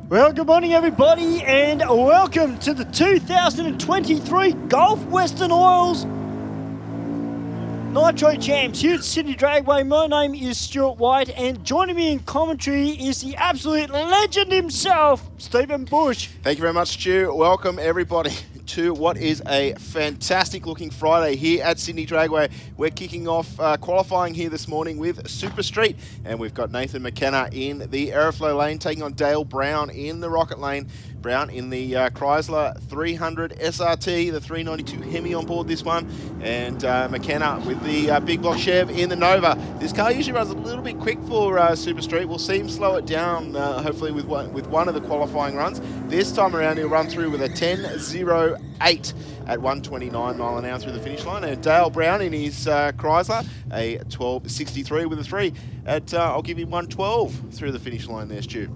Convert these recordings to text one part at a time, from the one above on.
Well, good morning, everybody, and welcome to the 2023 Gulf Western Oils Nitro Champs here at Sydney Dragway. My name is Stuart White, and joining me in commentary is the absolute legend himself, Stephen Bush. Thank you very much, Stu. Welcome, everybody, to what is a fantastic-looking Friday here at Sydney Dragway. We're kicking off qualifying here this morning with Super Street, and we've got Nathan McKenna in the Aeroflow lane, taking on Dale Brown in the Rocket lane. Brown in the Chrysler 300 SRT, the 392 Hemi on board this one, and McKenna with the big block Chev in the Nova. This car usually runs a little bit quick for Super Street. We'll see him slow it down, hopefully with one of the qualifying runs. This time around, he'll run through with a 10.08 at 129 mile an hour through the finish line. And Dale Brown in his Chrysler, a 12.63 with a 3 at, I'll give you 112 through the finish line there, Stu.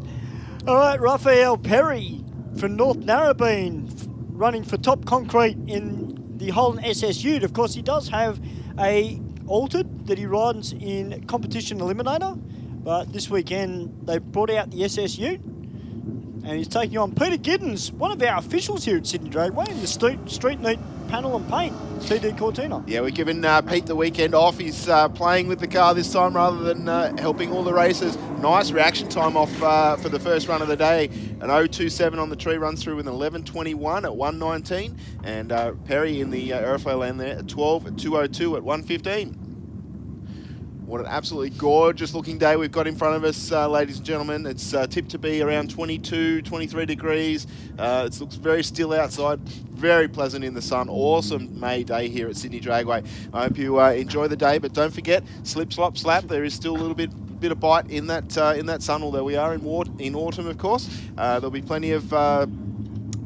All right, Raphael Perry from North Narrabeen, running for Top Concrete in the Holden SS Ute. Of course, he does have a altered that he rides in Competition Eliminator, but this weekend they brought out the SS Ute, and he's taking on Peter Giddens, one of our officials here at Sydney Dragway, in the Street Neat Panel and Paint, TD Cortina. Yeah, we're giving Pete the weekend off. He's playing with the car this time rather than helping all the races. Nice reaction time off for the first run of the day. An 0.27 on the tree, runs through with an 11.21 at 119. And Perry in the Aeroflow lane there at 12.202 at 115. What an absolutely gorgeous looking day we've got in front of us, ladies and gentlemen. It's tipped to be around 22, 23 degrees. It looks very still outside, very pleasant in the sun. Awesome May day here at Sydney Dragway. I hope you enjoy the day, but don't forget, slip, slop, slap. There is still a little bit of bite in that sun, although we are in autumn, of course. There'll be plenty of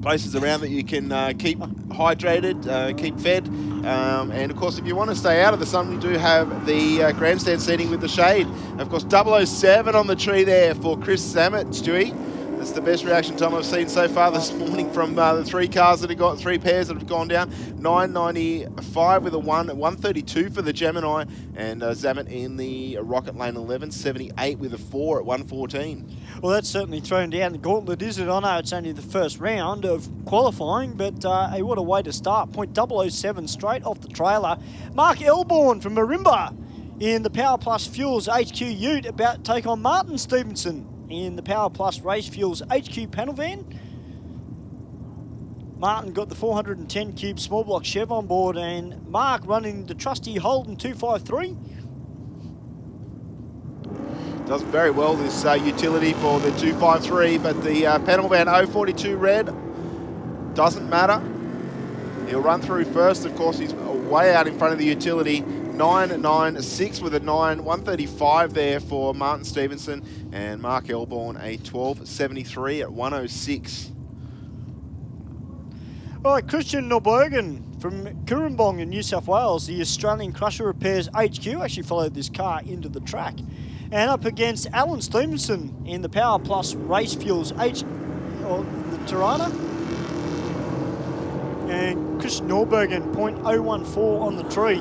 places around that you can keep hydrated, keep fed, and of course if you want to stay out of the sun, we do have the grandstand seating with the shade. Of course 007 on the tree there for Chris Zammit, Stewie. That's the best reaction time I've seen so far this morning from the three pairs that have gone down. 9.95 with a 1.32 for the Gemini, and Zammit in the Rocket lane 11.78 with a 4 at 1.14. Well, that's certainly thrown down the gauntlet, is it? I know it's only the first round of qualifying, but hey, what a way to start. 0.007 straight off the trailer. Mark Elborn from Marimba in the Power Plus Fuels HQ Ute, about to take on Martin Stevenson in the Power Plus Race Fuels HQ panel van. Martin got the 410 cube small block Chev on board, and Mark running the trusty Holden 253. Does very well, this utility for the 253, but the panel van 042 red doesn't matter. He'll run through first. Of course, he's way out in front of the utility. 9.96 with a 135 there for Martin Stevenson, and Mark Elborn a 12.73 at 106. All right, Christian Norbergen from Cooranbong in New South Wales, the Australian Crusher Repairs HQ, actually followed this car into the track. And up against Alan Stevenson in the Power Plus Race Fuels the Tirana. And Christian Norbergen, 0.014 on the tree.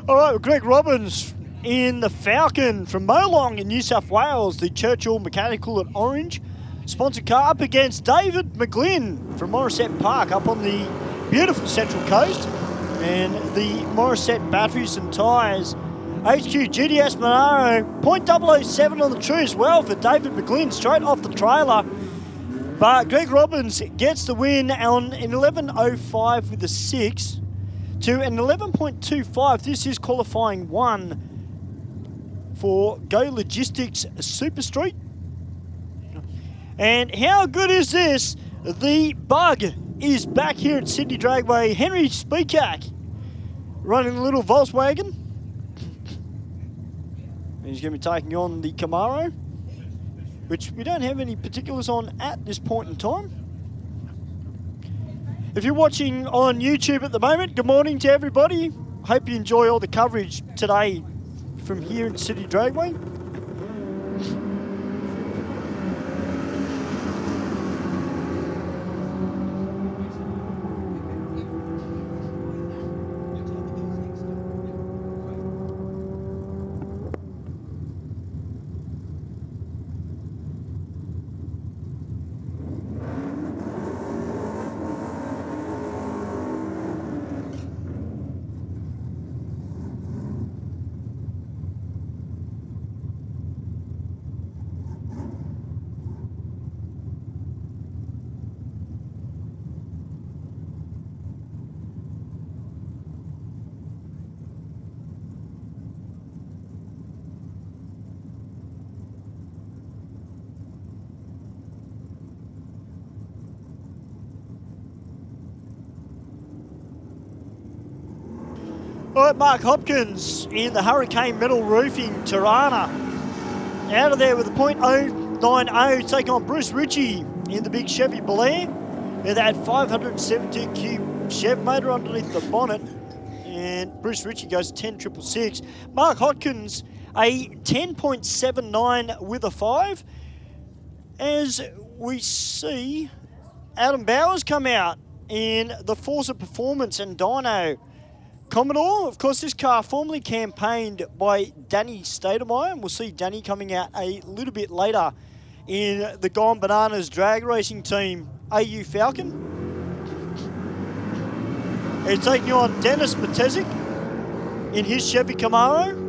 All right, Greg Robbins in the Falcon from Molong in New South Wales, the Churchill Mechanical at Orange. Sponsored car up against David McGlynn from Morisset Park up on the beautiful Central Coast. And the Morisset batteries and tyres HQ GDS Monaro, 0.007 on the tree as well for David McGlynn, straight off the trailer. But Greg Robbins gets the win on an 11.05 with a 6 to an 11.25. This is qualifying 1 for Go Logistics Super Street. And how good is this? The bug is back here at Sydney Dragway. Henry Speakak running the little Volkswagen. He's going to be taking on the Camaro, which we don't have any particulars on at this point in time. If you're watching on YouTube at the moment, good morning to everybody. Hope you enjoy all the coverage today from here in Sydney Dragway. All right, Mark Hopkins in the Hurricane Metal Roofing Tirana. Out of there with a .090, taking on Bruce Ritchie in the big Chevy Belair. With that 572 cube Chev motor underneath the bonnet. And Bruce Ritchie goes 10.666. Mark Hopkins, a 10.79 with a 5. As we see Adam Bowers come out in the Forza Performance and Dyno Commodore. Of course, this car formerly campaigned by Danny Stademeyer, and we'll see Danny coming out a little bit later in the Gone Bananas drag racing team, AU Falcon. He's taking on Dennis Matezic in his Chevy Camaro.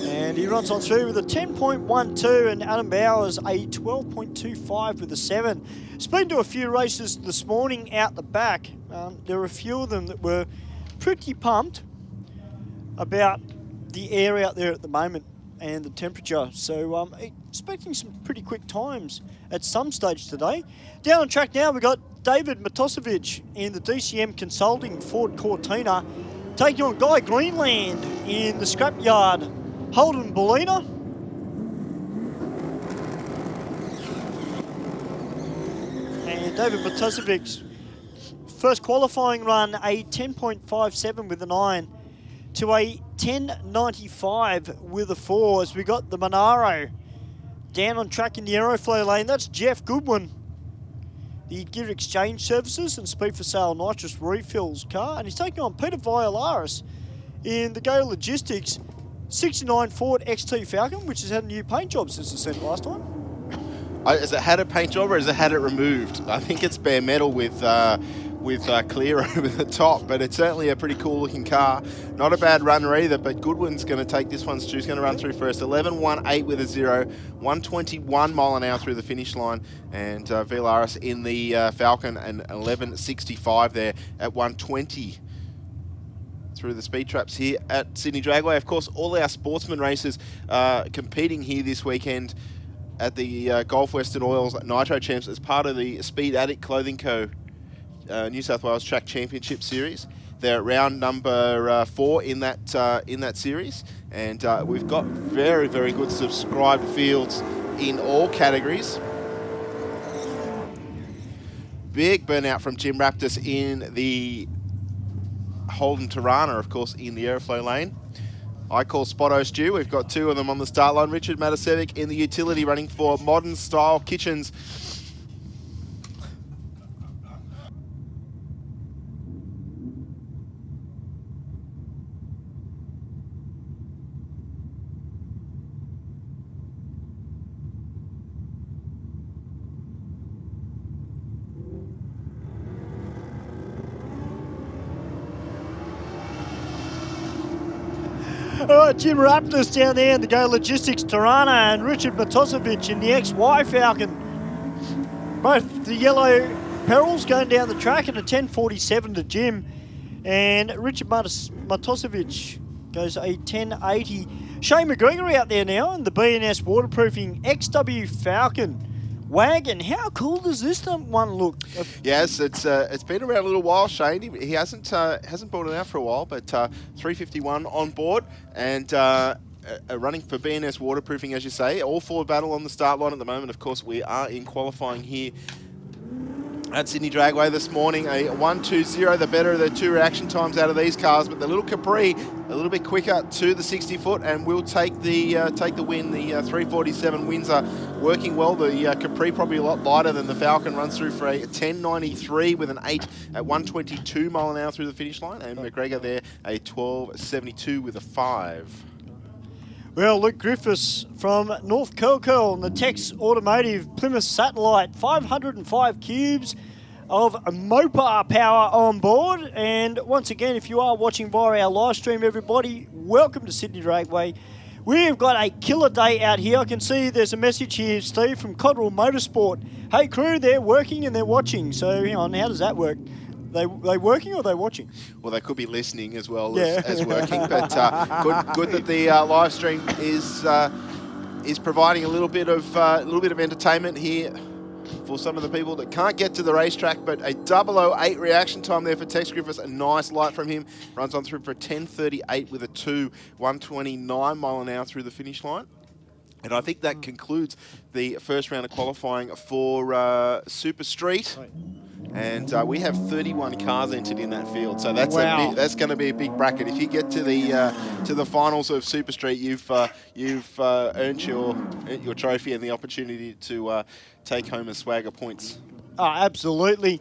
And he runs on through with a 10.12, and Adam Bowers a 12.25 with a 7. It's been to a few races this morning out the back. There were a few of them that were pretty pumped about the air out there at the moment and the temperature. So expecting some pretty quick times at some stage today. Down on track now, we've got David Matosevic in the DCM Consulting Ford Cortina, taking on Guy Greenland in the Scrapyard Holden Bellina. And David Matosevic's first qualifying run, a 10.57 with a 9 to a 10.95 with a 4, as we got the Monaro down on track in the Aeroflow lane. That's Jeff Goodwin, the Gear Exchange Services and Speed for Sale Nitrous Refills car. And he's taking on Peter Violaris in the Go Logistics 69 Ford XT Falcon, which has had a new paint job since it sent last time. Has it had a paint job or has it had it removed? I think it's bare metal with clear over the top, but it's certainly a pretty cool looking car. Not a bad runner either, but Goodwin's going to take this one. Stu's going to run through first. 11.18 with a 0, 121 mile an hour through the finish line, and Villaris in the Falcon, and 11.65 there at 120. Through the speed traps here at Sydney Dragway. Of course, all our sportsman races competing here this weekend at the Gulf Western Oils Nitro Champs as part of the Speed Addict Clothing Co. New South Wales Track Championship Series. They're at round number 4 in that series, and we've got very, very good subscribed fields in all categories. Big burnout from Jim Raptus in the Holden Tirana, of course, in the Aeroflow lane. I call Spotto Stu. We've got 2 of them on the start line. Richard Matasevic in the utility running for Modern Style Kitchens. All right, Jim Raptors down there in the Go Logistics Tirana and Richard Matosevic in the XY Falcon. Both the yellow perils going down the track at a 10.47 to Jim. And Richard Matosevic goes a 10.80. Shane McGregor out there now in the B&S Waterproofing XW Falcon wagon. How cool does this one look? Yes, it's been around a little while, Shane. He hasn't brought it out for a while, but 351 on board and running for B&S Waterproofing, as you say. All forward battle on the start line at the moment. Of course, we are in qualifying here at Sydney Dragway this morning. A 1.20, the better of the two reaction times out of these cars, but the little Capri a little bit quicker to the 60 foot and will take the win. The 347 Windsor working well. The Capri probably a lot lighter than the Falcon, runs through for a 10.93 with an 8 at 122 mile an hour through the finish line, and McGregor there a 12.72 with a 5. Well, Luke Griffiths from North Curl and the Tex Automotive Plymouth Satellite, 505 cubes of Mopar power on board. And once again, if you are watching via our live stream, everybody, welcome to Sydney Dragway. We've got a killer day out here. I can see there's a message here, Steve, from Cotterell Motorsport. Hey, crew, they're working and they're watching. So hang on, how does that work? They working or are they watching? Well, they could be listening as well as working, but good that the live stream is providing a little bit of entertainment here for some of the people that can't get to the racetrack. But a 008 reaction time there for Tex Griffiths, a nice light from him. Runs on through for a 10.38 with a 2, 129 mile an hour through the finish line. And I think that concludes the first round of qualifying for Super Street. And we have 31 cars entered in that field, so that's that's going to be a big bracket. If you get to the finals of Super Street, you've earned your trophy and the opportunity to take home a swag of points. Oh, absolutely.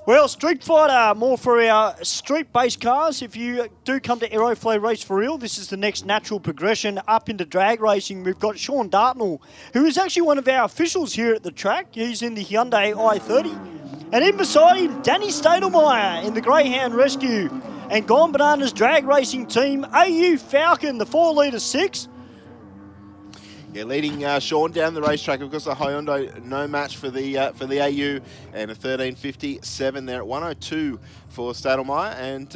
Well, Street Fighter, more for our street-based cars. If you do come to Aeroflow Race for Real, this is the next natural progression up into drag racing. We've got Sean Dartnell, who is actually one of our officials here at the track. He's in the Hyundai i30. And in beside him, Danny Stadelmeyer in the Greyhound Rescue. And Gone Bananas drag racing team, AU Falcon, the 4-litre 6. Yeah, leading Sean down the racetrack. Of course, the Hyundai no match for the AU, and a 13.57 there at 102 for Stadelmeyer, and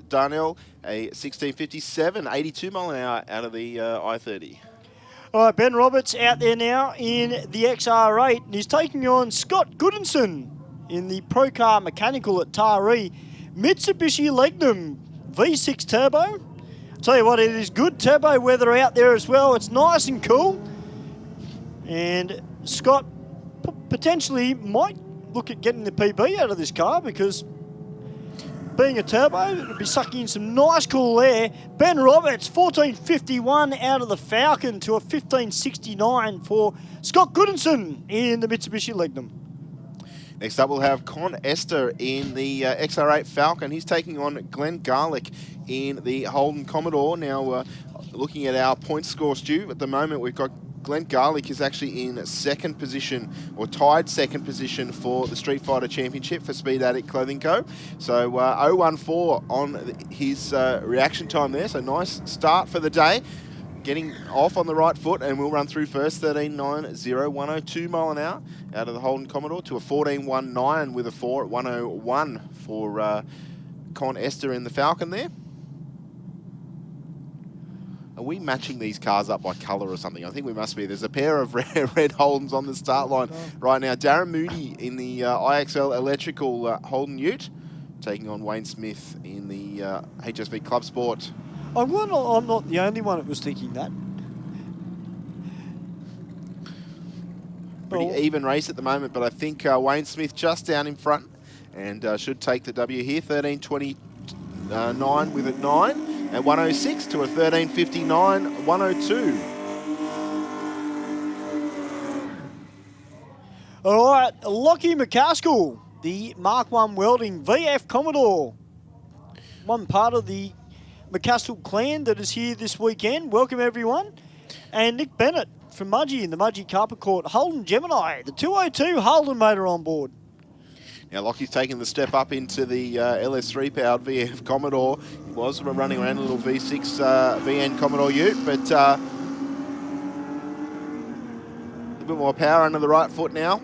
Darnell a 16.57, 82 mile an hour out of the i30. All right, Ben Roberts out there now in the XR8, and he's taking on Scott Goodinson in the Pro Car Mechanical at Taree. Mitsubishi Legnum V6 Turbo. Tell you what, it is good turbo weather out there as well. It's nice and cool. And Scott potentially might look at getting the PB out of this car because being a turbo, it'll be sucking in some nice cool air. Ben Roberts, 14.51 out of the Falcon to a 15.69 for Scott Goodinson in the Mitsubishi Legnum. Next up, we'll have Con Esther in the XR8 Falcon. He's taking on Glenn Garlick in the Holden Commodore. Now, looking at our point score, Stu, at the moment we've got Glenn Garlick is actually in second position, or tied second position for the Street Fighter Championship for Speed Addict Clothing Co. So 0.14 on his reaction time there. So nice start for the day. Getting off on the right foot, and we'll run through first 13.90, 102 mile an hour out of the Holden Commodore to a 14.19 with a 4 at 101 for Con Esther in the Falcon there. Are we matching these cars up by colour or something? I think we must be. There's a pair of red Holdens on the start line right now. Darren Moody in the IXL Electrical Holden Ute, taking on Wayne Smith in the HSV Club Sport. I'm not the only one that was thinking that. Pretty even race at the moment, but I think Wayne Smith just down in front and should take the W here. 13.29 with a 9 at 106 to a 13.59, 102. All right, Lockie McCaskill, the Mark 1 Welding VF Commodore. One part of the McCaskill clan that is here this weekend. Welcome, everyone. And Nick Bennett from Mudgee in the Mudgee Carpet Court. Holden Gemini, the 202 Holden motor on board. Now Lockie's taking the step up into the LS3 powered VF Commodore. He was running around a little V6 VN Commodore Ute, but a bit more power under the right foot now.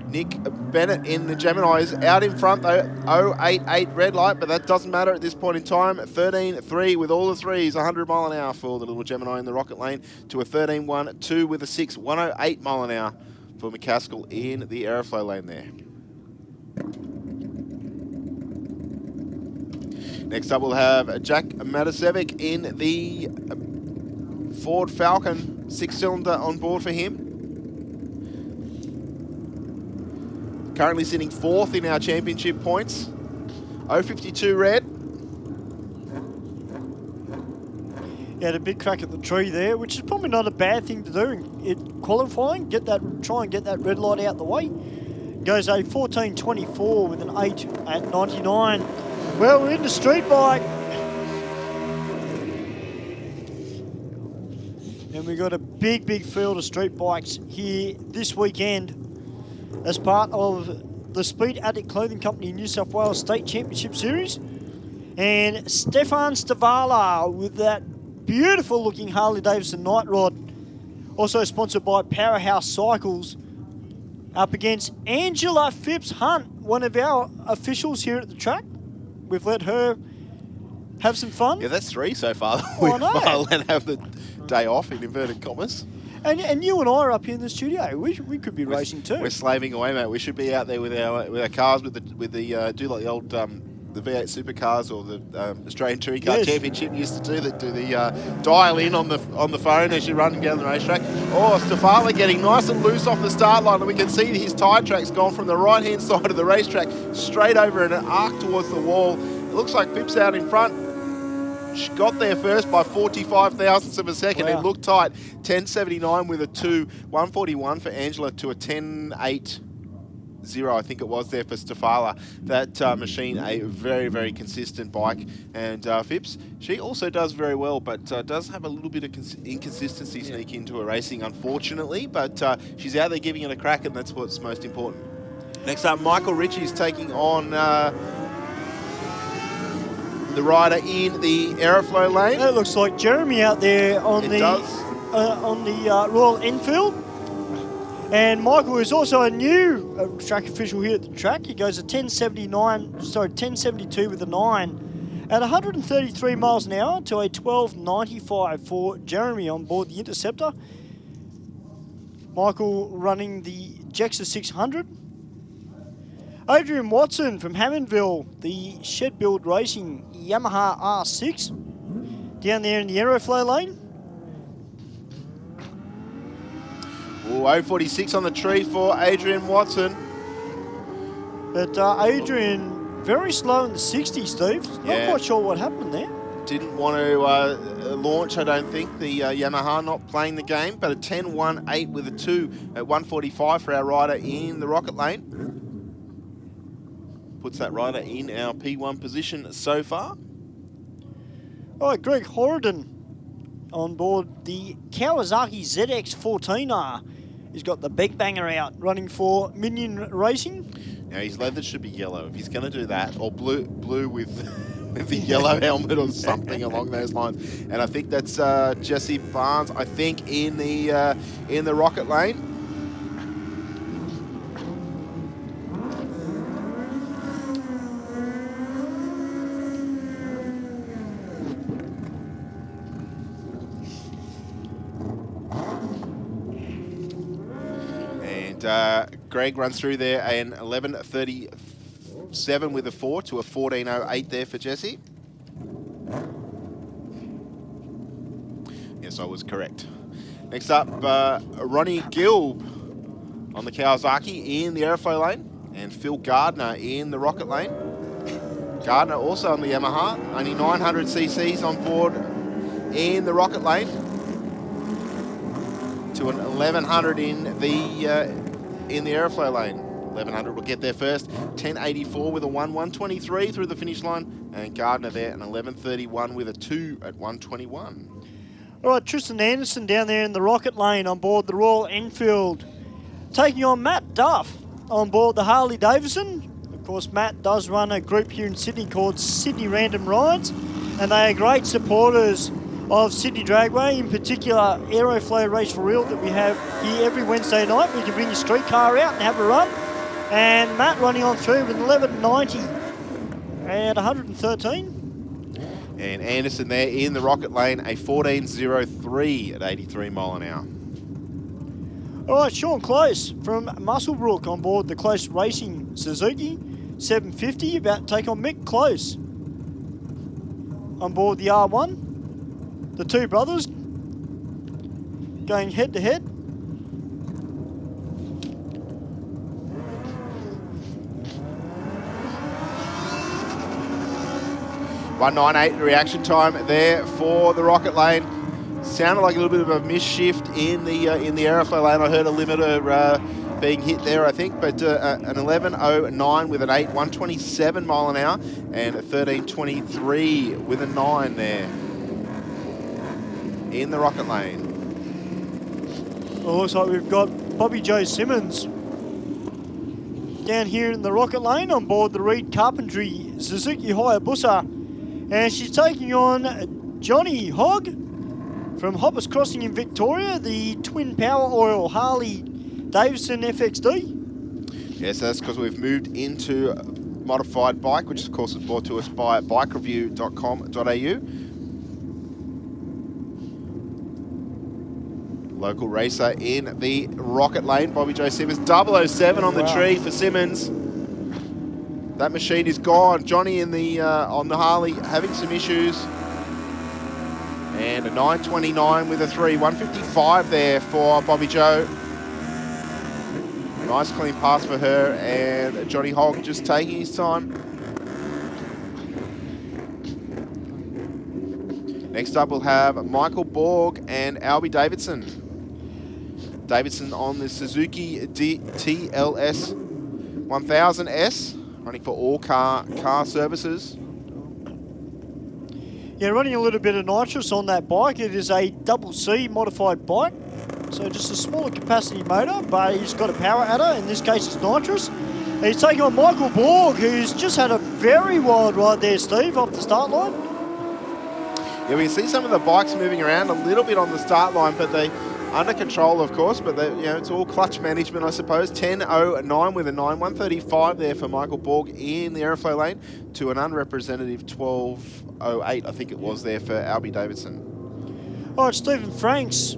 Nick Bennett in the Gemini is out in front though, 088 red light, but that doesn't matter at this point in time. 13.3 with all the threes, 100 mile an hour for the little Gemini in the rocket lane, to a 13.1, 2 with a 6, 108 mile an hour for McCaskill in the Aeroflow lane there. Next up we'll have Jack Matasevic in the Ford Falcon, 6-cylinder on board for him. Currently sitting 4th in our championship points. 052 red. He had a big crack at the tree there, which is probably not a bad thing to do in qualifying. Try and get that red light out the way. Goes a 14.24 with an 8 at 99. Well, we're into street bike. And we've got a big field of street bikes here this weekend as part of the Speed Addict Clothing Company New South Wales State Championship Series. And Stefan Stavala with that beautiful looking Harley Davidson Night Rod, also sponsored by Powerhouse Cycles, up against Angela Phipps Hunt, one of our officials here at the track. We've let her have some fun. Yeah, that's 3 so far. Oh, I know. We've let her have the day off in inverted commas. And you and I are up here in the studio. We could be racing too. We're slaving away, mate. We should be out there with our cars with the do like the old the V8 supercars or the Australian Touring Car Championship used to do the dial in on the phone as you run down the racetrack. Oh, Stefala getting nice and loose off the start line, and we can see his tyre track's gone from the right hand side of the racetrack straight over in an arc towards the wall. It looks like Phipps out in front. She got there first by 45 thousandths of a second. Wow. It looked tight. 10.79 with a 2. 141 for Angela to a 10.80, I think it was there for Stefala. That machine, a very consistent bike. And Phipps, she also does very well, but does have a little bit of inconsistency sneak into her racing, unfortunately. But she's out there giving it a crack, and that's what's most important. Next up, Michael Ritchie's taking on the rider in the Aeroflow lane. That looks like Jeremy out there on the Royal Enfield. And Michael is also a new track official here at the track. He goes a 10.72 with a 9 at 133 miles an hour to a 12.95 for Jeremy on board the Interceptor. Michael running the Jexer 600. Adrian Watson from Hammondville, the Shed Build Racing Yamaha R6, down there in the Aeroflow lane. Oh, 046 on the tree for Adrian Watson. But Adrian, very slow in the 60s, Steve. Not quite sure what happened there. Didn't want to launch, I don't think, the Yamaha, not playing the game, but a 10.18 with a 2 at 145 for our rider in the Rocket Lane. Puts that rider in our P1 position so far. All right, Greg Horridon on board the Kawasaki ZX14R. He's got the big banger out, running for Minion Racing. Now his leather should be yellow if he's going to do that, or blue with the yellow helmet or something along those lines. And I think that's Jesse Barnes, I think, in the Rocket Lane. Greg runs through there an 11.37 with a 4 to a 14.08 there for Jesse. Yes, I was correct. Next up, Ronnie Gilb on the Kawasaki in the Aeroflow lane, and Phil Gardner in the Rocket lane. Gardner also on the Yamaha, only 900 cc's on board in the Rocket lane, to an 1100 in the Aeroflow lane. 1100 will get there first. 10.84 with a 1, 123 through the finish line, and Gardner there an 11.31 with a 2 at 121. All right, Tristan Anderson down there in the Rocket lane on board the Royal Enfield, taking on Matt Duff on board the Harley Davidson. Of course, Matt does run a group here in Sydney called Sydney Random Rides, and they are great supporters of Sydney Dragway, in particular Aeroflow Race for Real that we have here every Wednesday night. We can bring your street car out and have a run. And Matt running on through with 11.90 at 113. And Anderson there in the rocket lane, a 14.03 at 83 mile an hour. All right, Sean Close from Muswellbrook on board the Close Racing Suzuki 750, about to take on Mick Close on board the R1. The two brothers going head to head. .198 reaction time there for the rocket lane. Sounded like a little bit of a misshift in the aeroflow lane. I heard a limiter being hit there, I think, but an 11.09 with an 8, 127 mile an hour, and a 13.23 with a 9 there in the rocket lane. Well, looks like we've got Bobby Joe Simmons down here in the rocket lane on board the Reed Carpentry Suzuki Hayabusa, and she's taking on Johnny Hogg from Hoppers Crossing in Victoria, the twin power oil Harley Davidson FXD. Yes, that's because we've moved into modified bike, which of course is brought to us by bikereview.com.au. Local racer in the rocket lane, Bobby Joe Simmons. 007 on the tree for Simmons. That machine is gone. Johnny in the on the Harley having some issues. And a 9.29 with a 3. 155 there for Bobby Joe. Nice clean pass for her, and Johnny Hogg just taking his time. Next up we'll have Michael Borg and Albie Davidson. Davidson on the Suzuki TLS 1000S, running for all car services. Yeah, running a little bit of nitrous on that bike. It is a double C modified bike, so just a smaller capacity motor, but he's got a power adder. In this case, it's nitrous. He's taking on Michael Borg, who's just had a very wild ride there, Steve, off the start line. Yeah, we can see some of the bikes moving around a little bit on the start line, but they under control, of course, but they, it's all clutch management, I suppose. 10.09 with a 9, 135 there for Michael Borg in the aeroflow lane to an unrepresentative 12.08, I think it was there for Albie Davidson. All right, Stephen Franks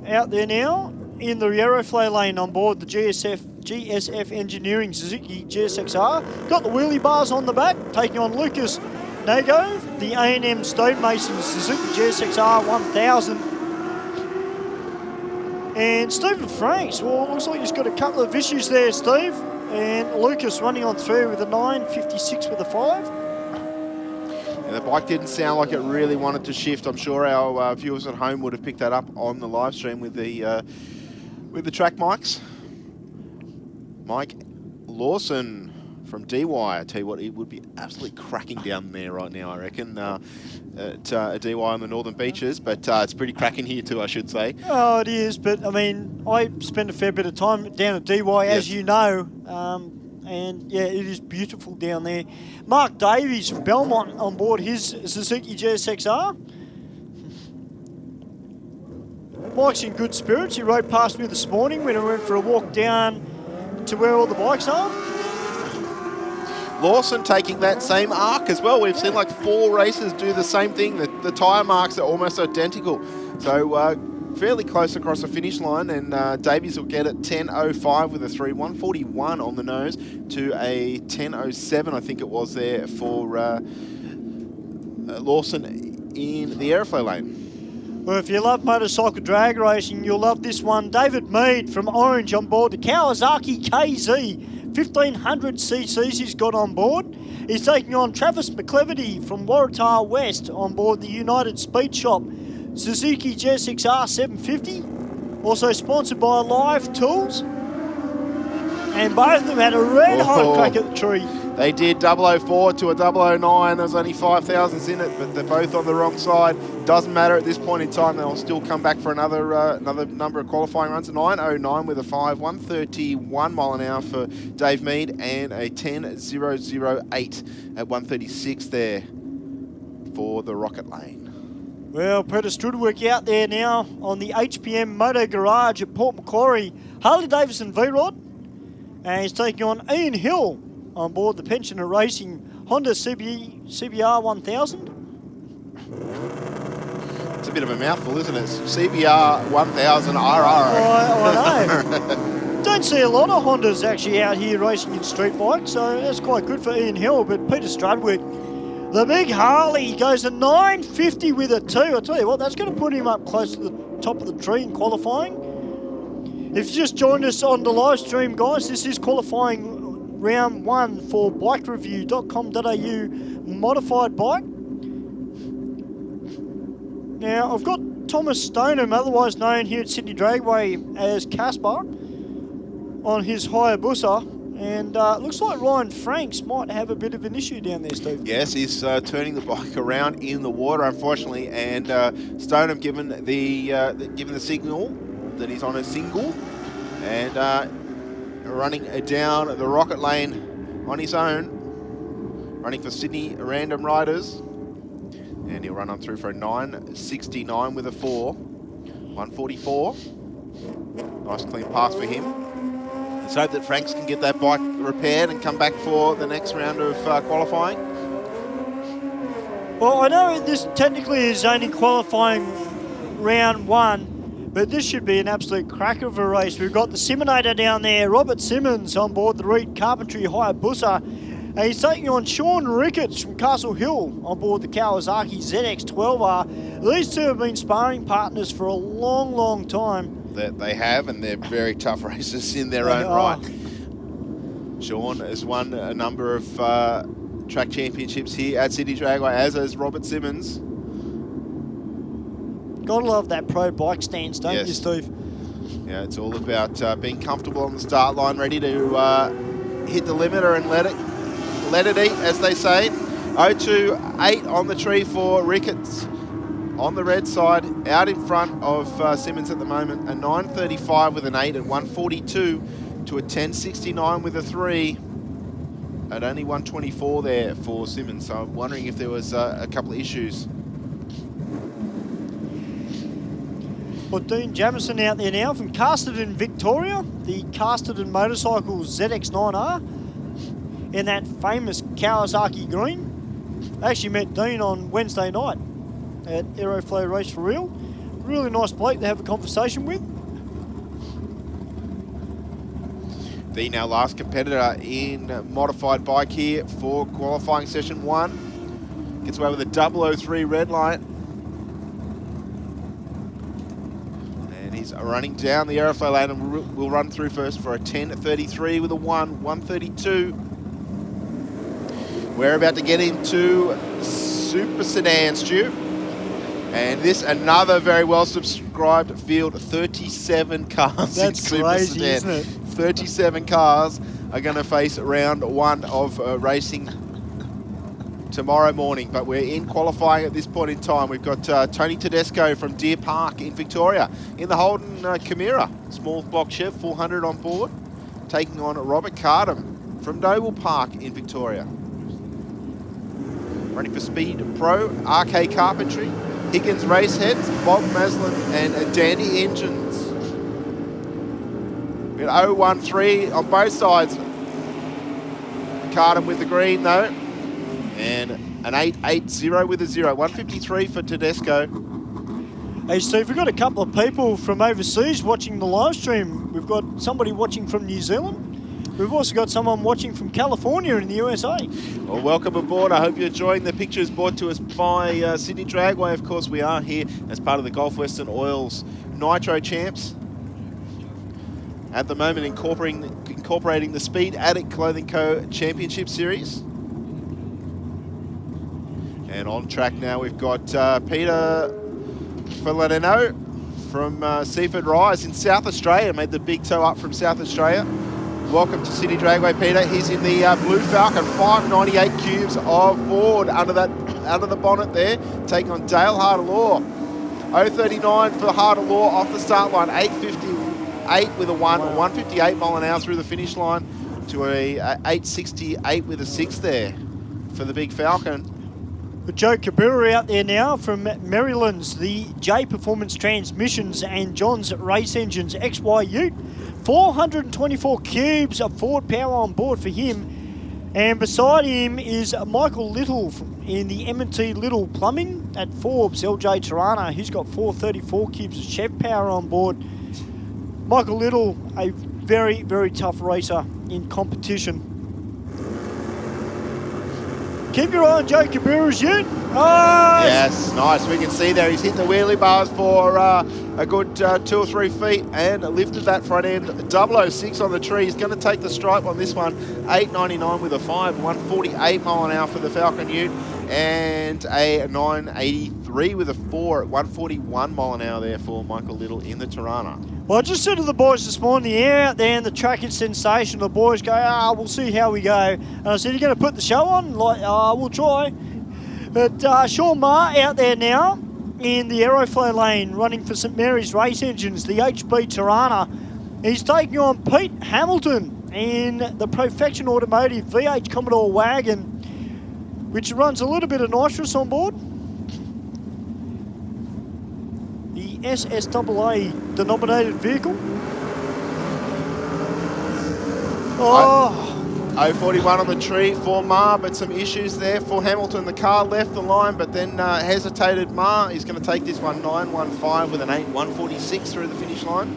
out there now in the aeroflow lane on board the GSF Engineering Suzuki GSXR. Got the wheelie bars on the back, taking on Lucas Nago, the A&M Stonemason Suzuki GSXR 1000. And Stephen Franks, well, it looks like he's got a couple of issues there, Steve. And Lucas running on through with a 9.56 with a 5. And the bike didn't sound like it really wanted to shift. I'm sure our viewers at home would have picked that up on the live stream with the track mics. Mike Lawson from DY. I tell you what, it would be absolutely cracking down there right now, I reckon, at DY on the Northern Beaches. But it's pretty cracking here too, I should say. Oh, it is. But, I mean, I spend a fair bit of time down at DY, as you know. And, yeah, it is beautiful down there. Mark Davies from Belmont on board his Suzuki GSXR. Mike's in good spirits. He rode past me this morning when I went for a walk down to where all the bikes are. Lawson taking that same arc as well. We've seen like 4 racers do the same thing. The tyre marks are almost identical. So fairly close across the finish line, and Davies will get it 10.05 with a 3, 141 on the nose to a 10.07, I think it was there for Lawson in the aeroflow lane. Well, if you love motorcycle drag racing, you'll love this one. David Mead from Orange on board the Kawasaki KZ. 1500cc's he's got on board. He's taking on Travis McCleverty from Waratah West on board the United Speed Shop Suzuki GSXR 750. Also sponsored by Live Tools. And both of them had a red hot crack at the tree. They did 004 to a 009. There's only 5 thousandths in it, but they're both on the wrong side. Doesn't matter at this point in time. They'll still come back for another number of qualifying runs. 909 with a 5, 131 mile an hour for Dave Mead, and a 10.008 at 136 there for the Rocket Lane. Well, Peter Strudwick out there now on the HPM Moto Garage at Port Macquarie. Harley Davidson V-Rod. And he's taking on Ian Hill on board the Pensioner Racing Honda CBR 1000. It's a bit of a mouthful, isn't it? CBR 1000 RR. I know. Don't see a lot of Hondas actually out here racing in street bikes, so that's quite good for Ian Hill. But Peter Strudwick, the big Harley, goes to 950 with a 2. I'll tell you what, that's going to put him up close to the top of the tree in qualifying. If you just joined us on the live stream, guys, this is qualifying round 1 for bikereview.com.au modified bike. Now, I've got Thomas Stoneham, otherwise known here at Sydney Dragway as Casper, on his Hayabusa. And looks like Ryan Franks might have a bit of an issue down there, Steve. Yes, he's turning the bike around in the water, unfortunately, and Stoneham given the signal that he's on a single, and running down the Rocket Lane on his own, running for Sydney Random Riders, and he'll run on through for a 969 with a 4, 144. Nice clean pass for him. Let's hope that Franks can get that bike repaired and come back for the next round of qualifying. Well, I know this technically is only qualifying round 1, but this should be an absolute cracker of a race. We've got the Siminator down there, Robert Simmons on board the Reed Carpentry Hayabusa. And he's taking on Sean Ricketts from Castle Hill on board the Kawasaki ZX12R. These two have been sparring partners for a long, long time. That they have, and they're very tough racers in their own right. Sean has won a number of track championships here at Sydney Dragway, as has Robert Simmons. Gotta love that pro bike stance, don't you, Steve? Yeah, it's all about being comfortable on the start line, ready to hit the limiter and let it eat, as they say. 028 on the tree for Ricketts on the red side, out in front of Simmons at the moment. A 935 with an 8 at 142 to a 1069 with a 3 at only 124 there for Simmons. So I'm wondering if there was a couple of issues. Well, Dean Jamison out there now from Casterton, Victoria. The Casterton Motorcycles ZX9R in that famous Kawasaki green. I actually met Dean on Wednesday night at Aeroflow Race for Real. Really nice bloke to have a conversation with. The now last competitor in modified bike here for qualifying session 1. Gets away with a 003 red light. And he's running down the Aeroflow lane, and will run through first for a 10.33 with a 1.32. We're about to get into Super Sedan, Stu. And this, another very well subscribed field, 37 cars in Super crazy, Sedan. Isn't it? 37 cars are going to face round 1 of racing tomorrow morning. But we're in qualifying at this point in time. We've got Tony Tedesco from Deer Park in Victoria in the Holden Chimera, small block Chev, 400 on board, taking on Robert Cardham from Noble Park in Victoria. Running for Speed Pro, RK Carpentry, Higgins Raceheads, Bob Maslin and Dandy Engines. We got 013 on both sides. Cardham with the green though. And an 880 with a 0. 153 for Tedesco. Hey Steve, we've got a couple of people from overseas watching the live stream. We've got somebody watching from New Zealand. We've also got someone watching from California in the USA. Well, welcome aboard. I hope you're enjoying the pictures brought to us by Sydney Dragway. Of course, we are here as part of the Gulf Western Oil's Nitro Champs. At the moment, incorporating the Speed Addict Clothing Co. Championship Series. And on track now, we've got Peter Filoneno from Seaford Rise in South Australia. Made the big toe up from South Australia. welcome to City Dragway, Peter. He's in the Blue Falcon, 598 cubes of Ford under the bonnet there, taking on Dale Harder-Law. 039 for Harder-Law off the start line, 858 with a 1, 158 mile an hour through the finish line to a 868 with a 6 there for the Big Falcon. Joe Kabura out there now from Maryland's, the J Performance Transmissions and John's Race Engines XY Ute. 424 cubes of Ford power on board for him. And beside him is Michael Little in the M&T Little Plumbing at Forbes, LJ Tirana, who's got 434 cubes of Chev power on board. Michael Little, a very, very tough racer in competition. Keep your eye on Joe Kabura's ute. Oh, yes, nice. We can see there he's hit the wheelie bars for a good 2 or 3 feet and lifted that front end. 006 on the tree. He's going to take the stripe on this one. 899 with a 5, 148 mile an hour for the Falcon ute, and a 983 with a 4 at 141 mile an hour there for Michael Little in the Tirana. Well, I just said to the boys this morning, the air out there and the track is sensational. The boys go, we'll see how we go. And I said, you're going to put the show on? Like, we'll try. But Sean Maher out there now in the Aeroflow lane, running for St Mary's Race Engines, the HB Tirana. He's taking on Pete Hamilton in the Profection Automotive VH Commodore wagon, which runs a little bit of nitrous on board. The SSAA denominated vehicle. Oh. 041 on the tree for Maher, but some issues there for Hamilton. The car left the line, but then hesitated. Maher, he's going to take this one 915 with an 8, 146 through the finish line.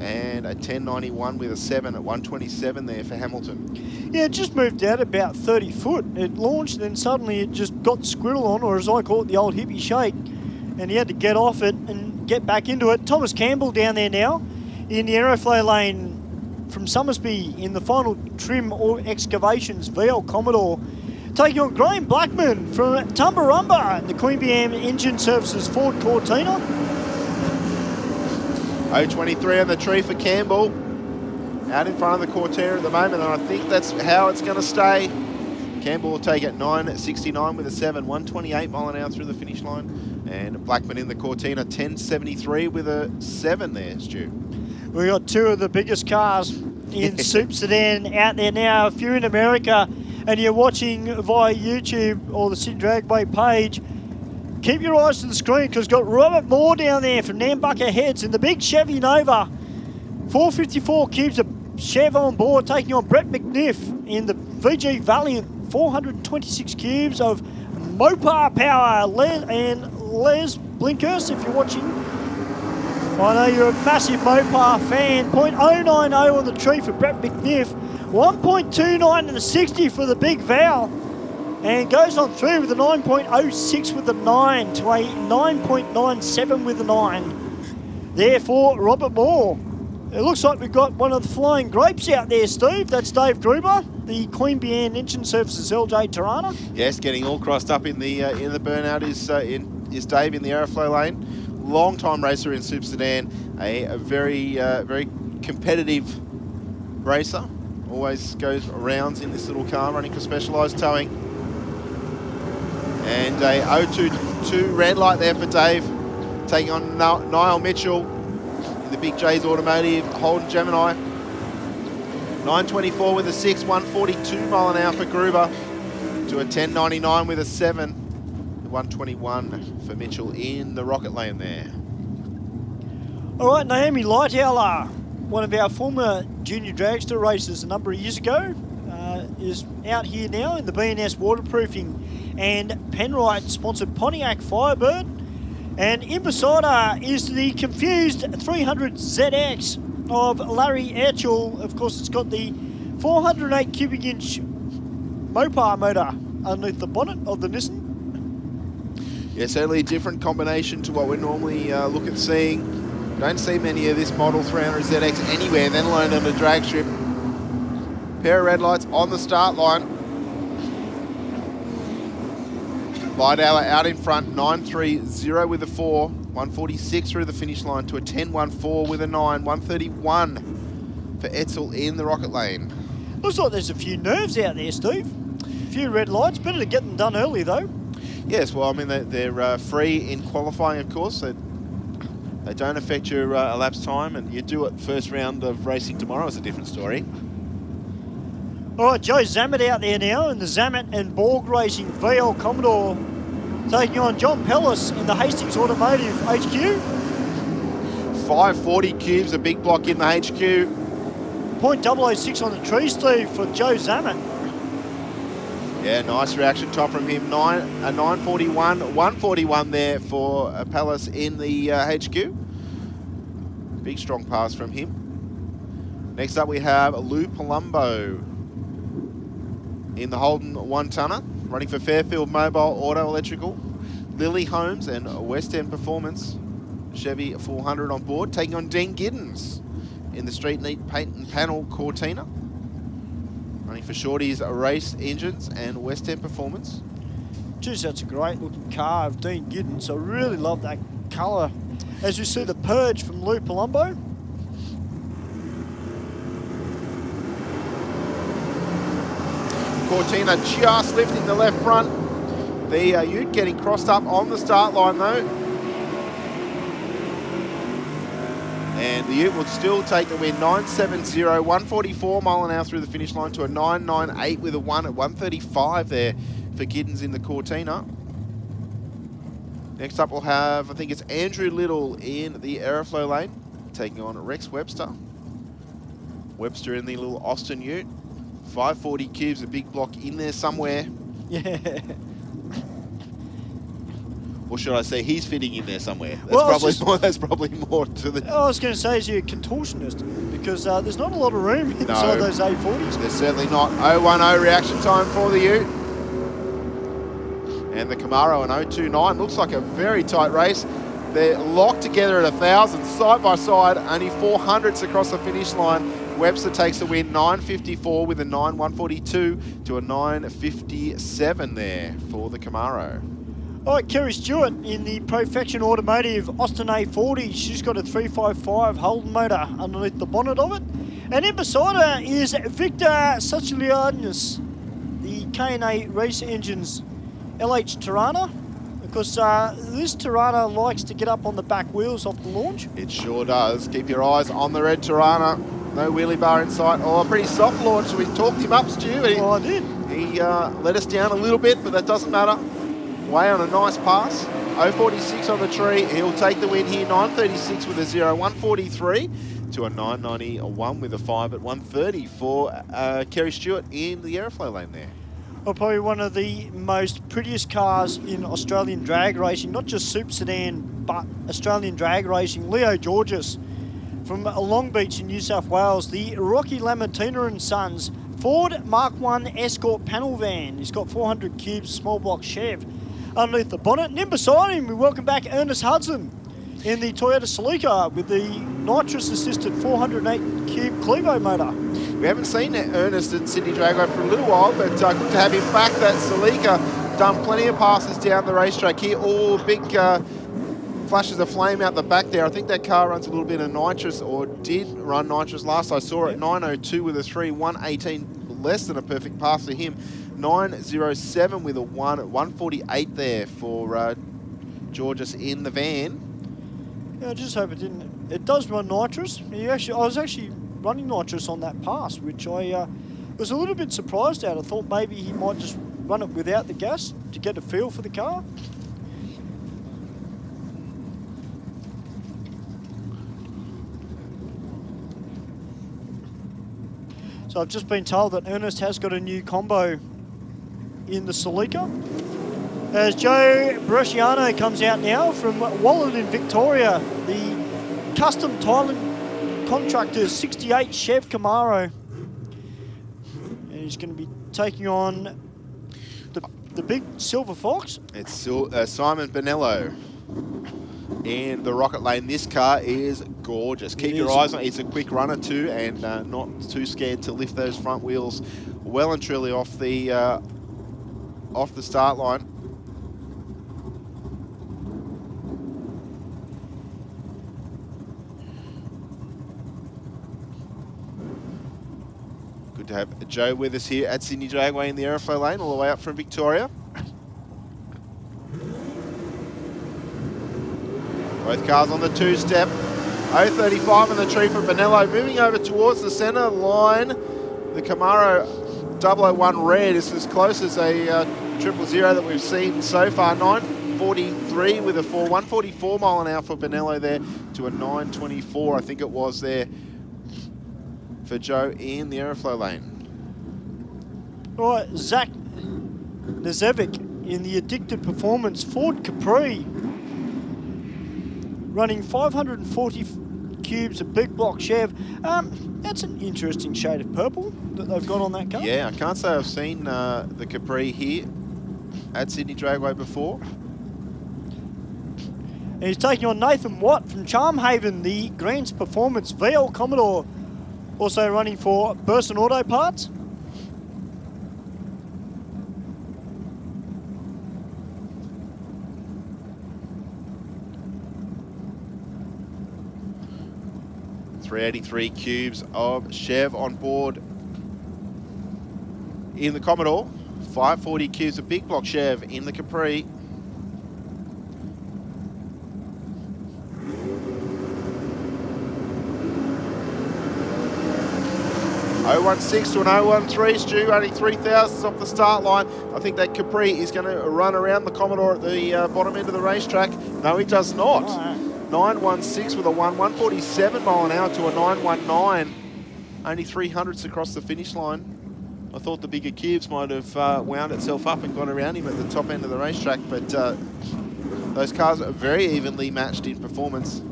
And a 1091 with a 7 at 127 there for Hamilton. Yeah, it just moved out about 30 foot. It launched, then suddenly it just got the squirrel on, or as I call it, the old hippie shake. And he had to get off it and get back into it. Thomas Campbell down there now in the Aeroflow lane from Summersby in the final trim or excavations VL Commodore, taking on Graham Blackman from Tumbarumba and the Queen Bee Engine Services Ford Cortina. 023 on the tree for Campbell, out in front of the Cortina at the moment, and I think that's how it's going to stay. Campbell will take it 969 with a 7, 128 mile an hour through the finish line, and Blackman in the Cortina 1073 with a 7 there, Stu. We got 2 of the biggest cars in Soup Sedan out there now. If you're in America and you're watching via YouTube or the City Dragway page, keep your eyes to the screen because we've got Robert Moore down there from Nambucca Heads in the big Chevy Nova. 454 cubes of Chev on board, taking on Brett McNiff in the VG Valiant. 426 cubes of Mopar power. Les Blinkhurst, if you're watching, I know you're a massive Mopar fan. .090 on the tree for Brett McNiff. 1.29 and a 60 for the Big Val. And goes on through with a 9.06 with the 9 to a 9.97 with the 9. Therefore, Robert Moore. It looks like we've got one of the flying grapes out there, Steve. That's Dave Gruber, the Queen Bee Engine Services LJ Tirana. Yes, getting all crossed up in the burnout is Dave in the Aeroflow lane. Long-time racer in Super Sedan, a very very competitive racer. Always goes rounds in this little car, running for Specialised Towing. And a 022 red light there for Dave, taking on Niall Mitchell in the Big J's Automotive Holden Gemini. 924 with a 6, 142 mile an hour for Gruber to a 1099 with a 7. 121 for Mitchell in the rocket lane there. All right, Naomi Lightower, one of our former Junior Dragster racers a number of years ago, is out here now in the B&S Waterproofing and Penrite sponsored Pontiac Firebird. And in beside her is the confused 300ZX of Larry Etchell. Of course, it's got the 408 cubic inch Mopar motor underneath the bonnet of the Nissan. Yeah, certainly a different combination to what we normally look at seeing. Don't see many of this model 300ZX anywhere, then alone on a drag strip. Pair of red lights on the start line. Lightower out in front, 930 with a 4, 146 through the finish line to a 1014 with a 9, 131 for Etzel in the Rocket Lane. Looks like there's a few nerves out there, Steve. A few red lights. Better to get them done early, though. Yes, well, I mean, they're free in qualifying, of course. So they don't affect your elapsed time, and you do it first round of racing tomorrow is a different story. All right, Joe Zammit out there now in the Zammit and Borg Racing VL Commodore, taking on John Pellis in the Hastings Automotive HQ. 540 cubes, a big block in the HQ. .006 on the tree, Steve, for Joe Zammit. Yeah, nice reaction time from him. 941, 141 there for Pellis in the HQ. Big strong pass from him. Next up we have Lou Palumbo in the Holden 1-tonner, running for Fairfield Mobile Auto Electrical, Lily Holmes and West End Performance Chevy 400 on board, taking on Dean Giddens in the Street Neat Paint and Panel Cortina, running for Shorty's Race Engines and West End Performance. Geez, that's a great looking car of Dean Giddens. I really love that colour. As we see the Purge from Lou Palumbo. Cortina just lifting the left front. The Ute getting crossed up on the start line though. And the Ute will still take the win, 970, 144 mile an hour through the finish line to a 998 with a 1 at 135 there for Giddens in the Cortina. Next up we'll have, I think it's Andrew Little in the Aeroflow lane, taking on Rex Webster. Webster in the little Austin Ute. 540 cubes, a big block in there somewhere. Yeah. Or should I say he's fitting in there somewhere? That's, well, that's probably more to the... I was going to say, is he a contortionist? Because there's not a lot of room inside those A40s. There's certainly not. 010 reaction time for the Ute. And the Camaro an 029. Looks like a very tight race. They're locked together at 1,000, side by side, only 400s across the finish line. Webster takes the win, 954 with a 9,142 to a 957 there for the Camaro. All right, Kerry Stewart in the Profection Automotive Austin A40. She's got a 355 Holden motor underneath the bonnet of it. And in beside her is Victor Sachilianis, the K&A Race Engines LH Tirana. Because this Tirana likes to get up on the back wheels off the launch. It sure does. Keep your eyes on the red Tirana. No wheelie bar in sight. Oh, a pretty soft launch. We talked him up, Stu. Oh, I did. He let us down a little bit, but that doesn't matter. Way on a nice pass. 046 on the tree. He'll take the win here. 936 with a 0. 143 to a 991 with a 5 at 130 for Kerry Stewart in the Aeroflow lane there. Well, probably one of the most prettiest cars in Australian drag racing, not just Super Sedan, but Australian drag racing. Leo Georges from Long Beach in New South Wales, the Rocky Lamontina and Sons Ford Mark 1 Escort panel van. He's got 400 cubes, small block Chev underneath the bonnet. And in beside him, we welcome back Ernest Hudson in the Toyota Celica with the nitrous-assisted 408 cube Clevo motor. We haven't seen Ernest at Sydney Dragway for a little while, but good to have him back. That Celica done plenty of passes down the racetrack here. All big flashes of flame out the back there. I think that car runs a little bit of nitrous, or did run nitrous last I saw it. 902 with a 3, 118, less than a perfect pass for him. 907 with a 1 at 148 there for Georges in the van. Yeah, I just hope it didn't. It does run nitrous. I was actually running nitrous on that pass, which I was a little bit surprised at. I thought maybe he might just run it without the gas to get a feel for the car. So I've just been told that Ernest has got a new combo in the Celica. As Joe Bresciano comes out now from Wallet in Victoria, the custom Thailand contractor's 68 Chev Camaro. And he's going to be taking on the big Silver Fox. It's Simon Bonello in the Rocket Lane. This car is gorgeous. Keep your eyes on it. It's a quick runner too, and not too scared to lift those front wheels well and truly off the start line. Good to have Joe with us here at Sydney Dragway in the Aeroflow Lane, all the way up from Victoria. Both cars on the two-step. 035 on the tree for Bonello. Moving over towards the centre line. The Camaro 001 Red is as close as a 000 that we've seen so far. 943 with a 144 mile an hour for Bonello there to a 924, I think it was there for Joe in the Aeroflow Lane. All right, Zach Nazevic in the Addicted Performance Ford Capri, running 540 cubes of big block Chev. That's an interesting shade of purple that they've got on that car. Yeah, I can't say I've seen the Capri here at Sydney Dragway before. And he's taking on Nathan Watt from Charmhaven, the Grants Performance VL Commodore, also running for Burson Auto Parts. .383 cubes of Chev on board in the Commodore. 540 cubes of big block Chev in the Capri. .016 to an .013, Stu, only 3,000s off the start line. I think that Capri is going to run around the Commodore at the bottom end of the racetrack. No, he does not. Oh. 916 with a 147 mile an hour to a 919. Only 300s across the finish line. I thought the bigger cubes might have wound itself up and gone around him at the top end of the racetrack, but those cars are very evenly matched in performance.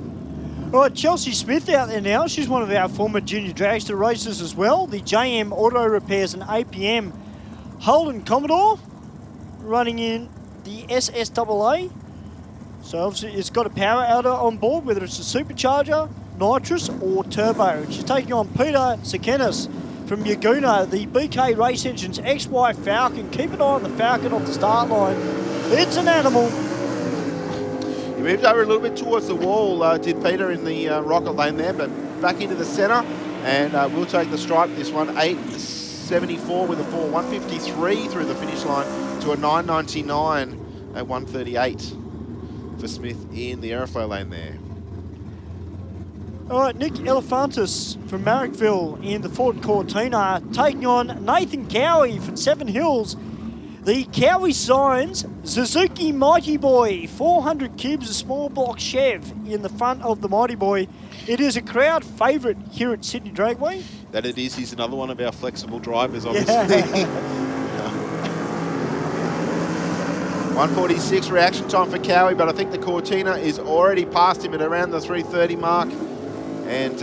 All right, Chelsea Smith out there now. She's one of our former Junior Dragster racers as well. The JM Auto Repairs and APM Holden Commodore, running in the SSAA. So obviously it's got a power outer on board, whether it's a supercharger, nitrous or turbo. She's taking on Peter Sekenis from Yaguna, the BK Race Engines XY Falcon. Keep an eye on the Falcon off the start line. It's an animal. He moved over a little bit towards the wall, did Peter in the rocket lane there, but back into the centre, and we'll take the stripe this one. 874 with a 153 through the finish line to a 999 at 138 for Smith in the Aeroflow Lane there. All right, Nick Elephantis from Marrickville in the Ford Cortina, taking on Nathan Cowie from Seven Hills. The Cowie Signs Suzuki Mighty Boy, 400 cubes of small block Chev in the front of the Mighty Boy. It is a crowd favourite here at Sydney Dragway. That it is. He's another one of our flexible drivers, obviously. Yeah. 146 reaction time for Cowie, but I think the Cortina is already past him at around the 330 mark. And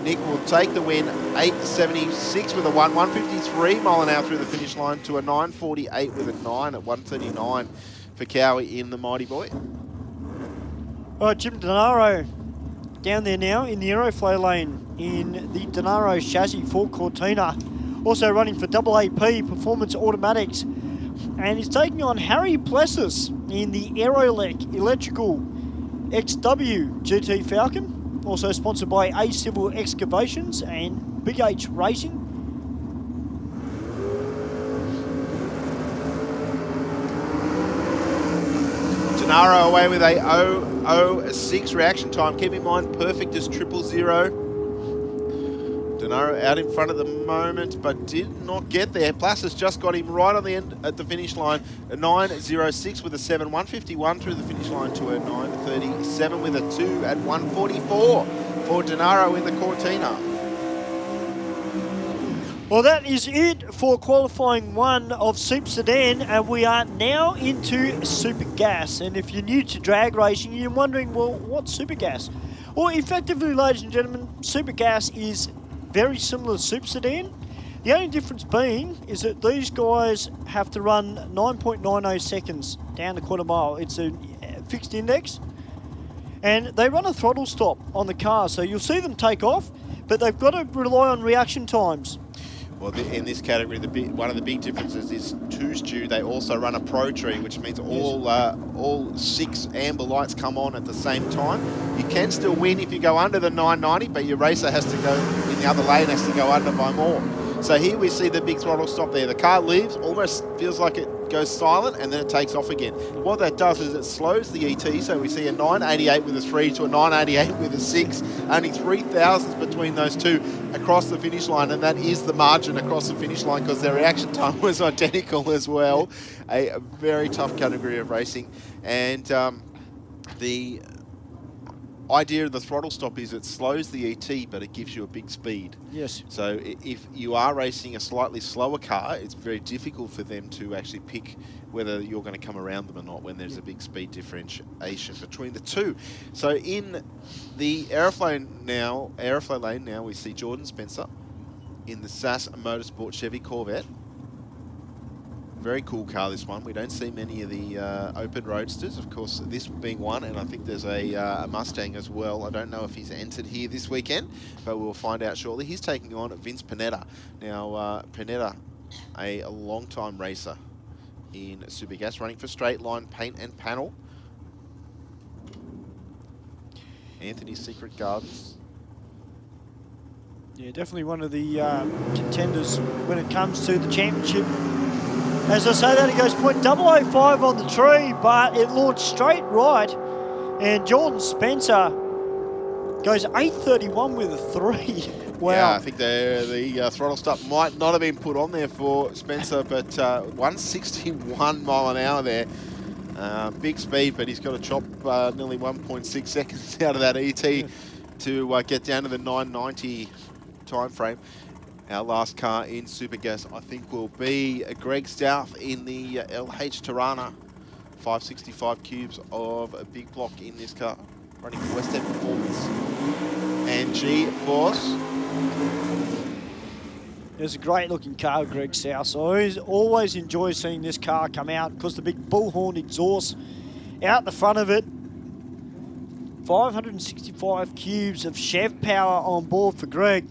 Nick will take the win, 876 with a 153 mile an hour through the finish line to a 948 with a 9 at 139 for Cowie in the Mighty Boy. All right, Jim Denaro down there now in the Aeroflow Lane in the Denaro chassis Ford Cortina. Also running for AAP Performance Automatics. And he's taking on Harry Plessis in the Aerolec Electrical XW GT Falcon. Also sponsored by A Civil Excavations and Big H Racing. Denaro away with a 006 reaction time. Keep in mind, perfect is 000. Denaro out in front at the moment, but did not get there. Plassis just got him right on the end at the finish line. A 906 with a 7, 151 through the finish line to a 937 with a 2 at 144 for Denaro in the Cortina. Well, that is it for qualifying one of Super Sedan, and we are now into Super Gas. And if you're new to drag racing, you're wondering, well, what's Super Gas? Well, effectively, ladies and gentlemen, Super Gas is very similar to Super Sedan. The only difference being is that these guys have to run 9.90 seconds down the quarter mile. It's a fixed index. And they run a throttle stop on the car, so you'll see them take off, but they've got to rely on reaction times. Well, in this category, one of the big differences is too, Stu, they also run a Pro Tree, which means all 6 amber lights come on at the same time. You can still win if you go under the 990, but your racer has to go in the other lane, has to go under by more. So here we see the big throttle stop there. The car leaves, almost feels like it goes silent, and then it takes off again. What that does is it slows the ET, so we see a 988 with a 3 to a 988 with a 6. Only 3 thousandths between those two across the finish line, and that is the margin across the finish line because their reaction time was identical as well. A very tough category of racing. And the idea of the throttle stop is it slows the ET, but it gives you a big speed. Yes. So if you are racing a slightly slower car, it's very difficult for them to actually pick whether you're going to come around them or not when there's a big speed differentiation between the two. So in the aeroflow lane now, we see Jordan Spencer in the SAS Motorsport Chevy Corvette. Very cool car, this one. We don't see many of the open roadsters. Of course, this being one, and I think there's a Mustang as well. I don't know if he's entered here this weekend, but we'll find out shortly. He's taking on Vince Panetta. Now, Panetta, a long-time racer in Supergas, running for Straight Line Paint and Panel. Anthony's Secret Gardens. Yeah, definitely one of the contenders when it comes to the championship. As I say that, he goes .005 on the tree, but it launched straight right. And Jordan Spencer goes 831 with a 3. Wow. Yeah, I think the throttle stop might not have been put on there for Spencer, but 161 mile an hour there. Big speed, but he's got to chop nearly 1.6 seconds out of that ET to get down to the 990 time frame. Our last car in Supergas, I think, will be Greg Stouth in the LH Tirana. 565 cubes of a big block in this car, running for West End Performance and G-Force. It's a great looking car, Greg Stouth. So I always enjoy seeing this car come out because the big bullhorn exhaust out the front of it. 565 cubes of Chev power on board for Greg.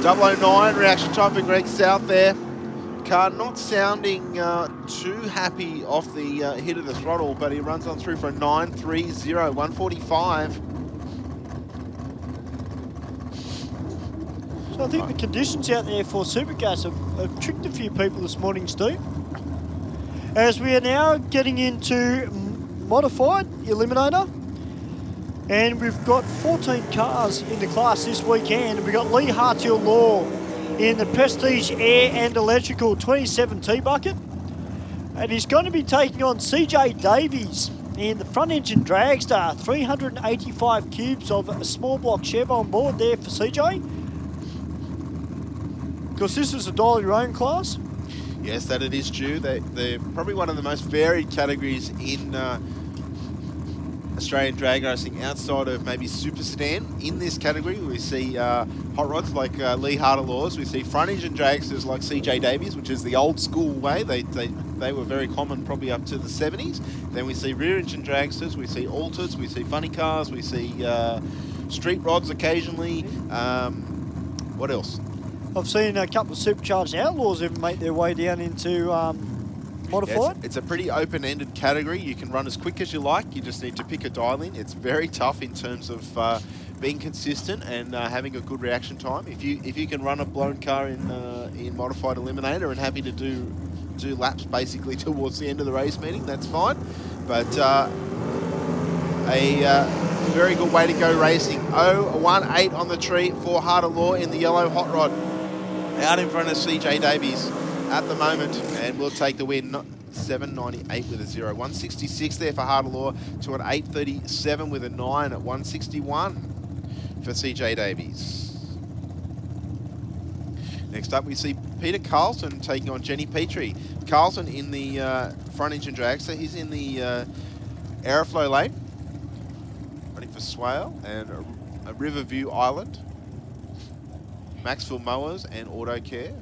.009 reaction time for Greg Stouth there. Car not sounding too happy off the hit of the throttle, but he runs on through for a 930, 145. So I think the conditions out there for Supergas have tricked a few people this morning, Steve. As we are now getting into modified eliminator. And we've got 14 cars in the class this weekend. We've got Lee Hartill Law in the Prestige Air and Electrical 27T bucket. And he's going to be taking on CJ Davies in the front engine dragster. 385 cubes of a small block Chev on board there for CJ. Because this is a dial your own class. Yes, that it is due. They're probably one of the most varied categories in Australian drag racing outside of maybe super sedan. In this category, we see hot rods like Lee Hartill Laws. We see front engine dragsters like CJ Davies, which is the old school way. They were very common probably up to the 70s. Then we see rear engine dragsters. We see alters. We see funny cars. We see street rods occasionally. What else? I've seen a couple of supercharged outlaws even make their way down into modified. Yeah, it's a pretty open-ended category. You can run as quick as you like. You just need to pick a dial in. It's very tough in terms of being consistent and having a good reaction time. If you can run a blown car in modified eliminator and happy to do laps basically towards the end of the race meeting, that's fine. But a very good way to go racing. 018 on the tree for Hartill Law in the yellow hot rod. Out in front of CJ Davies at the moment, and we'll take the win. 798 with a 0. 166 there for Hartill Law to an 837 with a 9 at 161 for CJ Davies. Next up, we see Peter Carlson taking on Jenny Petrie. Carlson in the front engine dragster. He's in the Aeroflow lane, running for Swale and a Riverview Island. Maxville Mowers and Auto Care,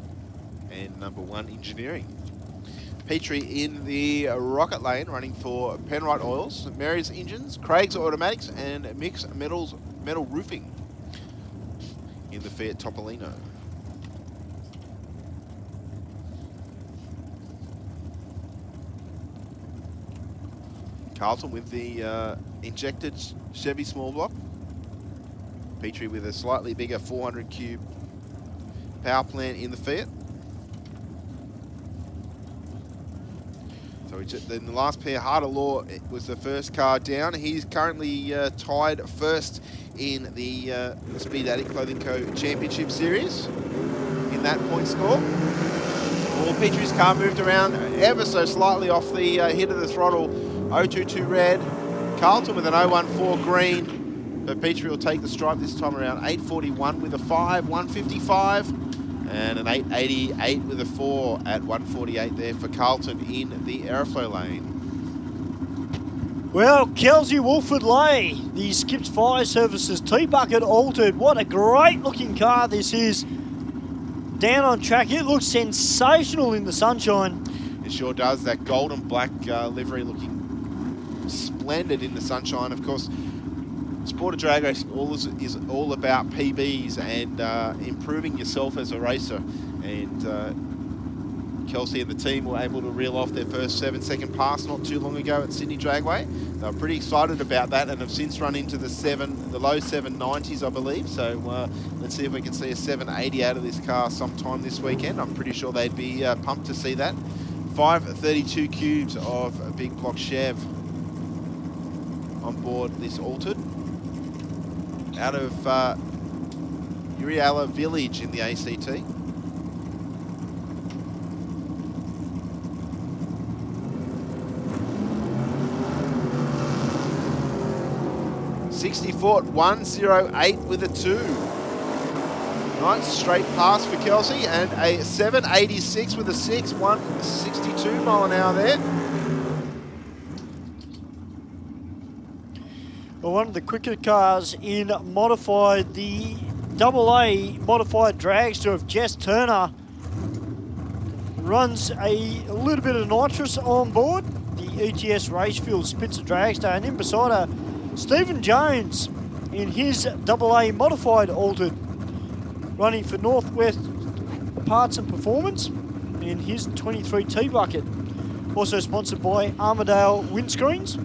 and number 1 Engineering. Petrie in the Rocket lane, running for Penrite Oils, Mary's Engines, Craig's Automatics, and Mick's Metal Roofing in the Fiat Topolino. Carlton with the injected Chevy small block. Petrie with a slightly bigger 400 cube power plant in the Fiat. So then the last pair, Harder Law was the first car down. He's currently tied first in the Speed Addict Clothing Co. Championship Series in that point score. Well, Petrie's car moved around ever so slightly off the hit of the throttle. 022 red, Carlton with an 014 green, but Petrie will take the stripe this time around. 841 with a 5, 155, and an 888 with a 4 at 148 there for Carlton in the Aeroflow lane. Well, Kelsey Wolford-Lay, the Skips Fire Services T-Bucket altered. What a great looking car this is. Down on track, it looks sensational in the sunshine. It sure does. That golden black livery looking splendid in the sunshine. Of course, Sport of Drag Racing is all about PBs and improving yourself as a racer. And Kelsey and the team were able to reel off their first 7-second pass not too long ago at Sydney Dragway. They were pretty excited about that and have since run into the low 790s, I believe. So let's see if we can see a 780 out of this car sometime this weekend. I'm pretty sure they'd be pumped to see that. 532 cubes of a big block Chev on board this altered. Out of Uriala Village in the ACT. 60-foot, 108 with a 2. Nice straight pass for Kelsey, and a 786 with a 6, 162 mile an hour there. Well, one of the quicker cars in modified, the AA modified dragster of Jess Turner, runs a little bit of nitrous on board. The ETS Racefield Spitzer Dragster, and in beside her, Stephen Jones in his AA modified altered, running for Northwest Parts and Performance in his 23 T-Bucket. Also sponsored by Armidale Windscreens.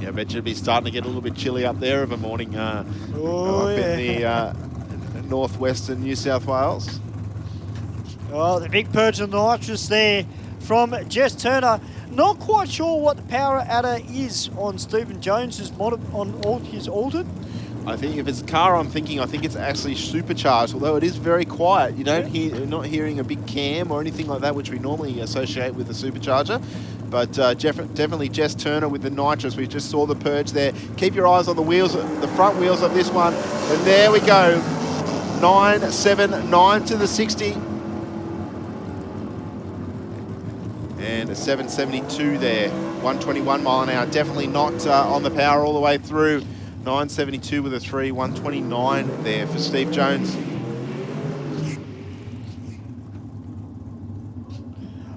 Yeah, I bet you'd be starting to get a little bit chilly up there of a morning up in the northwestern New South Wales. Oh, the big purge of nitrous there from Jess Turner. Not quite sure what the power adder is on Stephen Jones's on all his altered. I think if it's a car I think it's actually supercharged, although it is very quiet. You don't hear, not hearing a big cam or anything like that, which we normally associate with the supercharger. But definitely Jess Turner with the nitrous. We just saw the purge there. Keep your eyes on the wheels, the front wheels of this one. And there we go. 979 to the 60. And a 772 there. 121 mile an hour. Definitely not on the power all the way through. 972 with a 3, 129 there for Steve Jones.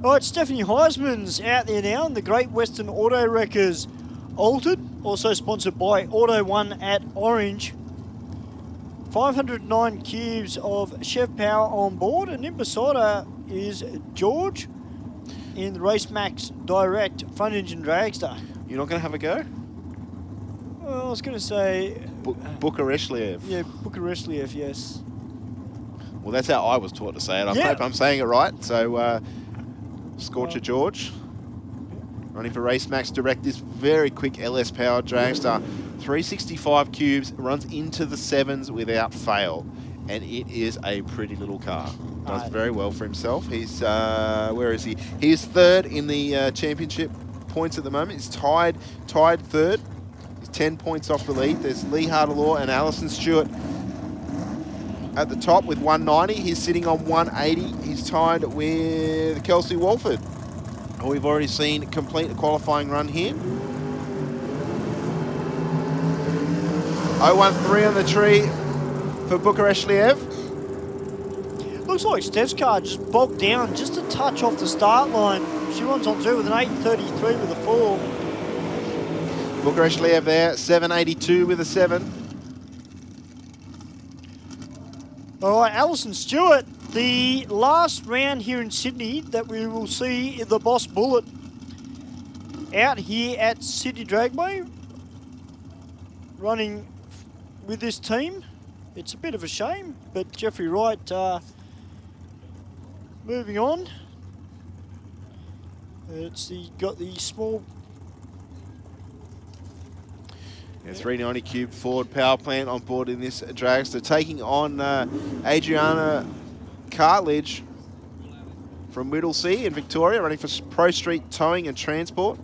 All right, Stephanie Heisman's out there now in the Great Western Auto Wreckers altered, also sponsored by Auto One at Orange. 509 cubes of Chev power on board, and in beside her is George in the Race Max Direct front engine dragster. You're not going to have a go? Well, I was going to say... Bukareshlev. Yeah, Bukareshlev, yes. Well, that's how I was taught to say it. I hope I'm saying it right. So, Scorcher George, running for Race Max Direct, this very quick LS powered dragster. 365 cubes, runs into the 7s without fail. And it is a pretty little car. Does very well for himself. He's, where is he? He's third in the championship points at the moment. He's tied third. He's 10 points off the lead. There's Lee Harder-Law and Alison Stewart at the top with 190. He's sitting on 180. He's tied with Kelsey Wolford. We've already seen complete a qualifying run here. 013 on the tree for Bukareshlev. Looks like Steph's car just bogged down just a touch off the start line. She runs on through with an 833 with a 4. Bukareshlev there, 782 with a 7. All right, Alison Stewart The last round here in Sydney that we will see the Boss Bullet out here at Sydney Dragway running with this team. It's a bit of a shame, but Jeffrey Wright moving on. Got the small... Yeah, 390 cube Ford power plant on board in this dragster, taking on Adriana Cartledge from Whittlesea in Victoria, running for Pro Street Towing and Transport,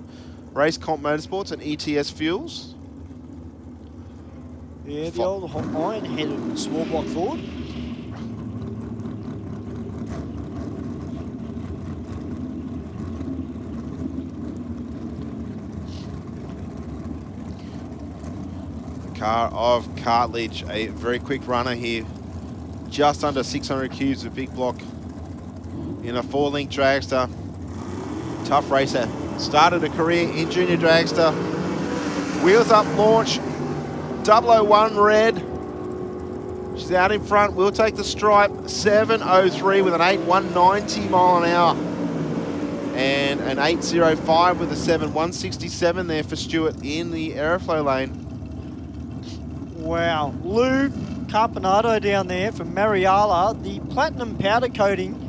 Race Comp Motorsports and ETS Fuels. Yeah, the old iron-headed small block Ford. Car of Cartledge, a very quick runner here, just under 600 cubes of big block in a 4-link dragster. Tough racer, started a career in Junior Dragster. Wheels up launch, 001 red. She's out in front, will take the stripe, 7:03 with an 8:190 mile an hour. And an 8:05 with a 7:167 there for Stewart in the aeroflow lane. Wow, Lou Carpinato down there from Mariala, the platinum powder coating,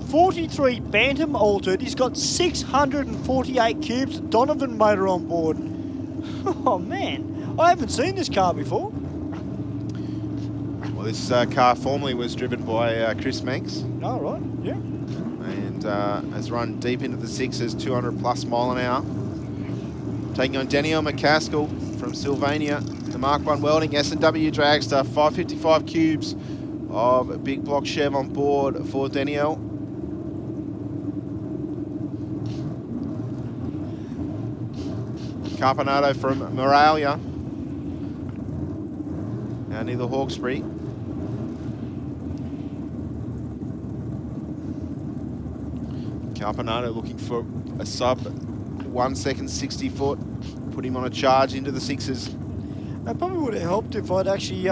43 Bantam altered. He's got 648 cubes, Donovan motor on board. Oh man, I haven't seen this car before. Well, this car formerly was driven by Chris Manx. Oh right, yeah. And has run deep into the sixes, 200 plus mile an hour. Taking on Danielle McCaskill from Sylvania. The Mark 1 Welding S&W Dragster, 555 cubes of big block Chev on board for Danielle. Carpinato from Moralia, out near the Hawkesbury. Carpinato looking for a sub 1 second 60 foot, put him on a charge into the sixes. It probably would have helped if I'd actually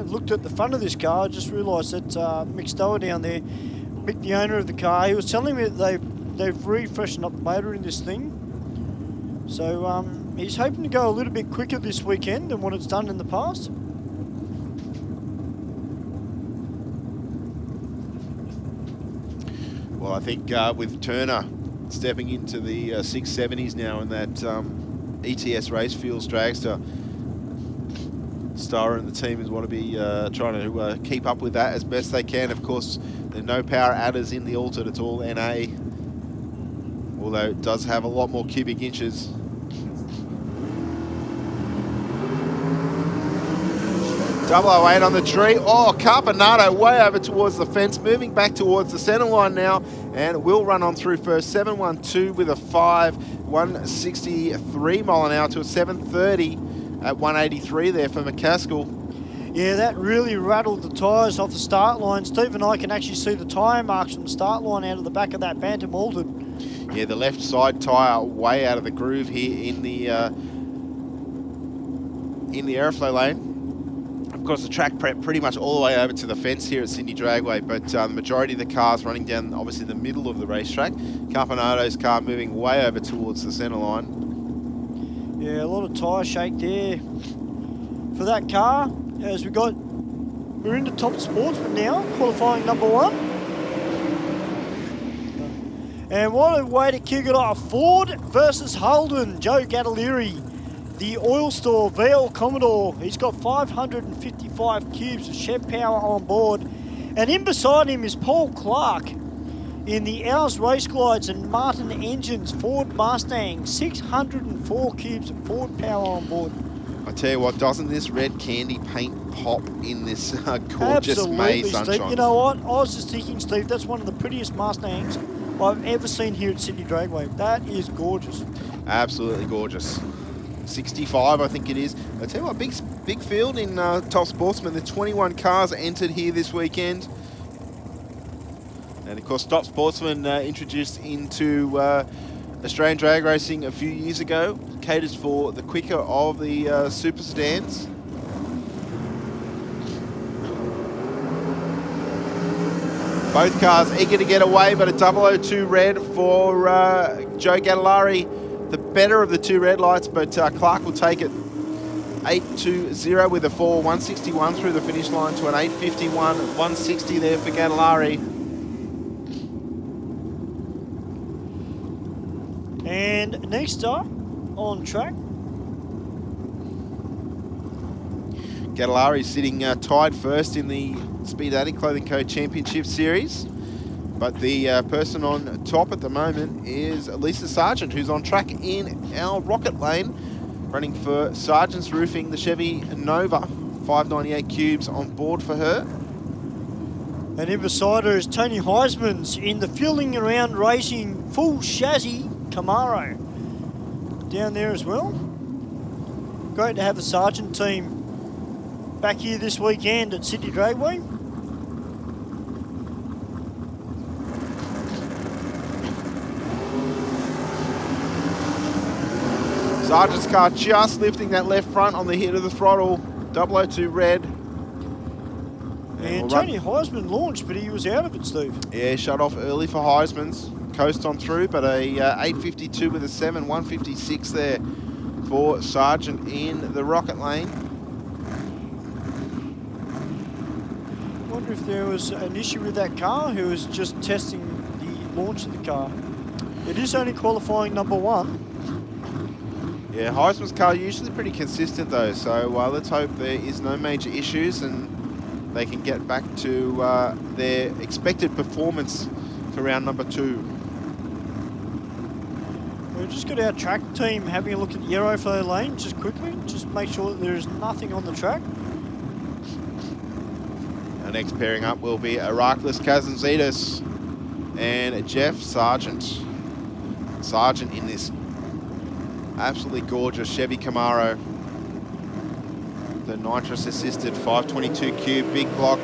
looked at the front of this car. I just realised that Mick Stower down there, Mick, the owner of the car, he was telling me that they've refreshened up the motor in this thing. So he's hoping to go a little bit quicker this weekend than what it's done in the past. Well, I think with Turner stepping into the 670s now in that ETS Race Fuels Dragster, Star and the team is want to be trying to keep up with that as best they can. Of course, there are no power adders in the altered, it's all NA, although it does have a lot more cubic inches. Double 08 on the tree. Oh, Carpinato way over towards the fence, moving back towards the center line now, and will run on through first. 712 with a 5:163 mile an hour to a 730 at 183 there for McCaskill. Yeah, that really rattled the tyres off the start line. Steve and I can actually see the tyre marks from the start line out of the back of that Bantam altered. Yeah, the left side tyre way out of the groove here in the airflow lane. Of course, the track prep pretty much all the way over to the fence here at Sydney Dragway, but the majority of the cars running down, obviously, the middle of the racetrack. Carpinato's car moving way over towards the centre line. Yeah, a lot of tyre shake there for that car. As we're into Top Sportsman now, qualifying number 1. And what a way to kick it off. Ford versus Holden, Joe Gadalieri. The oil store, VL Commodore, he's got 555 cubes of Chev power on board. And in beside him is Paul Clark in the Ours Race Glides and Martin Engines Ford Mustang, 604 cubes of Ford power on board. I tell you what, doesn't this red candy paint pop in this gorgeous Absolutely, May sunshine? Steve. You know what? I was just thinking, Steve, that's one of the prettiest Mustangs I've ever seen here at Sydney Dragway. That is gorgeous. Absolutely gorgeous. 65, I think it is. I tell you what, big field in Top Sportsman. The 21 cars entered here this weekend. And of course, Top Sportsman introduced into Australian drag racing a few years ago. Caters for the quicker of the super sedans. Both cars eager to get away, but a 002 red for Joe Gattalari. The better of the two red lights, but Clark will take it. 8-2-0 with a 161 through the finish line to an 8:51, 160 there for Gattalari. And next up on track, Gattalari sitting tied first in the Speed Addict Clothing Co. Championship Series. But the person on top at the moment is Lisa Sargent, who's on track in our rocket lane, running for Sargent's Roofing, the Chevy Nova. 598 cubes on board for her. and in beside her is Tony Heisman's in the Fielding Around Racing full chassis Camaro down there as well. Great to have the Sargent team back here this weekend at Sydney Dragway. Sargent's car just lifting that left front on the hit of the throttle. 002 red. And Tony Heisman launched, but he was out of it, Steve. Yeah, shut off early for Heisman's. Coast on through, but a 8:52 with a 7, 1:56 there for Sargent in the rocket lane. I wonder if there was an issue with that car, who was just testing the launch of the car. It is only qualifying number 1. Yeah, Heisman's car usually pretty consistent though, so let's hope there is no major issues and they can get back to their expected performance for round number 2. We've just got our track team having a look at the aeroflow lane just quickly, just make sure that there is nothing on the track. Our next pairing up will be Herakles Kazantzidis and Jeff Sargent. Sargent in this absolutely gorgeous Chevy Camaro. The nitrous assisted 522 cube big block.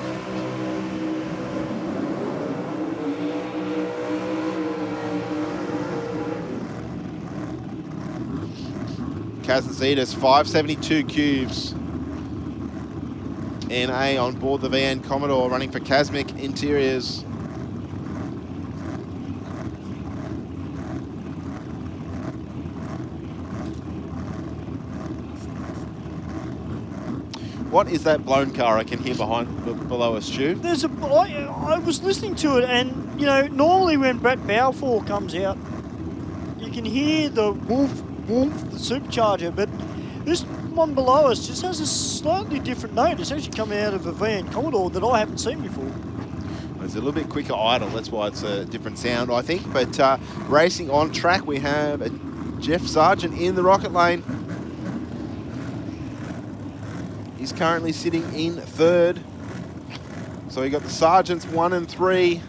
Kazantzidis 572 cubes. NA on board the VN Commodore running for Casmic Interiors. What is that blown car I can hear below us, Stu? There's a. I was listening to it, and you know, normally when Brett Balfour comes out, you can hear the woof, the supercharger, but this one below us just has a slightly different note. It's actually coming out of a VN Commodore that I haven't seen before. It's a little bit quicker idle, that's why it's a different sound, I think. But racing on track, we have Jeff Sargent in the rocket lane. He's currently sitting in 3rd. So we got the Sargents 1 and 3.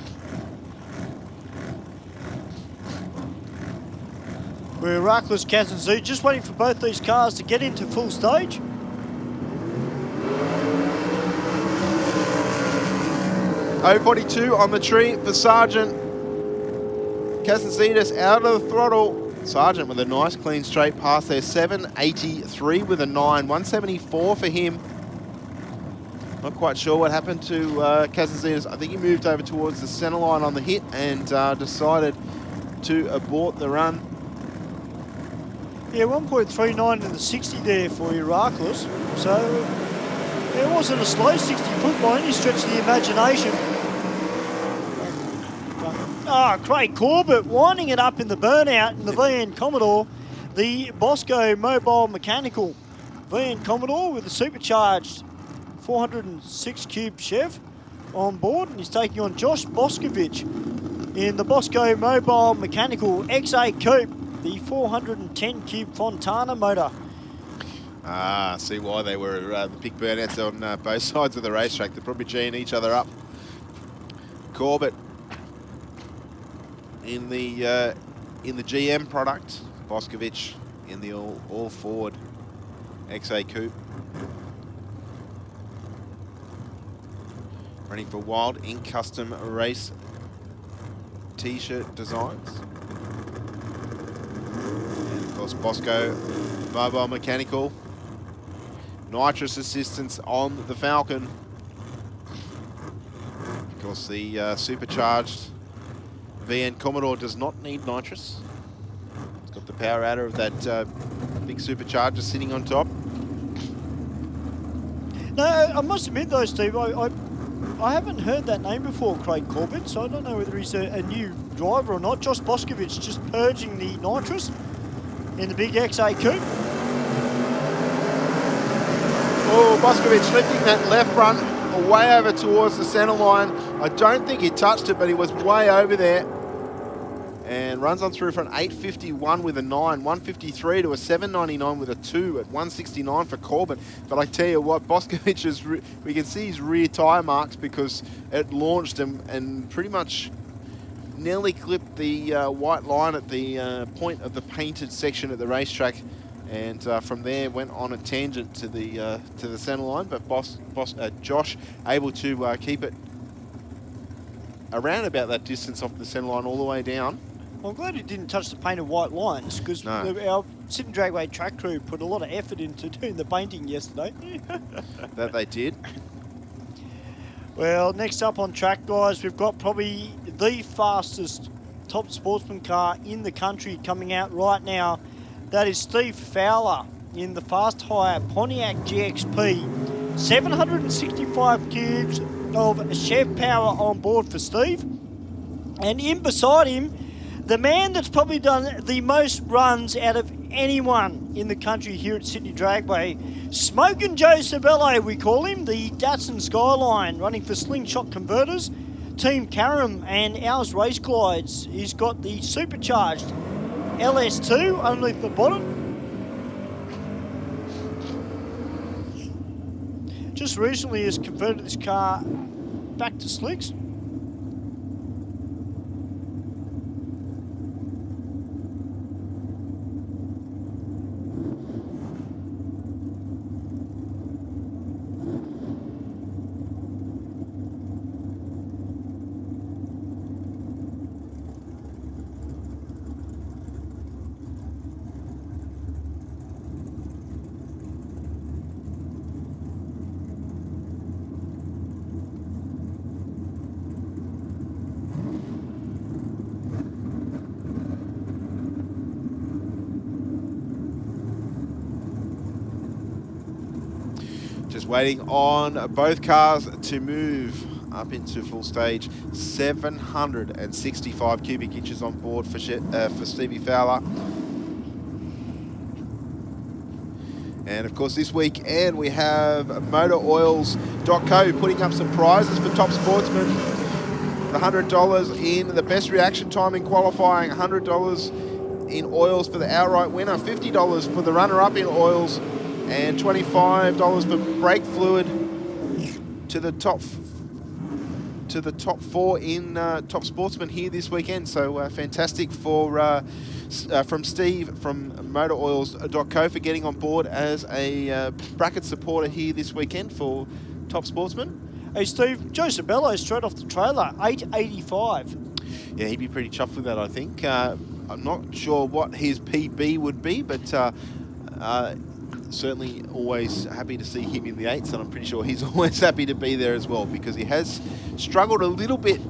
We're Herakles Kazantzidis, just waiting for both these cars to get into full stage. .042 on the tree for Sargent. Kazantzidis out of the throttle. Sargent with a nice clean straight pass there. 783 with a 9. 174 for him. Not quite sure what happened to Kazantzidis. I think he moved over towards the center line on the hit and decided to abort the run. Yeah, 1.39 in the 60 there for Herakles. So it wasn't a slow 60 foot by any stretch of the imagination. Craig Corbett winding it up in the burnout in the VN Commodore. The Bosco Mobile Mechanical VN Commodore with the supercharged 406 cube Chev on board, and he's taking on Josh Boscovich in the Bosco Mobile Mechanical XA Coupe, the 410 cube Fontana motor. See why they were the big burnouts on both sides of the racetrack. They're probably G'ing each other up. Corbett in the GM product, Boscovich in the all Ford XA Coupe. Running for Wild Ink Custom Race t-shirt designs. And of course Bosco Mobile Mechanical. Nitrous assistance on the Falcon. Of course, the supercharged VN Commodore does not need nitrous. It's got the power adder of that big supercharger sitting on top. No, I must admit though, Steve, I haven't heard that name before, Craig Corbett, so I don't know whether he's a new driver or not. Josh Boscovich just purging the nitrous in the big XA coupe. Oh, Boscovich lifting that left front way over towards the centre line. I don't think he touched it, but he was way over there. And runs on through for an 8.51 with a 9, 153 to a 7.99 with a 2 at 169 for Corbett. But I tell you what, Boscovich is, we can see his rear tyre marks because it launched him and pretty much nearly clipped the white line at the point of the painted section at the racetrack. And from there went on a tangent to the centre line. But Josh able to keep it around about that distance off the centre line all the way down. Well, I'm glad he didn't touch the painted white lines because our Sydney Dragway track crew put a lot of effort into doing the painting yesterday. That they did. Well, next up on track, guys, we've got probably the fastest top sportsman car in the country coming out right now. That is Steve Fowler in the fast hire Pontiac GXP. 765 cubes of Chev power on board for Steve. And in beside him, the man that's probably done the most runs out of anyone in the country here at Sydney Dragway, Smokin' Joe Sabello, we call him, the Datsun Skyline, running for Slingshot Converters, Team Karam and Ours Race Glides. He's got the supercharged LS2 underneath the bonnet. Just recently has converted this car back to slicks. Just waiting on both cars to move up into full stage. 765 cubic inches on board for Stevie Fowler. And of course this weekend we have MotorOils.co putting up some prizes for top sportsmen. The $100 in the best reaction time in qualifying, $100 in oils for the outright winner, $50 for the runner-up in oils, and $25 for brake fluid to the top four in top sportsman here this weekend. So fantastic for from Steve from MotorOils.co for getting on board as a bracket supporter here this weekend for top sportsman. Hey Steve, Joe Sabello straight off the trailer, 885. Yeah, he'd be pretty chuffed with that, I think. I'm not sure what his PB would be, but certainly always happy to see him in the 8s, and I'm pretty sure he's always happy to be there as well because he has struggled a little bit.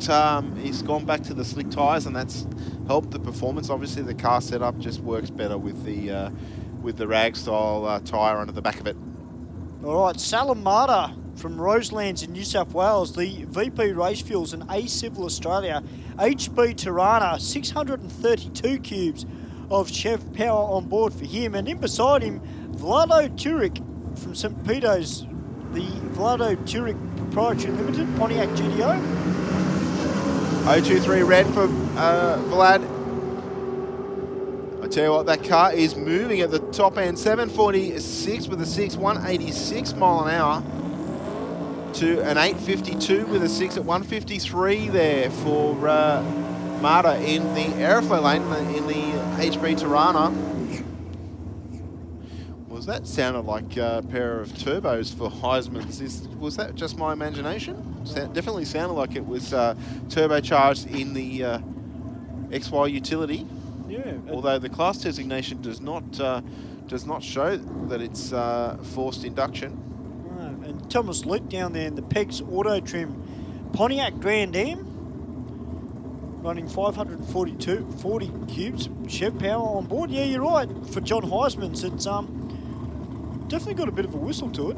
He's gone back to the slick tyres, and that's helped the performance. Obviously, the car setup just works better with the rag style tyre under the back of it. All right, Salamata from Roselands in New South Wales, the VP Race Fuels and A Civil Australia, HB Tirana, 632 cubes of Chev power on board for him, and in beside him, Vlado Turek from St. Peter's, the Vlado Turek Proprietary Limited, Pontiac GTO. 023 red for Vlad. I tell you what, that car is moving at the top end, 746 with a 6, 186 mile an hour to an 852 with a 6 at 153 there for Marta in the aeroflow lane in the HB Tirana. That sounded like a pair of turbos for Heisman's. Was that just my imagination? Definitely sounded like it was turbocharged in the XY utility. Yeah. Although the class designation does not show that it's forced induction. And Thomas Luke down there in the Pegs Auto Trim Pontiac Grand Am, running 40 cubes. Chev power on board. Yeah, you're right. For John Heisman's, it's definitely got a bit of a whistle to it.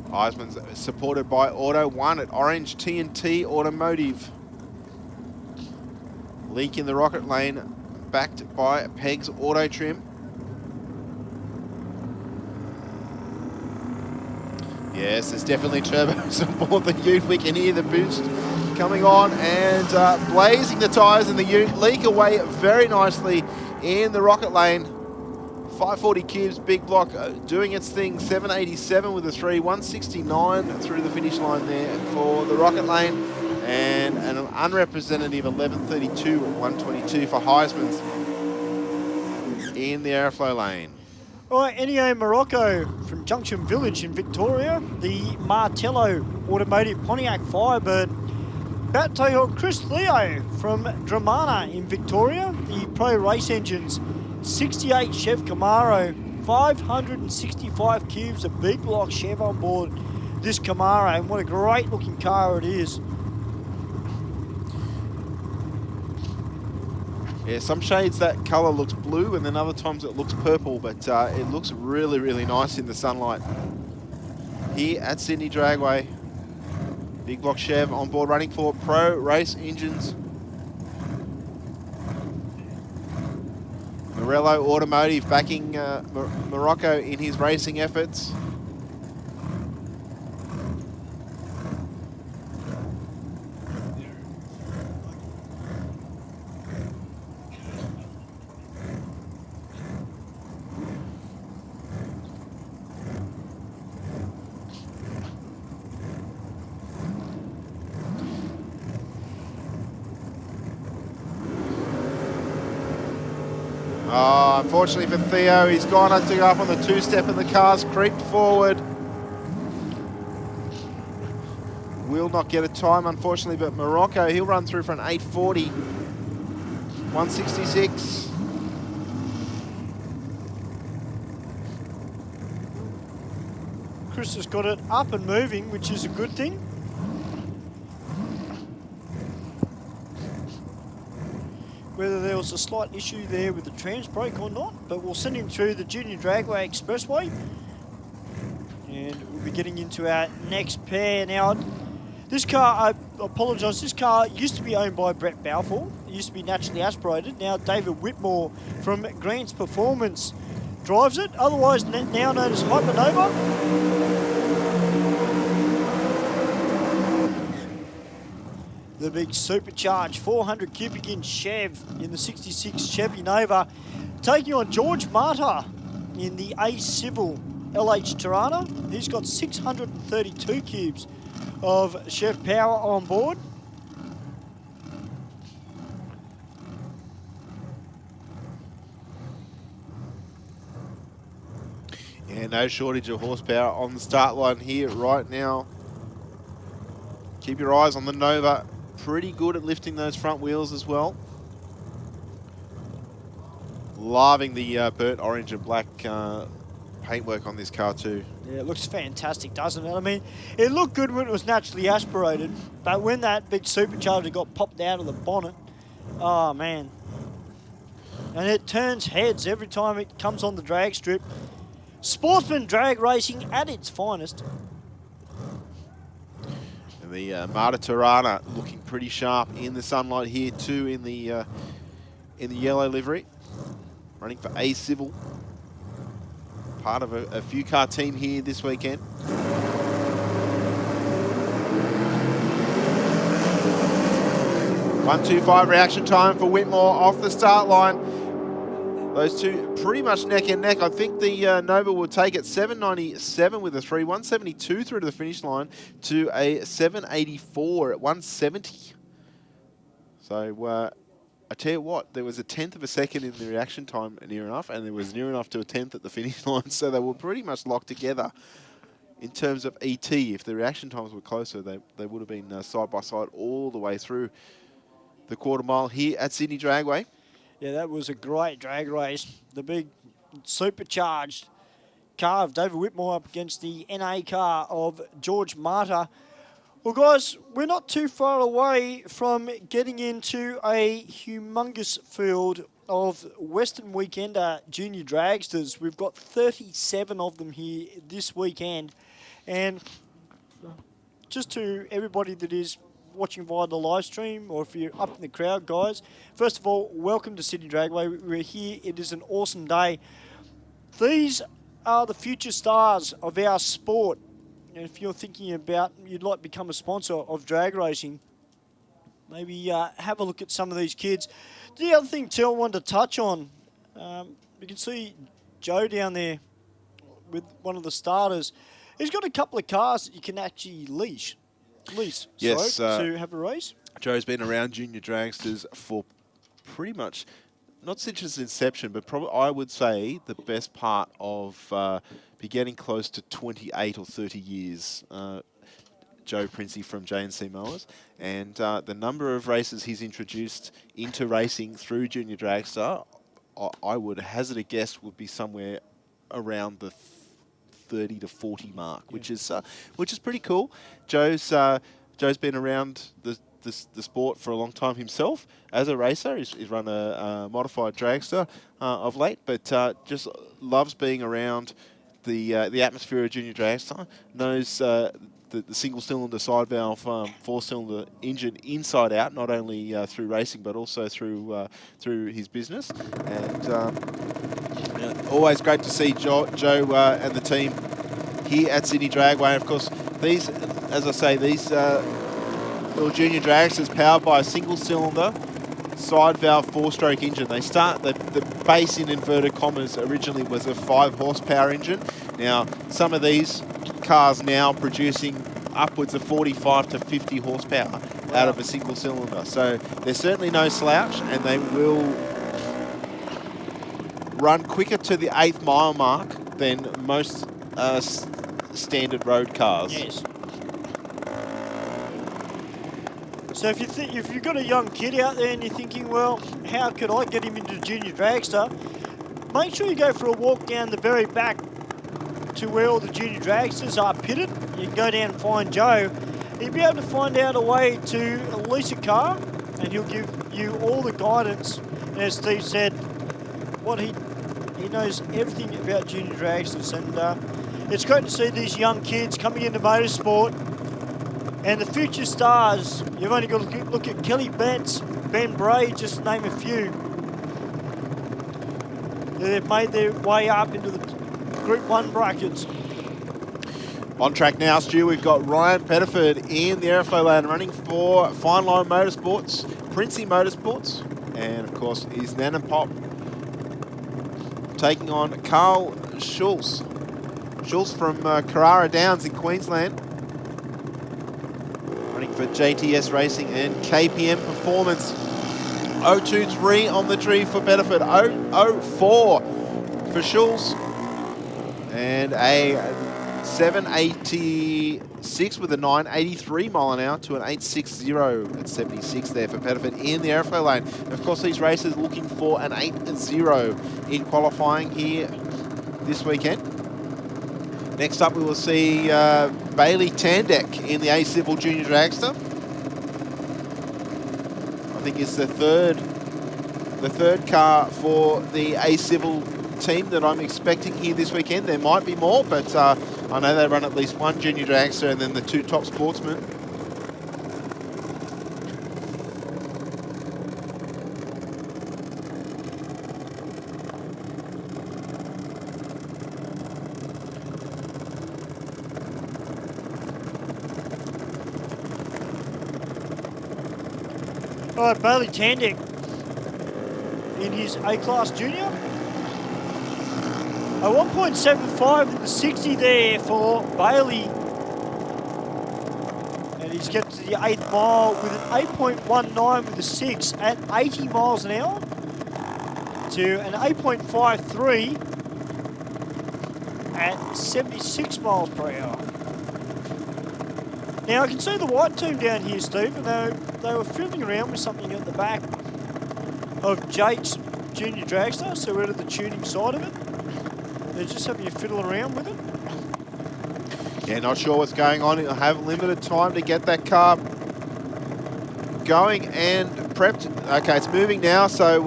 Heisman's supported by Auto 1 at Orange TNT Automotive. Leak in the rocket lane, backed by Peg's Auto Trim. Yes, there's definitely turbos on board the Ute. We can hear the boost coming on and blazing the tyres in the Ute. Leak away very nicely in the rocket lane. 540 cubes, big block, doing its thing. 787 with a 3, 169 through the finish line there for the rocket lane. And an unrepresentative 1132 at 122 for Heisman's in the airflow lane. All right, Ennio Morocco from Junction Village in Victoria. The Martello Automotive Pontiac Firebird. Battle Chris Leo from Dramana in Victoria. The Pro Race Engines 68 Chev Camaro. 565 cubes of big block Chev on board this Camaro. And what a great looking car it is. Yeah, some shades that colour looks blue and then other times it looks purple, but it looks really, really nice in the sunlight. Here at Sydney Dragway, big block Chev on board running for Pro Race Engines. Morello Automotive backing Morocco in his racing efforts. Unfortunately for Theo, he's gone up to go up on the two-step and the car's creeped forward. Will not get a time, unfortunately, but Morocco, he'll run through for an 840. 166. Chris has got it up and moving, which is a good thing. Whether there was a slight issue there with the trans brake or not, but we'll send him through the Junior Dragway Expressway. And we'll be getting into our next pair. Now, this car, I apologise, this car used to be owned by Brett Balfour. It used to be naturally aspirated. Now David Whitmore from Grant's Performance drives it, otherwise now known as Hypernova. The big supercharged 400 cubic inch Chev in the 66 Chevy Nova, taking on George Marta in the A Civil LH Tirana. He's got 632 cubes of Chev power on board. Yeah, no shortage of horsepower on the start line here right now. Keep your eyes on the Nova. Pretty good at lifting those front wheels as well. Loving the burnt orange and black paintwork on this car too. Yeah, it looks fantastic, doesn't it? I mean, it looked good when it was naturally aspirated, but when that big supercharger got popped out of the bonnet, oh man. And it turns heads every time it comes on the drag strip. Sportsman drag racing at its finest. And the Marta Tirana looking pretty sharp in the sunlight here too in the yellow livery. Running for A Civil. Part of a few car team here this weekend. .125 reaction time for Whitmore off the start line. Those two pretty much neck and neck. I think the Nova will take it 797 with a 3, 172 through to the finish line to a 784 at 170. So I tell you what, there was a 1/10 of a second in the reaction time near enough, and there was near enough to a 1/10 at the finish line. So they were pretty much locked together in terms of ET. If the reaction times were closer, they would have been side by side all the way through the quarter mile here at Sydney Dragway. Yeah, that was a great drag race. The big supercharged car of David Whitmore up against the NA car of George Marta. Well, guys, we're not too far away from getting into a humongous field of Western Weekender Junior Dragsters. We've got 37 of them here this weekend. And just to everybody that is watching via the live stream, or if you're up in the crowd, guys, first of all, welcome to Sydney Dragway. We're here. It is an awesome day. These are the future stars of our sport. And if you're thinking about you'd like to become a sponsor of drag racing, maybe have a look at some of these kids. The other thing, too, I wanted to touch on, you can see Joe down there with one of the starters. He's got a couple of cars that you can actually lease. Yes, to have a race. Joe's been around Junior Dragsters for pretty much, not since its inception, but probably I would say the best part of be getting close to 28 or 30 years. Joe Princey from J&C Mowers, and the number of races he's introduced into racing through Junior Dragster, I would hazard a guess would be somewhere around the 30 to 40 mark, which is pretty cool. Joe's been around the sport for a long time himself as a racer. He's run a modified dragster of late, but just loves being around the atmosphere of Junior Dragster. Knows the single-cylinder side valve four-cylinder engine inside out, not only through racing but also through his business. And always great to see Joe and the team here at Sydney Dragway. Of course, these, as I say, these little Junior Dragsters powered by a single-cylinder side valve four-stroke engine. They start the base in inverted commas originally was a 5-horsepower engine. Now some of these cars now producing upwards of 45 to 50 horsepower out of a single cylinder. So they're certainly no slouch, and they will run quicker to the 8th mile mark than most standard road cars. Yes. So if you've got a young kid out there and you're thinking, well, how could I get him into Junior Dragster? Make sure you go for a walk down the very back to where all the Junior Dragsters are pitted. You can go down and find Joe. He'll be able to find out a way to lease a car, and he'll give you all the guidance. And as Steve said, he knows everything about Junior Dragsters, and it's great to see these young kids coming into motorsport. And the future stars, you've only got to look at Kelly Betts, Ben Bray, just to name a few. They've made their way up into the Group 1 brackets. On track now, Stu, we've got Ryan Pettiford in the airflow lane running for Fine Line Motorsports, Princey Motorsports, and of course his Nan and Pop taking on Carl Schultz. Schultz from Carrara Downs in Queensland, running for JTS Racing and KPM Performance. 023 on the tree for Pettiford, 004 for Schultz, and a 786 with a 983 mile an hour to an 860 at 76 there for Pettiford in the airflow lane. And of course, these racers looking for an 8-0 in qualifying here this weekend. Next up, we will see Bailey Tandek in the A-Civil Junior Dragster. I think it's the third car for the A-Civil team that I'm expecting here this weekend. There might be more, but I know they run at least one Junior Dragster and then the 2 top sportsmen. All right, Bailey Tandek in his A-Class Junior. A 1.75 in the 60 there for Bailey. And he's get to the 8th mile with an 8.19 with the 6 at 80 miles an hour to an 8.53 at 76 miles per hour. Now I can see the white team down here, Steve, and they were fiddling around with something at the back of Jake's Junior Dragster, so we're at the tuning side of it. They're just having a fiddle around with it. Yeah, not sure what's going on. It'll have limited time to get that car going and prepped. Okay, it's moving now. So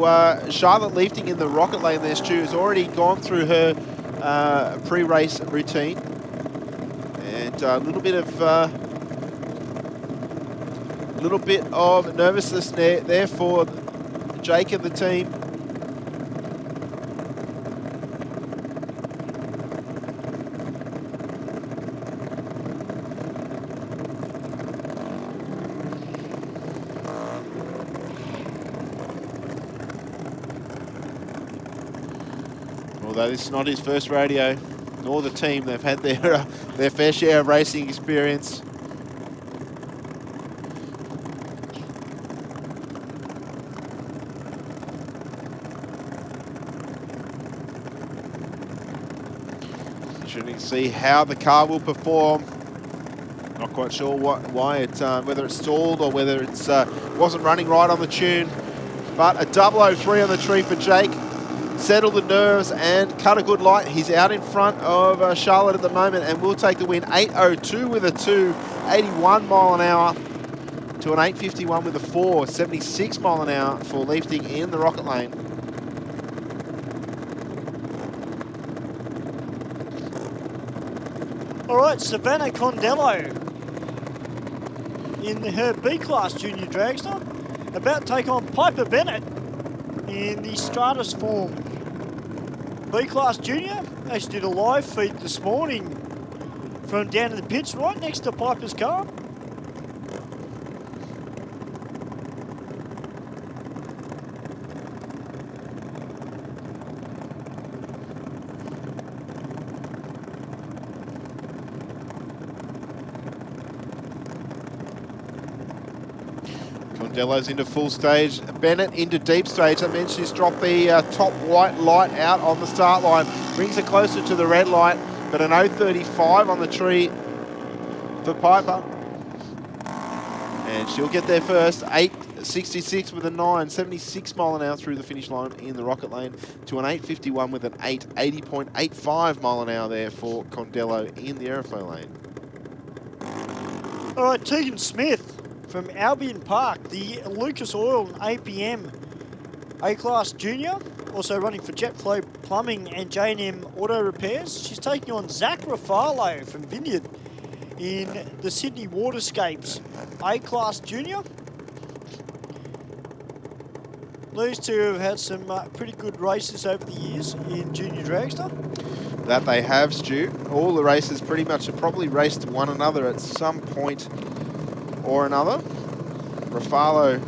Charlotte Leifting in the rocket lane there, Stu, has already gone through her pre-race routine. And a little bit of nervousness there for Jake and the team. Although this is not his first rodeo, nor the team. They've had their fair share of racing experience. Shouldn't see how the car will perform. Not quite sure why it, whether it's stalled or whether it's wasn't running right on the tune. But a 003 on the tree for Jake. Settle the nerves and cut a good light. He's out in front of Charlotte at the moment and will take the win. 8:02 with a 2, 81 mile an hour to an 8:51 with a 4, 76 mile an hour for Leifting in the rocket lane. All right, Savannah Condello in her B-Class Junior Dragster, about to take on Piper Bennett in the Stratus form. B-Class Junior, they did a live feed this morning from down in the pits right next to Piper's car. Condello's into full stage. Bennett into deep stage. I mentioned he's dropped the top white light out on the start line. Brings it closer to the red light, but an 0:35 on the tree for Piper. And she'll get there first. 8:66 with a 9, 76 mile an hour through the finish line in the rocket lane to an 8:51 with an 8, 80.85 mile an hour there for Condello in the aeroflow lane. All right, Tegan Smith from Albion Park, the Lucas Oil and APM A-Class Junior, also running for Jetflow Plumbing and J&M Auto Repairs. She's taking on Zach Rafalo from Vineyard in the Sydney Waterscapes A-Class Junior. These two have had some pretty good races over the years in Junior Dragster. That they have, Stu. All the races pretty much have probably raced one another at some point or another. Rafalo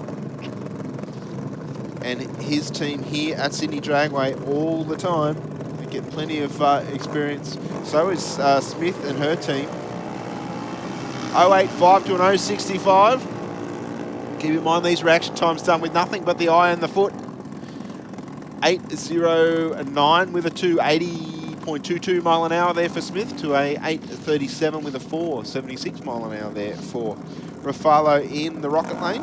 and his team here at Sydney Dragway all the time. They get plenty of experience. So is Smith and her team. 0.85 to an 0.65. Keep in mind these reaction times done with nothing but the eye and the foot. 8:09 with a 2, 80.22 mile an hour there for Smith to a 8:37 with a 4, 76 mile an hour there for Rafalo in the rocket lane.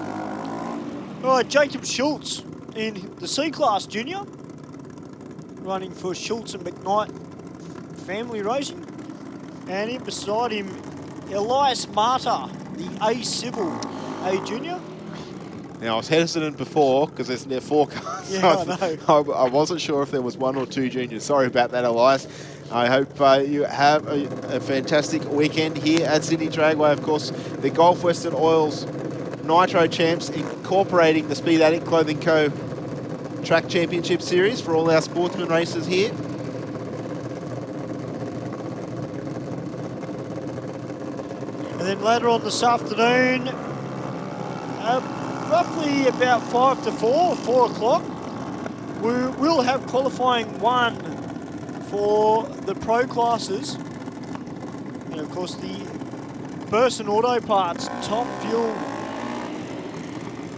All right, Jacob Schultz in the C-Class Junior, running for Schultz and McKnight Family Racing. And in beside him, Elias Marta, the A-Civil A-Junior. Now, I was hesitant before because there's 4 cars. Yeah, I know. I wasn't sure if there was 1 or 2 juniors. Sorry about that, Elias. I hope you have a fantastic weekend here at Sydney Dragway. Of course, the Gulf Western Oils Nitro Champs, incorporating the Speed Addict Clothing Co. Track Championship Series for all our sportsman racers here. And then later on this afternoon, roughly about 5 to 4 o'clock, we will have qualifying 1 for the pro classes. And of course the Burson Auto Parts Top Fuel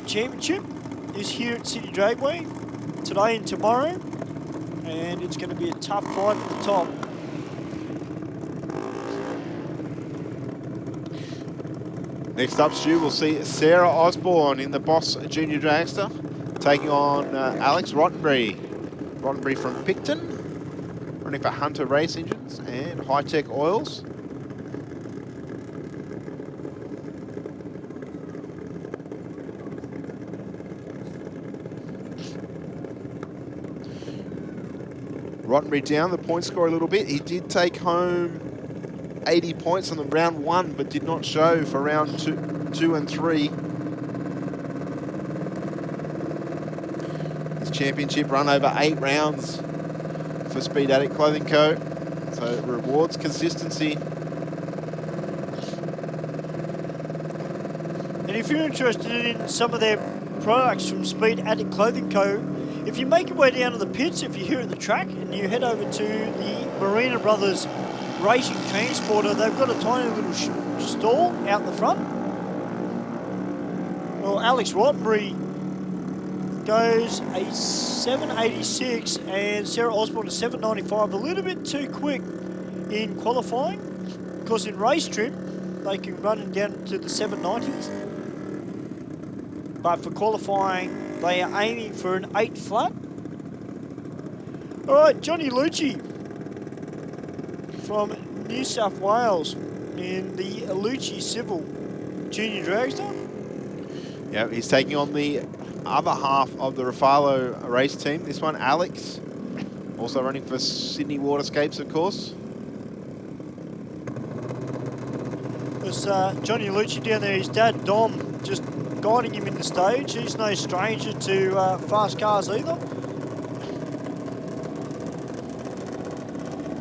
Championship is here at Sydney Dragway today and tomorrow. And it's going to be a tough fight at the top. Next up, Stu, we'll see Sarah Osborne in the Boss Junior Dragster. taking on Alex Rottenbury. Rottenbury from Picton, running for Hunter Race Engines and High Tech Oils. Rottenbury down the point score a little bit. He did take home 80 points on the round 1, but did not show for round 2 and 3. His championship run over 8 rounds for Speed Addict Clothing Co. So it rewards consistency. And if you're interested in some of their products from Speed Addict Clothing Co., if you make your way down to the pits, if you're here at the track and you head over to the Marina Brothers Racing Transporter, they've got a tiny little stall out the front. Well, Alex Rottenbury goes a 786 and Sarah Osborne a 795, a little bit too quick in qualifying. Of course, in race trim, they can run down to the 790s. But for qualifying, they are aiming for an 8 flat. All right, Johnny Lucci from New South Wales in the Lucci Civil Junior Dragster. Yeah, he's taking on the other half of the Rafalo race team. This one, Alex, also running for Sydney Waterscapes, of course. There's Johnny Lucci down there, his dad Dom just guiding him in the stage. He's no stranger to fast cars either.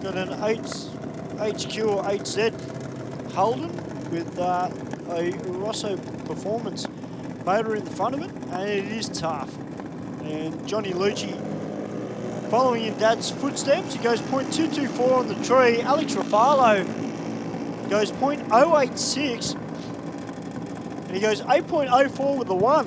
Got an HQ or 8Z Holden with a Rosso Performance motor in the front of it, and it is tough. And Johnny Lucci following in Dad's footsteps. He goes .224 on the tree. Alex Rafalo goes .086. And he goes 8.04 with the 1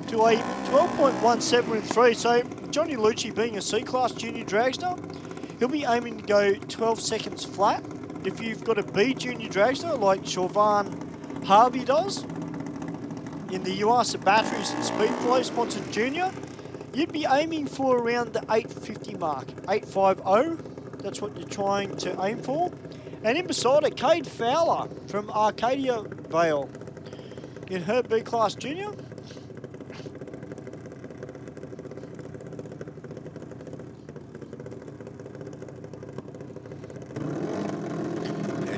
to a 12.17 with 3. So Johnny Lucci, being a C-Class Junior Dragster, he'll be aiming to go 12 seconds flat. If you've got a B Junior Dragster like Siobhan Harvey does in the UASA Batteries and Speedflow sponsored Junior, you'd be aiming for around the 850 mark, 850. That's what you're trying to aim for. And in beside it, Cade Fowler from Arcadia Vale in her B-Class Junior.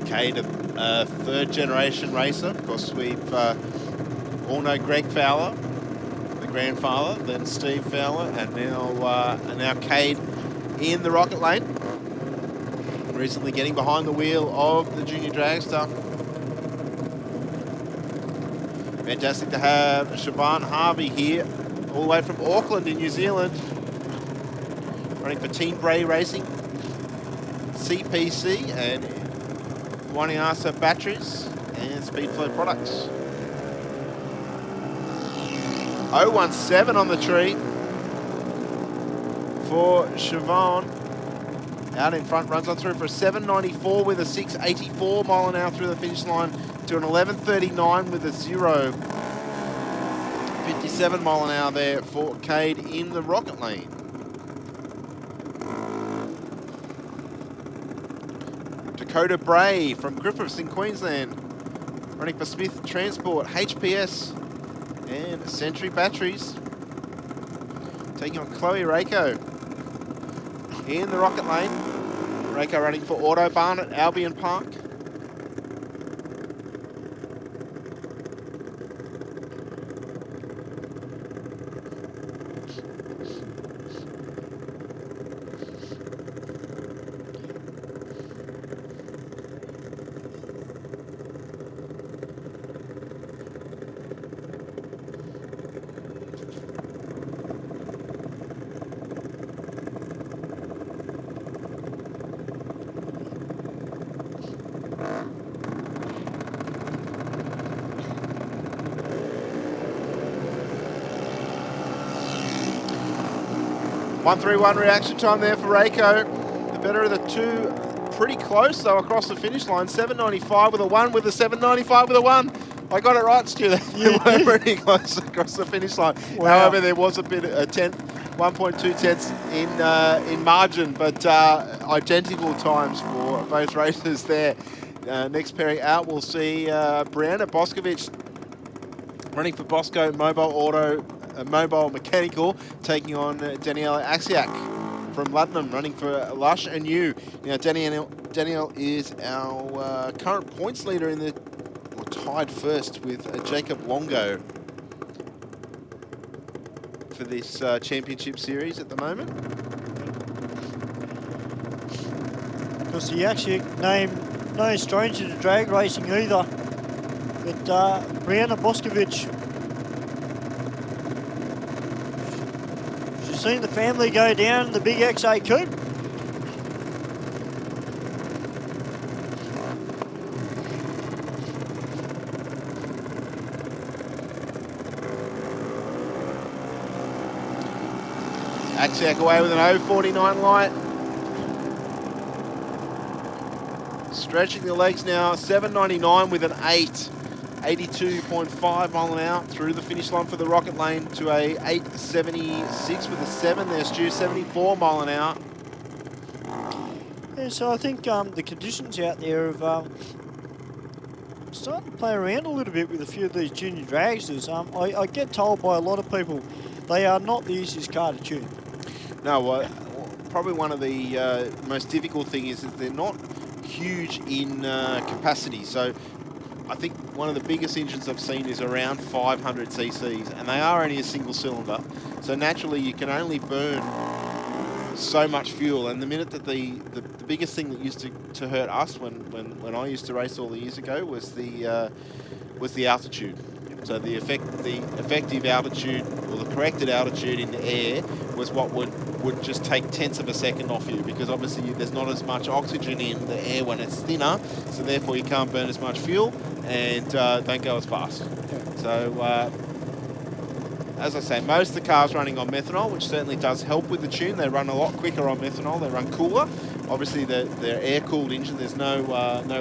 Cade, a third-generation racer. Of course, we've all know Greg Fowler, the grandfather, then Steve Fowler, and now Cade in the rocket lane. Recently getting behind the wheel of the Junior Dragster. Fantastic to have Siobhan Harvey here, all the way from Auckland in New Zealand. Running for Team Bray Racing, CPC, and Waniasa Batteries and Speedflow Products. 017 on the tree for Siobhan. Out in front, runs on through for a 794 with a 684 mile an hour through the finish line to an 1139 with a 0. 57 mile an hour there for Cade in the rocket lane. Dakota Bray from Griffiths in Queensland, running for Smith Transport, HPS and Century Batteries. Taking on Chloe Rako in the rocket lane. Rako running for Autobahn at Albion Park. .131 reaction time there for Rako. The better of the two, pretty close though across the finish line. 795 with a 1 with a 795 with a 1. I got it right, Stu. They were pretty close across the finish line. Wow. However, there was a 1.2 tenths in margin, but identical times for both racers there. Next pairing out, we'll see Brianna Boskovic running for Bosco Mobile Mechanical, taking on Danielle Axiak from Luddenham, running for Lush and You. Now, Danielle is our current points leader in the, or tied first with Jacob Longo for this championship series at the moment. Because he actually named no stranger to drag racing either. But Brianna Boskovic, she's seen the family go down in the big XA coupe. Axiak away with an 0.49 light. Stretching the legs now, 7.99 with an 8. 82.5 mile an hour through the finish line for the Rocket Lane to a 8.76 with a 7 there, Stu, 74 mile an hour. Yeah, so I think the conditions out there have starting to play around a little bit with a few of these junior dragsters. I get told by a lot of people they are not the easiest car to tune. No, probably one of the most difficult things is they're not huge in capacity. So I think one of the biggest engines I've seen is around 500 cc's, and they are only a single cylinder. So naturally you can only burn so much fuel, and the minute that the biggest thing that used to hurt us when I used to race all the years ago was the altitude. So the effective altitude, or the corrected altitude in the air, was what would just take tenths of a second off you, because obviously there's not as much oxygen in the air when it's thinner, so therefore you can't burn as much fuel and don't go as fast. So as I say, most of the cars running on methanol, which certainly does help with the tune. They run a lot quicker on methanol. They run cooler. Obviously, they're air-cooled engine. There's no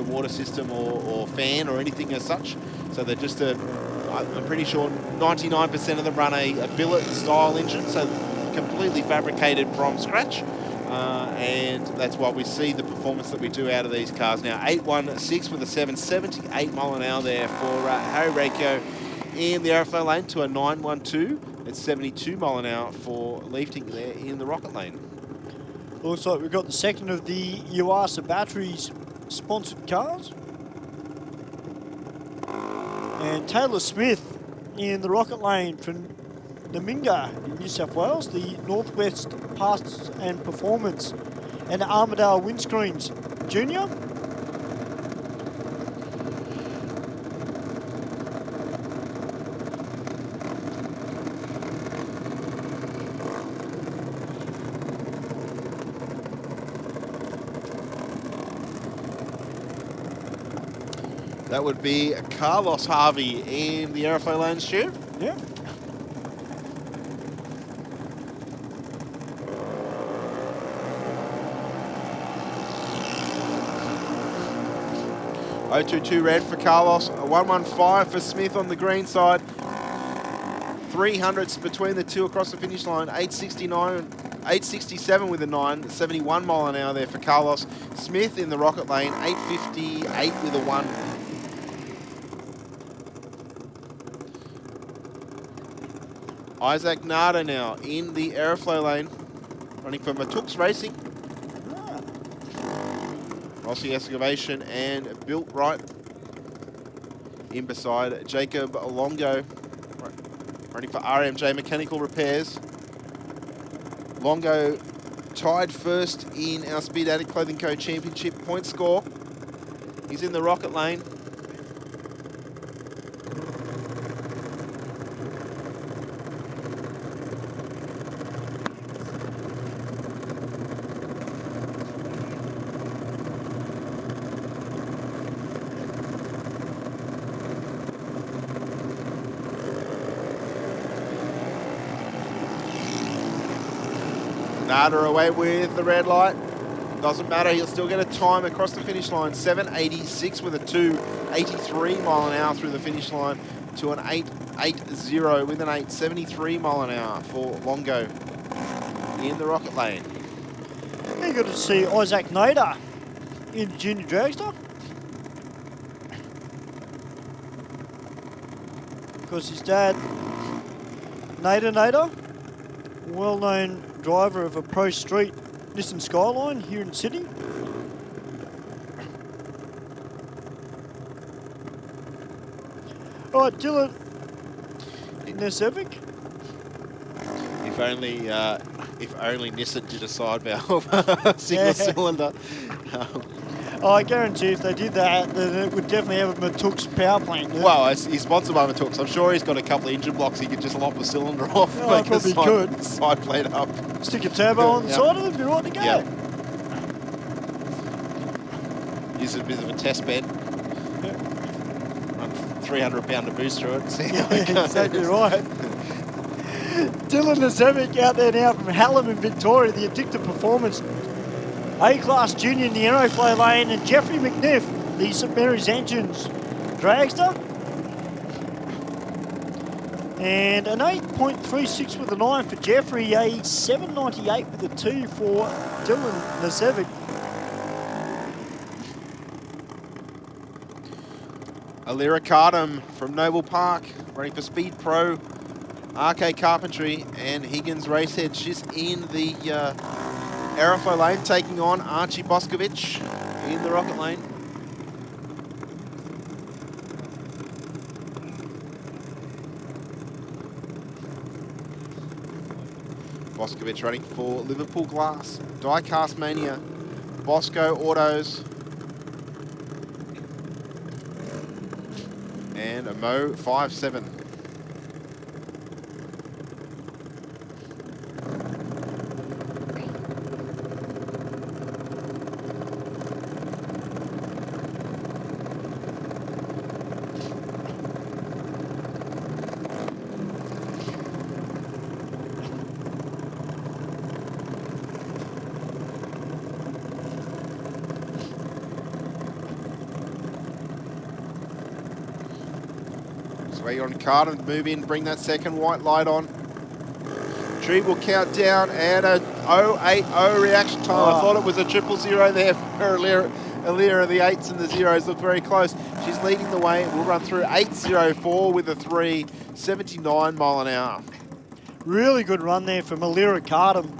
water system or fan or anything as such. So they're just I'm pretty sure 99% of them run a billet-style engine, so completely fabricated from scratch. And that's why we see the performance that we do out of these cars now. 8.16 with a 7.78 mile an hour there for Harry Rakio in the airflow lane to a 9.12. It's 72 mile an hour for Leafting there in the Rocket Lane. Looks like we've got the second of the Yuasa Batteries sponsored cars. And Taylor Smith in the Rocket Lane from Naminga in New South Wales, the Northwest Parts and Performance and Armidale Windscreens Junior. That would be Carlos Harvey in the airflow lane, Stu. Yeah. .022 red for Carlos, a 1.15 for Smith on the green side. 300s between the two across the finish line. 8.67 with a 9, 71 mile an hour there for Carlos. Smith in the Rocket Lane, 8.58 with a 1. Isaac Nada now in the airflow lane, running for Matux Racing. Rossi Excavation and Built Right in beside Jacob Longo, running for RMJ Mechanical Repairs. Longo tied first in our Speed Addict Clothing Co. Championship point score. He's in the Rocket Lane. Nada away with the red light. Doesn't matter, he'll still get a time across the finish line. 7.86 with a 2.83 mile an hour through the finish line to an 8.80 with an 8.73 mile an hour for Longo in the Rocket Lane. You got to see Isaac Nader in Junior Dragster. Because his dad, Nader, well-known driver of a Pro Street Nissan Skyline here in Sydney. All right, Dylan Nesevic. If only Nissan did a side valve single cylinder. I guarantee if they did that, then it would definitely have a Matux power plant. Well, he's sponsored by Matux. I'm sure he's got a couple of engine blocks. He could just lop the cylinder off. Oh, make probably could. Side plate up. Stick a turbo on the side of it, be right to go. Yep. Use a bit of a test bed. Yep. Run 300 pounder boost through it. See how Yeah, exactly right. Dylan Nesevic out there now from Hallam in Victoria, the Addictive Performance A-Class Junior in the Aeroflow lane, and Jeffrey McNiff, the St Mary's Engines Dragster. And an 8.36 with a 9 for Jeffrey, a 7.98 with a 2 for Dylan Nesevic. Alira Cardam from Noble Park, running for Speed Pro, RK Carpentry, and Higgins Racehead. She's in the Aeroflow lane, taking on Archie Boscovich in the Rocket lane. Boscovich running for Liverpool Glass, Diecast Mania, Bosco Autos, and a Mo 5.7. Wait on Carden, move in, bring that second white light on. Tree will count down and a 0.80 reaction time. I thought it was a 0.00 there for Alira. The 8s and the 0s look very close. She's leading the way. We'll run through 8.04 with a 3.79 mile an hour. Really good run there from Alira Cardam.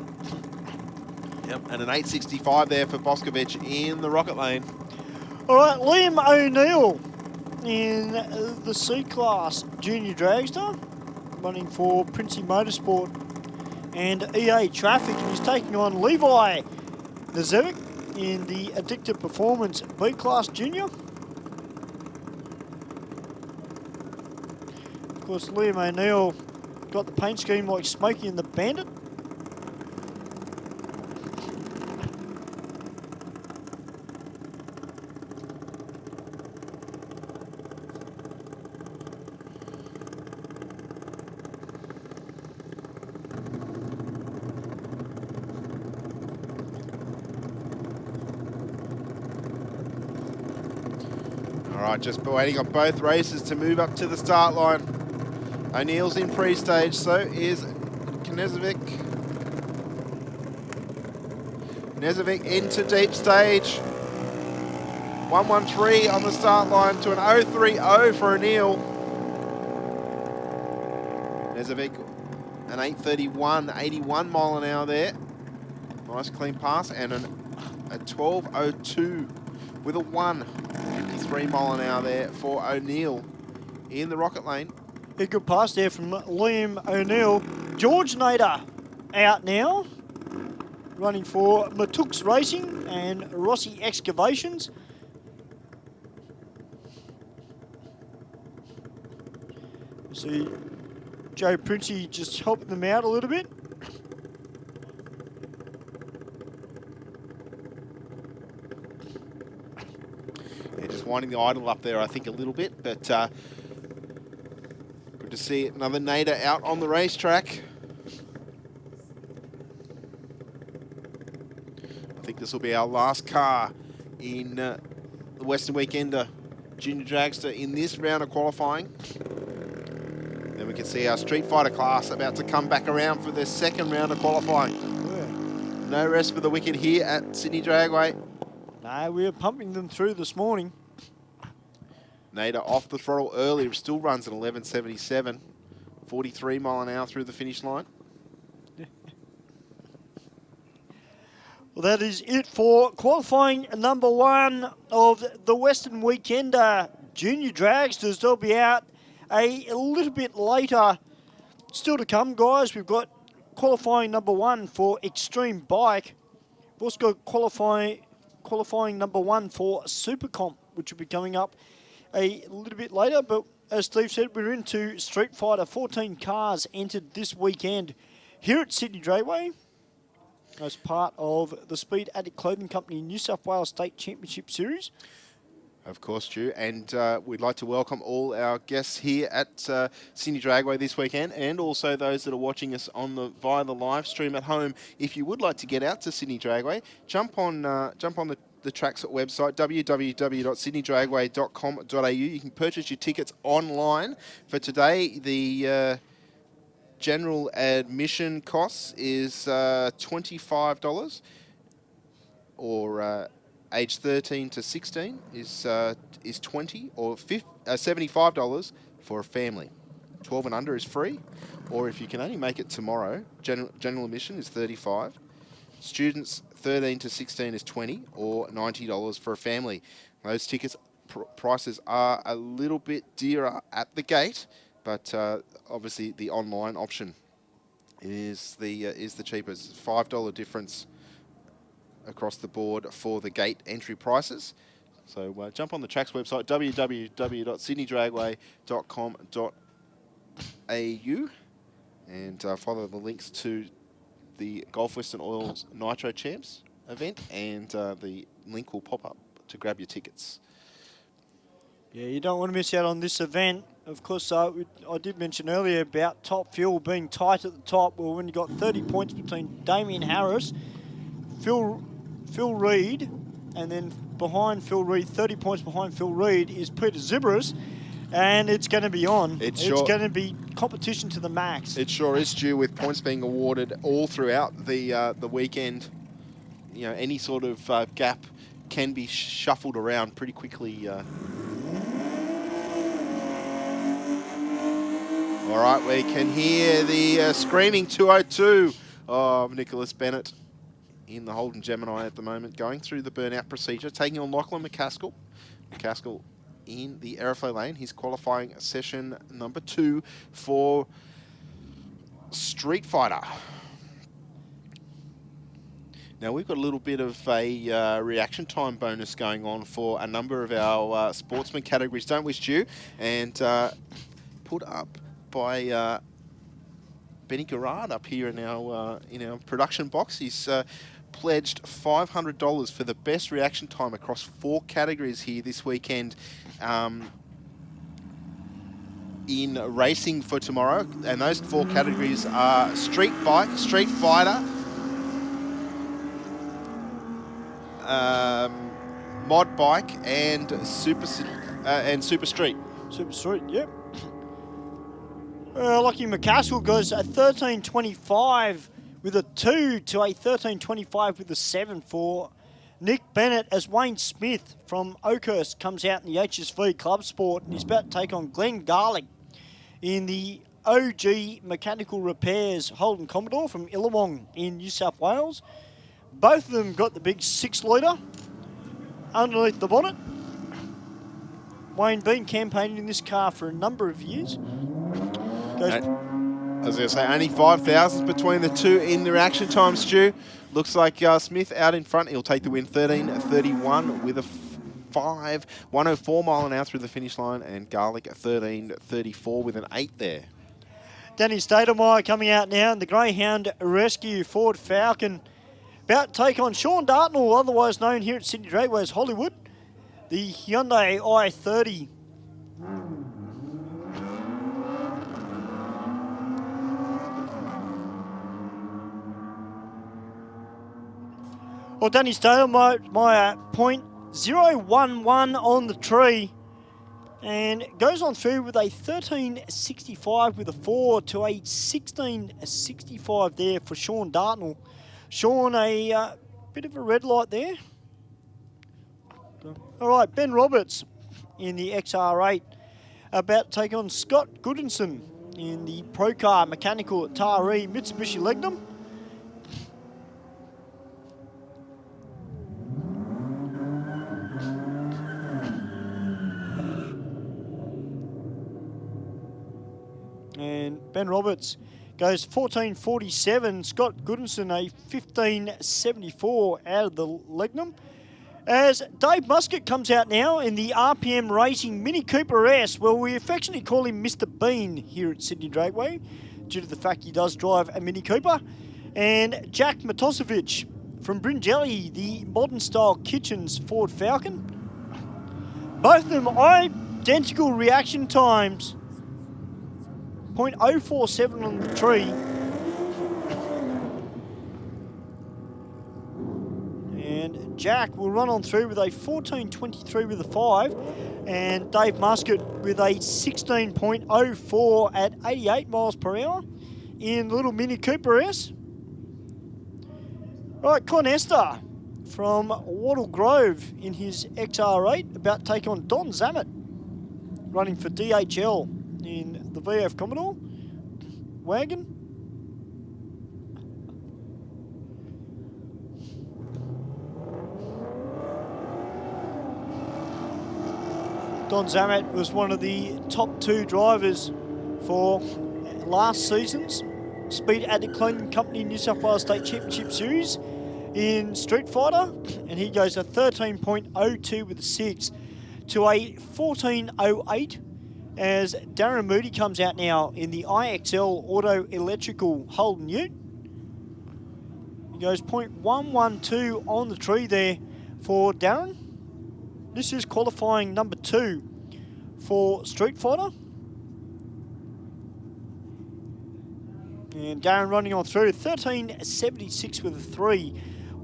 Yep, and an 8.65 there for Boscovich in the Rocket lane. All right, Liam O'Neill in the C-Class Junior Dragster, running for Princey Motorsport and EA Traffic, and he's taking on Levi Nesevic in the Addictive Performance B-Class Junior. Of course, Liam O'Neill got the paint scheme like Smokey and the Bandit. All right, just waiting on both races to move up to the start line. O'Neill's in pre-stage, so is Knezovic. Knezovic into deep stage. 1.13 on the start line to an 0.30 for O'Neill. Knezovic, an 8.31, 81 mile an hour there. Nice clean pass, and a 12.02 with a 1. 53 mile an hour there for O'Neill in the Rocket lane. A good pass there from Liam O'Neill. George Nader out now, running for Matux Racing and Rossi Excavations. See Joe Princey just helping them out a little bit. Just winding the idle up there, I think, a little bit, but good to see another Nader out on the racetrack. I think think this will be our last car in the Western Weekender Junior Dragster in this round of qualifying. Then we can see our Street Fighter class about to come back around for their second round of qualifying. Yeah. No rest for the wicked here at Sydney Dragway. No, we were pumping them through this morning. Nader off the throttle early, still runs at 11.77. 43 mile an hour through the finish line. Well, that is it for qualifying number 1 of the Western Weekender Junior Dragsters. They'll be out a little bit later. Still to come, guys. We've got qualifying number 1 for Extreme Bike. We've also got qualifying number 1 for Super Comp, which will be coming up a little bit later. But as Steve said, we're into Street Fighter. 14 cars entered this weekend here at Sydney Dragway as part of the Speed Addict Clothing Company New South Wales State Championship Series. Of course, Stu, and we'd like to welcome all our guests here at Sydney Dragway this weekend, and also those that are watching us on via the live stream at home. If you would like to get out to Sydney Dragway, jump on the track's website, www.sydneydragway.com.au. You can purchase your tickets online. For today, the general admission costs is $25, or age 13 to 16 is $20, or $75 for a family. 12 and under is free, or if you can only make it tomorrow, general admission is $35. Students 13 to 16 is $20, or $90 for a family. Those tickets prices are a little bit dearer at the gate, but obviously the online option is the cheapest. $5 difference across the board for the gate entry prices. So jump on the track's website, www.sydneydragway.com.au, and follow the links to the Gulf Western Oil's Nitro Champs event, and the link will pop up to grab your tickets. Yeah, you don't want to miss out on this event. Of course, I did mention earlier about top fuel being tight at the top. Well, when you got 30 points between Damien Harris, Phil Reed, and then behind Phil Reed, 30 points behind Phil Reed is Peter Zibris, and it's going to be on. It's going to be competition to the max. It sure is, Stu, with points being awarded all throughout the weekend. You know, any sort of gap can be shuffled around pretty quickly. All right, we can hear the screaming 202 of Nicholas Bennett in the Holden Gemini at the moment, going through the burnout procedure, taking on Lachlan McCaskill. McCaskill in the aeroflow lane. He's qualifying session number 2 for Street Fighter. Now, we've got a little bit of a reaction time bonus going on for a number of our sportsman categories, don't we, Stu? And put up by Benny Garrard up here in our production box. He's pledged $500 for the best reaction time across 4 categories here this weekend in racing for tomorrow. And those 4 categories are Street Bike, Street Fighter, Mod Bike, and Super Street. Super Street, yep. Lucky McCaskill goes a 13.25 with a 2 to a 13.25 with a 7 for Nick Bennett, as Wayne Smith from Oakhurst comes out in the HSV Club Sport, and he's about to take on Glenn Garlick in the OG Mechanical Repairs Holden Commodore from Illawong in New South Wales. Both of them got the big 6-litre underneath the bonnet. Wayne been campaigning in this car for a number of years. I was going to say, only 5,000 between the two in the reaction time, Stu. Looks like Smith out in front. He'll take the win, 13.31 with a 104 mile an hour through the finish line, and Garlick 13.34 with an 8 there. Danny Stadelmeyer coming out now in the Greyhound Rescue Ford Falcon. About to take on Sean Dartnell, otherwise known here at Sydney Dragway as Hollywood, the Hyundai i30. Well, Danny Stadelmeyer, .011 on the tree. And goes on through with a 13.65 with a 4 to a 16.65 there for Sean Dartnell. Sean, a bit of a red light there. All right, Ben Roberts in the XR8 about to take on Scott Goodinson in the Pro Car Mechanical at Taree Mitsubishi Legnum. And Ben Roberts goes 14.47. Scott Goodinson a 15.74 out of the Legnum. As Dave Muscat comes out now in the RPM Racing Mini Cooper S. Well, we affectionately call him Mr. Bean here at Sydney Dragway due to the fact he does drive a Mini Cooper. And Jack Matosevic from Bringelly, the modern style Kitchens Ford Falcon. Both of them identical reaction times. 0.047 on the tree. And Jack will run on through with a 14.23 with a 5. And Dave Muscat with a 16.04 at 88 miles per hour in the little Mini Cooper S. Right, Con Esther from Wattle Grove in his XR8 about to take on Don Zammit running for DHL in the VF Commodore wagon. Don Zammit was one of the top 2 drivers for last season's Speed Addict Clothing Company New South Wales State Championship Series in Street Fighter, and he goes a 13.02 with a 6 to a 14.08 as Darren Moody comes out now in the IXL Auto Electrical Holden Ute. He goes 0.112 on the tree there for Darren. This is qualifying number 2 for Street Fighter. And Darren running on through 13.76 with a 3,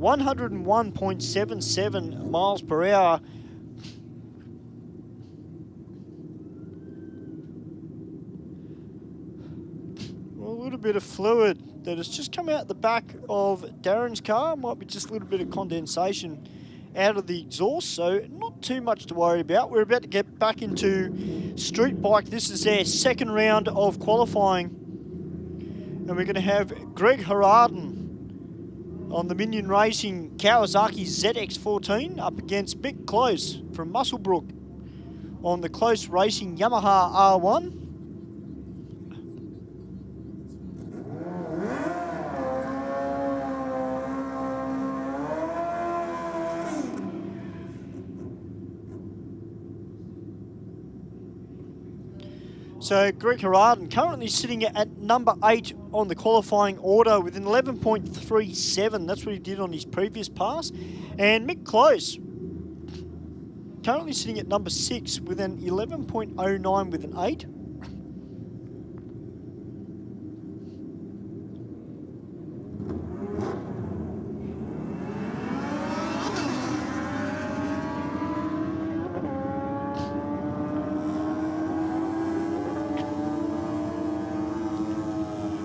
101.77 miles per hour. A little bit of fluid that has just come out the back of Darren's car. Might be just a little bit of condensation out of the exhaust, so not too much to worry about. We're about to get back into street bike. This is their second round of qualifying. And we're going to have Greg Hararden on the Minion Racing Kawasaki ZX14 up against Mick Close from Musselbrook on the Close Racing Yamaha R1. So Greg Hararden currently sitting at number 8 on the qualifying order with an 11.37. That's what he did on his previous pass. And Mick Close currently sitting at number 6 with an 11.09 with an 8.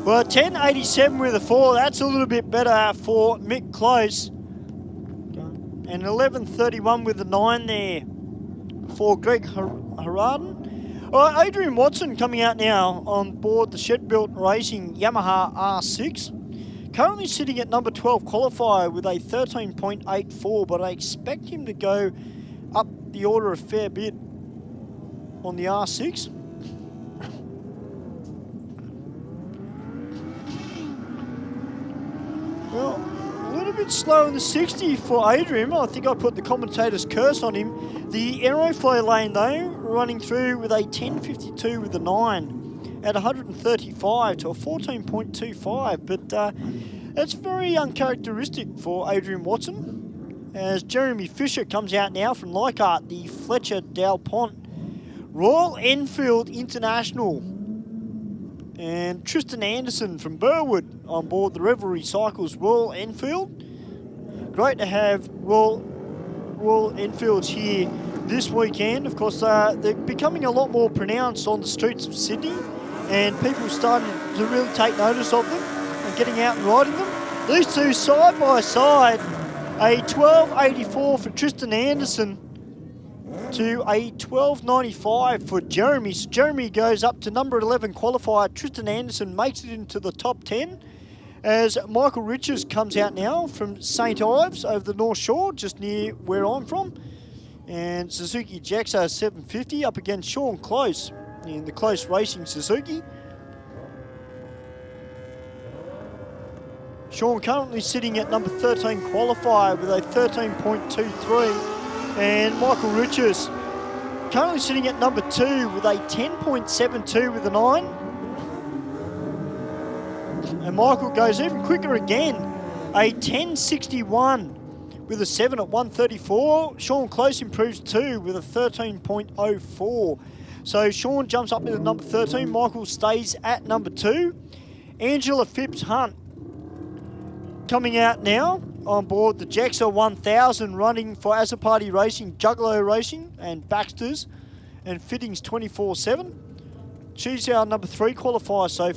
Well, 10.87 with a 4, that's a little bit better for Mick Close. And 11.31 with a 9 there for Greg Hararden. All right, Adrian Watson coming out now on board the Shed-Built Racing Yamaha R6. Currently sitting at number 12 qualifier with a 13.84, but I expect him to go up the order a fair bit on the R6. Well, a little bit slow in the 60 for Adrian. I think I put the commentator's curse on him. The Aeroflow lane, though, running through with a 10.52 with a 9 at 135 to a 14.25. But that's very uncharacteristic for Adrian Watson. As Jeremy Fisher comes out now from Leichhardt, the Fletcher Dalpont Royal Enfield International. And Tristan Anderson from Burwood on board the Revelry Cycles Royal Enfield. great to have Royal Enfields here this weekend. Of course, they're becoming a lot more pronounced on the streets of Sydney, and people are starting to really take notice of them and getting out and riding them. These two side by side, a 12.84 for Tristan Anderson to a 12.95 for Jeremy. So Jeremy goes up to number 11 qualifier. Tristan Anderson makes it into the top 10 as Michael Riches comes out now from St Ives over the North Shore, just near where I'm from. And Suzuki Jaxa 750 up against Sean Close in the Close Racing Suzuki. Sean currently sitting at number 13 qualifier with a 13.23. And Michael Riches currently sitting at number 2 with a 10.72 with a 9. And Michael goes even quicker again, a 10.61 with a 7 at 134. Sean Close improves 2 with a 13.04. So Sean jumps up into number 13. Michael stays at number 2. Angela Phipps Hunt coming out now on board the Jaxa 1000, running for Azzopardi Racing, Juggalo Racing and Baxter's and Fittings 24/7. She's our number 3 qualifier so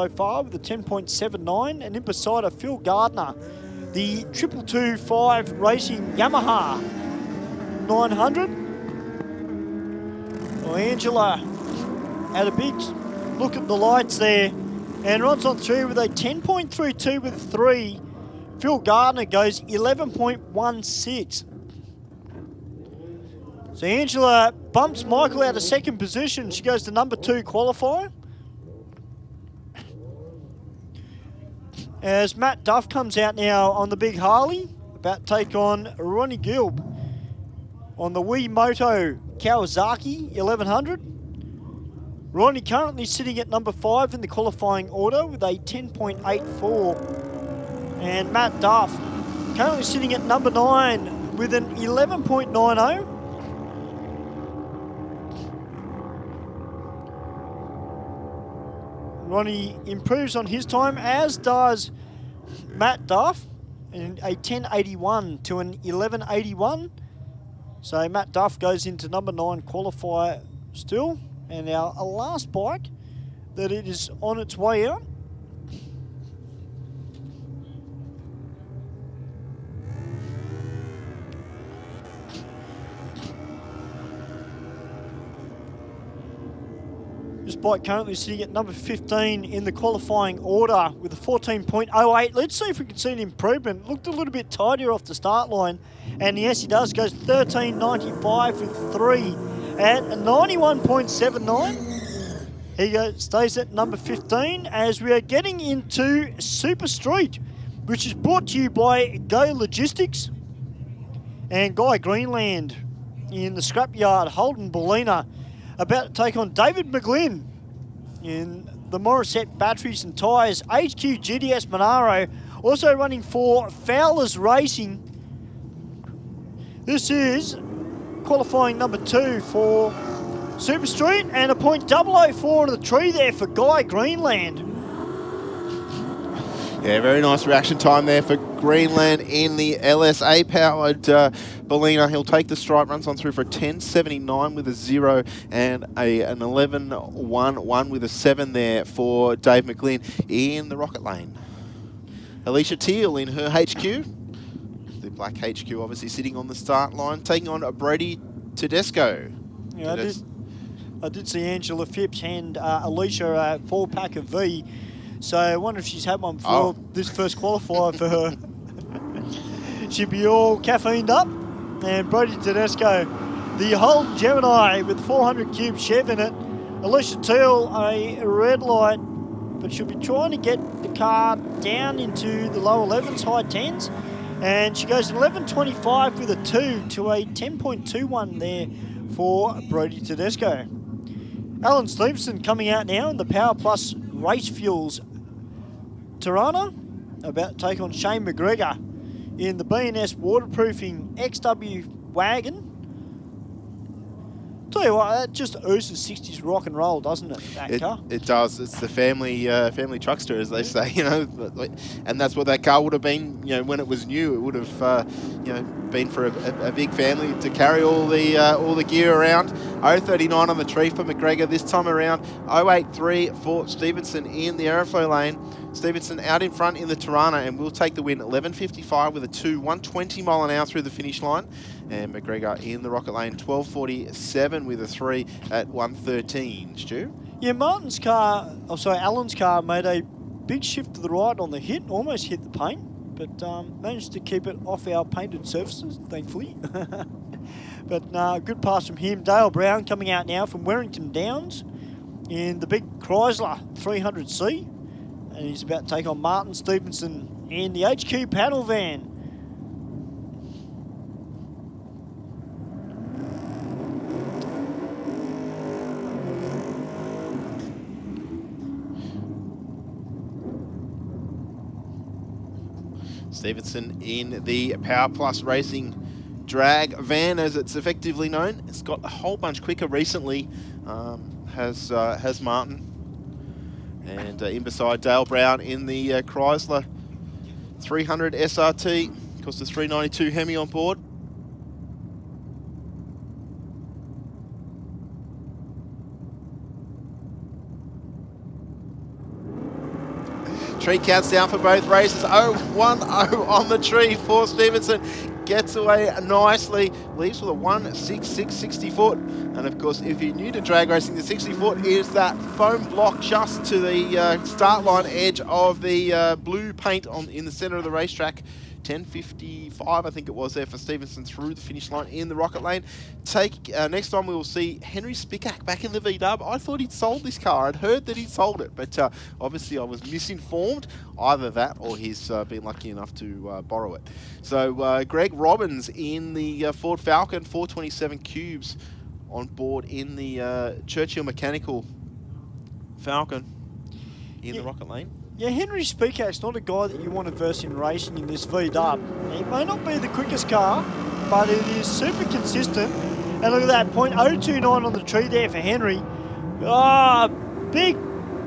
far with a 10.79. And in beside her, Phil Gardner, the 2225 Racing Yamaha 900. Well, Angela had a big look at the lights there and runs on through with a 10.32 with a 3. Phil Gardner goes 11.16. So Angela bumps Michael out of second position. She goes to number 2 qualifier. As Matt Duff comes out now on the big Harley, about to take on Ronnie Gilb on the Wii Moto Kawasaki 1100. Ronnie currently sitting at number 5 in the qualifying order with a 10.84. And Matt Duff currently sitting at number 9 with an 11.90. Ronnie improves on his time, as does Matt Duff, in a 10.81 to an 11.81. So Matt Duff goes into number 9 qualifier still. And our last bike that it is on its way out. This bike currently sitting at number 15 in the qualifying order with a 14.08. Let's see if we can see an improvement. Looked a little bit tidier off the start line. And yes, he does. Goes 13.95 with 3 at 91.79. He stays at number 15 as we are getting into Super Street, which is brought to you by Go Logistics and Guy Greenland in the scrapyard, Holden Bellina, about to take on David McGlynn in the Morissette Batteries and Tyres. HQ GDS Monaro also running for Fowlers Racing. This is qualifying number 2 for Super Street, and a .004 into the tree there for Guy Greenland. Yeah, very nice reaction time there for Greenland in the LSA-powered Bellina. He'll take the stripe, runs on through for a 10.79 with a 0 and an 11.11 with a 7 there for Dave McLean in the Rocket Lane. Alicia Teal in her HQ. The black HQ obviously sitting on the start line, taking on Brody Tedesco. Yeah, I did see Angela Phipps hand Alicia a 4-pack of V. So I wonder if she's had one before this first qualifier for her. She'd be all caffeined up. And Brody Tedesco, the Holden Gemini with 400 cube Chev in it. Alicia Teal, a red light, but she'll be trying to get the car down into the low 11s, high 10s. And she goes 11.25 with a 2 to a 10.21 there for Brody Tedesco. Alan Stevenson coming out now in the Power Plus Race Fuels Tirana, about to take on Shane McGregor in the B&S Waterproofing XW Wagon. Tell you what, that just oozes 60s rock and roll, doesn't it, that car? It does. It's the family truckster, as they say, you know, and that's what that car would have been, you know, when it was new. It would have, you know, been for a big family to carry all the gear around. 0.39 on the tree for McGregor this time around. 0.83 for Stevenson in the aeroflow lane. Stevenson out in front in the Tirana and will take the win. 11.55 with a 2, 120 mile an hour through the finish line. And McGregor in the Rocket Lane, 12.47 with a 3 at 1.13. Stu? Yeah, Alan's car made a big shift to the right on the hit, almost hit the paint, but managed to keep it off our painted surfaces, thankfully. But good pass from him. Dale Brown coming out now from Warrington Downs in the big Chrysler 300C. And he's about to take on Martin Stevenson in the HQ panel van. Stevenson in the Power Plus Racing drag van, as it's effectively known. It's got a whole bunch quicker recently, has Martin. And in beside Dale Brown in the Chrysler 300 SRT, cost us 392 Hemi on board. Tree counts down for both races. 0-1-0 on the tree for Stevenson. Gets away nicely. Leaves with a 1.66 60 foot. And of course, if you're new to drag racing, the 60 foot is that foam block just to the start line edge of the blue paint in the center of the racetrack. 10.55, I think it was there for Stevenson through the finish line in the Rocket Lane. Next time we will see Henry Spickak back in the V-Dub. I thought he'd sold this car. I'd heard that he'd sold it, but obviously I was misinformed. Either that or he's been lucky enough to borrow it. So Greg Robbins in the Ford Falcon, 427 cubes on board in the Churchill Mechanical Falcon in the Rocket Lane. Yeah, Henry Spickak's not a guy that you want to verse in racing in this V-Dub. It may not be the quickest car, but it is super consistent. And look at that, .029 on the tree there for Henry. Ah, big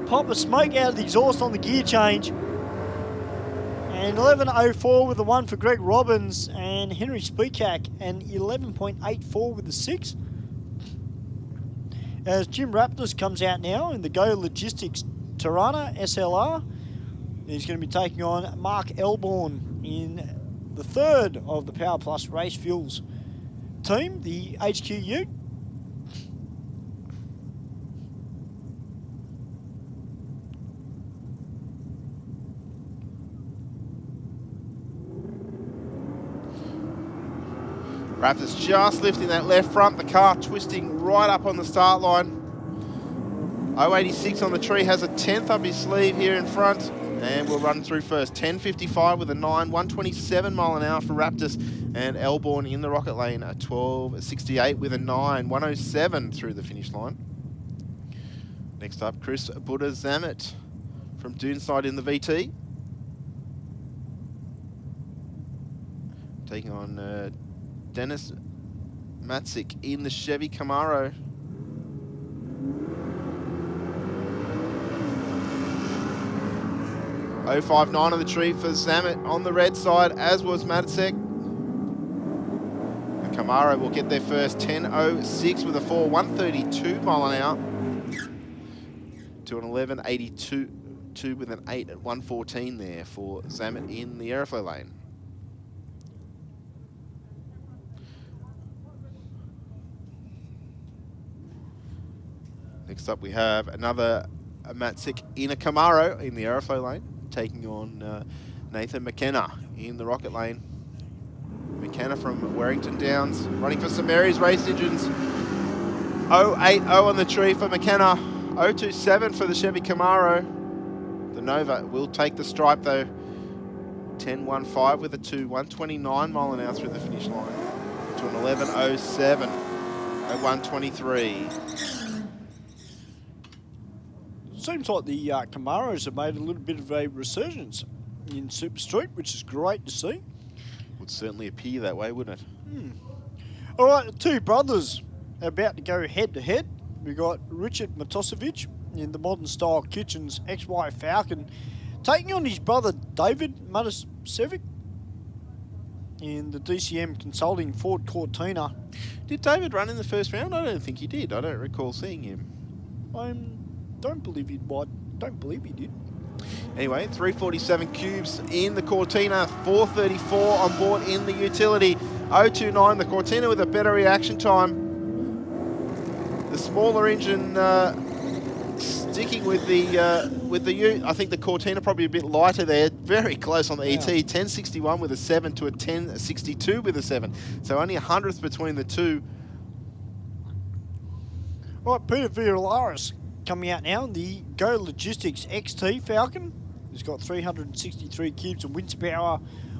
pop of smoke out of the exhaust on the gear change. And 11.04 with the 1 for Greg Robbins and Henry Spickak, and 11.84 with the 6. As Jim Raptors comes out now in the Go Logistics Tirana SLR. He's going to be taking on Mark Elborn in the 3rd of the Power Plus Race Fuels team, the HQ Ute. Raptors just lifting that left front, the car twisting right up on the start line. 0.86 on the tree, has a 10th up his sleeve here in front, and we'll run through first. 10.55 with a 9, 127 mile an hour for Raptors, and Elborn in the Rocket Lane at 12.68 with a 9, 107 through the finish line. Next up, Chris Buddha-Zamet from Doonside in the VT. Taking on Dennis Matzik in the Chevy Camaro. .059 on the tree for Zamet on the red side, as was Matzik. The Camaro will get there first, 10.06 with a 4, 132 mile an hour. To an 11.82 with an 8 at 114 there for Zamet in the aeroflow lane. Next up we have another Matzik in a Camaro in the aeroflow lane, taking on Nathan McKenna in the Rocket Lane. McKenna from Warrington Downs, running for St Mary's Race Engines. 0.80 on the tree for McKenna. 0.27 for the Chevy Camaro. The Nova will take the stripe though. 10.15 with a 2, 129 mile an hour through the finish line. To an 11.07 at 123. Seems like the Camaros have made a little bit of a resurgence in Super Street, which is great to see. Would certainly appear that way, wouldn't it? All right, the two brothers about to go head-to-head. We got Richard Matosevic in the modern style Kitchens XY Falcon taking on his brother David Matosevic in the DCM Consulting Ford Cortina. Did David run in the first round? I don't think he did. I don't recall seeing him. I don't believe he did. Anyway, 347 cubes in the Cortina, 434 on board in the utility. 029, the Cortina with a better reaction time. The smaller engine sticking with the Ute. I think the Cortina probably a bit lighter there. Very close on the ET. 1061 with a 7 to a 1062 with a 7. So only a hundredth between the two. All right, Peter Villalaris coming out now in the Go Logistics XT Falcon. He's got 363 cubes of winds power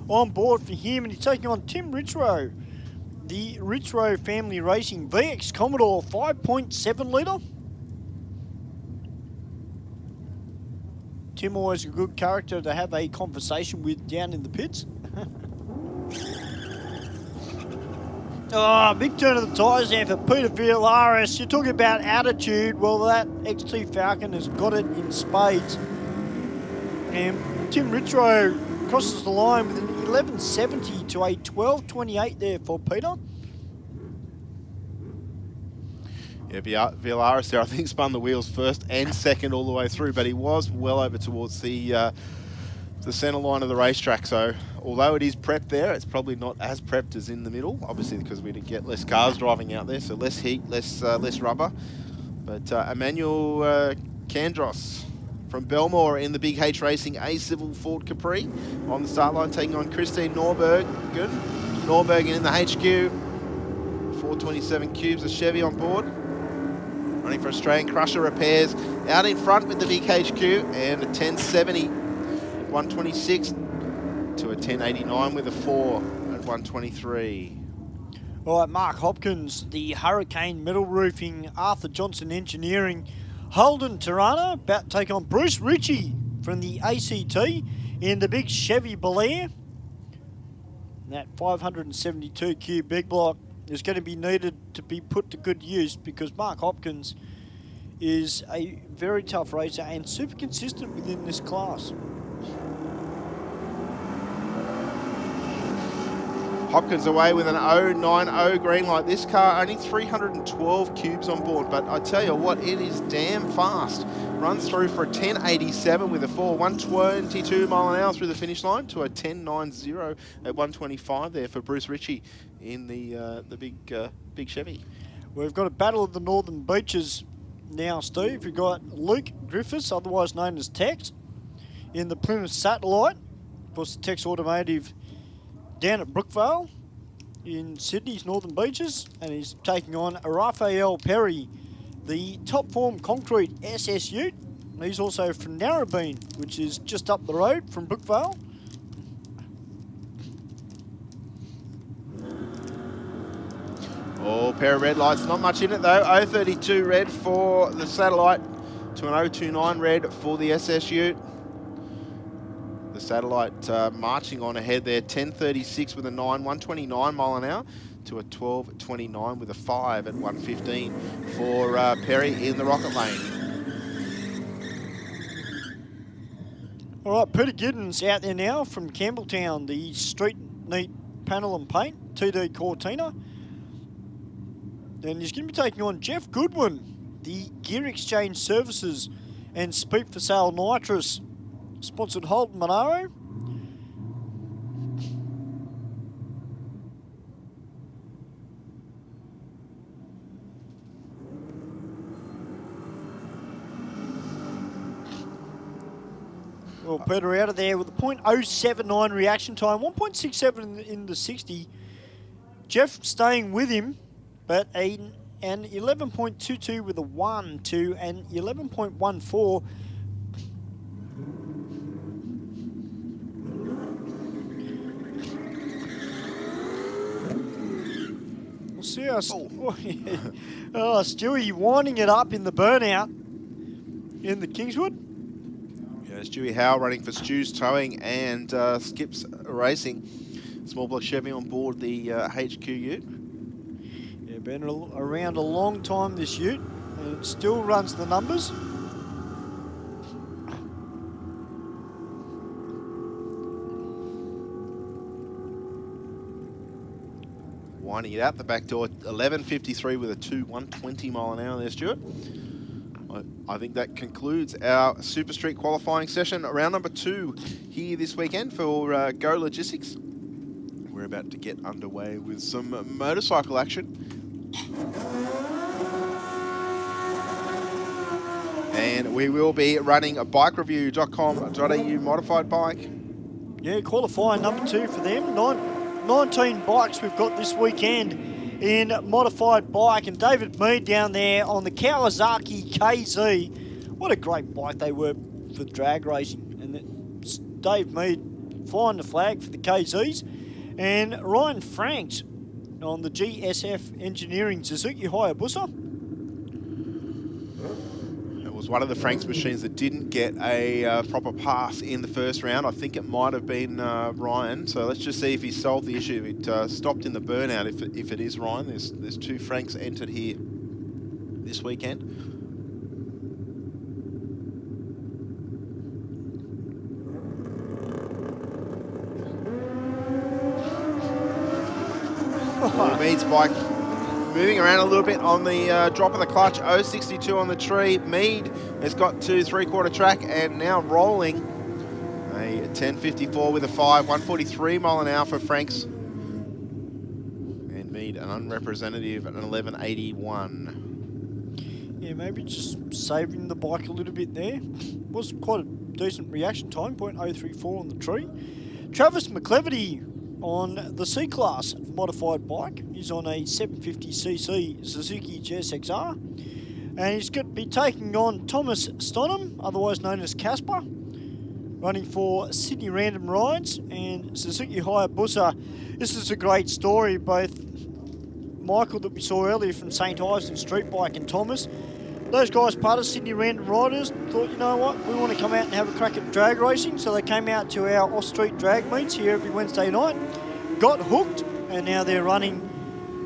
on board for him, and he's taking on Tim Ritro, the Ritro Family Racing VX Commodore 5.7 litre. Tim always a good character to have a conversation with down in the pits. Oh, big turn of the tyres there for Peter Villalaris. You're talking about attitude. Well, that XT Falcon has got it in spades. And Tim Ritro crosses the line with an 1170 to a 1228 there for Peter. Yeah, Villalaris there, I think, spun the wheels first and second all the way through, but he was well over towards the centre line of the racetrack. So although it is prepped there, it's probably not as prepped as in the middle, obviously because we did get less cars driving out there, so less heat, less rubber. But Emmanuel Kandros from Belmore in the Big H Racing A Civil Ford Capri on the start line, taking on Christine Norbergen in the HQ. 427 cubes of Chevy on board. Running for Australian Crusher Repairs out in front with the Big HQ, and a 1070 at 126 to a 1089 with a 4 at 123. All right, Mark Hopkins, the Hurricane Metal Roofing, Arthur Johnson Engineering, Holden Tirana, about to take on Bruce Ritchie from the ACT in the big Chevy Belair. That 572 cube big block is going to be needed to be put to good use because Mark Hopkins is a very tough racer and super consistent within this class. Hopkins away with an 090 green light. This car only 312 cubes on board, but I tell you what, it is damn fast. Runs through for a 1087 with a 4, 122 mile an hour through the finish line to a 1090 at 125 there for Bruce Ritchie in the big Chevy. We've got a battle of the Northern Beaches now, Steve. We've got Luke Griffiths, otherwise known as Tex, in the Plymouth Satellite. Of course, the Tex Automotive down at Brookvale in Sydney's Northern Beaches, and he's taking on Raphael Perry, the Top Form Concrete SS Ute. He's also from Narrabeen, which is just up the road from Brookvale. Oh, pair of red lights, not much in it though. 032 red for the Satellite to an 029 red for the SS Ute. The Satellite marching on ahead there, 1036 with a 9, 129 mile an hour to a 1229 with a 5 at 115 for Perry in the Rocket Lane. All right, Peter Giddens out there now from Campbelltown, the Street Neat Panel and Paint, TD Cortina. And he's going to be taking on Jeff Goodwin, the Gear Exchange Services and Speak for Sale Nitrous, sponsored Holden Monaro. Well, Peter out of there with a .079 reaction time, 1.67 in the 60. Jeff staying with him, but an 11.22 with a 1 to an 11.14. We'll see how... Oh, Stewie winding it up in the burnout in the Kingswood. Yeah, Stewie Howe running for Stu's Towing and Skips Racing. Small block Chevy on board the HQ Ute. Yeah, been around a long time, this ute, and it still runs the numbers. Winding it out the back door, 11.53 with a 120 mile an hour there, Stuart. I think that concludes our Super Street qualifying session, round number 2 here this weekend for Go Logistics. We're about to get underway with some motorcycle action. And we will be running a bikereview.com.au modified bike. Yeah, qualifying number 2 for them. 19 bikes we've got this weekend in modified bike, and David Mead down there on the Kawasaki KZ. What a great bike they were for drag racing. And Dave Mead flying the flag for the KZs. And Ryan Franks on the GSF Engineering Suzuki Hayabusa. It was one of the Franks machines that didn't get a proper pass in the first round. I think it might have been Ryan. So let's just see if he solved the issue. It stopped in the burnout. If it is Ryan, there's 2 Franks entered here this weekend. Mead's bike moving around a little bit on the drop of the clutch. 0.62 on the tree. Mead has got to 3/4 track and now rolling a 10.54 with a 5. 143 mile an hour for Franks. And Mead an unrepresentative at an 11.81. Yeah, maybe just saving the bike a little bit there. Was quite a decent reaction time, 0.034 on the tree. Travis McCleverty on the C-Class modified bike. He's on a 750cc Suzuki GSXR. And he's going to be taking on Thomas Stonham, otherwise known as Casper, running for Sydney Random Rides and Suzuki Hayabusa. This is a great story. Both Michael that we saw earlier from St. Ives and Street Bike and Thomas, those guys part of Sydney Random Riders, thought, you know what, we want to come out and have a crack at drag racing. So they came out to our off-street drag meets here every Wednesday night, got hooked, and now they're running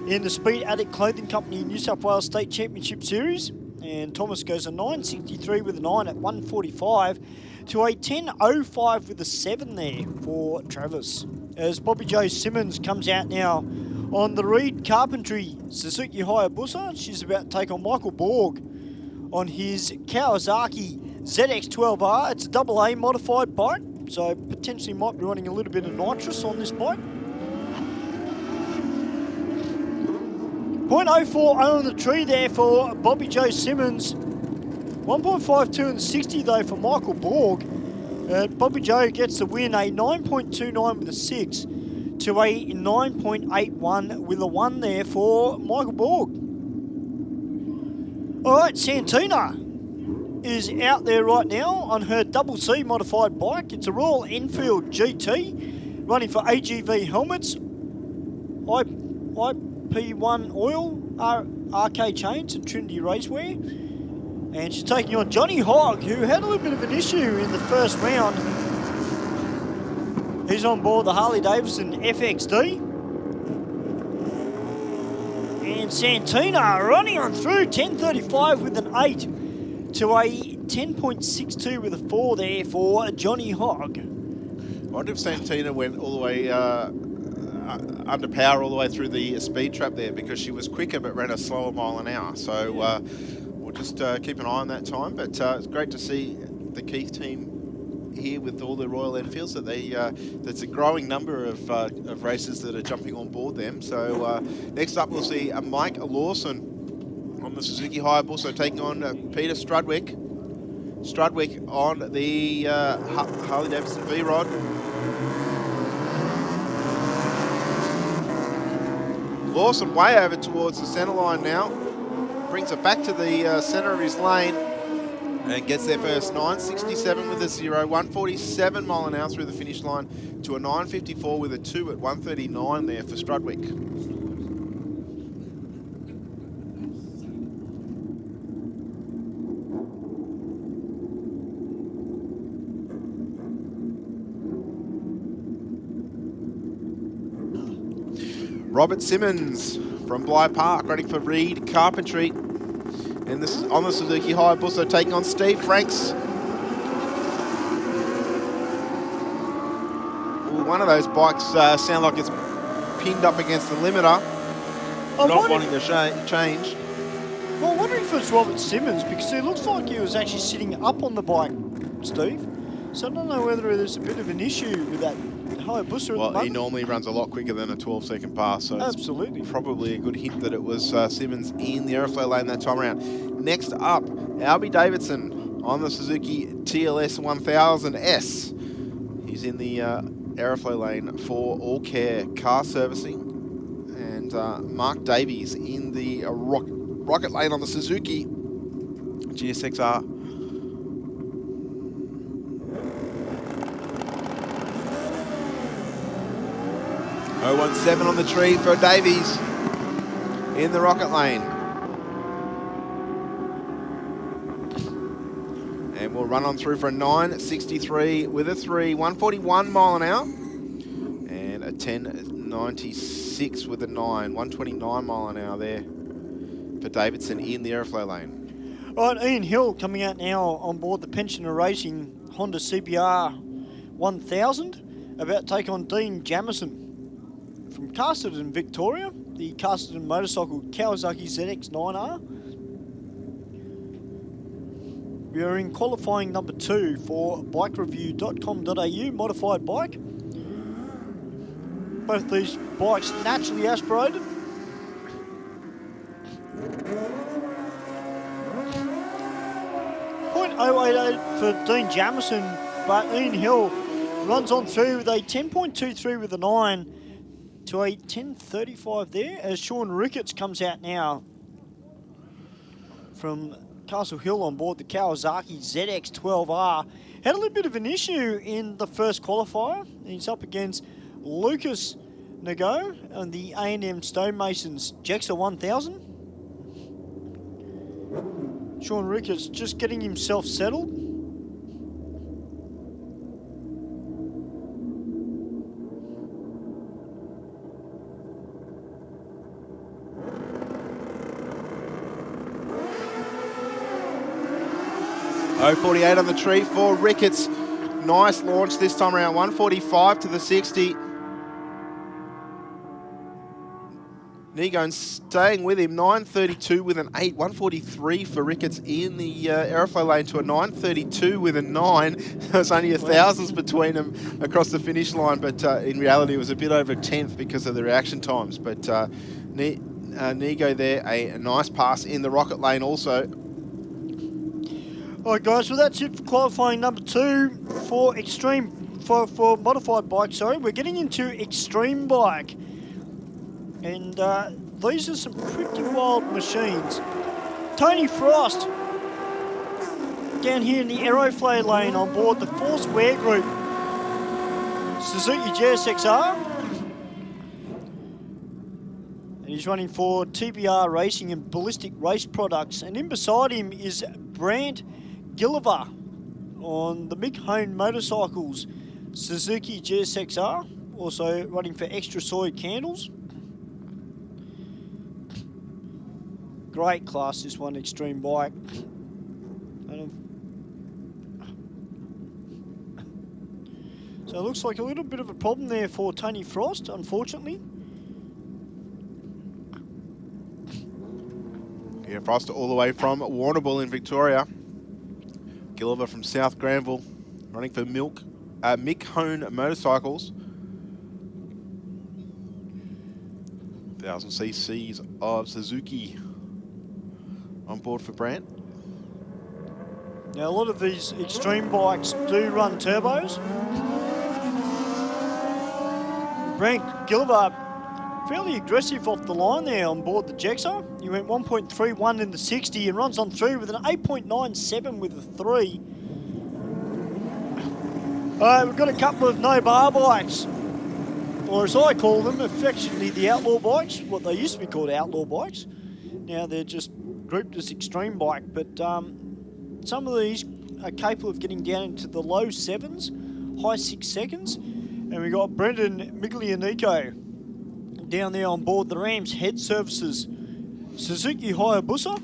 in the Speed Addict Clothing Company New South Wales State Championship Series. And Thomas goes a 9.63 with a 9 at 1.45 to a 10.05 with a 7 there for Travis. As Bobby Joe Simmons comes out now on the Reed Carpentry Suzuki Hayabusa. She's about to take on Michael Borg on his Kawasaki ZX12R. It's a AA modified bike, so potentially might be running a little bit of nitrous on this bike. 0.04 on the tree there for Bobby Joe Simmons. 1.52 in the 60 though for Michael Borg. Bobby Joe gets the win, a 9.29 with a 6 to a 9.81 with a 1 there for Michael Borg. All right, Santina is out there right now on her double C modified bike. It's a Royal Enfield GT running for AGV helmets, IP1 oil, RK chains and Trinity Racewear. And she's taking on Johnny Hogg, who had a little bit of an issue in the first round. He's on board the Harley Davidson FXD. And Santina running on through, 10.35 with an 8 to a 10.62 with a 4 there for Johnny Hogg. I wonder if Santina went all the way under power all the way through the speed trap there, because she was quicker but ran a slower mile an hour. So we'll just keep an eye on that time. But it's great to see the Keith team here with all the Royal Enfields, that there's a growing number of racers that are jumping on board them. So next up we'll see Mike Lawson on the Suzuki Hayabusa taking on Peter Strudwick. Strudwick on the Harley Davidson V-Rod. Lawson way over towards the centre line now. Brings it back to the centre of his lane and gets there first. 9.67 with a 0. 147 mile an hour through the finish line to a 9.54 with a 2 at 139 there for Strudwick. Robert Simmons from Bligh Park, running for Reed Carpentry. And this is on the Suzuki Hayabusa, taking on Steve Franks. Ooh, one of those bikes sound like it's pinned up against the limiter. Not wanting to change. Well, I'm wondering if it's Robert Simmons, because it looks like he was actually sitting up on the bike, Steve. So I don't know whether there's a bit of an issue with that Hayabusa at the moment. He normally runs a lot quicker than a 12-second pass, so absolutely, it's probably a good hint that it was Simmons in the aeroflow lane that time around. Next up, Albie Davidson on the Suzuki TLS 1000S. He's in the aeroflow lane for All Care Car Servicing. And Mark Davies in the rocket lane on the Suzuki GSXR. 017 on the tree for Davies in the rocket lane. And we'll run on through for a 9.63 with a 3, 141 mile an hour. And a 10.96 with a 9, 129 mile an hour there for Davidson in the airflow lane. All right, Ian Hill coming out now on board the Pensioner Racing Honda CBR 1000, about to take on Dean Jamison from Casterton, Victoria, the Casterton motorcycle Kawasaki ZX-9R. We are in qualifying number 2 for bikereview.com.au modified bike. Both these bikes naturally aspirated. .088 for Dean Jamison, but Ian Hill runs on through with a 10.23 with a 9 to a 10.35 there, as Sean Ricketts comes out now from Castle Hill on board the Kawasaki ZX-12R. Had a little bit of an issue in the first qualifier. He's up against Lucas Nago and the A&M Stonemasons Jexa 1000. Sean Ricketts just getting himself settled. .048 on the tree for Ricketts. Nice launch this time around. 145 to the 60. Nigon staying with him. 932 with an 8. 143 for Ricketts in the aeroflow lane to a 932 with a 9. There's only a thousandths between them across the finish line, but in reality it was a bit over a tenth because of the reaction times. But Nigo there, a nice pass in the rocket lane also. All right, guys, well, that's it for qualifying number 2 for for modified bike, sorry. We're getting into extreme bike. And these are some pretty wild machines. Tony Frost down here in the aeroflow lane on board the Four Square Group Suzuki GSXR. And he's running for TBR Racing and Ballistic Race Products. And in beside him is Brant Gilliver on the Mick Hone Motorcycles Suzuki GSXR, also running for Extra Soy Candles. Great class, this one, extreme bike. So it looks like a little bit of a problem there for Tony Frost, unfortunately. Yeah, Frost all the way from Warrnambool in Victoria. Gilliver from South Granville, running for Mick Hone Motorcycles. 1000 cc's of Suzuki on board for Brant. Now, a lot of these extreme bikes do run turbos. Brant Gilliver, fairly aggressive off the line there on board the Jexa. He went 1.31 in the 60 and runs on through with an 8.97 with a 3. We've got a couple of no-bar bikes, or as I call them, affectionately the outlaw bikes, what they used to be called outlaw bikes. Now they're just grouped as extreme bike, but some of these are capable of getting down into the low 7s, high 6 seconds. And we got Brendan Miglianico down there on board the Rams Head Services Suzuki Hayabusa.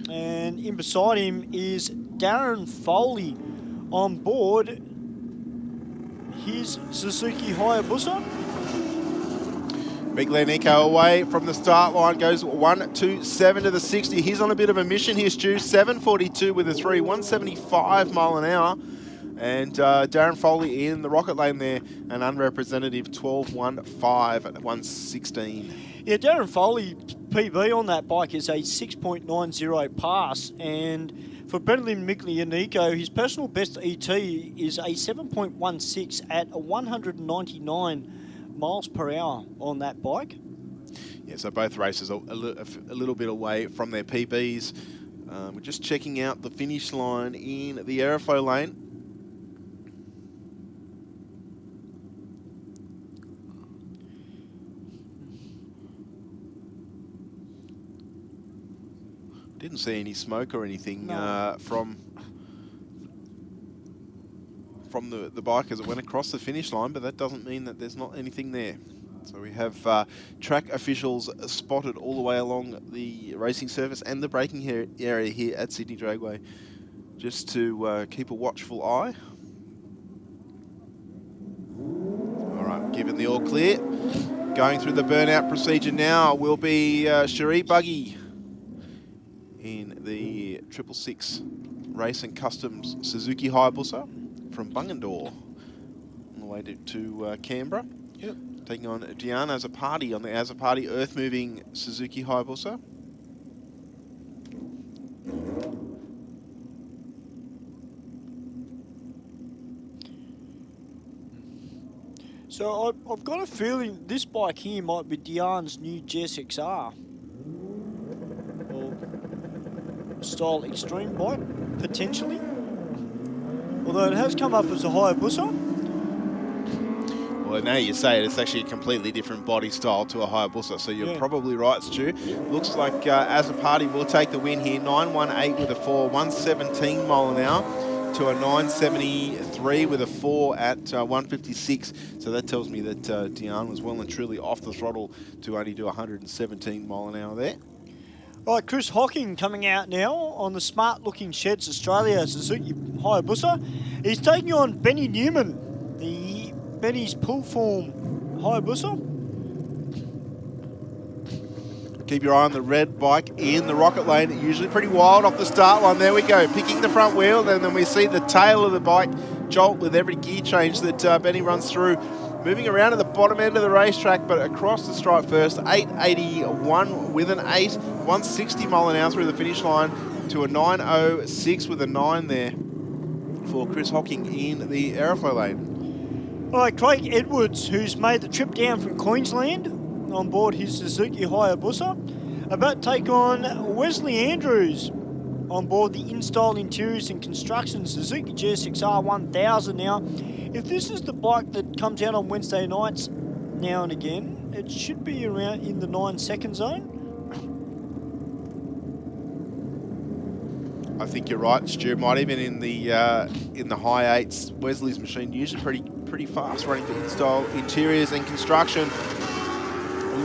And in beside him is Darren Foley on board his Suzuki Hayabusa. Big Len Eco away from the start line, goes 127 to the 60. He's on a bit of a mission here, Stu. 7:42 with a 3, 175 mile an hour. And Darren Foley in the rocket lane there, an unrepresentative 12.15 at 116. Yeah, Darren Foley PB on that bike is a 6.90 pass, and for Brendan Miglianico, his personal best ET is a 7.16 at 199 miles per hour on that bike. Yeah, so both races are a little bit away from their PBs. We're just checking out the finish line in the aeroflow lane. Didn't see any smoke or anything from the bike as it went across the finish line, but that doesn't mean that there's not anything there. So we have track officials spotted all the way along the racing surface and the braking area here at Sydney Dragway, just to keep a watchful eye. All right, given the all clear. Going through the burnout procedure now will be Cherie Buggy in the 666 Race and Customs Suzuki Hayabusa from Bungendore on the way to Canberra. Yep. Taking on Diana Azzopardi on the Azzopardi earth-moving Suzuki Hayabusa. So I've got a feeling this bike here might be Diane's new GSXR. Or style extreme bike, potentially. Although it has come up as a Hayabusa. Well, now you say it, it's actually a completely different body style to a Hayabusa, so you're probably right, Stu. Looks like Azzopardi will take the win here. 918 with a 4, 117 mile an hour to a 973 with a 4 at 156. So that tells me that Diane was well and truly off the throttle to only do 117 mile an hour there. All right, Chris Hocking coming out now on the Smart Looking Sheds Australia Suzuki Hayabusa. He's taking on Benny Newman, the Benny's pull form Hayabusa. Keep your eye on the red bike in the rocket lane. Usually pretty wild off the start line. There we go, picking the front wheel. And then we see the tail of the bike jolt with every gear change that Benny runs through. Moving around at the bottom end of the racetrack, but across the stripe first. 881 with an 8. 160 mile an hour through the finish line to a 906 with a 9 there for Chris Hocking in the aeroflow lane. All right, Craig Edwards, who's made the trip down from Queensland on board his Suzuki Hayabusa, about to take on Wesley Andrews on board the InStyle Interiors and Construction Suzuki GSXR 1000. Now, if this is the bike that comes out on Wednesday nights now and again, it should be around in the 9-second zone. I think you're right, Stu. Might even in the high 8s. Wesley's machine usually pretty fast, running for InStyle Interiors and Construction.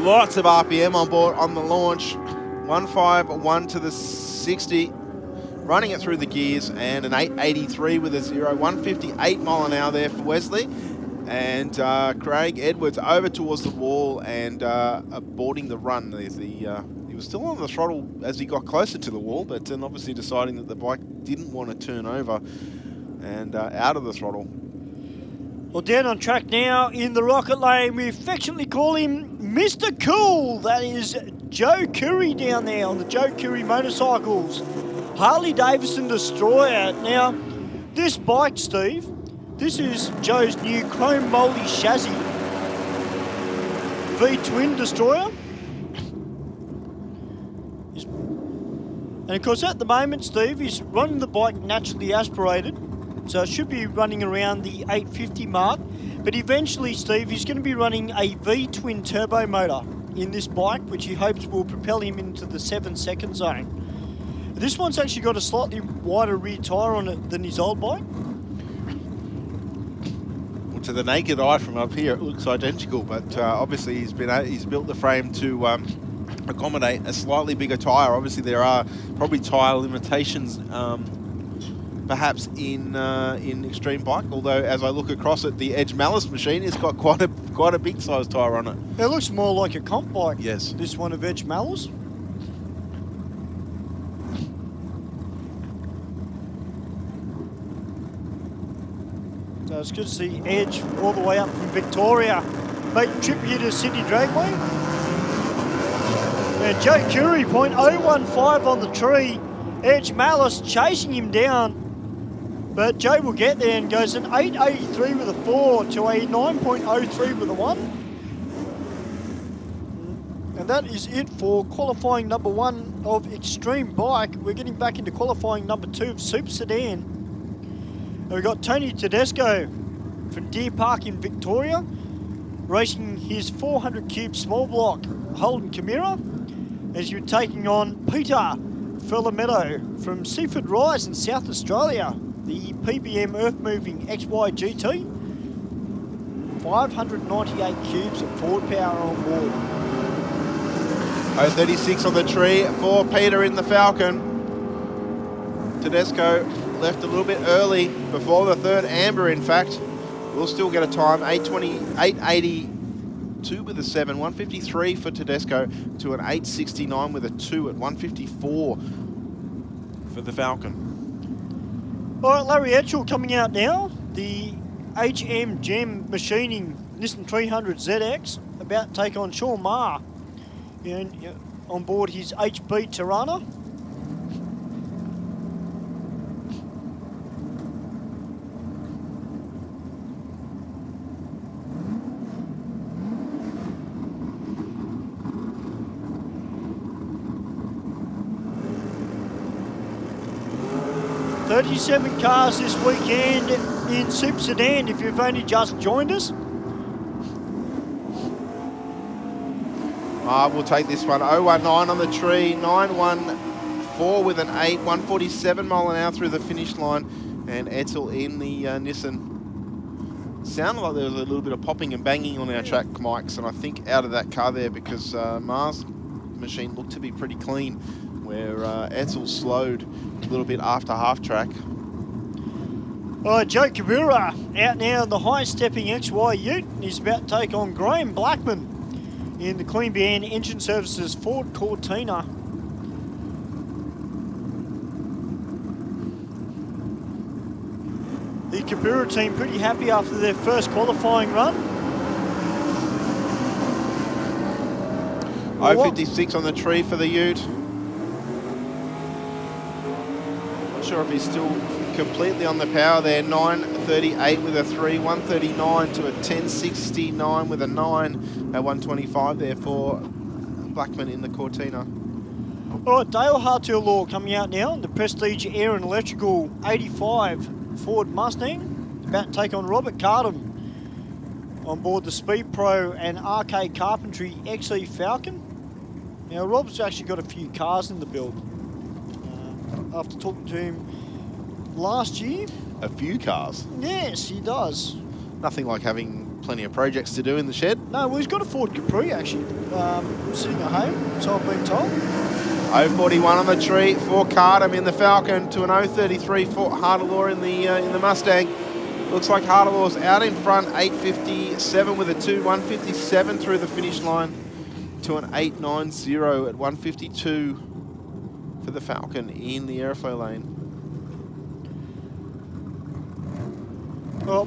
Lots of RPM on board on the launch. 151 to the 60, running it through the gears, and an 883 with a 0. 158 mile an hour there for Wesley. And Craig Edwards over towards the wall and boarding the run. There's he was still on the throttle as he got closer to the wall, but then obviously deciding that the bike didn't want to turn over and out of the throttle. Well, down on track now in the rocket lane, we affectionately call him Mr. Cool. That is Joe Curry down there on the Joe Curry motorcycles. Harley Davidson Destroyer. Now, this bike, Steve, this is Joe's new chrome mouldy chassis V-twin Destroyer. And of course, at the moment, Steve, he's running the bike naturally aspirated. So it should be running around the 850 mark. But eventually, Steve, he's going to be running a V-twin turbo motor in this bike, which he hopes will propel him into the 7-second zone. This one's actually got a slightly wider rear tyre on it than his old bike. Well, to the naked eye from up here, it looks identical, but obviously he's built the frame to accommodate a slightly bigger tyre. Obviously there are probably tyre limitations perhaps in extreme bike, although as I look across at the Edge Malice machine, it's got quite a big size tyre on it. It looks more like a comp bike. Yes. This one of Edge Malice. So it's good to see Edge all the way up from Victoria, making trip here to Sydney Dragway. And Joe Curry, 0.015 on the tree. Edge Malice chasing him down. But Joe will get there and goes an 8.83 with a 4 to a 9.03 with a 1. And that is it for qualifying number 1 of Extreme Bike. We're getting back into qualifying number 2 of Super Sedan. And we've got Tony Tedesco from Deer Park in Victoria, racing his 400 cube small block Holden Chimera, as you're taking on Peter Felametto from Seaford Rise in South Australia, the PBM Earth Moving XY GT. 598 cubes of forward power on board. 036 on the tree for Peter in the Falcon. Tedesco left a little bit early before the third amber, in fact. We'll still get a time, 8.82 with a 7, 153 for Tedesco to an 8.69 with a 2 at 154 for the Falcon. All right, Larry Etchell coming out now. The HM Gem Machining Nissan 300 ZX about to take on Sean Maher on board his HB Tirana. $37 cars this weekend in Super Sedan if you've only just joined us. We'll take this one. 019 on the tree, 914 with an 8, 147 mile an hour through the finish line, and Etzel in the Nissan. Sounded like there was a little bit of popping and banging on our track mics, and I think out of that car there because Mars machine looked to be pretty clean, where Etzel slowed a little bit after half track. Joe Kabura out now in the high-stepping XY Ute. He's about to take on Graham Blackman in the Queen Bee Anne Engine Services Ford Cortina. The Kabura team pretty happy after their first qualifying run. 056 on the tree for the Ute. Not sure if he's still completely on the power there. 938 with a 3, 139 to a 1069 with a 9 at 125 there for Blackman in the Cortina. All right, Dale Hartier-Law coming out now in the Prestige Air and Electrical 85 Ford Mustang. About to take on Robert Cardham on board the Speed Pro and RK Carpentry XE Falcon. Now, Rob's actually got a few cars in the build. After talking to him last year. A few cars? Yes, he does. Nothing like having plenty of projects to do in the shed. No, well, he's got a Ford Capri, actually, sitting at home, so I've been told. 041 on the tree for Cardham in the Falcon to an 033 for Hartier-Law in the Mustang. Looks like Hartier-Law's out in front, 857 with a 2, 157 through the finish line to an 890 at 152 for the Falcon in the airflow lane.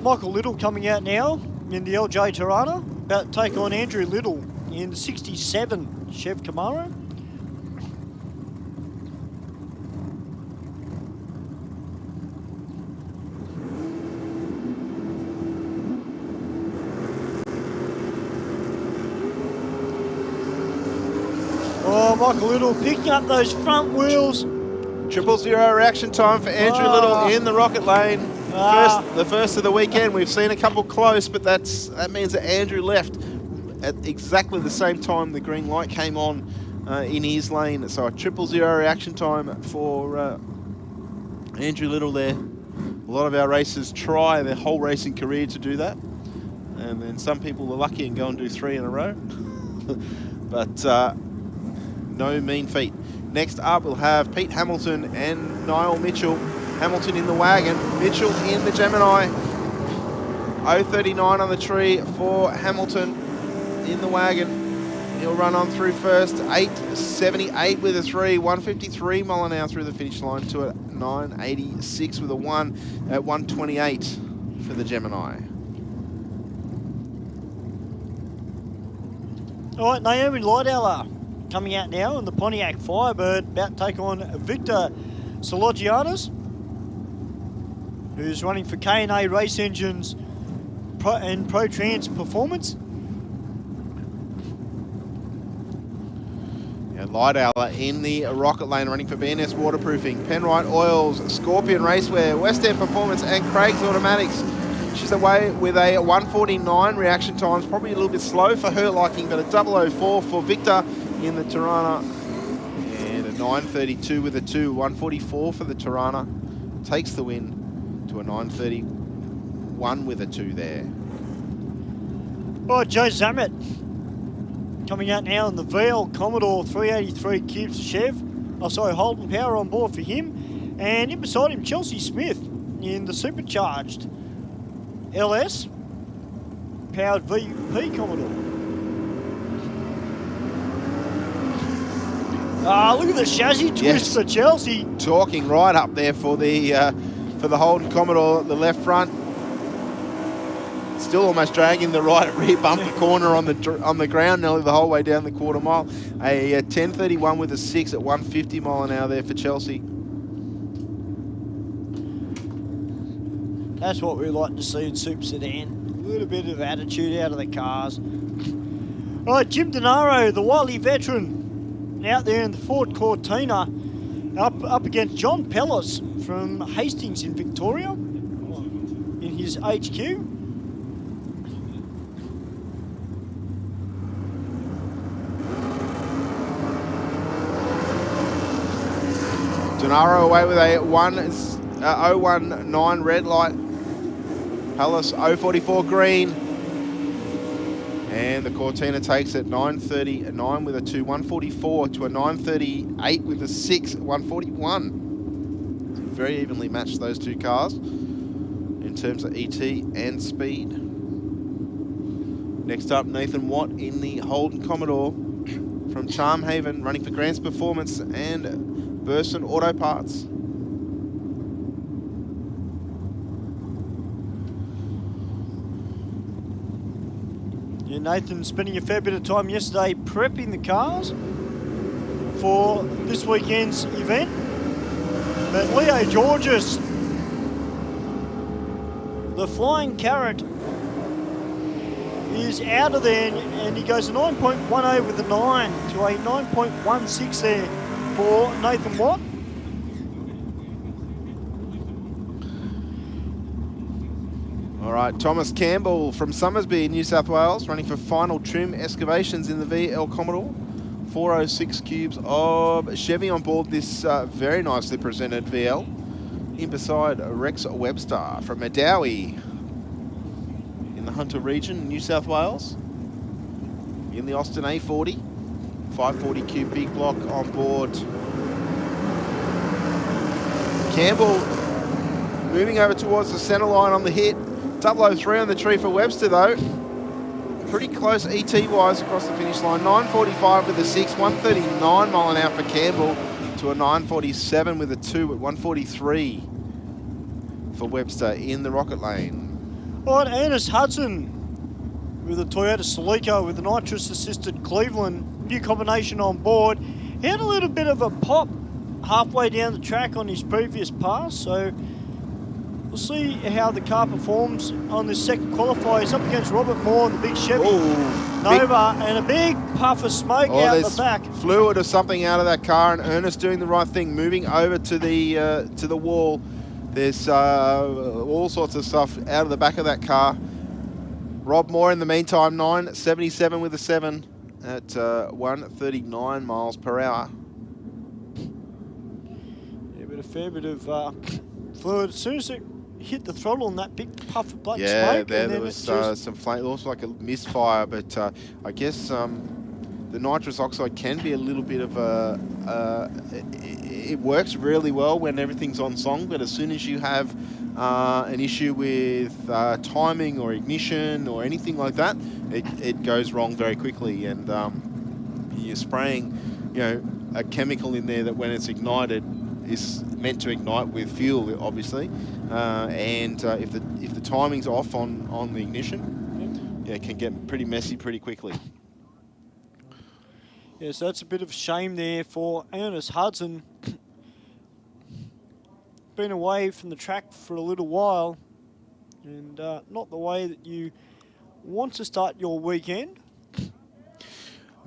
Michael Little coming out now in the LJ Tirana, about to take on Andrew Little in the 67 Chev Camaro. Michael Little picking up those front wheels. 000 reaction time for Andrew Little in the rocket lane. The first of the weekend. We've seen a couple close, but that means that Andrew left at exactly the same time the green light came on in his lane. So a 000 reaction time for Andrew Little there. A lot of our racers try their whole racing career to do that. and then some people are lucky and go and do 3 in a row. But no mean feat. Next up, we'll have Pete Hamilton and Niall Mitchell. Hamilton in the wagon, Mitchell in the Gemini. 0.39 on the tree for Hamilton in the wagon. He'll run on through first, 8.78 with a 3, 153 mile an hour through the finish line to a 9.86 with a 1 at 128 for the Gemini. All right, Naomi Lideller coming out now in the Pontiac Firebird, about to take on Victor Sologianis, who's running for K&A Race Engines and Pro Trans Performance. Lideller in the Rocket Lane, running for BNS Waterproofing, Penrite Oils, Scorpion Racewear, West End Performance, and Craig's Automatics. She's away with a 1:49 reaction times, probably a little bit slow for her liking, but a 0.004 for Victor in the Tirana, and a 9.32 with a 2, 1:44 for the Tirana. Takes the win to a 9.31 with a 2 there. Oh, Joe Zammit coming out now in the VL Commodore 383 Cubes Chev. Oh, sorry, Holden Power on board for him. And in beside him, Chelsea Smith in the supercharged LS powered VP Commodore. Ah, look at the chassis twist for Chelsea. Talking right up there for the Holden Commodore, the left front. Still almost dragging the right rear bumper corner on the ground nearly the whole way down the quarter mile. A 10.31 with a 6 at 150 mile an hour there for Chelsea. That's what we like to see in Super Sedan. A little bit of attitude out of the cars. All right, Jim Denaro, the wily veteran, out there in the Ford Cortina, up against John Pellis from Hastings in Victoria in his HQ. Denaro away with a 0.19 red light. Palace 0.44 green. And the Cortina takes it 9.39 with a 2, 1.44 to a 9.38 with a 6, 1.41. Very evenly matched, those two cars in terms of ET and speed. Next up, Nathan Watt in the Holden Commodore from Charmhaven, running for Grants Performance and Burson Auto Parts. Yeah, Nathan spending a fair bit of time yesterday prepping the cars for this weekend's event. But Leo Georges, the Flying Carrot, is out of there, and he goes a 9.10 with a 9 to a 9.16 there for Nathan Watt. All right, Thomas Campbell from Summersby, New South Wales, running for Final Trim Excavations in the VL Commodore. 406 cubes of Chevy on board this very nicely presented VL. In beside Rex Webster from Medowie in the Hunter region, New South Wales. In the Austin A40, 540 cube big block on board. Campbell moving over towards the centre line on the hit. 003 on the tree for Webster though. Pretty close ET-wise across the finish line. 9.45 with a 6, 139 mile an hour for Campbell to a 9.47 with a 2 at 1.43 for Webster in the Rocket Lane. All right, Ernest Hudson with a Toyota Celica with the nitrous-assisted Cleveland. New combination on board. He had a little bit of a pop halfway down the track on his previous pass, so we'll see how the car performs on this second qualifier. He's up against Robert Moore in the big Chevy Nova, and a big puff of smoke out the back. Fluid or something out of that car, and Ernest doing the right thing, moving over to the wall. There's all sorts of stuff out of the back of that car. Rob Moore in the meantime, 9.77 with a 7 at 139 miles per hour. Yeah, but a fair bit of fluid. As soon as hit the throttle on that big puff of black yeah, smoke. there was some flame, also like a misfire, but I guess the nitrous oxide can be a little bit of it works really well when everything's on song, but as soon as you have an issue with timing or ignition or anything like that, it goes wrong very quickly, and you're spraying, you know, a chemical in there that when it's ignited is meant to ignite with fuel, obviously, and if the timing's off on the ignition, yeah, it can get pretty messy pretty quickly. Yeah, so that's a bit of a shame there for Ernest Hudson. Been away from the track for a little while, and not the way that you want to start your weekend.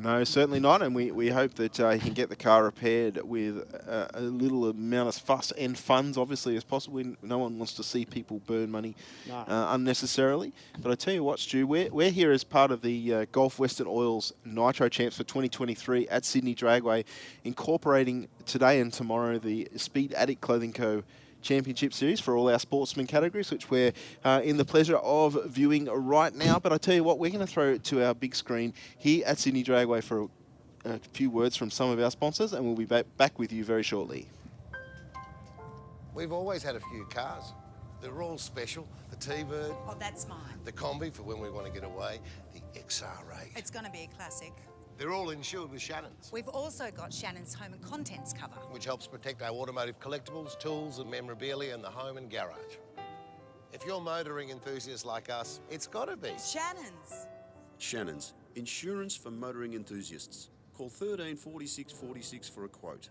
No, certainly not, and we hope that he can get the car repaired with a little amount of fuss and funds, obviously, as possible. No one wants to see people burn money unnecessarily. But I tell you what, Stu, we're here as part of the Gulf Western Oil's Nitro Champs for 2023 at Sydney Dragway, incorporating today and tomorrow the Speed Addict Clothing Co. Championship Series for all our sportsman categories, which we're in the pleasure of viewing right now. But I tell you what, we're going to throw it to our big screen here at Sydney Dragway for a few words from some of our sponsors, and we'll be back with you very shortly. We've always had a few cars. They're all special. The T-Bird. Oh, that's mine. The Combi for when we want to get away. The XR8. It's going to be a classic. They're all insured with Shannon's, We've also got Shannon's Home and Contents cover, which helps protect our automotive collectibles, tools and memorabilia in the home and garage. If you're motoring enthusiasts like us, it's got to be Shannon's. Shannon's, insurance for motoring enthusiasts. Call 13 46 46 for a quote.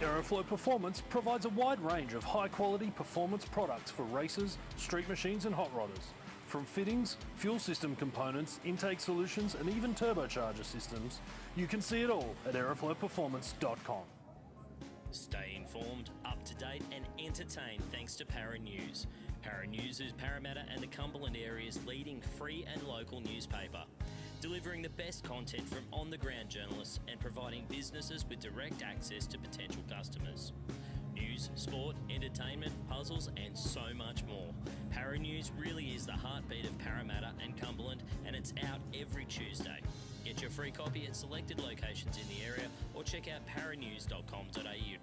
Aeroflow Performance provides a wide range of high-quality performance products for racers, street machines and hot rodders. From fittings, fuel system components, intake solutions and even turbocharger systems, you can see it all at aeroflowperformance.com. Stay informed, up to date and entertained thanks to Para News. Para News is Parramatta and the Cumberland area's leading free and local newspaper, delivering the best content from on-the-ground journalists and providing businesses with direct access to potential customers. News, sport, entertainment, puzzles and so much more. Para News really is the heartbeat of Parramatta and Cumberland, and it's out every Tuesday. Get your free copy at selected locations in the area or check out paranews.com.au.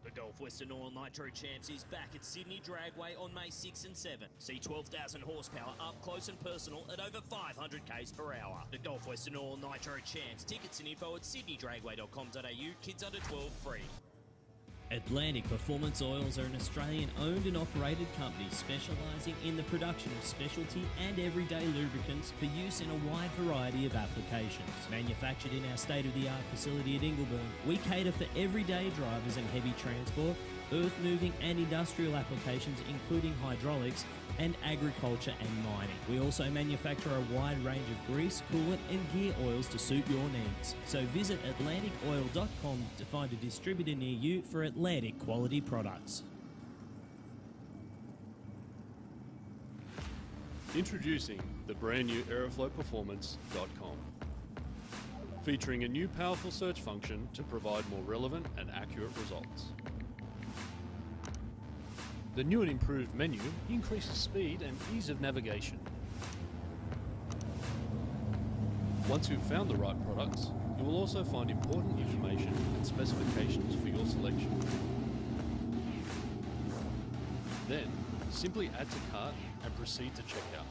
The Gulf Western Oil Nitro Champs is back at Sydney Dragway on May 6 and 7. See 12,000 horsepower up close and personal at over 500 k's per hour. The Gulf Western Oil Nitro Champs. Tickets and info at sydneydragway.com.au. Kids under 12 free. Atlantic Performance Oils are an Australian-owned and operated company specialising in the production of specialty and everyday lubricants for use in a wide variety of applications. Manufactured in our state-of-the-art facility at Ingleburn, we cater for everyday drivers and heavy transport, earth-moving and industrial applications including hydraulics, and agriculture and mining. We also manufacture a wide range of grease, coolant and gear oils to suit your needs. So visit atlanticoil.com to find a distributor near you for Atlantic quality products. Introducing the brand new aeroflowperformance.com, featuring a new powerful search function to provide more relevant and accurate results. The new and improved menu increases speed and ease of navigation. Once you've found the right products, you will also find important information and specifications for your selection. Then, simply add to cart and proceed to checkout.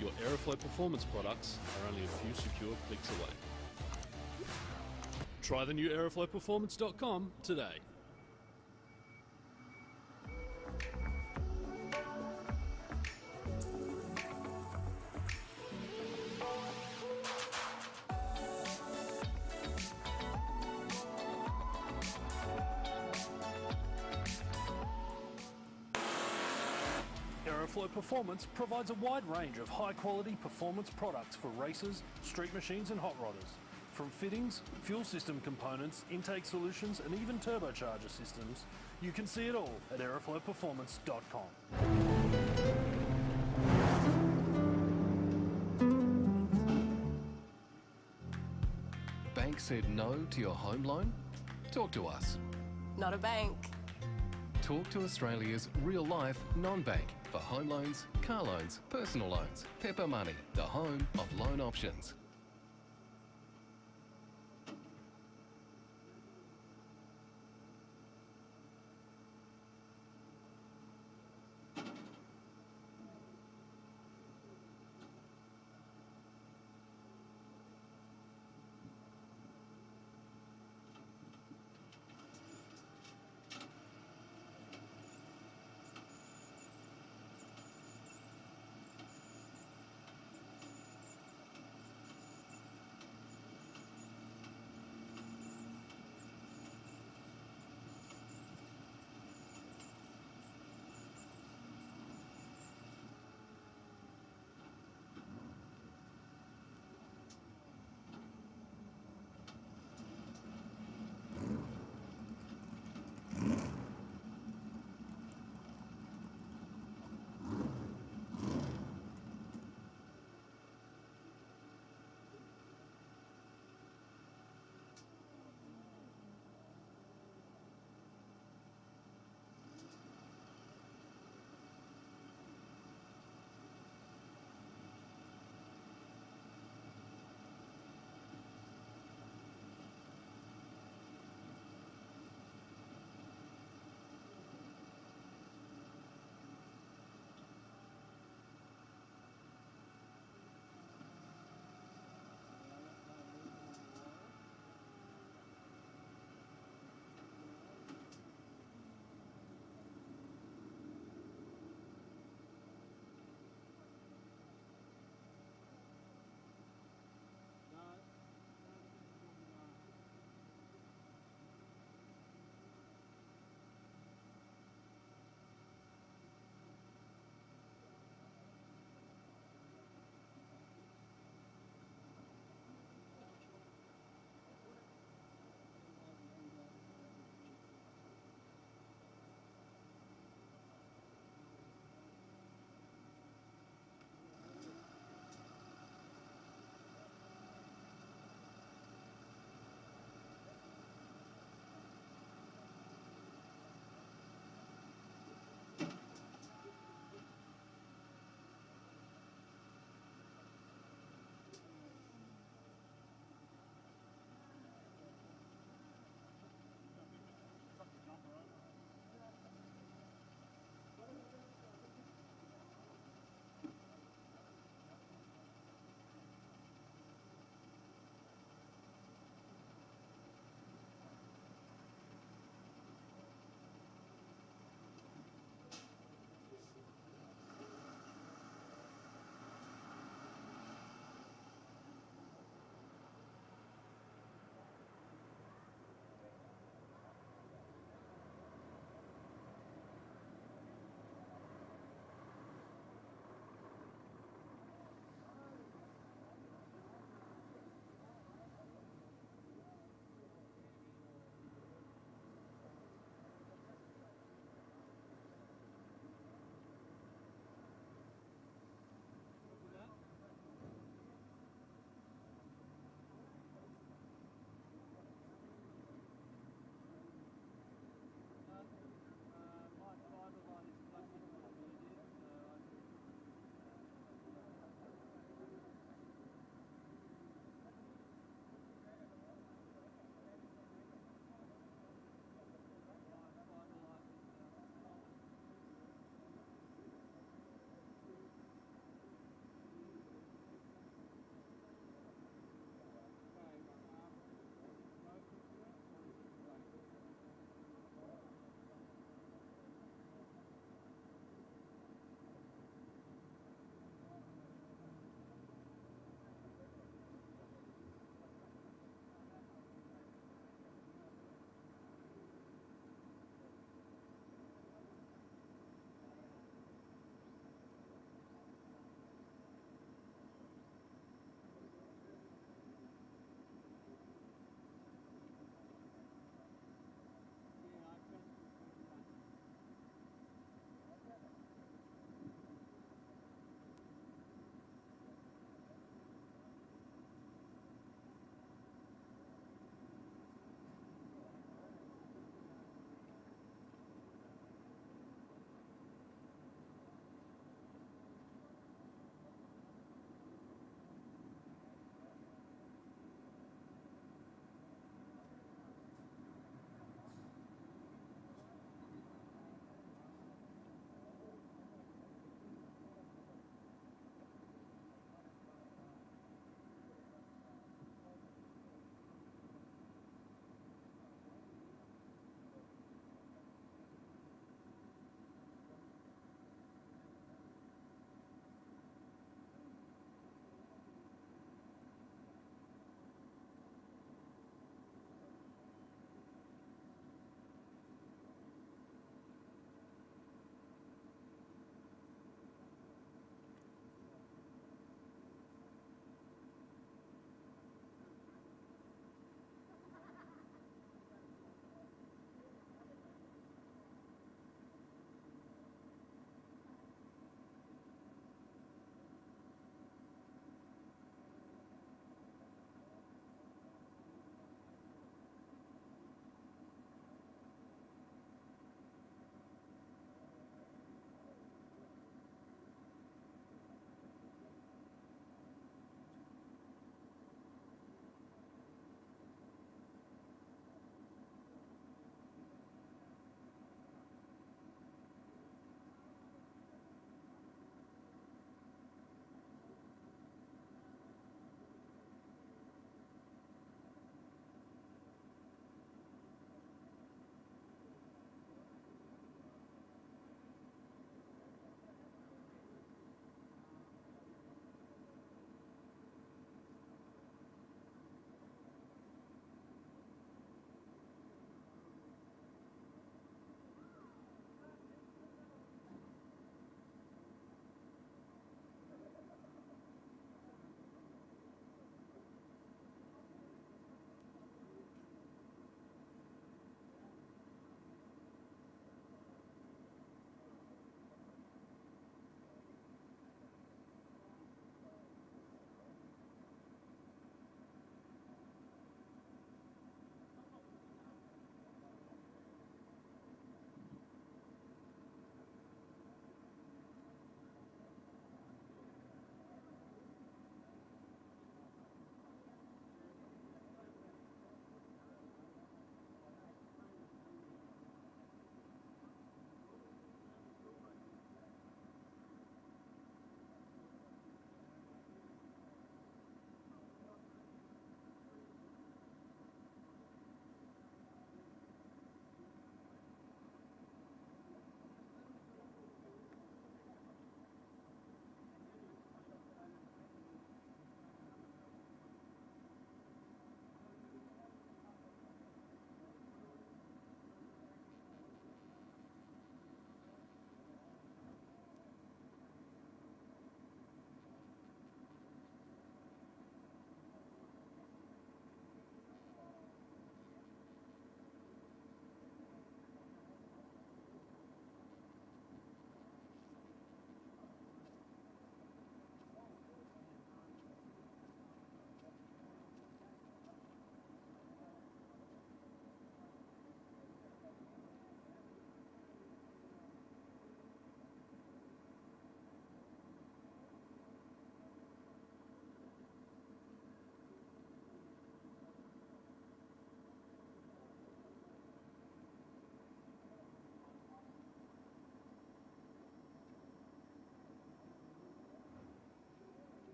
Your Aeroflow Performance products are only a few secure clicks away. Try the new aeroflowperformance.com today. Aeroflow Performance provides a wide range of high-quality performance products for racers, street machines and hot rodders. From fittings, fuel system components, intake solutions and even turbocharger systems, you can see it all at aeroflowperformance.com. Bank said no to your home loan? Talk to us. Not a bank. Talk to Australia's real-life non-bank for home loans, car loans, personal loans. Pepper Money, the home of loan options.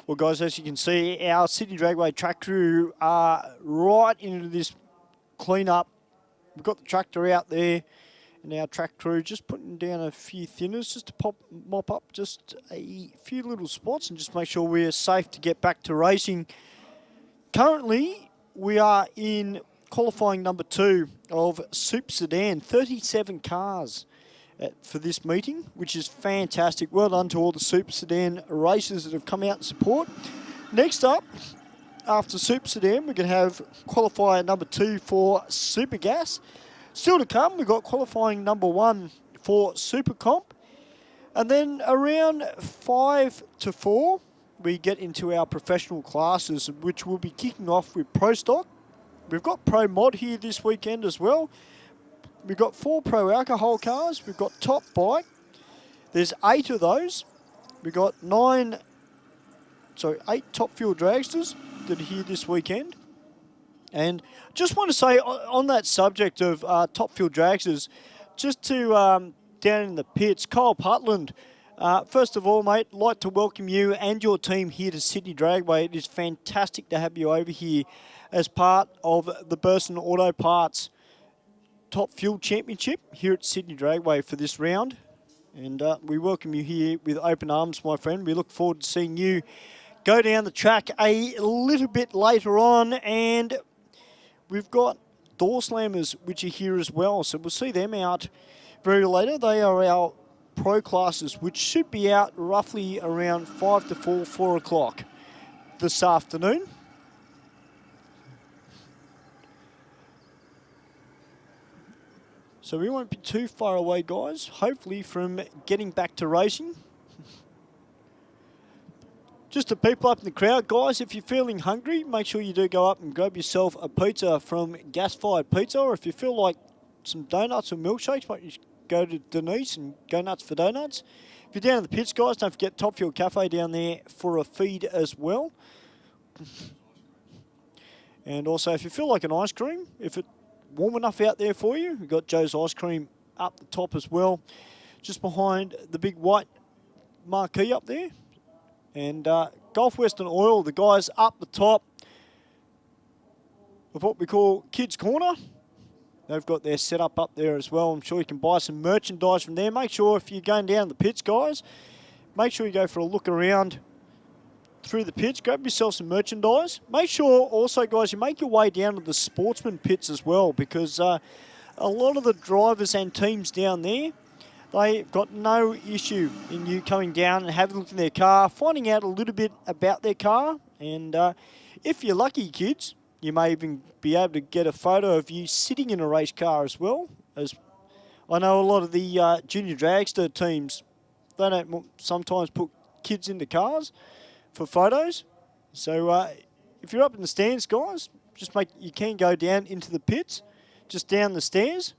Well, guys, as you can see, our Sydney Dragway track crew are right into this clean-up. We've got the tractor out there, and our track crew just putting down a few thinners just to mop up just a few little spots and just make sure we're safe to get back to racing. Currently, we are in qualifying number 2 of Super Sedan, 37 cars for this meeting, which is fantastic. Well done to all the Super Sedan racers that have come out and support. Next up, after Super Sedan, we can have qualifier number 2 for Super Gas. Still to come, we've got qualifying number 1 for Super Comp. And then around 5 to 4, we get into our professional classes, which will be kicking off with Pro Stock. We've got Pro Mod here this weekend as well. We've got 4 Pro Alcohol cars. We've got Top Bike. There's 8 of those. We've got 8 Top Fuel Dragsters that are here this weekend. And just want to say on that subject of Top Fuel Dragsters, just to down in the pits, Kyle Putland, first of all, mate, like to welcome you and your team here to Sydney Dragway. It is fantastic to have you over here as part of the Burson Auto Parts Top Fuel Championship here at Sydney Dragway for this round. And we welcome you here with open arms, my friend. We look forward to seeing you go down the track a little bit later on. And we've got Door Slammers, which are here as well. So we'll see them out very later. They are our pro classes, which should be out roughly around 5 to 4 o'clock this afternoon. So we won't be too far away, guys, hopefully, from getting back to racing. Just the people up in the crowd, guys, if you're feeling hungry, make sure you do go up and grab yourself a pizza from Gas Fired Pizza. Or if you feel like some donuts or milkshakes, why don't you go to Denise and go nuts for donuts. If you're down in the pits, guys, don't forget Top Fuel Cafe down there for a feed as well. And also, if you feel like an ice cream, if it's warm enough out there for you, we've got Joe's Ice Cream up the top as well, just behind the big white marquee up there. And Gulf Western Oil, the guys up the top of what we call Kids Corner. They've got their setup up there as well. I'm sure you can buy some merchandise from there. Make sure if you're going down the pits, guys, make sure you go for a look around through the pits. Grab yourself some merchandise. Make sure also, guys, you make your way down to the sportsman pits as well, because a lot of the drivers and teams down there, they've got no issue in you coming down and having a look in their car, finding out a little bit about their car. And if you're lucky, kids, you may even be able to get a photo of you sitting in a race car as well. As I know a lot of the Junior Dragster teams, they don't sometimes put kids into cars for photos. So if you're up in the stands, guys, you can go down into the pits, just down the stairs.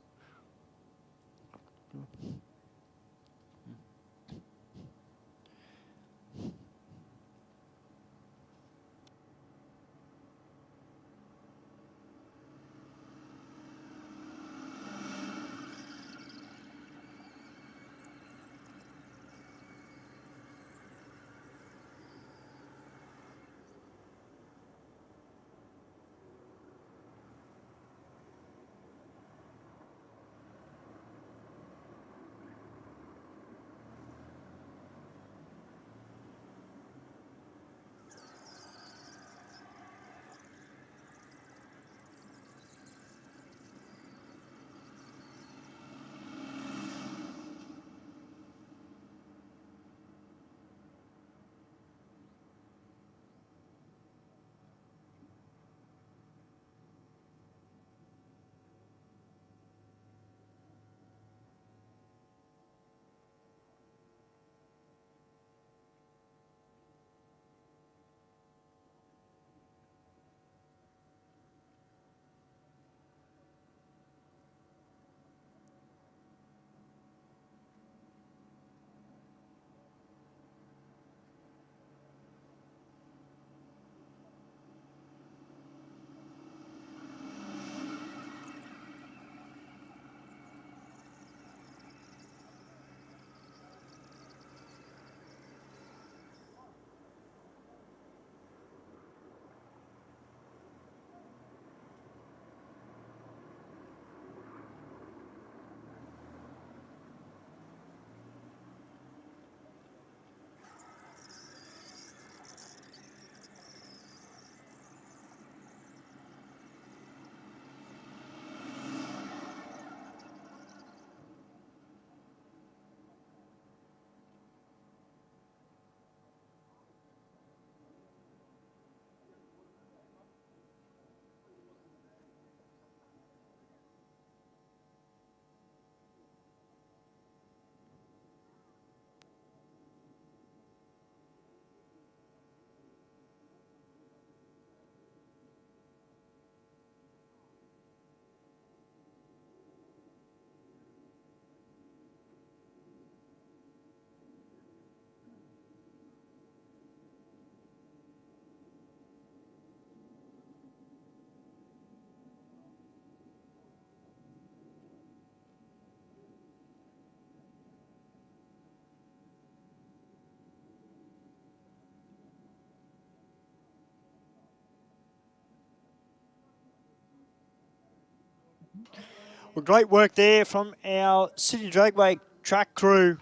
Well, great work there from our Sydney Dragway track crew.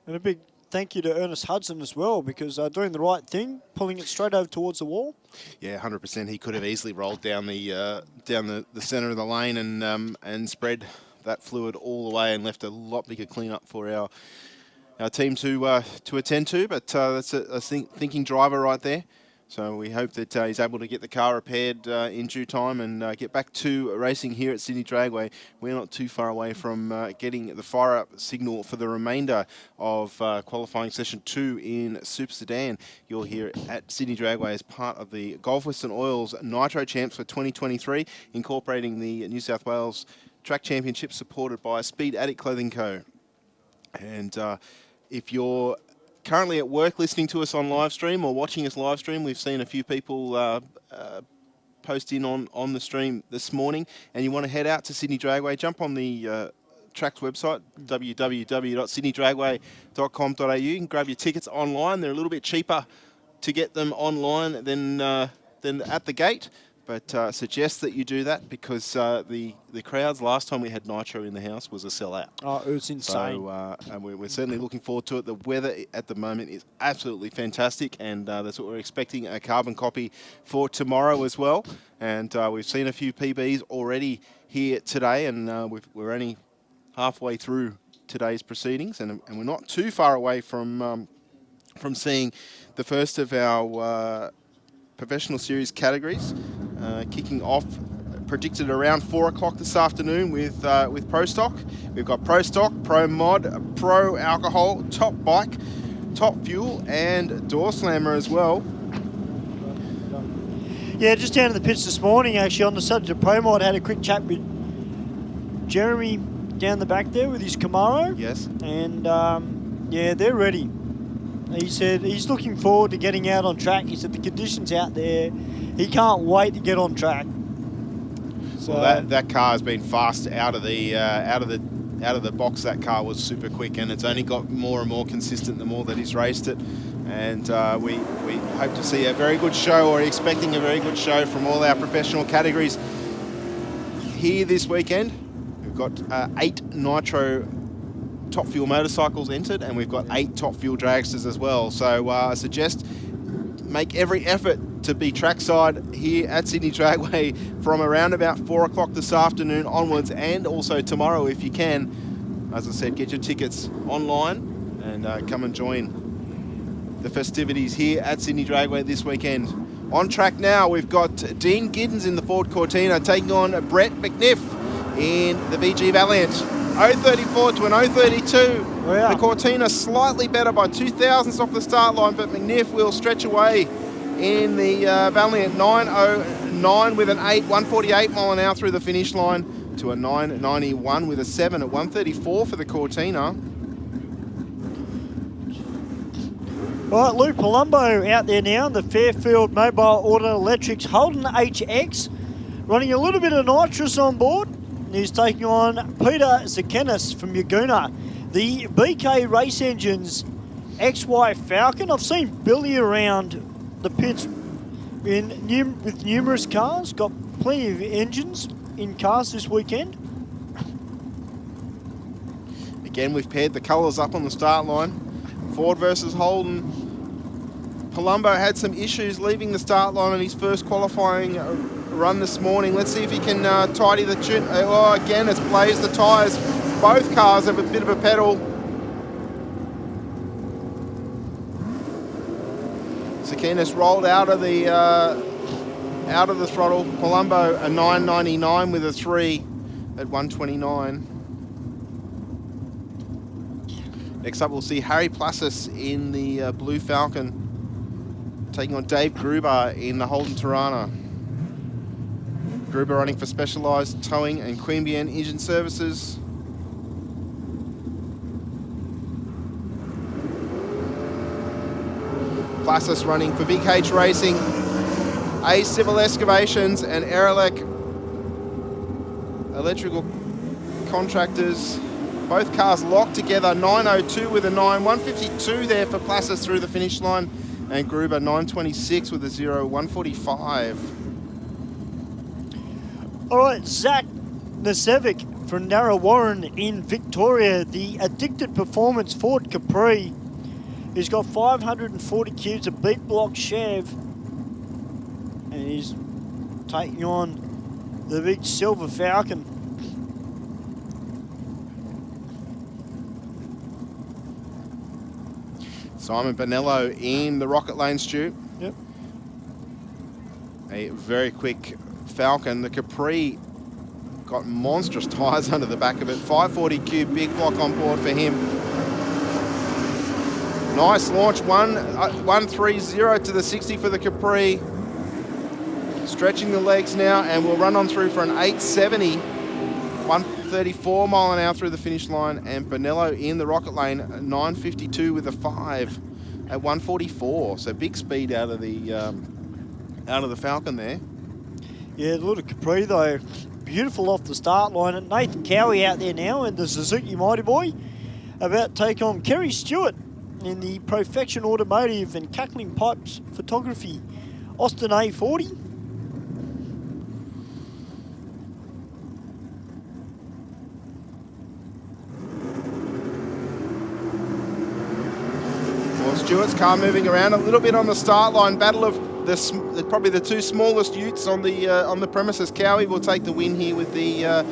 And a big thank you to Ernest Hudson as well, because doing the right thing, pulling it straight over towards the wall. Yeah, 100%. He could have easily rolled down the centre of the lane and spread that fluid all the way and left a lot bigger cleanup for our team to attend to. But that's a thinking driver right there. So we hope that he's able to get the car repaired in due time and get back to racing here at Sydney Dragway. We're not too far away from getting the fire-up signal for the remainder of qualifying session 2 in Super Sedan. You're here at Sydney Dragway as part of the Gulf Western Oil's Nitro Champs for 2023, incorporating the New South Wales Track Championship supported by Speed Addict Clothing Co. And if you're currently at work listening to us on live stream or watching us live stream, we've seen a few people post in on the stream this morning, and you want to head out to Sydney Dragway, jump on the track's website, www.sydneydragway.com.au. You can grab your tickets online. They're a little bit cheaper to get them online than at the gate, but suggest that you do that because the crowds last time we had Nitro in the house was a sellout. Oh, it was insane. So and we're certainly looking forward to it. The weather at the moment is absolutely fantastic, and that's what we're expecting a carbon copy for tomorrow as well. And we've seen a few PBs already here today, and we're only halfway through today's proceedings, and we're not too far away from seeing the first of our professional series categories kicking off, predicted around 4 o'clock this afternoon with Pro Stock. We've got Pro Stock, Pro Mod, Pro Alcohol, Top Bike, Top Fuel, and Door Slammer as well. Yeah, just down to the pits this morning, actually, on the subject of Pro Mod, had a quick chat with Jeremy down the back there with his Camaro. Yes. And, yeah, they're ready. He said he's looking forward to getting out on track. He said the conditions out there, he can't wait to get on track. So well, that car has been fast out of the box. That car was super quick, and it's only got more and more consistent the more that he's raced it. And we hope to see a very good show, or expecting a very good show from all our professional categories here this weekend. We've got 8 Nitro Top Fuel motorcycles entered, and we've got 8 Top Fuel dragsters as well. So I suggest make every effort to be trackside here at Sydney Dragway from around about 4 o'clock this afternoon onwards, and also tomorrow if you can. As I said, get your tickets online and come and join the festivities here at Sydney Dragway this weekend. On track now, we've got Dean Giddens in the Ford Cortina taking on Brett McNiff in the VG Valiant. 034 to an 032. Wow. The Cortina slightly better by 0.02 off the start line, but McNiff will stretch away in the Valiant. 909 with an 8, 148 mile an hour through the finish line to a 991 with a 7 at 134 for the Cortina. All right, Lou Palumbo out there now, the Fairfield Mobile Auto Electrics Holden HX, running a little bit of nitrous on board. He's taking on Peter Zakenis from Yaguna. The BK Race Engines XY Falcon. I've seen Billy around the pits with numerous cars. Got plenty of engines in cars this weekend. Again, we've paired the colours up on the start line. Ford versus Holden. Palumbo had some issues leaving the start line on his first qualifying run this morning. Let's see if he can tidy the tune. Oh, again, it's blazed the tyres. Both cars have a bit of a pedal. Zakenis rolled out of the throttle. Palumbo a 999 with a 3 at 129. Next up, we'll see Harry Plassis in the Blue Falcon taking on Dave Gruber in the Holden Tirana. Gruber running for Specialised Towing and Queanbeyan Engine Services. Plassis running for Big H Racing, A Civil Excavations and Aerolec Electrical Contractors. Both cars locked together, 902 with a 9, 152 there for Plassis through the finish line, and Gruber 926 with a 0, 145. All right, Zach Nasevic from Narra Warren in Victoria, the Addicted Performance Ford Capri. He's got 540 cubes of beat block Chev, and he's taking on the big Silver Falcon. Simon Bonello in the Rocket Lane, Stu. Yep. A very quick Falcon. The Capri got monstrous tyres under the back of it. 540 cube, big block on board for him. Nice launch, 130 to the 60 for the Capri. Stretching the legs now, and we'll run on through for an 870. 134 mile an hour through the finish line, and Bonello in the Rocket Lane, 952 with a 5 at 144. So big speed out of the Falcon there. Yeah, the little Capri though, beautiful off the start line. And Nathan Cowie out there now in the Suzuki Mighty Boy, about to take on Kerry Stewart in the Profection Automotive and Cackling Pipes Photography Austin A40. Well, Stewart's car moving around a little bit on the start line. Battle of probably the two smallest utes on the premises. Cowie will take the win here with the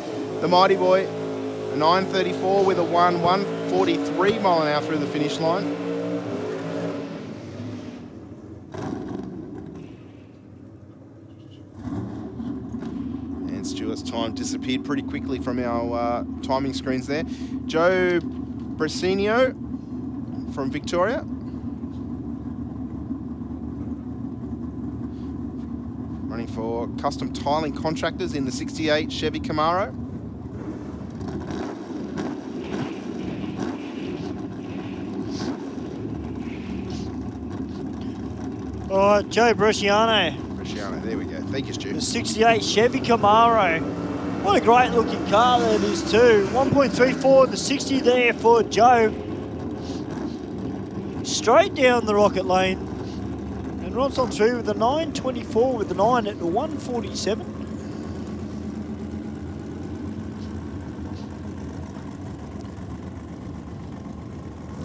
Mighty Boy. A 934 with a 143 mile an hour through the finish line. And Stewart's time disappeared pretty quickly from our timing screens there. Joe Brasinio from Victoria. Running for Custom Tiling Contractors in the 68 Chevy Camaro. All right, Joe Bresciano. Bresciano, there we go. Thank you, Stu. The 68 Chevy Camaro. What a great looking car that is too. 1.34 the 60 there for Joe. Straight down the Rocket Lane. And runs on through with a 924 with the 9 at 147.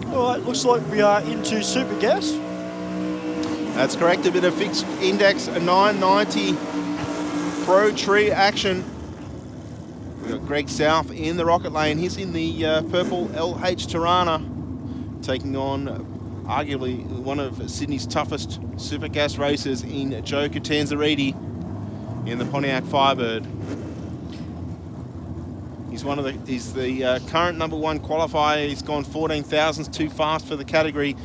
All right, looks like we are into Super Gas. That's correct, a bit of fixed index, a 990 Pro Tree action. We've got Greg South in the Rocket Lane. He's in the purple LH Tirana, taking on arguably one of Sydney's toughest super gas racers in Joe Catanzariti in the Pontiac Firebird. He's the current #1 qualifier. He's gone 14 thousandths too fast for the category.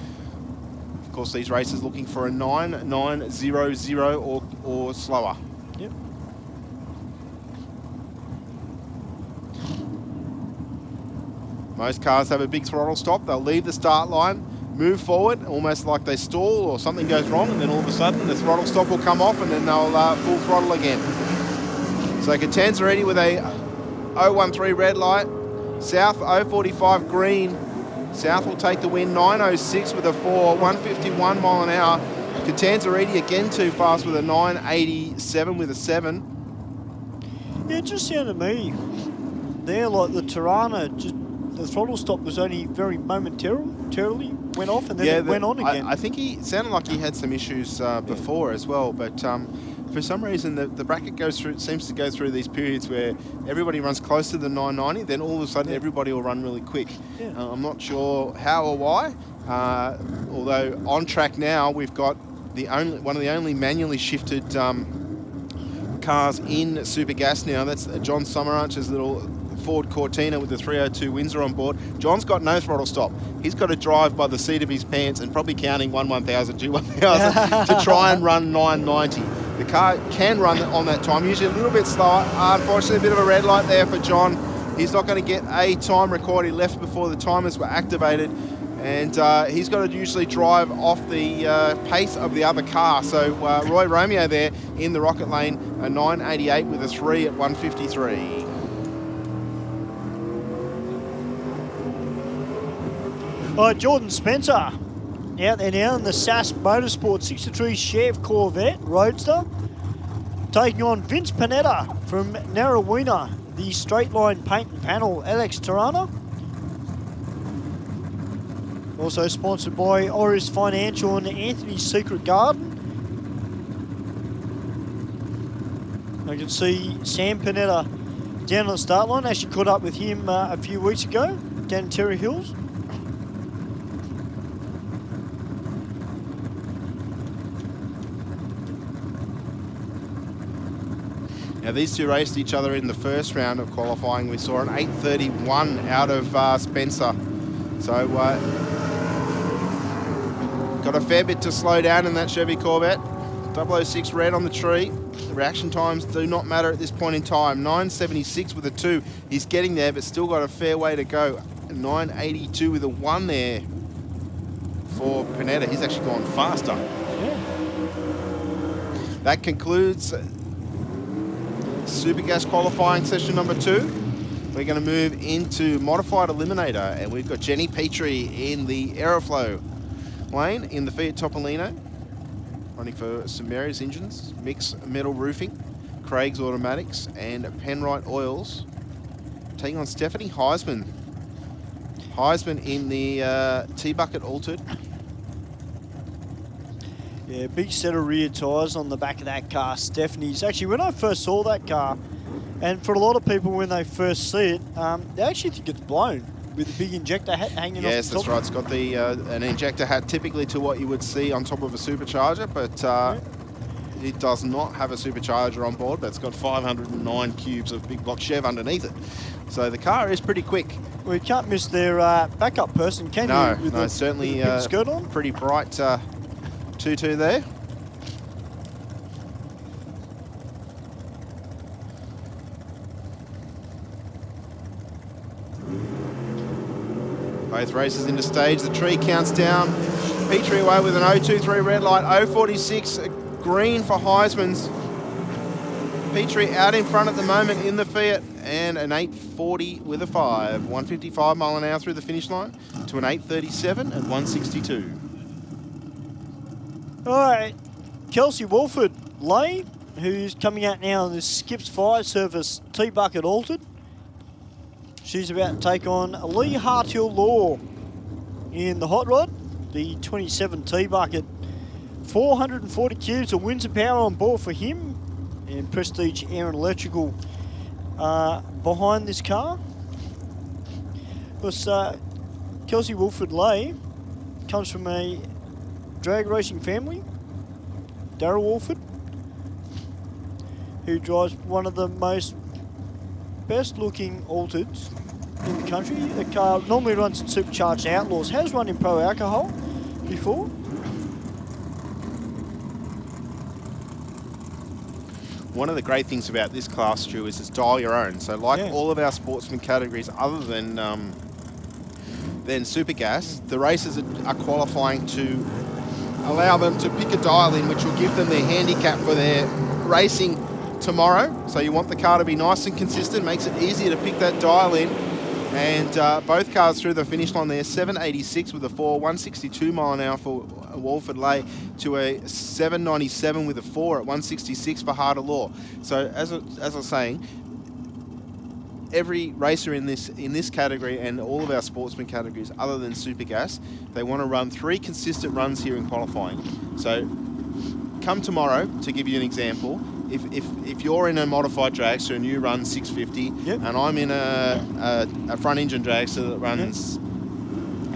Of course, these racers looking for a 9900 or slower. Yep. Most cars have a big throttle stop. They'll leave the start line, move forward, almost like they stall or something goes wrong, and then all of a sudden the throttle stop will come off and then they'll full throttle again. So Catanzariti with a 013 red light, South 045 green. South will take the win, 906 with a 4, 151 mile an hour. Catanzariti again too fast with a 987 with a 7. Yeah, it just sounded to me there like the Tirana, just the throttle stop was only very momentarily went off and then it went on again. I think he sounded like he had some issues before as well, but for some reason the bracket seems to go through these periods where everybody runs close to the 990, then all of a sudden everybody will run really quick. Yeah. I'm not sure how or why, although on track now we've got one of the only manually shifted cars in Super Gas now. That's John Summeranch's little Ford Cortina with the 302 Windsor on board. John's got no throttle stop. He's got to drive by the seat of his pants and probably counting 1,000, 2,000 to try and run 990. The car can run on that time, usually a little bit slower. Unfortunately, a bit of a red light there for John. He's not going to get a time record. He left before the timers were activated, and he's got to usually drive off the pace of the other car. So Roy Romeo there in the Rocket Lane, a 988 with a 3 at 153. Jordan Spencer out there now in the SAS Motorsport 63 Chev Corvette Roadster, taking on Vince Panetta From Narrowena, the straight line paint and panel, Alex Tirana. Also sponsored by Oris Financial and Anthony's Secret Garden. I can see Sam Panetta down on the start line. Actually caught up with him a few weeks ago down in Terry Hills. Now these two raced each other in the first round of qualifying. We saw an 8:31 out of Spencer. So got a fair bit to slow down in that Chevy Corvette. 006 red on the tree. The reaction times do not matter at this point in time. 9:76 with a 2. He's getting there, but still got a fair way to go. 9:82 with a 1 there for Panetta. He's actually gone faster. Yeah. That concludes Super Gas qualifying session number 2. We're going to move into Modified Eliminator, and we've got Jenny Petrie in the Aeroflow lane in the Fiat Topolino, running for St Mary's Engines, Mix Metal Roofing, Craig's Automatics, and Penrite Oils, taking on Stephanie Heisman. Heisman in the T-Bucket Altered. Yeah, big set of rear tyres on the back of that car, Stephanie's. Actually, when I first saw that car, and for a lot of people when they first see it, they actually think it's blown with a big injector hat hanging off the top. Yes, that's right. It's got the an injector hat typically to what you would see on top of a supercharger, but it does not have a supercharger on board, but it's got 509 cubes of big block Chev underneath it. So the car is pretty quick. Well, you can't miss their backup person, can you? No, With no, the, certainly with the big skirt on. pretty bright tutu there. Both races into stage. The tree counts down. Petrie away with an 023 red light. 046 green for Heisman's. Petrie out in front at the moment in the Fiat, and an 840 with a 5. 155 mile an hour through the finish line to an 837 and 162. All right, Kelsey Wolford Lay, who's coming out now in the Skips Fire Service T-Bucket Altered. She's about to take on Lee Hartill Law in the Hot Rod, the 27 T-Bucket. 440 cubes of winds of power on board for him, and Prestige Air and Electrical behind this car. Because Kelsey Wolford Lay comes from a drag racing family. Darryl Wolford, who drives one of the best looking Altereds in the country. The car normally runs in Supercharged Outlaws, has run in Pro Alcohol before. One of the great things about this class, Stu, is it's dial your own. So like all of our sportsman categories other than Super Gas, the racers are qualifying to allow them to pick a dial in which will give them their handicap for their racing tomorrow. So you want the car to be nice and consistent, makes it easier to pick that dial in. And both cars through the finish line there, 786 with a 4, 162 mile an hour for Wolford Lay to a 797 with a 4 at 166 for Harder Law. So as I was saying, every racer in this category and all of our sportsman categories other than Super Gas, they want to run 3 consistent runs here in qualifying. So come tomorrow, to give you an example, if you're in a modified dragster and you run 650, and I'm in a front engine dragster that runs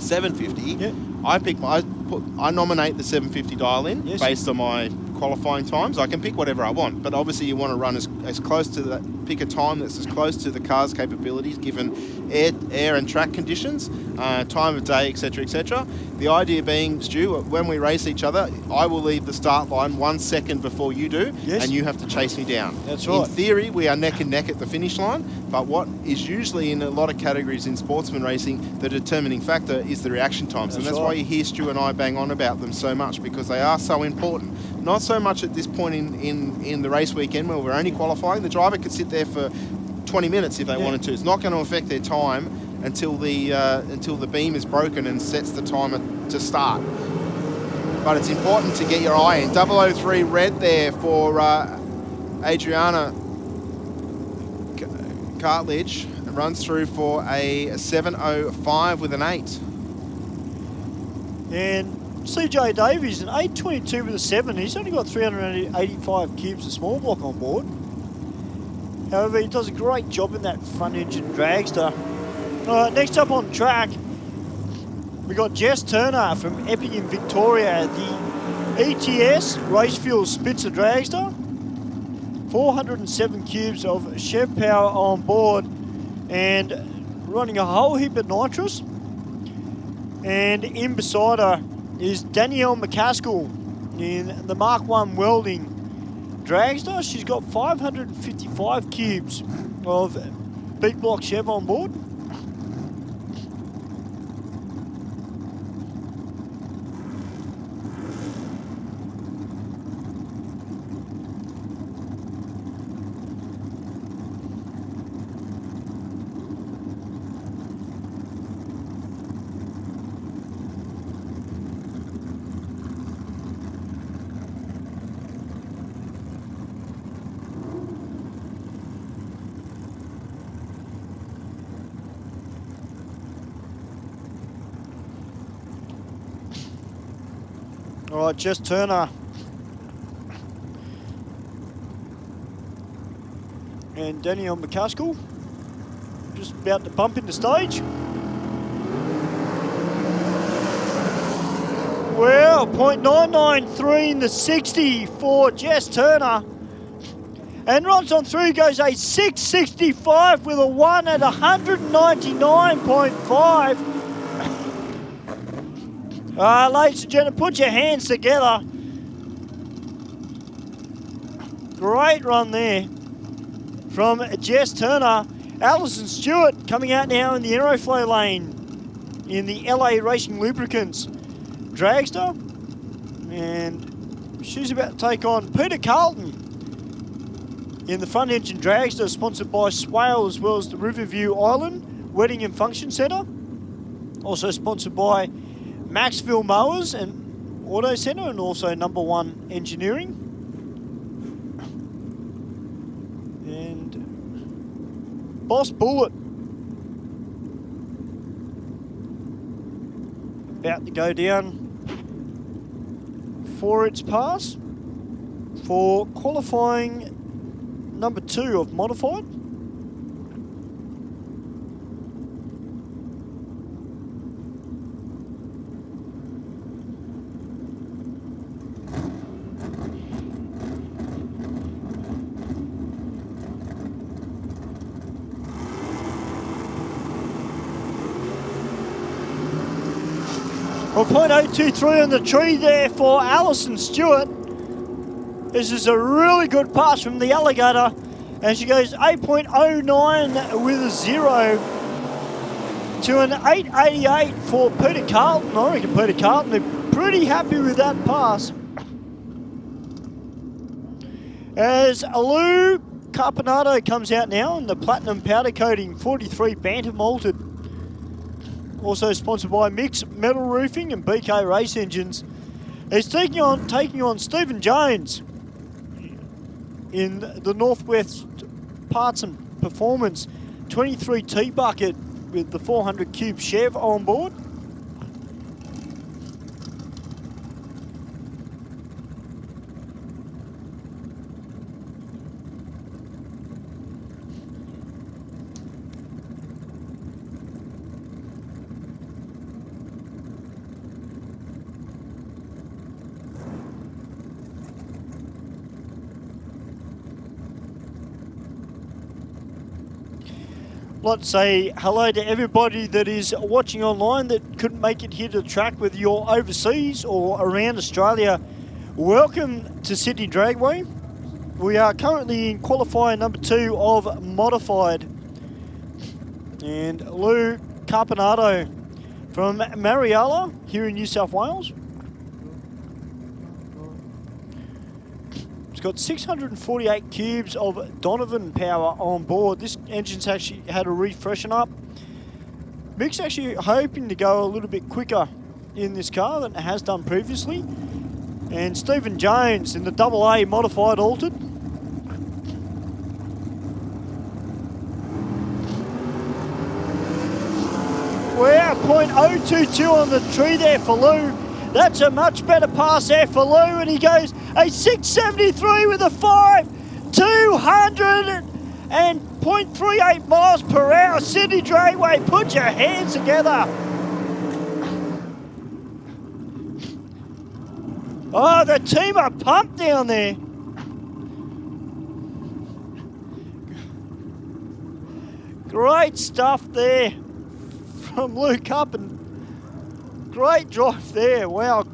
750, I nominate the 750 dial in based on my qualifying times. I can pick whatever I want, but obviously you want to run as close to that, pick a time that's as close to the car's capabilities given air and track conditions, time of day, etc, etc. The idea being, Stu, when we race each other, I will leave the start line 1 second before you do, and you have to chase me down. That's right. In theory, we are neck and neck at the finish line, but what is usually in a lot of categories in sportsman racing, the determining factor is the reaction times. And that's why you hear Stu and I bang on about them so much, because they are so important. Not so much at this point in the race weekend where we're only qualifying. The driver could sit there for 20 minutes if they wanted to. It's not going to affect their time until the beam is broken and sets the timer to start. But it's important to get your eye in. 003 red there for Adriana cartilage and runs through for a 7:05 with an 8. And CJ Davies, an 8:22 with a 7. He's only got 385 cubes of small block on board. However, he does a great job in that front engine dragster. All right, next up on track, we got Jess Turner from Epping in Victoria, the ETS Race Fuel Spitzer dragster. 407 cubes of Chev power on board and running a whole heap of nitrous. And in beside her is Danielle McCaskill in the Mark 1 welding dragster. She's got 555 cubes of big block Chev on board. All right, Jess Turner and Danielle McCaskill just about to bump into stage. Well, 0.993 in the 60 for Jess Turner. And runs on through, goes a 665 with a 1 at 199.5. Ladies and gentlemen, put your hands together. Great run there from Jess Turner. Alison Stewart coming out now in the Aeroflow lane in the LA Racing Lubricants dragster. And she's about to take on Peter Carlton in the front engine dragster, sponsored by Swale as well as the Riverview Island Wedding and Function Centre. Also sponsored by Maxville Mowers and Auto Centre, and also Number 1 Engineering. And Boss Bullet about to go down for its pass for qualifying number 2 of modified. Well, 0.023 on the tree there for Alison Stewart. This is a really good pass from the Alligator. And she goes 8.09 with a 0 to an 888 for Peter Carlton. I reckon Peter Carlton are pretty happy with that pass. As Lou Carpinato comes out now in the Platinum Powder Coating 43 Bantam Malted. Also sponsored by Mix Metal Roofing and BK Race Engines. He's taking on Stephen Jones in the Northwest Parts and Performance 23T bucket with the 400 cube Chev on board. I'd like to say hello to everybody that is watching online that couldn't make it here to the track, whether you're overseas or around Australia. Welcome to Sydney Dragway. We are currently in qualifier number 2 of modified. And Lou Carpinato from Mariella here in New South Wales. It's got 648 cubes of Donovan power on board. This engine's actually had a refreshen up. Mick's actually hoping to go a little bit quicker in this car than it has done previously. And Stephen Jones in the AA modified altered. 7.022 on the tree there for Lou. That's a much better pass there for Lou, and he goes a 673 with a 5. 200.38 miles per hour. Sydney Dragway, put your hands together. Oh, the team are pumped down there. Great stuff there from Luke Up, and great drive there. Wow.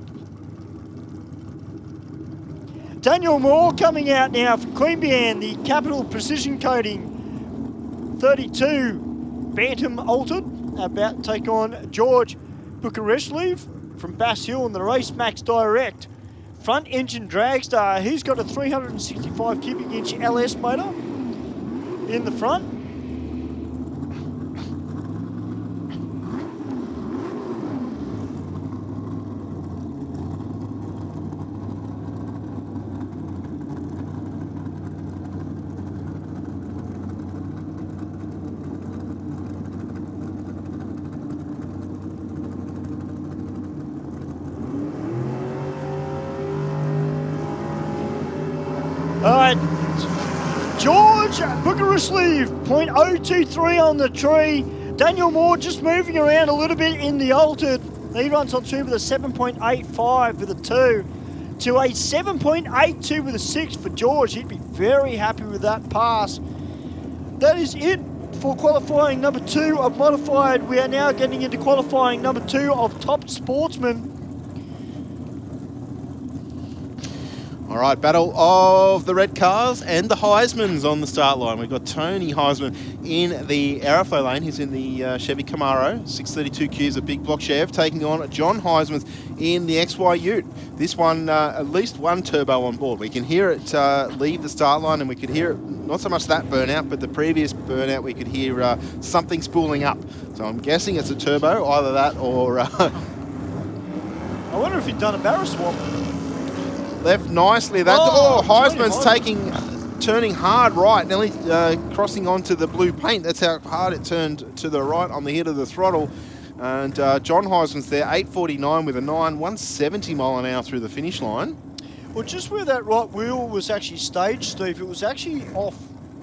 Daniel Moore coming out now for Queanbeyan, the Capital Precision Coating 32 Bantam Altered, about to take on George Bukareshlev from Bass Hill in the Race Max Direct. Front engine dragster, he's got a 365 cubic inch LS motor in the front. All right, George Bukareshlev, 0.023 on the tree. Daniel Moore just moving around a little bit in the altered. He runs on through with a 7.85 with a 2 to a 7.82 with a 6 for George. He'd be very happy with that pass. That is it for qualifying number 2 of modified. We are now getting into qualifying number 2 of top sportsman. All right, battle of the red cars and the Heismans on the start line. We've got Tony Heisman in the Aeroflow lane. He's in the Chevy Camaro, 632 Qs, a big block Chev, taking on John Heisman in the XY Ute. This one, at least one turbo on board. We can hear it leave the start line, and we could hear it, not so much that burnout, but the previous burnout, we could hear something spooling up. So I'm guessing it's a turbo, either that or... I wonder if he'd done a barrel swap. Left nicely. That Heisman's turning hard right, nearly crossing onto the blue paint. That's how hard it turned to the right on the hit of the throttle. And John Heisman's there, 8:49 with a 9, 170 mile an hour through the finish line. Well, just where that right wheel was actually staged, Steve, it was actually off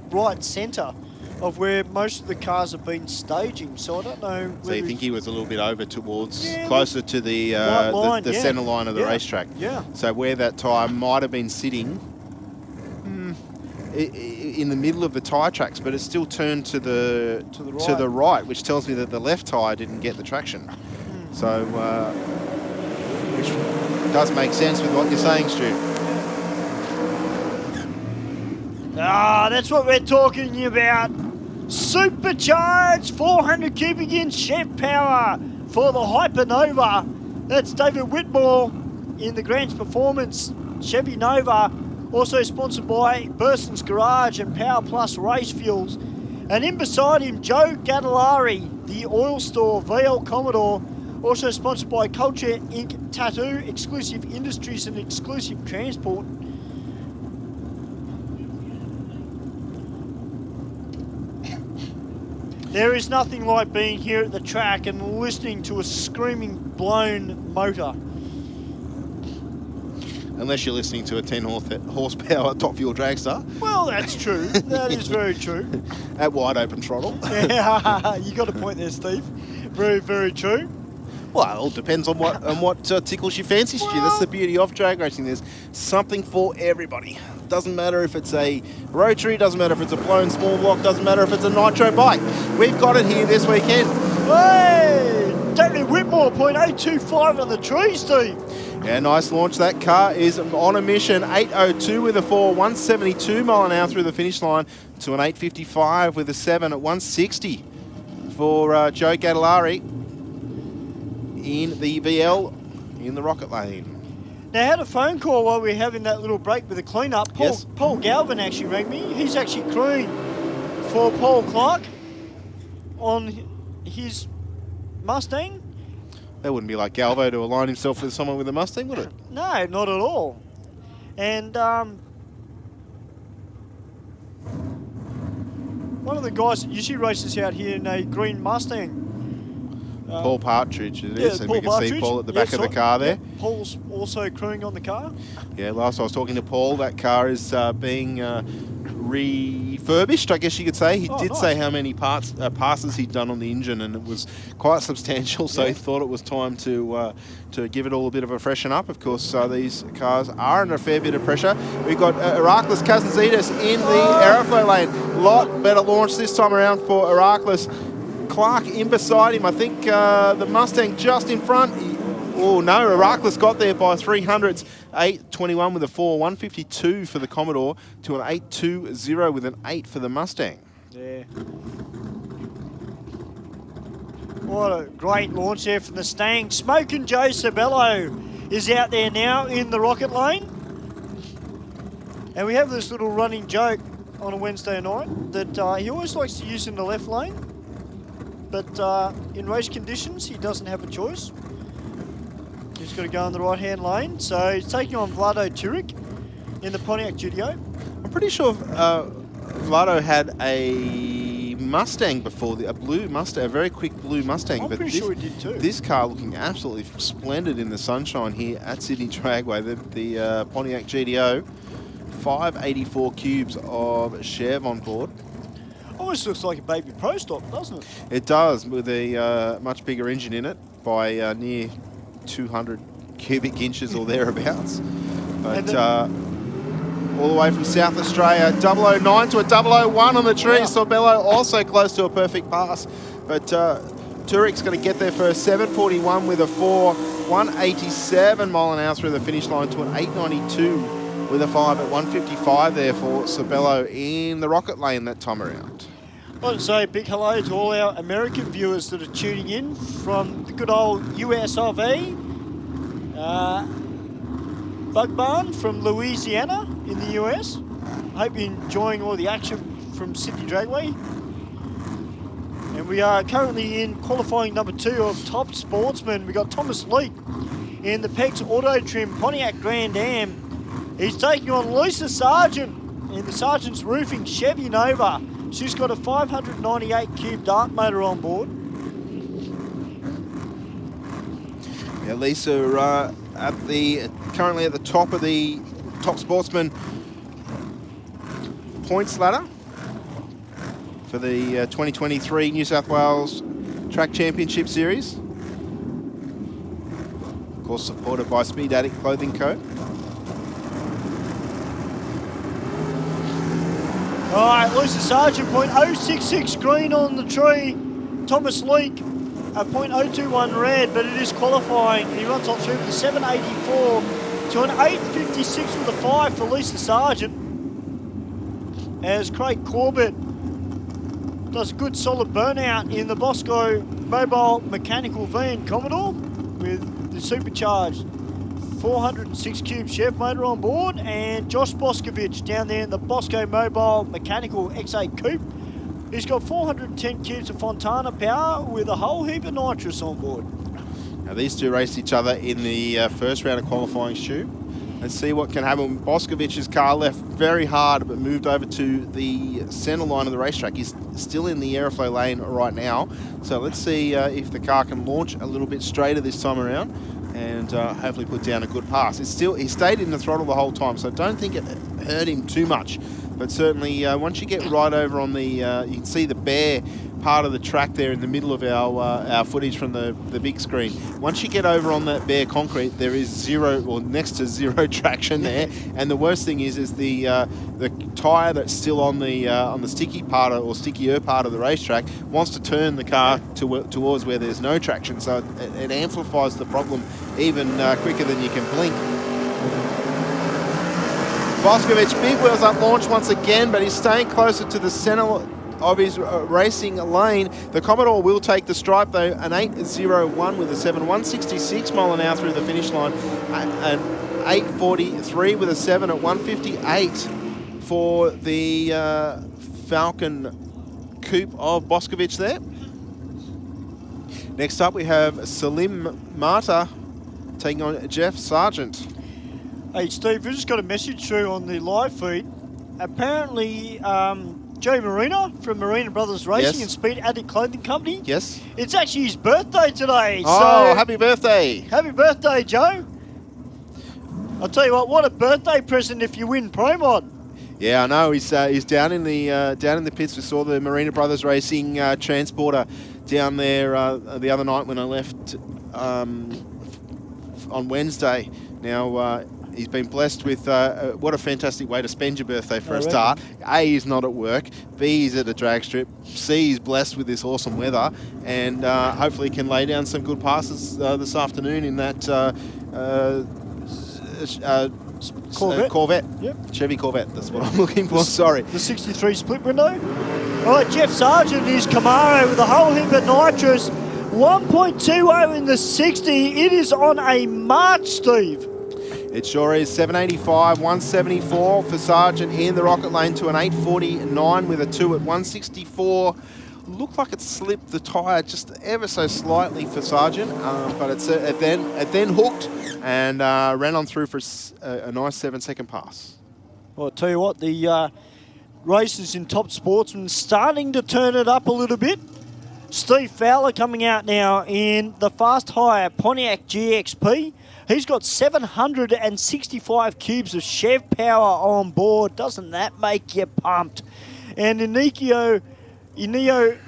right centre of where most of the cars have been staging. So I don't know. So you think he was a little bit over towards, Yeah, closer to the line, yeah. centre line of the racetrack. Yeah. So where that tyre might have been sitting in the middle of the tyre tracks, but it still turned to the right, which tells me that the left tyre didn't get the traction. So, which does make sense with what you're saying, Stu. Ah, that's what we're talking about. Supercharged 400 cubic inch Chev power for the Hypernova. That's David Whitmore in the Grants Performance Chevy Nova. Also sponsored by Burston's Garage and Power Plus Race Fuels. And in beside him, Joe Gadolari, the oil store VL Commodore. Also sponsored by Culture Inc. Tattoo, Exclusive Industries and Exclusive Transport. There is nothing like being here at the track and listening to a screaming blown motor. Unless you're listening to a 10 horsepower top fuel dragster. Well, that's true. That is very true. At wide open throttle. Yeah, you got a point there, Steve. Very, very true. Well, it all depends on what tickles your fancy, Stu. That's the beauty of drag racing. There's something for everybody. Doesn't matter if it's a rotary, doesn't matter if it's a blown small block, doesn't matter if it's a nitro bike. We've got it here this weekend. Hey! David Whitmore, 0.825 on the tree, Steve. Yeah, nice launch. That car is on a mission. 8:02 with a 4, 172 mile an hour through the finish line to an 8:55 with a 7 at 160 for Joe Gadolari in the VL in the rocket lane. Now, I had a phone call while we were having that little break with the clean-up. Yes. Paul Galvin actually rang me. He's actually crewing for Paul Clark on his Mustang. That wouldn't be like Galvo to align himself with someone with a Mustang, would it? No, not at all. And one of the guys that usually races out here in a green Mustang, Paul Partridge it is, and Paul we can see Paul at the back of the car there. Paul's also crewing on the car. Yeah, last I was talking to Paul, that car is being refurbished, I guess you could say. He did say how many passes he'd done on the engine, and it was quite substantial, so he thought it was time to give it all a bit of a freshen up. Of course, these cars are under a fair bit of pressure. We've got Herakles Kazantzidis in the aeroflow lane. Lot better launch this time around for Herakles. Clark in beside him. I think the Mustang just in front. Oh no, Herakles got there by 300ths. 8.21 with a 4, 152 for the Commodore to an 8.20 with an 8 for the Mustang. Yeah. What a great launch there from the Stang. Smokin' Joe Sabello is out there now in the rocket lane. And we have this little running joke on a Wednesday night that he always likes to use in the left lane. But in race conditions, he doesn't have a choice. He's got to go in the right-hand lane. So he's taking on Vlado Turek in the Pontiac GTO. I'm pretty sure Vlado had a Mustang before, a blue Mustang, a very quick blue Mustang. I'm pretty sure he did too. This car looking absolutely splendid in the sunshine here at Sydney Dragway. The Pontiac GTO, 584 cubes of Chev on board. Almost looks like a baby Pro Stock, doesn't it? It does, with a much bigger engine in it by near 200 cubic inches or thereabouts. But all the way from South Australia, 009 to a 001 on the tree. Wow. Sabello also close to a perfect pass. But Turek's going to get there for a 741 with a 4, 187 mile an hour through the finish line to an 892 with a 5 at 155 there for Sabello in the rocket lane that time around. I want to say a big hello to all our American viewers that are tuning in from the good old US of A. Bug Barn from Louisiana in the US. I hope you're enjoying all the action from Sydney Dragway. And we are currently in qualifying number 2 of Top Sportsman. We got Thomas Leake in the PEX Auto Trim Pontiac Grand Am. He's taking on Lisa Sargent in the Sargent's Roofing Chevy Nova. She's got a 598 cube dart motor on board. Yeah, Lisa currently at the top of the Top Sportsman points ladder for the 2023 New South Wales Track Championship Series. Of course, supported by Speed Addict Clothing Co. All right, Lisa Sargent, .066 green on the tree. Thomas Leake, a .021 red, but it is qualifying. He runs on through with a 784 to an 856 with a 5 for Lisa Sargent. As Craig Corbett does a good solid burnout in the Bosco Mobile Mechanical van Commodore with the supercharged 406 cube Chev motor on board, and Josh Boscovich down there in the Bosco Mobile Mechanical X8 Coupe. He's got 410 cubes of Fontana power with a whole heap of nitrous on board. Now these two raced each other in the first round of qualifying, Stu. Let's see what can happen. Boskovich's car left very hard, but moved over to the center line of the racetrack. He's still in the aeroflow lane right now. So let's see if the car can launch a little bit straighter this time around, and hopefully put down a good pass. He stayed in the throttle the whole time, so I don't think it hurt him too much. But certainly, once you get right over on the, you can see the bare part of the track there in the middle of our footage from the big screen. Once you get over on that bare concrete, there is zero, or next to zero traction there. And the worst thing is the tyre that's still on the sticky part or stickier part of the racetrack wants to turn the car towards where there's no traction. So it amplifies the problem even quicker than you can blink. Boscovich, big wheels up launch once again, but he's staying closer to the center of his racing lane. The Commodore will take the stripe though, an 8.01 with a 7, 166 mile an hour through the finish line, an 8.43 with a 7 at 158 for the Falcon Coupe of Boscovich there. Next up we have Salim Mata taking on Jeff Sargent. Hey Steve, we just got a message through on the live feed. Apparently Joe Marina from Marina Brothers Racing Yes. and Speed Addict Clothing Company. Yes. It's actually his birthday today. Oh, so happy birthday. happy birthday, Joe. I'll tell you what a birthday present if you win Pro Mod. Yeah, I know. He's down in the pits. We saw the Marina Brothers Racing transporter down there the other night when I left on Wednesday. Now, he's been blessed with what a fantastic way to spend your birthday for a start. A, he's not at work. B, he's at a drag strip. C, he's blessed with this awesome weather. And hopefully can lay down some good passes this afternoon in that Corvette. Yep. Chevy Corvette, that's what I'm looking for, sorry. The 63 split window. All right, Jeff Sargent is Camaro with a whole heap of nitrous. 1.20 in the 60. It is on a march, Steve. It sure is. 785, 174 for Sargent in the rocket lane to an 849 with a 2 at 164. Looked like it slipped the tyre just ever so slightly for Sargent, but it then hooked and ran on through for a nice 7-second pass. Well, I'll tell you what, the races in Top Sportsman starting to turn it up a little bit. Steve Fowler coming out now in the fast hire Pontiac GXP. He's got 765 cubes of Chev power on board. Doesn't that make you pumped? And Ineo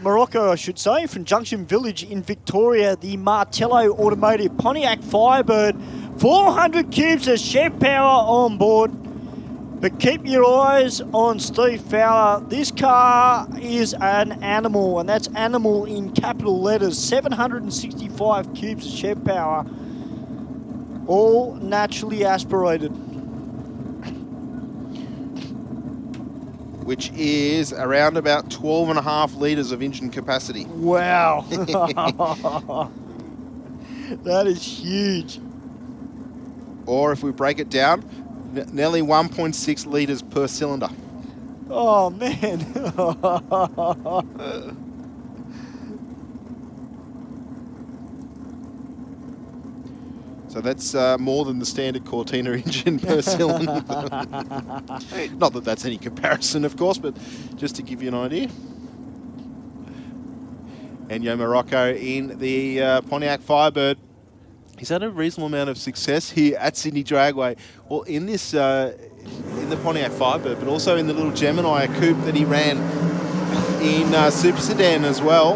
Morocco, I should say, from Junction Village in Victoria, the Martello Automotive Pontiac Firebird. 400 cubes of Chev power on board. But keep your eyes on Steve Fowler. This car is an animal, and that's animal in capital letters. 765 cubes of Chev power, all naturally aspirated. Which is around about 12.5 litres of engine capacity. Wow. That is huge. Or if we break it down, nearly 1.6 litres per cylinder. Oh, man. So that's more than the standard Cortina engine per cylinder. Not that that's any comparison, of course, but just to give you an idea. Enyo Morocco in the Pontiac Firebird. He's had a reasonable amount of success here at Sydney Dragway. Well, in this, in the Pontiac Firebird, but also in the little Gemini coupe that he ran in Super Sedan as well.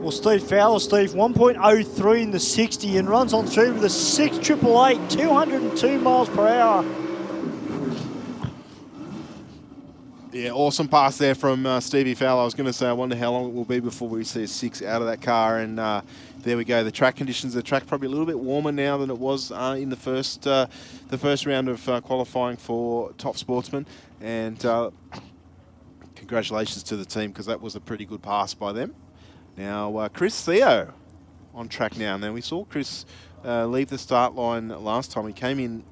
Well, Steve Fowler, 1.03 in the 60 and runs on through with a 688, 202 miles per hour. Yeah, awesome pass there from Stevie Fowler. I was going to say, I wonder how long it will be before we see a 6 out of that car. And there we go. The track conditions, the track probably a little bit warmer now than it was in the first round of qualifying for Top Sportsman. And congratulations to the team, because that was a pretty good pass by them. Now, Chris Theo on track now. Now, we saw Chris leave the start line last time. He came in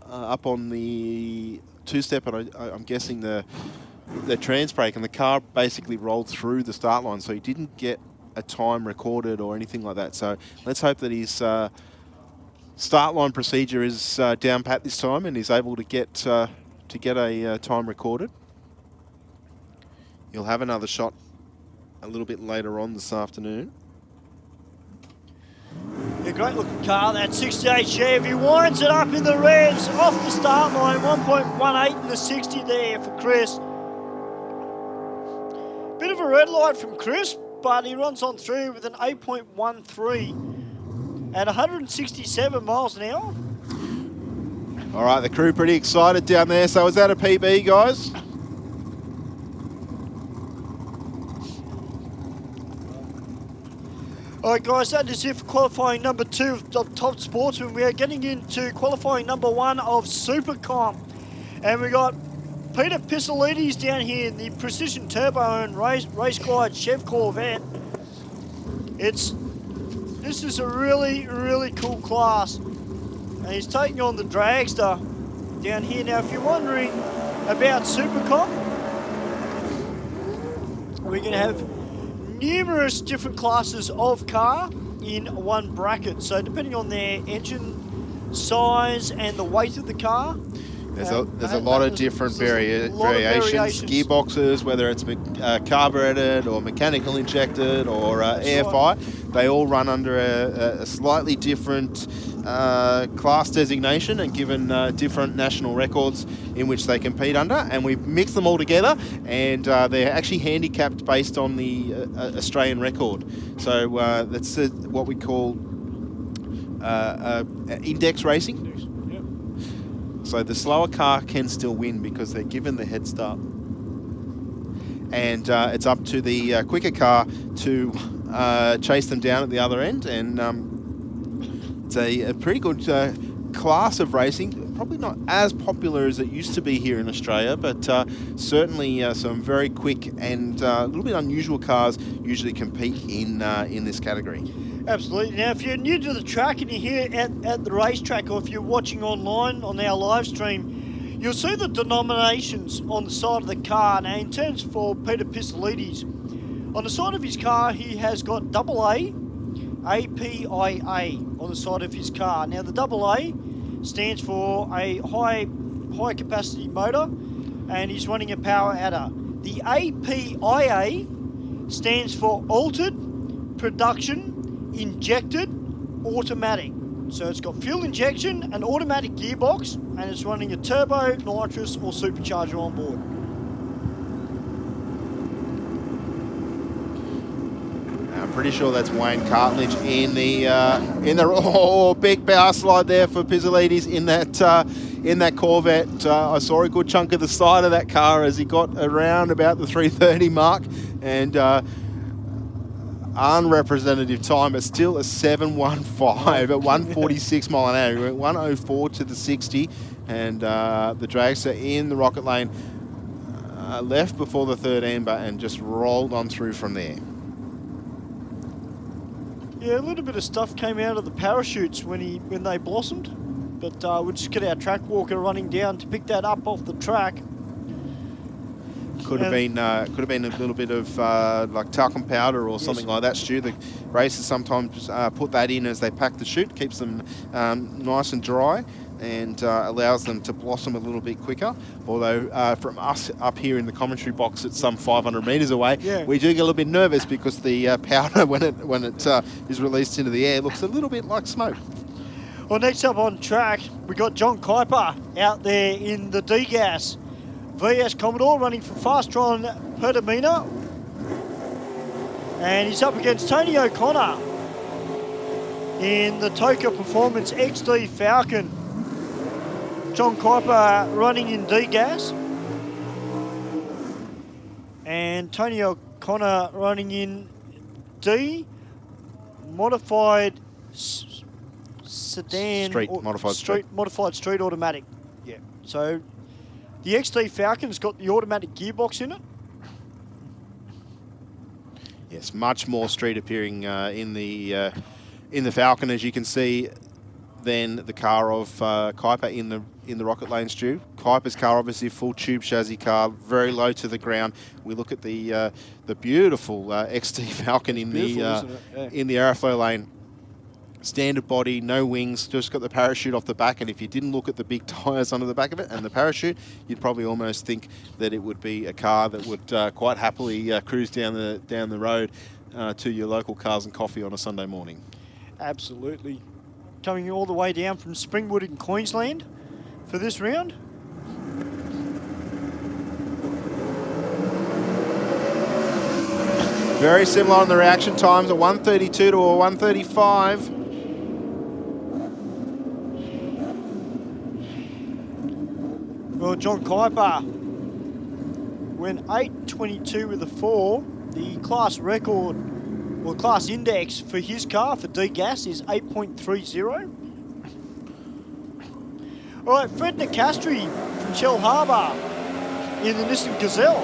up on the two-step, and I'm guessing the trans brake, and the car basically rolled through the start line, so he didn't get a time recorded or anything like that. So let's hope that his start line procedure is down pat this time, and he's able to get a time recorded. He'll have another shot a little bit later on this afternoon. A great looking car, that 68 Chev. He winds it up in the revs off the start line. 1.18 in the 60 there for Chris. Bit of a red light from Chris, but he runs on through with an 8.13 at 167 miles an hour. All right, the crew pretty excited down there. So is that a PB, guys? All right, guys, that is it for qualifying number 2 of Top Sportsman. We are getting into qualifying number 1 of Super Comp. And we got Peter Pisolides down here in the Precision Turbo and Race Glide Chev Corvette. This is a really, really cool class. And he's taking on the Dragster down here. Now, if you're wondering about Super Comp, we're going to have numerous different classes of car in one bracket. So depending on their engine size and the weight of the car, There's a lot of different variations, gearboxes, whether it's carbureted or mechanical injected or AFI. They all run under a slightly different class designation and given different national records in which they compete under. And we mix them all together, and they're actually handicapped based on the Australian record. So that's what we call index racing. So the slower car can still win because they're given the head start. And it's up to the quicker car to chase them down at the other end. And it's a pretty good class of racing. Probably not as popular as it used to be here in Australia, but certainly some very quick and a little bit unusual cars usually compete in this category. Absolutely. Now, if you're new to the track and you're here at the racetrack, or if you're watching online on our live stream, you'll see the denominations on the side of the car. Now, in terms for Peter Pistolides, on the side of his car, he has got AA, APIA on the side of his car. Now, the AA stands for a high capacity motor, and he's running a power adder. The APIA stands for altered production injected automatic. So it's got fuel injection, an automatic gearbox, and it's running a turbo, nitrous or supercharger on board. I'm pretty sure that's Wayne Cartledge in the big power slide there for Pizzolides in that Corvette. I saw a good chunk of the side of that car as he got around about the 330 mark, and unrepresentative time, but still a 7:15 at 146 mile an hour. He went 104 to the 60, and the dragster in the rocket lane left before the third amber and just rolled on through from there. Yeah, a little bit of stuff came out of the parachutes when they blossomed, but we'll just get our track walker running down to pick that up off the track. Could have been a little bit of like talcum powder or something like that, Stu. The racers sometimes put that in as they pack the chute, keeps them nice and dry, and allows them to blossom a little bit quicker. Although from us up here in the commentary box, it's some 500 metres away, we do get a little bit nervous because the powder, when it is released into the air, looks a little bit like smoke. Well, next up on track, we got John Kuiper out there in the D-Gas. VS Commodore running for Fastron Pertamina. And he's up against Tony O'Connor in the Toka Performance XD Falcon. John Kuiper running in D-Gas. And Tony O'Connor running in D modified sedan. Modified street automatic. Yeah. So the XD Falcon's got the automatic gearbox in it. Yes, much more street appearing in the Falcon, as you can see, than the car of Kuiper in the rocket lane, Stu. Kuiper's car, obviously, full tube chassis car, very low to the ground. We look at the beautiful XD Falcon in the aeroflow lane. Standard body, no wings, just got the parachute off the back, and if you didn't look at the big tyres under the back of it and the parachute, you'd probably almost think that it would be a car that would quite happily cruise down the road to your local Cars and Coffee on a Sunday morning. Absolutely. Coming all the way down from Springwood in Queensland for this round. Very similar on the reaction times, a 132 to a 135. Well, John Kuiper went 8.22 with a 4. The class record, or class index for his car, for D-Gas, is 8.30. All right, Fred Nicastri from Shell Harbour in the Nissan Gazelle.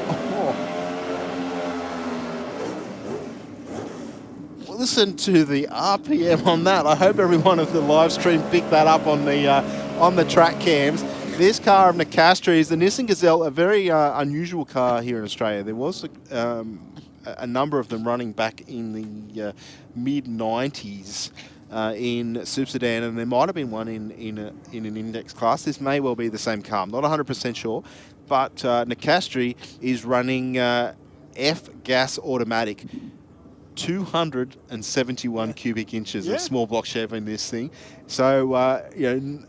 Listen to the RPM on that. I hope everyone of the live stream picked that up on the track cams. This car of Nicastri is the Nissan Gazelle, a very unusual car here in Australia. There was a number of them running back in the mid-90s. in Super Sedan, and there might have been one in an index class. This may well be the same car. I'm not 100% sure, but Nicastri is running F-gas automatic. 271 cubic inches of small block Chev in this thing. So, you know,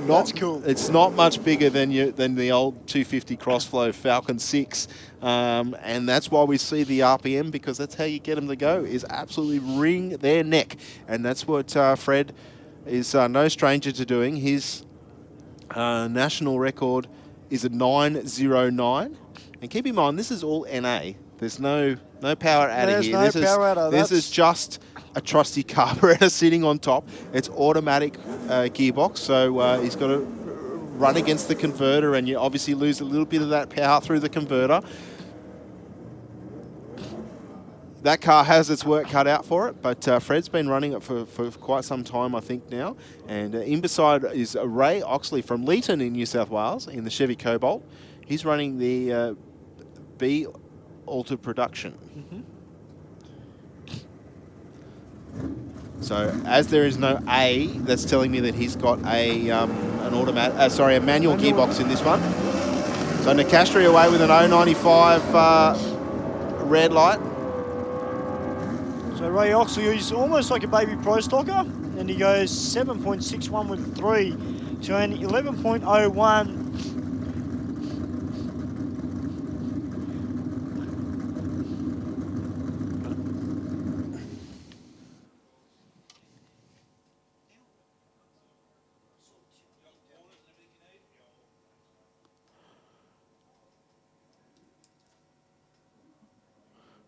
that's cool. It's not much bigger than the old 250 Crossflow Falcon 6, and that's why we see the RPM, because that's how you get them to go, is absolutely wring their neck, and that's what Fred is no stranger to doing. His national record is a 909, and keep in mind this is all NA. There's no power out of here. This is just a trusty carburetor sitting on top. It's automatic gearbox, so he's got to run against the converter, and you obviously lose a little bit of that power through the converter. That car has its work cut out for it, but Fred's been running it for quite some time, I think, now. And in beside is Ray Oxley from Leeton in New South Wales in the Chevy Cobalt. He's running the B Altered Production. So as there is no A, that's telling me that he's got a a manual gearbox in this one. So Nicastri away with an 095 red light. So Ray Oxley is almost like a baby pro stocker, and he goes 7.61 with 3 to an 11.01.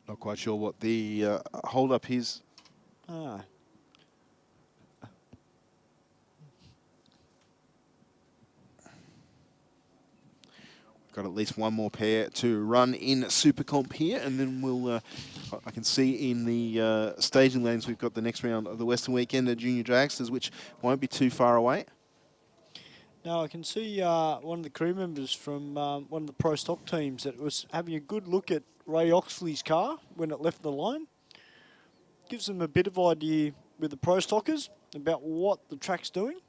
Not quite sure what the hold up is. Got at least one more pair to run in Super Comp here, and then we'll, I can see in the staging lanes we've got the next round of the Western Weekend at Junior Dragsters, which won't be too far away. Now I can see one of the crew members from one of the pro stock teams that was having a good look at Ray Oxley's car when it left the line. Gives them a bit of idea with the pro stockers about what the track's doing.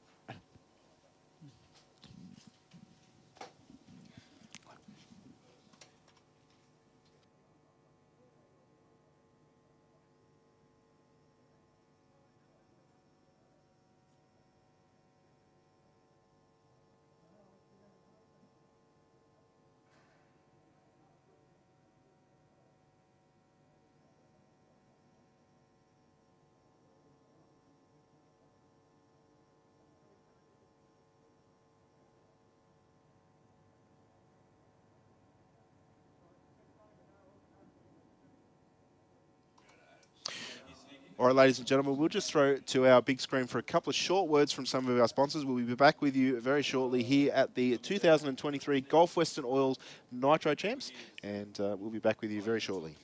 All right, ladies and gentlemen, we'll just throw it to our big screen for a couple of short words from some of our sponsors. We'll be back with you very shortly here at the 2023 Gulf Western Oils Nitro Champs, and we'll be back with you very shortly.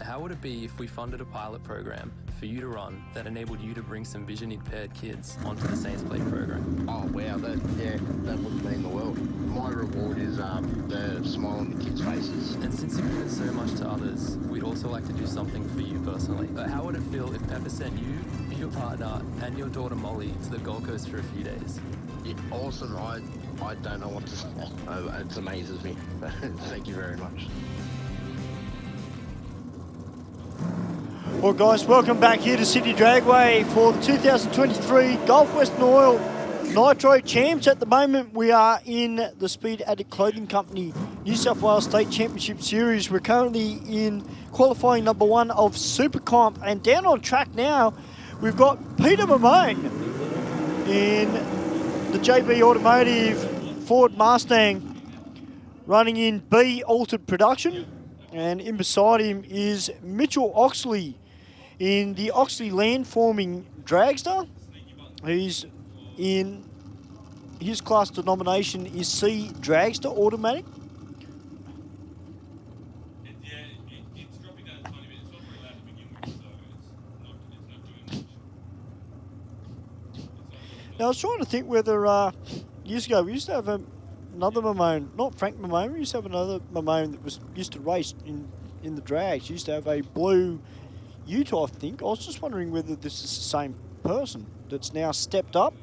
How would it be if we funded a pilot program for you to run that enabled you to bring some vision-impaired kids onto the Saints Play program? Oh wow, that would mean the world. My reward is the smile on the kids' faces. And since you've given so much to others, we'd also like to do something for you personally. How would it feel if Pepper sent you, your partner, and your daughter Molly to the Gold Coast for a few days? Yeah, awesome. I don't know what to say. It amazes me. Thank you very much. Well guys, welcome back here to Sydney Dragway for the 2023 Gulf Western Oil Nitro Champs. At the moment we are in the Speed Addict Clothing Company New South Wales State Championship Series. We're currently in qualifying number 1 of Super Comp, and down on track now we've got Peter Mamone in the JB Automotive Ford Mustang running in B Altered Production. And in beside him is Mitchell Oxley in the Oxley Landforming Dragster. He's in his class denomination is C Dragster Automatic. Now I was trying to think whether years ago we used to have another Mamone, not Frank Mamone, we used to have another Mamone that used to race in the drags. Used to have a blue Utah, I think. I was just wondering whether this is the same person that's now stepped up.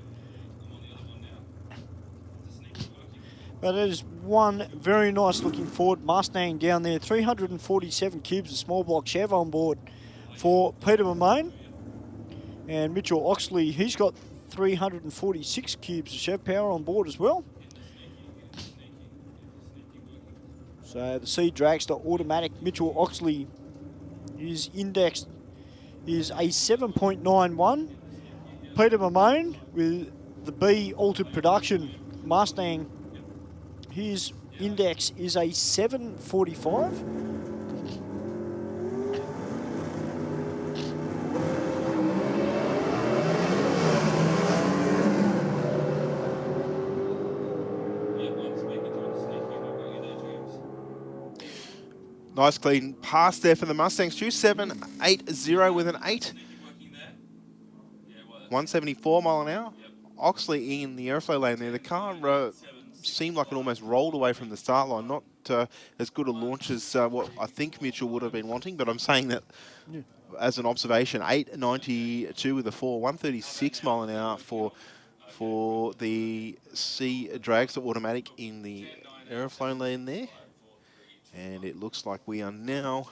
But it is one very nice looking Ford Mustang down there. 347 cubes of small block Chev on board for Peter Mamone. And Mitchell Oxley, he's got 346 cubes of Chev power on board as well. So the C Dragster Automatic Mitchell Oxley, his index is a 7.91. Peter Mamone with the B Altered Production Mustang, his index is a 745. Nice clean pass there for the Mustangs. 2.780 with an 8. 174 mile an hour. Oxley in the airflow lane there. The car seemed like it almost rolled away from the start line. Not as good a launch as what I think Mitchell would have been wanting, but I'm saying that as an observation. 8.92 with a 4. 136 mile an hour for the C Dragster Automatic in the airflow lane there. And it looks like we are now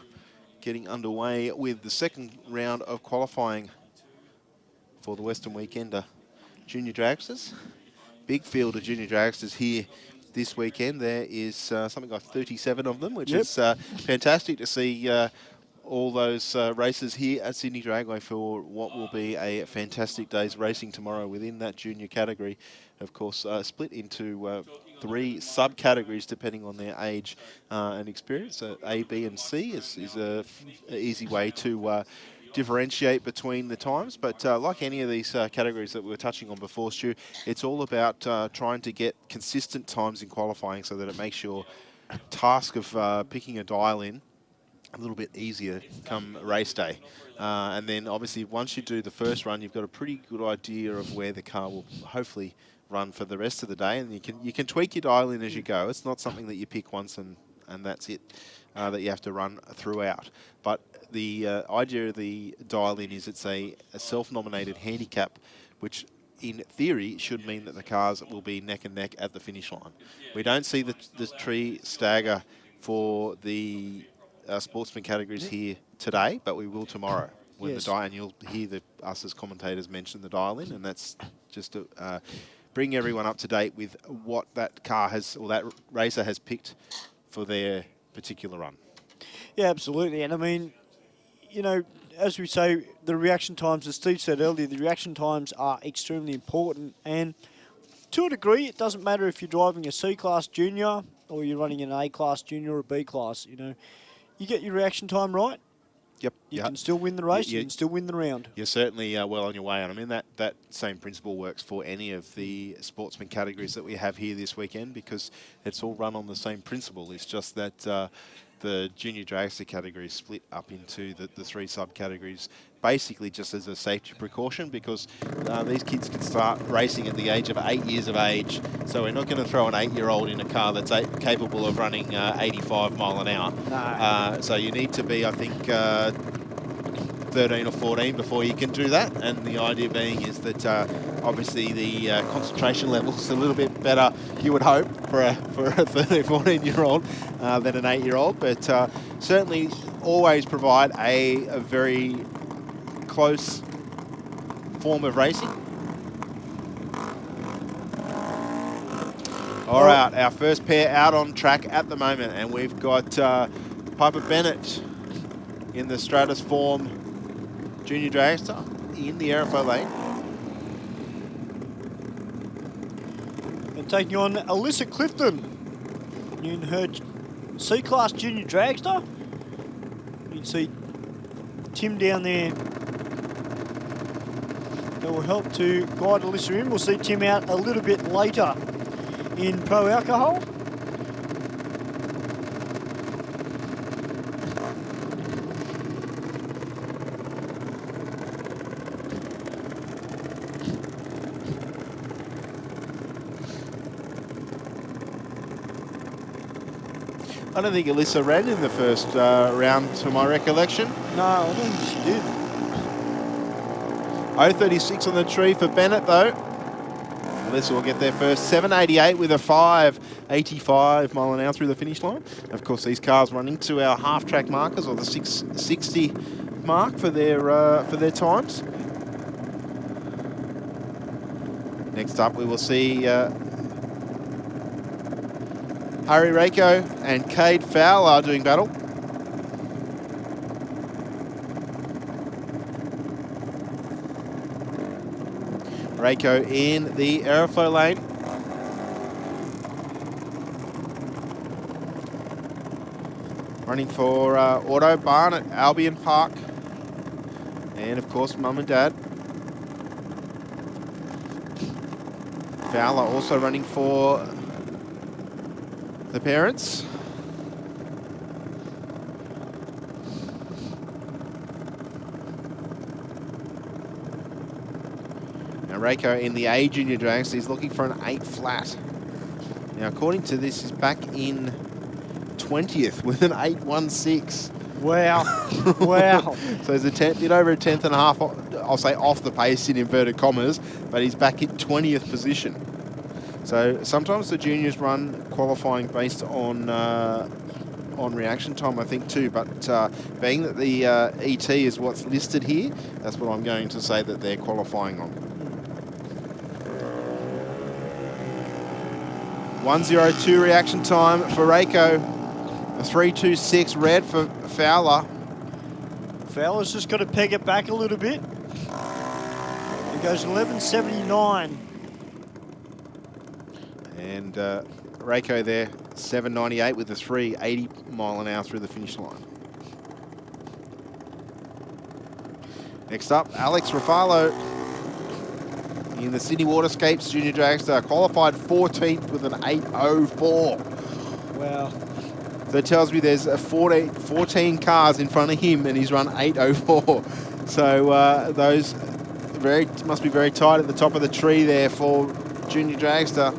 getting underway with the second round of qualifying for the Western Weekender Junior Dragsters. Big field of Junior Dragsters here this weekend. There is something like 37 of them, which is fantastic to see all those races here at Sydney Dragway for what will be a fantastic day's racing tomorrow within that junior category. Of course, split into 3 subcategories depending on their age and experience. A, B and C is an easy way to differentiate between the times. But like any of these categories that we were touching on before, Stu, it's all about trying to get consistent times in qualifying so that it makes your task of picking a dial in a little bit easier come race day. And then obviously once you do the first run, you've got a pretty good idea of where the car will hopefully run for the rest of the day, and you can tweak your dial in as you go. It's not something that you pick once and that's it, that you have to run throughout. But the idea of the dial in is it's a self-nominated handicap, which in theory should mean that the cars will be neck and neck at the finish line. We don't see the tree stagger for the sportsman categories here today, but we will tomorrow when the dial, and you'll hear us as commentators mention the dial in, and that's just to bring everyone up to date with what that car has, or that racer has picked for their particular run. Yeah, absolutely. And I mean, you know, as we say, the reaction times, as Steve said earlier, the reaction times are extremely important. And to a degree, it doesn't matter if you're driving a C-Class Junior or you're running an A-Class Junior or a B-Class, you know. You get your reaction time right, Yep. you can still win the race, you can still win the round. You're certainly well on your way. And I mean, that same principle works for any of the sportsman categories that we have here this weekend, because it's all run on the same principle. It's just that the junior dragster category is split up into the 3 subcategories, basically just as a safety precaution, because these kids can start racing at the age of 8 years of age. So we're not going to throw an 8-year-old in a car that's capable of running 85 mile an hour. No. So you need to be, I think, 13 or 14 before you can do that. And the idea being is that obviously the concentration level's a little bit better, you would hope, for a 13, 14-year-old than an 8-year-old. But certainly always provide a very close form of racing. All right, our first pair out on track at the moment, and we've got Piper Bennett in the Stratus Form Junior Dragster in the airflow lane. And taking on Alyssa Clifton in her C-Class Junior Dragster. You can see Tim down there. That will help to guide Alyssa in. We'll see Tim out a little bit later in Pro Alcohol. I don't think Alyssa ran in the first round, to my recollection. No, I don't think she did. 0.36 on the tree for Bennett, though. Alyssa will get there first. 7.88 with a 5.85 mile an hour through the finish line. Of course, these cars running to our half-track markers, or the 6:60 mark for their times. Next up, we will see Harry Reiko and Cade Fowler doing battle. Reiko in the aeroflow lane. Running for Auto Barn at Albion Park. And of course, Mum and Dad. Fowler also running for the parents. Now Reiko in the A Junior Dragster is looking for an 8 flat. Now according to this, he's back in 20th with an 8.16. Wow. Wow. So he's a bit over a tenth and a half, I'll say off the pace in inverted commas, but he's back in 20th position. So sometimes the juniors run qualifying based on reaction time, I think, too. But being that the ET is what's listed here, that's what I'm going to say that they're qualifying on. 1:02 reaction time for Reiko. A 3.26 red for Fowler. Fowler's just got to peg it back a little bit. He goes 11.79. And Reiko there, 7.98 with a 3.80 mile an hour through the finish line. Next up, Alex Ruffalo in the Sydney Waterscapes Junior Dragster, qualified 14th with an 8.04. Wow. So it tells me there's 14 cars in front of him and he's run 8.04. So those must be very tight at the top of the tree there for Junior Dragster.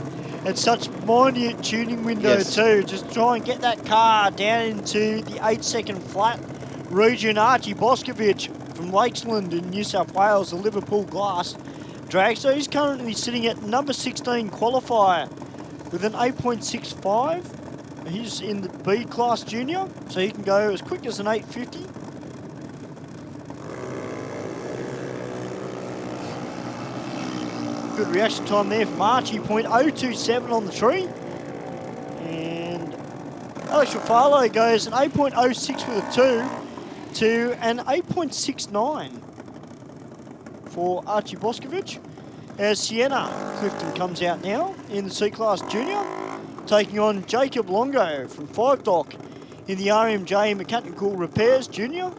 It's such minute tuning window too. Just try and get that car down into the 8-second flat region. Archie Boscovich from Lakesland in New South Wales, the Liverpool Glass Dragster. He's currently sitting at number 16 qualifier with an 8.65. He's in the B class junior, so he can go as quick as an 8.50. Good reaction time there from Archie, 0.027 on the tree. And Alex Ruffalo goes an 8.06 with a 2 to an 8.69 for Archie Boscovich. As Sienna Clifton comes out now in the C-Class Junior, taking on Jacob Longo from Five Dock in the RMJ Mechanical Repairs Junior.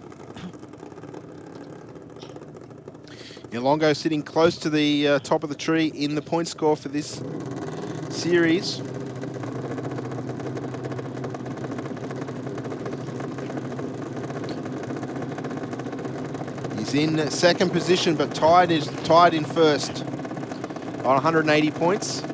Longo sitting close to the top of the tree in the point score for this series. He's in second position, but tied in first on 180 points.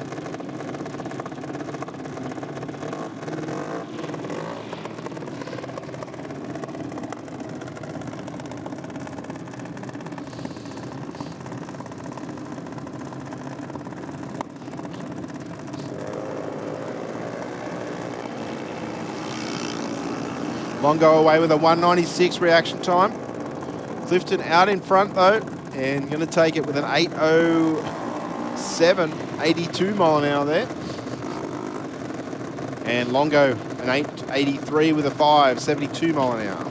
Longo away with a 1.96 reaction time. Clifton out in front though, and going to take it with an 8.07, 82 mile an hour there. And Longo an 8.83 with a 5, 72 mile an hour.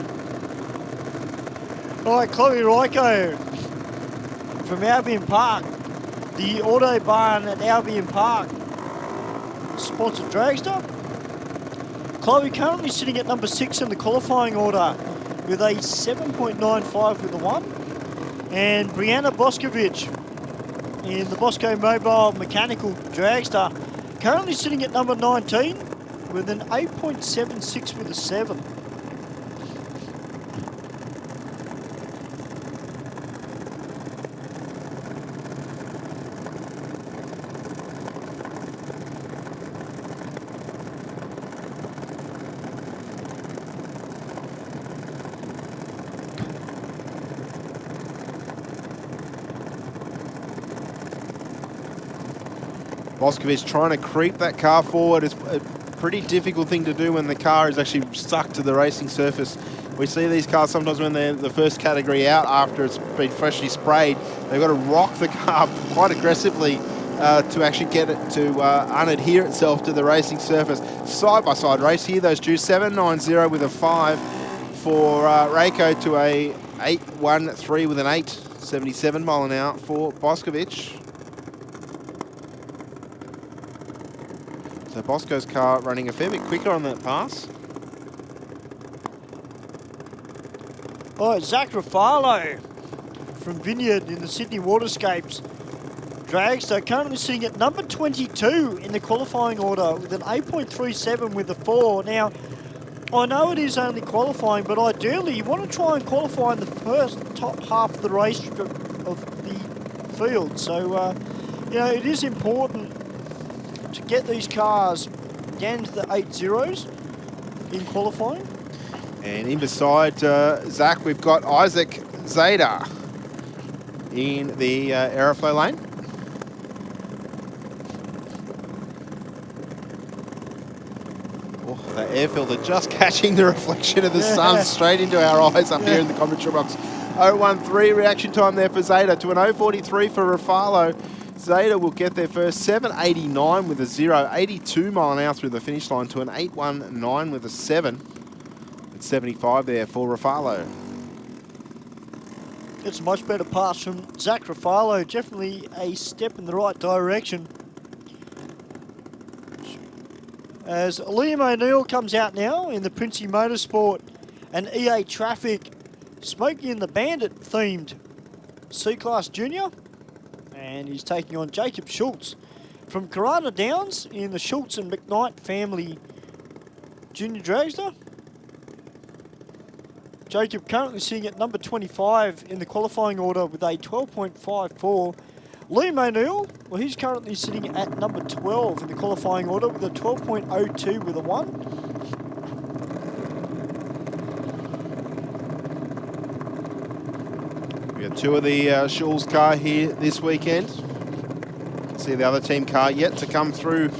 All right, Chloe Reiko from Albion Park, the Auto Barn at Albion Park, sponsored dragster. Chloe currently sitting at number 6 in the qualifying order with a 7.95 with a 1. And Brianna Boscovich in the Bosco Mobile Mechanical Dragster currently sitting at number 19 with an 8.76 with a 7. Boscovich trying to creep that car forward. It's a pretty difficult thing to do when the car is actually stuck to the racing surface. We see these cars sometimes when they're the first category out after it's been freshly sprayed. They've got to rock the car quite aggressively to actually get it to unadhere itself to the racing surface. Side-by-side race here, those two. 7.90 with a 5 for Reiko to a 8.13 with an 8. 77 mile an hour for Boscovich. So Bosco's car running a fair bit quicker on that pass. Oh, Zach Rafalo from Vineyard in the Sydney Waterscapes Dragster currently sitting at number 22 in the qualifying order with an 8.37 with a 4. Now, I know it is only qualifying, but ideally you want to try and qualify in the first top half of the race of the field. So, you know, it is important to get these cars down to the 8.0s in qualifying. And in beside Zach, we've got Isaac Zeta in the Aeroflow lane. Oh, the air filter just catching the reflection of the sun straight into our eyes up here in the commentary box. 0.13 reaction time there for Zeta to an 0.43 for Rafalo. Zeta will get there first, 7.89 with a 0, 82 mile an hour through the finish line to an 8.19 with a 7. It's 75 there for Rafalo. It's a much better pass from Zach Rafalo, definitely a step in the right direction. As Liam O'Neill comes out now in the Princey Motorsport and EA Traffic Smokey and the Bandit themed C-Class Junior. And he's taking on Jacob Schultz from Corona Downs in the Schultz and McKnight family Junior Dragster. Jacob currently sitting at number 25 in the qualifying order with a 12.54. Liam O'Neill, well, he's currently sitting at number 12 in the qualifying order with a 12.02 with a 1. We got two of the Schultz car here this weekend. See the other team car yet to come through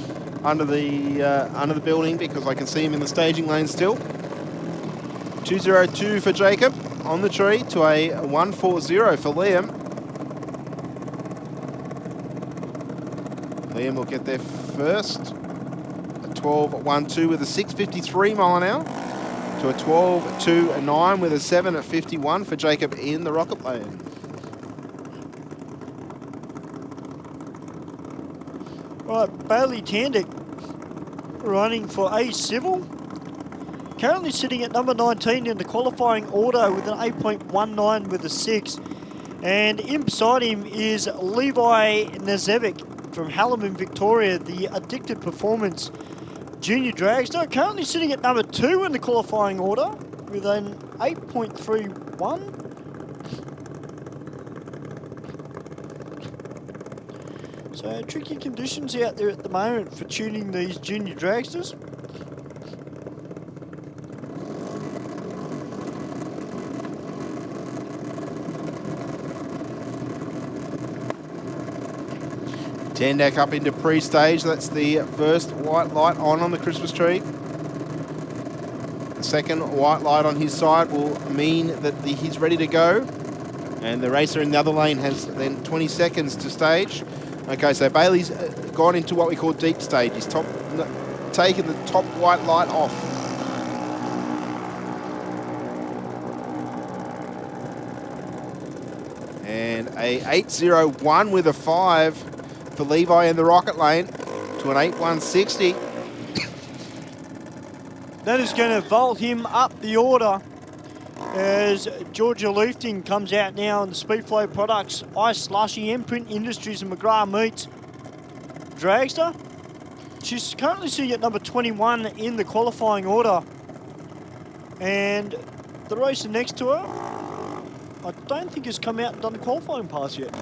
under the building because I can see him in the staging lane still. 2.02 for Jacob on the tree to a 1.40 for Liam. Liam will get there first. A 12.12 with a 6.53 mile an hour to a 12.29 with a 7 at 51 for Jacob in the rocket lane. Right, Bailey Tandick running for A Civil. Currently sitting at number 19 in the qualifying order with an 8.19 with a 6. And in beside him is Levi Nazevic from Hallam, Victoria, the Addicted Performance Junior Dragster. Currently sitting at number 2 in the qualifying order with an 8.31. So tricky conditions out there at the moment for tuning these Junior Dragsters. Tandak up into pre-stage. That's the first white light on the Christmas tree. The second white light on his side will mean that he's ready to go. And the racer in the other lane has then 20 seconds to stage. Okay, so Bailey's gone into what we call deep stage. He's taken the top white light off. And a 8.01 with a 5 for Levi in the rocket lane to an 8.160. That is going to vault him up the order as Georgia Lifting comes out now in the Speedflow Products, Ice Slushy, Imprint Industries and McGrath Meats Dragster. She's currently sitting at number 21 in the qualifying order. And the racer next to her, I don't think has come out and done the qualifying pass yet.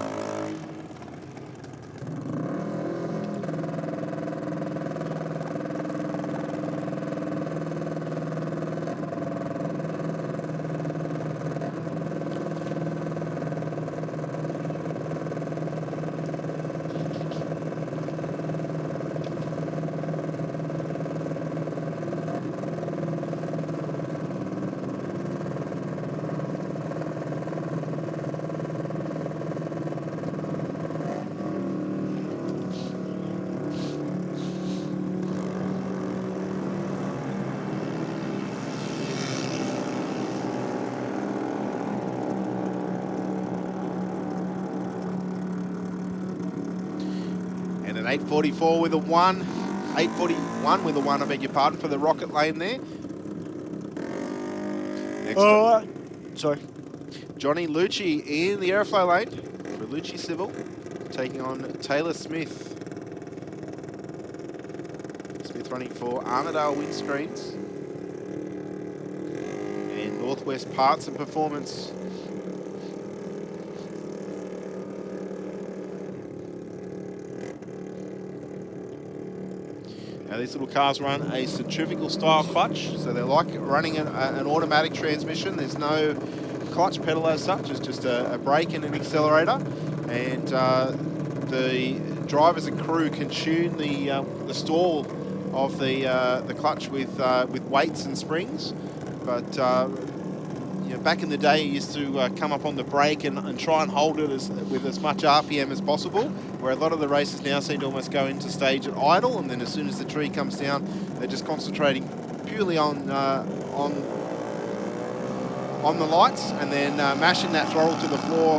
And an 8:44 with a 1. 8:41 with a 1, I beg your pardon, for the Rocket Lane there. Next up, sorry. Johnny Lucci in the Aeroflow lane for Lucci Civil, taking on Taylor Smith. Smith running for Armidale Windscreens and Northwest Parts and Performance. Now these little cars run a centrifugal style clutch, so they're like running an automatic transmission. There's no clutch pedal as such, it's just a brake and an accelerator. And the drivers and crew can tune the stall of the clutch with weights and springs. But you know, back in the day, you used to come up on the brake and try and hold it with as much RPM as possible, where a lot of the races now seem to almost go into stage at idle, and then as soon as the tree comes down, they're just concentrating purely on the lights, and then mashing that throttle to the floor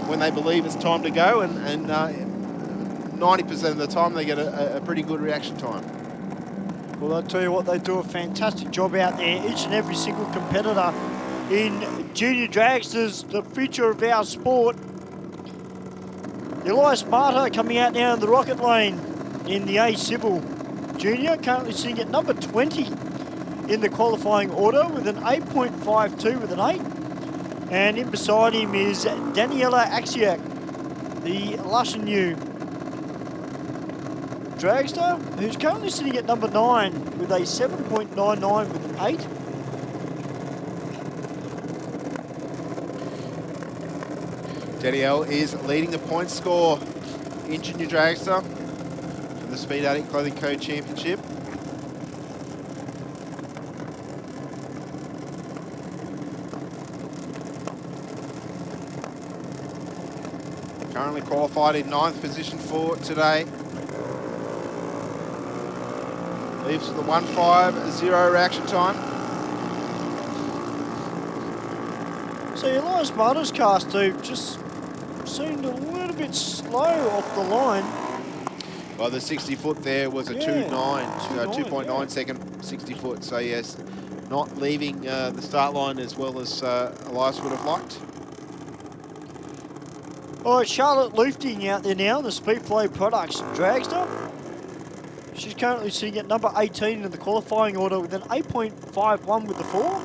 when they believe it's time to go, and 90% of the time they get a pretty good reaction time. Well, I'll tell you what, they do a fantastic job out there. Each and every single competitor in Junior Dragsters, the future of our sport. Elias Marta coming out now in the Rocket Lane in the A Civil Junior, currently sitting at number 20 in the qualifying order with an 8.52 with an 8. And in beside him is Daniela Axiak, the Lush New Dragster, who's currently sitting at number 9 with a 7.99 with an 8. Danielle is leading the point score in Junior Dragster for the Speed Addict Clothing Code Championship. Currently qualified in 9th position for today. Leaves with a 1.50 reaction time. So Elias Marta's car, Steve, just seemed a little bit slow off the line. Well, the 60 foot there was a 2.9 second 60 foot. So yes, not leaving the start line as well as Elias would have liked. All right, Charlotte Lufting out there now in the Speedflow Products Dragster. She's currently sitting at number 18 in the qualifying order with an 8.51 with the 4.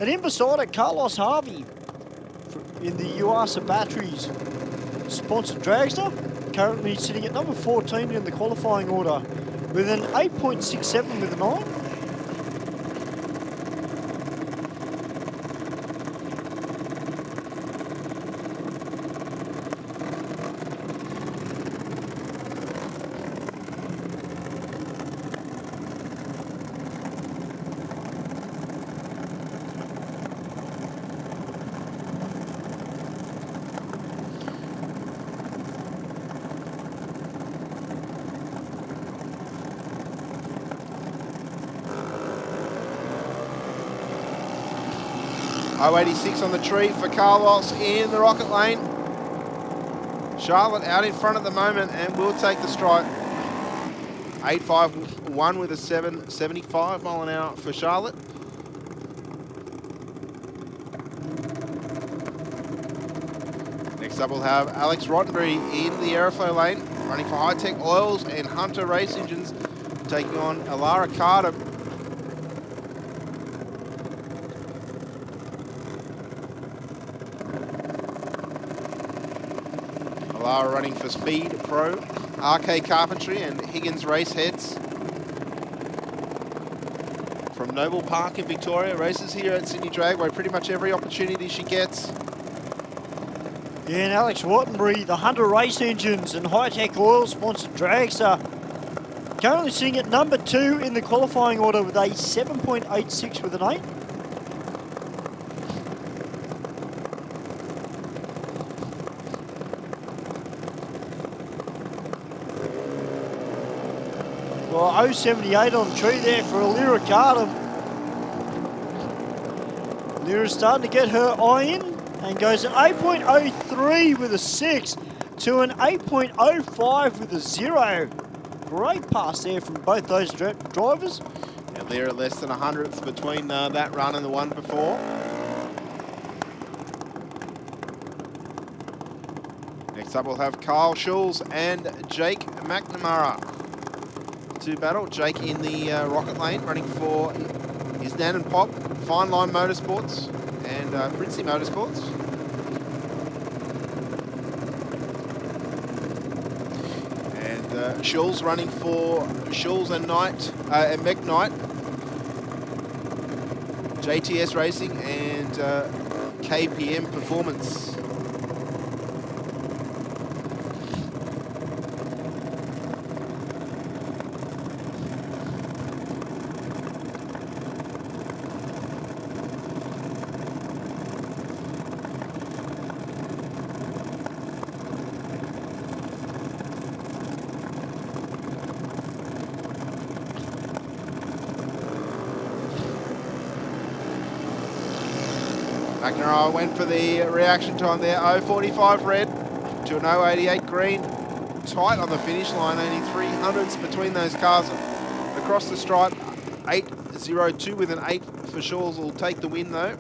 And in beside it, Carlos Harvey in the UASA Batteries sponsored Dragster, currently sitting at number 14 in the qualifying order with an 8.67 with a 9. .086 on the tree for Carlos in the Rocket Lane. Charlotte out in front at the moment and will take the strike. 8.51 1 with a 75 mile an hour for Charlotte. Next up we'll have Alex Rottenbury in the Aeroflow lane, running for High Tech Oils and Hunter Race Engines, taking on Alara Carter. Alara running for Speed Pro, RK Carpentry and Higgins Race Heads. From Noble Park in Victoria, races here at Sydney Dragway pretty much every opportunity she gets. Yeah, and Alex Rottenbury, the Hunter Race Engines and High Tech Oil sponsored dragster, currently sitting at number 2 in the qualifying order with a 7.86 with an 8. Well, 078 on the tree there for Alira Cardam. Alira's starting to get her eye in and goes an 8.03 with a 6 to an 8.05 with a 0. Great pass there from both those drivers. And they're at less than 100th between that run and the one before. Next up we'll have Kyle Schulz and Jake McNamara to battle. Jake in the Rocket Lane, running for his Nan and Pop, Fine Line Motorsports and Princey Motorsports. And Schulz running for Schulz and Knight, and McKnight, JTS Racing and KPM Performance. McNamara went for the reaction time there, 0.45 red to an 0.88 green. Tight on the finish line, only 300ths between those cars across the stripe. 8.02 with an 8 for Schulz will take the win though.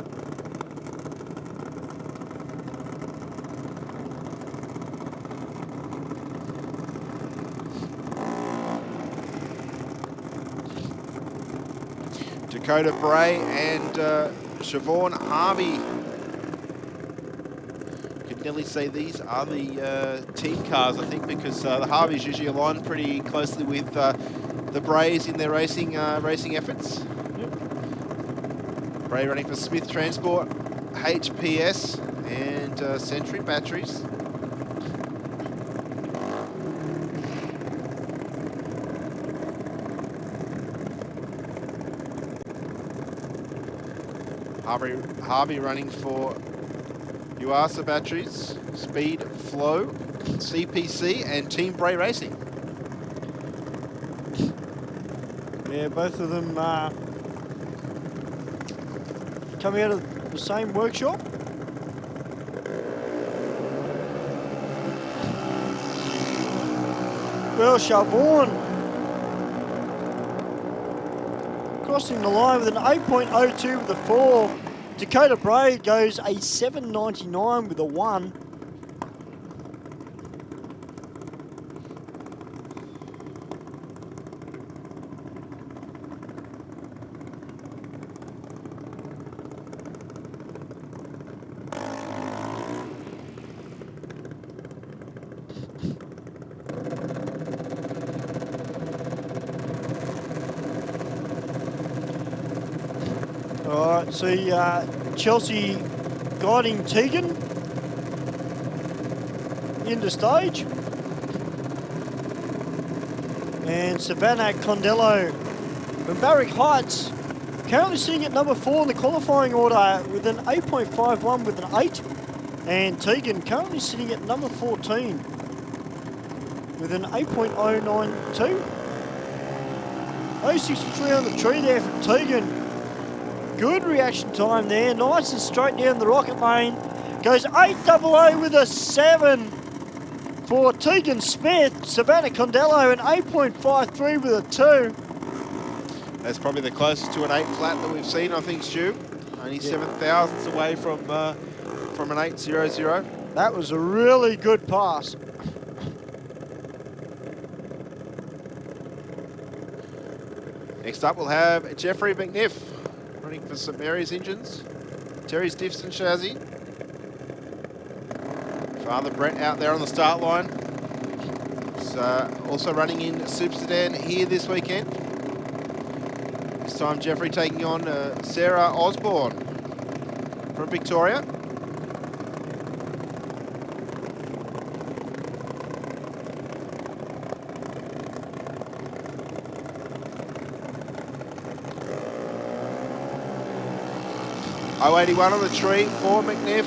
Dakota Bray and Siobhan Harvey. Could nearly say these are the team cars, I think, because the Harveys usually align pretty closely with the Brays in their racing efforts. Yep. Bray running for Smith Transport, HPS and Century Batteries. Harvey running for Yuasa Batteries, Speed Flow, CPC and Team Bray Racing. Yeah, both of them coming out of the same workshop. Well, Siobhan crossing the line with an 8.02 with a 4. Dakota Bray goes a 7.99 with a 1. Alright, see Chelsea guiding Tegan into stage. And Savannah Condello from Barrack Heights currently sitting at number 4 in the qualifying order with an 8.51 with an 8. And Tegan currently sitting at number 14 with an 8.092. 063 on the tree there from Tegan. Good reaction time there, nice and straight down the rocket lane. Goes 8.00 with a 7 for Tegan Smith. Savannah Condello an 8.53 with a 2. That's probably the closest to an 8 flat that we've seen, I think, Stu. Only 7,000ths away from an 8.00. That was a really good pass. Next up, we'll have Jeffrey McNiff running for St Mary's Engines. Terry Stiffson chassis. Father Brett out there on the start line. He's also running in Super Sedan here this weekend. This time Jeffrey taking on Sarah Osborne from Victoria. .081 on the tree for McNiff.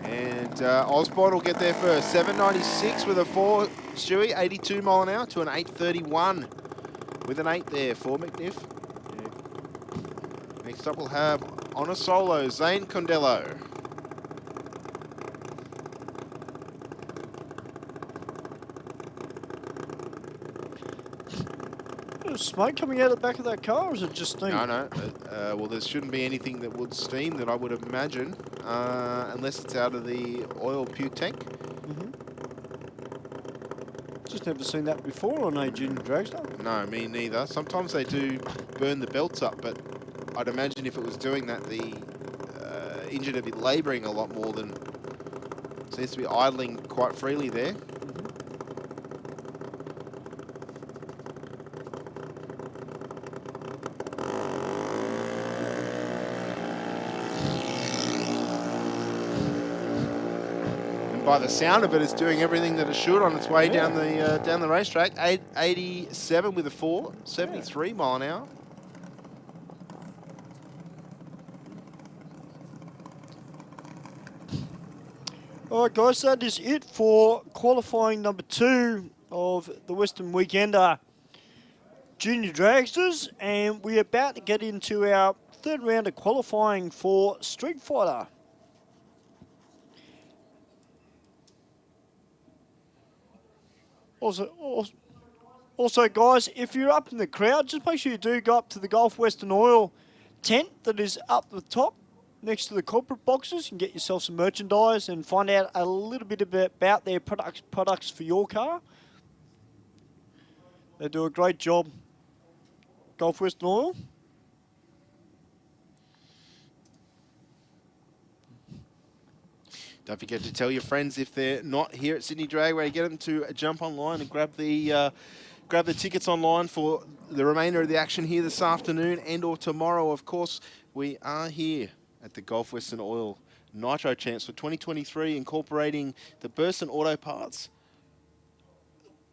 And Osborne will get there first. 7.96 with a 4, Stewie. 82 mile an hour to an 8.31 with an 8 there for McNiff. Next up we'll have on a solo, Zane Condello. Smoke coming out of the back of that car, or is it just steam? No. Well, there shouldn't be anything that would steam that I would imagine, unless it's out of the oil puke tank. Just never seen that before on a Junior Dragster. No, me neither. Sometimes they do burn the belts up, but I'd imagine if it was doing that, the engine would be labouring a lot more than... Seems to be idling quite freely there. By the sound of it, it's doing everything that it should on its way down the racetrack. 8.87 with a 4, 73 mile an hour. All right, guys, that is it for qualifying number 2 of the Western Weekender Junior Dragsters, and we're about to get into our 3rd round of qualifying for Street Fighter. Also, guys, if you're up in the crowd, just make sure you do go up to the Gulf Western Oil tent that is up the top next to the corporate boxes and get yourself some merchandise and find out a little bit about their products for your car. They do a great job. Gulf Western Oil. Don't forget to tell your friends if they're not here at Sydney Dragway, get them to jump online and grab the tickets online for the remainder of the action here this afternoon and or tomorrow. Of course, we are here at the Gulf Western Oil Nitro Champs for 2023, incorporating the Burson Auto Parts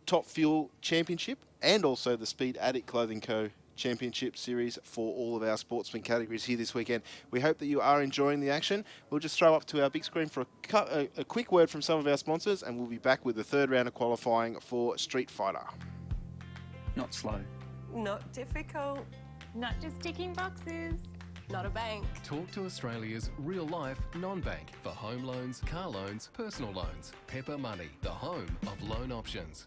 Top Fuel Championship and also the Speed Addict Clothing Co. Championship Series for all of our sportsman categories here this weekend. We hope that you are enjoying the action. We'll just throw up to our big screen for a quick word from some of our sponsors, and we'll be back with the 3rd round of qualifying for Street Fighter. Not slow. Not difficult. Not just ticking boxes. Not a bank. Talk to Australia's real-life non-bank for home loans, car loans, personal loans. Pepper Money, the home of loan options.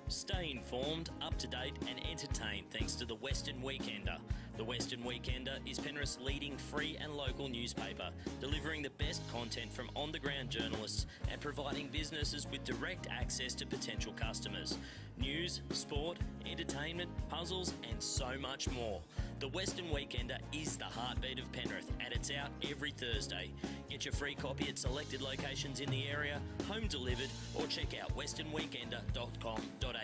Stay informed, up to date and entertained thanks to the Western Weekender. The Western Weekender is Penrith's leading free and local newspaper, delivering the best content from on-the-ground journalists and providing businesses with direct access to potential customers. News, sport, entertainment, puzzles and so much more. The Western Weekender is the heartbeat of Penrith and it's out every Thursday. Get your free copy at selected locations in the area, home delivered, or check out westernweekender.com.au.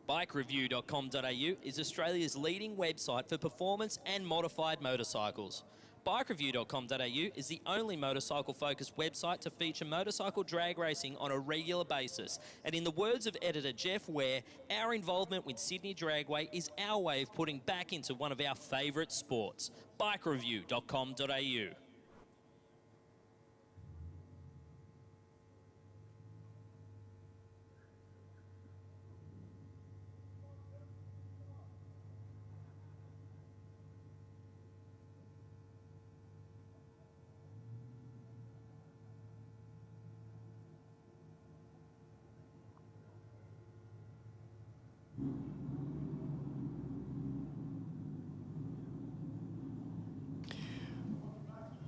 BikeReview.com.au is Australia's leading website for performance and modified motorcycles. BikeReview.com.au is the only motorcycle-focused website to feature motorcycle drag racing on a regular basis. And in the words of editor Jeff Ware, our involvement with Sydney Dragway is our way of putting back into one of our favourite sports. BikeReview.com.au.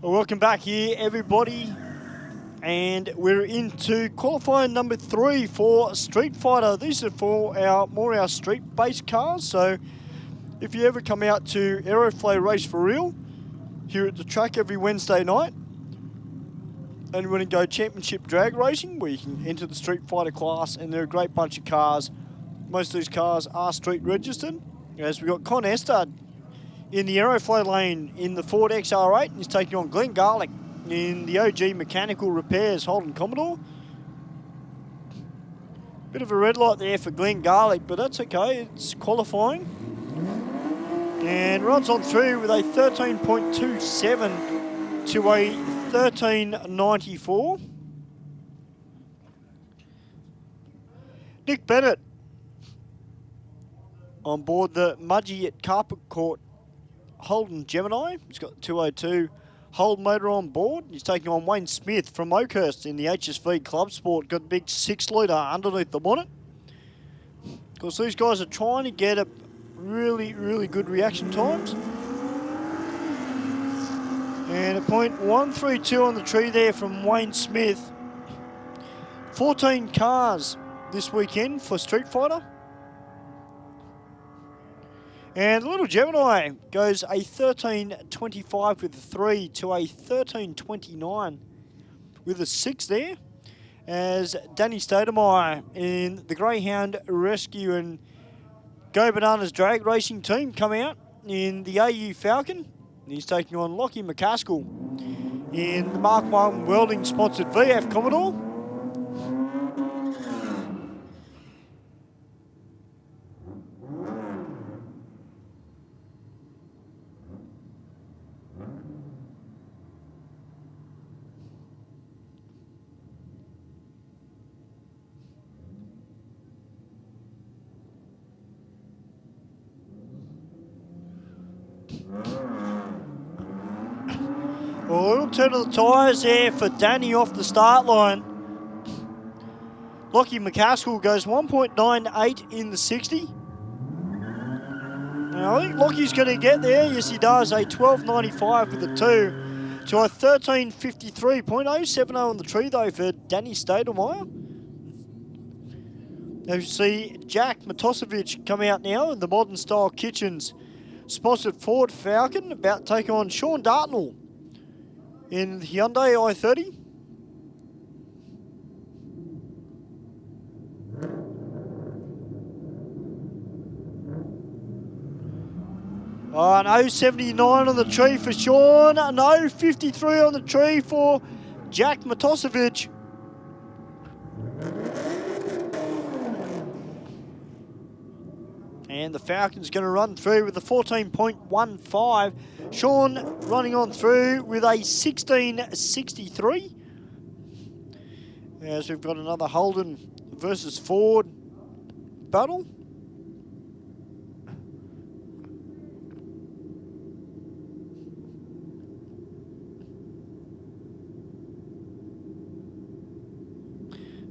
Well, welcome back here, everybody. And we're into qualifying number 3 for Street Fighter. These are for our street-based cars. So if you ever come out to Aeroflay Race for Real here at the track every Wednesday night, and you want to go championship drag racing, where you can enter the Street Fighter class, and they're a great bunch of cars. Most of these cars are street registered. As we've got Con Esther in the Aeroflay lane in the Ford XR8, and he's taking on Glenn Garlick in the OG Mechanical Repairs Holden Commodore. Bit of a red light there for Glenn Garlick, but that's okay, it's qualifying. And runs on through with a 13.27 to a 13.94. Nick Bennett on board the Mudgee at Carpet Court Holden Gemini. He's got 202 Holden motor on board. He's taking on Wayne Smith from Oakhurst in the HSV Club Sport. Got a big 6-litre underneath the bonnet. Of course, these guys are trying to get a really, really good reaction times. And a .132 on the tree there from Wayne Smith. 14 cars this weekend for Street Fighter. And the little Gemini goes a 13.25 with a 3 to a 13.29 with a 6 there. As Danny Stoudemire in the Greyhound Rescue and Go Bananas drag racing team come out in the AU Falcon. He's taking on Lockie McCaskill in the Mark 1 Welding sponsored VF Commodore. Well, a little turn of the tyres there for Danny off the start line. Lockie McCaskill goes 1.98 in the 60. Now, I think Lockie's going to get there. Yes, he does. A 12.95 with a 2 to a 13.53. 0.070 on the tree, though, for Danny Stoudemire. Now you see Jack Matosevic come out now in the Modern Style Kitchens sponsored Ford Falcon, about to take on Sean Dartnell in the Hyundai i30. Oh, an 0.79 on the tree for Sean, an 0.53 on the tree for Jack Matosevic. And the Falcon's going to run through with a 14.15. Sean running on through with a 16.63. As we've got another Holden versus Ford battle.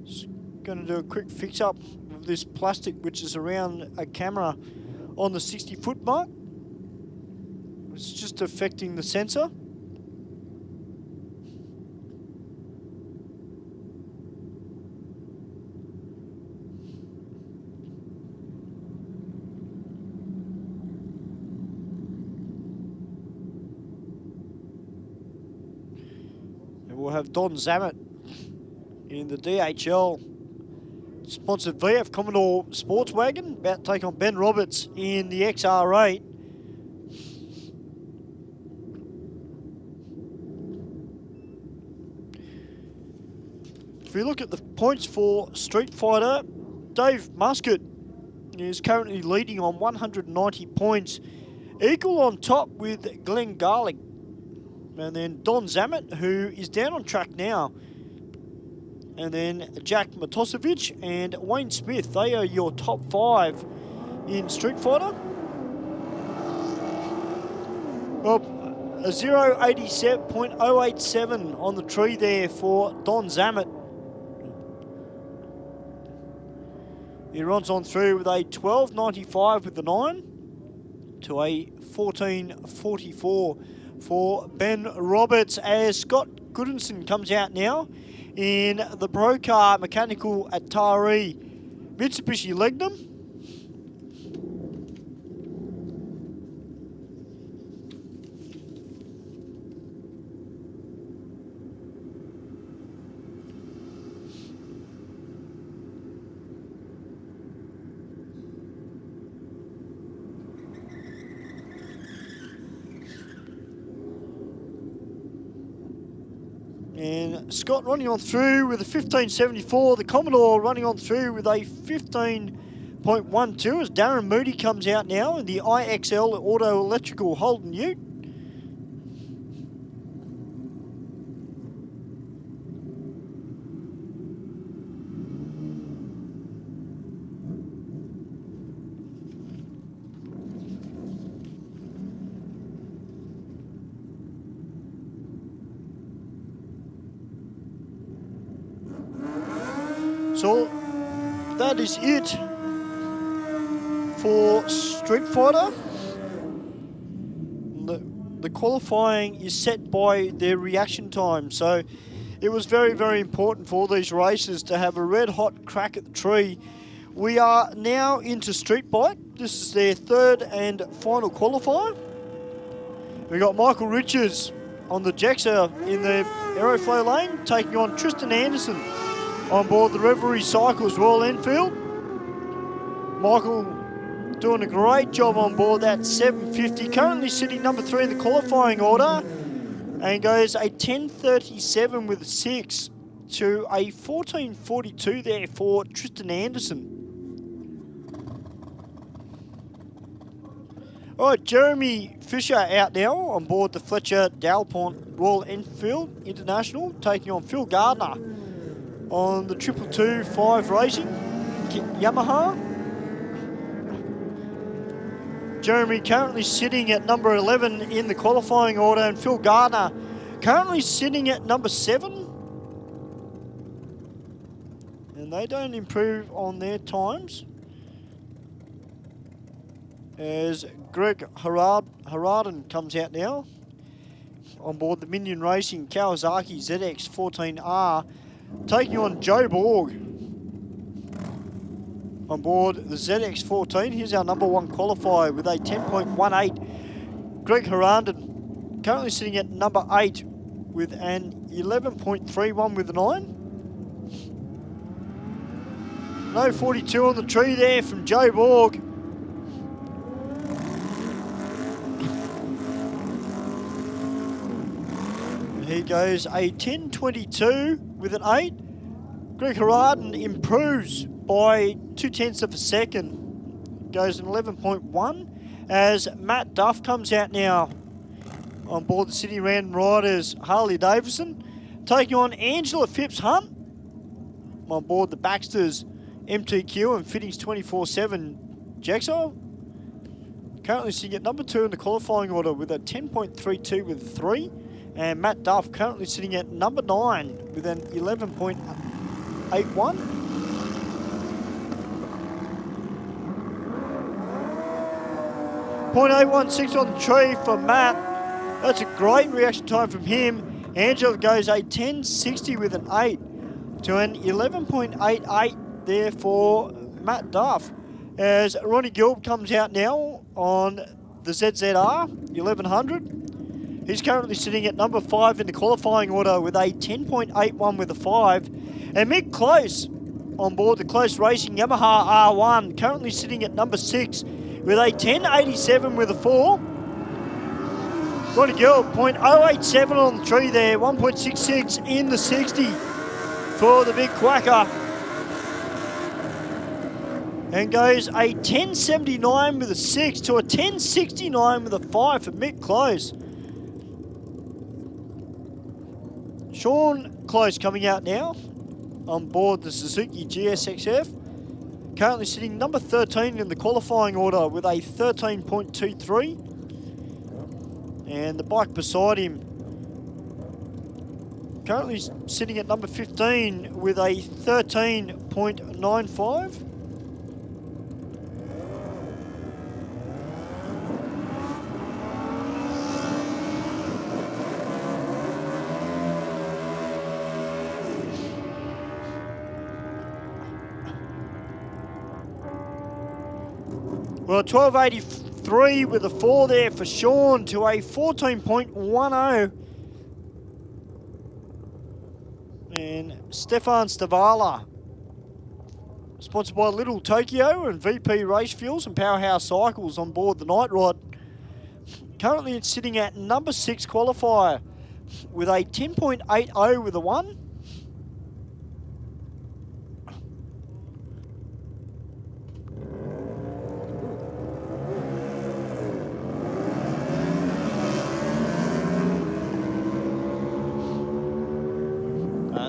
Just going to do a quick fix up of this plastic which is around a camera on the 60-foot mark. It's just affecting the sensor. And we'll have Don Zammit in the DHL sponsored VF Commodore Sports Wagon, about to take on Ben Roberts in the XR8. If we look at the points for Street Fighter, Dave Muscat is currently leading on 190 points, equal on top with Glenn Garlick. And then Don Zammit, who is down on track now. And then Jack Matosevic and Wayne Smith. They are your top 5 in Street Fighter. Well, a 0.087 on the tree there for Don Zammit. He runs on through with a 12.95 with the 9 to a 14.44 for Ben Roberts as Scott Goodinson comes out now in the Pro Car Mechanical Atari Mitsubishi Legnum. And Scott running on through with a 15.74. The Commodore running on through with a 15.12 as Darren Moody comes out now in the IXL Auto Electrical Holden Ute. So that is it for Street Fighter. The qualifying is set by their reaction time. So it was very, very important for these racers to have a red hot crack at the tree. We are now into Street Bike. This is their third and final qualifier. We got Michael Richards on the Jexer in the Aeroflow lane, taking on Tristan Anderson on board the Revelry Cycles Royal Enfield. Michael doing a great job on board that 750, currently sitting number 3 in the qualifying order, and goes a 10.37 with 6 to a 14.42 there for Tristan Anderson. All right, Jeremy Fisher out now on board the Fletcher Dalpont Royal Enfield International, taking on Phil Gardner on the 222-5 Racing Yamaha. Jeremy currently sitting at number 11 in the qualifying order, and Phil Gardner currently sitting at number 7. And they don't improve on their times, as Greg Hararden comes out now on board the Minion Racing Kawasaki ZX14R, taking on Joe Borg on board the ZX14. Here's our number 1 qualifier with a 10.18. Greg Hararden currently sitting at number 8 with an 11.31 with a 9. No 42 on the tree there from Joe Borg. Here goes a 10.22 with an 8. Greg Hararden improves by 0.2 of a second. Goes an 11.1 as Matt Duff comes out now on board the Sydney Random Riders Harley Davidson, taking on Angela Phipps Hunt on board the Baxter's MTQ and Fittings 24/7 Jexo. Currently sitting at number 2 in the qualifying order with a 10.32 with 3. And Matt Duff currently sitting at number 9 with an 11.81. .816 on the tree for Matt. That's a great reaction time from him. Angela goes a 10.60 with an 8 to an 11.88 there for Matt Duff. As Ronnie Gilb comes out now on the ZZR 1100. He's currently sitting at number 5 in the qualifying order with a 10.81 with a 5. And Mick Close on board the Close Racing Yamaha R1, currently sitting at number 6 with a 10.87 with a 4. Ronnie Gill, .087 on the tree there, 1.66 in the 60 for the big quacker. And goes a 10.79 with a 6 to a 10.69 with a 5 for Mick Close. Sean Close coming out now on board the Suzuki GSXF. Currently sitting number 13 in the qualifying order with a 13.23. And the bike beside him currently sitting at number 15 with a 13.95. Well, 12.83 with a 4 there for Sean to a 14.10. And Stefan Stavala, sponsored by Little Tokyo and VP Race Fuels and Powerhouse Cycles on board the Night Rod. Currently it's sitting at number 6 qualifier with a 10.80 with a 1.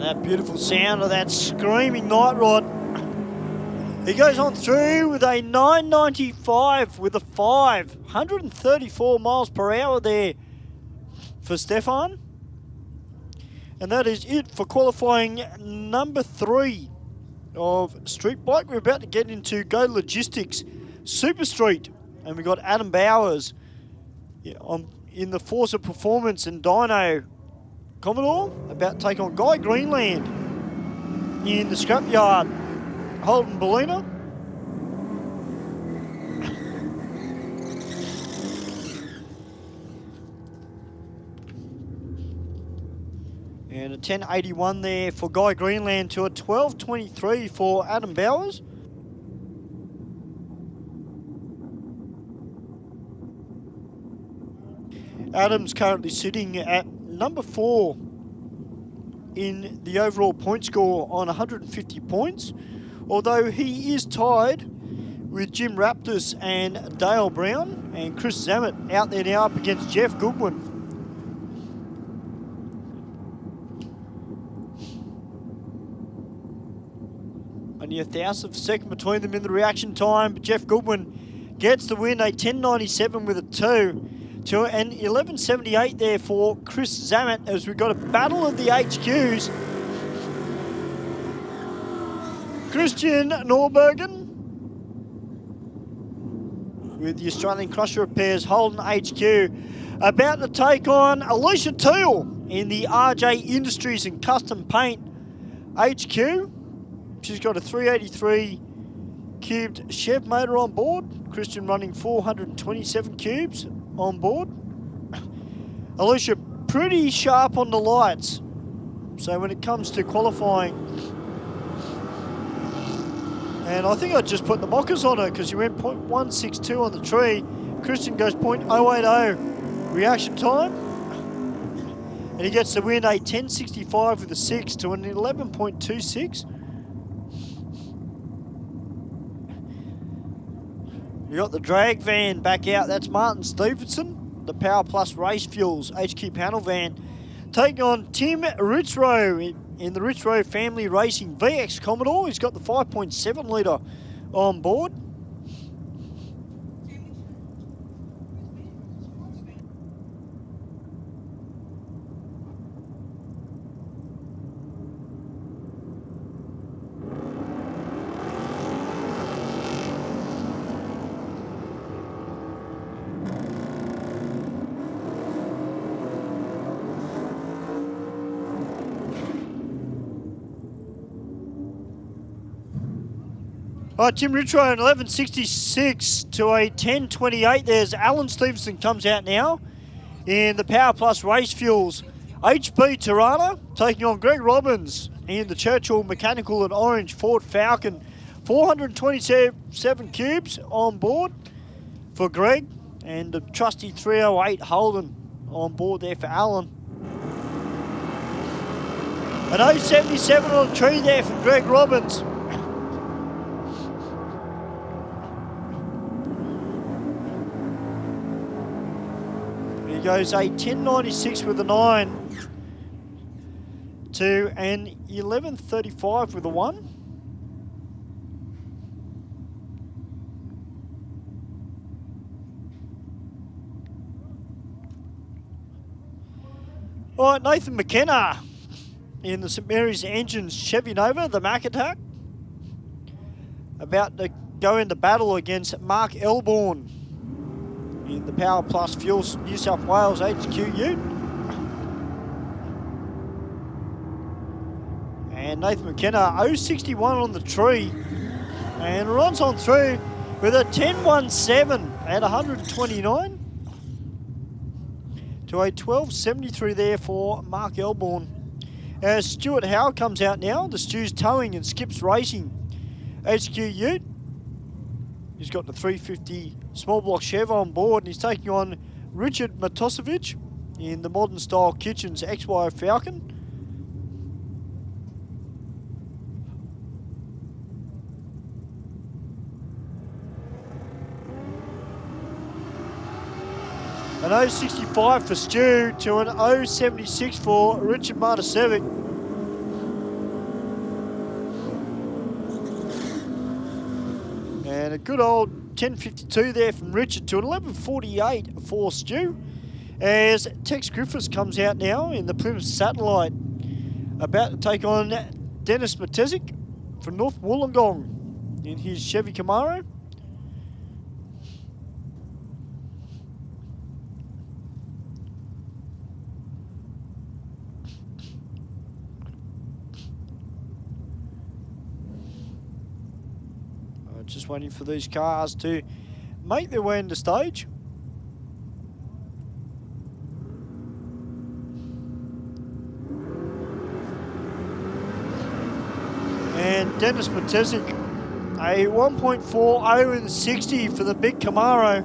That beautiful sound of that screaming Night Rod. He goes on through with a 9.95 with a 5. 134 miles per hour there for Stefan. And that is it for qualifying number 3 of Street Bike. We're about to get into Go Logistics Super Street. And we've got Adam Bowers in the Force of Performance and Dyno Commodore about to take on Guy Greenland in the scrapyard. Holden Bellina. And a 10.81 there for Guy Greenland to a 12.23 for Adam Bowers. Adam's currently sitting at number 4 in the overall point score on 150 points, although he is tied with Jim Raptus and Dale Brown, and Chris Zammit out there now up against Jeff Goodwin. Only a thousandth of a second between them in the reaction time, but Jeff Goodwin gets the win, a 10.97 with a 2. To an 11.78 there for Chris Zammit as we've got a battle of the HQs. Christian Norbergen with the Australian Crusher Repairs Holden HQ about to take on Alicia Teal in the RJ Industries and Custom Paint HQ. She's got a 383 cubed Chev motor on board. Christian running 427 cubes on board. Alicia pretty sharp on the lights, so when it comes to qualifying, and I think I just put the mockers on her because she went 0.162 on the tree. Christian goes 0.080 reaction time, and he gets the win, a 10.65 with a 6 to an 11.26. You got the drag van back out. That's Martin Stevenson, the Power Plus Race Fuels HQ panel van, taking on Tim Ritzrow in the Ritzrow Family Racing VX Commodore. He's got the 5.7 litre on board. Tim Ritzrow, an 11.66 to a 10.28. There's Alan Stevenson comes out now in the Power Plus Race Fuels HB Tirana, taking on Greg Robbins in the Churchill Mechanical and Orange Ford Falcon. 427 cubes on board for Greg, and the trusty 308 Holden on board there for Alan. An 077 on the tree there for Greg Robbins. He goes a 10.96 with a 9 to an 11.35 with a 1. All right, Nathan McKenna in the St Mary's Engines Chevy Nova, the Mac Attack, about to go into battle against Mark Elborn in the Power Plus Fuels New South Wales HQ Ute. And Nathan McKenna, 061 on the tree, and runs on through. with a 10.17 at 129 to a 12.73 there for Mark Elborn. As Stuart Howe comes out now, the Stew's towing and Skips Racing. HQ Ute, he's got the 350 small block Chev on board, and he's taking on Richard Matosevic in the Modern Style Kitchens XY Falcon. An 0.65 for Stu to an 0.76 for Richard Matosevic. And a good old 10.52 there from Richard to an 11.48 for Stu. As Tex Griffiths comes out now in the Plymouth Satellite, about to take on Dennis Matezic from North Wollongong in his Chevy Camaro. Just waiting for these cars to make their way into stage. And Dennis Matezic, a 1.40 in 60 for the big Camaro.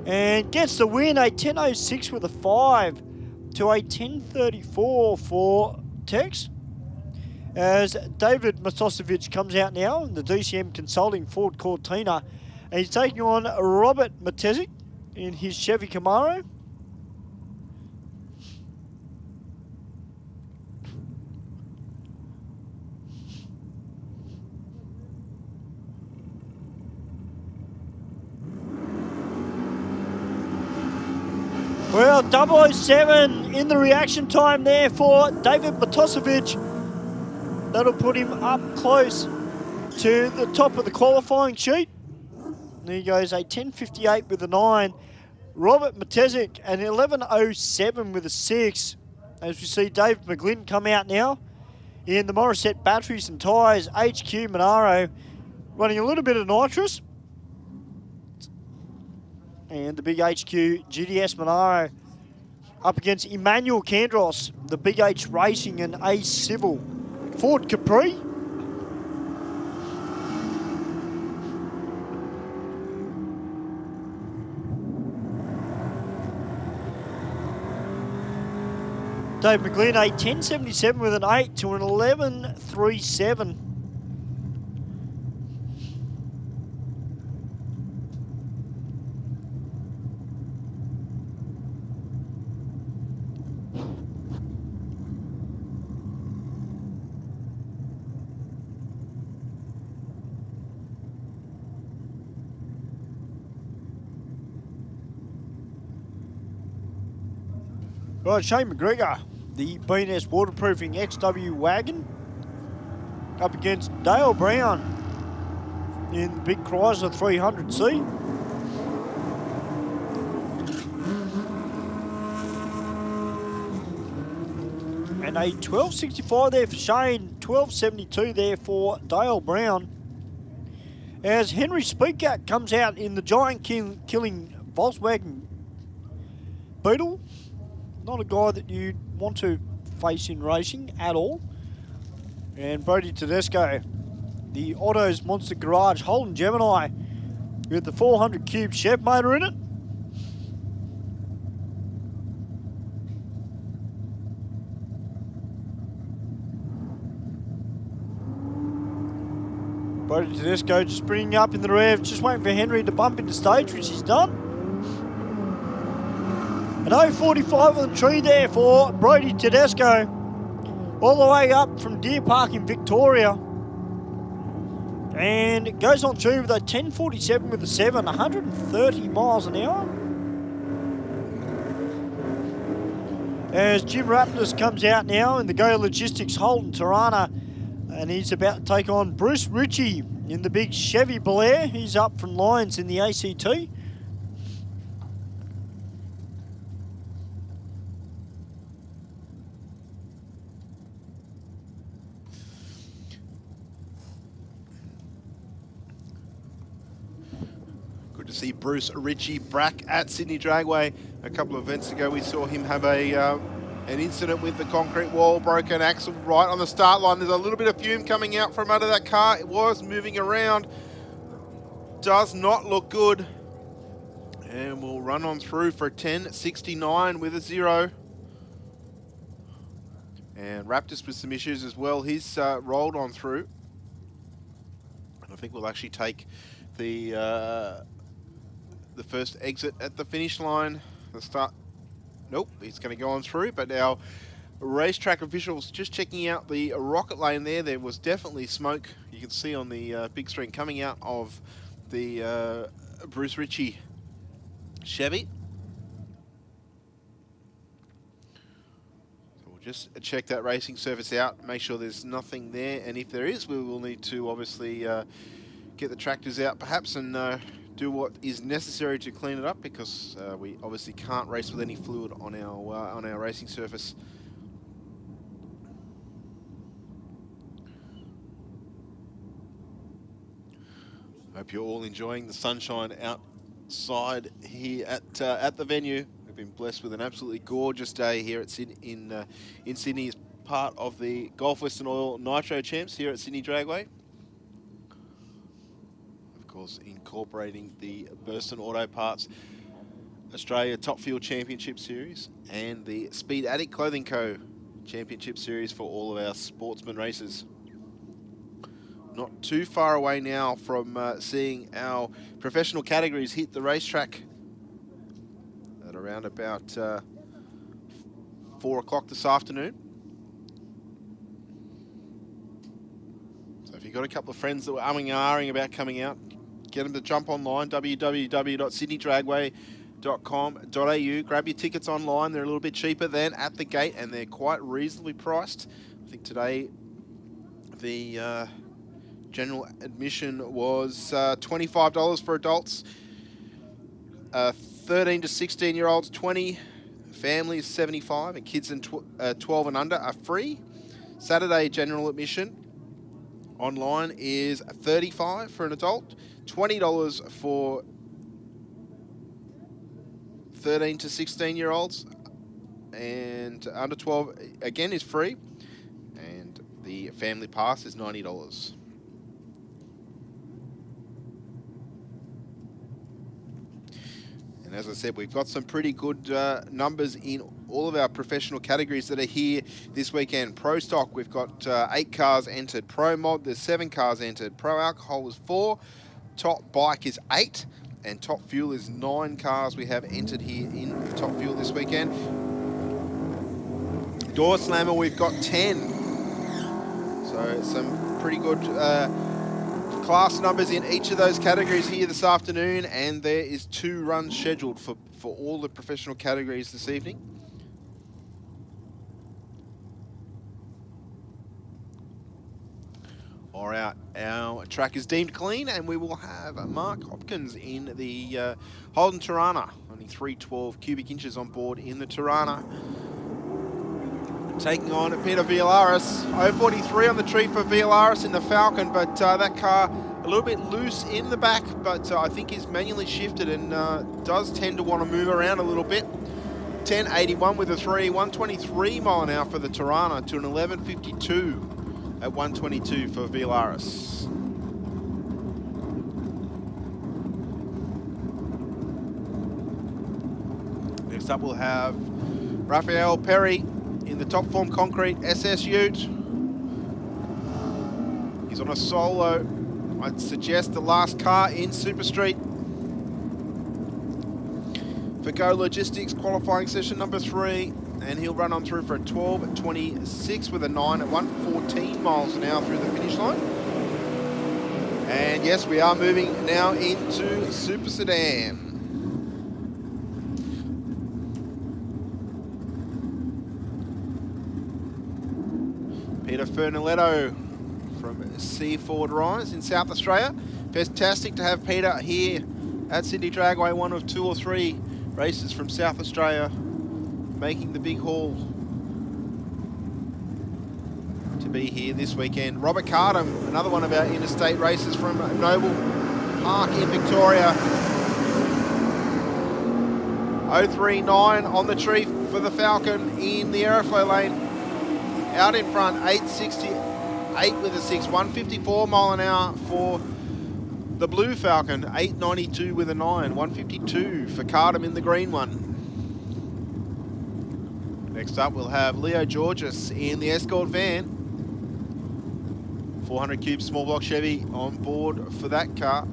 And gets the win, a 10.06 with a 5 to a 10.34 for Tex. As David Matosevic comes out now in the DCM Consulting Ford Cortina, and he's taking on Robert Matezic in his Chevy Camaro. Well, 007 in the reaction time there for David Matosevic. That'll put him up close to the top of the qualifying sheet. There he goes, a 10.58 with a 9. Robert Matezic, an 11.07 with a 6. As we see Dave McGlynn come out now in the Morissette Batteries and Tyres HQ Monaro, running a little bit of nitrous. And the big HQ GDS Monaro up against Emmanuel Candros, the Big H Racing and A Civil Ford Capri. Dave McGlynn, a 10.77 with an 8 to an 11.37. Right, Shane McGregor, the B&S Waterproofing XW Wagon, up against Dale Brown in the big Chrysler 300C. And a 12.65 there for Shane, 12.72 there for Dale Brown. As Henry Speaker comes out in the giant killing Volkswagen Beetle. Not a guy that you want to face in racing at all. And Brody Tedesco, the Autos Monster Garage Holden Gemini with the 400 cube Chev motor in it. Brody Tedesco just bringing up in the rev, just waiting for Henry to bump into stage, which he's done. An 0.45 on the tree there for Brody Tedesco. All the way up from Deer Park in Victoria. And it goes on through with a 10.47 with a 7, 130 miles an hour. As Jim Raptus comes out now in the Go Logistics Holden Tirana. And he's about to take on Bruce Ritchie in the big Chevy Bel Air. He's up from Lions in the ACT. see Bruce Ritchie back at Sydney Dragway. A couple of events ago, we saw him have an incident with the concrete wall, broken axle right on the start line. There's a little bit of fume coming out from under that car. It was moving around. Does not look good. And we'll run on through for a 10.69 with a 0. And Raptors with some issues as well. He's rolled on through. And I think we'll actually take the first exit at the finish line. The start. Nope, he's going to go on through, but our racetrack officials just checking out the rocket lane there. There was definitely smoke. You can see on the big screen coming out of the Bruce Ritchie Chevy. So we'll just check that racing surface out, make sure there's nothing there, and if there is, we will need to obviously get the tractors out perhaps and do what is necessary to clean it up, because we obviously can't race with any fluid on our racing surface. Hope you're all enjoying the sunshine outside here at the venue. We've been blessed with an absolutely gorgeous day here at in Sydney as part of the Gulf Western Oil Nitro Champs here at Sydney Dragway. Incorporating the Burston Auto Parts Australia Top Fuel Championship Series and the Speed Addict Clothing Co. Championship Series for all of our sportsman races. Not too far away now from seeing our professional categories hit the racetrack at around about 4 o'clock this afternoon. So if you've got a couple of friends that were umming and ahhing about coming out, get them to jump online, www.sydneydragway.com.au. Grab your tickets online. They're a little bit cheaper than at the gate, and they're quite reasonably priced. I think today the general admission was $25 for adults, 13 to 16-year-olds 20, families 75, and kids and 12 and under are free. Saturday general admission online is $35 for an adult, $20 for 13 to 16-year-olds, and under 12 again is free, and the family pass is $90. And as I said, we've got some pretty good numbers in all of our professional categories that are here this weekend. Pro Stock, we've got 8 cars entered. Pro Mod, there's 7 cars entered. Pro Alcohol is 4. Top Bike is 8. And Top Fuel is 9 cars we have entered here in Top Fuel this weekend. Door Slammer, we've got 10. So some pretty good class numbers in each of those categories here this afternoon, and there is 2 runs scheduled for all the professional categories this evening. All right, our track is deemed clean, and we will have Mark Hopkins in the Holden Tirana. Only 312 cubic inches on board in the Tirana. Taking on Peter Villaris. 0.43 on the tree for Villaris in the Falcon, but that car a little bit loose in the back, but I think is manually shifted and does tend to want to move around a little bit. 10.81 with a 3, 123 mile an hour for the Tirana to an 11.52 at 122 for Villaris. Next up we'll have Raphael Perry in the Top Form Concrete SS Ute. He's on a solo. I'd suggest the last car in Super Street. For Go Logistics, qualifying session number 3, and he'll run on through for a 12.26 with a 9 at 114 miles an hour through the finish line. And yes, we are moving now into Super Sedan. Peter Fernaletto from Sea Forward Rise in South Australia. Fantastic to have Peter here at Sydney Dragway, one of 2 or 3 races from South Australia, making the big haul to be here this weekend. Robert Cardham, another one of our interstate races from Noble Park in Victoria. 039 on the tree for the Falcon in the aeroflow lane. Out in front, 868 with a 6, 154 mile an hour for the blue Falcon, 892 with a 9, 152 for Cardham in the green one. Next up, we'll have Leo Georges in the Escort van. 400 cube small block Chevy on board for that car.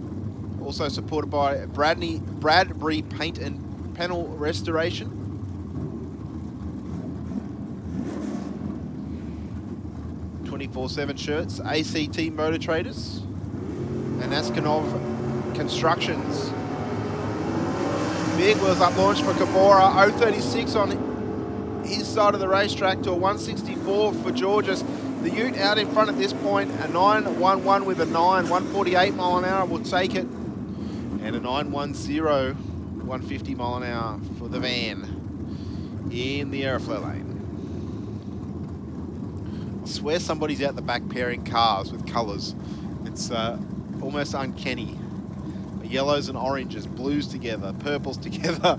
Also supported by Bradbury Paint and Panel Restoration. .24/7 shirts, ACT Motor Traders, and Askanov Constructions. Big wheels up launch for Cabora, 036 on his side of the racetrack to a 164 for Georges. The Ute out in front at this point, a 911 with a 9, 148 mile an hour will take it. And a 910, 150 mile an hour for the van in the aeroflow lane. I swear somebody's out the back pairing cars with colours. It's almost uncanny. Yellows and oranges, blues together, purples together.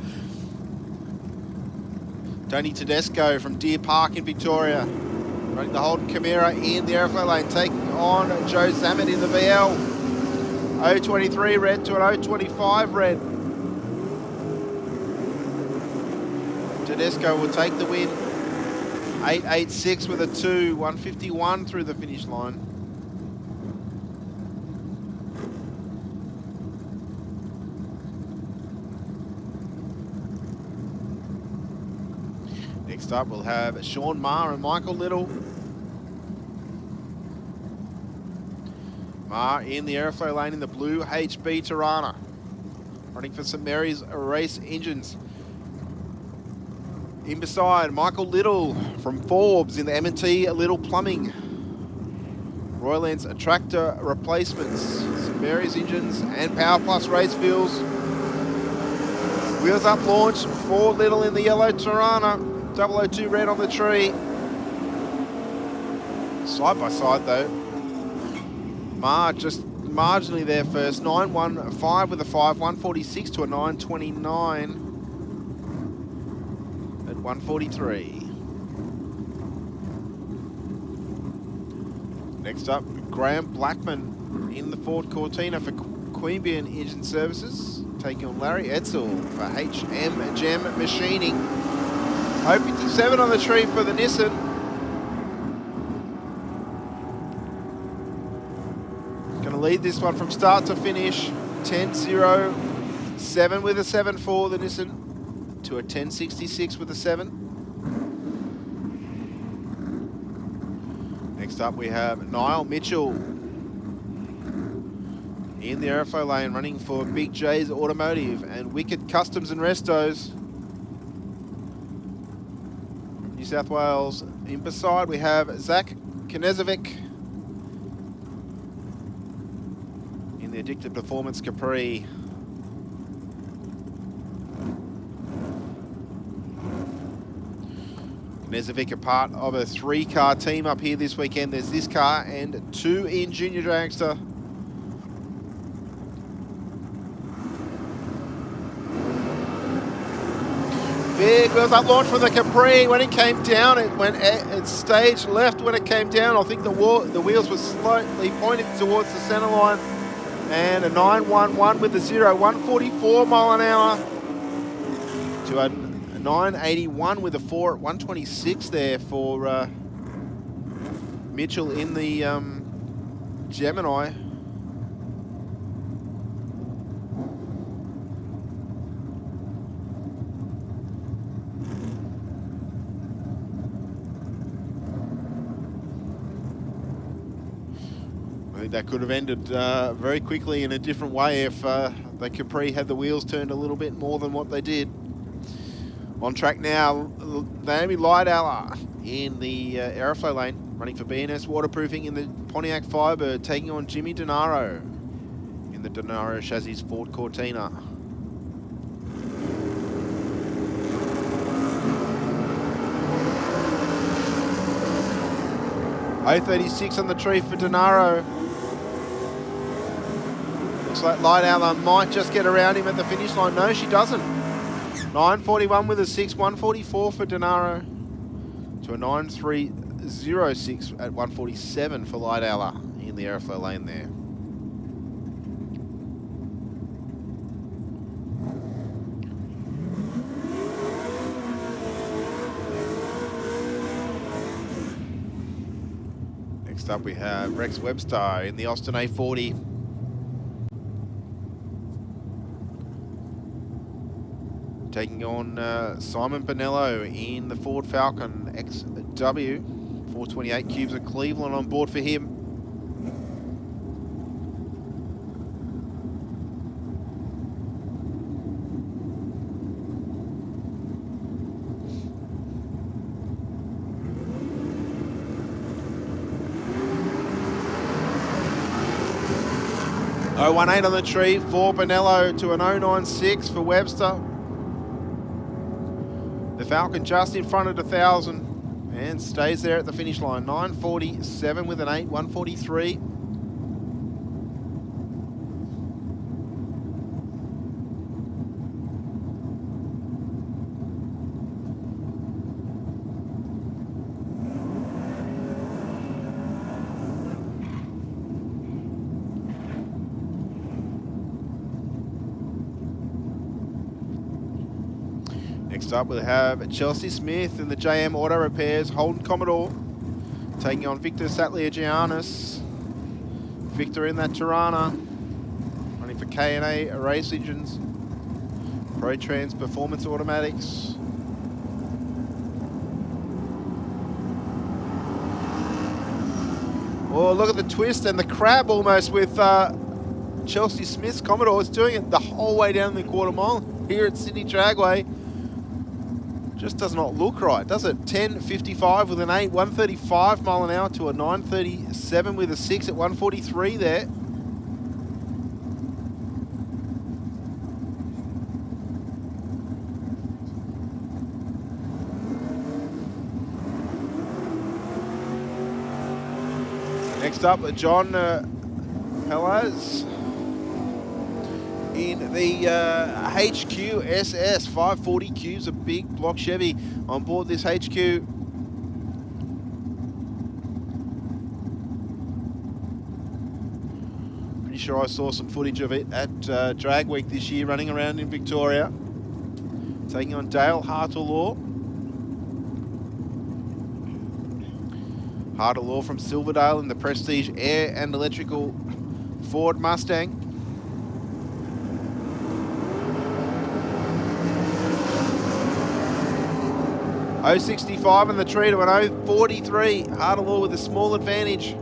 Tony Tedesco from Deer Park in Victoria, running the Holden Chimera in the aeroflow lane, taking on Joe Zammit in the VL. 023 red to an 025 red. Tedesco will take the win. 886 with a 2, 151 through the finish line. Next up, we'll have Sean Maher and Michael Little. Maher in the aeroflow lane in the blue HB Tirana, running for St Mary's Race Engines. In beside, Michael Little from Forbes in the M&T Little Plumbing. Royal Ends Tractor Replacements, St Mary's Engines and Power Plus Race Fuels. Wheels up launch for Little in the yellow Tirana. 002 red on the tree. Side by side though. Mar just marginally there first. 915 with a 5, 146 to a 929 at 143. Next up, Graham Blackman in the Ford Cortina for Queanbeyan Engine Services, taking on Larry Edsel for HM Gem Machining. 057 on the tree for the Nissan. Going to lead this one from start to finish. 10.0, 7 with a 7 for the Nissan to a 10.66 with a 7. Next up we have Niall Mitchell in the aeroflow lane, running for Big J's Automotive and Wicked Customs and Restos. New South Wales. In beside we have Zach Knezovic in the Addicted Performance Capri. Knezovic a part of a 3-car team up here this weekend. There's this car and 2 in Junior Dragster. Big wheels up launch for the Capri. When it came down, it went at stage left when it came down. I think the wheels were slightly pointed towards the center line. And a 911 with the 0, 144 mile an hour to a 981 with a 4 at 126 there for Mitchell in the Gemini. That could have ended very quickly in a different way if the Capri had the wheels turned a little bit more than what they did. On track now, Naomi Lightower in the aeroflow lane, running for B&S Waterproofing in the Pontiac Firebird, taking on Jimmy Denaro in the Denaro Chassis Ford Cortina. .036 on the tree for Denaro. Looks like Lightower might just get around him at the finish line. No, she doesn't. 941 with a 6, 144 for Denaro to a 9306 at 147 for Light Ella in the airflow lane there. Next up we have Rex Webster in the Austin A40. Taking on Simon Bonello in the Ford Falcon XW. 428 cubes of Cleveland on board for him. .018 on the tree for Bonello to an 096 for Webster. The Falcon just in front of 1,000 and stays there at the finish line. 947 with an 8, 143. Next up we'll have Chelsea Smith in the JM Auto Repairs Holden Commodore, taking on Victor Satliagiannis. Victor in that Tirana, running for K&A Race Engines, Pro Trans Performance Automatics. Oh, look at the twist and the crab almost with Chelsea Smith's Commodore. It's doing it the whole way down the quarter mile here at Sydney Dragway. Just does not look right, does it? 10.55 with an 8, 135 mile an hour to a 9.37 with a 6 at 143 there. Next up, John Pelaz in the HQ SS 540 cubes, a big block Chevy on board this HQ. Pretty sure I saw some footage of it at Drag Week this year, running around in Victoria. Taking on Dale Hartelaw. Hartelaw from Silverdale in the Prestige Air and Electrical Ford Mustang. .065 on the tree to an .043. Hartelaw with a small advantage.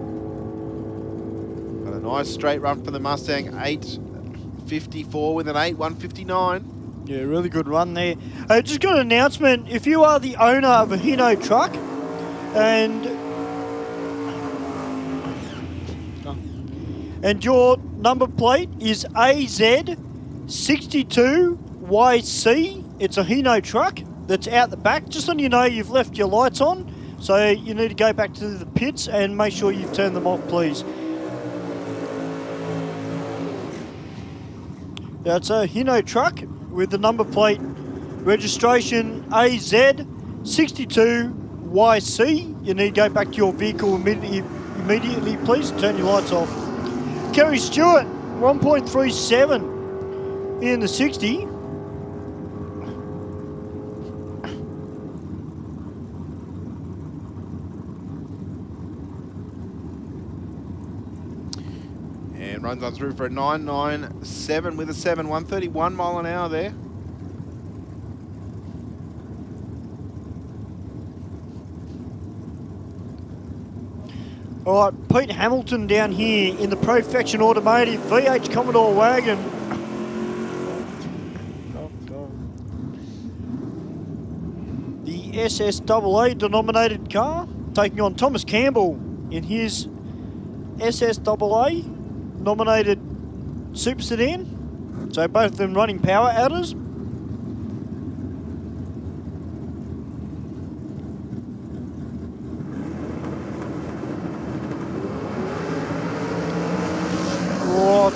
Got a nice straight run for the Mustang. 8.54 with an 8, 159. Yeah, really good run there. Just got an announcement. If you are the owner of a Hino truck and your number plate is AZ62YC, it's a Hino truck that's out the back, just so you know you've left your lights on, so you need to go back to the pits and make sure you've turned them off, please. That's a Hino truck with the number plate registration AZ62YC. You need to go back to your vehicle immediately, please. Turn your lights off. Kerry Stewart, 1.37 in the 60. And runs on through for a 9.97 with a 7, 131 mile an hour there. All right, Pete Hamilton down here in the Profection Automotive VH Commodore wagon. The SSAA denominated car, taking on Thomas Campbell in his SSAA nominated super sedan. So both of them running power outers.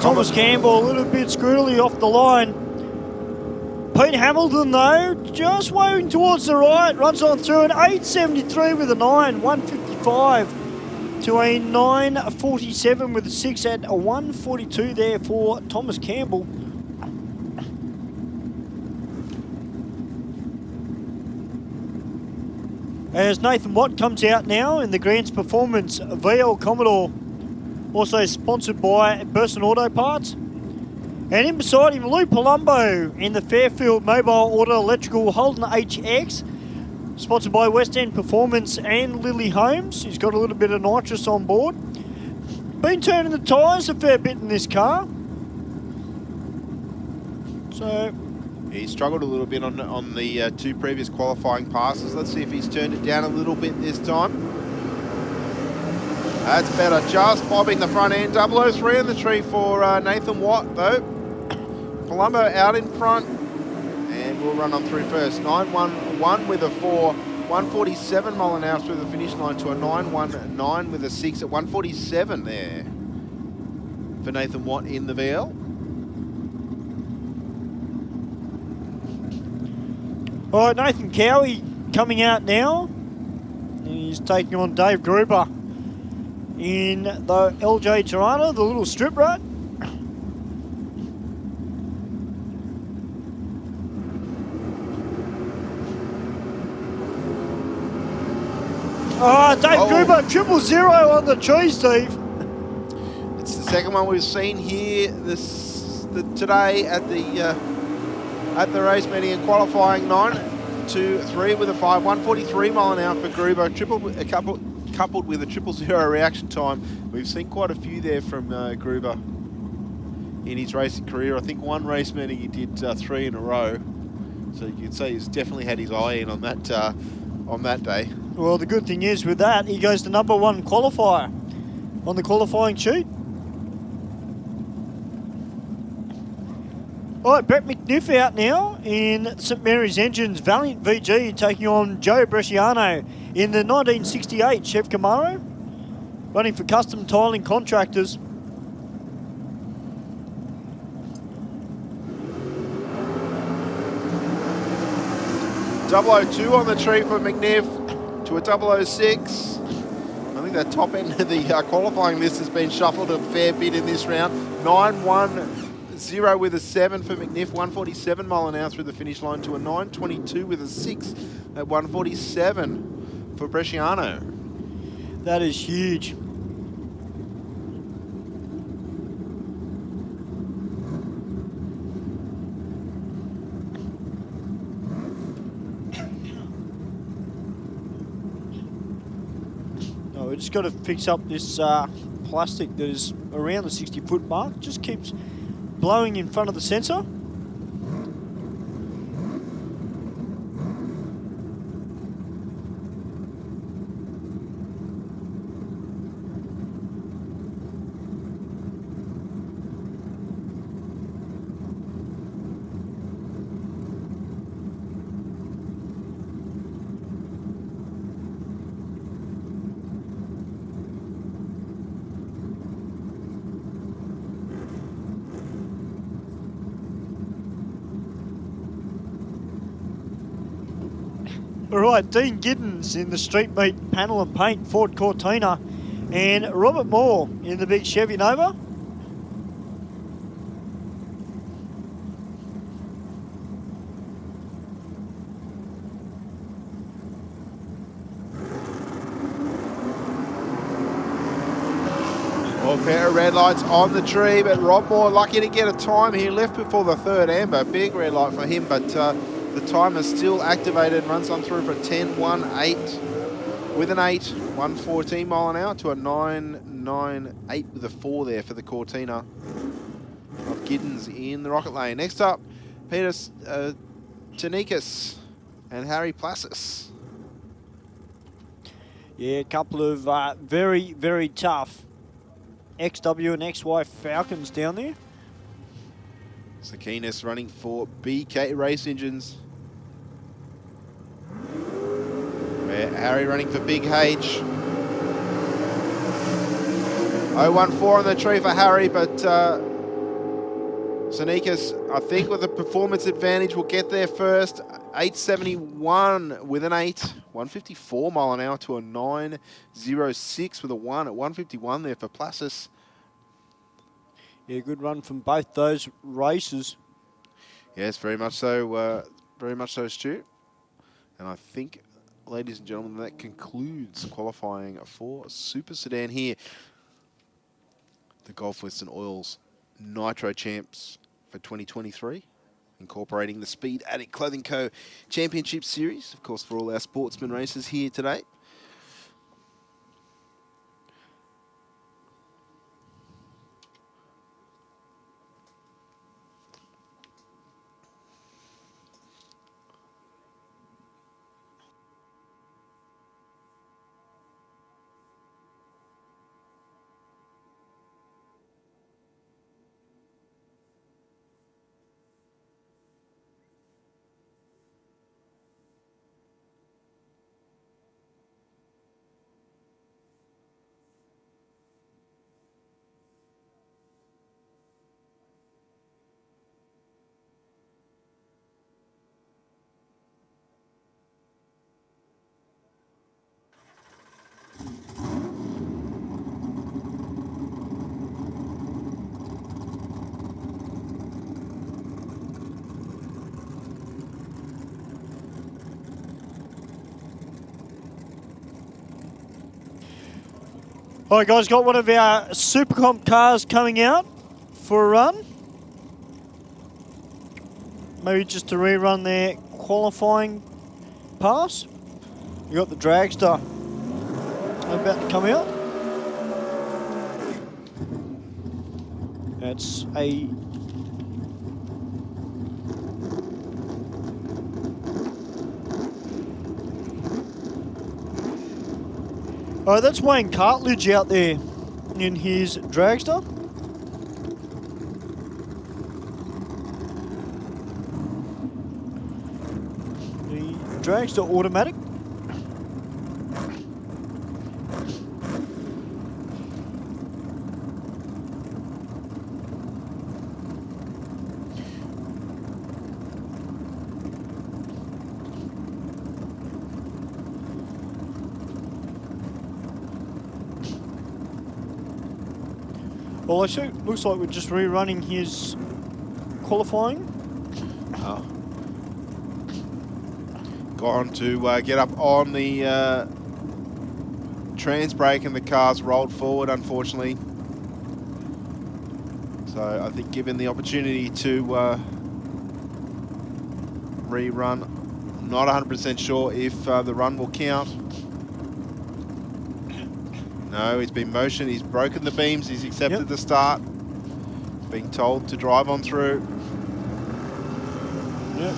Thomas Campbell a little bit screwily off the line. Pete Hamilton, though, just waving towards the right, runs on through an 8.73 with a 9, 155 to a 9.47 with a 6 at a 1.42 there for Thomas Campbell. As Nathan Watt comes out now in the Grants Performance VL Commodore, also sponsored by Burson Auto Parts. And in beside him, Lou Palumbo in the Fairfield Mobile Auto Electrical Holden HX, sponsored by West End Performance and Lily Holmes. He's got a little bit of nitrous on board. Been turning the tyres a fair bit in this car. So he struggled a little bit on the two previous qualifying passes. Let's see if he's turned it down a little bit this time. That's better, just bobbing the front end. 003 in the tree for Nathan Watt, though. Palumbo out in front, and we'll run on through first. 9.11 with a 4, 147 mile an hour through the finish line to a 9.19 with a 6 at 147 there for Nathan Watt in the VL. All right, Nathan Cowie coming out now. He's taking on Dave Gruber in the LJ Toronto, the little strip rut. Oh, Dave Gruber, 000 on the tree, Steve. It's the second one we've seen here today at the race meeting and qualifying. 9.23 with a 5, 143 mile an hour for Gruber, coupled with a 000 reaction time. We've seen quite a few there from Gruber in his racing career. I think one race meeting he did 3 in a row, so you can say he's definitely had his eye in on that day. Well, the good thing is with that, he goes to #1 qualifier on the qualifying sheet. All right, Brett McNiff out now in St Mary's Engines Valiant VG, taking on Joe Bresciano in the 1968 Chef Camaro, running for Custom Tiling Contractors. .002 on the tree for McNiff to a 006. I think that top end of the qualifying list has been shuffled a fair bit in this round. 9.10 with a 7 for McNiff, 147 mile an hour through the finish line to a 9.22 with a 6 at 147 for Bresciano. That is huge. We just got to fix up this plastic that is around the 60-foot mark. Just keeps blowing in front of the sensor. All right, Dean Giddens in the Street Meet Panel and Paint Ford Cortina, and Robert Moore in the big Chevy Nova. All pair of red lights on the tree, but Rob Moore lucky to get a time. He left before the third amber. Big red light for him, but the timer still activated, runs on through for a 10.18 with an 8, 114 mile an hour to a 9.98 with a 4 there for the Cortina of Giddens in the Rocket Lane. Next up, Peter Tanikas and Harry Plassis. Yeah, a couple of very, very tough XW and XY Falcons down there. Sakinis running for BK Race Engines. Where Harry running for Big H. 014 on the tree for Harry, but Sonikas, I think with a performance advantage, will get there first. 871 with an 8. 154 mile an hour to a 906 with a 1 at 151 there for Placis. Yeah, good run from both those races. Yes, very much so, Stu. And I think, ladies and gentlemen, that concludes qualifying for Super Sedan here. The Gulf Western Oils Nitro Champs for 2023, incorporating the Speed Addict Clothing Co. Championship Series, of course, for all our sportsman races here today. All right, guys, got one of our Super Comp cars coming out for a run. Maybe just to rerun their qualifying pass. We got the Dragster about to come out. That's a Alright, that's Wayne Cartledge out there in his Dragster. The Dragster automatic. Well, actually, looks like we're just rerunning his qualifying. Oh. Gone to get up on the trans brake, and the car's rolled forward, unfortunately. So I think given the opportunity to rerun, I'm not 100% sure if the run will count. No, he's been motioned, he's broken the beams, he's accepted the start. Being told to drive on through. Yep.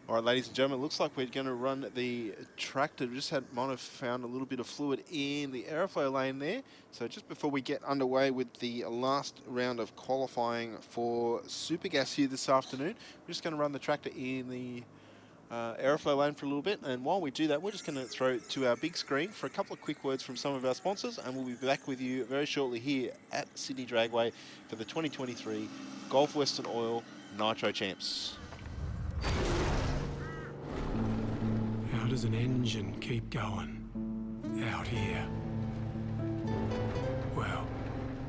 All right, ladies and gentlemen, it looks like we're going to run the tractor. We just might have found a little bit of fluid in the aeroflow lane there. So just before we get underway with the last round of qualifying for Super Gas here this afternoon, we're just going to run the tractor in the airflow lane for a little bit. And while we do that, we're just going to throw it to our big screen for a couple of quick words from some of our sponsors, and we'll be back with you very shortly here at Sydney Dragway for the 2023 Gulf Western Oil Nitro Champs. How does an engine keep going out here? Well,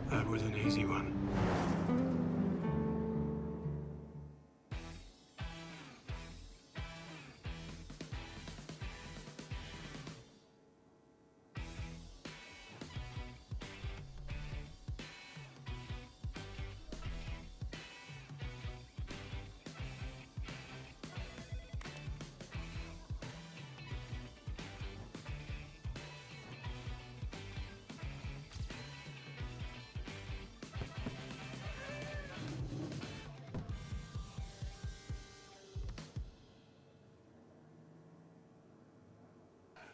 that was an easy one.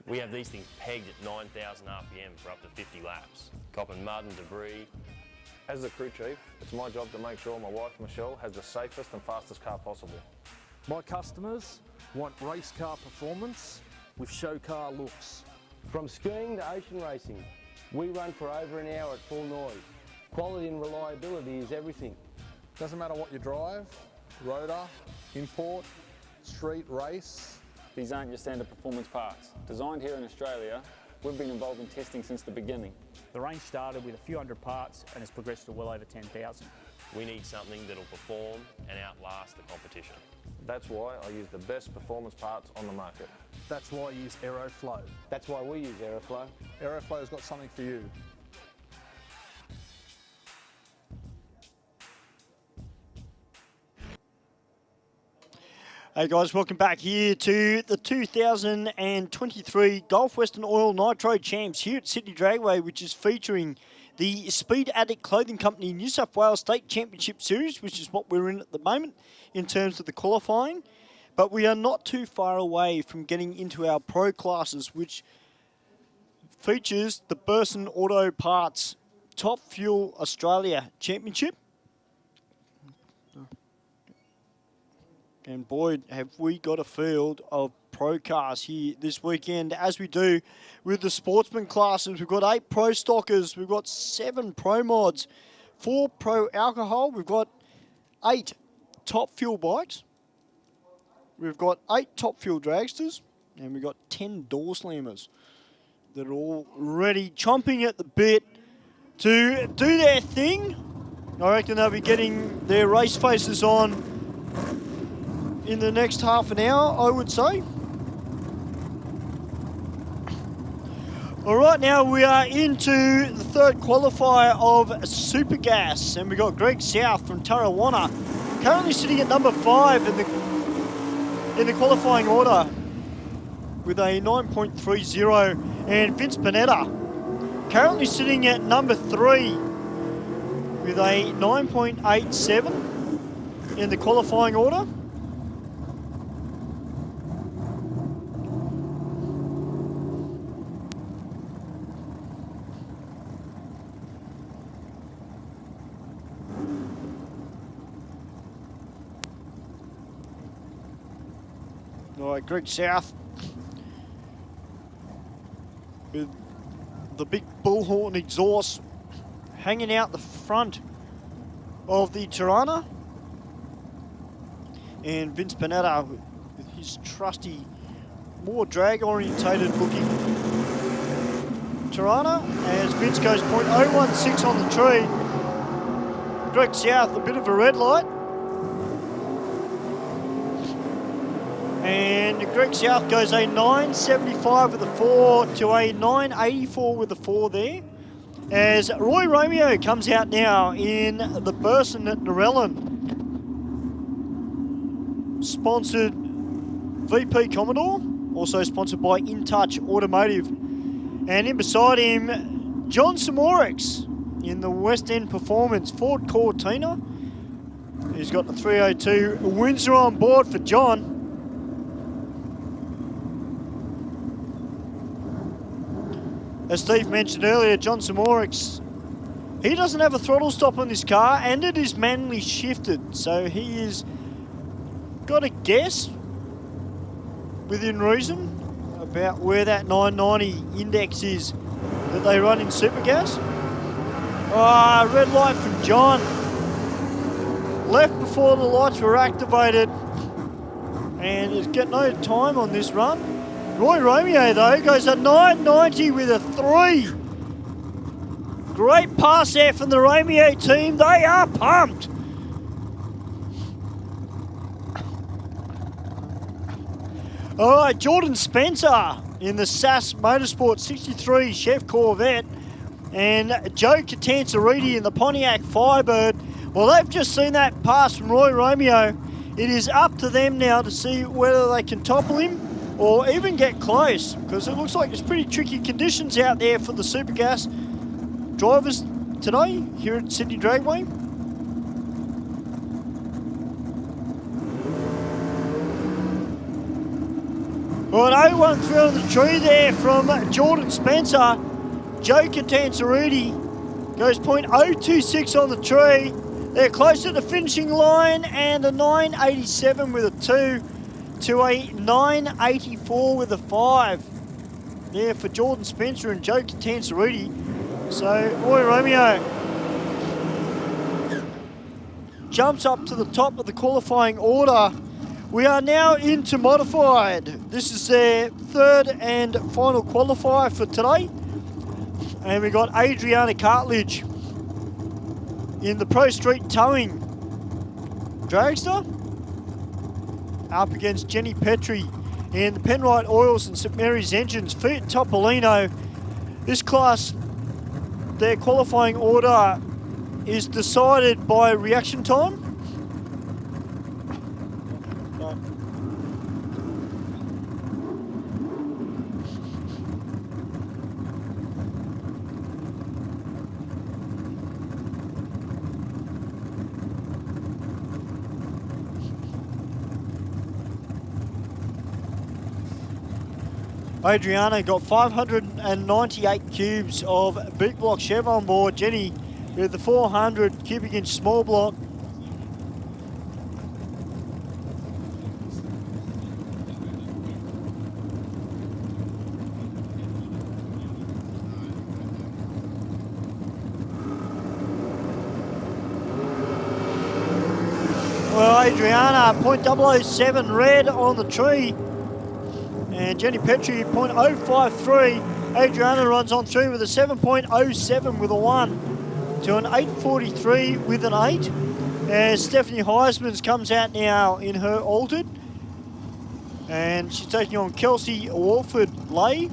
We have these things pegged at 9,000 RPM for up to 50 laps, copping mud and debris. As the crew chief, it's my job to make sure my wife Michelle has the safest and fastest car possible. My customers want race car performance with show car looks. From skiing to ocean racing, we run for over an hour at full noise. Quality and reliability is everything. Doesn't matter what you drive, rotor, import, street, race. These aren't your standard performance parts. Designed here in Australia, we've been involved in testing since the beginning. The range started with a few hundred parts and has progressed to well over 10,000. We need something that'll perform and outlast the competition. That's why I use the best performance parts on the market. That's why I use Aeroflow. That's why we use Aeroflow. Aeroflow's got something for you. Hey guys, welcome back here to the 2023 Gulf Western Oil Nitro Champs here at Sydney Dragway, which is featuring the Speed Addict Clothing Company New South Wales State Championship Series, which is what we're in at the moment in terms of the qualifying. But we are not too far away from getting into our pro classes, which features the Burson Auto Parts Top Fuel Australia Championship. And boy, have we got a field of pro cars here this weekend, as we do with the sportsman classes. We've got 8 pro stockers, we've got 7 pro mods, 4 pro alcohol, we've got 8 top fuel bikes, we've got 8 top fuel dragsters, and we've got 10 door slammers that are all ready, chomping at the bit to do their thing. I reckon they'll be getting their race faces on in the next half an hour, I would say. All right, now we are into the third qualifier of Super Gas, and we've got Greg South from Tarrawanna, currently sitting at number 5 in the qualifying order with a 9.30, and Vince Panetta, currently sitting at number 3 with a 9.87 in the qualifying order. All right, Greg South with the big bullhorn exhaust hanging out the front of the Tirana. And Vince Panetta with his trusty, more drag-orientated looking Tirana, as Vince goes 0.016 on the tree. Greg South, a bit of a red light. And Greg South goes a 9.75 with a 4 to a 9.84 with a 4 there. As Roy Romeo comes out now in the Burson at Narellan. Sponsored VP Commodore, also sponsored by In Touch Automotive. And in beside him, John Samorix in the West End Performance Ford Cortina. He's got the 302 Windsor on board for John. As Steve mentioned earlier, John Samorix, he doesn't have a throttle stop on this car, and it is manually shifted. So he is got a guess within reason about where that 990 index is that they run in Supergas. Red light from John. Left before the lights were activated, and has got no time on this run. Roy Romeo, though, goes a 990 with a 3. Great pass there from the Romeo team. They are pumped. All right, Jordan Spencer in the SAS Motorsport 63 Chef Corvette, and Joe Catanzariti in the Pontiac Firebird. Well, they've just seen that pass from Roy Romeo. It is up to them now to see whether they can topple him or even get close, because it looks like there's pretty tricky conditions out there for the Supergas drivers today here at Sydney Dragway. Well, an 0-1-3 on the tree there from Jordan Spencer. Joe Catanzariti goes .026 on the tree. They're close to the finishing line, and a 987 with a 2 to a 984 with a 5 there for Jordan Spencer and Joe Catanzariti. So Roy Romeo jumps up to the top of the qualifying order. We are now into modified. This is their third and final qualifier for today. And we got Adriana Cartledge in the Pro Street Towing Dragster up against Jenny Petrie in the Penrite Oils and St Mary's Engines Fiat Topolino. This class, their qualifying order is decided by reaction time. Adriana got 598 cubes of big block Chev on board. Jenny with the 400 cubic inch small block. Well, Adriana, .007 red on the tree. And Jenny Petrie, .053. Adriana runs on through with a 7.07 with a 1 to an 8.43 with an 8. And Stephanie Heisman's comes out now in her altered. And she's taking on Kelsey Walford-Lay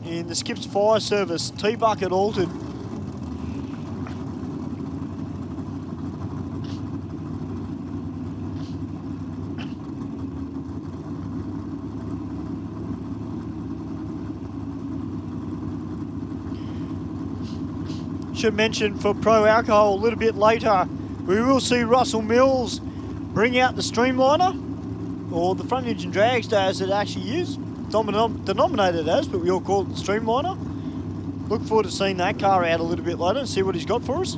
in the Skips Fire Service T-Bucket altered. Should mention for Pro Alcohol a little bit later, we will see Russell Mills bring out the Streamliner, or the front engine dragster as it actually is, denominated as, but we all call it the Streamliner. Look forward to seeing that car out a little bit later and see what he's got for us.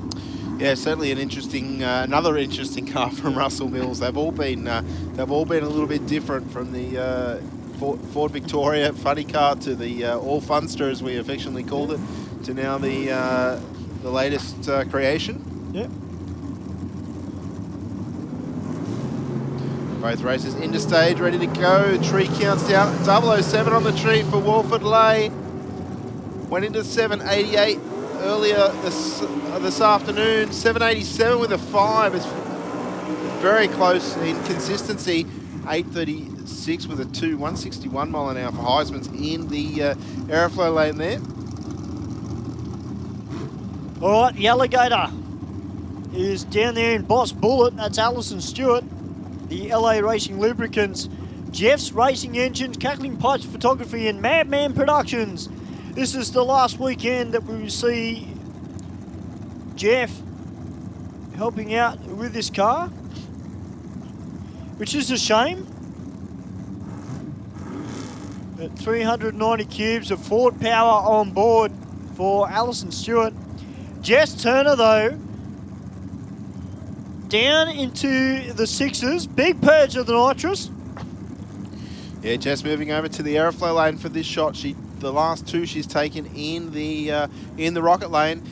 Yeah, certainly an interesting, another interesting car from Russell Mills. They've all been a little bit different, from the Ford Victoria funny car to the All Funster, as we affectionately called it, to now the latest creation. Yep. Both races into stage, ready to go. Tree counts down. 007 on the tree for Walford-Lay. Went into 788 earlier this afternoon. 787 with a 5. It's very close in consistency. 836 with a 2. 161 mile an hour for Heisman's in the aeroflow lane there. All right, the Alligator is down there in Boss Bullet. That's Alison Stewart. The LA Racing Lubricants, Jeff's Racing Engines, Cackling Pipes Photography, and Madman Productions. This is the last weekend that we will see Jeff helping out with this car, which is a shame. At 390 cubes of Ford power on board for Alison Stewart. Jess Turner, though, down into the 6s. Big purge of the nitrous. Yeah, Jess moving over to the aeroflow lane for this shot. The last two she's taken in the rocket lane.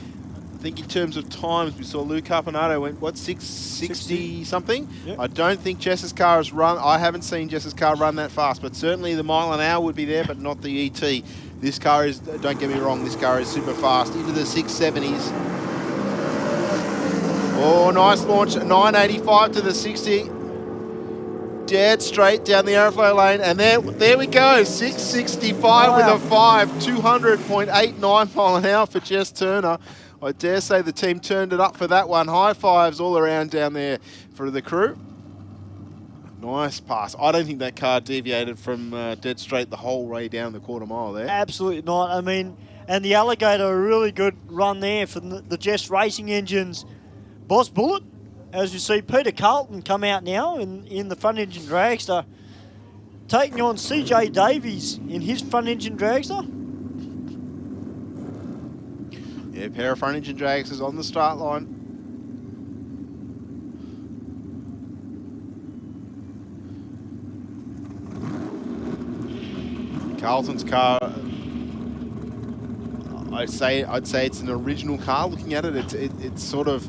I think in terms of times, we saw Lou Carpinato went, what, 660 something? Yep. I don't think Jess's car has run, I haven't seen Jess's car run that fast, but certainly the mile an hour would be there, but not the ET. This car is, don't get me wrong, this car is super fast, into the 670s. Oh, nice launch, 985 to the 60. Dead straight down the aeroflow lane, and there we go, 665 with a 5, 200.89 mile an hour for Jess Turner. I dare say the team turned it up for that one. High fives all around down there for the crew. Nice pass. I don't think that car deviated from dead straight the whole way down the quarter mile there. Absolutely not. I mean, and the Alligator, a really good run there for the Jess Racing Engines. Boss Bullet, as you see, Peter Carlton come out now in the front engine dragster, taking on CJ Davies in his front engine dragster. Yeah, pair of front engine dragsters on the start line. Carlton's car, I'd say it's an original car. Looking at it, it's sort of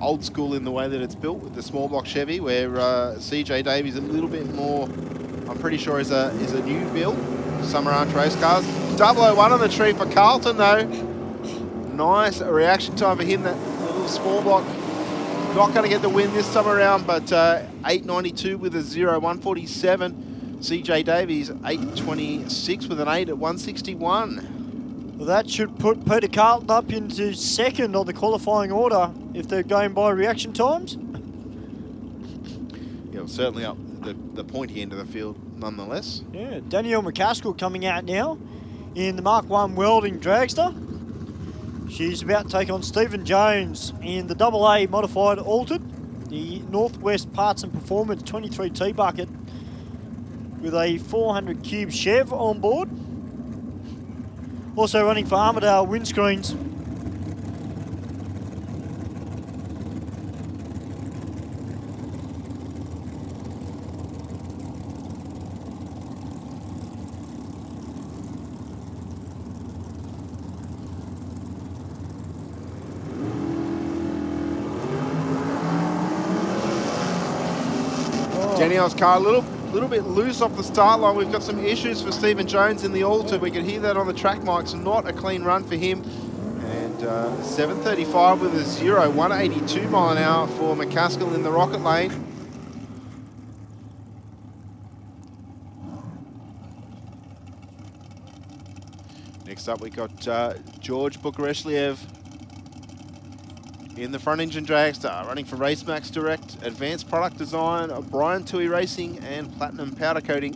old school in the way that it's built with the small block Chevy, where CJ Davies a little bit more, I'm pretty sure is a new build. Summer Ranch race cars. 001 on the tree for Carlton though. Nice reaction time for him, that little small block. Not going to get the win this time around, but 892 with a 0, 147. CJ Davies, 826 with an 8 at 161. Well, that should put Peter Carlton up into second on the qualifying order if they're going by reaction times. Yeah, well, certainly up the pointy end of the field nonetheless. Yeah, Danielle McCaskill coming out now in the Mark 1 welding dragster. She's about to take on Stephen Jones in the AA modified altered, the Northwest Parts and Performance 23T bucket with a 400 cube Chev on board. Also running for Armidale windscreens. Danielle's car a little bit loose off the start line. We've got some issues for Stephen Jones in the altered. We can hear that on the track mics. Not a clean run for him. And 735 with a 0, 182 mile an hour for McCaskill in the rocket lane. Next up we got George Bukareshvili in the front engine dragster, running for Racemax Direct, Advanced Product Design, Brian Tui Racing, and Platinum Powder Coating.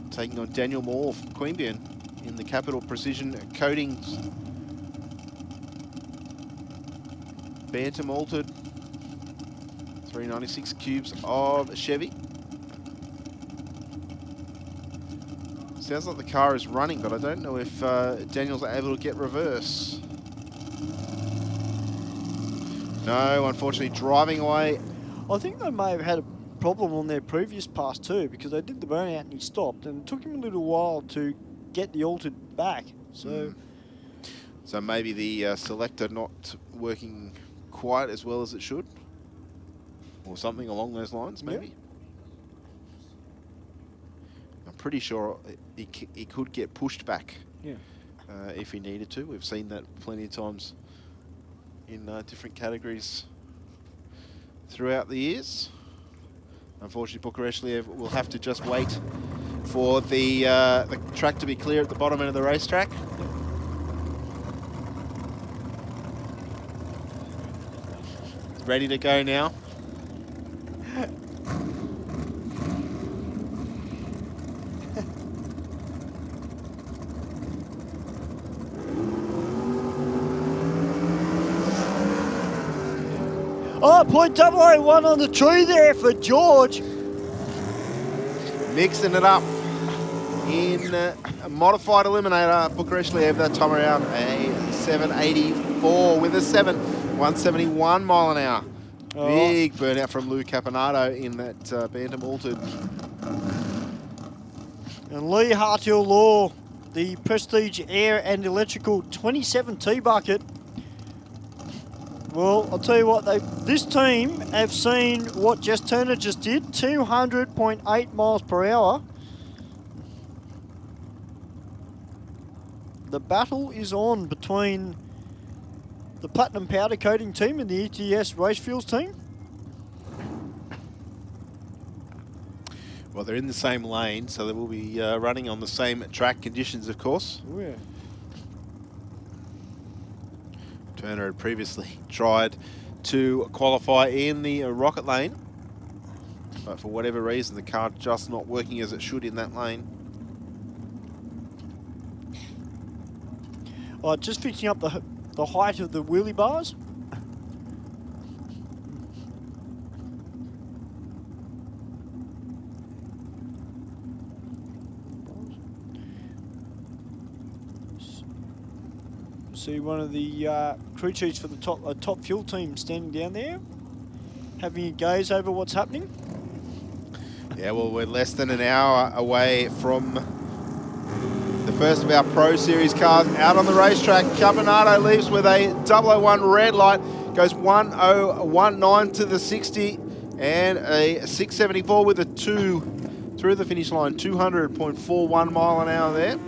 Taking on Daniel Moore from Queanbeyan in the Capital Precision Coatings. Bantam altered, 396 cubes of Chevy. Sounds like the car is running, but I don't know if Daniel's able to get reverse. No, unfortunately, driving away. I think they may have had a problem on their previous pass too, because they did the burnout and he stopped, and it took him a little while to get the altered back. So, So maybe the selector not working quite as well as it should, or something along those lines, maybe. I'm pretty sure he could get pushed back. Yeah. If he needed to. We've seen that plenty of times in different categories throughout the years. Unfortunately, Bukareshvili will have to just wait for the track to be clear at the bottom end of the racetrack. It's ready to go now. oh, point 001 on the tree there for George. Mixing it up in a modified eliminator. Bukareshvili that time around a 784 with a 171 mile an hour. Big burnout from Lou Capinato in that Bantam altered. And Lee Hartill Law, the Prestige Air and Electrical 27T bucket. Well, I'll tell you what, this team have seen what Jess Turner just did, 200.8 miles per hour. The battle is on between the Platinum Powder Coating team and the ETS Race Fuels team. Well, they're in the same lane, so they will be running on the same track conditions, of course. Oh, yeah. Turner had previously tried to qualify in the rocket lane, but for whatever reason, the car just not working as it should in that lane. Just fixing up the height of the wheelie bars. See one of the crew chiefs for the top fuel team standing down there, having a gaze over what's happening. Yeah, well, we're less than an hour away from the first of our Pro Series cars out on the racetrack. Caponado leaves with a 001 red light, goes 1019 to the 60, and a 674 with a 2 through the finish line, 200.41 mile an hour there.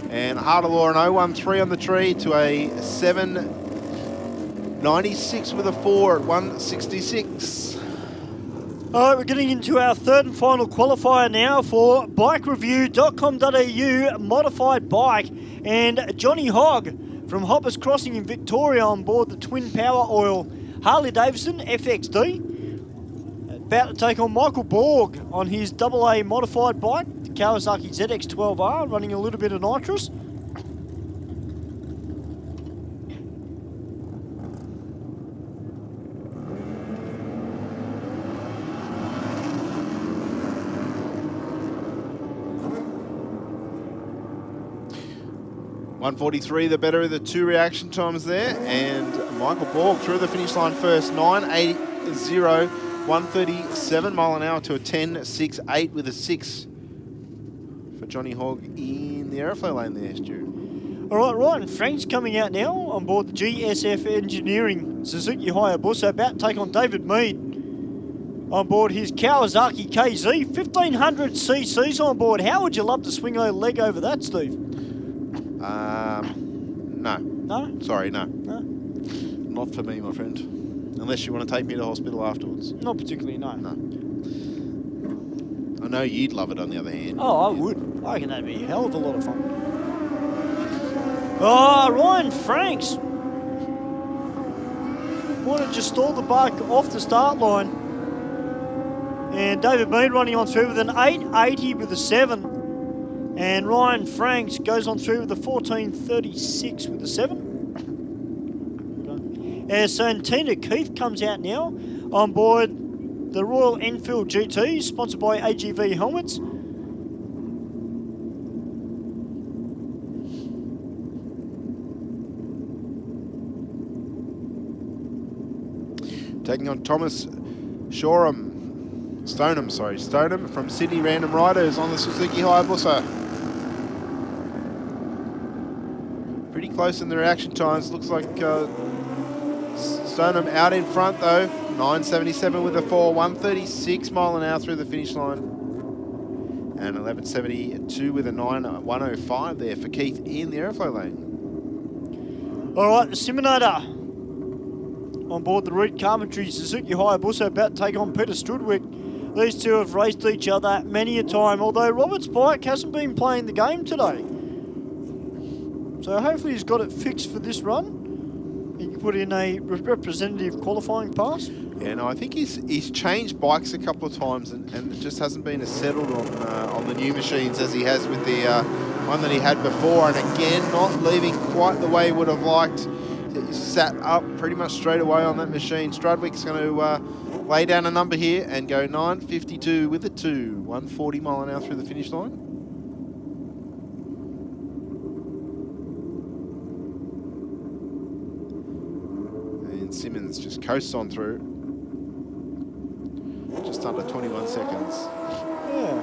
And Hartelaw an 013 on the tree to a 796 with a 4 at 166. All right, we're getting into our third and final qualifier now for bikereview.com.au modified bike. And Johnny Hogg from Hoppers Crossing in Victoria on board the Twin Power Oil Harley Davidson FXD. About to take on Michael Borg on his AA modified bike, the Kawasaki ZX12R, running a little bit of nitrous. .143, the better of the two reaction times there, and Michael Borg through the finish line first, 980, 137 mile an hour to a 10.68 with a 6 for Johnny Hogg in the airflow lane there, Stu. All right, Ryan Frank's coming out now on board the GSF Engineering Suzuki Hayabusa, about to take on David Mead on board his Kawasaki KZ, 1500 cc's on board. How would you love to swing a leg over that, Steve? No. No? Sorry, no. No? Not for me, my friend. Unless you want to take me to hospital afterwards. Not particularly, no. No. I know you'd love it on the other hand. Oh, I would. I reckon that'd be a hell of a lot of fun. Oh, Ryan Franks. Want to just stall the bike off the start line. And David Mead running on through with an 880 with a 7. And Ryan Franks goes on through with a 1436 with a 7. As Santina Keith comes out now on board the Royal Enfield GT, sponsored by AGV Helmets. Taking on Thomas Stoneham from Sydney Random Riders on the Suzuki Hayabusa. Pretty close in the reaction times. Looks like Stoneham out in front though. 977 with a 4, 136 mile an hour through the finish line. And 1172 with a 9, 105 there for Keith in the airflow lane. All right, the Simulator on board the Reed Carpentry Suzuki Hayabusa, about to take on Peter Strudwick. These two have raced each other many a time, although Robert's bike hasn't been playing the game today. So hopefully he's got it fixed for this run. He can put in a representative qualifying pass. Yeah, no, I think he's changed bikes a couple of times and it just hasn't been as settled on the new machines as he has with the one that he had before. And again, not leaving quite the way he would have liked. He sat up pretty much straight away on that machine. Strudwick's going to lay down a number here and go 952 with a 2, 140 mile an hour through the finish line. And Simmons just coasts on through. Just under 21 seconds. Yeah.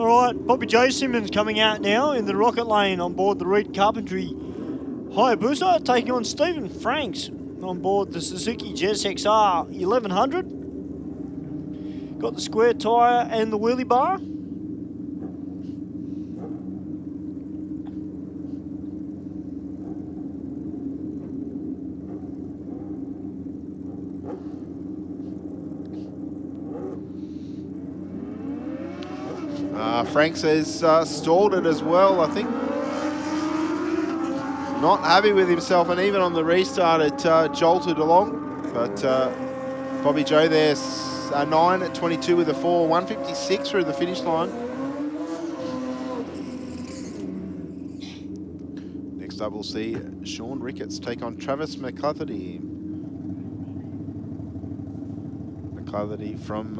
All right, Bobby J. Simmons coming out now in the rocket lane on board the Reed Carpentry Hayabusa, taking on Stephen Franks on board the Suzuki JSXR 1100. Got the square tyre and the wheelie bar. Franks has stalled it as well, I think. Not happy with himself, and even on the restart it jolted along. But Bobby Joe there's 9 at 22 with a 4, 156 through the finish line. Next up we'll see Sean Ricketts take on Travis McClatherty. McClatherty from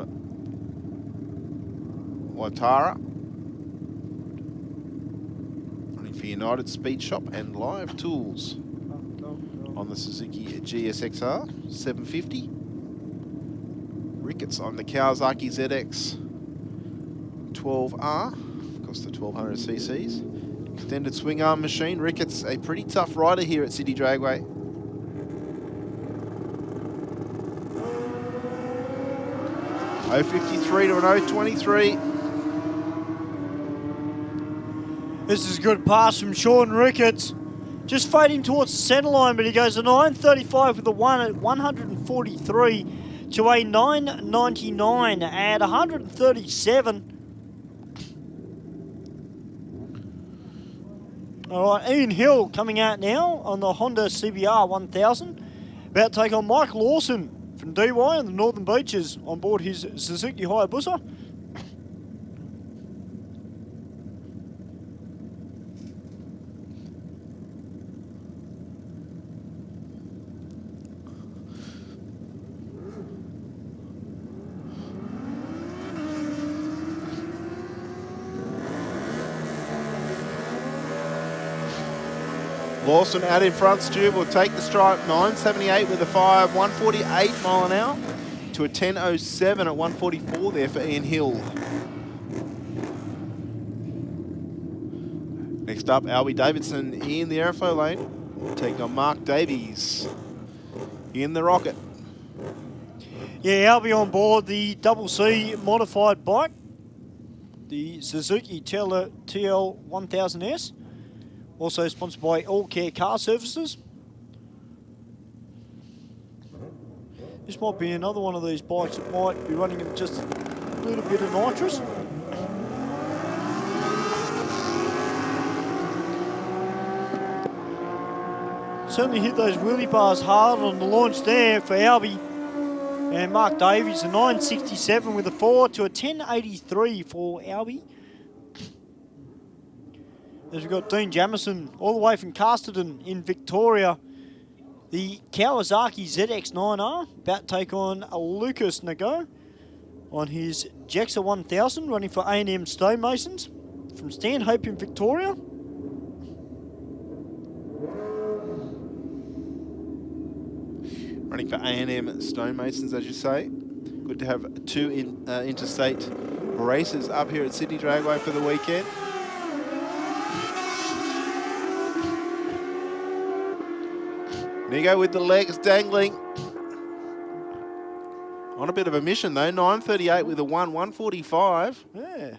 Waitara. For United Speed Shop and Live Tools on the Suzuki GSXR 750. Ricketts on the Kawasaki ZX 12R, of course the 1200 cc's. Extended swing arm machine. Ricketts a pretty tough rider here at City Dragway. .053 to an .023. This is a good pass from Sean Ricketts. Just fading towards the centre line, but he goes a 9.35 with a 1 at 143 to a 9.99 at 137. All right, Ian Hill coming out now on the Honda CBR 1000. About to take on Mike Lawson from DY on the Northern Beaches on board his Suzuki Hayabusa. Lawson out in front, Stu will take the stripe, 9.78 with a 5, 148 mile an hour to a 10.07 at 144 there for Ian Hill. Next up, Albie Davidson in the airflow lane, taking on Mark Davies in the rocket. Yeah, Albie on board the Double C modified bike, the Suzuki TL 1000S. Also sponsored by All Care Car Services. This might be another one of these bikes that might be running at just a little bit of nitrous. Certainly hit those wheelie bars hard on the launch there for Albie. And Mark Davies, a 9.67 with a 4 to a 10.83 for Albie. As we've got Dean Jamieson all the way from Casterton in Victoria. The Kawasaki ZX9R about to take on Lucas Nago on his Jexa 1000 running for A&M Stonemasons from Stanhope in Victoria. Running for A&M Stonemasons, as you say. Good to have two interstate races up here at Sydney Dragway for the weekend. Nigo with the legs dangling. On a bit of a mission though, 9.38 with a 1, 145. Yeah.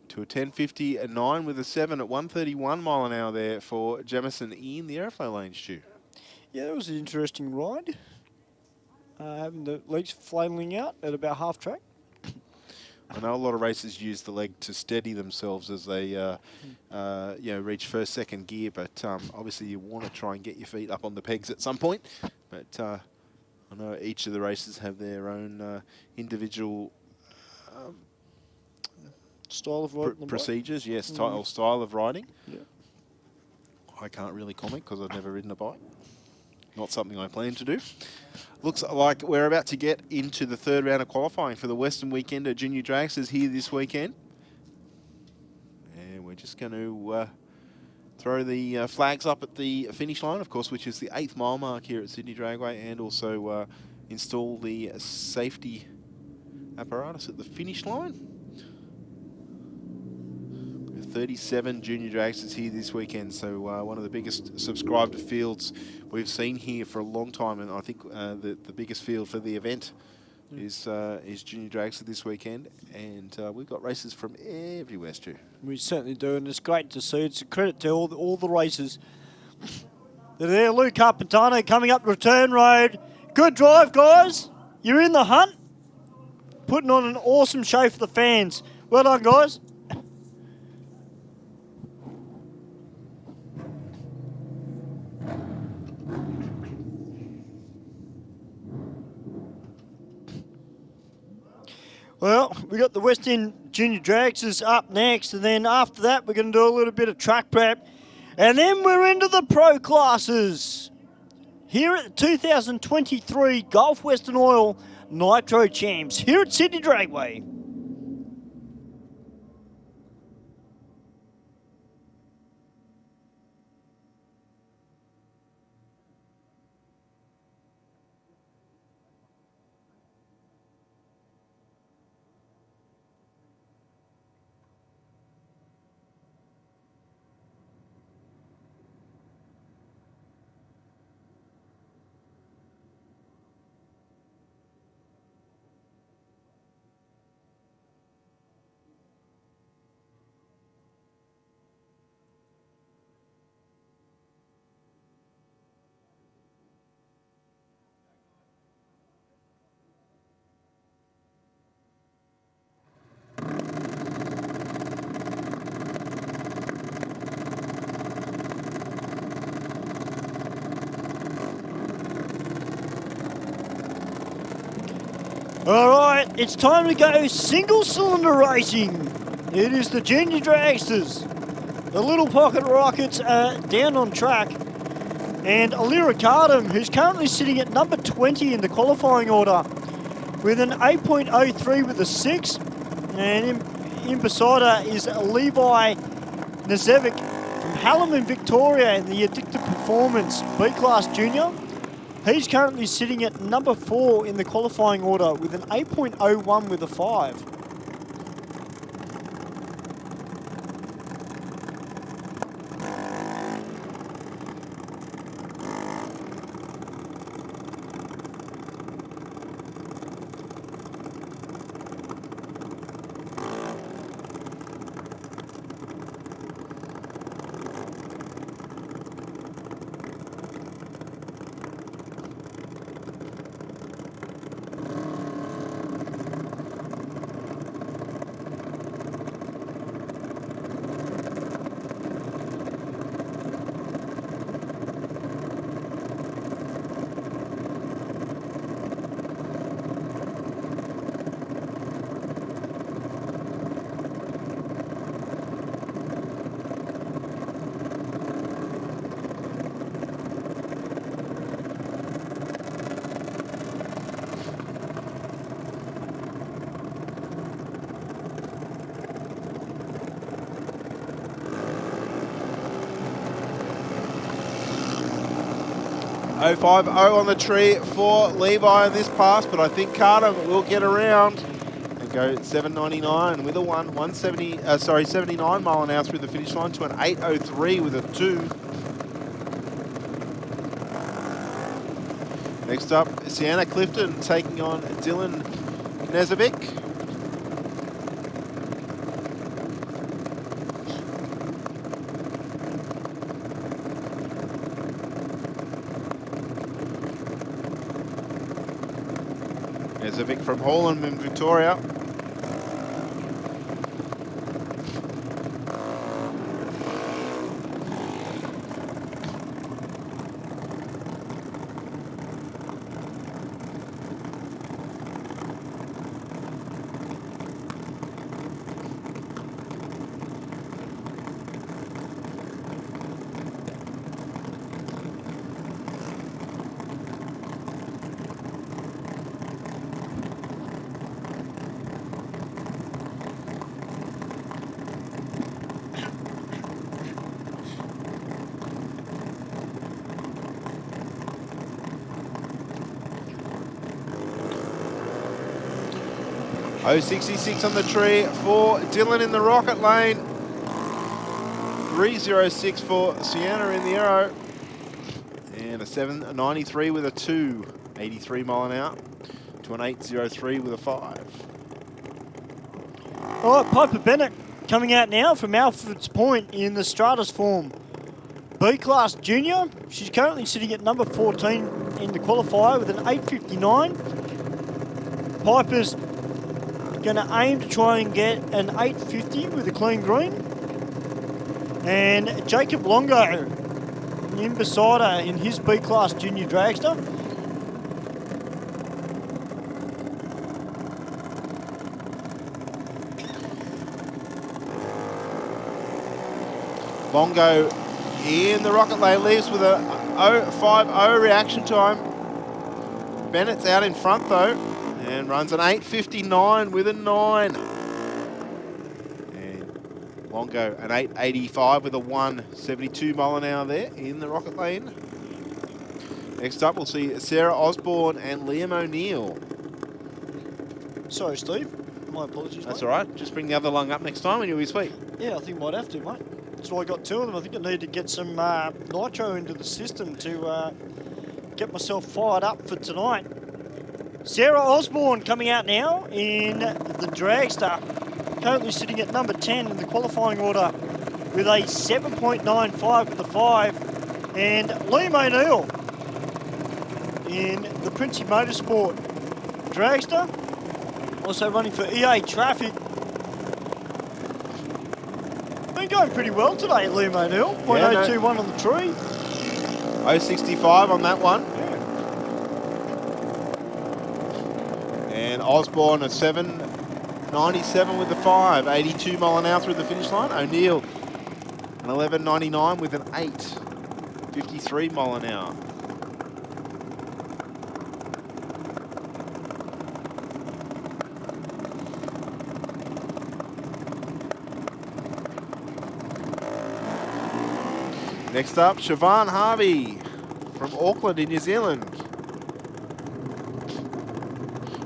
To a 10.50 and 9 with a 7 at 131 mile an hour there for Jamison in the airflow lane, Stu. Yeah, that was an interesting ride. Having the legs flailing out at about half track. I know a lot of racers use the leg to steady themselves as they reach first, second gear, but obviously you want to try and get your feet up on the pegs at some point. But I know each of the racers have their own individual style of riding procedures, yes, style of riding. Yeah. I can't really comment because I've never ridden a bike. Not something I plan to do. Looks like we're about to get into the third round of qualifying for the Western Weekender Junior Dragsters here this weekend. And we're just going to throw the flags up at the finish line, of course, which is the 8th mile mark here at Sydney Dragway, and also install the safety apparatus at the finish line. 37 junior dragsters here this weekend, so one of the biggest subscribed fields we've seen here for a long time, and I think the biggest field for the event is junior dragster this weekend, and we've got races from everywhere, Stu. We certainly do, and it's great to see. It's a credit to all the racers. They're there. Luke Carpentano coming up return road. Good drive, guys. You're in the hunt. Putting on an awesome show for the fans. Well done, guys. Well, we got the West End Junior Dragsters up next, and then after that we're going to do a little bit of track prep, and then we're into the pro classes here at the 2023 Gulf Western Oil Nitro Champs here at Sydney Dragway. All right, it's time to go single cylinder racing. It is the Junior Dragsters. The Little Pocket Rockets are down on track. And Alira Cardam, who's currently sitting at number 20 in the qualifying order, with an 8.03 with a 6. And in beside her is Levi Nazevic from Hallam, Victoria, in the Addictive Performance B-Class Junior. He's currently sitting at number 4 in the qualifying order with an 8.01 with a 5. .050 on the tree for Levi in this pass, but I think Carter will get around and go 7.99 with a 79 mile an hour through the finish line to an 8.03 with a 2. Next up, Sienna Clifton taking on Dylan Knezovic. Knezovic from Holland in Victoria. .066 on the tree for Dylan in the rocket lane. 3.06 for Sienna in the arrow. And a 7.93 with a 2. 83 mile an hour to an 8.03 with a 5. All right, Piper Bennett coming out now from Alfred's Point in the Stratus form. B-class junior. She's currently sitting at number 14 in the qualifier with an 8.59. Piper's going to aim to try and get an 8.50 with a clean green. And Jacob Longo in beside her in his B-class junior dragster. Longo in the rocket lane leaves with a 5.0 reaction time. Bennett's out in front though and runs an 8.59 with a 9. And Longo an 8.85 with a 1.72 mile an hour there in the rocket lane. Next up we'll see Sarah Osborne and Liam O'Neill. Sorry, Steve. My apologies, That's mate. all right. Just bring the other lung up next time and you'll be sweet. Yeah, I think I might have to, mate. So I got 2 of them. I think I need to get some nitro into the system to get myself fired up for tonight. Sarah Osborne coming out now in the dragster. Currently sitting at number 10 in the qualifying order with a 7.95 with the 5. And Liam O'Neill in the Princey Motorsport dragster. Also running for EA Traffic. Been going pretty well today, Liam O'Neill. 0.021 on the tree. 0.65 on that one. And Osborne a 7.97 with the 5. 82 mile an hour through the finish line. O'Neill an 11.99 with an 8. 53 mile an hour. Next up, Siobhan Harvey from Auckland in New Zealand.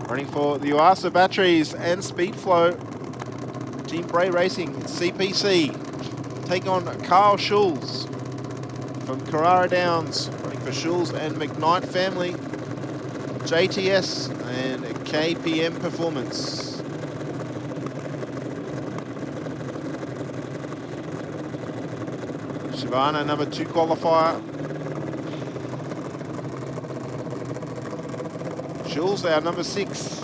Running for the UASA Batteries and Speedflow. Team Bray Racing, CPC. Take on Carl Schulz from Carrara Downs. Running for Schulz and McKnight family. JTS and KPM Performance. Shivana, number 2 qualifier. Schulz, our number 6.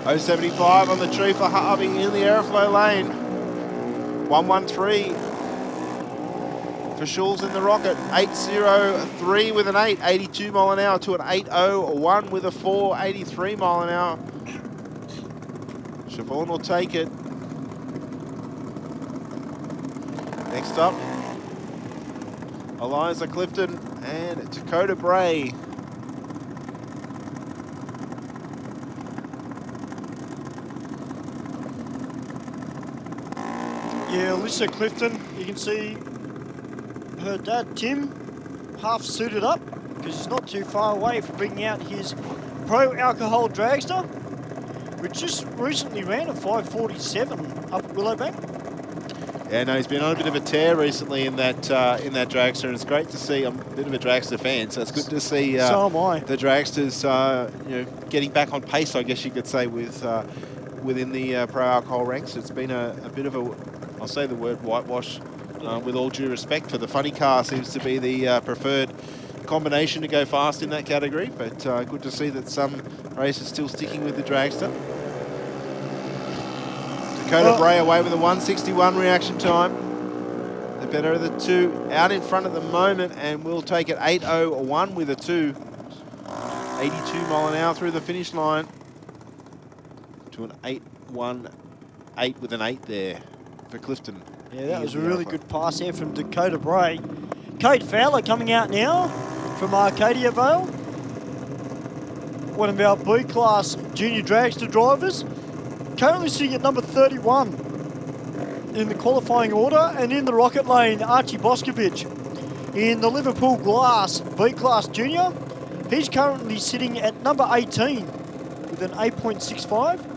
.075 on the tree for Harvey in the aeroflow lane. 113 for Schulz in the rocket. 803 with an 8. 82 mile an hour to an 801 with a 4. 83 mile an hour. Siobhan will take it. Next up, Eliza Clifton and Dakota Bray. Yeah, Alyssa Clifton, you can see her dad, Tim, half suited up because he's not too far away from bringing out his pro alcohol dragster, which just recently ran a 5.47 up at Willowbank. Yeah, no, he's been on a bit of a tear recently in that dragster, and it's great to see. I'm a bit of a dragster fan, so it's good to see so am I. The dragsters, getting back on pace, I guess you could say, with within the pro alcohol ranks. It's been a bit of a, I'll say the word whitewash, with all due respect, for the funny car seems to be the preferred combination to go fast in that category, but good to see that some racers still sticking with the dragster. Dakota Bray away with a 161 reaction time. The better of the 2 out in front at the moment, and we'll take it 8.01 with a 2. 82 mile an hour through the finish line to an 8.18 with an 8 there. for Clifton. Yeah, that was a really good pass there from Dakota Bray. Kate Fowler coming out now from Arcadia Vale. One of our B-class junior dragster drivers. Currently sitting at number 31 in the qualifying order. And in the rocket lane, Archie Boscovich in the Liverpool Glass B-class junior. He's currently sitting at number 18 with an 8.65.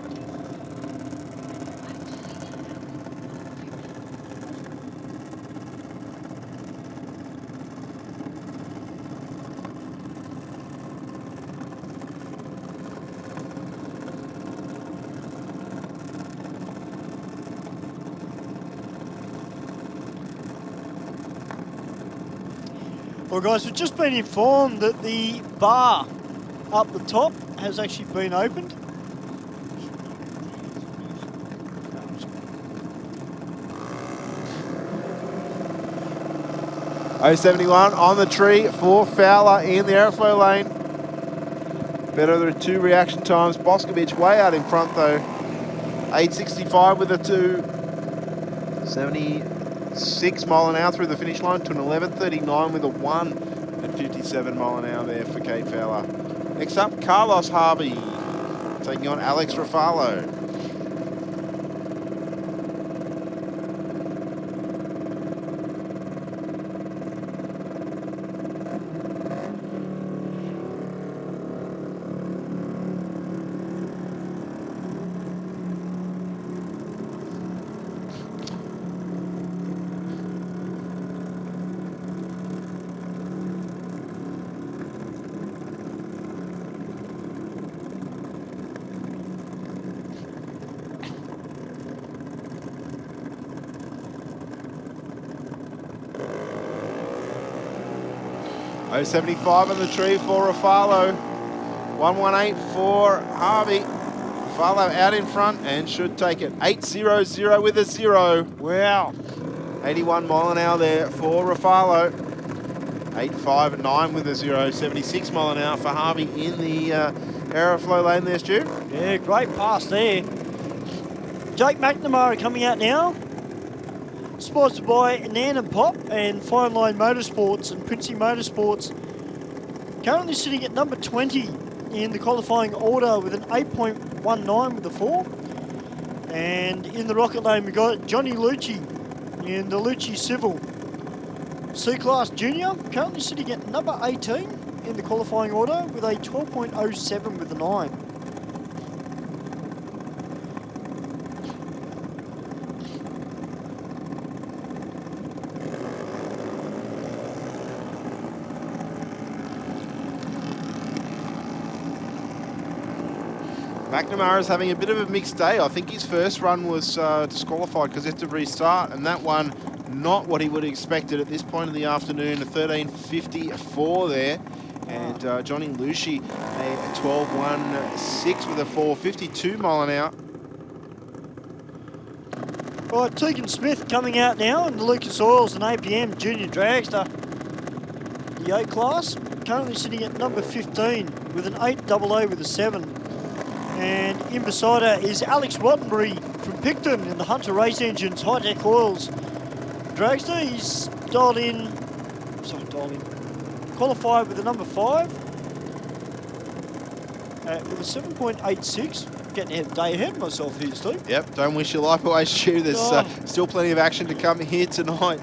Well guys, we've just been informed that the bar up the top has actually been opened. .071 on the tree for Fowler in the airflow lane. Better than 2 reaction times. Boscovich way out in front though. 8.65 with a 2.76 mile an hour through the finish line to an 11.39 with a 1 at 57 mile an hour there for Kate Fowler. Next up, Carlos Harvey taking on Alex Rafalo. .075 on the tree for Rafalo. 118 for Harvey. Rafalo out in front and should take it. 8.00 with a 0. Wow. 81 mile an hour there for Rafalo. 8.59 with a 0. 76 mile an hour for Harvey in the aeroflow lane there, Stu. Yeah, great pass there. Jake McNamara coming out now. Sponsored by Nan and Pop and Fine Line Motorsports and Princey Motorsports. Currently sitting at number 20 in the qualifying order with an 8.19 with a 4. And in the rocket lane we got Johnny Lucci in the Lucci Civil C-Class Junior. Currently sitting at number 18 in the qualifying order with a 12.07 with a 9. McNamara's having a bit of a mixed day. I think his first run was disqualified because he had to restart, and that one not what he would have expected at this point in the afternoon. A 13.54 there, and Johnny Lucci a 12.16 with a 4.52 mile an hour. Right, Tegan Smith coming out now in the Lucas Oils and APM Junior Dragster. The A class, currently sitting at number 15 with an 8.00 with a 7. And in beside her is Alex Rottenbury from Picton in the Hunter Race Engines High-Tech Oils Dragster. He's qualified with the number 5 with a 7.86. Getting a day ahead of myself here, Steve. Yep, don't wish your life away, Stu. There's still plenty of action to come here tonight.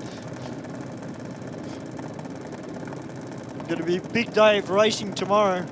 Going to be a big day of racing tomorrow.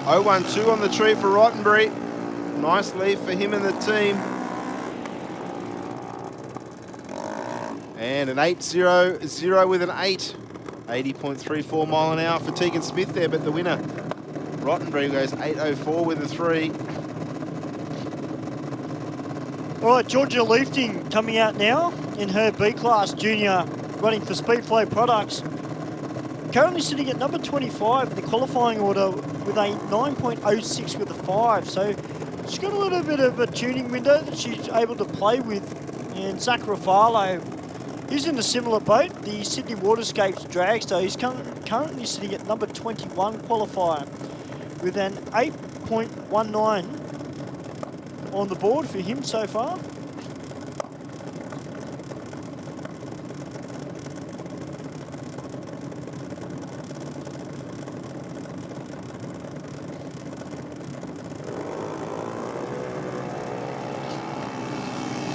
.012 on the tree for Rottenbury. Nice lead for him and the team. And an 8.00 with an 8. 80.34 mile an hour for Tegan Smith there, but the winner, Rottenbury, goes 8.04 with a 3. All right, Georgia Leafting coming out now in her B-Class Junior, running for Speedflow Products. currently sitting at number 25 in the qualifying order with a 9.06 with a 5. So she's got a little bit of a tuning window that she's able to play with. And Zach Rafalo, he's in a similar boat, the Sydney Waterscapes Dragster. He's currently sitting at number 21 qualifier with an 8.19 on the board for him so far.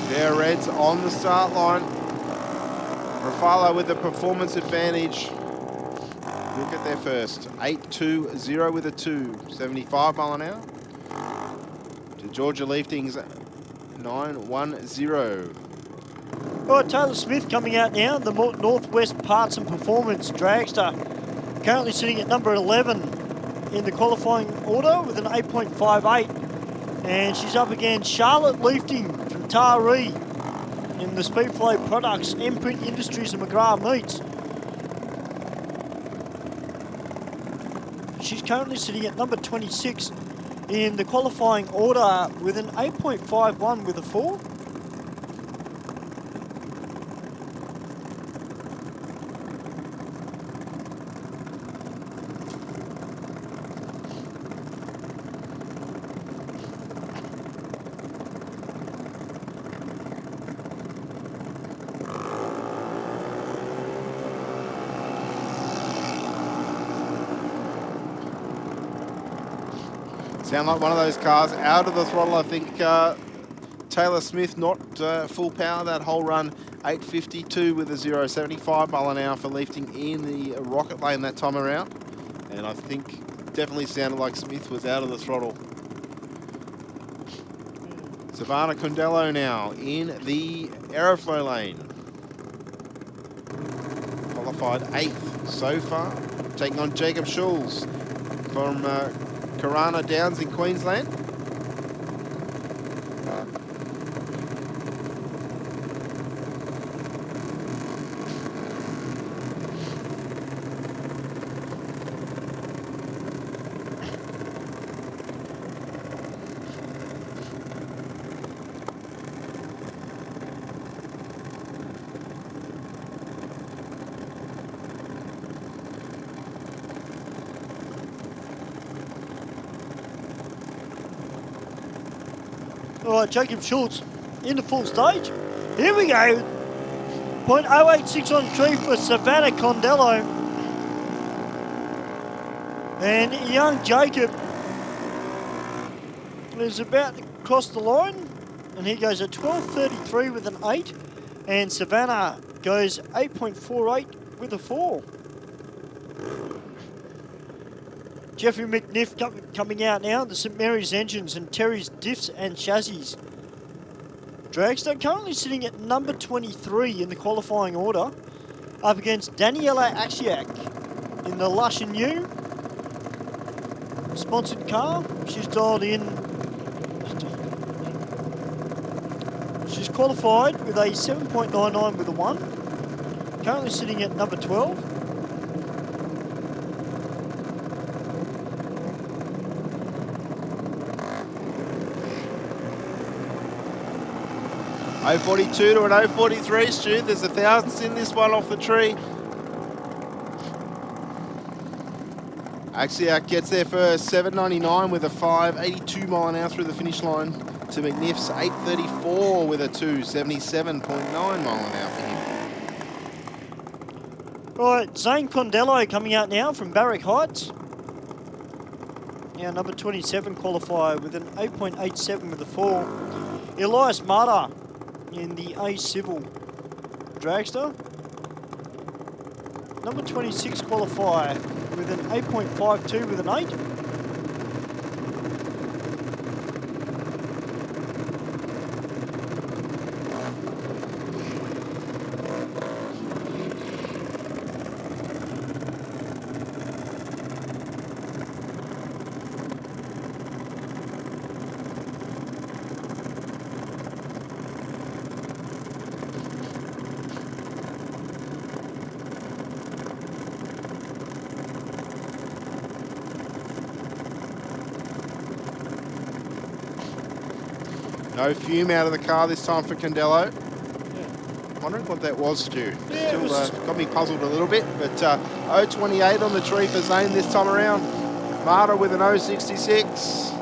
There, Reds on the start line. Rafalo with the performance advantage. We'll get there first. 8-2-0 with a 2. 75 mile an hour. To Georgia Leafting's 9-1-0. All right, Taylor Smith coming out now, the Northwest Parts and Performance Dragster. Currently sitting at number 11 in the qualifying order with an 8.58. And she's up against Charlotte Leafting from Taree in the Speedflow Products, Imprint Industries and McGrath Meats. She's currently sitting at number 26 in the qualifying order with an 8.51 with a 4. Sound like one of those cars out of the throttle. I think Taylor Smith not full power that whole run. 8.52 with a 0. 75 mile an hour for Leafting in the rocket lane that time around. And I think definitely sounded like Smith was out of the throttle. Savannah Condello now in the Aeroflow lane. Qualified 8th so far. Taking on Jacob Schulz from Karana Downs in Queensland. All right, Jacob Schultz in the full stage. Here we go. 0.086 on tree for Savannah Condello. And young Jacob is about to cross the line. And he goes at 12.33 with an 8. And Savannah goes 8.48 with a 4. Jeffrey McNiff coming out now, the St Mary's Engines and Terry's Diffs and Chassis. Dragster currently sitting at number 23 in the qualifying order, up against Daniela Aksiak in the Lush and New sponsored car. She's dialed in. She's qualified with a 7.99 with a 1. Currently sitting at number 12. 0.42 to an 0.43, Stu. There's 1,000s in this one off the tree. Axiak gets there first, 7.99 with a 5, 82 mile an hour through the finish line to McNiff's 8.34 with a 2, 77.9 mile an hour for him. Right, Zane Condello coming out now from Barrack Heights. Now number 27 qualifier with an 8.87 with a 4. Elias Mata in the A Civil Dragster. Number 26 qualifier with an 8.52 with an 8. No fume out of the car this time for Candello. Wondering what that was, Stu. Yeah, Still got me puzzled a little bit, but 0.28 on the tree for Zane this time around. Marta with an 0.66.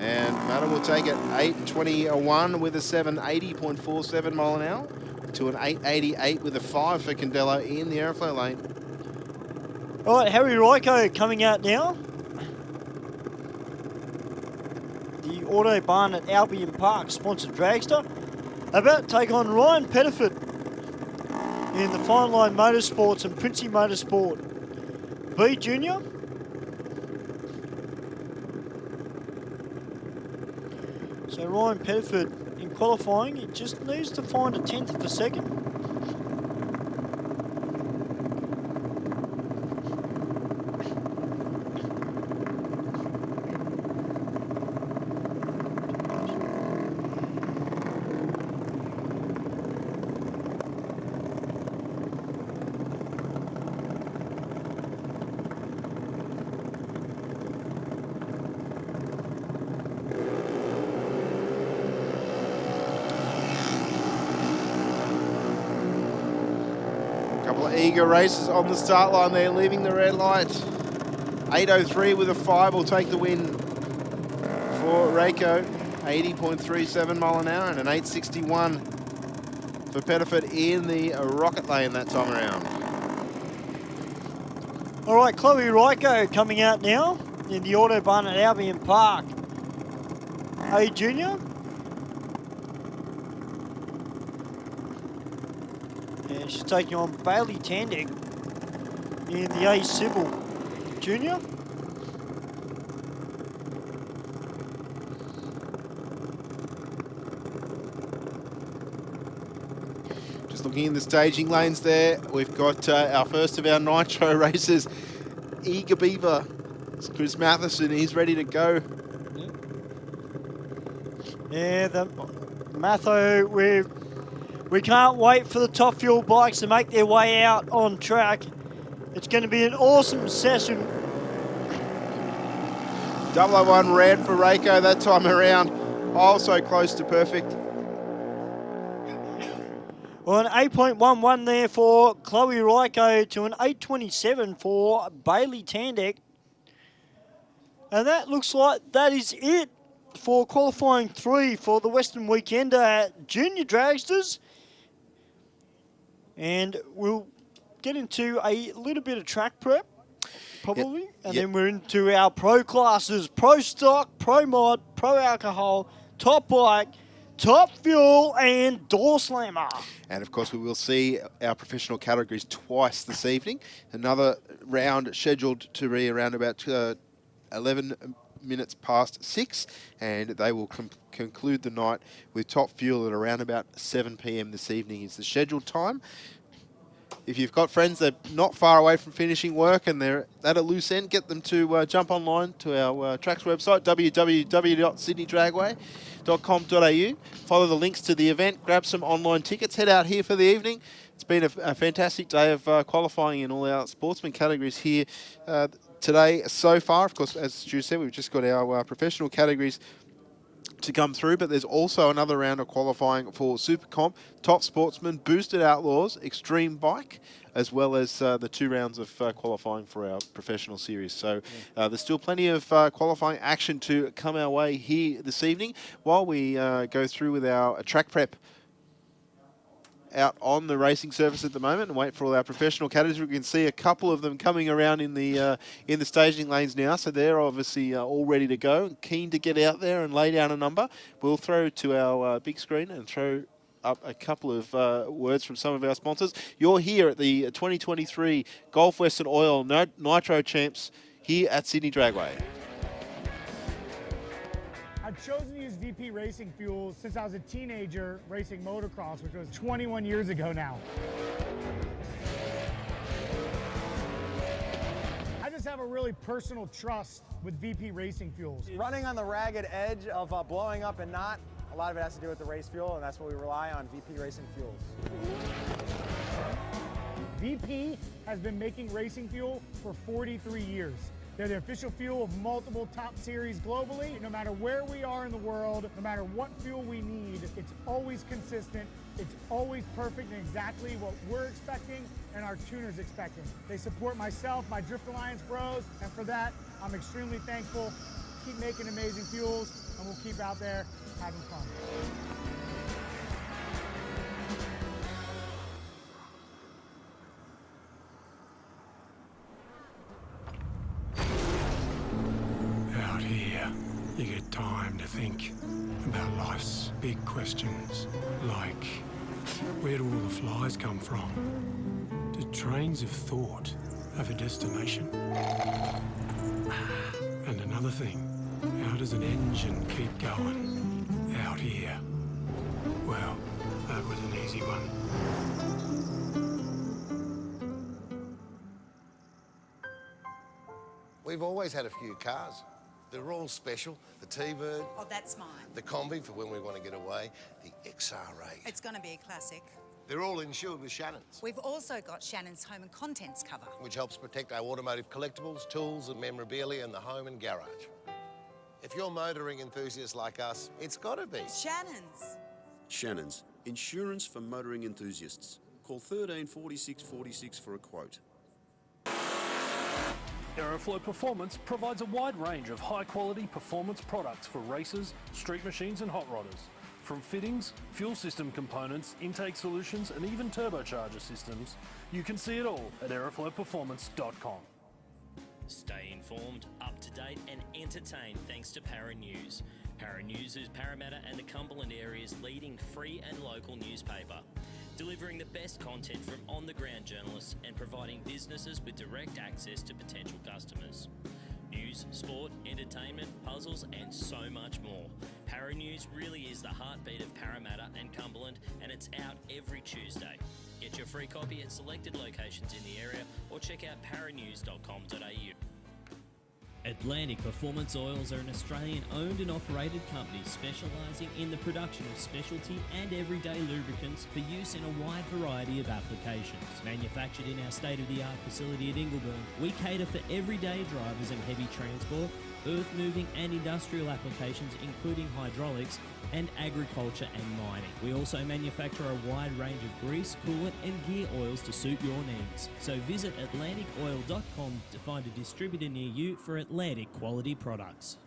And Marta will take it 8.21 with a 7.80.47 mile an hour to an 8.88 with a 5 for Candello in the airflow lane. All right, Harry Ryko coming out now. The Autobahn at Albion Park sponsored dragster. About to take on Ryan Pettiford in the Fine Line Motorsports and Princey Motorsport B Junior. So Ryan Pettiford in qualifying, he just needs to find a 10th of a second. Eager races on the start line there, leaving the red light. 8.03 with a 5 will take the win for Reiko. 80.37 mile an hour and an 8.61 for Pettiford in the rocket lane that time around. All right, Chloe Ryko coming out now in the Autobahn at Albion Park A Junior. And she's taking on Bailey Tandek in the A Civil Junior. Just looking in the staging lanes there, we've got our first of our Nitro races, Eager Beaver. It's Chris Matheson, he's ready to go. Yeah, the Matho, we can't wait for the Top Fuel bikes to make their way out on track. It's going to be an awesome session. 001 red for Reiko that time around. Also close to perfect. Well, an 8.11 there for Chloe Ryko to an 8.27 for Bailey Tandek. And that looks like that is it for qualifying 3 for the Western Weekender at Junior Dragsters. And we'll get into a little bit of track prep, probably. Yep. And then we're into our pro classes, pro stock, pro mod, pro alcohol, top bike, top fuel, and door slammer. And of course, we will see our professional categories twice this evening. Another round scheduled to be around about 11 minutes past 6, and they will conclude the night with top fuel at around about 7 p.m. this evening is the scheduled time. If you've got friends that are not far away from finishing work and they're at a loose end, get them to jump online to our track's website, www.sydneydragway.com.au. Follow the links to the event, grab some online tickets, head out here for the evening. It's been a fantastic day of qualifying in all our sportsman categories here today so far. Of course, as Stu said, we've just got our professional categories to come through, but there's also another round of qualifying for Super Comp, Top Sportsman, Boosted Outlaws, Extreme Bike, as well as the 2 rounds of qualifying for our professional series. So there's still plenty of qualifying action to come our way here this evening while we go through with our track prep out on the racing surface at the moment and wait for all our professional categories. We can see a couple of them coming around in the staging lanes now, so they're obviously all ready to go and keen to get out there and lay down a number. We'll throw to our big screen and throw up a couple of words from some of our sponsors. You're here at the 2023 Gulf Western Oil Nitro Champs here at Sydney Dragway. I've chosen to use VP Racing Fuel since I was a teenager racing motocross, which was 21 years ago now. I just have a really personal trust with VP Racing Fuels. Running on the ragged edge of blowing up and not, a lot of it has to do with the race fuel, and that's what we rely on, VP Racing Fuels. VP has been making racing fuel for 43 years. They're the official fuel of multiple top series globally. No matter where we are in the world, no matter what fuel we need, it's always consistent. It's always perfect and exactly what we're expecting and our tuners expecting. They support myself, my Drift Alliance bros, and for that, I'm extremely thankful. Keep making amazing fuels, and we'll keep out there having fun. Out here, you get time to think about life's big questions, like where do all the flies come from? Do trains of thought have a destination? And another thing, how does an engine keep going out here? Well, that was an easy one. We've always had a few cars. They're all special. The T-Bird. Oh, that's mine. The Combi for when we want to get away. The XR8. It's going to be a classic. They're all insured with Shannon's, We've also got Shannon's Home and Contents cover. which helps protect our automotive collectibles, tools and memorabilia in the home and garage. If you're motoring enthusiasts like us, it's got to be Shannon's. Shannon's, insurance for motoring enthusiasts. Call 13 46 46 for a quote. Aeroflow Performance provides a wide range of high-quality performance products for racers, street machines and hot rodders. From fittings, fuel system components, intake solutions and even turbocharger systems, you can see it all at aeroflowperformance.com. Stay informed, up to date and entertained thanks to Para News. Para News is Parramatta and the Cumberland area's leading free and local newspaper, delivering the best content from on-the-ground journalists and providing businesses with direct access to potential customers. News, sport, entertainment, puzzles and so much more. Para News really is the heartbeat of Parramatta and Cumberland, and it's out every Tuesday. Get your free copy at selected locations in the area or check out paranews.com.au. Atlantic Performance Oils are an Australian-owned and operated company specialising in the production of specialty and everyday lubricants for use in a wide variety of applications. Manufactured in our state-of-the-art facility at Ingleburn, we cater for everyday drivers and heavy transport, earth-moving and industrial applications including hydraulics and agriculture and mining. We also manufacture a wide range of grease, coolant and gear oils to suit your needs. So visit atlanticoil.com to find a distributor near you for Atlantic quality products.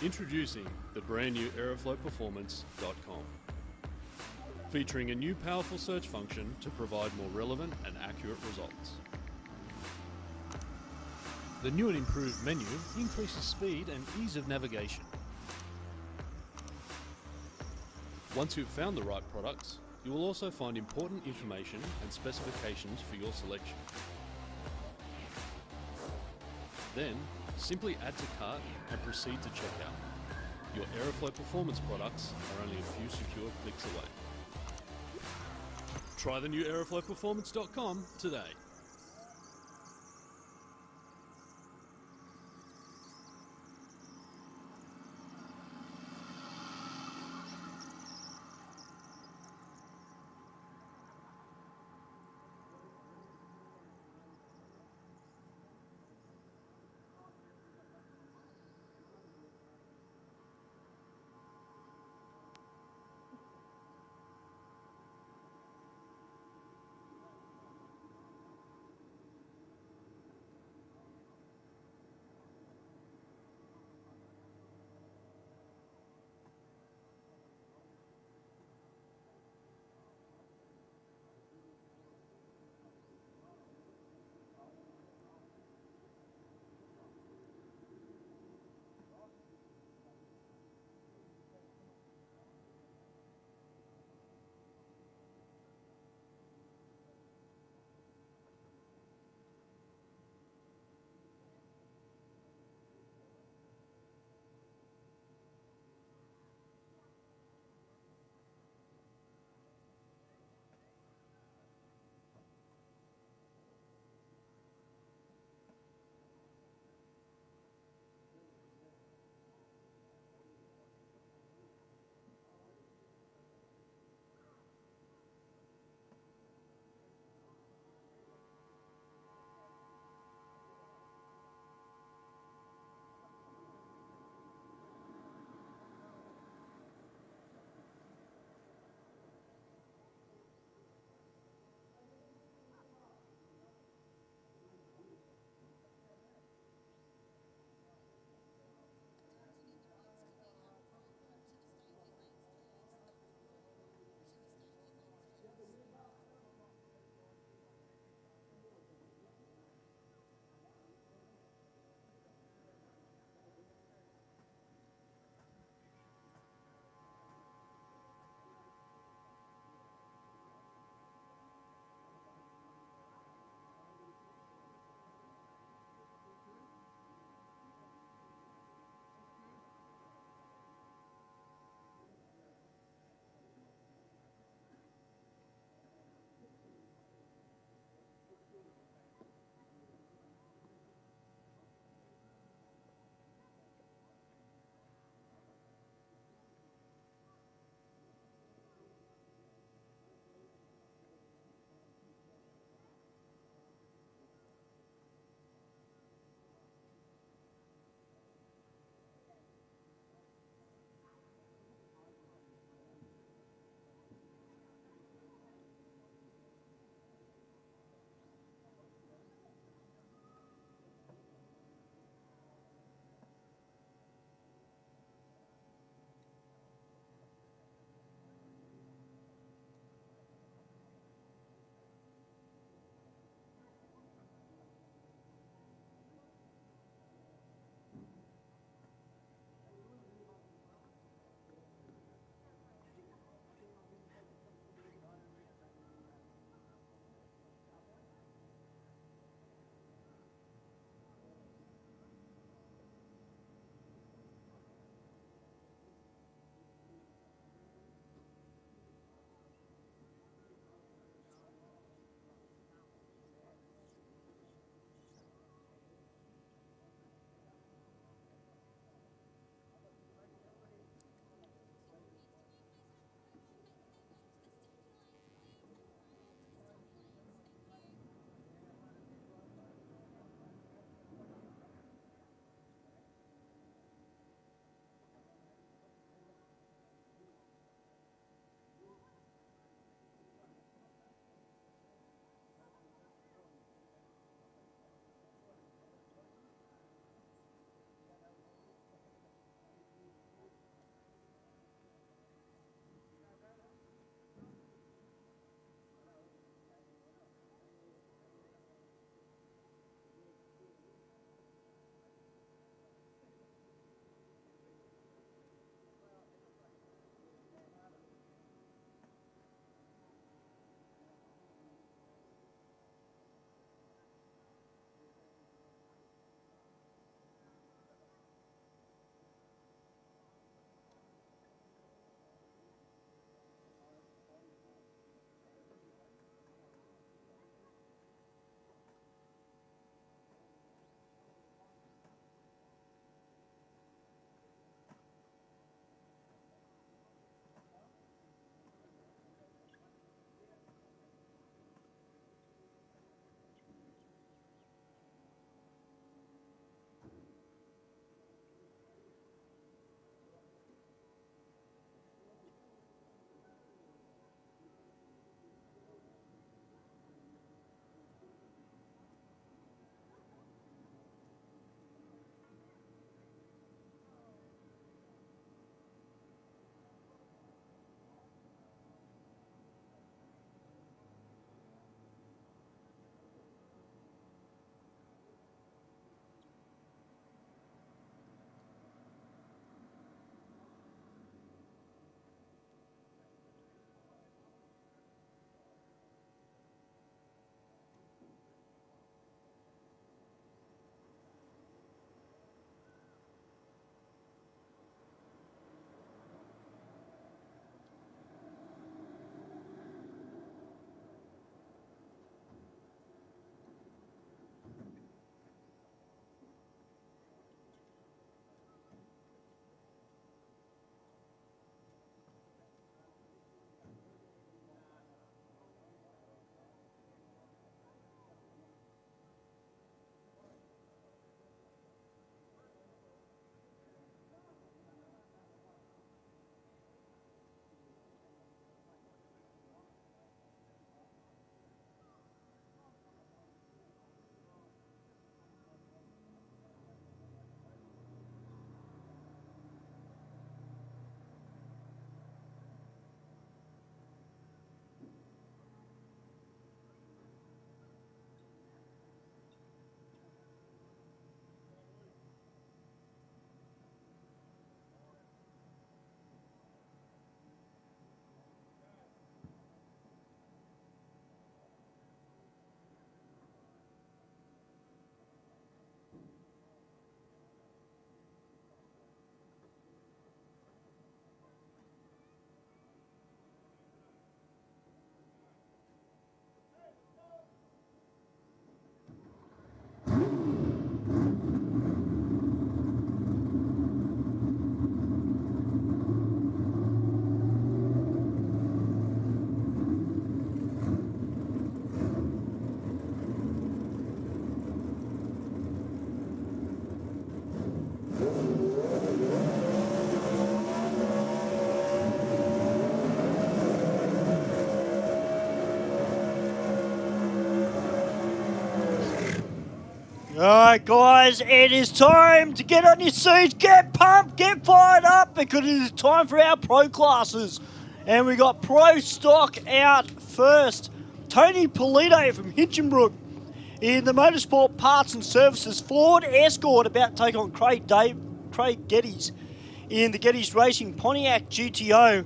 Introducing the brand new aeroflowperformance.com. Featuring a new powerful search function to provide more relevant and accurate results. The new and improved menu increases speed and ease of navigation. Once you've found the right products, you will also find important information and specifications for your selection. Then, simply add to cart and proceed to checkout. Your Aeroflow Performance products are only a few secure clicks away. Try the new aeroflowperformance.com today. right, guys, it is time to get on your seats, get pumped, get fired up, because it is time for our pro classes. And we got pro stock out first. Tony Polito from Hinchinbrook in the Motorsport Parts and Services Ford Escort, about to take on Craig Geddes in the Geddes Racing Pontiac GTO.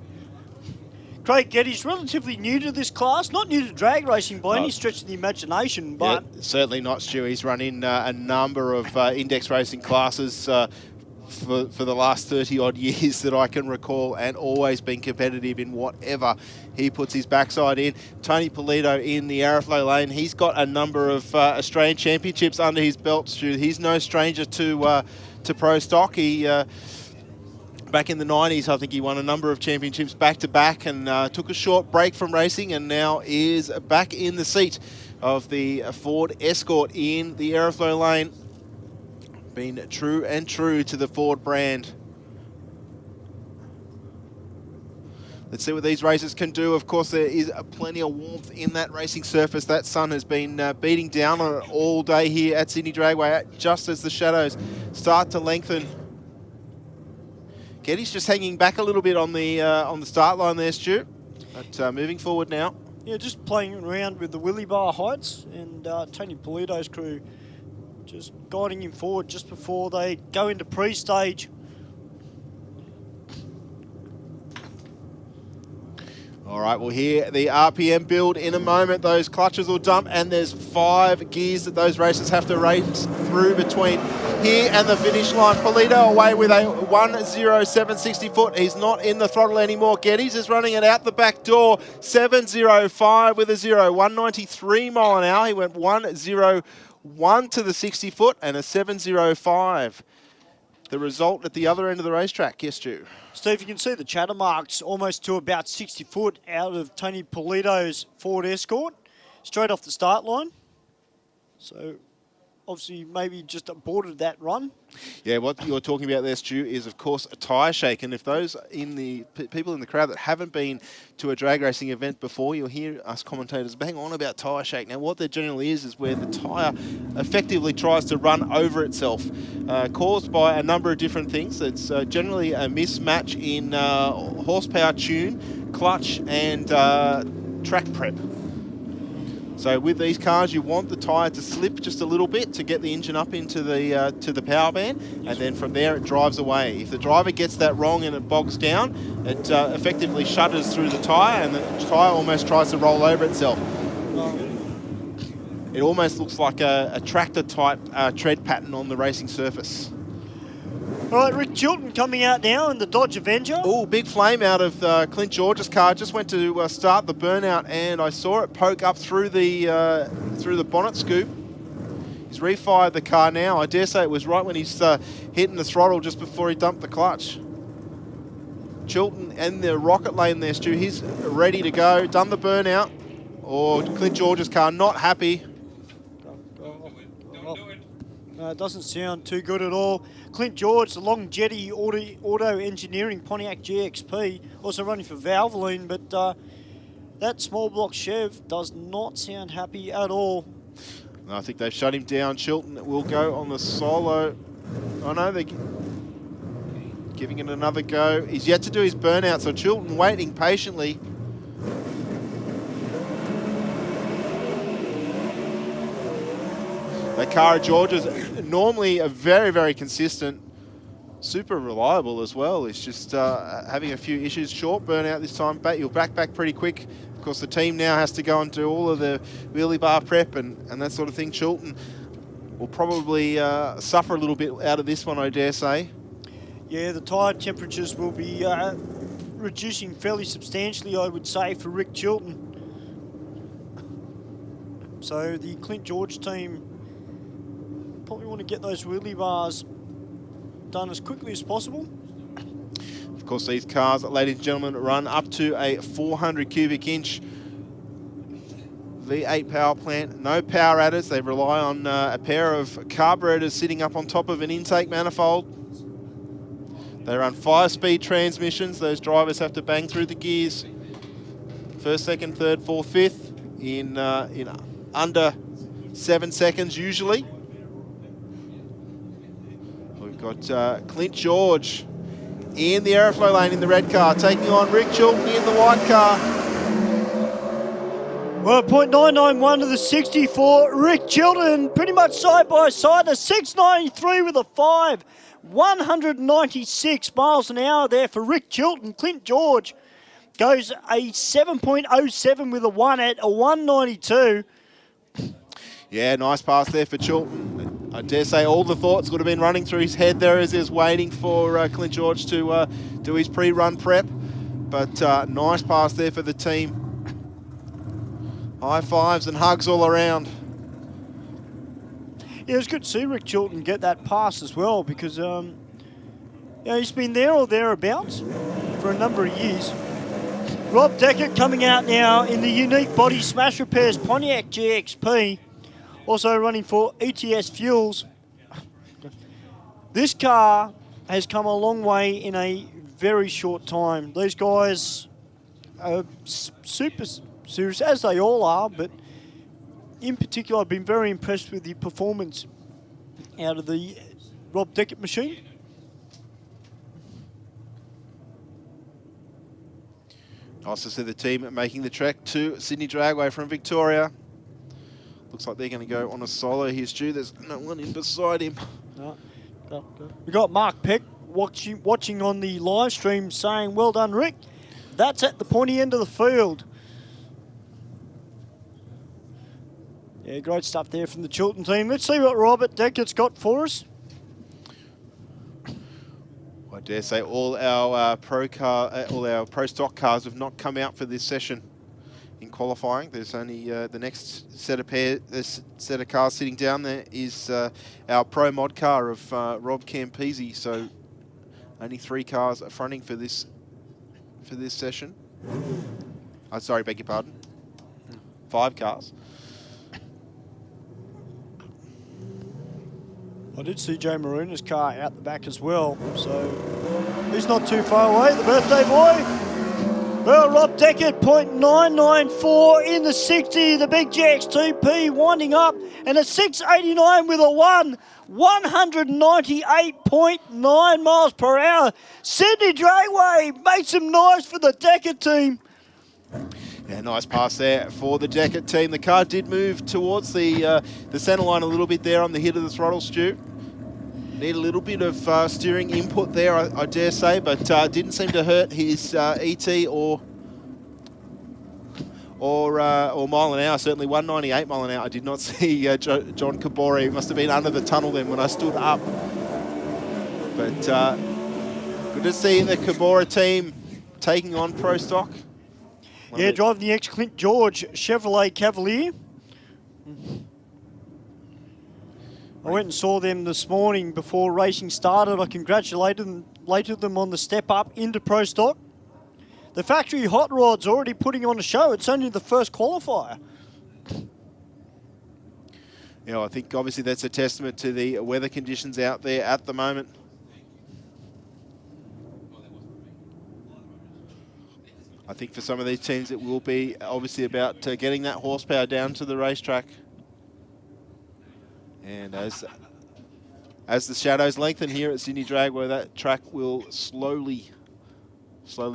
Craig Geddes, relatively new to this class, not new to drag racing by any stretch of the imagination, but... Yeah, certainly not, Stu. He's run in a number of index racing classes for the last 30-odd years that I can recall, and always been competitive in whatever he puts his backside in. Tony Polito in the Arrowflow lane. He's got a number of Australian championships under his belt, Stu. He's no stranger to pro stock. He... back in the 90s, I think he won a number of championships back-to-back and took a short break from racing, and now is back in the seat of the Ford Escort in the Aeroflow lane. Been true and true to the Ford brand. Let's see what these racers can do. Of course, there is plenty of warmth in that racing surface. That sun has been beating down on it all day here at Sydney Dragway, just as the shadows start to lengthen. Geddes just hanging back a little bit on the start line there, Stu. But moving forward now. Yeah, just playing around with the wheelie bar heights, and Tony Polito's crew just guiding him forward just before they go into pre-stage. All right, we'll hear the RPM build in a moment. Those clutches will dump, and there's 5 gears that those racers have to race through between here and the finish line. Polito away with a 1:07.60 foot. He's not in the throttle anymore. Geddes is running it out the back door. 7:05 with a 0. 193 mile an hour. He went 1:01 to the 60 foot and a 7:05. The result at the other end of the racetrack. Yes, Stu. Steve, you can see the chatter marks almost to about 60 foot out of Tony Polito's Ford Escort, straight off the start line. So obviously maybe just aborted that run. Yeah, what you're talking about there, Stu, is of course a tyre shake. And if those in the people in the crowd that haven't been to a drag racing event before, you'll hear us commentators bang on about tyre shake. Now, what there generally is where the tyre effectively tries to run over itself, caused by a number of different things. It's generally a mismatch in horsepower tune, clutch, and track prep. So with these cars, you want the tyre to slip just a little bit to get the engine up into the power band, and then from there it drives away. If the driver gets that wrong and it bogs down, it effectively shudders through the tyre, and the tyre almost tries to roll over itself. It almost looks like a tractor-type tread pattern on the racing surface. All right, Rick Chilton coming out now in the Dodge Avenger. Oh, big flame out of Clint George's car. Just went to start the burnout, and I saw it poke up through the bonnet scoop. He's refired the car now. I dare say it was right when he's hitting the throttle just before he dumped the clutch. Chilton and the rocket lane there, Stu. He's ready to go. Done the burnout. Or Clint George's car not happy. It doesn't sound too good at all. Clint George, the long jetty auto engineering Pontiac GXP, also running for Valvoline, but that small block Chev does not sound happy at all. I think they've shut him down. Chilton will go on the solo. Oh no, they're giving it another go. He's yet to do his burnout, so Chilton waiting patiently. That car of George's normally a very, very consistent, super reliable as well. It's just having a few issues. Short burnout this time. You'll back pretty quick. Of course, the team now has to go and do all of the wheelie bar prep and that sort of thing. Chilton will probably suffer a little bit out of this one, I dare say. Yeah, the tyre temperatures will be reducing fairly substantially, I would say, for Rick Chilton. So the Clint George team probably want to get those wheelie bars done as quickly as possible. Of course, these cars, ladies and gentlemen, run up to a 400 cubic inch V8 power plant. No power adders. They rely on a pair of carburetors sitting up on top of an intake manifold. They run 5-speed transmissions. Those drivers have to bang through the gears. First, second, third, fourth, fifth in under 7 seconds usually. We've got Clint George in the aeroflow lane in the red car, taking on Rick Chilton in the white car. Well, 0.991 to the 64. Rick Chilton pretty much side by side. A 693 with a 5. 196 miles an hour there for Rick Chilton. Clint George goes a 7.07 with a 1 at a 192. Yeah, nice pass there for Chilton. I dare say all the thoughts would have been running through his head there as he was waiting for Clint George to do his pre-run prep. But nice pass there for the team. High fives and hugs all around. Yeah, it was good to see Rick Chilton get that pass as well because he's been there or thereabouts for a number of years. Rob Deckett coming out now in the unique body smash repairs Pontiac GXP, also running for ETS Fuels. This car has come a long way in a very short time. These guys are super serious, as they all are, but in particular I've been very impressed with the performance out of the Rob Deckett machine. Nice to see the team making the trek to Sydney Dragway from Victoria. Looks like they're going to go on a solo here, Stu. There's no one in beside him. We got Mark Peck watching on the live stream saying, well done, Rick. That's at the pointy end of the field. Yeah, great stuff there from the Chilton team. Let's see what Robert Deckett's got for us. I dare say all our pro stock cars have not come out for this session in qualifying. There's only the next set of cars sitting down there is our pro mod car of Rob Campese. So only 3 cars are fronting for this session. Sorry, beg your pardon. 5 cars. I did see Joe Maruna's car out the back as well, so he's not too far away, the birthday boy. Well, Rob Deckett, 0.994 in the 60, the big GX2P winding up, and a 689 with a 1, 198.9 miles per hour. Sydney Dragway, make some noise for the Deckett team. Yeah, nice pass there for the Deckett team. The car did move towards the centre line a little bit there on the hit of the throttle, Stu. Need a little bit of steering input there, I dare say, but didn't seem to hurt his ET or mile an hour. Certainly 198 mile an hour. I did not see John Cabore. He must have been under the tunnel then when I stood up. But good to see the Cabora team taking on Pro Stock. Yeah, driving the ex-Clint George Chevrolet Cavalier. I went and saw them this morning before racing started. I congratulated them on the step up into Pro Stock. The factory hot rod's already putting on a show. It's only the first qualifier. Yeah, I think obviously that's a testament to the weather conditions out there at the moment. I think for some of these teams it will be obviously about getting that horsepower down to the racetrack. And as the shadows lengthen here at Sydney Dragway, that track will slowly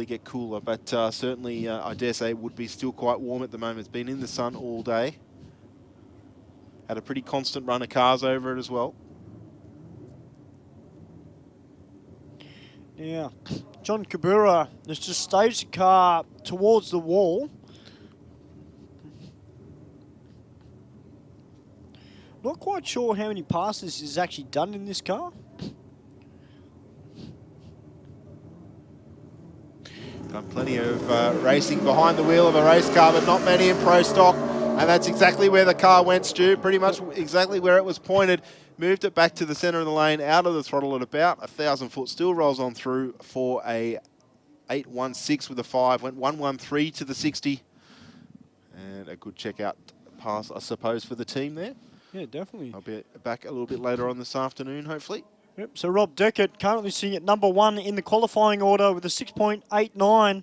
get cooler. But certainly, I dare say, it would be still quite warm at the moment. It's been in the sun all day. Had a pretty constant run of cars over it as well. Yeah, John Cabura has just staged the car towards the wall. Not quite sure how many passes he's actually done in this car. Done plenty of racing behind the wheel of a race car, but not many in Pro Stock. And that's exactly where the car went, Stu. Pretty much exactly where it was pointed. Moved it back to the centre of the lane, out of the throttle at about 1,000 foot. Still rolls on through for a 816 with a 5. Went 113 to the 60. And a good checkout pass, I suppose, for the team there. Yeah, definitely. I'll be back a little bit later on this afternoon, hopefully. Yep, so Rob Deckett currently sitting at number 1 in the qualifying order with a 6.89.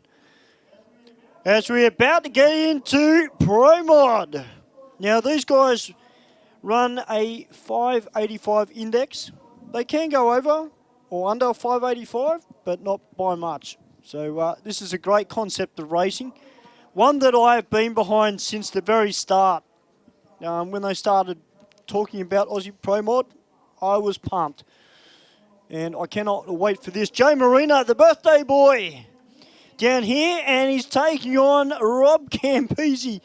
As we're about to get into Pro Mod. Now, these guys run a 585 index. they can go over or under 585, but not by much. So this is a great concept of racing. One that I have been behind since the very start. When they started talking about Aussie Pro Mod, I was pumped. And I cannot wait for this. Joe Marino, the birthday boy, down here, and he's taking on Rob Campese.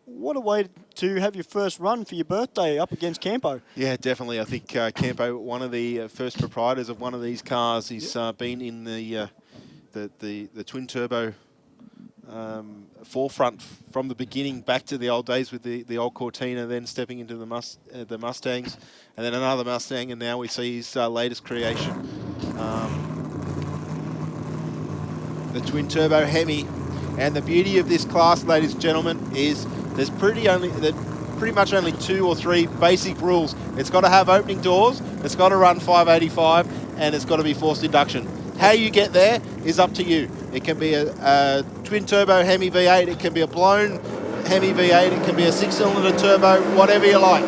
What a way to have your first run for your birthday up against Campo. Yeah, definitely. I think Campo, one of the first proprietors of one of these cars, he's been in the twin turbo forefront from the beginning, back to the old days with the old Cortina, then stepping into the Mustangs, and then another Mustang, and now we see his latest creation, the twin turbo Hemi. And the beauty of this class, ladies and gentlemen, is there's pretty much only 2 or 3 basic rules. It's got to have opening doors, it's got to run 585, and it's got to be forced induction. How you get there is up to you. It can be a twin turbo Hemi V8, it can be a blown Hemi V8, it can be a 6-cylinder turbo, whatever you like.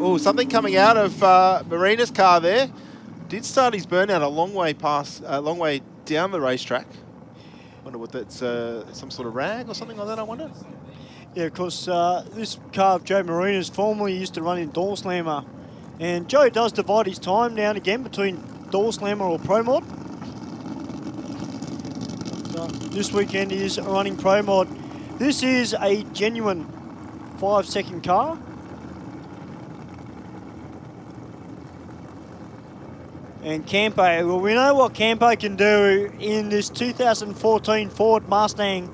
Oh, something coming out of Marina's car there. Did start his burnout a long way down the racetrack. Wonder what that's, some sort of rag or something like that, I wonder? Yeah, of course, this car of Joe Marina's formerly used to run in Door Slammer. And Joe does divide his time now and again between Door Slammer or Pro Mod. This weekend he is running Pro Mod. This is a genuine 5-second car. And Campo, well, we know what Campo can do in this 2014 Ford Mustang.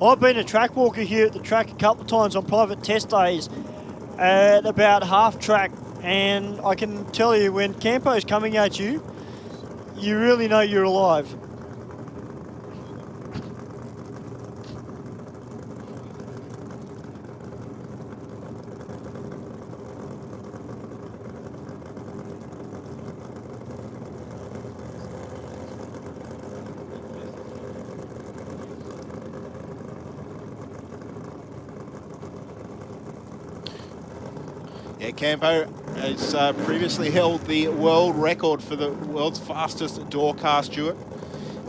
I've been a track walker here at the track a couple of times on private test days at about half track, and I can tell you when Campo's coming at you, you really know you're alive. Yeah, Campo has previously held the world record for the world's fastest door car, Stuart,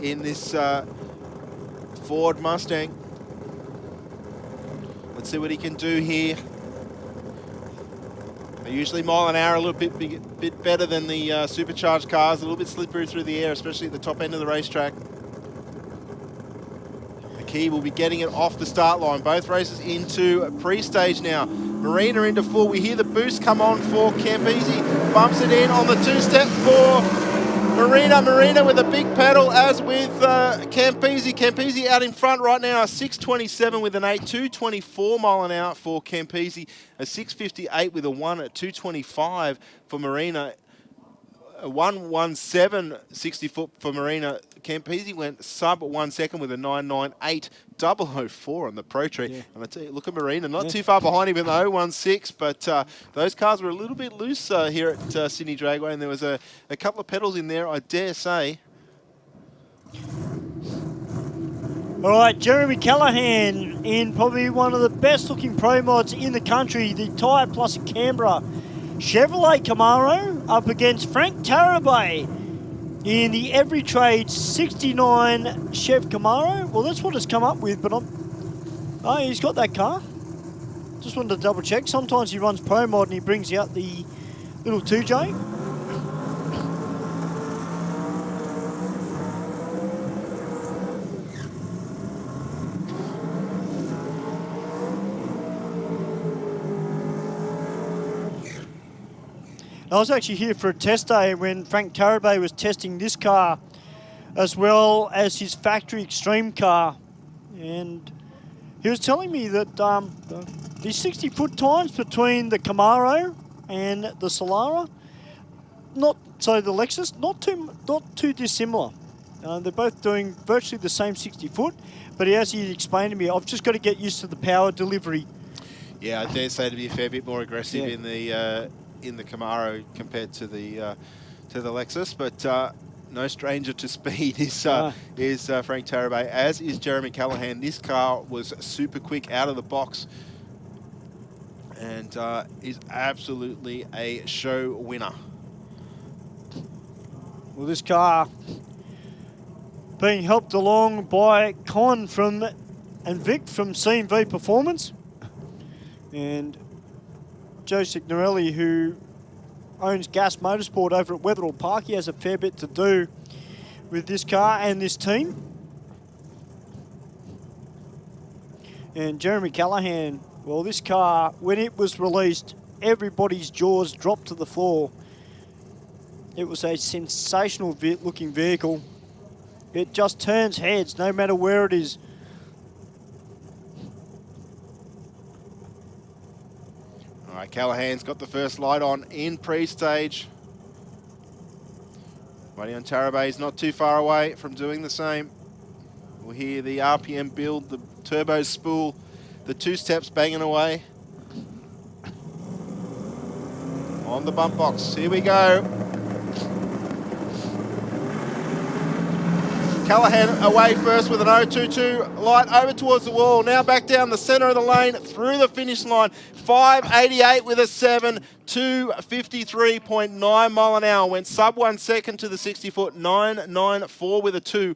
in this Ford Mustang. Let's see what he can do here. Usually mile an hour, a little bit better than the supercharged cars, a little bit slippery through the air, especially at the top end of the racetrack. The key will be getting it off the start line. Both races into pre-stage now. Marina into full. We hear the boost come on for Campese. Bumps it in on the two-step for Marina. Marina with a big pedal, as with Campese. Campese out in front right now, a 6.27 with an 8, 2.24 mile an hour for Campese, a 6.58 with a 1 at 2.25 for Marina, a 1.17 60 foot for Marina. Campese went sub 1 second with a 9.98 004 on the Pro Tree. Yeah. And I tell you, look at Marina, not too far behind him in the 0.16, but those cars were a little bit loose here at Sydney Dragway, and there was a couple of pedals in there, I dare say. All right, Jeremy Callahan in probably one of the best looking Pro Mods in the country, the Tyre Plus Canberra Chevrolet Camaro up against Frank Tarabay in the Every Trade 69 Chev Camaro. Well, that's what it's come up with, but oh, he's got that car. Just wanted to double check. Sometimes he runs Pro Mod and he brings out the little 2J. I was actually here for a test day when Frank Tarabay was testing this car as well as his factory Extreme car. And he was telling me that the 60-foot times between the Camaro and the Solara, the Lexus, not too dissimilar. They're both doing virtually the same 60-foot, but as he explained to me, I've just got to get used to the power delivery. Yeah, I dare say to be a fair bit more aggressive in the Camaro compared to the Lexus, but no stranger to speed is Frank Tarabay, as is Jeremy Callahan. This car was super quick out of the box, and is absolutely a show winner. Well, this car being helped along by Con and Vic from C&V Performance, and Joe Signorelli, who owns Gas Motorsport over at Wetherill Park. He has a fair bit to do with this car and this team. And Jeremy Callahan, well, this car, when it was released, everybody's jaws dropped to the floor. It was a sensational looking vehicle. It just turns heads no matter where it is. All right, Callahan's got the first light on in pre-stage. Buddy on Tarabay's not too far away from doing the same. We'll hear the RPM build, the turbo spool, the two steps banging away. On the bump box, here we go. Callahan away first with an 0.22 light over towards the wall. Now back down the centre of the lane through the finish line. 5.88 with a 7, 2.53.9 mile an hour. Went sub 1 second to the 60-foot, 9.94 with a 2.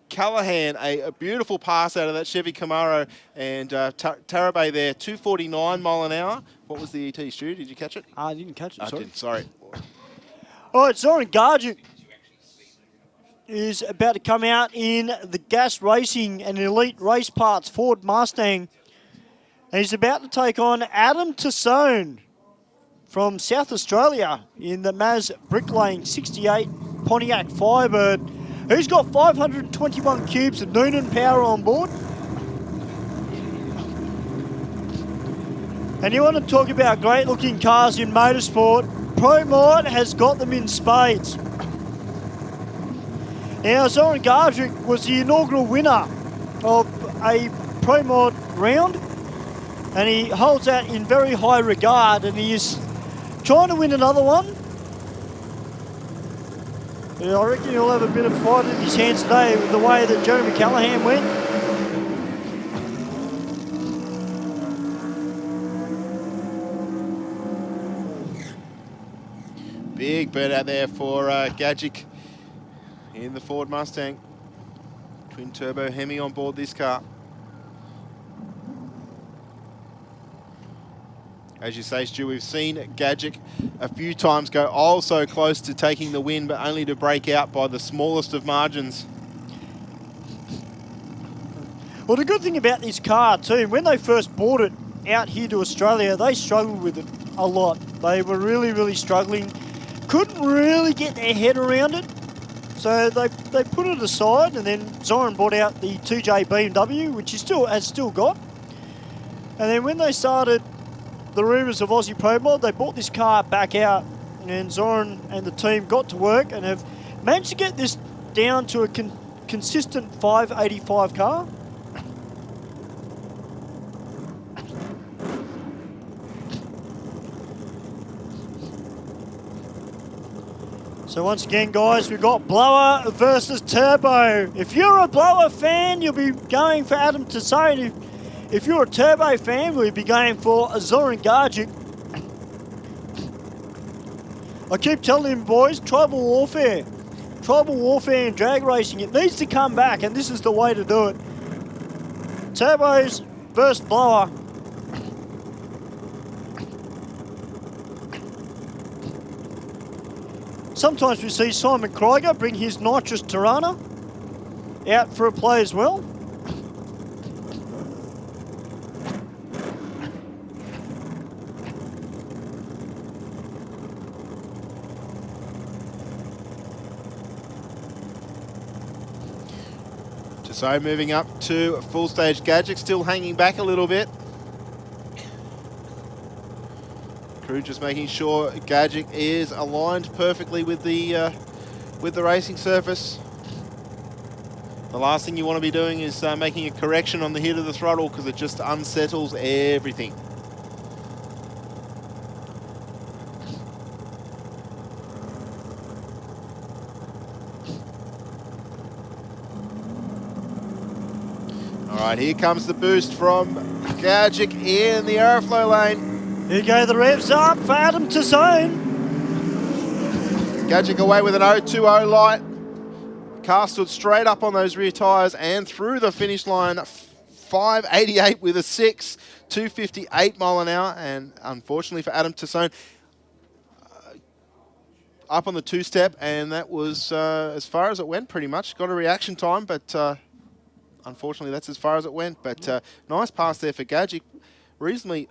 Callahan, a beautiful pass out of that Chevy Camaro, and Tarabay there, 2.49 mile an hour. What was the ET, Stu? Did you catch it? I didn't catch it, sorry. I didn't, sorry. All right, Zoran Gargic is about to come out in the Gas Racing and Elite Race Parts Ford Mustang. And he's about to take on Adam Tassone from South Australia in the Maz Bricklaying 68 Pontiac Firebird. He's got 521 cubes of Noonan power on board. And you want to talk about great looking cars in motorsport, ProMod has got them in spades. Now, Zoran Gargic was the inaugural winner of a ProMod round, and he holds that in very high regard, and he is trying to win another one. And I reckon he'll have a bit of fight in his hands today with the way that Jeremy Callahan went. Big bird out there for Gadgic in the Ford Mustang. Twin turbo Hemi on board this car. As you say, Stu, we've seen Gadgic a few times go so close to taking the win, but only to break out by the smallest of margins. Well, the good thing about this car too, when they first bought it out here to Australia, they struggled with it a lot. They were really, really struggling. Couldn't really get their head around it. So they put it aside, and then Zoran bought out the 2J BMW, which he has still got. And then when they started the rumours of Aussie ProMod, they bought this car back out, and Zoran and the team got to work and have managed to get this down to a consistent 585 car. So once again, guys, we've got blower versus turbo. If you're a blower fan, you'll be going for Adam Tassone. If you're a turbo fan, we'll be going for Zoran Gargic. I keep telling him, boys, tribal warfare and drag racing, it needs to come back, and this is the way to do it. Turbos versus blower. Sometimes we see Simon Krieger bring his nitrous Tirana out for a play as well. So moving up to full stage. Gadgic still hanging back a little bit. Crew just making sure Gadgic is aligned perfectly with the racing surface. The last thing you want to be doing is making a correction on the hit of the throttle, because it just unsettles everything. All right, here comes the boost from Gadget in the aeroflow lane. Here go the revs up for Adam to zone. Gadget away with an 020 light. Car stood straight up on those rear tyres and through the finish line. 588 with a 6, 258 mile an hour, and unfortunately for Adam Tassone, up on the two-step, and that was as far as it went pretty much. Got a reaction time, but unfortunately that's as far as it went. But nice pass there for Gadget. Reasonably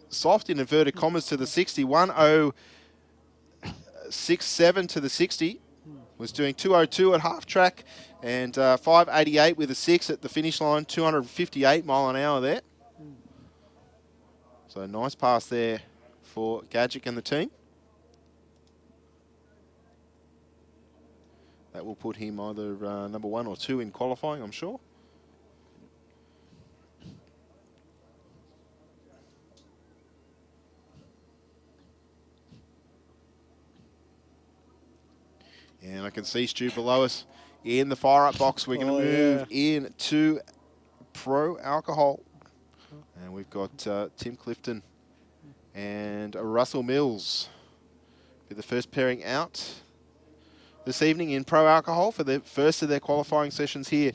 soft in inverted commas to the 60, 1067 to the 60. Was doing 202 at half track and 588 with a 6 at the finish line, 258 mile an hour there. So nice pass there for Gadget and the team. That will put him either number 1 or 2 in qualifying, I'm sure. And I can see Stu below us in the fire-up box. We're going to move in to Pro Alcohol. And we've got Tim Clifton and Russell Mills be the first pairing out this evening in Pro Alcohol for the first of their qualifying sessions here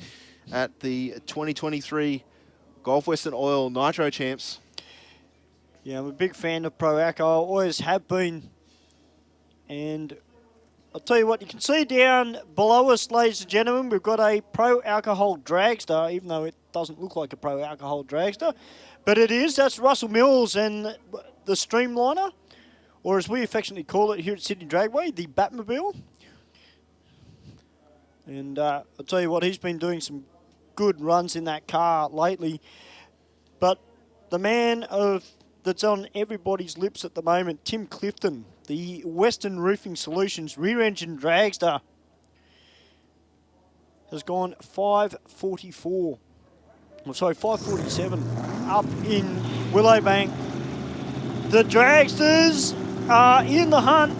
at the 2023 Gulf Western Oil Nitro Champs. Yeah, I'm a big fan of Pro Alcohol, always have been. And I'll tell you what, you can see down below us, ladies and gentlemen, we've got a Pro Alcohol Dragster, even though it doesn't look like a Pro Alcohol Dragster. But it is. That's Russell Mills and the Streamliner, or as we affectionately call it here at Sydney Dragway, the Batmobile. And I'll tell you what, he's been doing some good runs in that car lately. But the man that's on everybody's lips at the moment, Tim Clifton, the Western Roofing Solutions rear-engine dragster, has gone 544. I'm sorry, 547 up in Willowbank. The dragsters are in the hunt.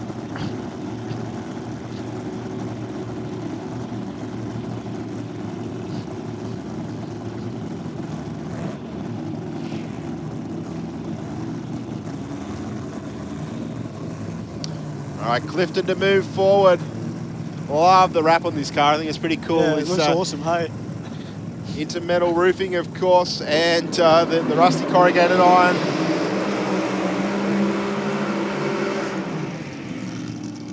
All right, Clifton to move forward. Love the wrap on this car. I think it's pretty cool. Yeah, it looks awesome, hey. Into metal roofing, of course, and the rusty corrugated iron.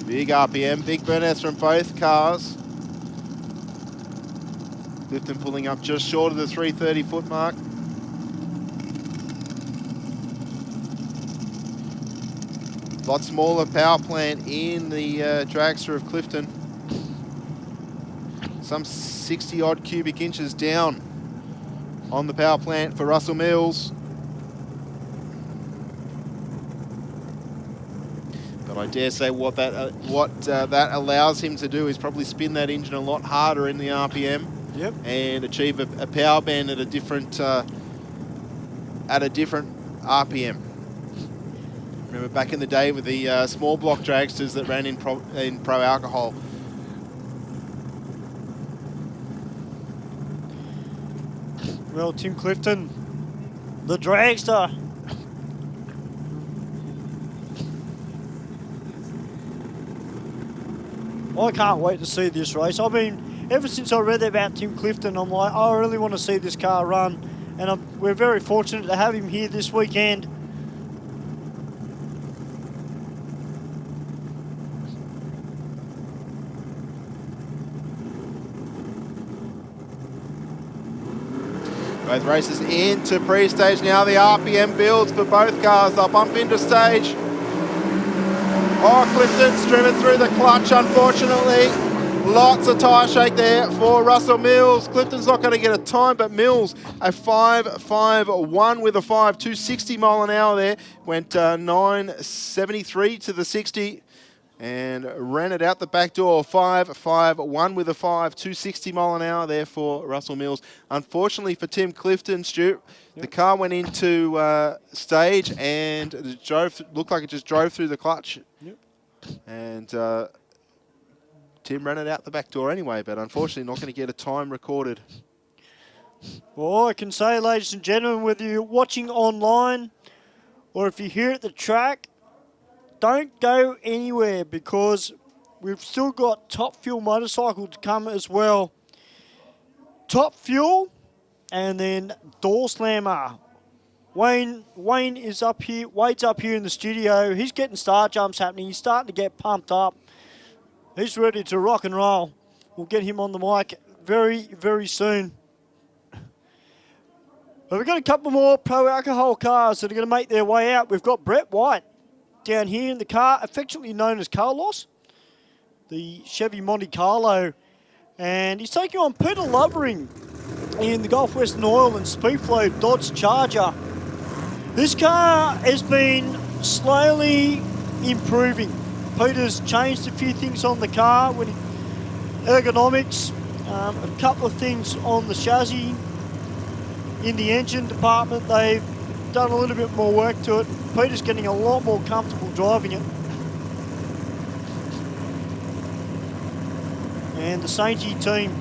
Big RPM, big burnouts from both cars. Clifton pulling up just short of the 330 foot mark. Lot smaller power plant in the dragster of Clifton. Some 60 odd cubic inches down on the power plant for Russell Mills. But I dare say what that allows him to do is probably spin that engine a lot harder in the RPM. Yep. And achieve a power band at a different RPM. Remember back in the day with the small block dragsters that ran in Pro Alcohol. Well, Tim Clifton, the dragster. I can't wait to see this race. I mean, ever since I read about Tim Clifton, I'm like, I really want to see this car run. And we're very fortunate to have him here this weekend. Both races into pre-stage now. The RPM builds for both cars. They'll bump into stage. Oh, Clifton's driven through the clutch, unfortunately. Lots of tyre shake there for Russell Mills. Clifton's not going to get a time, but Mills, a 5.51 with a 5, 260 mile an hour there. Went 973 to the 60 and ran it out the back door. 5.51 with a 5, 260 mile an hour there for Russell Mills. Unfortunately for Tim Clifton, Stu, the car went into stage and it looked like it just drove through the clutch. Yep. And Tim ran it out the back door anyway, but unfortunately not going to get a time recorded. Well, I can say, ladies and gentlemen, whether you're watching online or if you're here at the track, don't go anywhere because we've still got Top Fuel motorcycle to come as well. Top Fuel and then Door Slammer. Wayne is up here. Wade's up here in the studio. He's getting star jumps happening. He's starting to get pumped up. He's ready to rock and roll. We'll get him on the mic very, very soon. But we've got a couple more pro alcohol cars that are going to make their way out. We've got Brett White down here in the car, affectionately known as Carlos, the Chevy Monte Carlo. And he's taking on Peter Lovering in the Gulf Western Oil and Speedflow Dodge Charger. This car has been slowly improving. Peter's changed a few things on the car, ergonomics, a couple of things on the chassis. In the engine department, they've done a little bit more work to it. Peter's getting a lot more comfortable driving it. And the Sainty team.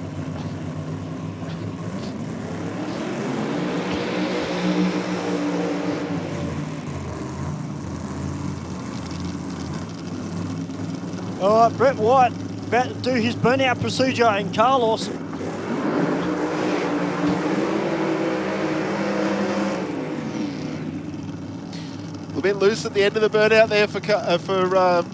All right, Brett White about to do his burnout procedure, and Carlos. A bit loose at the end of the burnout there for I was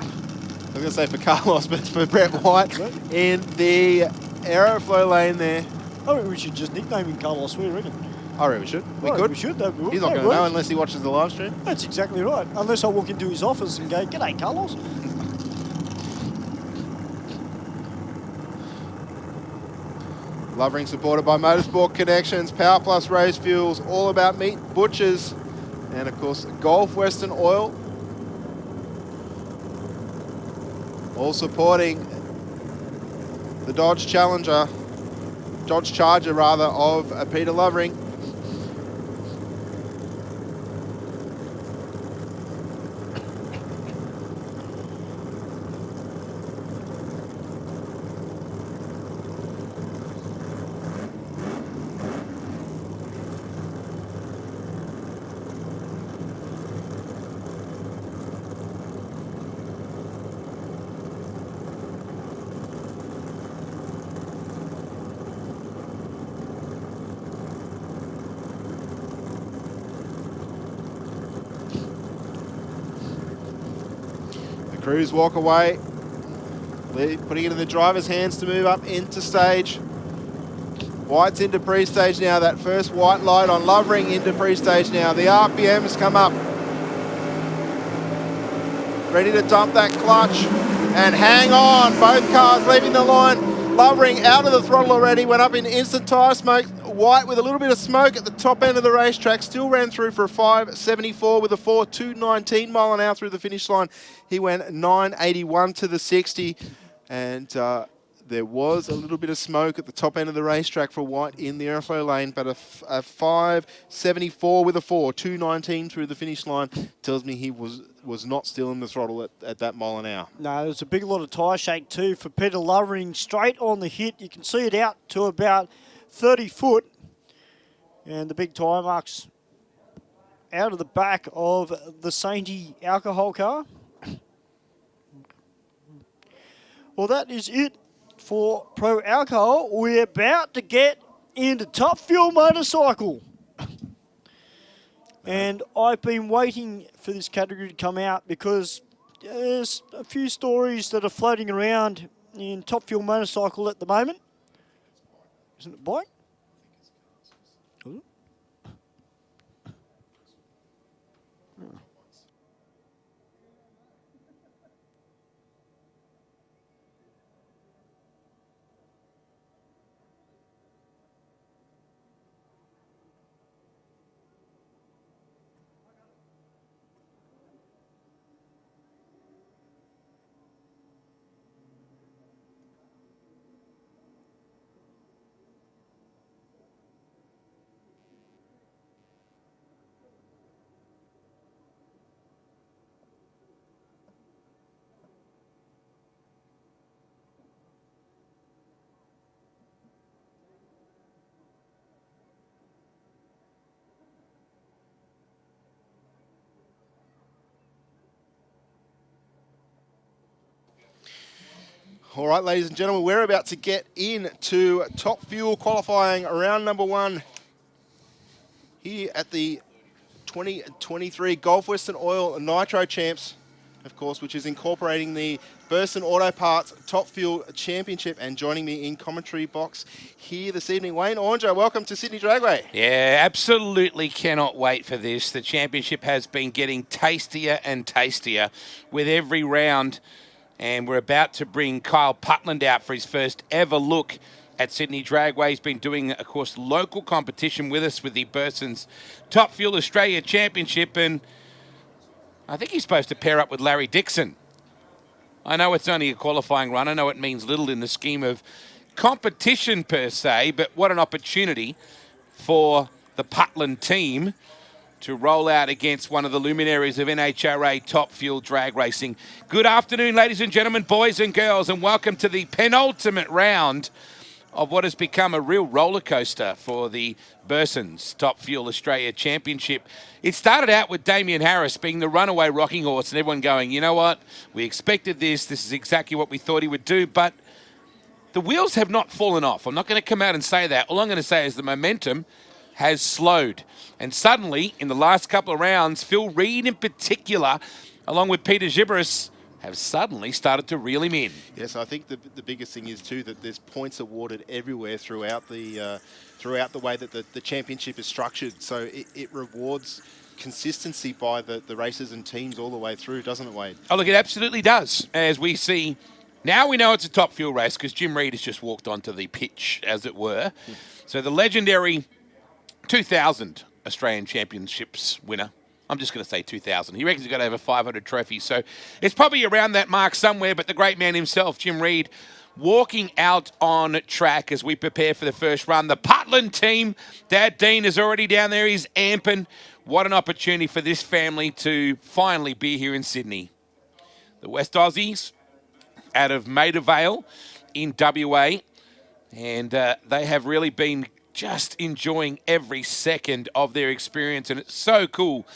going to say for Carlos, but for Brett White in the Aeroflow lane there. I think we should just nickname him Carlos. What do you reckon? I reckon we should. We could. We should. He's not going to know unless he watches the live stream. That's exactly right. Unless I walk into his office and go, "G'day, Carlos." Lovering supported by Motorsport Connections, Power Plus Race Fuels, All About Meat, Butchers, and of course Gulf Western Oil. All supporting the Dodge Charger of Peter Lovering. Crews walk away, putting it in the driver's hands to move up into stage. White's into pre-stage now. That first white light on Lovering into pre-stage now. The RPMs come up. Ready to dump that clutch and hang on. Both cars leaving the line. Lovering out of the throttle already, went up in instant tyre smoke. White with a little bit of smoke at the top end of the racetrack, still ran through for a 5.74 with a 4.219 mile an hour through the finish line. He went 9.81 to the 60, and there was a little bit of smoke at the top end of the racetrack for White in the airflow lane, but a 5.74 with a 4.219 through the finish line tells me he was not still in the throttle at that mile an hour. No, there's a big lot of tyre shake too for Peter Lovering, straight on the hit. You can see it out to about 30 foot, and the big tyre marks out of the back of the Sainty alcohol car. Well, that is it for Pro Alcohol. We're about to get into Top Fuel Motorcycle. And I've been waiting for this category to come out because there's a few stories that are floating around in Top Fuel Motorcycle at the moment. Isn't it bike? Is it? Oh. All right, ladies and gentlemen, we're about to get into Top Fuel qualifying round number 1 here at the 2023 Gulf Western Oil Nitro Champs, of course, which is incorporating the Burson Auto Parts Top Fuel Championship. And joining me in commentary box here this evening, Wayne Oranger, welcome to Sydney Dragway. Yeah, absolutely cannot wait for this. The championship has been getting tastier and tastier with every round. And we're about to bring Kyle Putland out for his first ever look at Sydney Dragway. He's been doing, of course, local competition with us with the Burson's Top Fuel Australia Championship. And I think he's supposed to pair up with Larry Dixon. I know it's only a qualifying run. I know it means little in the scheme of competition per se, but what an opportunity for the Putland team to roll out against one of the luminaries of NHRA Top Fuel drag racing. Good afternoon, ladies and gentlemen, boys and girls, and welcome to the penultimate round of what has become a real roller coaster for the Burson's Top Fuel Australia Championship. It started out with Damien Harris being the runaway rocking horse and everyone going, you know what, we expected this. This is exactly what we thought he would do, but the wheels have not fallen off. I'm not going to come out and say that. All I'm going to say is the momentum has slowed. And suddenly, in the last couple of rounds, Phil Reed in particular, along with Peter Gibberis, have suddenly started to reel him in. Yes, I think the biggest thing is too that there's points awarded everywhere throughout the way that the championship is structured. So it rewards consistency by the racers and teams all the way through, doesn't it, Wade? Oh, look, it absolutely does. As we see, now we know it's a Top Fuel race because Jim Reed has just walked onto the pitch, as it were. So the legendary 2000 Australian Championships winner. I'm just going to say 2000. He reckons he's got over 500 trophies. So it's probably around that mark somewhere, but the great man himself, Jim Reed, walking out on track as we prepare for the first run. The Putland team, Dad Dean is already down there. He's amping. What an opportunity for this family to finally be here in Sydney. The West Aussies out of Maida Vale in WA, and they have really been just enjoying every second of their experience, and it's so cool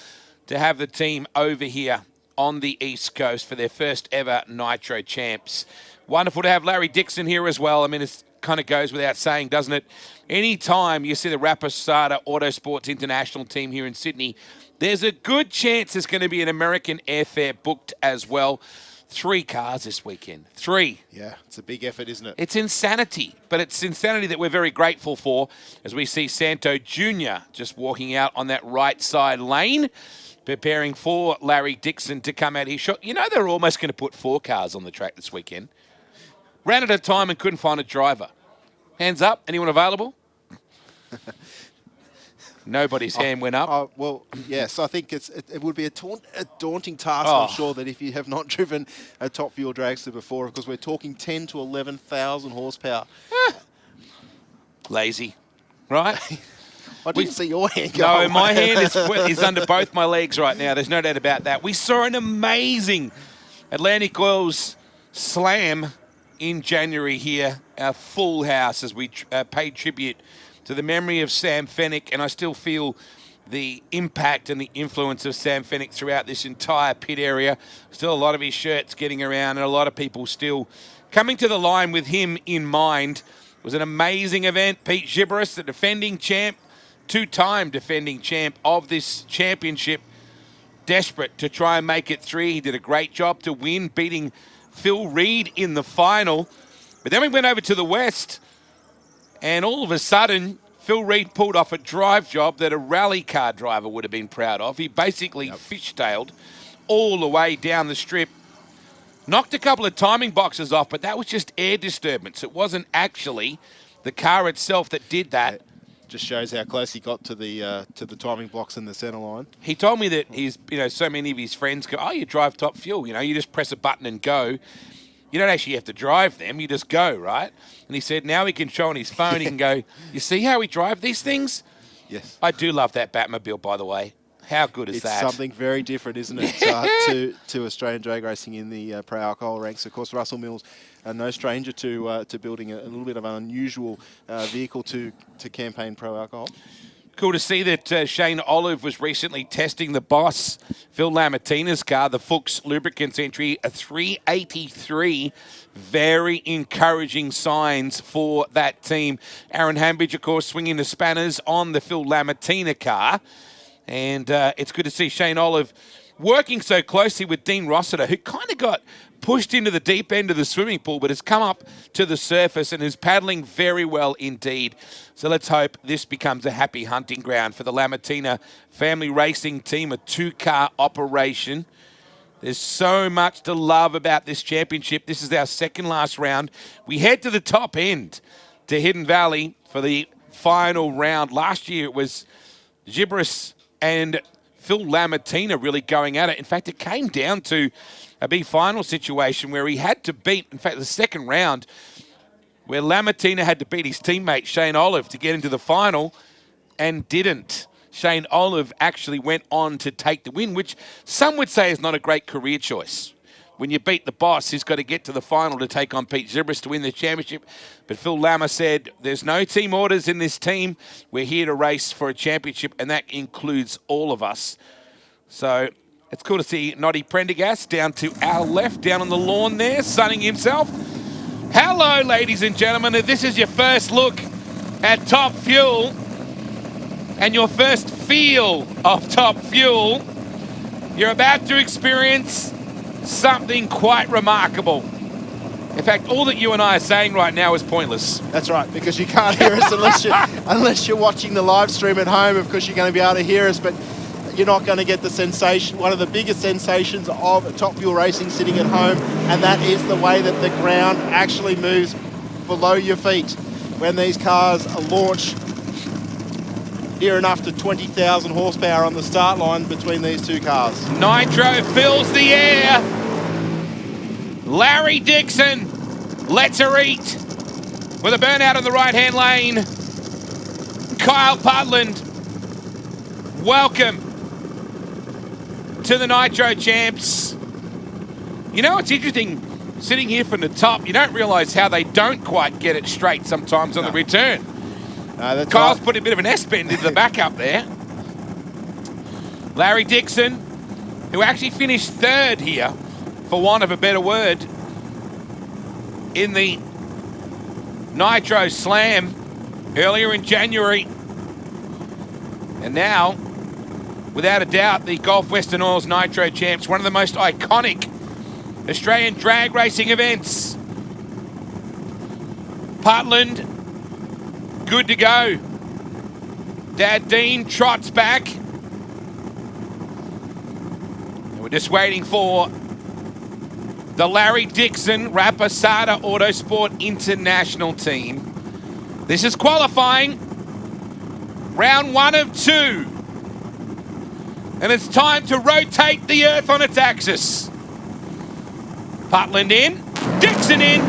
to have the team over here on the East Coast for their first ever Nitro Champs. Wonderful to have Larry Dixon here as well. I mean, it kind of goes without saying, doesn't it? Anytime you see the Raposada Autosports International team here in Sydney, there's a good chance there's going to be an American airfare booked as well. 3 cars this weekend. 3. Yeah, it's a big effort, isn't it? It's insanity, but it's insanity that we're very grateful for as we see Santo Jr. just walking out on that right side lane, preparing for Larry Dixon to come out here shot. You know they're almost going to put 4 cars on the track this weekend. Ran out of time and couldn't find a driver. Hands up. Anyone available? Nobody's hand went up. Well, yes, I think it would be a daunting task, Oh. I'm sure, that if you have not driven a Top Fuel dragster before, because we're talking 10 to 11,000 horsepower. Lazy, right? I didn't see your hand go No, away. my hand is under both my legs right now. There's no doubt about that. We saw an amazing Atlantic Oils slam in January here, a full house as we paid tribute to the memory of Sam Fennick, and I still feel the impact and the influence of Sam Fennick throughout this entire pit area. Still a lot of his shirts getting around and a lot of people still coming to the line with him in mind. It was an amazing event. Pete Gibberis, the defending champ, 2-time defending champ of this championship, desperate to try and make it 3. He did a great job to win, beating Phil Reed in the final. But then we went over to the West, and all of a sudden, Phil Reed pulled off a drive job that a rally car driver would have been proud of. He basically fishtailed all the way down the strip, knocked a couple of timing boxes off, but that was just air disturbance. It wasn't actually the car itself that did that. Just shows how close he got to the timing blocks in the centre line. He told me that so many of his friends go, oh, you drive Top Fuel, you just press a button and go. You don't actually have to drive them, you just go, right? And he said now he can show on his phone, he can go, you see how we drive these things? Yes. I do love that Batmobile, by the way. How good is that? It's something very different, isn't it, to Australian drag racing in the pro-alcohol ranks. Of course, Russell Mills, no stranger to building a little bit of an unusual vehicle to campaign pro-alcohol. Cool to see that Shane Olive was recently testing the boss, Phil Lamartina's car, the Fuchs Lubricants entry, a 383. Very encouraging signs for that team. Aaron Hambidge, of course, swinging the spanners on the Phil Lamartina car. And it's good to see Shane Olive working so closely with Dean Rossiter, who kind of got pushed into the deep end of the swimming pool, but has come up to the surface and is paddling very well indeed. So let's hope this becomes a happy hunting ground for the Lamartina family racing team, a 2-car operation. There's so much to love about this championship. This is our second last round. We head to the top end to Hidden Valley for the final round. Last year it was Gibris and Phil Lamartina really going at it. In fact, it came down to a big final situation where he had to beat, in fact, the second round, where Lamartina had to beat his teammate Shane Olive to get into the final and didn't. Shane Olive actually went on to take the win, which some would say is not a great career choice. When you beat the boss, he's got to get to the final to take on Pete Zibris to win the championship. But Phil Lamar said, there's no team orders in this team. We're here to race for a championship, and that includes all of us. So it's cool to see Noddy Prendergast down to our left, down on the lawn there, sunning himself. Hello, ladies and gentlemen. If this is your first look at Top Fuel and your first feel of Top Fuel, you're about to experience something quite remarkable. In fact, all that you and I are saying right now is pointless. That's right, because you can't hear us unless you're watching the live stream at home. Of course, you're going to be able to hear us, but you're not going to get the sensation, one of the biggest sensations of Top Fuel racing sitting at home, and that is the way that the ground actually moves below your feet when these cars are launched near enough to 20,000 horsepower on the start line between these two cars. Nitro fills the air. Larry Dixon lets her eat with a burnout in the right-hand lane. Kyle Putland, welcome to the Nitro Champs. You know, it's interesting, sitting here from the top, you don't realise how they don't quite get it straight sometimes on the return. Kyle's put a bit of an S-bend into the back up there. Larry Dixon, who actually finished third here, for want of a better word, in the Nitro Slam earlier in January. And now, without a doubt, the Gulf Western Oils Nitro Champs, one of the most iconic Australian drag racing events. Putland, good to go. Dad Dean trots back. And we're just waiting for the Larry Dixon Rapasada Autosport International team. This is qualifying. Round 1 of 2. And it's time to rotate the Earth on its axis. Putland in. Dixon in.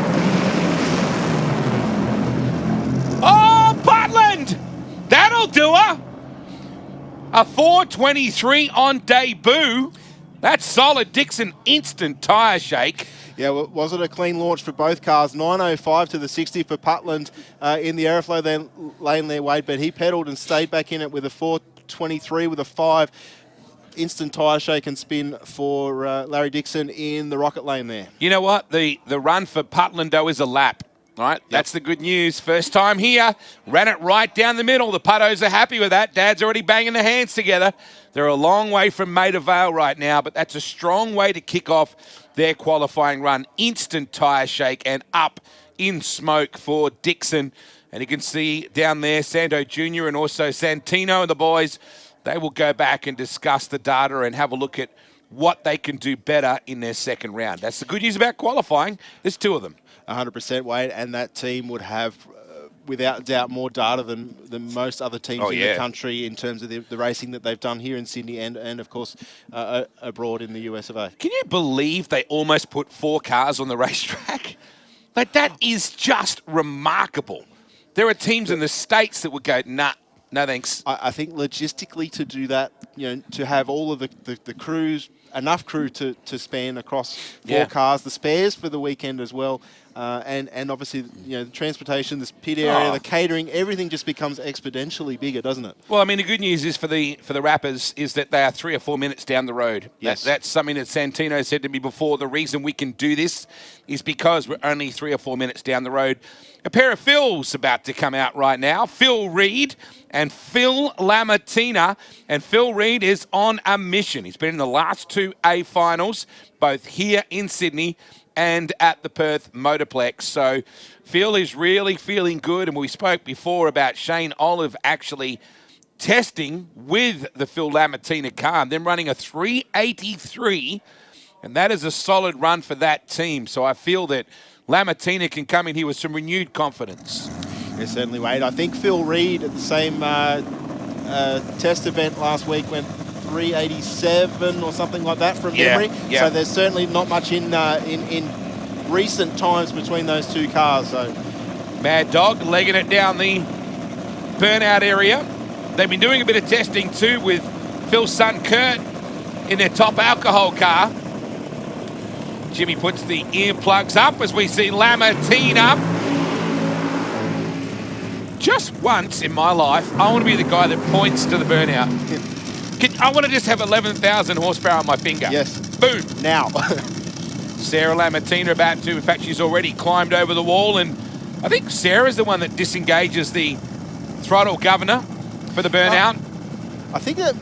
Oh, Putland! That'll do her. A 4:23 on debut. That's solid. Dixon, instant tyre shake. Yeah, well, was it a clean launch for both cars? 9.05 to the 60 for Putland in the aeroflow lane there, Wade, but he pedalled and stayed back in it with a 4.23 with a 5. Instant tyre shake and spin for Larry Dixon in the rocket lane there. You know what? The run for Putland, though, is a lap. All right, that's the good news. First time here, ran it right down the middle. The Puttos are happy with that. Dad's already banging their hands together. They're a long way from Maida Vale right now, but that's a strong way to kick off their qualifying run. Instant tyre shake and up in smoke for Dixon. And you can see down there, Sando Jr. and also Santino and the boys, they will go back and discuss the data and have a look at what they can do better in their second round. That's the good news about qualifying. There's 2 of them. 100%, Wade, and that team would have, without doubt, more data than most other teams in the country in terms of the racing that they've done here in Sydney and of course, abroad in the US of A. Can you believe they almost put 4 cars on the racetrack? Like, that is just remarkable. There are teams in the States that would go, nah, no thanks. I think logistically to do that, you know, to have all of the crews enough crew to span across 4 cars. The spares for the weekend as well. And obviously, you know, the transportation, this pit area, the catering, everything just becomes exponentially bigger, doesn't it? Well, I mean, the good news is for the rappers is that they are 3 or 4 minutes down the road. Yes. That's something that Santino said to me before. The reason we can do this is because we're only 3 or 4 minutes down the road. A pair of Phil's about to come out right now. Phil Reed and Phil Lamartina. And Phil Reed is on a mission. He's been in the last 2 A finals, both here in Sydney and at the Perth Motorplex. So Phil is really feeling good. And we spoke before about Shane Olive actually testing with the Phil Lamartina car and then running a 383. And that is a solid run for that team. So I feel that Lamartina can come in here with some renewed confidence. Yeah, certainly, Wade. I think Phil Reed at the same test event last week went 387 or something like that from memory. Yeah. So there's certainly not much in recent times between those 2 cars. So Mad Dog legging it down the burnout area. They've been doing a bit of testing too with Phil's son Kurt in their top alcohol car. Jimmy puts the earplugs up as we see Lamartina. Just once in my life, I want to be the guy that points to the burnout. I want to just have 11,000 horsepower on my finger. Yes. Boom. Now. Sarah Lamartina about to, in fact, she's already climbed over the wall, and I think Sarah's the one that disengages the throttle governor for the burnout. I think that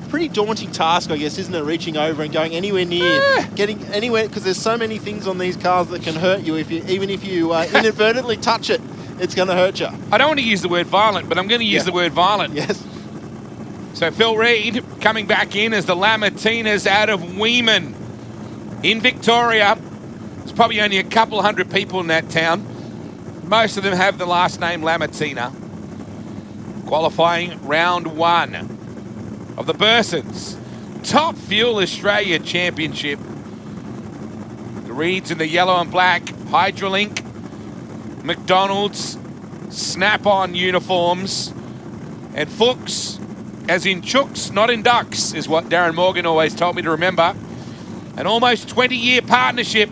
pretty daunting task, I guess, isn't it? Reaching over and going anywhere near, getting anywhere, because there's so many things on these cars that can hurt you. Even if you inadvertently touch it, it's going to hurt you. I don't want to use the word violent, but I'm going to use the word violent. Yes. So Phil Reed coming back in as the Lamartinas out of Weeman in Victoria. There's probably only a couple hundred people in that town. Most of them have the last name Lamartina. Qualifying round 1 of the Bursons Top Fuel Australia Championship. The Reeds in the yellow and black, Hydrolink, McDonald's, Snap-on uniforms, and Fuchs, as in chooks, not in ducks, is what Darren Morgan always told me to remember. An almost 20-year partnership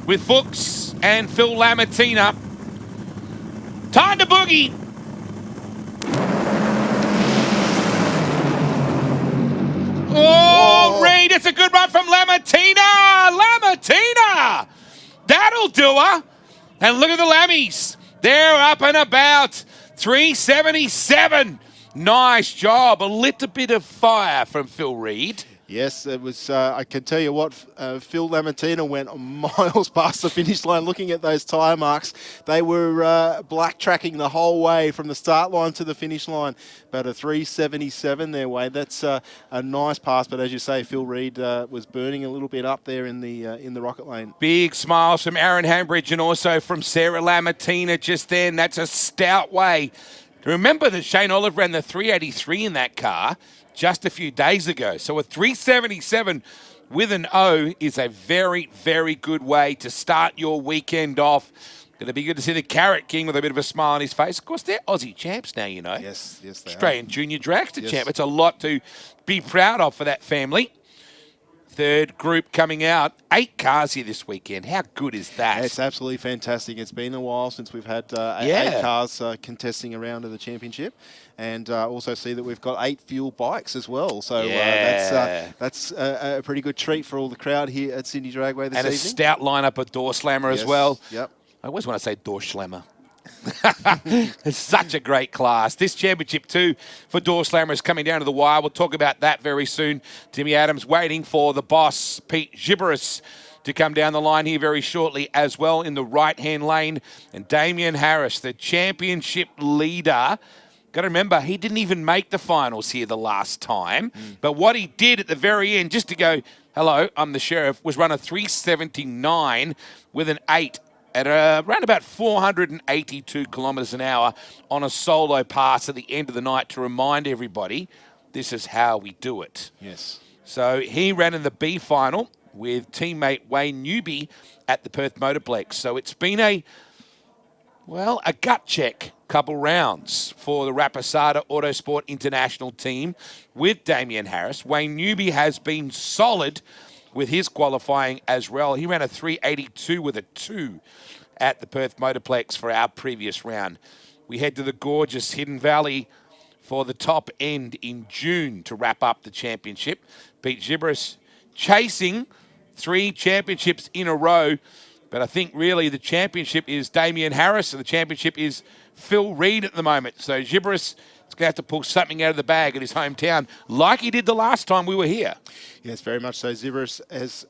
with Fuchs and Phil Lamartina. Time to boogie. Oh, Reed, it's a good run from Lamartina. Lamartina. That'll do her. And look at the Lammies. They're up and about. 377. Nice job. A little bit of fire from Phil Reed. Yes, it was. I can tell you what, Phil Lamartina went miles past the finish line looking at those tyre marks. They were black tracking the whole way from the start line to the finish line. About a 377 their way. That's a nice pass, but as you say, Phil Reed was burning a little bit up there in the rocket lane. Big smiles from Aaron Hambridge and also from Sarah Lamartina just then. That's a stout way. Remember that Shane Olive ran the 383 in that car just a few days ago. So a 377 with an O is a very, very good way to start your weekend off. Going to be good to see the Carrot King with a bit of a smile on his face. Of course, they're Aussie champs now, you know. Yes, they Australian are. Junior Dragster Yes. champ. It's a lot to be proud of for that family. Third group coming out. 8 cars here this weekend. How good is that? It's absolutely fantastic. It's been a while since we've had 8 cars contesting a round of the championship. And also see that we've got 8 fuel bikes as well. So that's a pretty good treat for all the crowd here at Sydney Dragway this evening. And a stout lineup of door slammer as Yes, well. Yep. I always want to say door slammer. It's such a great class. This championship too for door slammer is coming down to the wire. We'll talk about that very soon. Timmy Adams waiting for the boss, Pete Gibberis, to come down the line here very shortly as well in the right-hand lane. And Damien Harris, the championship leader. Got to remember, he didn't even make the finals here the last time. But what he did at the very end, just to go, hello, I'm the sheriff, was run a 379 with an 8 at around about 482 kilometres an hour on a solo pass at the end of the night to remind everybody this is how we do it. Yes. So he ran in the B final with teammate Wayne Newby at the Perth Motorplex. So it's been a gut check couple rounds for the Rapisada Autosport International team with Damien Harris. Wayne Newby has been solid with his qualifying as well. He ran a 382 with a 2 at the Perth Motorplex for our previous round. We head to the gorgeous Hidden Valley for the top end in June to wrap up the championship. Pete Gibris chasing 3 championships in a row, but I think really the championship is Damien Harris and the championship is Phil Reed at the moment. So Gibris is going to have to pull something out of the bag at his hometown like he did the last time we were here. Yes, very much so. Gibris has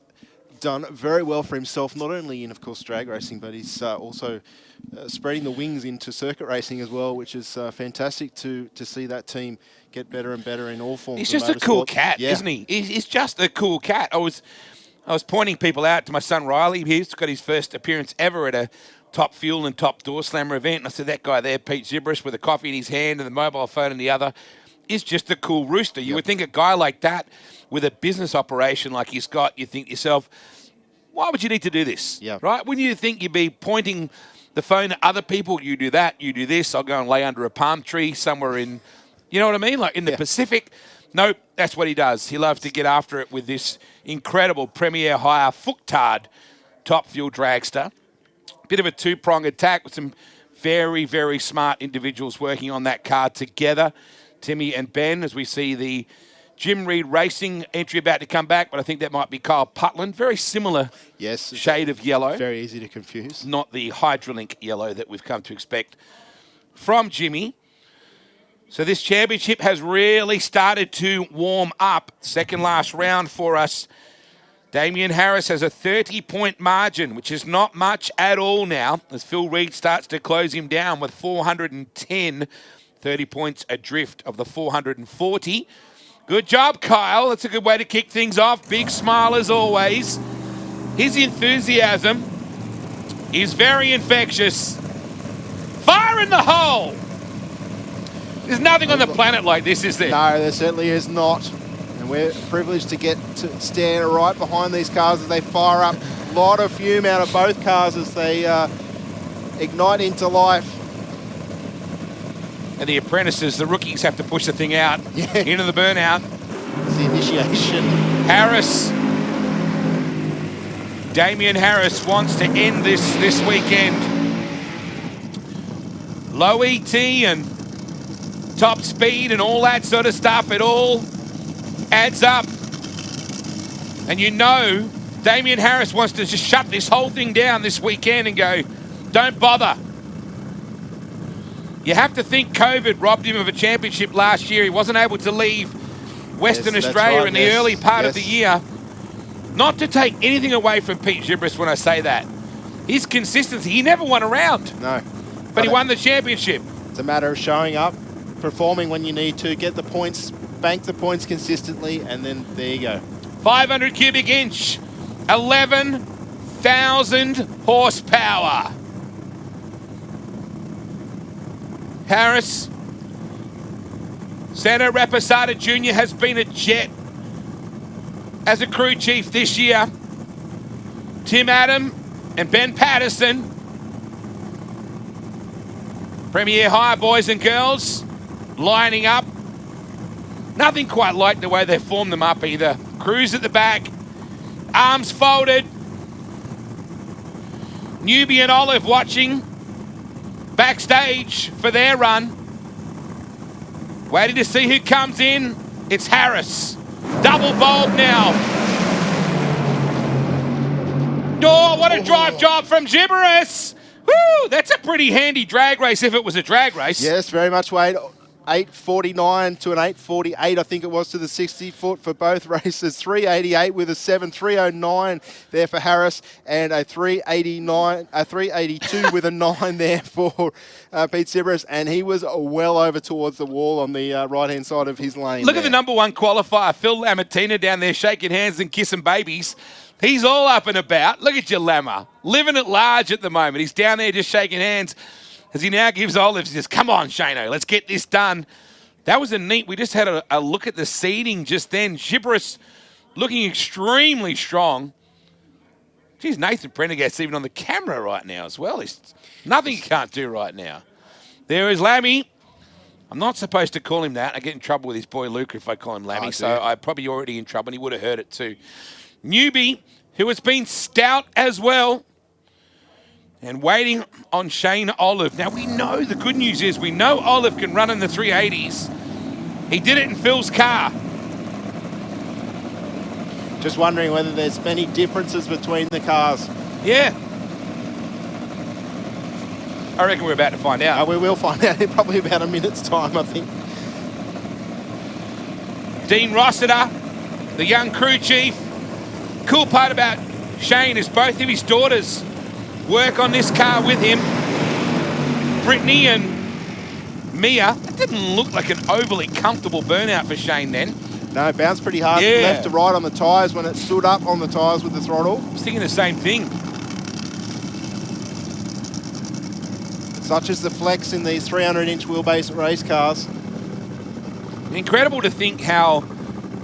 done very well for himself, not only in, of course, drag racing, but he's also spreading the wings into circuit racing as well, which is fantastic to see that team get better and better in all forms. He's of just a cool motorsport. cat, Yeah. isn't he? He's just a cool cat. I was pointing people out to my son Riley. He's got his first appearance ever at a Top Fuel and Top Door Slammer event. And I said, that guy there, Pete Gibris, with a coffee in his hand and the mobile phone in the other, is just a cool rooster. You would think a guy like that with a business operation like he's got, you think to yourself, why would you need to do this? Yeah. Right? Wouldn't you think you'd be pointing the phone at other people? You do that, you do this. I'll go and lay under a palm tree somewhere in, you know what I mean? Like in the Pacific. Nope, that's what he does. He loves to get after it with this incredible Premier Hire Fuchtard Top Fuel dragster. Bit of a two-prong attack with some very, very smart individuals working on that car together. Timmy and Ben, as we see the Jim Reed Racing entry about to come back, but I think that might be Kyle Putland. Very similar shade of yellow. Very easy to confuse. Not the Hydrolink yellow that we've come to expect from Jimmy. So this championship has really started to warm up. Second last round for us. Damien Harris has a 30-point margin, which is not much at all now, as Phil Reed starts to close him down with 410, 30 points adrift of the 440. Good job, Kyle. That's a good way to kick things off. Big smile as always. His enthusiasm is very infectious. Fire in the hole! There's nothing on the planet like this, is there? No, there certainly is not. And we're privileged to get to stand right behind these cars as they fire up. A lot of fume out of both cars as they ignite into life. And the apprentices, the rookies, have to push the thing out into the burnout. It's the initiation. Harris. Damien Harris wants to end this weekend. Low ET and top speed and all that sort of stuff, it all adds up. And you know, Damien Harris wants to just shut this whole thing down this weekend and go, don't bother. You have to think COVID robbed him of a championship last year. He wasn't able to leave Western Australia in the early part of the year. Not to take anything away from Pete Gibris when I say that. His consistency, he never won a round. No. But he won the championship. It's a matter of showing up, performing when you need to, get the points, bank the points consistently, and then there you go. 500 cubic inch, 11,000 horsepower. Harris, Santa Rapisada Jr. has been a jet as a crew chief this year. Tim Adam and Ben Patterson. Premier High boys and girls lining up. Nothing quite like the way they formed them up either. Crews at the back, arms folded. Newbie and Olive watching backstage for their run. Waiting to see who comes in. It's Harris. Double bulb now. Oh, what a drive job from Gibris. Woo, that's a pretty handy drag race if it was a drag race. Yes, very much, Wade. 849 to an 848, I think it was, to the 60-foot for both races. 388 with a 7, 309 there for Harris, and a 382 with a 9 there for Pete Gibris, and he was well over towards the wall on the right-hand side of his lane. Look at the number one qualifier, Phil Lamartina, down there shaking hands and kissing babies. He's all up and about. Look at your Lamar, living at large at the moment. He's down there just shaking hands. As he now gives Olive, he says, come on, Shano, let's get this done. That was a neat, we just had a look at the seeding just then. Gibris looking extremely strong. Geez, Nathan Prendergast's even on the camera right now as well. There's nothing he can't do right now. There is Lammy. I'm not supposed to call him that. I get in trouble with his boy Luke if I call him Lammy, so I'm probably already in trouble, and he would have heard it too. Newbie, who has been stout as well, and waiting on Shane Olive. Now, we know, the good news is we know Olive can run in the 380s. He did it in Phil's car. Just wondering whether there's many differences between the cars. Yeah. I reckon we're about to find out. We will find out in probably about a minute's time, I think. Dean Rossiter, the young crew chief. Cool part about Shane is both of his daughters work on this car with him. Brittany and Mia. That didn't look like an overly comfortable burnout for Shane then. No, it bounced pretty hard left to right on the tyres when it stood up on the tyres with the throttle. I was thinking the same thing. Such as the flex in these 300-inch wheelbase race cars. Incredible to think how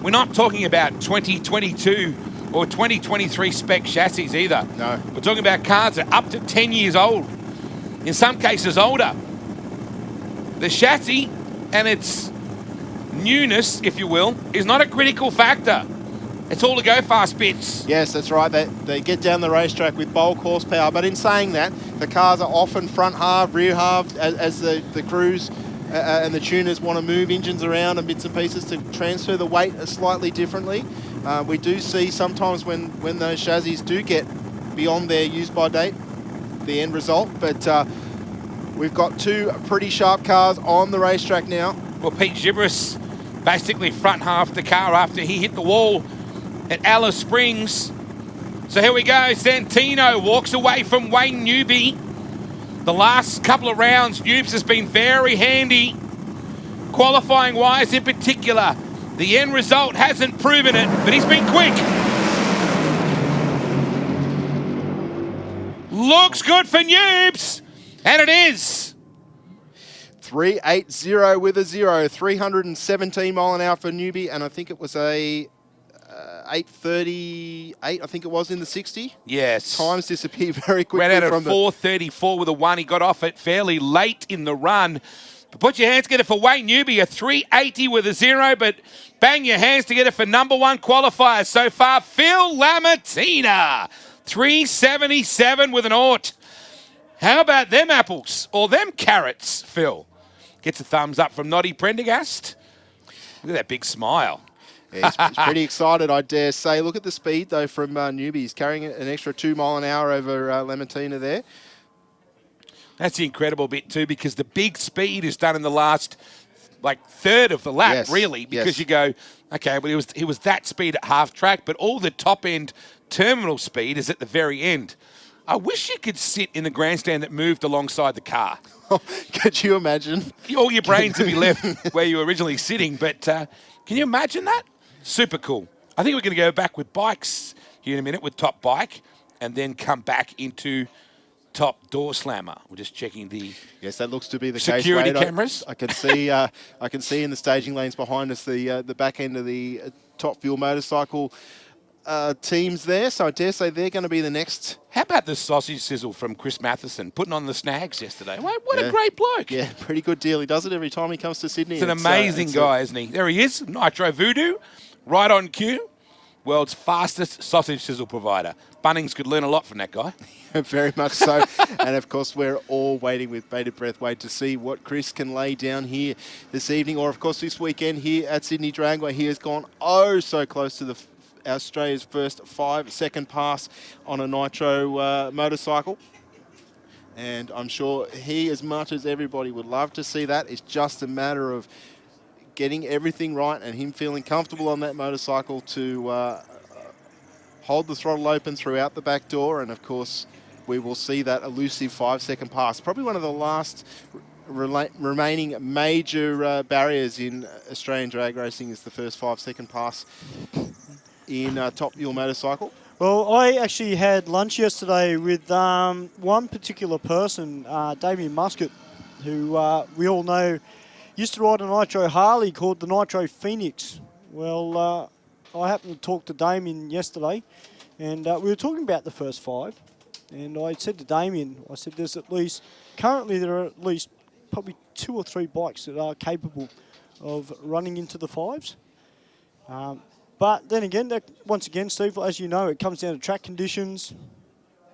we're not talking about 2022 or 2023 spec chassis either. No. We're talking about cars that are up to 10 years old, in some cases older. The chassis and its newness, if you will, is not a critical factor. It's all the go-fast bits. Yes, that's right. They get down the racetrack with bulk horsepower. But in saying that, the cars are often front half, rear half, as the crews and the tuners want to move engines around and bits and pieces to transfer the weight slightly differently. We do see sometimes when those chassis do get beyond their use-by date, the end result. But we've got two pretty sharp cars on the racetrack now. Well, Pete Gibris basically front half the car after he hit the wall at Alice Springs. So here we go. Santino walks away from Wayne Newby. The last couple of rounds, Newbs has been very handy, qualifying-wise in particular. The end result hasn't proven it, but he's been quick. Looks good for Newbs, and it is. 380 with a 0, 317 mile an hour for Newbie, and I think it was a 8:38, I think it was in the 60. Yes. Times disappear very quickly. Ran out at from 4:34 with a 1. He got off it fairly late in the run. But put your hands together for Wayne Newby, a 380 with a 0, but bang your hands together for number 1 qualifier so far, Phil Lamartina, 377 with an aught. How about them apples or them carrots, Phil? Gets a thumbs up from Noddy Prendergast. Look at that big smile. Yeah, he's pretty excited, I dare say. Look at the speed, though, from Newbie. He's carrying an extra 2 mile an hour over Lamartina there. That's the incredible bit, too, because the big speed is done in the last, third of the lap, really, because you go, okay, well, it was that speed at half track, but all the top-end terminal speed is at the very end. I wish you could sit in the grandstand that moved alongside the car. Could you imagine? All your brains would be left where you were originally sitting, but can you imagine that? Super cool. I think we're going to go back with bikes here in a minute with Top Bike and then come back into Top Door Slammer. We're just checking the that looks to be the security case. cameras. I can see I can see in the staging lanes behind us the back end of the Top Fuel motorcycle teams there. So I dare say they're going to be the next. How about the sausage sizzle from Chris Matheson putting on the snags yesterday? What a great bloke. Yeah, pretty good deal. He does it every time he comes to Sydney. It's an amazing guy, isn't he? There he is, Nitro Voodoo, right on cue. World's fastest sausage sizzle provider. Bunnings could learn a lot from that guy. Very much so. And, of course, we're all waiting with bated breath to see what Chris can lay down here this evening or, of course, this weekend here at Sydney Dragway. He has gone so close to Australia's first 5-second pass on a Nitro motorcycle. And I'm sure he, as much as everybody would love to see that, it's just a matter of getting everything right and him feeling comfortable on that motorcycle to hold the throttle open throughout the back door. And, of course, we will see that elusive 5-second pass. Probably one of the last remaining major barriers in Australian drag racing is the first 5-second pass in Top Fuel motorcycle. Well, I actually had lunch yesterday with one particular person, Damien Muscat, who we all know used to ride a Nitro Harley called the Nitro Phoenix. Well, I happened to talk to Damien yesterday, and we were talking about the first 5. And I said to Damien, I said, currently there are at least probably 2 or 3 bikes that are capable of running into the 5s. But then again, once again, Steve, as you know, it comes down to track conditions,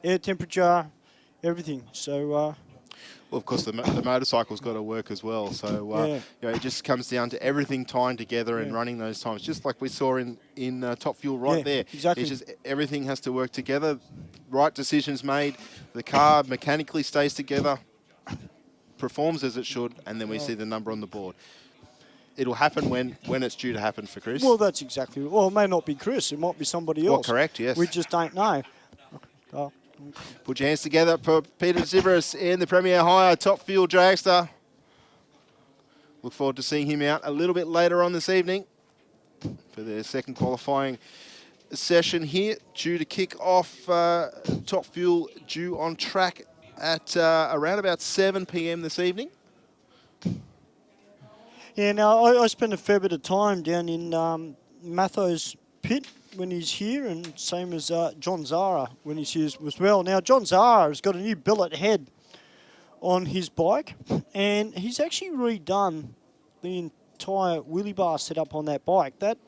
air temperature, everything. So, well, of course, the motorcycle's got to work as well. So, yeah. you know, it just comes down to everything tying together and running those times, just like we saw in Top Fuel right there. Exactly. It's just everything has to work together. Right decisions made. The car mechanically stays together, performs as it should, and then we see the number on the board. It'll happen when it's due to happen for Chris. Well, that's exactly. Well, it may not be Chris. It might be somebody else. Well, correct, yes. We just don't know. Put your hands together for Peter Zivris in the Premier Hire Top Fuel Dragster. Look forward to seeing him out a little bit later on this evening for their second qualifying session here. Due to kick off Top Fuel due on track at around about 7 p.m. this evening. Yeah, now I spend a fair bit of time down in Matho's pit when he's here, and same as John Zara when he's here as well. Now, John Zara has got a new billet head on his bike, and he's actually redone the entire wheelie bar setup on that bike. That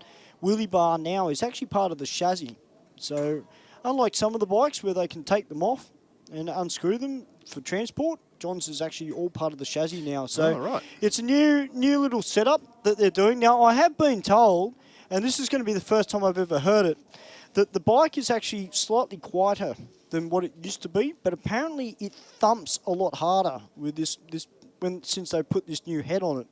wheelie bar now is actually part of the chassis. So, unlike some of the bikes where they can take them off and unscrew them for transport, John's is actually all part of the chassis now. So it's a new little setup that they're doing. Now, I have been told, and this is going to be the first time I've ever heard it, that the bike is actually slightly quieter than what it used to be, but apparently it thumps a lot harder with since they put this new head on it.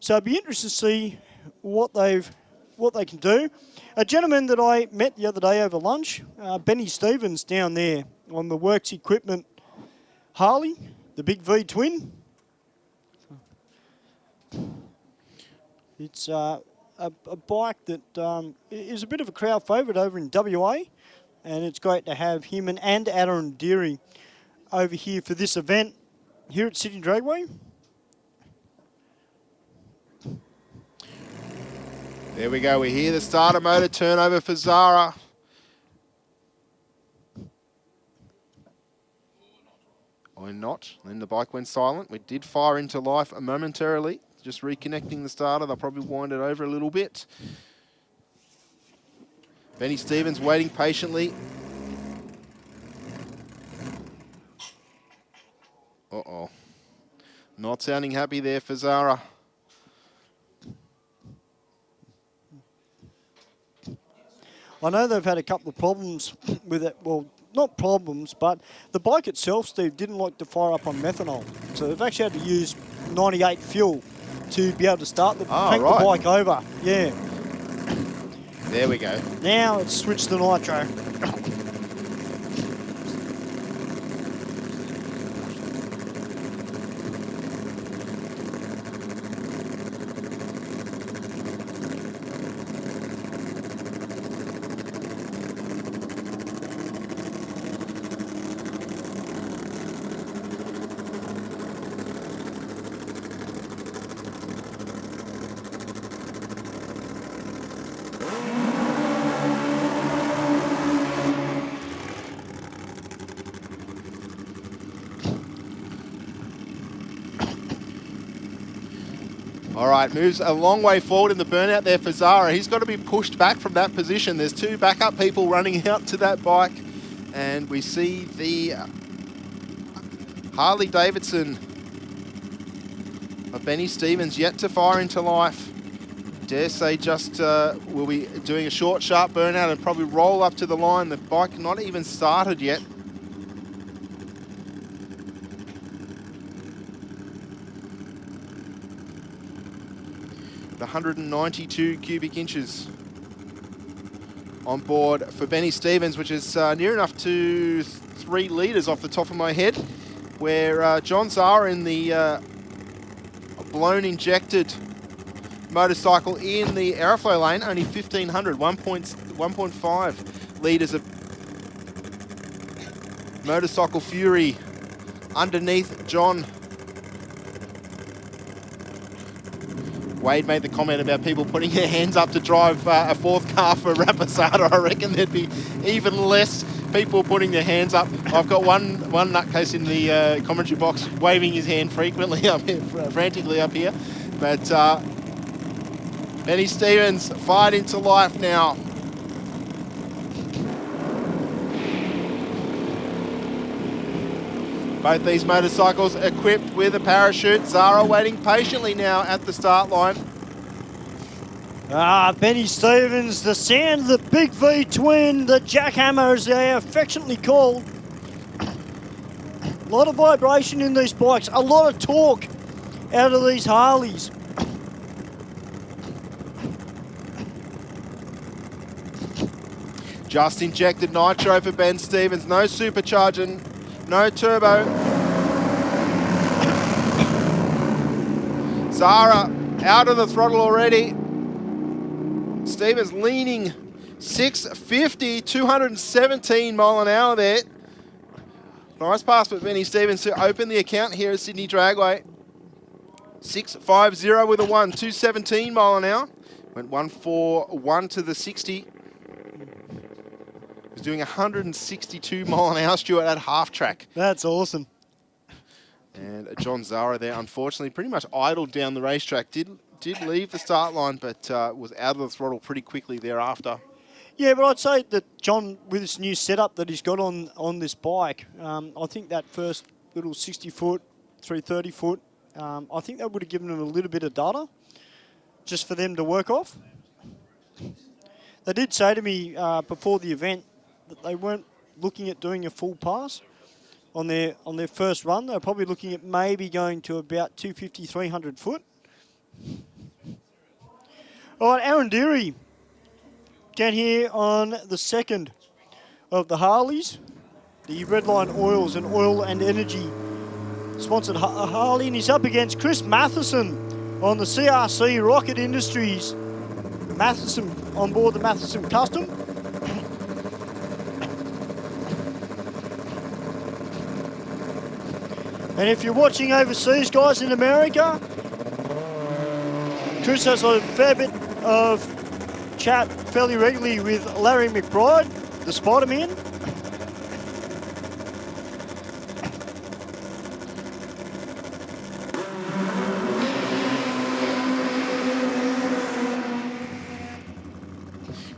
So it'd be interesting to see what they can do. A gentleman that I met the other day over lunch, Benny Stevens down there on the Works Equipment Harley, the big V twin. It's a bike that is a bit of a crowd favourite over in WA, and it's great to have him and Aaron Deary over here for this event here at Sydney Dragway. There we go. We hear the starter motor turnover for Zara. Or not. Then the bike went silent. We did fire into life momentarily. Just reconnecting the starter. They'll probably wind it over a little bit. Benny Stevens waiting patiently. Uh-oh. Not sounding happy there for Zara. I know they've had a couple of problems with it. Well, not problems, but the bike itself, Steve, didn't like to fire up on methanol. So they've actually had to use 98 fuel to be able to start the bike over. Yeah. There we go. Now it's switched to nitro. All right, moves a long way forward in the burnout there for Zara. He's got to be pushed back from that position. There's two backup people running out to that bike. And we see the Harley Davidson of Benny Stevens yet to fire into life. Dare say just will be doing a short, sharp burnout and probably roll up to the line. The bike not even started yet. The 192 cubic inches on board for Benny Stevens, which is near enough to 3 litres off the top of my head, where John Zara in the blown injected motorcycle in the aeroflow lane, only 1,500, 1.5 litres of motorcycle fury underneath John. Wade made the comment about people putting their hands up to drive a fourth car for Rapisado. I reckon there'd be even less people putting their hands up. I've got one nutcase in the commentary box waving his hand frequently up here, frantically up here. But Benny Stevens fighting to life now. Both these motorcycles equipped with a parachute. Zara waiting patiently now at the start line. Benny Stevens, the sound of the Big V twin, the jackhammer as they are affectionately called. A lot of vibration in these bikes, a lot of torque out of these Harleys. Just injected nitro for Ben Stevens. No supercharging, no turbo. Zara out of the throttle already. Stevens leaning 650, 217 mile an hour there. Nice pass for Benny Stevens to open the account here at Sydney Dragway. 650 with a 1, 217 mile an hour. Went 141 to the 60. Was doing 162 mile an hour, Stuart, at half track. That's awesome. And John Zara there, unfortunately, pretty much idled down the racetrack. Did leave the start line, but was out of the throttle pretty quickly thereafter. Yeah, but I'd say that John, with this new setup that he's got on this bike, I think that first little 60-foot, 330-foot, I think that would have given him a little bit of data just for them to work off. They did say to me before the event that they weren't looking at doing a full pass on their first run. They're probably looking at maybe going to about 250, 300 foot. All right, Aaron Deary down here on the second of the Harleys, the Redline Oils and Oil and Energy sponsored Harley, and he's up against Chris Matheson on the CRC Rocket Industries. Matheson on board the Matheson Custom. And if you're watching overseas, guys, in America, Chris has a fair bit of chat fairly regularly with Larry McBride, the Spider-Man.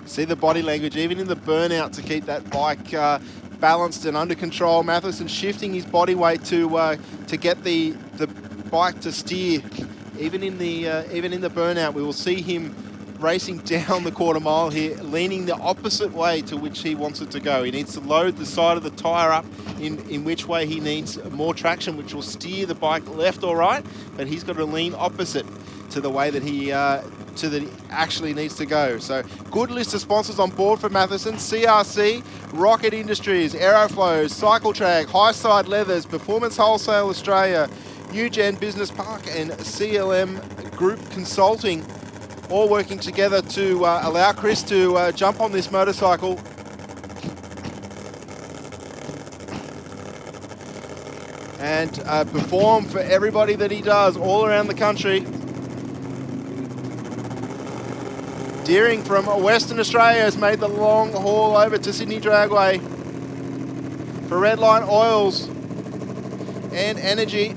See the body language, even in the burnout, to keep that bike balanced and under control. Matheson shifting his body weight to get the bike to steer. Even in the burnout, we will see him racing down the quarter mile here, leaning the opposite way to which he wants it to go. He needs to load the side of the tyre up in which way he needs more traction, which will steer the bike left or right, but he's got to lean opposite to the way that he actually needs to go. So good list of sponsors on board for Matheson: CRC, Rocket Industries, Aeroflow, Cycle Track, Highside Leathers, Performance Wholesale Australia, Newgen Business Park, and CLM Group Consulting, all working together to allow Chris to jump on this motorcycle. And perform for everybody that he does all around the country. Deering from Western Australia has made the long haul over to Sydney Dragway for Redline Oils and Energy.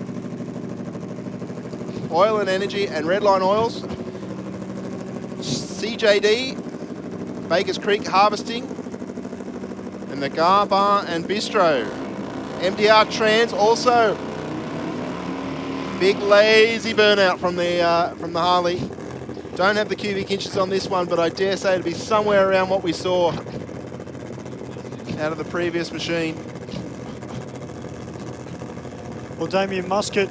Oil and Energy and Redline Oils. CJD, Bakers Creek Harvesting, and the Gar Bar and Bistro. MDR Trans also. Big lazy burnout from the Harley. Don't have the cubic inches on this one, but I dare say it'll be somewhere around what we saw out of the previous machine. Well, Damien Muscat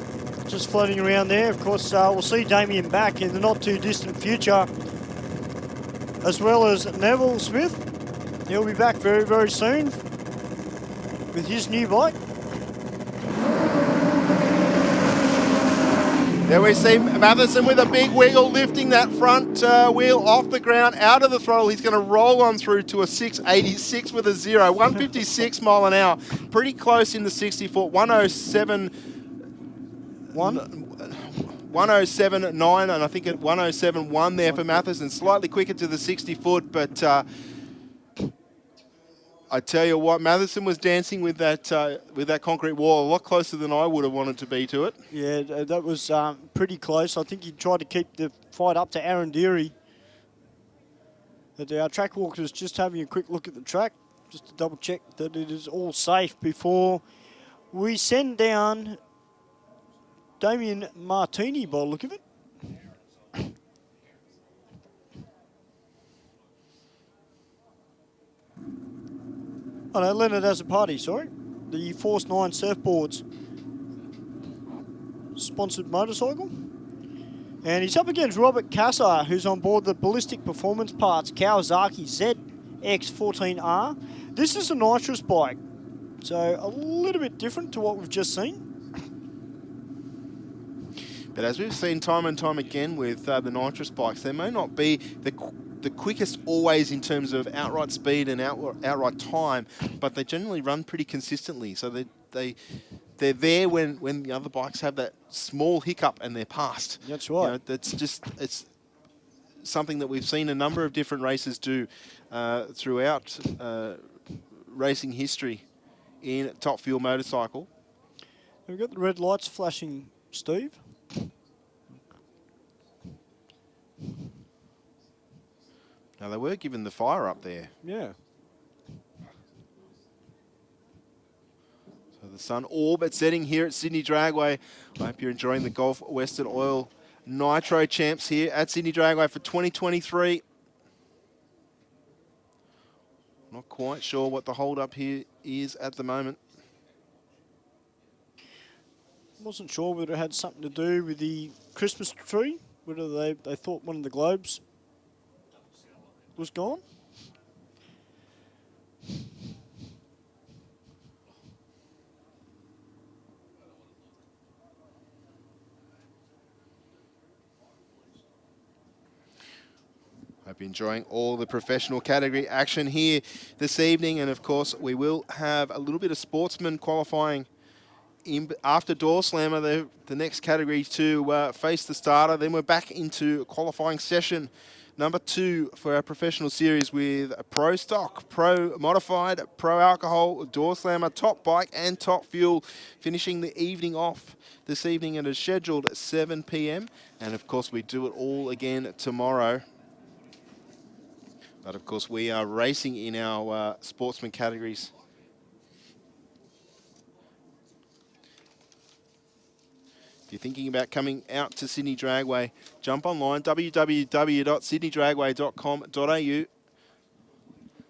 just floating around there. Of course, we'll see Damien back in the not too distant future, as well as Neville Smith. He'll be back very, very soon with his new bike. There we see Matheson with a big wiggle, lifting that front wheel off the ground, out of the throttle. He's going to roll on through to a 686 with a 0, 156 mile an hour. Pretty close in the 60-foot, 107.9, and I think at 107.1 there for Matheson. Slightly quicker to the 60-foot, but I tell you what, Matherson was dancing with that concrete wall a lot closer than I would have wanted to be to it. Yeah, that was pretty close. I think he tried to keep the fight up to Aaron Deary. But our track walkers just having a quick look at the track, just to double check that it is all safe before we send down Damien Martini by the look of it. Oh no, Leonard has a party, sorry. The Force 9 surfboards sponsored motorcycle. And he's up against Robert Cassar, who's on board the Ballistic Performance Parts Kawasaki ZX14R. This is a nitrous bike, so a little bit different to what we've just seen. But as we've seen time and time again with the nitrous bikes, they may not be the quickest always in terms of outright speed and outright time, but they generally run pretty consistently. So they're there when the other bikes have that small hiccup and they're past. That's right. You know, it's something that we've seen a number of different races do throughout racing history in Top Fuel motorcycle. We've got the red lights flashing, Steve. Now, they were given the fire up there. Yeah. So the sun all but setting here at Sydney Dragway. I hope you're enjoying the Gulf Western Oil Nitro Champs here at Sydney Dragway for 2023. Not quite sure what the hold-up here is at the moment. Wasn't sure whether it had something to do with the Christmas tree, whether they thought one of the globes was gone. Hope you're enjoying all the professional category action here this evening. And of course, we will have a little bit of sportsman qualifying after Door Slammer, the next category to face the starter. Then we're back into qualifying session number 2 for our professional series with Pro Stock, Pro Modified, Pro Alcohol, Door Slammer, Top Bike and Top Fuel, finishing the evening off this evening at a scheduled 7 p.m. And of course, we do it all again tomorrow. But of course, we are racing in our sportsman categories. If you're thinking about coming out to Sydney Dragway, jump online, www.sydneydragway.com.au.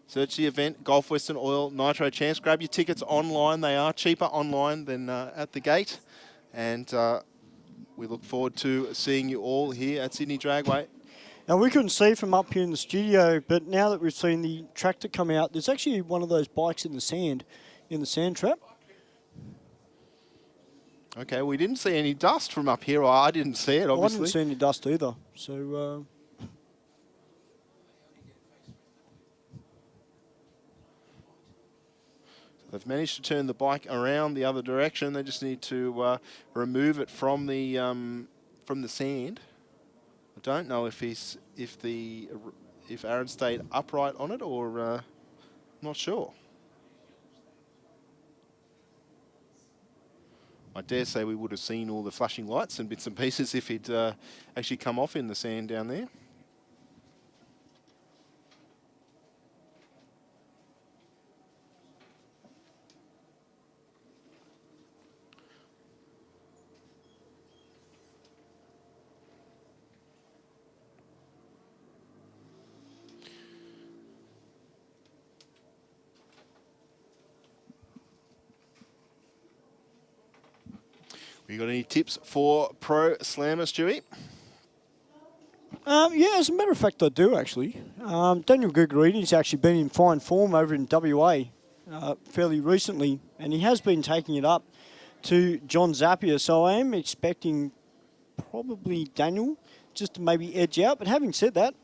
Search the event, Gulf Western Oil Nitro Champs. Grab your tickets online. They are cheaper online than at the gate. And we look forward to seeing you all here at Sydney Dragway. Now, we couldn't see from up here in the studio, but now that we've seen the tractor come out, there's actually one of those bikes in the sand trap. Okay, we didn't see any dust from up here. I didn't see it, obviously. I didn't see any dust either. So, they've managed to turn the bike around the other direction. They just need to remove it from the sand. I don't know if Aaron stayed upright on it or not sure. I dare say we would have seen all the flashing lights and bits and pieces if he'd actually come off in the sand down there. You got any tips for Pro Slammer, Stewie? Yeah, as a matter of fact, I do actually. Daniel Gugaridini's actually been in fine form over in WA fairly recently, and he has been taking it up to John Zapier. So I am expecting probably Daniel just to maybe edge out. But having said that,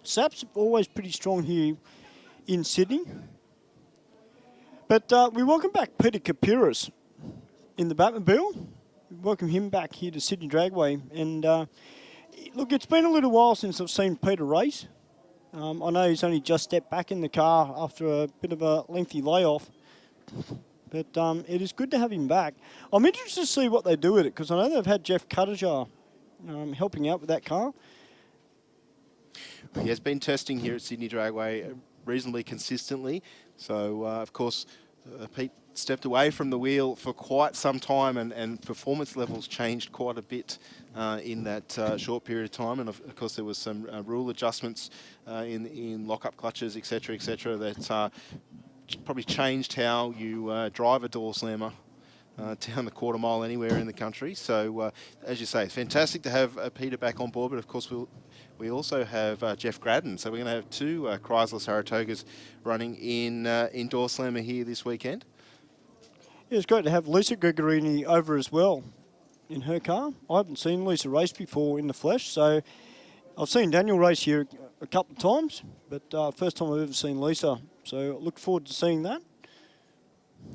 Sap's always pretty strong here in Sydney. But we welcome back Peter Kapiris in the Batmobile. Welcome him back here to Sydney Dragway. And look, it's been a little while since I've seen Peter race. I know he's only just stepped back in the car after a bit of a lengthy layoff. But it is good to have him back. I'm interested to see what they do with it, because I know they've had Jeff Cuttager helping out with that car. He has been testing here at Sydney Dragway reasonably consistently. So, of course, Pete stepped away from the wheel for quite some time, and performance levels changed quite a bit in that short period of time. And, of course, there was some rule adjustments in lock-up clutches, etc., that probably changed how you drive a door slammer down the quarter mile anywhere in the country. So, as you say, it's fantastic to have Peter back on board, but, of course, we also have Jeff Gradden, so we're going to have two Chrysler Saratogas running in door slammer here this weekend. Yeah, it's great to have Lisa Gregorini over as well in her car. I haven't seen Lisa race before in the flesh, so I've seen Daniel race here a couple of times, but first time I've ever seen Lisa, so I look forward to seeing that.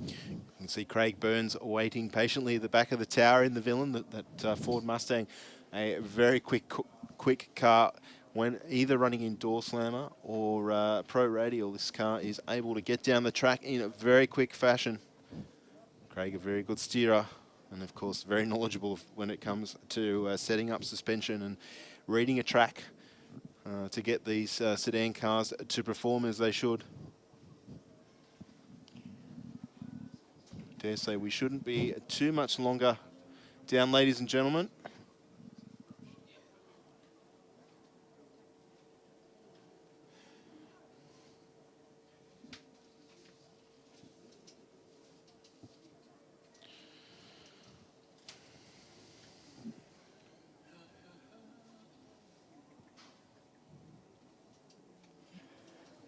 You can see Craig Burns waiting patiently at the back of the tower in the Villain, that Ford Mustang, a very quick car. When either running in door slammer or pro radial, this car is able to get down the track in a very quick fashion. Craig, a very good steerer, and of course very knowledgeable when it comes to setting up suspension and reading a track to get these sedan cars to perform as they should. Dare say we shouldn't be too much longer down, ladies and gentlemen.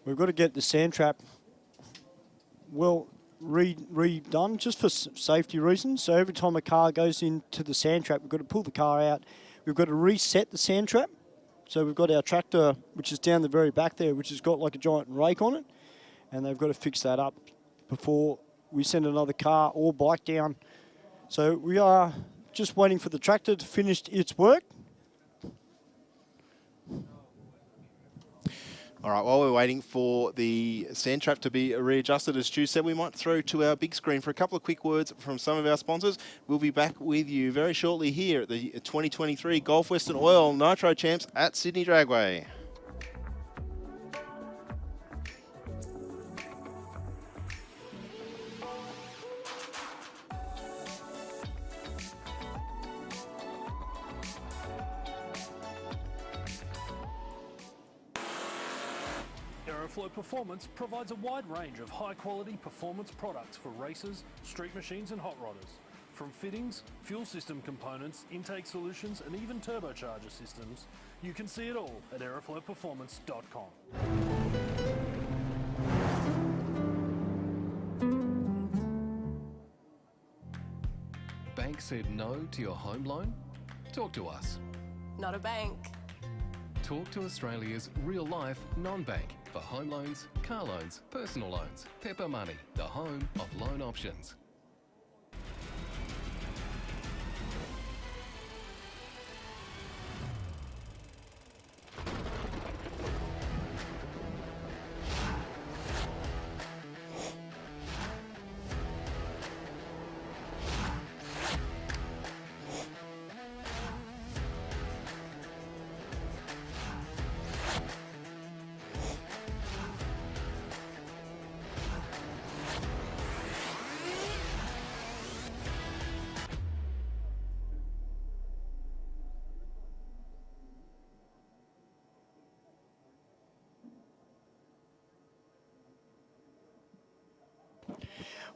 We've got to get the sand trap well redone just for safety reasons. So every time a car goes into the sand trap, we've got to pull the car out. We've got to reset the sand trap. So we've got our tractor, which is down the very back there, which has got like a giant rake on it. And they've got to fix that up before we send another car or bike down. So we are just waiting for the tractor to finish its work. All right, while we're waiting for the sand trap to be readjusted, as Stu said, we might throw to our big screen for a couple of quick words from some of our sponsors. We'll be back with you very shortly here at the 2023 Gulf Western Oil Nitro Champs at Sydney Dragway. Aeroflow Performance provides a wide range of high-quality performance products for racers, street machines and hot rodders. From fittings, fuel system components, intake solutions and even turbocharger systems, you can see it all at aeroflowperformance.com. Bank said no to your home loan? Talk to us. Not a bank. Talk to Australia's real-life non-bank for home loans, car loans, personal loans. Pepper Money, the home of loan options.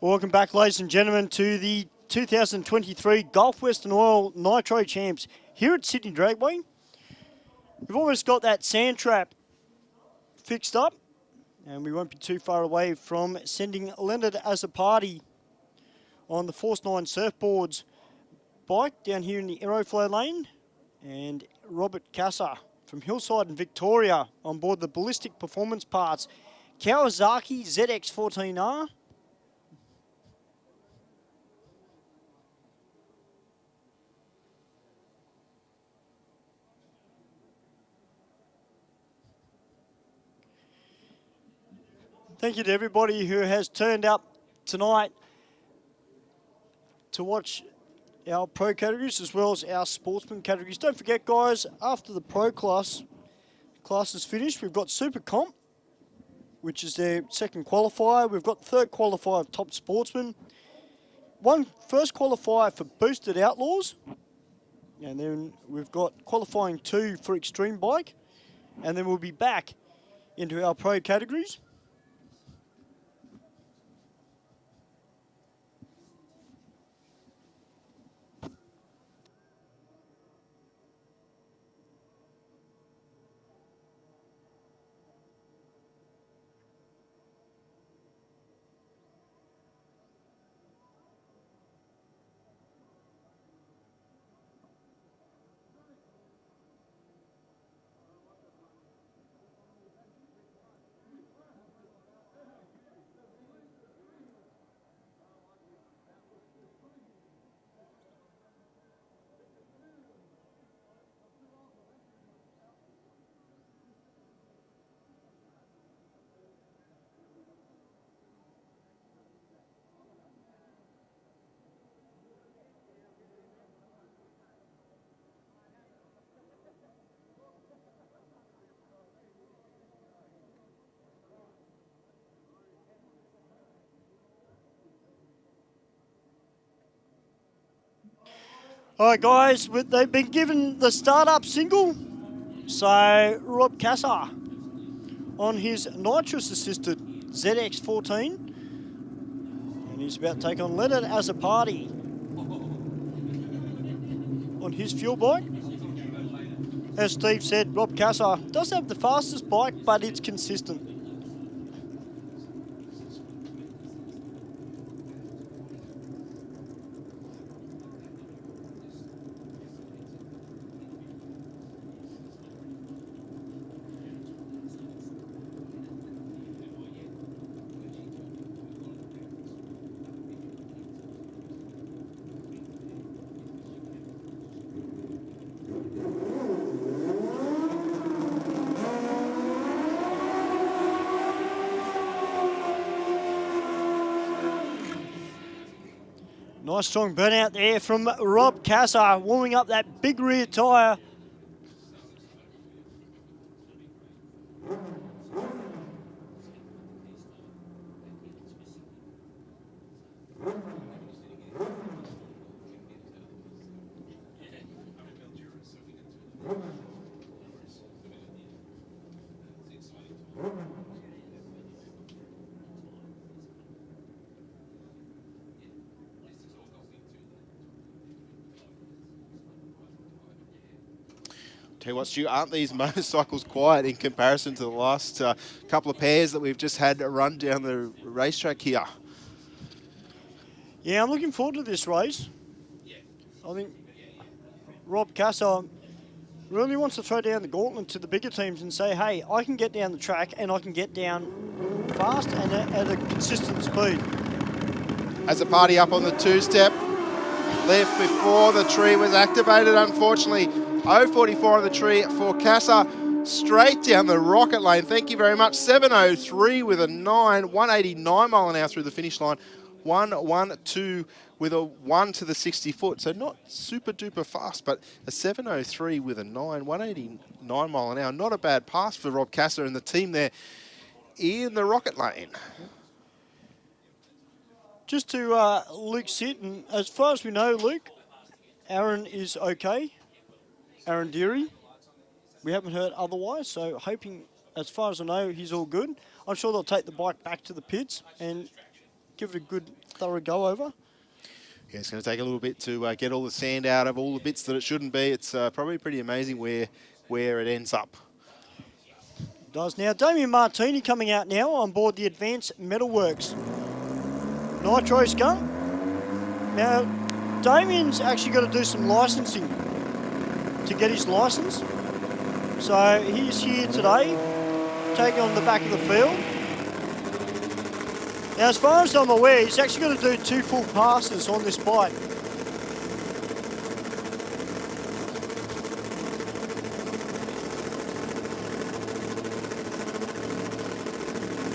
Welcome back, ladies and gentlemen, to the 2023 Gulf Western Oil Nitro Champs here at Sydney Dragway. We've almost got that sand trap fixed up, and we won't be too far away from sending Leonard as a party on the Force 9 surfboards bike down here in the Aeroflow lane, and Robert Casa from Hillside and Victoria on board the Ballistic Performance Parts Kawasaki ZX14R. Thank you to everybody who has turned up tonight to watch our pro categories as well as our sportsman categories. Don't forget, guys, after the pro class is finished, we've got Super Comp, which is their second qualifier. We've got third qualifier of Top Sportsman. First qualifier for Boosted Outlaws. And then we've got qualifying 2 for Extreme Bike. And then we'll be back into our pro categories. All right, guys, they've been given the startup single. So Rob Cassar on his nitrous-assisted ZX14. And he's about to take on Leonard as a party on his fuel bike. As Steve said, Rob Cassar doesn't have the fastest bike, but it's consistent. Nice strong burnout there from Rob Cassar, warming up that big rear tyre. Tell you what, Stu, aren't these motorcycles quiet in comparison to the last couple of pairs that we've just had run down the racetrack here? Yeah, I'm looking forward to this race. I think Rob Cassar really wants to throw down the gauntlet to the bigger teams and say, hey, I can get down the track and I can get down fast and at a consistent speed. As a party up on the two-step, left before the tree was activated, unfortunately. 0.44 on the tree for Cassar, straight down the rocket lane. Thank you very much. 7.03 with a 9, 189 mile an hour through the finish line. 1.12 with a 1 to the 60 foot. So not super duper fast, but a 7.03 with a 9, 189 mile an hour. Not a bad pass for Rob Cassar and the team there in the rocket lane. Just to Luke Sitton, as far as we know, Luke, Aaron is okay. Aaron Deary. We haven't heard otherwise, so hoping, as far as I know, he's all good. I'm sure they'll take the bike back to the pits and give it a good, thorough go-over. Yeah, it's going to take a little bit to get all the sand out of all the bits that it shouldn't be. It's probably pretty amazing where it ends up. It does now. Damien Martini coming out now on board the Advanced Metalworks Nitro Skunk. Now, Damien's actually got to do some licensing to get his license. So he's here today, taking on the back of the field. Now, as far as I'm aware, he's actually got to do 2 full passes on this bike.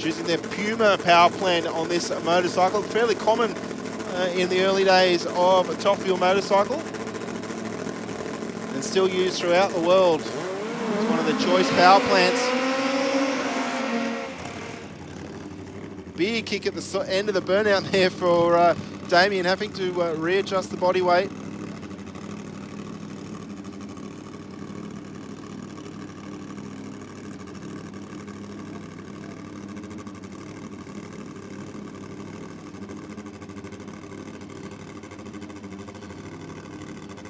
Choosing their Puma power plant on this motorcycle. Fairly common in the early days of a top fuel motorcycle. And still used throughout the world. It's one of the choice power plants. Big kick at the end of the burnout there for Damien, having to readjust the body weight.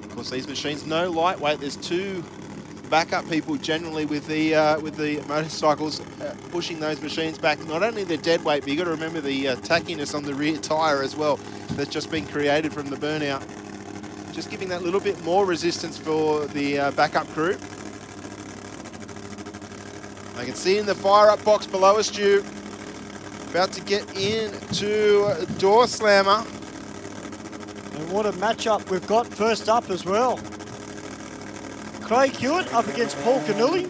Of course, these machines, no lightweight. There's two backup people generally with the motorcycles pushing those machines back. Not only the dead weight, but you've got to remember the tackiness on the rear tyre as well that's just been created from the burnout. Just giving that little bit more resistance for the backup crew. I can see in the fire-up box below us, Stu, about to get into Door Slammer. And what a matchup we've got first up as well. Craig Hewitt up against Paul Canulli.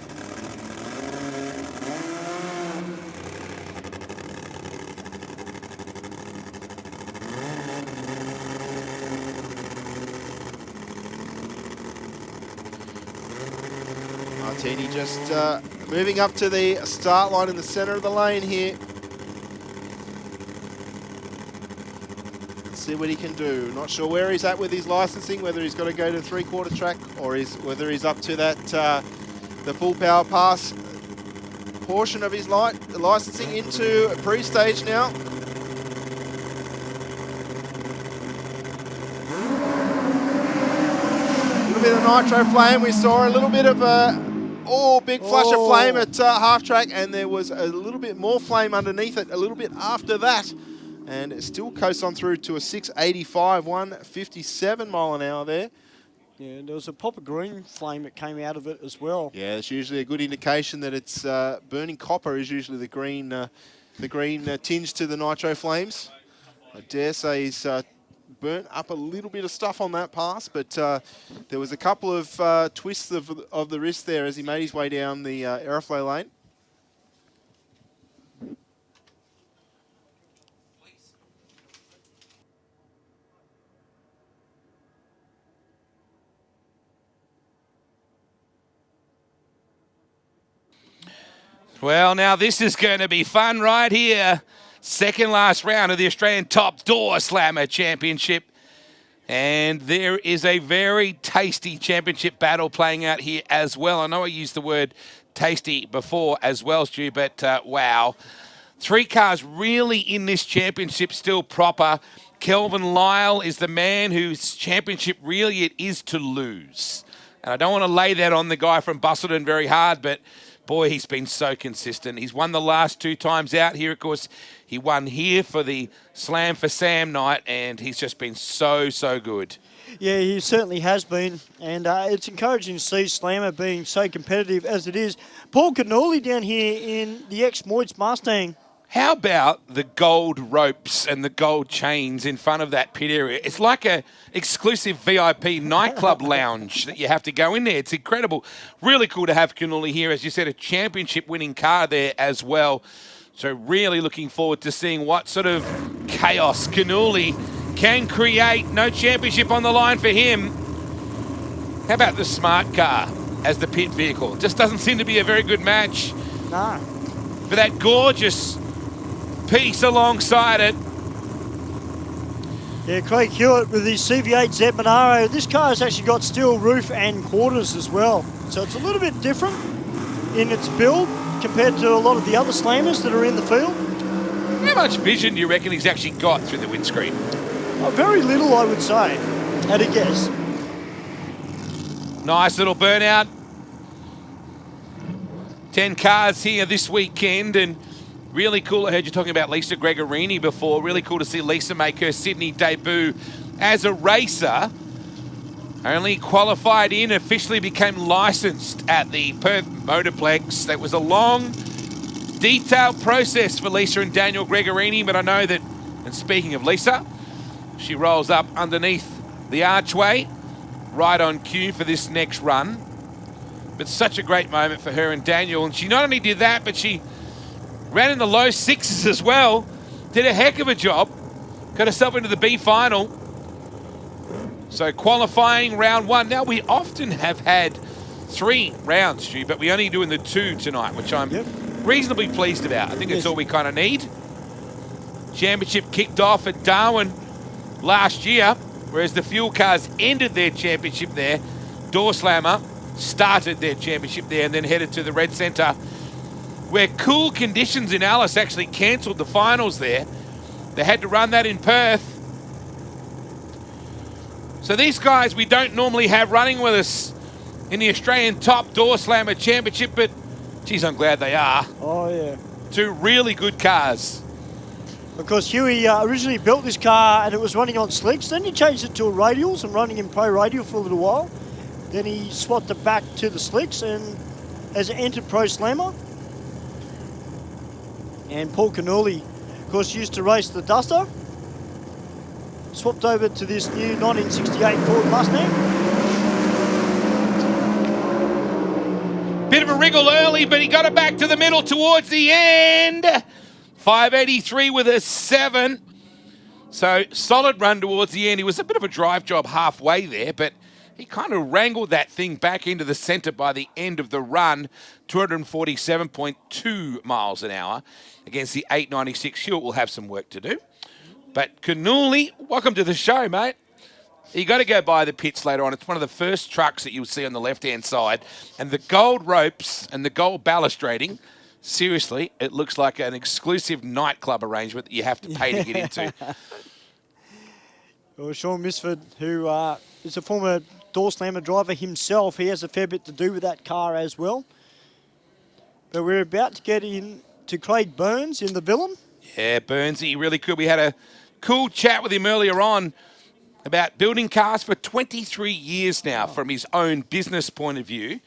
Martini just moving up to the start line in the center of the lane here. See what he can do. Not sure where he's at with his licensing, whether he's got to go to three-quarter track or whether he's up to that the full power pass portion of his licensing into a pre-stage now. A little bit of nitro flame. We saw a little bit of a big flush of flame at half track, and there was a little bit more flame underneath it a little bit after that. And it still coasts on through to a 685, 157 mile an hour there. Yeah, there was a pop of green flame that came out of it as well. Yeah, it's usually a good indication that it's burning copper is usually the green tinge to the nitro flames. I dare say he's burnt up a little bit of stuff on that pass, but there was a couple of twists of the wrist there as he made his way down the aeroflow lane. Well, now this is going to be fun right here. Second last round of the Australian Top Door Slammer Championship. And there is a very tasty championship battle playing out here as well. I know I used the word tasty before as well, Stu, but wow. Three cars really in this championship still proper. Kelvin Lyle is the man whose championship really it is to lose. And I don't want to lay that on the guy from Busselton very hard, but boy, he's been so consistent. He's won the last two times out here. Of course, he won here for the Slam for Sam night, and he's just been so, so good. Yeah, he certainly has been, and it's encouraging to see Slammer being so competitive as it is. Paul Canulli down here in the ex-Moits Mustang. How about the gold ropes and the gold chains in front of that pit area? It's like a exclusive VIP nightclub lounge that you have to go in there. It's incredible. Really cool to have Canulli here. As you said, a championship-winning car there as well. So really looking forward to seeing what sort of chaos Canulli can create. No championship on the line for him. How about the smart car as the pit vehicle? Just doesn't seem to be a very good match. No. For that gorgeous piece alongside it. Yeah, Craig Hewitt with his CV8 Z Monaro. This car has actually got steel roof and quarters as well. So it's a little bit different in its build compared to a lot of the other Slammers that are in the field. How much vision do you reckon he's actually got through the windscreen? Very little, I would say, at a guess. Nice little burnout. 10 cars here this weekend, and really cool. I heard you talking about Lisa Gregorini before. Really cool to see Lisa make her Sydney debut as a racer. Only qualified in, officially became licensed at the Perth Motorplex. That was a long, detailed process for Lisa and Daniel Gregorini, but I know that, and speaking of Lisa, she rolls up underneath the archway, right on cue for this next run. But such a great moment for her and Daniel. And she not only did that, but she Ran in the low 6s as well. Did a heck of a job. Got herself into the B final. So qualifying round 1. Now, we often have had 3 rounds, Stu, but we're only doing the 2 tonight, which I'm reasonably pleased about. I think that's all we kind of need. Championship kicked off at Darwin last year, whereas the fuel cars ended their championship there. Door Slammer started their championship there and then headed to the Red Centre, where cool conditions in Alice actually cancelled the finals there. They had to run that in Perth. So these guys we don't normally have running with us in the Australian Top Door Slammer Championship, but geez, I'm glad they are. Oh, yeah. 2 really good cars. Of course, Huey originally built this car and it was running on slicks. Then he changed it to radials and running in pro radial for a little while. Then he swapped it back to the slicks and has entered Pro Slammer. And Paul Cannulli, of course, used to race the Duster. Swapped over to this new 1968 Ford Mustang. Bit of a wriggle early, but he got it back to the middle towards the end. 583 with a 7. So solid run towards the end. He was a bit of a drive job halfway there, but he kind of wrangled that thing back into the centre by the end of the run. 247.2 miles an hour against the 896 Hewitt. Will have some work to do. But Cannulli, welcome to the show, mate. You got to go by the pits later on. It's one of the first trucks that you'll see on the left-hand side. And the gold ropes and the gold balustrading, seriously, it looks like an exclusive nightclub arrangement that you have to pay to get into. Well, Sean Misford, who is a former Door Slammer driver himself, he has a fair bit to do with that car as well. But we're about to get in to Craig Burns in the Villain. Yeah, Burnsy, really cool. We had a cool chat with him earlier on about building cars for 23 years now from his own business point of view.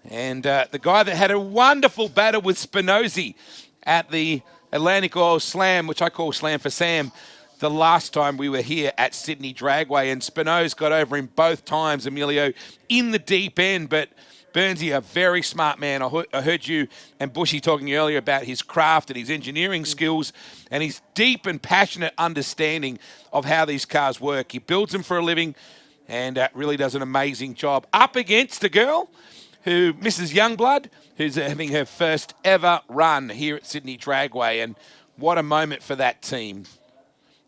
And the guy that had a wonderful battle with Spinozzi at the Atlantic Oil Slam, which I call Slam for Sam, the last time we were here at Sydney Dragway. And Spinoz got over him both times, Emilio, in the deep end. But Burnsy, a very smart man. I heard you and Bushy talking earlier about his craft and his engineering skills and his deep and passionate understanding of how these cars work. He builds them for a living and really does an amazing job. Up against a girl who, Mrs. Youngblood, who's having her first ever run here at Sydney Dragway. And what a moment for that team.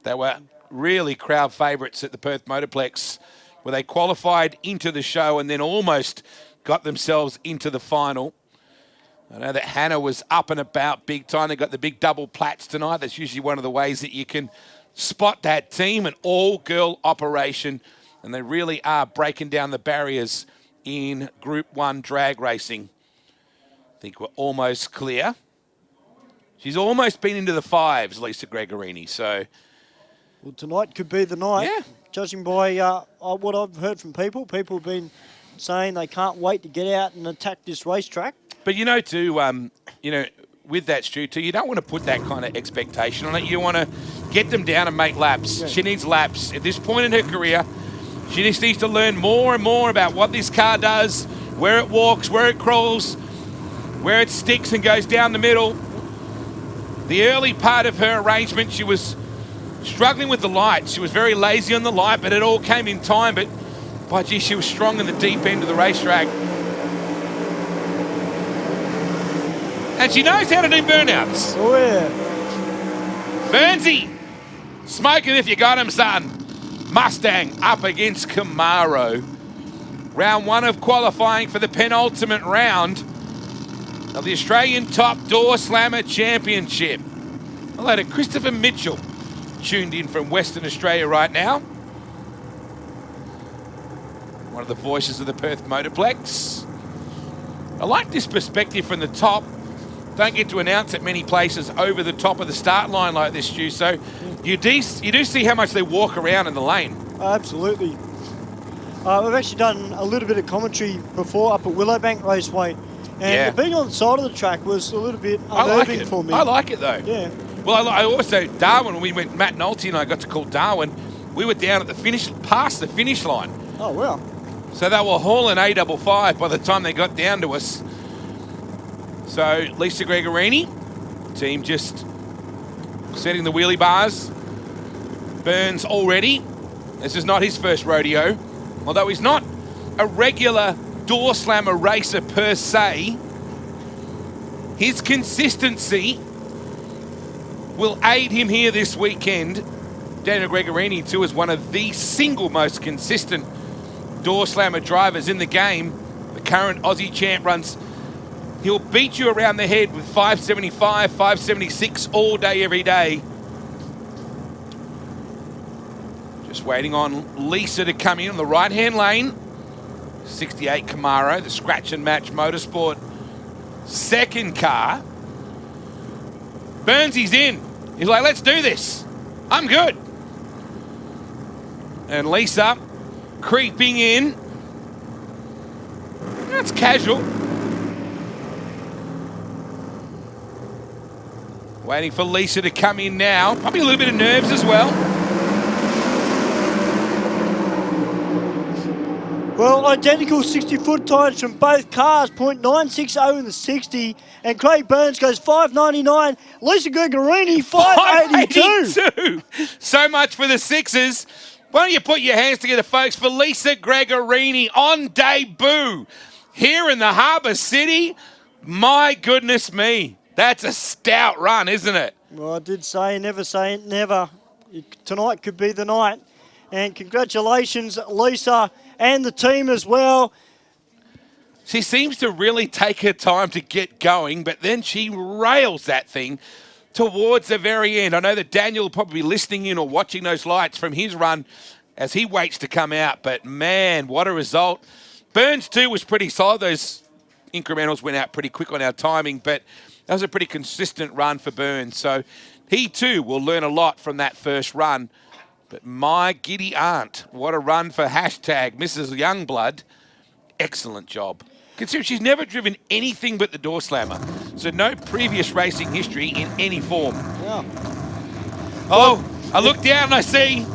They were really crowd favourites at the Perth Motorplex, where they qualified into the show and then almost got themselves into the final. I know that Hannah was up and about big time. They got the big double plats tonight. That's usually one of the ways that you can spot that team, an all-girl operation. And they really are breaking down the barriers in Group 1 drag racing. I think we're almost clear. She's almost been into the 5s, Lisa Gregorini. So, well, tonight could be the night. Yeah. Judging by what I've heard from people. People have been saying they can't wait to get out and attack this racetrack. But you know, too, with that, Stu, too, you don't want to put that kind of expectation on it. You want to get them down and make laps. Yeah. She needs laps. At this point in her career, she just needs to learn more and more about what this car does, where it walks, where it crawls, where it sticks and goes down the middle. The early part of her arrangement, she was struggling with the light. She was very lazy on the light, but it all came in time. But, by gee, she was strong in the deep end of the racetrack. And she knows how to do burnouts. Oh, yeah. Burnsy, smoke him if you got him, son. Mustang up against Camaro. Round 1 of qualifying for the penultimate round of the Australian Top Door Slammer Championship. Hello to Christopher Mitchell, tuned in from Western Australia right now. One of the voices of the Perth Motorplex. I like this perspective from the top. Don't get to announce at many places over the top of the start line like this, Stu. So you do see how much they walk around in the lane. Absolutely. We've actually done a little bit of commentary before up at Willowbank Raceway. And being on the side of the track was a little bit unnerving for me. I like it, though. Yeah. Well, I also, Darwin, when we went, Matt Nolte and I got to call Darwin, we were down at the finish, past the finish line. Oh, wow. So they were hauling A55 by the time they got down to us. So Lisa Gregorini Team just setting the wheelie bars. Burns already. This is not his first rodeo. Although he's not a regular door slammer racer per se, his consistency will aid him here this weekend. Daniel Gregorini, too, is one of the single most consistent door slammer drivers in the game. The current Aussie champ runs. He'll beat you around the head with 575, 576 all day, every day. Just waiting on Lisa to come in on the right-hand lane. 68 Camaro, the Scratch and Match Motorsport second car. Burnsy's in. He's like, let's do this. I'm good. And Lisa creeping in. That's casual. Waiting for Lisa to come in now. Probably a little bit of nerves as well. Well, identical 60-foot times from both cars, .960 in the 60, and Craig Burns goes 599. Lisa Gregorini, 582. So much for the sixes. Why don't you put your hands together, folks, for Lisa Gregorini on debut here in the Harbour City. My goodness me, that's a stout run, isn't it? Well, I did say never. Tonight could be the night. And congratulations, Lisa, and the team as well. She seems to really take her time to get going, but then she rails that thing towards the very end. I know that Daniel will probably be listening in or watching those lights from his run as he waits to come out. But, man, what a result. Burns, too, was pretty solid. Those incrementals went out pretty quick on our timing, but that was a pretty consistent run for Burns. So he, too, will learn a lot from that first run. But my giddy aunt, what a run for hashtag Mrs. Youngblood. Excellent job. Consider she's never driven anything but the door slammer. So no previous racing history in any form. Yeah. Oh, I look down and I see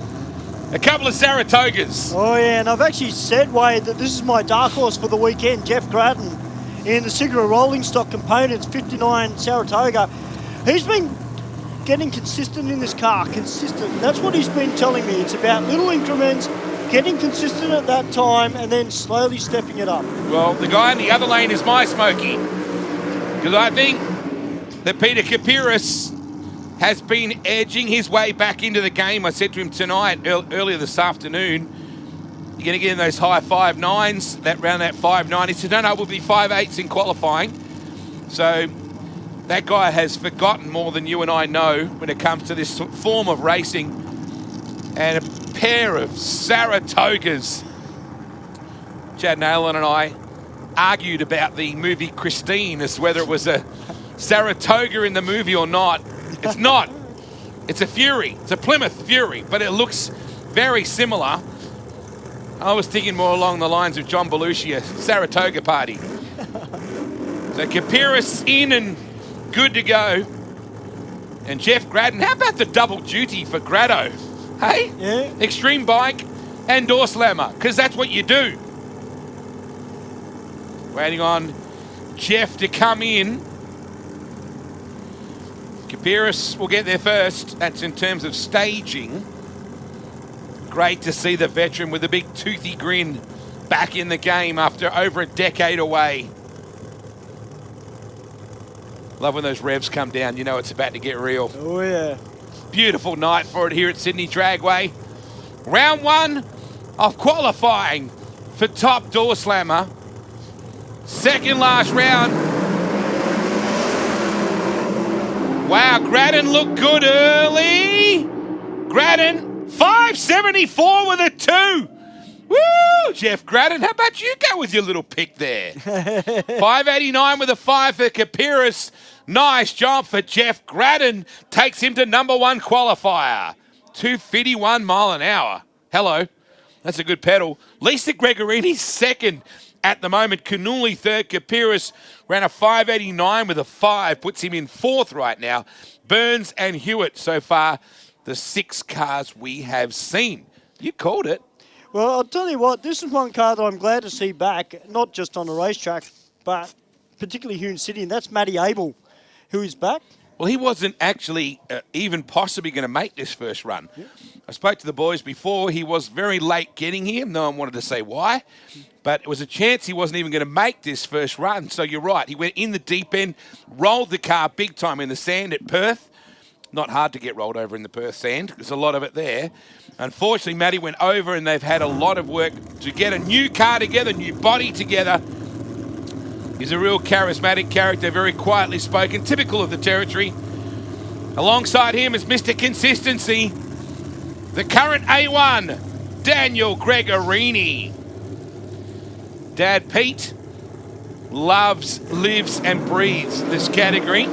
a couple of Saratogas. Oh, yeah, and I've actually said, Wade, that this is my dark horse for the weekend, Jeff Grattan, in the Sigma rolling stock components, 59 Saratoga. He's been getting consistent in this car, consistent. That's what he's been telling me. It's about little increments, getting consistent at that time, and then slowly stepping it up. Well, the guy in the other lane is my Smokey. Because I think that Peter Kapiris has been edging his way back into the game. I said to him tonight, earlier this afternoon, you're going to get in those high 5.9s, that round that 5.9. He said, no, we'll be 5.8s in qualifying. So that guy has forgotten more than you and I know when it comes to this form of racing. And a pair of Saratogas. Chad Nayland and I argued about the movie Christine as whether it was a Saratoga in the movie or not. It's not. It's a Fury. It's a Plymouth Fury, but it looks very similar. I was thinking more along the lines of John Belushi, a Saratoga party. So Kapiris in and good to go. And Jeff Grattan, how about the double duty for Gratto? Hey? Yeah. Extreme bike and door slammer, because that's what you do. Waiting on Jeff to come in. Kapiris will get there first. That's in terms of staging. Great to see the veteran with a big toothy grin back in the game after over a decade away. Love when those revs come down. You know it's about to get real. Oh, yeah. Beautiful night for it here at Sydney Dragway. Round one of qualifying for top door slammer. Second last round. Wow, Grattan looked good early. Grattan, 574 with a 2. Woo! Jeff Grattan, how about you go with your little pick there? 589 with a 5 for Kapiris. Nice job for Jeff Grattan. Takes him to number one qualifier. 251 mile an hour. Hello. That's a good pedal. Lisa Gregorini second at the moment. Cannuli third. Kapiris ran a 589 with a 5. Puts him in fourth right now. Burns and Hewitt so far the 6 cars we have seen. You called it. Well, I'll tell you what, this is one car that I'm glad to see back, not just on the racetrack, but particularly here in Sydney, and that's Matty Abel, who is back. Well, he wasn't actually even possibly going to make this first run. Yeah. I spoke to the boys before. He was very late getting here. No one wanted to say why. But it was a chance he wasn't even going to make this first run. So you're right. He went in the deep end, rolled the car big time in the sand at Perth. Not hard to get rolled over in the Perth sand. There's a lot of it there. Unfortunately, Matty went over, and they've had a lot of work to get a new car together, new body together. He's a real charismatic character, very quietly spoken, typical of the territory. Alongside him is Mr. Consistency, the current A1, Daniel Gregorini. Dad Pete loves, lives and breathes this category.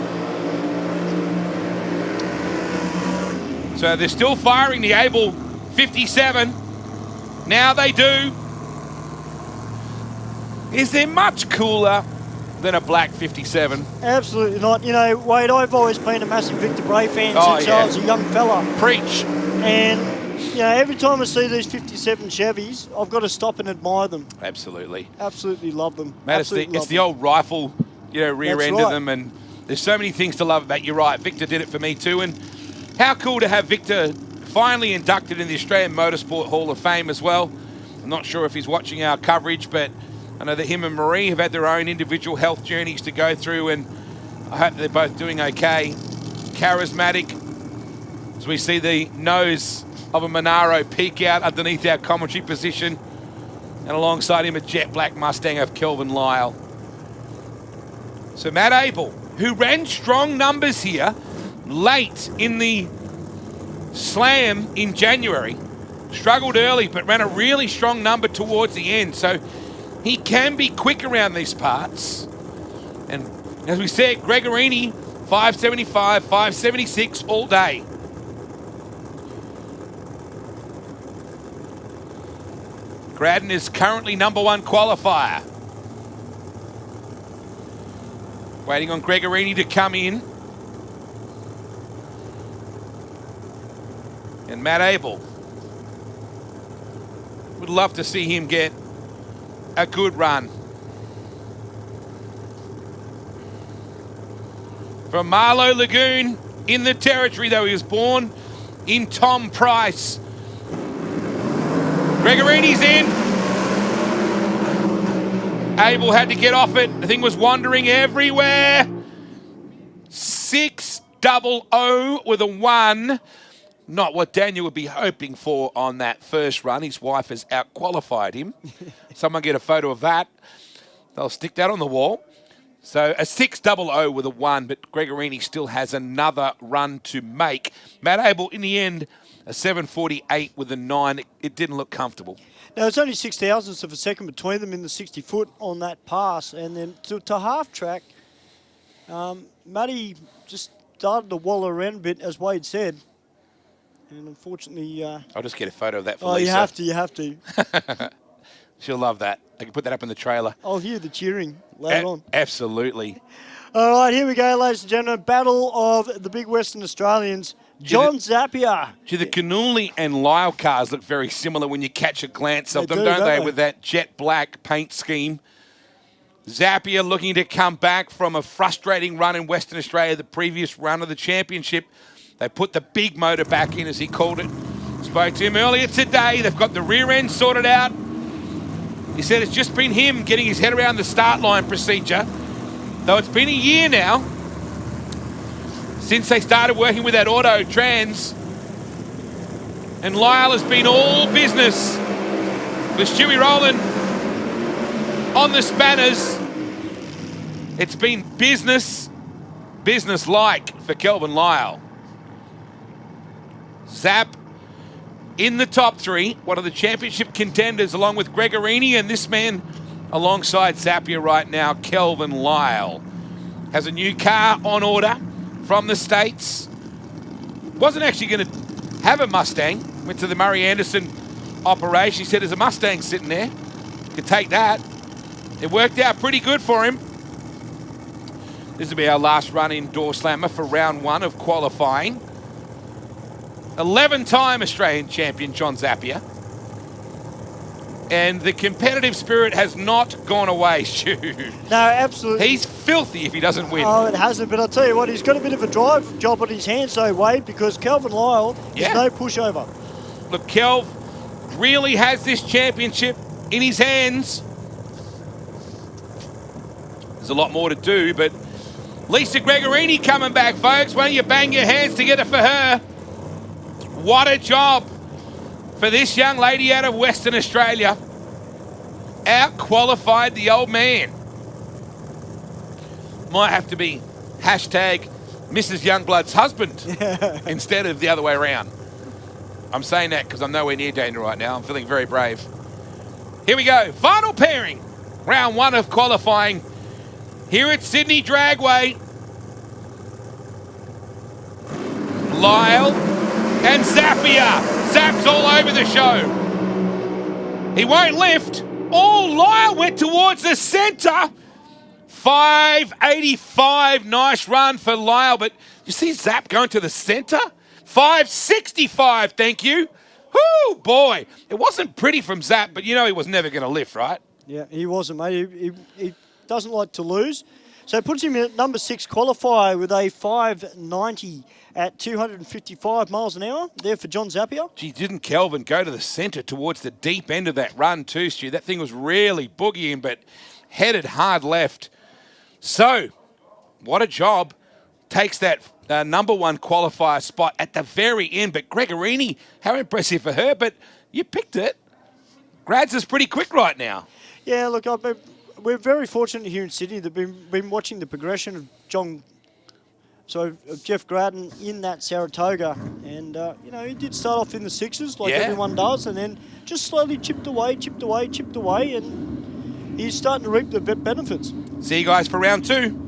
So they're still firing the Able 57. Now they do. Is there much cooler than a black 57? Absolutely not. You know, Wade, I've always been a massive Victor Bray fan since I was a young fella. Preach. And, you know, every time I see these 57 Chevys, I've got to stop and admire them. Absolutely. Absolutely love them. Matt, it's the old rifle, rear end of them, and there's so many things to love about. You're right, Victor did it for me too, and how cool to have Victor finally inducted in the Australian Motorsport Hall of Fame as well. I'm not sure if he's watching our coverage, but I know that him and Marie have had their own individual health journeys to go through, and I hope they're both doing okay. Charismatic, as we see the nose of a Monaro peek out underneath our commentary position, and alongside him a jet black Mustang of Kelvin Lyle. So Matt Abel, who ran strong numbers here late in the Slam in January, struggled early but ran a really strong number towards the end, so he can be quick around these parts. And as we said, Gregorini 575, 576 all day. Gradden is currently #1 qualifier. Waiting on Gregorini to come in. And Matt Abel. Would love to see him get a good run. From Marlow Lagoon in the territory, though, he was born in Tom Price. Gregorini's in. Abel had to get off it. The thing was wandering everywhere. 600 with a 1. Not what Daniel would be hoping for on that first run. His wife has out-qualified him. Someone get a photo of that. They'll stick that on the wall. So a 600 with a 1, but Gregorini still has another run to make. Matt Abel, in the end, a 748 with a 9. It didn't look comfortable. Now, it's only 6,000ths of a second between them in the 60-foot on that pass. And then to half track, Matty just started to wallow around a bit, as Wade said. And unfortunately... I'll just get a photo of that for Lisa. You have to. She'll love that. I can put that up in the trailer. I'll hear the cheering later on. Absolutely. All right, here we go, ladies and gentlemen. Battle of the big Western Australians. John Zappia. Gee, the Cannuli and Lyle cars look very similar when you catch a glance of them, don't they? With that jet black paint scheme. Zappia looking to come back from a frustrating run in Western Australia, the previous run of the championship. They put the big motor back in, as he called it. Spoke to him earlier today. They've got the rear end sorted out. He said it's just been him getting his head around the start line procedure. Though it's been a year now since they started working with that auto trans. And Lyle has been all business with Stewie Rowland on the spanners. It's been business-like for Kelvin Lyle. Zap in the top 3, one of the championship contenders along with Gregorini, and this man alongside Zappia right now, Kelvin Lyle. Has a new car on order from the States. Wasn't actually going to have a Mustang. Went to the Murray Anderson operation. He said there's a Mustang sitting there. Could take that. It worked out pretty good for him. This will be our last run in Door Slammer for round 1 of qualifying. 11-time Australian champion John Zappia. And the competitive spirit has not gone away, Stu. No, absolutely. He's filthy if he doesn't win. Oh, it hasn't, but I'll tell you what, he's got a bit of a drive job on his hands though, Wade, because Kelvin Lyle is no pushover. Look, Kelv really has this championship in his hands. There's a lot more to do, but Lisa Gregorini coming back, folks. Why don't you bang your hands together for her? What a job for this young lady out of Western Australia. Out-qualified the old man. Might have to be hashtag Mrs. Youngblood's husband instead of the other way around. I'm saying that because I'm nowhere near danger right now. I'm feeling very brave. Here we go. Final pairing. Round 1 of qualifying here at Sydney Dragway. Lyle and Zappia. Zap's all over the show. He won't lift. Oh, Lyle went towards the centre. 585. Nice run for Lyle. But you see Zap going to the centre? 565, thank you. Whoo, boy. It wasn't pretty from Zap, but you know he was never going to lift, right? Yeah, he wasn't, mate. He doesn't like to lose. So it puts him at number 6 qualifier with a 590 at 255 miles an hour there for John Zappia. Gee, didn't Kelvin go to the centre towards the deep end of that run too, Stu? That thing was really boogieing, but headed hard left. So, what a job. Takes that number 1 qualifier spot at the very end. But Gregorini, how impressive for her. But you picked it. Grads is pretty quick right now. Yeah, look, we're very fortunate here in Sydney that we've been watching the progression of Jeff Gradden in that Saratoga. And, you know, he did start off in the 6s like everyone does, and then just slowly chipped away, and he's starting to reap the benefits. See you guys for round 2.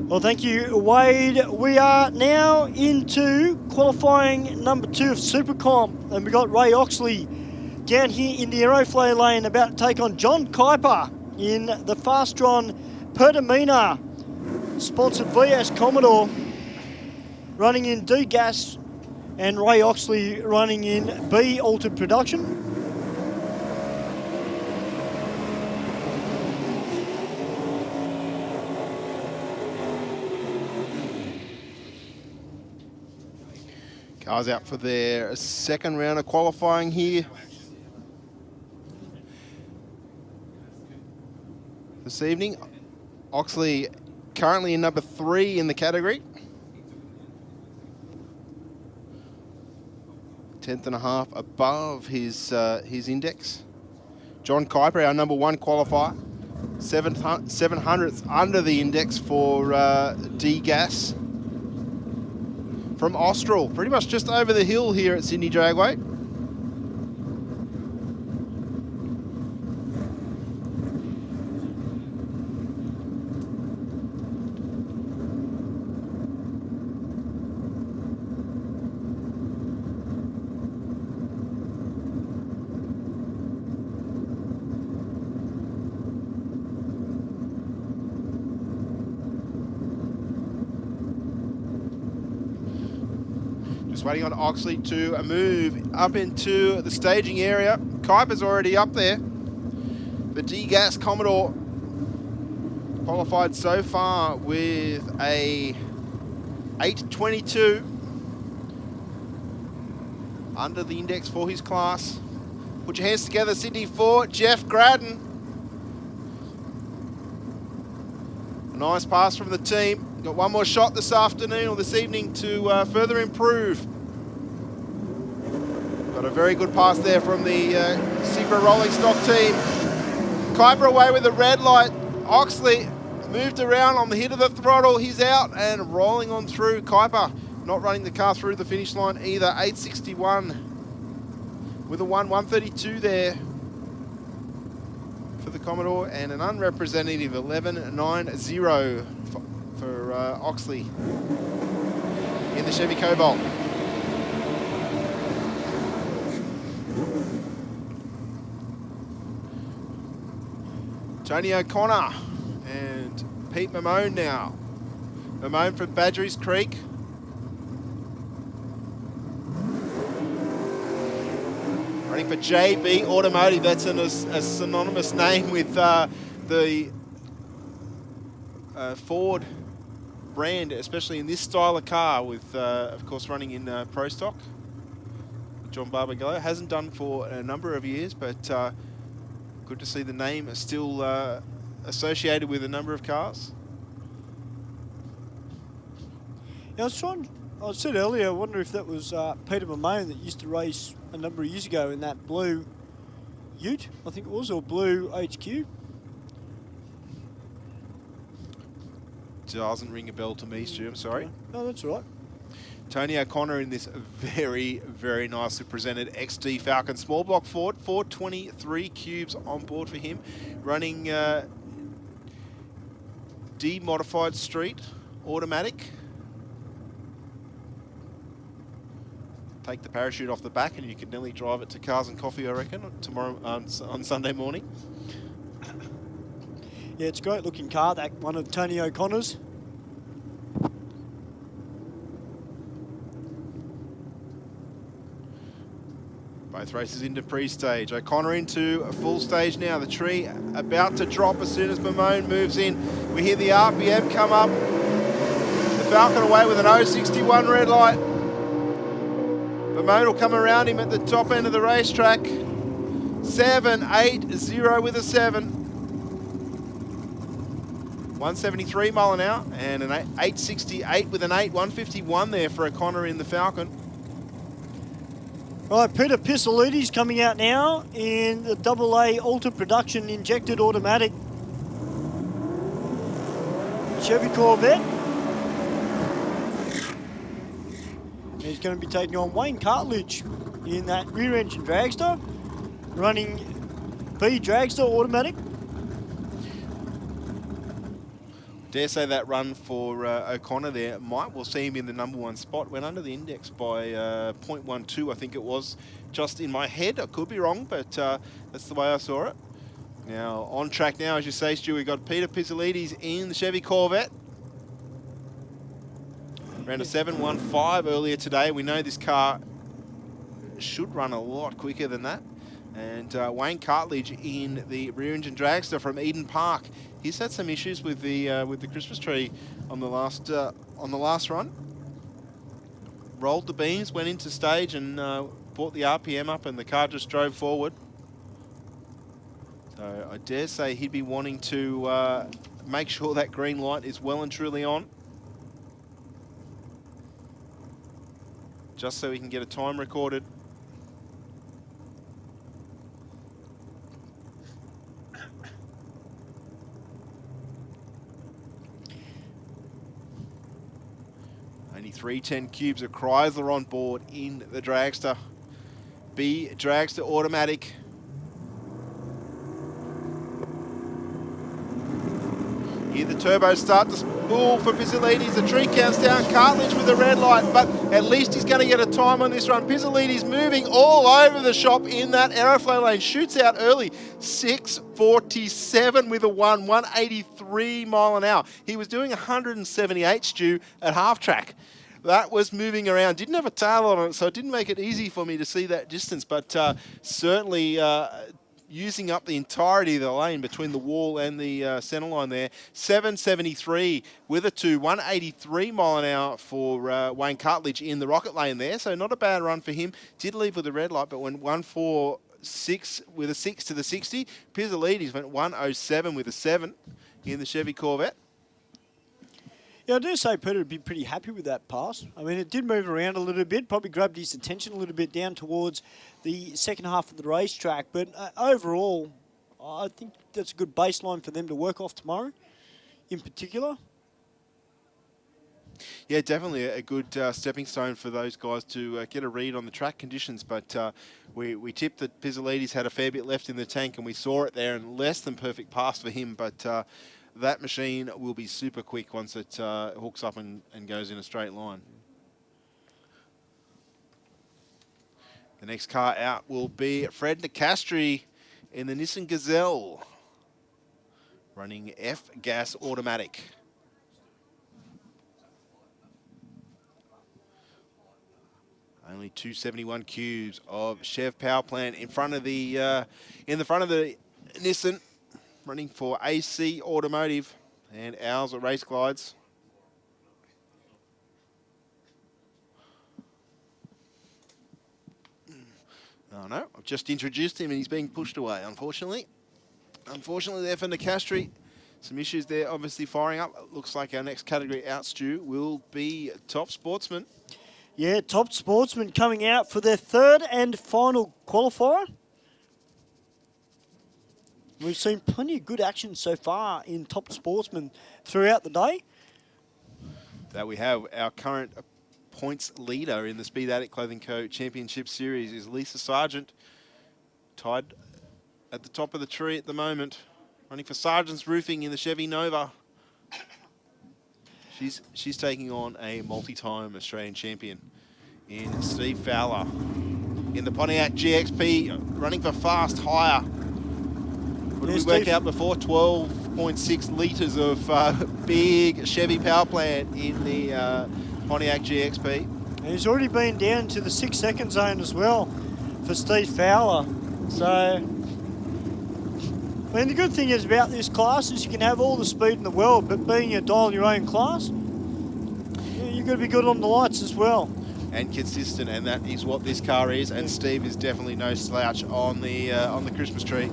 Well, thank you, Wade. We are now into qualifying number 2 of Super Comp, and we got Ray Oxley down here in the aeroflare lane about to take on John Kuiper in the Fastron Pertamina, sponsored VS Commodore, running in D Gas, and Ray Oxley running in B Altered Production. Cars out for their second round of qualifying here this evening. Oxley currently in number 3 in the category. 10.5 above his index. John Kuiper, our number 1 qualifier. 700ths under the index for D-Gas. From Austral, pretty much just over the hill here at Sydney Dragway. Just waiting on Oxley to move up into the staging area. Kuiper's already up there. The D-Gas Commodore qualified so far with a 822 under the index for his class. Put your hands together, Sydney, for Jeff Gradden. A nice pass from the team. Got one more shot this afternoon or this evening to further improve. Got a very good pass there from the Segra Rolling Stock team. Kuiper away with the red light. Oxley moved around on the hit of the throttle. He's out and rolling on through. Kuiper not running the car through the finish line either. 861 with a 132 there for the Commodore, and an unrepresentative 11.90 for Oxley in the Chevy Cobalt. Tony O'Connor and Pete Mamone now. Mamone from Badgerys Creek. Running for JB Automotive. That's a synonymous name with the Ford brand, especially in this style of car, with, of course, running in Pro Stock. John Barbagallo hasn't done for a number of years, but good to see the name still associated with a number of cars. Yeah, I said earlier, I wonder if that was Peter Mamone that used to race a number of years ago in that blue Ute, I think it was, or blue HQ. Doesn't ring a bell to me, Stu, I'm sorry. No, that's all right. Tony O'Connor in this very, very nicely presented XD Falcon. Small block Ford, 423 cubes on board for him. Running D-modified street, automatic. Take the parachute off the back and you can nearly drive it to Cars and Coffee, I reckon, tomorrow on Sunday morning. Yeah, it's a great looking car, that one of Tony O'Connor's. Both races into pre-stage. O'Connor into a full stage now. The tree about to drop as soon as Mamone moves in. We hear the RPM come up. The Falcon away with an 061 red light. Mamone will come around him at the top end of the racetrack. 780 with a 7. 173 mile an hour and an 868 with an 8. 151 there for O'Connor in the Falcon. Right, Peter Pisolides coming out now in the AA Alta Production injected automatic Chevy Corvette. He's going to be taking on Wayne Cartledge in that rear engine dragster, running B dragster automatic. Dare say that run for O'Connor there will see him in the #1 spot. Went under the index by 0.12, I think it was, just in my head. I could be wrong, but that's the way I saw it. Now, on track now, as you say, Stu, we've got Peter Pisolides in the Chevy Corvette. Ran a 715 earlier today. We know this car should run a lot quicker than that. And Wayne Cartledge in the rear engine dragster from Eden Park. He's had some issues with the Christmas tree on the last run. Rolled the beams, went into stage, and brought the RPM up, and the car just drove forward. So I dare say he'd be wanting to make sure that green light is well and truly on, just so he can get a time recorded. Only 310 cubes of Chrysler on board in the dragster. B dragster automatic. Here the turbos start to spool for Pisolides. The tree counts down. Cartledge with the red light, but at least he's going to get a time on this run. Pisolides moving all over the shop in that aeroflow lane. Shoots out early. 647 with a 183 mile an hour. He was doing 178, Stu, at half track. That was moving around. Didn't have a tail on it, so it didn't make it easy for me to see that distance, but certainly using up the entirety of the lane between the wall and the centre line there. 773 with a 2, 183 mile an hour for Wayne Cartledge in the rocket lane there, so not a bad run for him. Did leave with a red light, but went 146 with a 6 to the 60. Pisolides went 107 with a 7 in the Chevy Corvette. Yeah, I do say Peter would be pretty happy with that pass. I mean, it did move around a little bit, probably grabbed his attention a little bit down towards the second half of the racetrack. But overall, I think that's a good baseline for them to work off tomorrow, in particular. Yeah, definitely a good stepping stone for those guys to get a read on the track conditions. But we tipped that Pisolides had a fair bit left in the tank, and we saw it there, and less than perfect pass for him. But that machine will be super quick once it hooks up and goes in a straight line. The next car out will be Fred Nicastri in the Nissan Gazelle, running F-gas automatic. Only 271 cubes of Chev power plant in front of the Nissan, running for AC Automotive and ours are Race Glides. Oh no, I've just introduced him and he's being pushed away, unfortunately. Unfortunately there for Nicastri. Some issues there, obviously firing up. It looks like our next category out, Stu, will be Top Sportsman. Yeah, Top Sportsman coming out for their third and final qualifier. We've seen plenty of good action so far in Top Sportsman throughout the day. That we have our current points leader in the Speed Addict Clothing Co. Championship Series is Lisa Sargent, tied at the top of the tree at the moment, running for Sargent's Roofing in the Chevy Nova. She's taking on a multi-time Australian champion in Steve Fowler in the Pontiac GXP, running for Fast Hire. What did we work out before? 12.6 litres of big Chevy power plant in the Pontiac GXP. And he's already been down to the 6-second zone as well for Steve Fowler. So, I mean, the good thing is about this class is you can have all the speed in the world, but being a dial your own class, you've got to be good on the lights as well. And consistent, and that is what this car is. And Steve is definitely no slouch on the Christmas tree.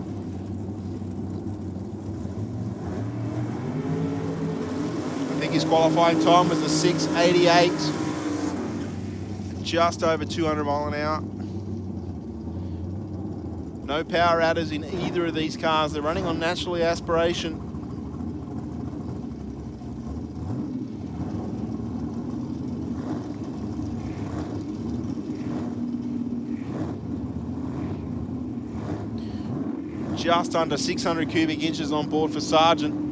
I think his qualifying time was a 6:88, just over 200 mile an hour. No power adders in either of these cars. They're running on naturally aspiration. Just under 600 cubic inches on board for Sargent.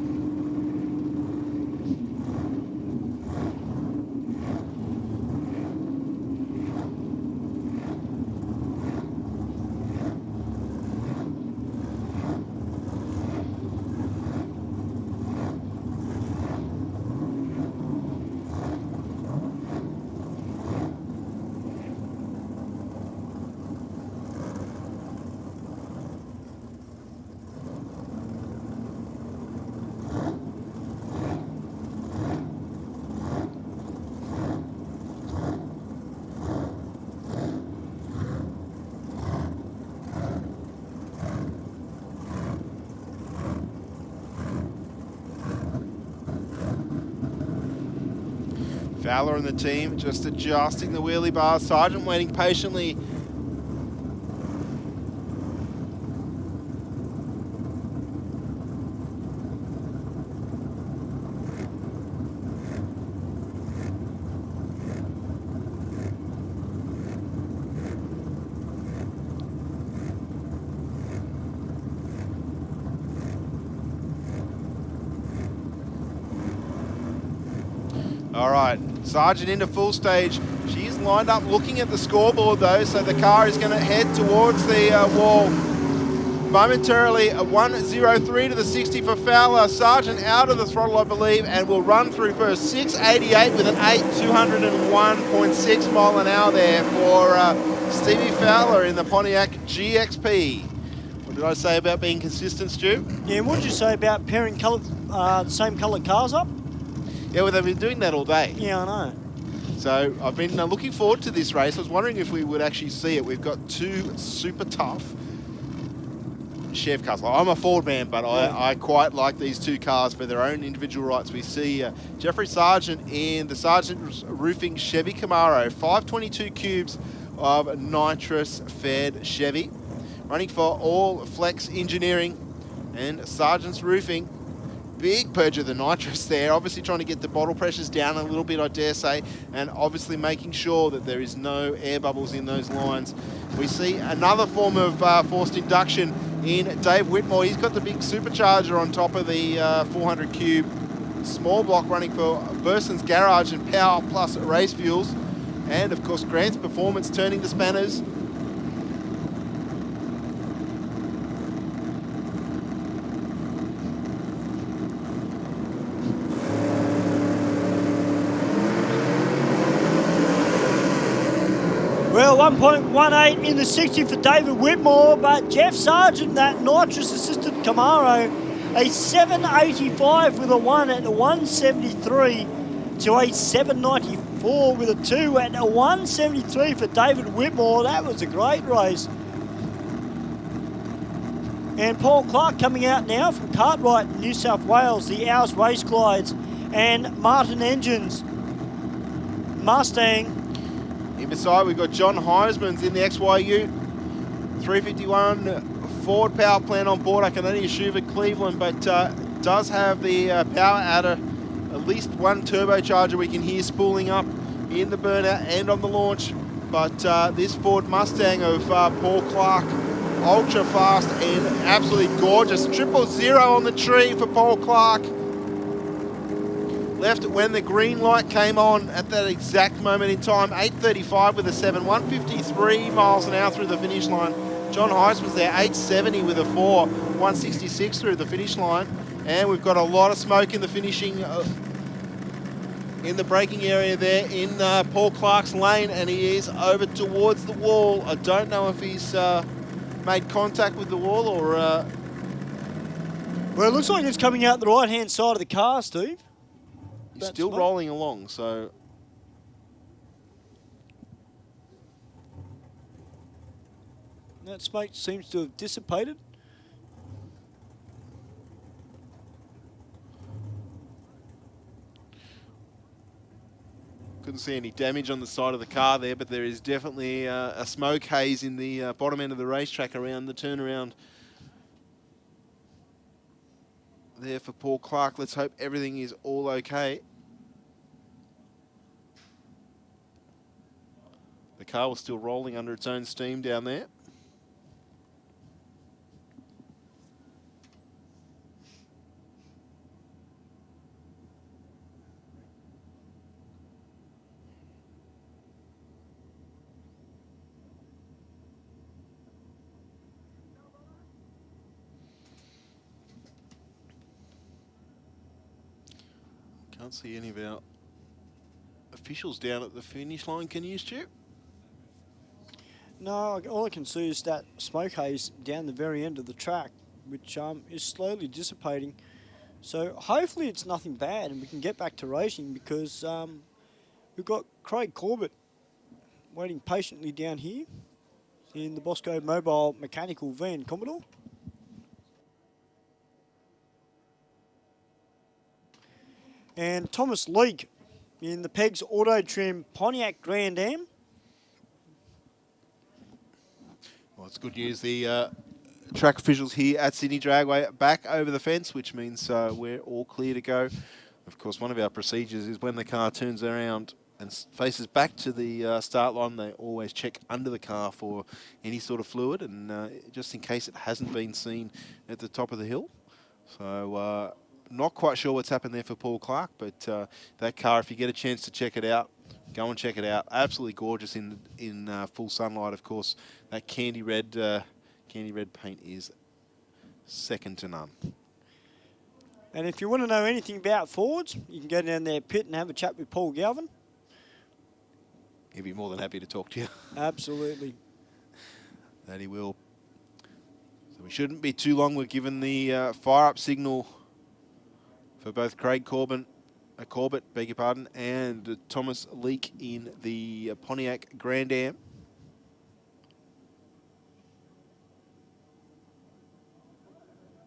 Fowler and the team just adjusting the wheelie bar. Sargent waiting patiently. All right, Sargent into full stage. She's lined up looking at the scoreboard though, so the car is going to head towards the wall. Momentarily, a 1:03 to the 60 for Fowler. Sargent out of the throttle, I believe, and will run through first. 6:88 with an 201.6 mile an hour there for Stevie Fowler in the Pontiac GXP. What did I say about being consistent, Stu? Yeah, and what did you say about pairing same coloured cars up? Yeah, well, they've been doing that all day. Yeah, I know. So I've been looking forward to this race. I was wondering if we would actually see it. We've got two super tough Chev cars. I'm a Ford man, but I quite like these two cars for their own individual rights. We see Jeffrey Sargent in the Sargent Roofing Chevy Camaro, 522 cubes of nitrous-fed Chevy, running for All Flex Engineering and Sargent's Roofing. Big purge of the nitrous there, obviously trying to get the bottle pressures down a little bit, I dare say, and obviously making sure that there is no air bubbles in those lines. We see another form of forced induction in Dave Whitmore. He's got the big supercharger on top of the 400 cube small block running for Burson's Garage and Power Plus Race Fuels. And of course Grant's Performance turning the spanners. 1.18 in the 60 for David Whitmore, but Jeff Sargent, that nitrous-assisted Camaro, a 785 with a 1 at a 173 to a 794 with a 2 at a 173 for David Whitmore. That was a great race. And Paul Clark coming out now from Cartwright, New South Wales, the Ours Race Glides, and Martin Engines, Mustang. In beside, we've got John Heisman's in the XYU. 351 Ford power plant on board. I can only assume at Cleveland, but does have the power adder. At least one turbocharger we can hear spooling up in the burner and on the launch. But this Ford Mustang of Paul Clark, ultra fast and absolutely gorgeous. 000 on the tree for Paul Clark. Left when the green light came on at that exact moment in time. 8:35 with a 7, 153 miles an hour through the finish line. John Heisman's there, 8:70 with a 4, 166 through the finish line. And we've got a lot of smoke in the finishing, in the braking area there in Paul Clark's lane, and he is over towards the wall. I don't know if he's made contact with the wall or... Well, it looks like it's coming out the right-hand side of the car, Steve. He's still rolling along, so... That smoke seems to have dissipated. Couldn't see any damage on the side of the car there, but there is definitely a smoke haze in the bottom end of the racetrack around the turnaround there for Paul Clark. Let's hope everything is all okay. The car was still rolling under its own steam down there. Can't see any of our officials down at the finish line, can you, Stu? No, all I can see is that smoke haze down the very end of the track, which is slowly dissipating. So hopefully it's nothing bad and we can get back to racing, because we've got Craig Corbett waiting patiently down here in the Bosco Mobile Mechanical van Commodore. And Thomas Leake in the Pegs Auto Trim Pontiac Grand Am. Well, it's good news. The track officials here at Sydney Dragway back over the fence, which means we're all clear to go. Of course, one of our procedures is when the car turns around and faces back to the start line, they always check under the car for any sort of fluid, and just in case it hasn't been seen at the top of the hill. So not quite sure what's happened there for Paul Clark, but that car, if you get a chance to check it out, go and check it out. Absolutely gorgeous in full sunlight, of course. That candy red paint is second to none. And if you want to know anything about Fords, you can go down their pit and have a chat with Paul Galvin. He'd be more than happy to talk to you. Absolutely. That he will. So we shouldn't be too long. We're given the fire-up signal for both Craig Corbett, beg your pardon, and Thomas Leake in the Pontiac Grand Am.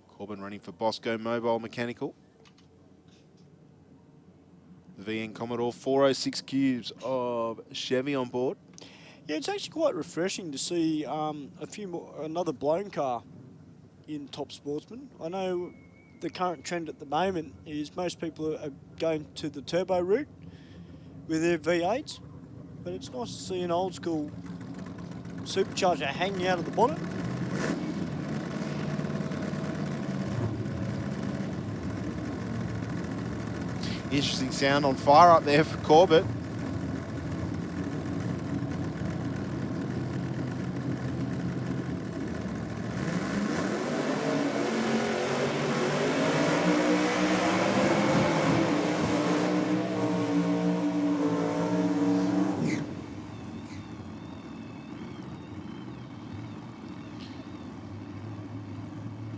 Corbin running for Bosco Mobile Mechanical. The VN Commodore 406 cubes of Chevy on board. Yeah, it's actually quite refreshing to see another blown car in Top Sportsman. I know the current trend at the moment is most people are going to the turbo route with their V8s, but it's nice to see an old school supercharger hanging out of the bonnet. Interesting sound on fire up there for Corbett.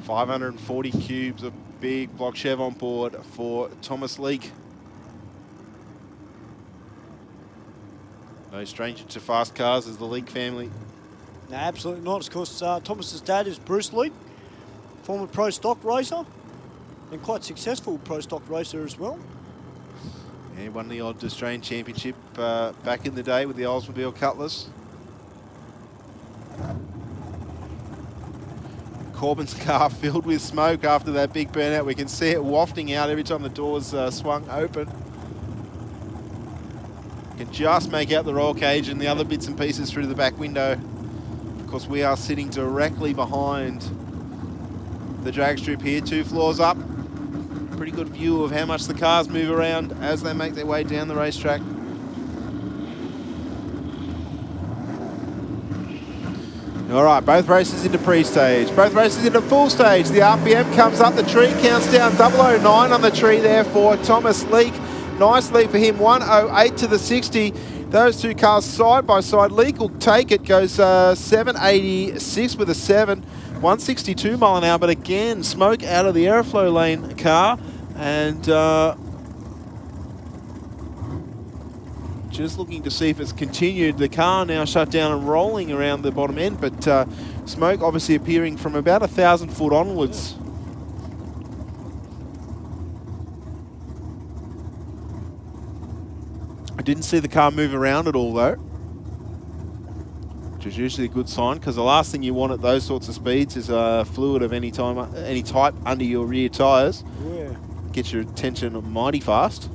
540 cubes of big block Chev on board for Thomas Leake. No stranger to fast cars as the Leake family. No, absolutely not. Of course, Thomas's dad is Bruce Leake, former pro stock racer, and quite successful pro stock racer as well. Yeah, won the odd Australian Championship back in the day with the Oldsmobile Cutlass. Corbin's car filled with smoke after that big burnout. We can see it wafting out every time the doors swung open. You can just make out the roll cage and the other bits and pieces through the back window. Of course, we are sitting directly behind the drag strip here, 2 floors up. Pretty good view of how much the cars move around as they make their way down the racetrack. All right, both races into pre-stage, both races into full stage. The RPM comes up, the tree counts down, 009 on the tree there for Thomas Leake. Nice lead for him, 108 to the 60. Those two cars side by side. Leake will take it, goes 786 with a 7. 162 mile an hour, but again, smoke out of the airflow lane car, and just looking to see if it's continued. The car now shut down and rolling around the bottom end, but smoke obviously appearing from about 1,000 foot onwards. I didn't see the car move around at all though, which is usually a good sign, because the last thing you want at those sorts of speeds is fluid of any type under your rear tyres. Yeah. Gets your attention mighty fast.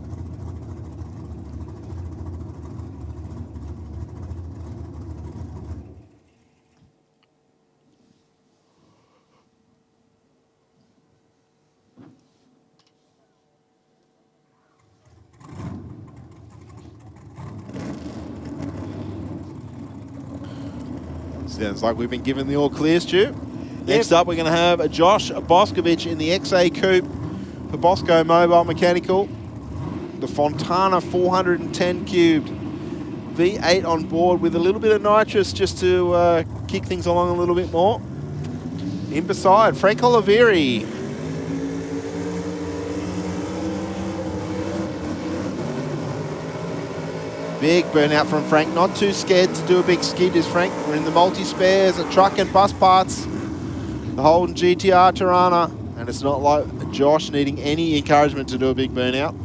Sounds like we've been given the all clear, Stu. Next up, we're going to have Josh Boscovich in the XA Coupe for Bosco Mobile Mechanical. The Fontana 410 cubed. V8 on board with a little bit of nitrous just to kick things along a little bit more. In beside, Frank Oliveri. Big burnout from Frank, not too scared to do a big skid is Frank. We're in the multi-spares, a truck and bus parts, the Holden GTR Tirana, and it's not like Josh needing any encouragement to do a big burnout.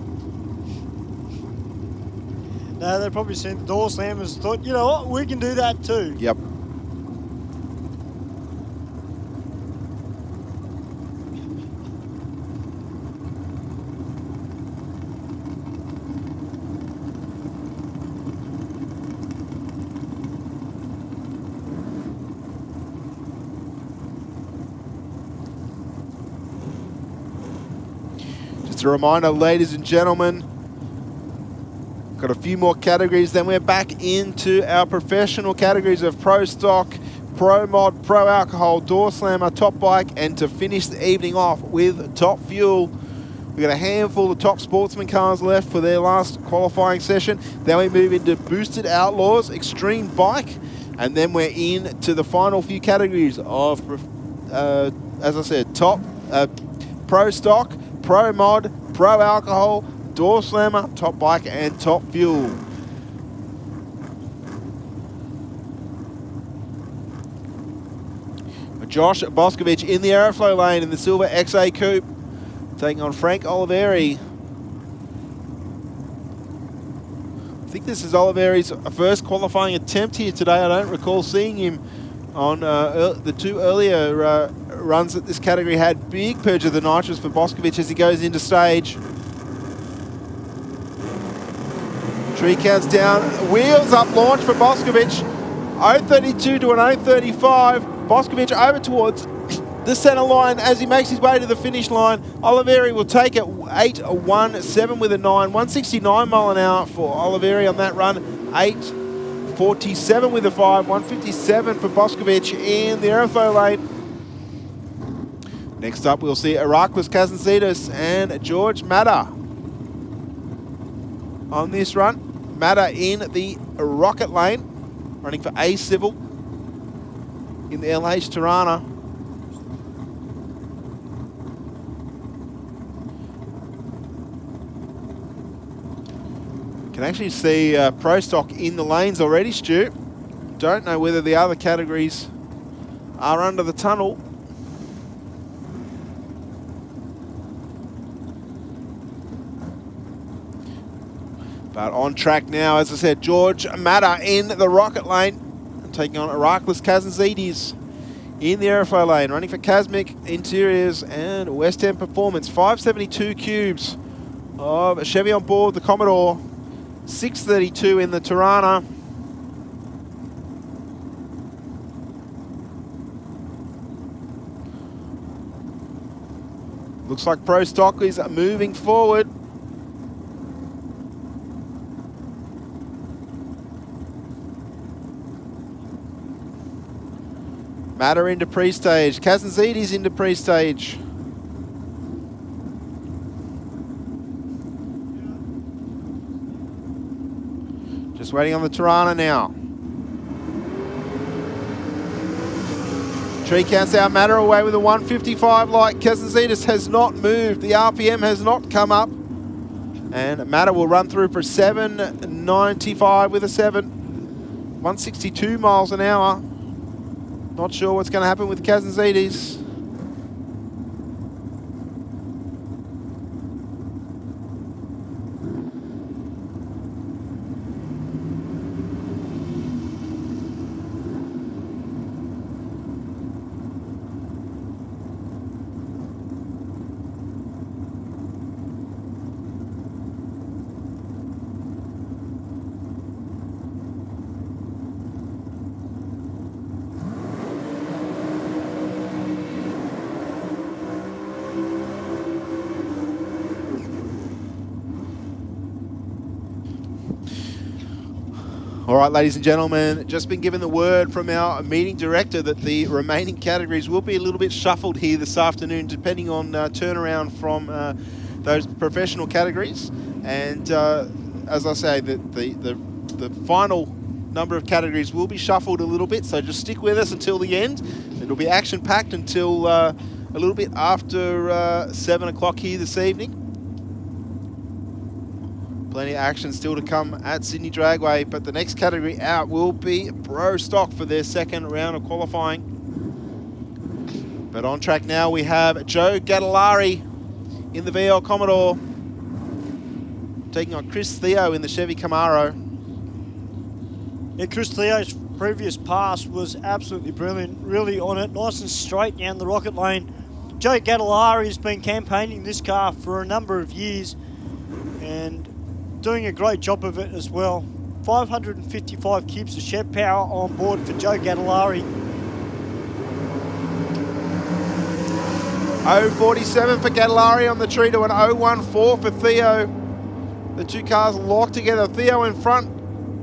No, they've probably seen the door slammers and thought, you know what, we can do that too. Yep. Just a reminder, ladies and gentlemen, got a few more categories, then we're back into our professional categories of Pro Stock, Pro Mod, Pro Alcohol, Door Slammer, Top Bike, and to finish the evening off with Top Fuel. We've got a handful of Top Sportsman cars left for their last qualifying session. Then we move into Boosted Outlaws, Extreme Bike, and then we're into the final few categories of, as I said, Top Pro Stock, Pro Mod, Pro Alcohol, Door Slammer, Top Bike, and Top Fuel. Josh Boscovich in the aeroflow lane in the silver XA Coupe, taking on Frank Oliveri. I think this is Oliveri's first qualifying attempt here today. I don't recall seeing him on the two earlier runs that this category had. Big purge of the nitrous for Boscovich as he goes into stage. Tree counts down, wheels up, launch for Boscovich. 0.32 to an 0.35. Boscovich over towards the center line as he makes his way to the finish line. Oliveri will take it 8.17 with a 9. 169 mile an hour for Oliveri on that run. 8.47 with a 5. 157 for Boscovich in the aeroflow lane. Next up, we'll see Heraklis Kazantzidis and George Matter on this run. Matter in the rocket lane, running for A Civil in the LH Tirana. Can actually see Pro Stock in the lanes already, Stu. Don't know whether the other categories are under the tunnel. But on track now, as I said, George Matter in the rocket lane, taking on Heraklis Kazantzidis in the aerofoil lane, running for Kazmic Interiors and West End Performance. 572 cubes of Chevy on board the Commodore, 632 in the Tirana. Looks like Pro Stock is moving forward. Matter into pre-stage. Kazantzidis into pre-stage. Just waiting on the Tirana now. Tree counts out Matter away with a 155 like Kazantzidis has not moved. The RPM has not come up. And Matter will run through for 795 with a 7. 162 miles an hour. Not sure what's going to happen with Kazantzidis. All right, ladies and gentlemen, just been given the word from our meeting director that the remaining categories will be a little bit shuffled here this afternoon, depending on turnaround from those professional categories. And as I say, the final number of categories will be shuffled a little bit, so just stick with us until the end. It'll be action-packed until a little bit after 7 o'clock here this evening. Plenty of action still to come at Sydney Dragway, but the next category out will be Pro Stock for their second round of qualifying. But on track now we have Joe Gattalari in the VL Commodore, taking on Chris Theo in the Chevy Camaro. Yeah, Chris Theo's previous pass was absolutely brilliant, really on it, nice and straight down the rocket lane. Joe Gattalari has been campaigning this car for a number of years and doing a great job of it as well. 555 cubes of Chev power on board for Joe Gattalari. 0.47 for Gattalari on the tree to an 0.14 for Theo. The two cars locked together. Theo in front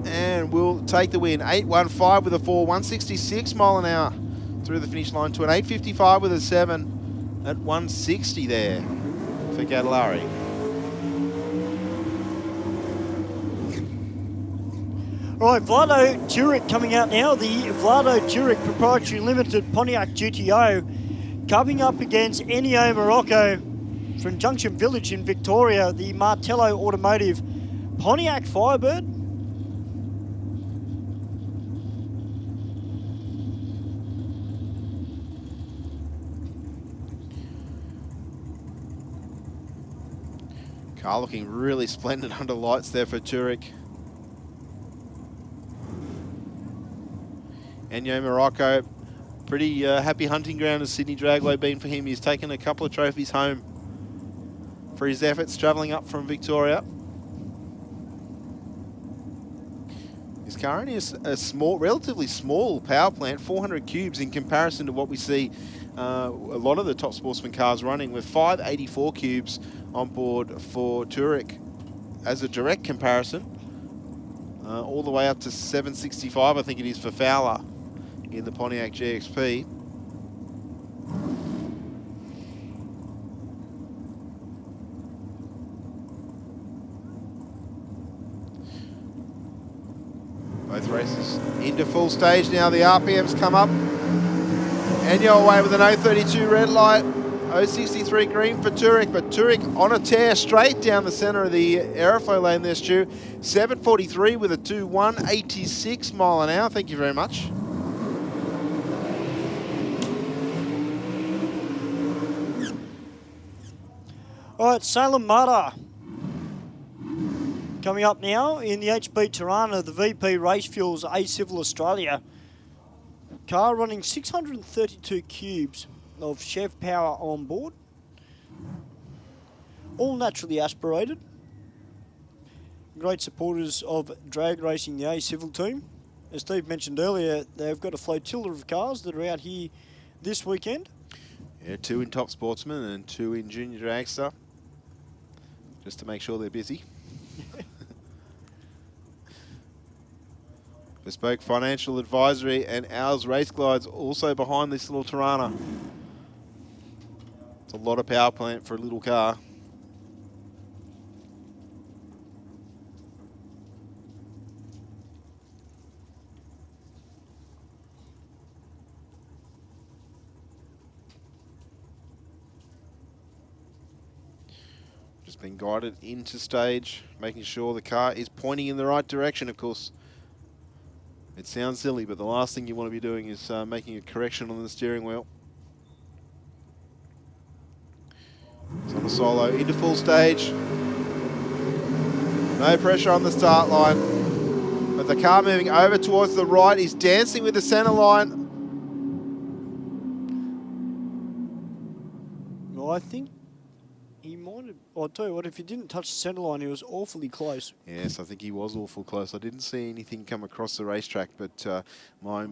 and will take the win. 8.15 with a 4, 166 mile an hour through the finish line to an 8.55 with a 7 at 160 there for Gattalari. All right, Vlado Jurek coming out now. The Vlado Jurek Proprietary Limited Pontiac GTO coming up against Ennio Morocco from Junction Village in Victoria, the Martello Automotive Pontiac Firebird. Car looking really splendid under lights there for Jurek. Ennio Morocco, pretty happy hunting ground has Sydney Dragway been for him. He's taken a couple of trophies home for his efforts travelling up from Victoria. His car only is a small, relatively small power plant, 400 cubes in comparison to what we see a lot of the top sportsman cars running, with 584 cubes on board for Jurek as a direct comparison. All the way up to 765, I think it is, for Fowler in the Pontiac GXP. Both races into full stage now. The RPMs come up. Ennio away with an 0.32 red light. 063 green for Turek, but Turek on a tear straight down the centre of the aerofoil lane there, Stu. 743 with a 2.1, 86 mile an hour. Thank you very much. All right, Salem Mata coming up now in the HB Tirana, the VP Race Fuels A Civil Australia. Car running 632 cubes of Chev power on board. All naturally aspirated. Great supporters of drag racing, the A Civil team. As Steve mentioned earlier, they've got a flotilla of cars that are out here this weekend. Yeah, 2 in Top Sportsman and 2 in Junior Dragster, just to make sure they're busy. Bespoke Financial Advisory and Ours Race Glides also behind this little Tirana. It's a lot of power plant for a little car. Just been guided into stage, making sure the car is pointing in the right direction, of course. It sounds silly, but the last thing you want to be doing is making a correction on the steering wheel. It's on a solo into full stage. No pressure on the start line. But the car moving over towards the right. He's dancing with the center line. Well, I think he might have... I'll tell you what, if he didn't touch the centre line, he was awfully close. Yes, I think he was awful close. I didn't see anything come across the racetrack, but my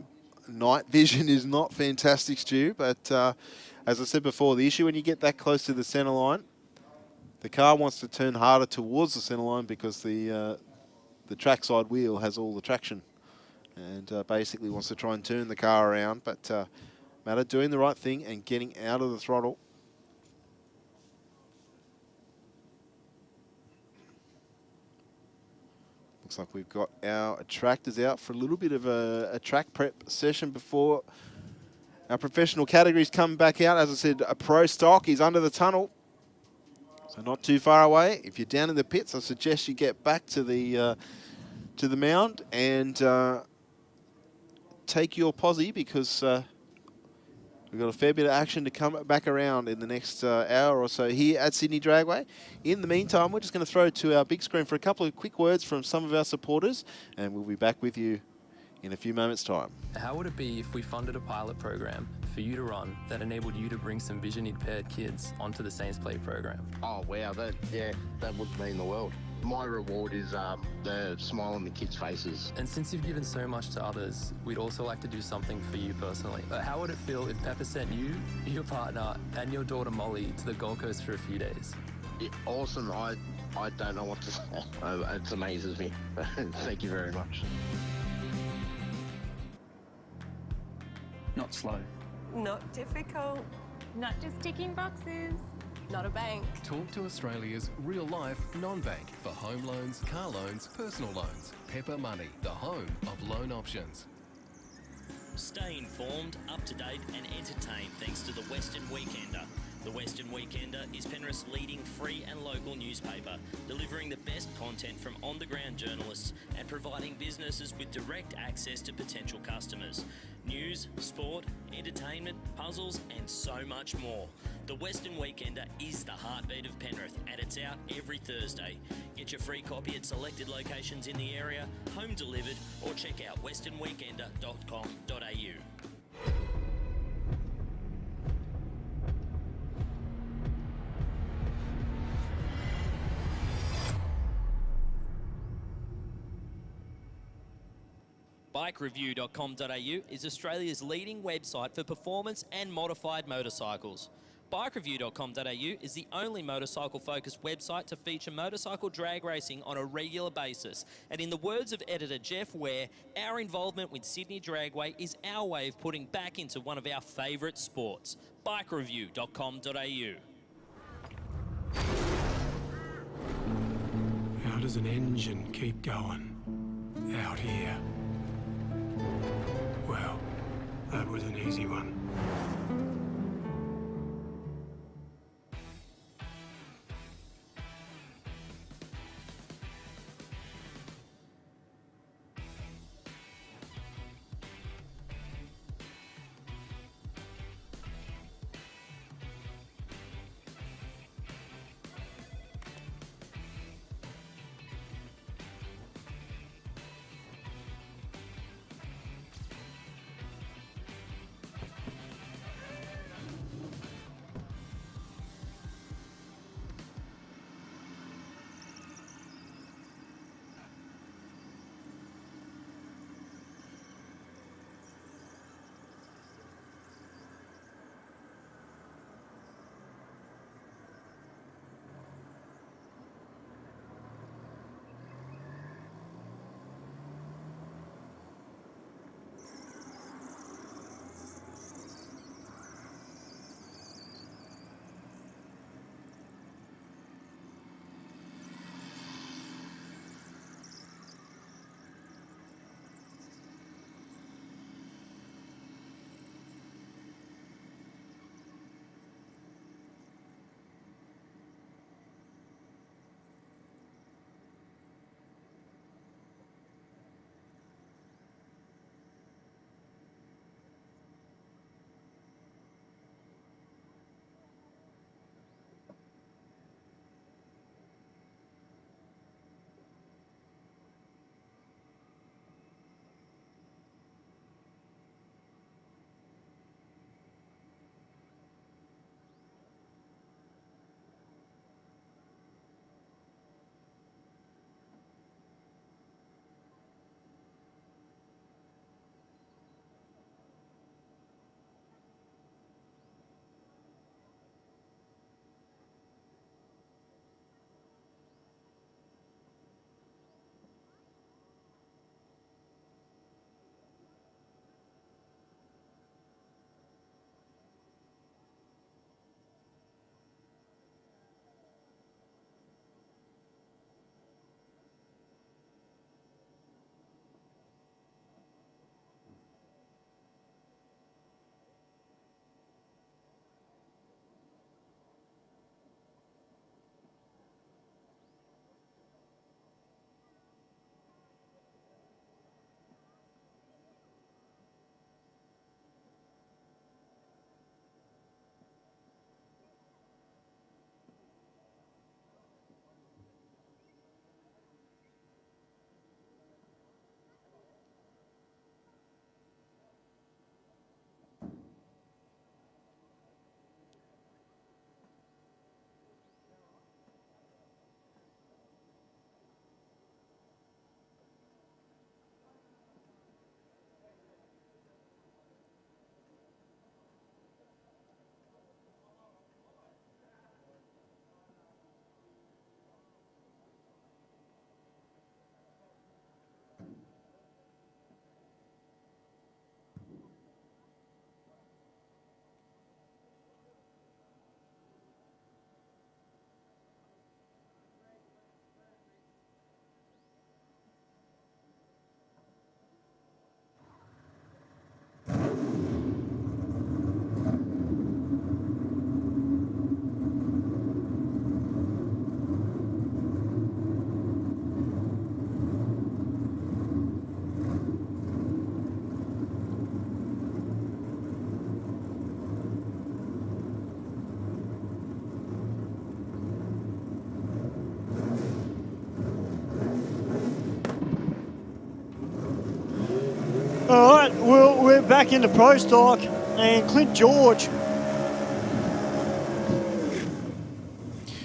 night vision is not fantastic, Stu. But as I said before, the issue when you get that close to the centre line, the car wants to turn harder towards the centre line because the trackside wheel has all the traction and basically wants to try and turn the car around. But Mata doing the right thing and getting out of the throttle. Looks like we've got our attractors out for a little bit of a track prep session before our professional categories come back out. As I said, a pro stock is under the tunnel, so not too far away. If you're down in the pits, I suggest you get back to the mound and take your posse, because we've got a fair bit of action to come back around in the next hour or so here at Sydney Dragway. In the meantime, we're just going to throw to our big screen for a couple of quick words from some of our supporters, and we'll be back with you in a few moments' time. How would it be if we funded a pilot program for you to run that enabled you to bring some vision-impaired kids onto the Saints Play program? Oh, wow, that would mean the world. My reward is the smile on the kids' faces. And since you've given so much to others, we'd also like to do something for you personally. How would it feel if Pepper sent you, your partner, and your daughter Molly to the Gold Coast for a few days? Yeah, awesome. I don't know what to say. It amazes me. Thank you very much. Not slow. Not difficult. Not just ticking boxes. Not a bank. Talk to Australia's real-life non-bank for home loans, car loans, personal loans. Pepper Money, the home of loan options. Stay informed, up to date and entertained thanks to the Western Weekender. The Western Weekender is Penrith's leading free and local newspaper, delivering the best content from on-the-ground journalists and providing businesses with direct access to potential customers. News, sport, entertainment, puzzles and so much more. The Western Weekender is the heartbeat of Penrith and it's out every Thursday. Get your free copy at selected locations in the area, home delivered, or check out westernweekender.com.au. BikeReview.com.au is Australia's leading website for performance and modified motorcycles. BikeReview.com.au is the only motorcycle-focused website to feature motorcycle drag racing on a regular basis. And in the words of editor Jeff Ware, our involvement with Sydney Dragway is our way of putting back into one of our favourite sports. BikeReview.com.au. How does an engine keep going out here? Well, that was an easy one. Well, we're back into Pro Stock, and Clint George.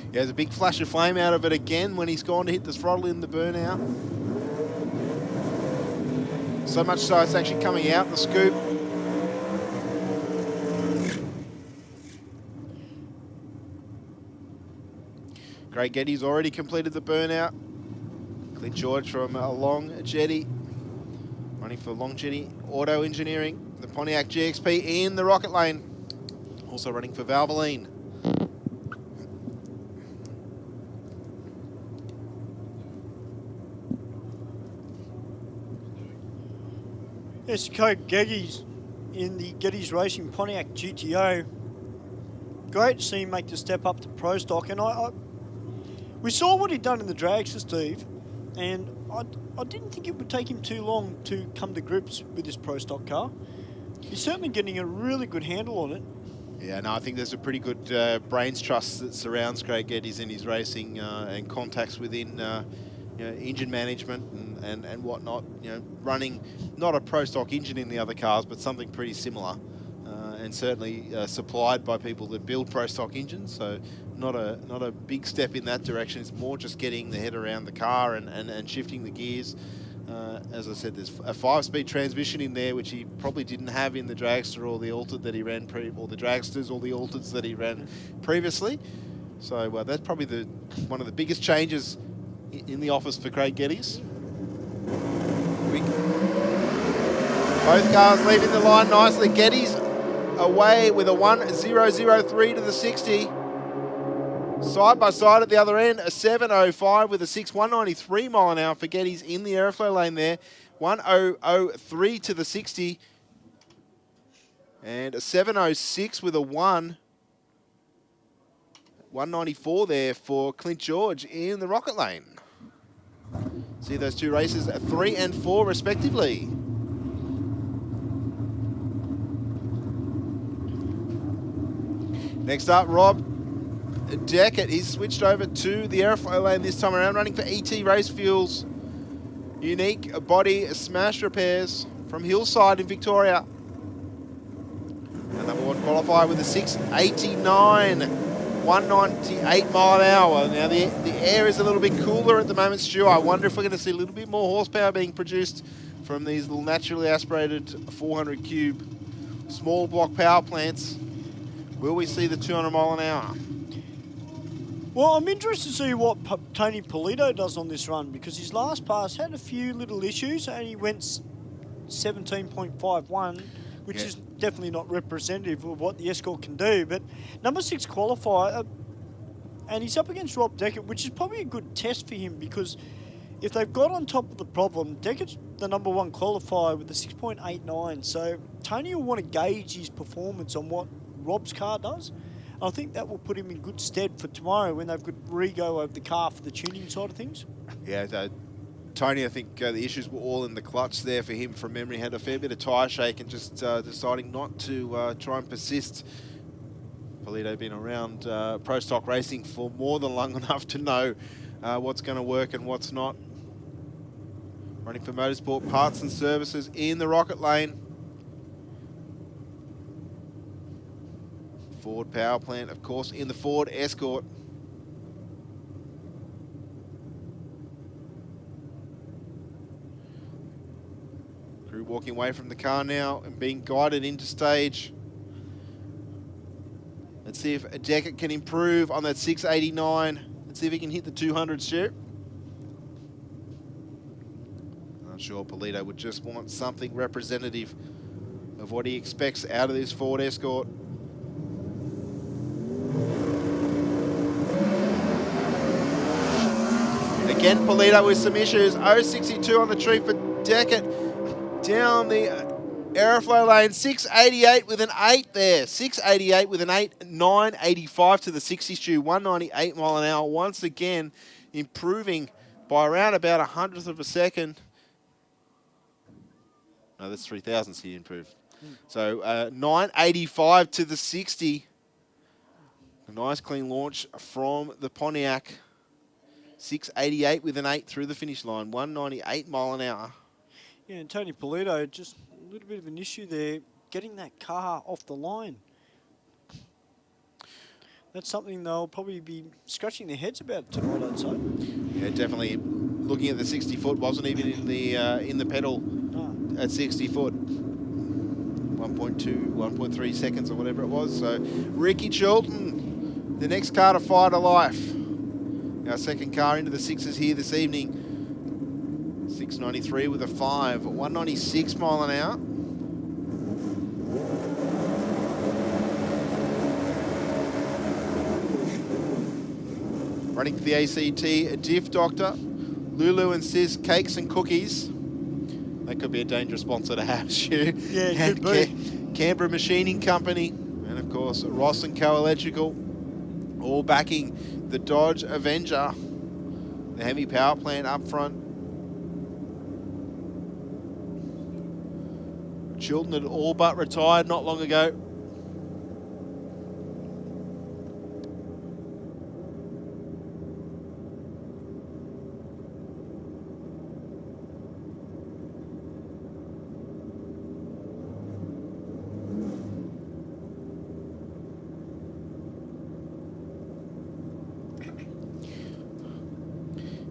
Yeah, there's a big flash of flame out of it again when he's gone to hit the throttle in the burnout. So much so it's actually coming out the scoop. Craig Getty's already completed the burnout. Clint George from Long Jetty, running for Long Jetty Auto Engineering. The Pontiac GXP in the rocket lane. Also running for Valvoline. It's Craig Getty's in the Getty's Racing Pontiac GTO. Great to see him make the step up to Pro Stock, and we saw what he'd done in the Dragster, Steve, and I didn't think it would take him too long to come to grips with this Pro Stock car. He's certainly getting a really good handle on it. Yeah, no, I think there's a pretty good brains trust that surrounds Craig Getty's in his racing and contacts within engine management and whatnot. Running not a Pro Stock engine in the other cars, but something pretty similar, and certainly supplied by people that build Pro Stock engines. So not a big step in that direction. It's more just getting the head around the car and shifting the gears. As I said, there's a 5-speed transmission in there, which he probably didn't have in the Dragster or the Altered that he ran, or the Dragsters or the Altereds that he ran previously. So that's probably one of the biggest changes in the office for Craig Getty's. Both cars leaving the line nicely. Getty's away with a 1.003 to the 60. Side by side at the other end, a 7.05 with a 193 mile an hour for Getty's in the airflow lane there. 1.003 to the 60. And a 7.06 with a 194 there for Clint George in the rocket lane. See those two races at 3 and 4 respectively. Next up, Rob Deckett. He's switched over to the airflow lane this time around, running for ET Race Fuels. Unique body smash repairs from Hillside in Victoria. A number one qualifier with a 689, 198 mile an hour. Now the air is a little bit cooler at the moment, Stu. I wonder if we're going to see a little bit more horsepower being produced from these little naturally aspirated 400 cube small block power plants. Will we see the 200 mile an hour? Well, I'm interested to see what Tony Polito does on this run, because his last pass had a few little issues and he went 17.51, which is definitely not representative of what the Escort can do. But number 6 qualifier, and he's up against Rob Deckett, which is probably a good test for him, because if they've got on top of the problem, Deckett's the number 1 qualifier with a 6.89. So Tony will want to gauge his performance on what Rob's car does. I think that will put him in good stead for tomorrow when they've got re-go over the car for the tuning side of things. Yeah, Tony, I think the issues were all in the clutch there for him from memory. Had a fair bit of tyre shake and just deciding not to try and persist. Polito been around Pro Stock racing for more than long enough to know what's going to work and what's not. Running for Motorsport Parts and Services in the rocket lane. Ford power plant, of course, in the Ford Escort. Crew walking away from the car now and being guided into stage. Let's see if Deckett can improve on that 689. Let's see if he can hit the 200, Stu. I'm sure Polito would just want something representative of what he expects out of this Ford Escort. Again, Polito with some issues. 0.62 on the tree for Deckett. Down the aeroflow lane. 6.88 with an 8 there. 6.88 with an 8. 9.85 to the 60, Stu. 198 mile an hour. Once again, improving by around about 100th of a second. No, that's 3,000s he improved. So 9.85 to the 60. A nice clean launch from the Pontiac. 6.88 with an 8 through the finish line. 198 mile an hour. Yeah, and Tony Polito just a little bit of an issue there, getting that car off the line. That's something they'll probably be scratching their heads about tonight, I'd say. Yeah, definitely. Looking at the 60 foot, wasn't even in the pedal at 60 foot. 1.2, 1.3 seconds or whatever it was. So Ricky Chilton, the next car to Fire to Life. Our second car into the sixes here this evening. 693 with a 5, 196 mile an hour. Running for the ACT, Diff Doctor, Lulu and Sis Cakes and Cookies. That could be a dangerous sponsor to have, Stu. Yeah, it could be. Canberra Machining Company, and of course Ross and Co Electrical, all backing the Dodge Avenger, the heavy power plant up front. Chilton had all but retired not long ago.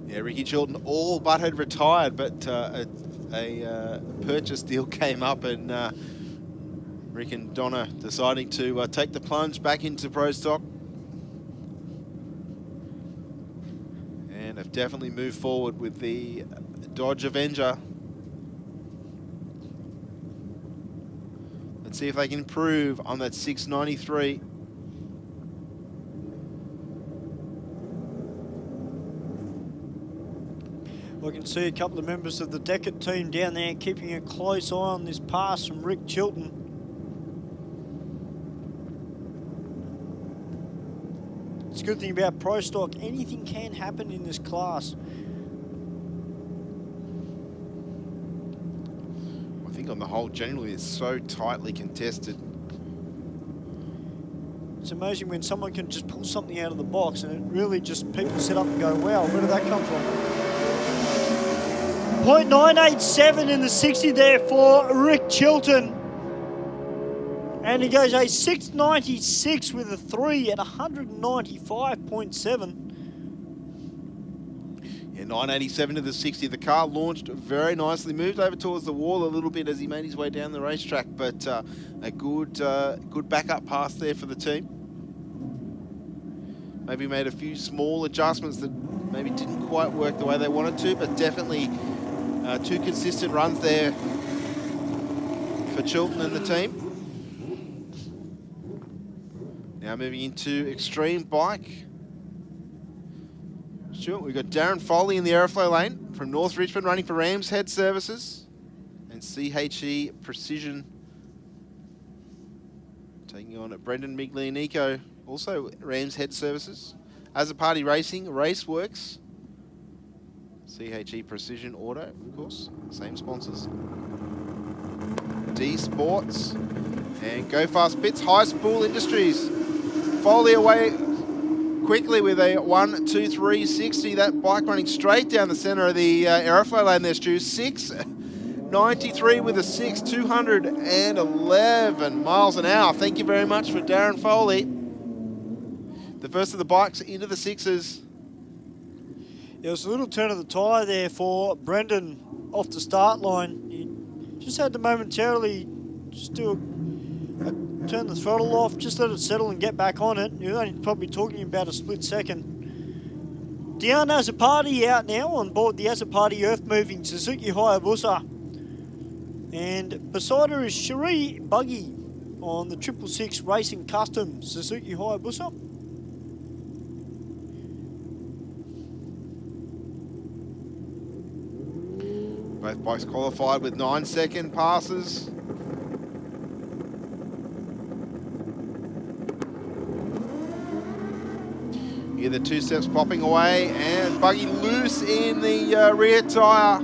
Yeah, Ricky Chilton all but had retired, but a purchase deal came up, and Rick and Donna deciding to take the plunge back into pro stock, and have definitely moved forward with the Dodge Avenger. Let's see if they can improve on that 693. I can see a couple of members of the Deckett team down there keeping a close eye on this pass from Rick Chilton. It's a good thing about pro stock, anything can happen in this class. I think on the whole, generally, it's so tightly contested. It's amazing when someone can just pull something out of the box, and it really just, people sit up and go, wow, where did that come from? 0.987 in the 60 there for Rick Chilton. And he goes a 696 with a 3 at 195.7. Yeah, 987 to the 60. The car launched very nicely, moved over towards the wall a little bit as he made his way down the racetrack, but a good backup pass there for the team. Maybe made a few small adjustments that maybe didn't quite work the way they wanted to, but definitely two consistent runs there for Chilton and the team. Now moving into Extreme Bike. Stuart, we've got Darren Foley in the Aeroflow lane from North Richmond, running for Rams Head Services, and CHE Precision taking on Brendan Miglianico, also Rams Head Services. As a Party Racing, Raceworks, CHE Precision Auto, of course, same sponsors. D Sports and Go Fast Bits, High Spool Industries. Foley away quickly with a 1-2-3-60. That bike running straight down the centre of the Aeroflow lane there, Stu. 6.93 with a 6, 211 miles an hour. Thank you very much for Darren Foley. The first of the bikes into the sixes. There was a little turn of the tyre there for Brendan off the start line. He just had to momentarily just do turn the throttle off, just let it settle and get back on it. You're only probably talking about a split second. Dion Azzopardi out now on board the Azzopardi earth-moving Suzuki Hayabusa. And beside her is Cherie Buggy on the 666 Racing Custom Suzuki Hayabusa. Both bikes qualified with 9-second passes. Here the two steps popping away, and Buggy loose in the rear tyre.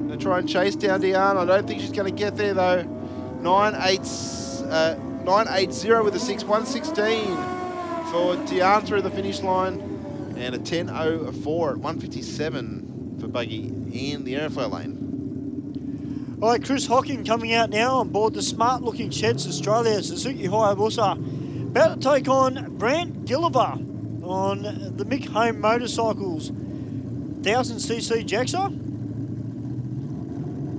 Gonna try and chase down Dion. I don't think she's gonna get there though. 9.80 with a 6, 116 for Dion through the finish line, and a 10.04 at 157 for Buggy in the Aeroflow lane. All right, Chris Hocking coming out now on board the smart-looking Sheds Australia Suzuki Hayabusa. About to take on Brant Gilliver on the Mick Home Motorcycles 1000cc Jaxa.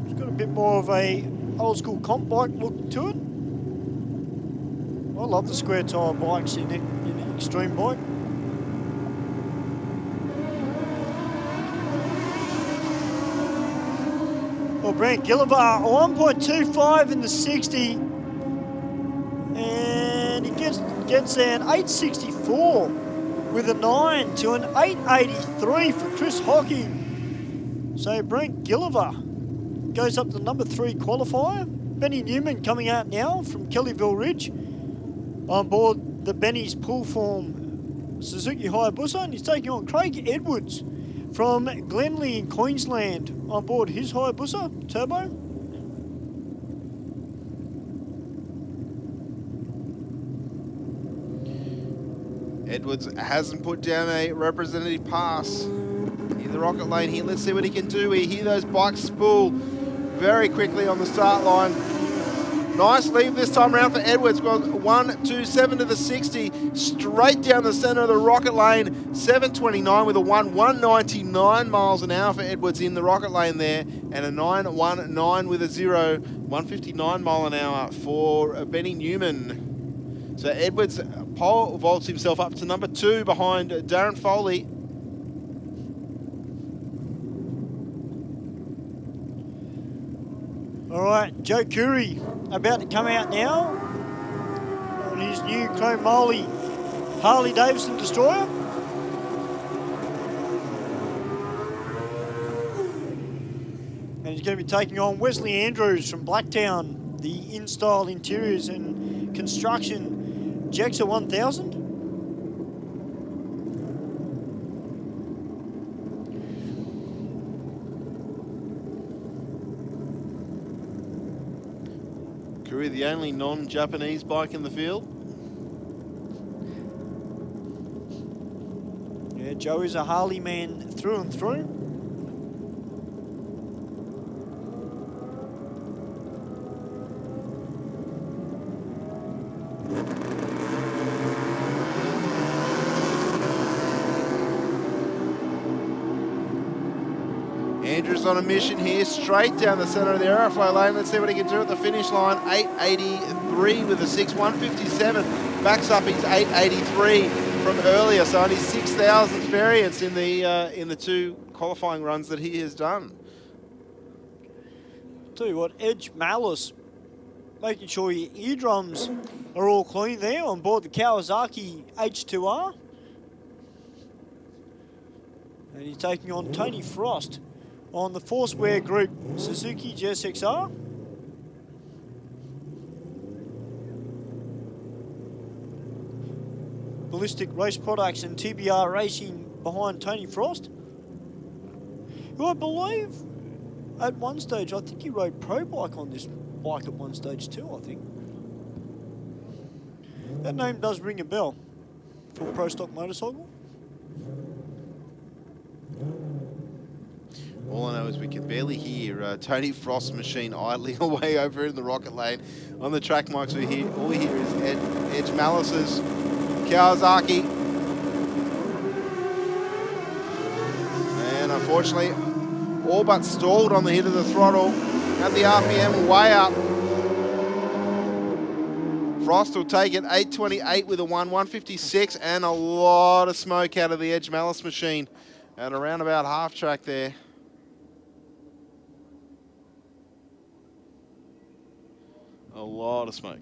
It's got a bit more of a old-school comp bike look to it. I love the square tyre bikes in an extreme bike. Well, Brant Gilliver, a 1.25 in the 60. And he gets an 864 with a 9 to an 883 for Chris Hocking. So Brant Gilliver goes up to number 3 qualifier. Benny Newman coming out now from Kellyville Ridge on board the Benny's Pull Form Suzuki Hayabusa, and he's taking on Craig Edwards from Glenley in Queensland on board his Hayabusa Turbo. Edwards hasn't put down a representative pass in the rocket lane here. Let's see what he can do. We hear those bikes spool very quickly on the start line. Nice lead this time around for Edwards. Got 1.27 to the 60, straight down the centre of the rocket lane. 7.29 with a 1.99 miles an hour for Edwards in the rocket lane there, and a 9.19 with a 0, 1.59 mile an hour for Benny Newman. So Edwards pole vaults himself up to number 2 behind Darren Foley. All right, Joe Curry about to come out now on his new chrome moly Harley Davidson Destroyer. And he's going to be taking on Wesley Andrews from Blacktown, the InStyle Interiors and Construction Jaxa 1000. Curry, the only non-Japanese bike in the field. Yeah, Joe is a Harley man through and through. Andrews on a mission here, straight down the centre of the aeroflow lane. Let's see what he can do at the finish line. 8.83 with a 6, 1.57. Backs up his 8.83 from earlier, so only 6,000th variance in the 2 qualifying runs that he has done. Tell you what, Edge Malice, making sure your eardrums are all clean there on board the Kawasaki H2R. And he's taking on Tony Frost on the Foursquare Group Suzuki GSXR. Ballistic Race Products and TBR Racing behind Tony Frost, who I believe at one stage, I think he rode Pro Bike on this bike at one stage too, I think. That name does ring a bell for Pro Stock Motorcycle. All I know is we can barely hear Tony Frost's machine idling away over in the rocket lane. On the track mics, all we hear is Edge Malice's Kawasaki. And unfortunately, all but stalled on the hit of the throttle. At the RPM, way up. Frost will take it, 8.28 with a 1.56, and a lot of smoke out of the Edge Malice machine at around about half track there. A lot of smoke.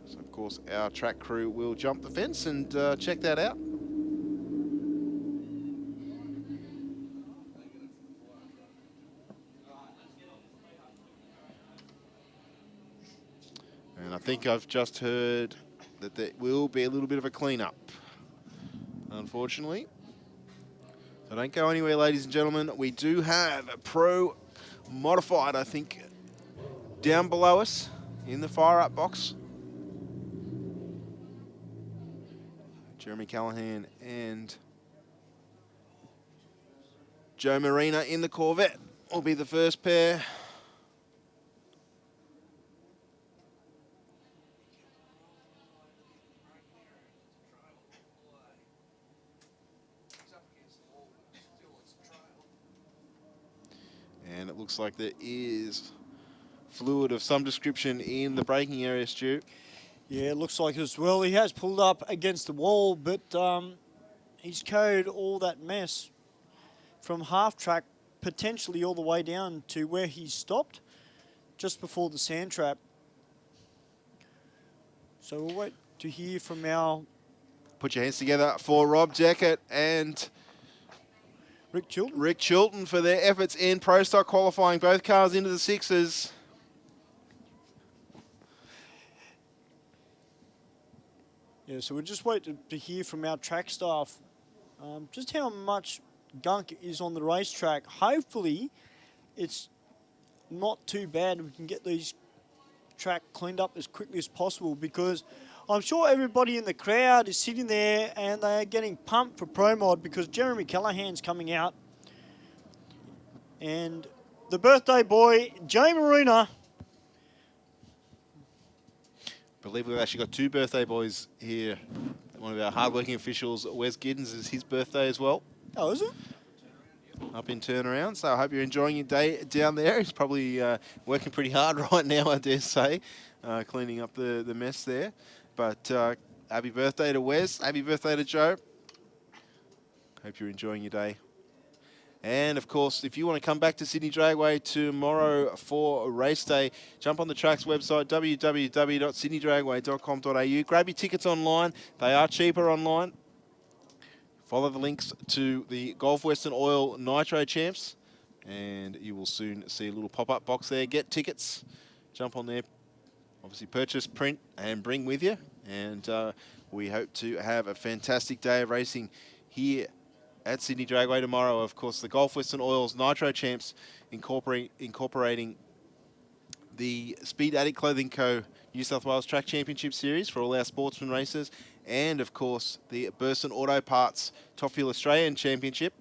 So of course our track crew will jump the fence and check that out. And I think I've just heard that there will be a little bit of a cleanup, unfortunately. So don't go anywhere, ladies and gentlemen. We do have a Pro Modified, I think, down below us in the fire-up box. Jeremy Callahan and Joe Marina in the Corvette will be the first pair looks like there is fluid of some description in the braking area, Stu. Yeah, it looks like as well. He has pulled up against the wall, but he's carried all that mess from half track, potentially all the way down to where he stopped just before the sand trap. So we'll wait to hear from our... Put your hands together for Rob Deckett and Rick Chilton for their efforts in Pro Stock qualifying. Both cars into the sixes. Yeah, so we'll just wait to hear from our track staff just how much gunk is on the racetrack. Hopefully, it's not too bad. We can get these track cleaned up as quickly as possible, because I'm sure everybody in the crowd is sitting there and they are getting pumped for Pro Mod because Jeremy Callahan's coming out. And the birthday boy, Jay Marina. I believe we've actually got two birthday boys here. One of our hardworking officials, Wes Giddens, is his birthday as well. Oh, is it? Up in turnaround. So I hope you're enjoying your day down there. He's probably working pretty hard right now, I dare say, cleaning up the mess there. But happy birthday to Wes. Happy birthday to Joe. Hope you're enjoying your day. And, of course, if you want to come back to Sydney Dragway tomorrow for race day, jump on the track's website, www.sydneydragway.com.au. Grab your tickets online. They are cheaper online. Follow the links to the Gulf Western Oil Nitro Champs, and you will soon see a little pop-up box there. Get tickets. Jump on there. Obviously, purchase, print, and bring with you. And we hope to have a fantastic day of racing here at Sydney Dragway tomorrow. Of course, the Gulf Western Oils Nitro Champs incorporating the Speed Addict Clothing Co. New South Wales Track Championship Series for all our sportsman racers, and of course the Burson Auto Parts Top Fuel Australian Championship,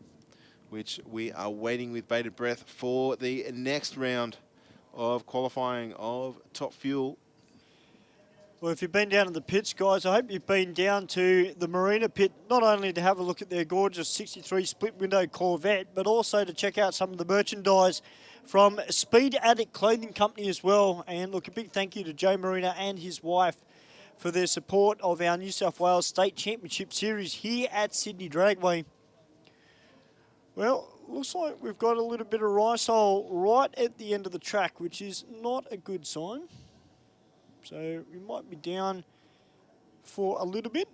which we are waiting with bated breath for the next round of qualifying of Top Fuel. Well, if you've been down to the pits, guys, I hope you've been down to the Marina pit, not only to have a look at their gorgeous 63 split window Corvette, but also to check out some of the merchandise from Speed Addict Clothing Company as well. And look, a big thank you to Joe Marina and his wife for their support of our New South Wales State Championship Series here at Sydney Dragway. Well, looks like we've got a little bit of rice hole right at the end of the track, which is not a good sign. So we might be down for a little bit.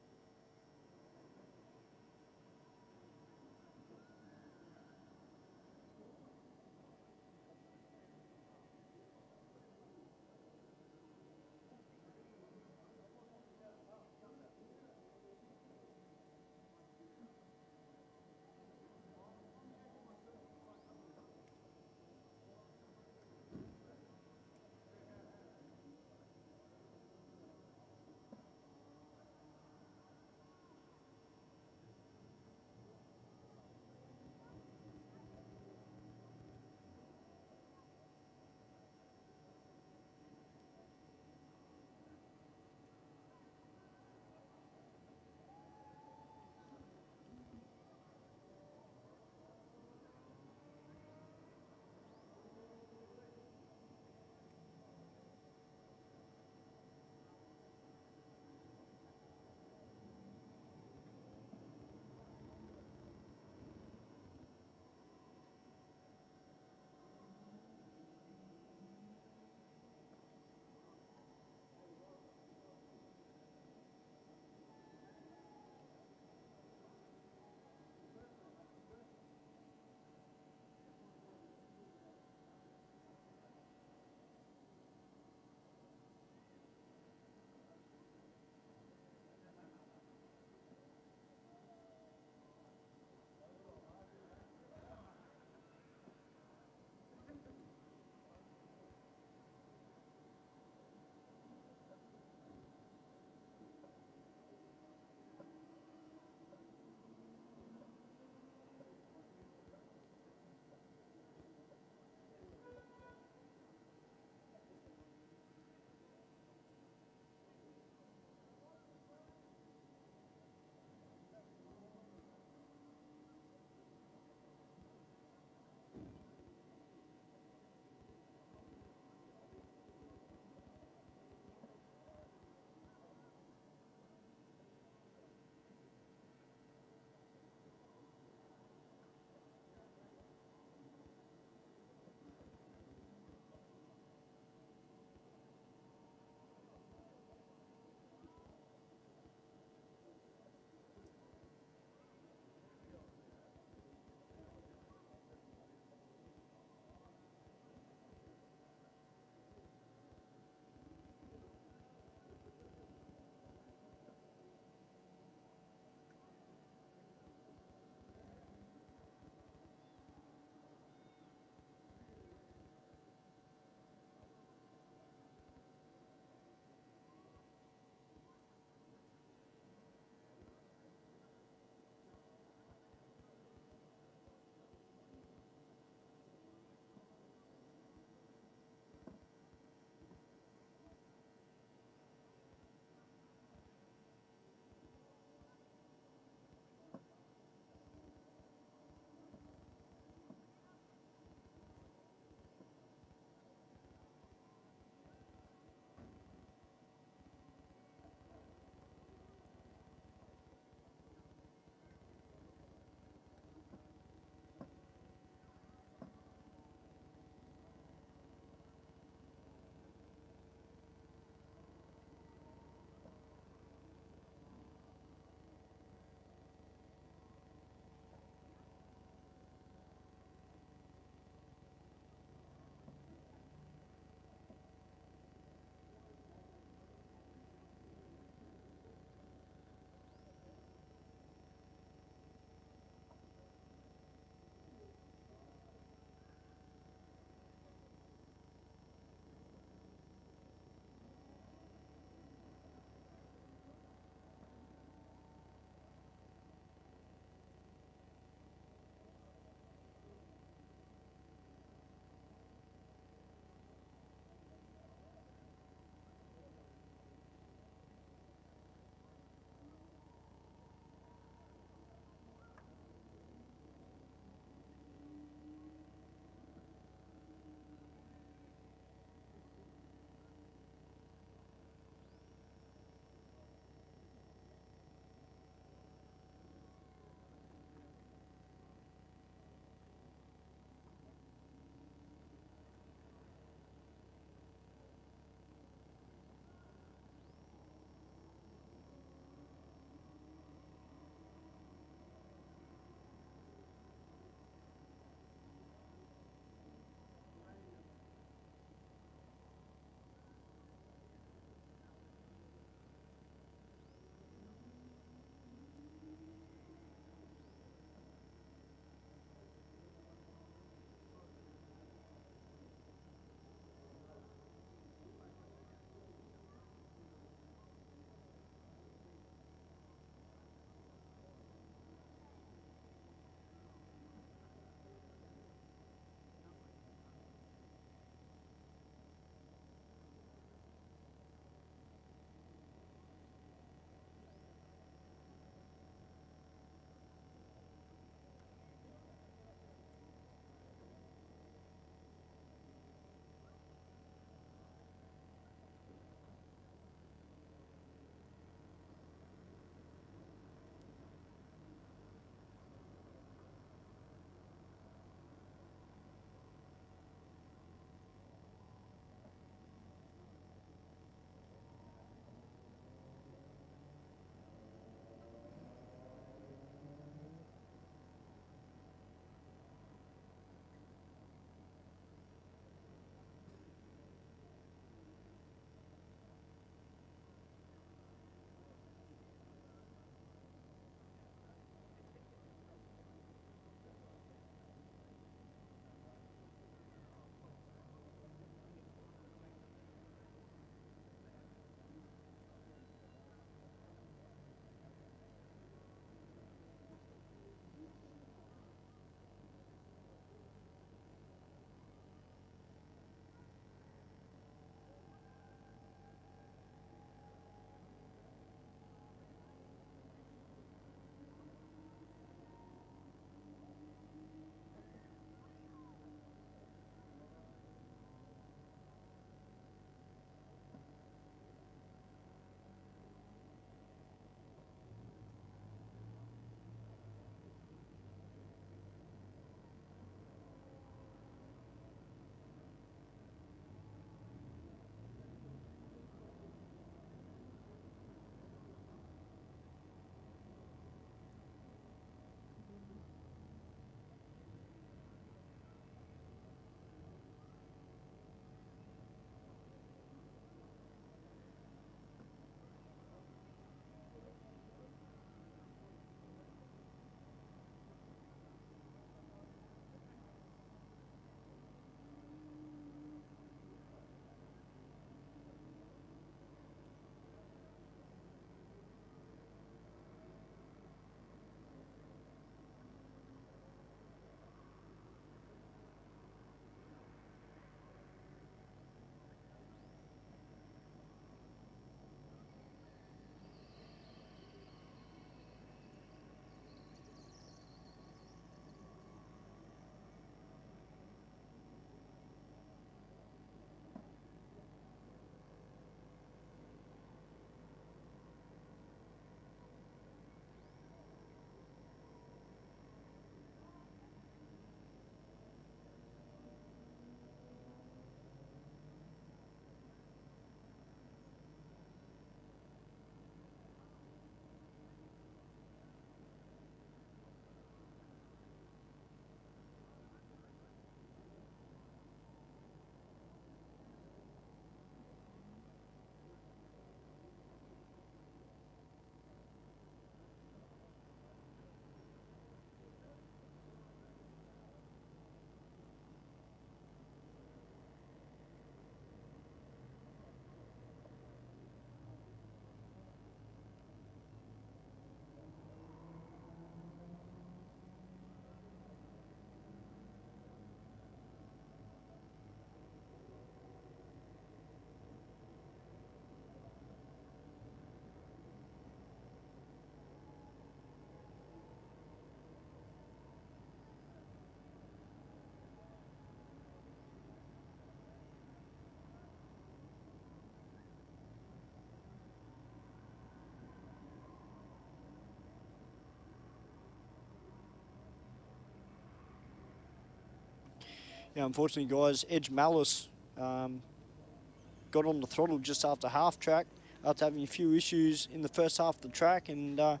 Yeah, unfortunately, guys, Edge Malice got on the throttle just after half track after having a few issues in the first half of the track, and got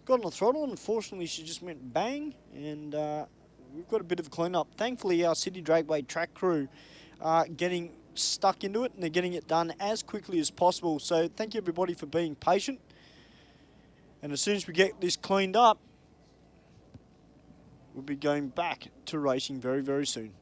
on the throttle, and unfortunately she just went bang, and we've got a bit of a clean-up. Thankfully, our City Dragway track crew are getting stuck into it, and they're getting it done as quickly as possible. So thank you, everybody, for being patient. And as soon as we get this cleaned up, we'll be going back to racing very, very soon.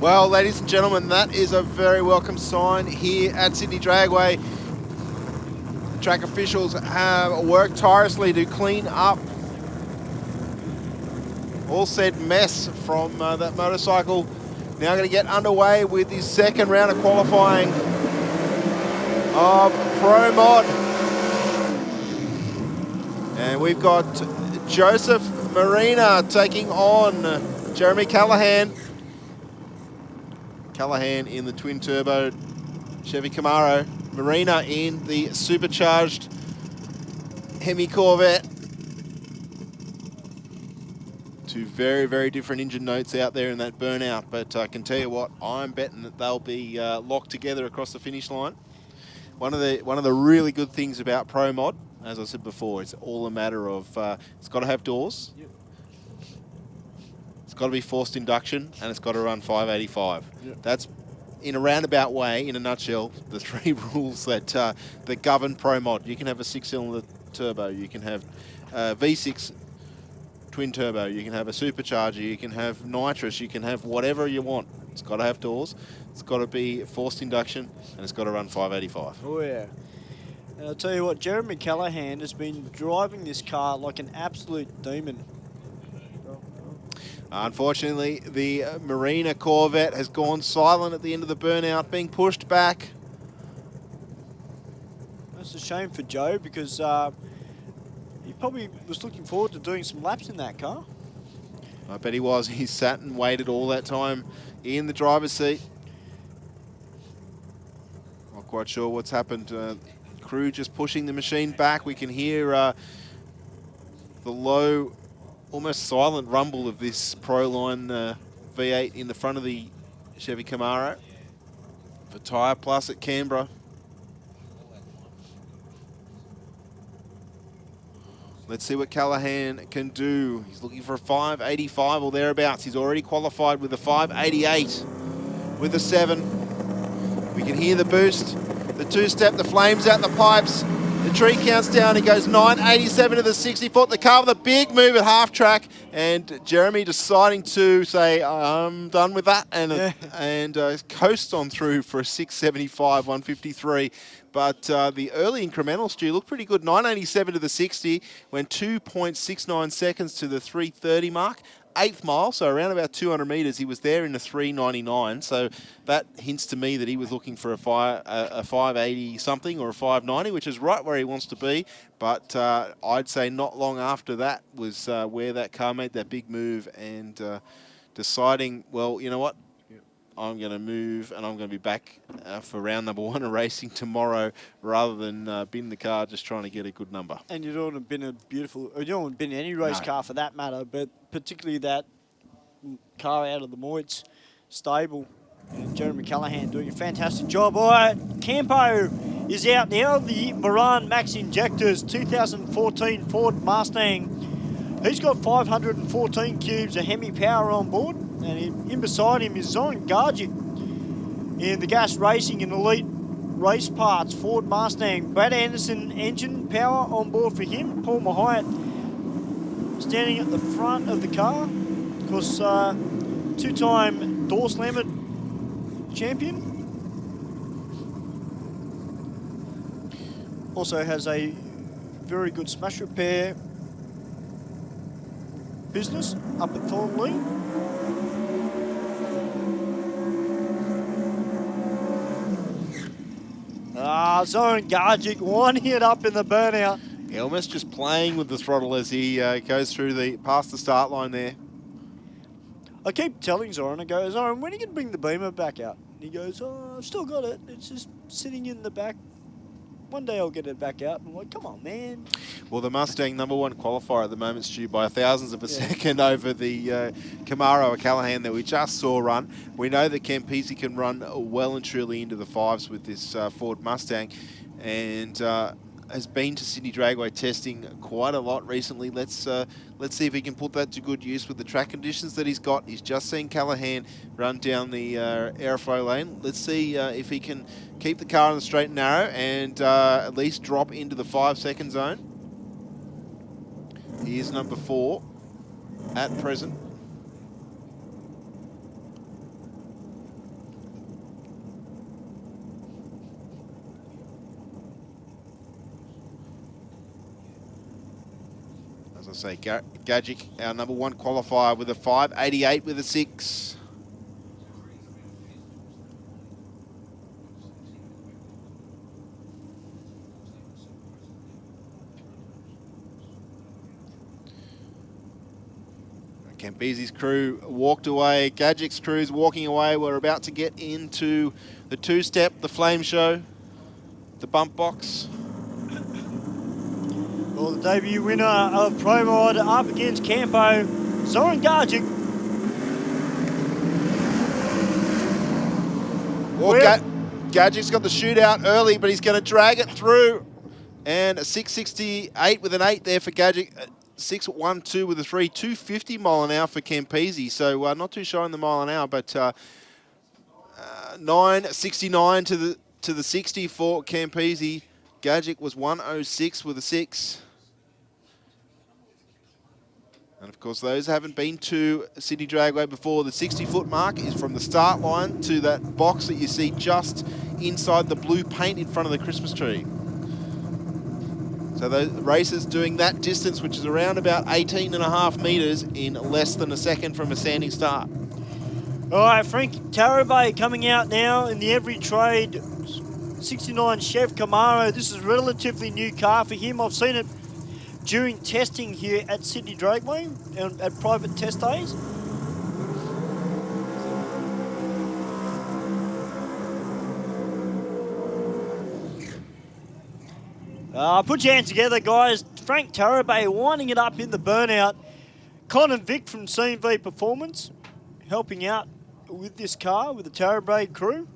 Well, ladies and gentlemen, that is a very welcome sign here at Sydney Dragway. Track officials have worked tirelessly to clean up all said mess from that motorcycle. Now going to get underway with the second round of qualifying of Pro Mod. And we've got Joseph Marina taking on Jeremy Callahan. Callahan in the twin-turbo Chevy Camaro. Marina in the supercharged Hemi Corvette. Two very, very different engine notes out there in that burnout, but I can tell you what, I'm betting that they'll be locked together across the finish line. One of the really good things about Pro Mod, as I said before, it's all a matter of it's got to have doors, it's got to be forced induction, and it's got to run 585. Yep. That's, in a roundabout way, in a nutshell, the three rules that that govern Pro Mod. You can have a 6-cylinder turbo, you can have V6 twin turbo, you can have a supercharger, you can have nitrous, you can have whatever you want. It's got to have doors, it's got to be forced induction, and it's got to run 585. Oh yeah. And I'll tell you what, Jeremy Callahan has been driving this car like an absolute demon. Unfortunately, the Marina Corvette has gone silent at the end of the burnout, being pushed back. That's a shame for Joe because he probably was looking forward to doing some laps in that car. I bet he was. He sat and waited all that time in the driver's seat. Not quite sure what's happened. Crew just pushing the machine back. We can hear the low, almost silent rumble of this Proline V8 in the front of the Chevy Camaro. For Tyre Plus at Canberra. Let's see what Callahan can do. He's looking for a 585 or thereabouts. He's already qualified with a 588 with a 7. We can hear the boost, the two-step, the flames out the pipes. The tree counts down. He goes 987 to the 60-foot. The car with a big move at half track, and Jeremy deciding to say, I'm done with that, and coast on through for a 675, 153. But the early incremental, Stu, looked pretty good. 987 to the 60, went 2.69 seconds to the 330 mark. 8th mile, so around about 200 metres, he was there in the 399. So that hints to me that he was looking for a 580 something or a 590, which is right where he wants to be. But I'd say not long after that was where that car made that big move and deciding, well, you know what? I'm going to move and I'm going to be back for round number 1 of racing tomorrow rather than bin the car just trying to get a good number. And you don't have been a beautiful, or you don't have been any race car for that matter, but particularly that car out of the Moits stable. And Jeremy Callahan doing a fantastic job. All right, Campo is out now. The Moran Max Injectors 2014 Ford Mustang. He's got 514 cubes of Hemi power on board. And in beside him is Zoran Gargic in the gas racing and elite race parts Ford Mustang. Brad Anderson engine power on board for him. Paul Mahiat standing at the front of the car. Of course, two-time door slammer champion. Also has a very good smash repair business up at Thornley. Zoran Gargic one hit up in the burnout. Almost just playing with the throttle as he goes through past the start line there. I keep telling Zoran, I go, Zoran, when are you going to bring the Beamer back out? And he goes, oh, I've still got it. It's just sitting in the back. One day I'll get it back out. I'm like, come on, man. Well, the Mustang #1 qualifier at the moment, Stu, by thousandths of a second over the Camaro Callahan that we just saw run. We know that Campisi can run well and truly into the 5s with this Ford Mustang, and has been to Sydney Dragway testing quite a lot recently. Let's see if he can put that to good use with the track conditions that he's got. He's just seen Callahan run down the airflow lane. Let's see if he can keep the car on the straight and narrow and at least drop into the 5-second zone. He is number 4 at present. As I say, Gadget, our number 1 qualifier with a 5.88 with a 6. Campese's crew walked away. Gadget's crew's walking away. We're about to get into the 2-step, the flame show, the bump box. Well, the debut winner of Pro Mod up against Campo, Zoran Gadget. Well, Gadget's got the shootout early, but he's going to drag it through. And a 6.68 with an 8 there for Gadget. 6.12 with a 3, 250 mile an hour for Campese. So not too shy on the mile an hour, but 9.69 to the 60 for Campese. Gadget was 1.06 with a 6. And of course, those haven't been to Sydney Dragway before. The 60-foot mark is from the start line to that box that you see just inside the blue paint in front of the Christmas tree. So those racers doing that distance, which is around about 18.5 metres in less than a second from a standing start. All right, Frank Tarabay coming out now in the Every Trade 69 Chef Camaro. This is a relatively new car for him. I've seen it during testing here at Sydney Dragway and at private test days. Put your hands together, guys. Frank Tarabay winding it up in the burnout. Con and Vic from C&V Performance helping out with this car, with the Tarabay crew.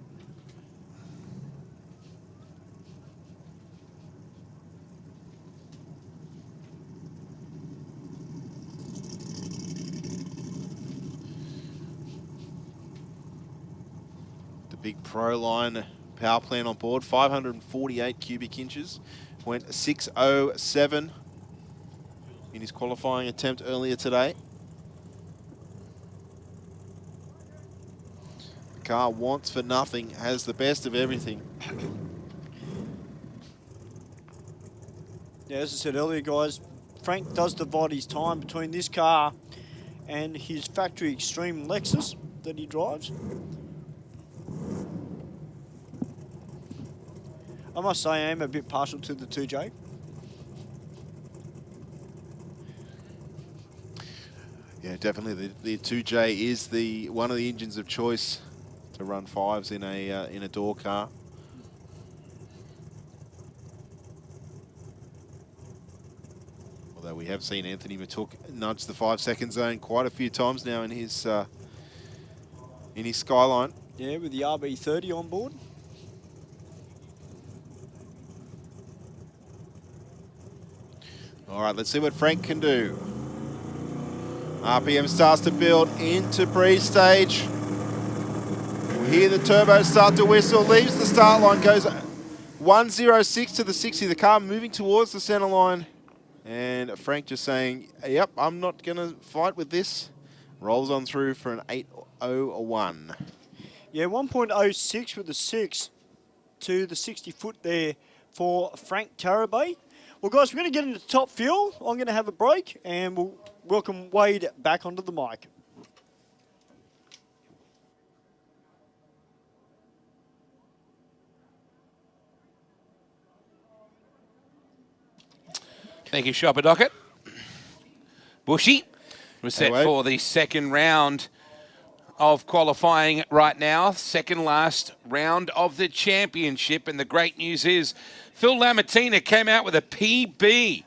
The big Pro Line power plant on board, 548 cubic inches. Went 6.07 in his qualifying attempt earlier today. The car wants for nothing, has the best of everything. Yeah, as I said earlier, guys, Frank does divide his time between this car and his factory Extreme Lexus that he drives. I must say I am a bit partial to the 2J. Yeah, definitely the 2J is the one of the engines of choice to run 5s in a door car. Although we have seen Anthony Matuk nudge the 5-second zone quite a few times now in his Skyline. Yeah, with the RB30 on board. All right, let's see what Frank can do. RPM starts to build into pre-stage. We hear the turbo start to whistle, leaves the start line, goes 1.06 to the 60. The car moving towards the center line. And Frank just saying, yep, I'm not going to fight with this. Rolls on through for an 8.01. Yeah, 1.06 with the 6 to the 60 foot there for Frank Tarabay. Well, guys, we're going to get into top fuel. I'm going to have a break, and we'll welcome Wade back onto the mic. Thank you, Shopper Docket. Bushy, we're set for the second round of qualifying right now. Second last round of the championship. And the great news is Phil Lamartina came out with a PB,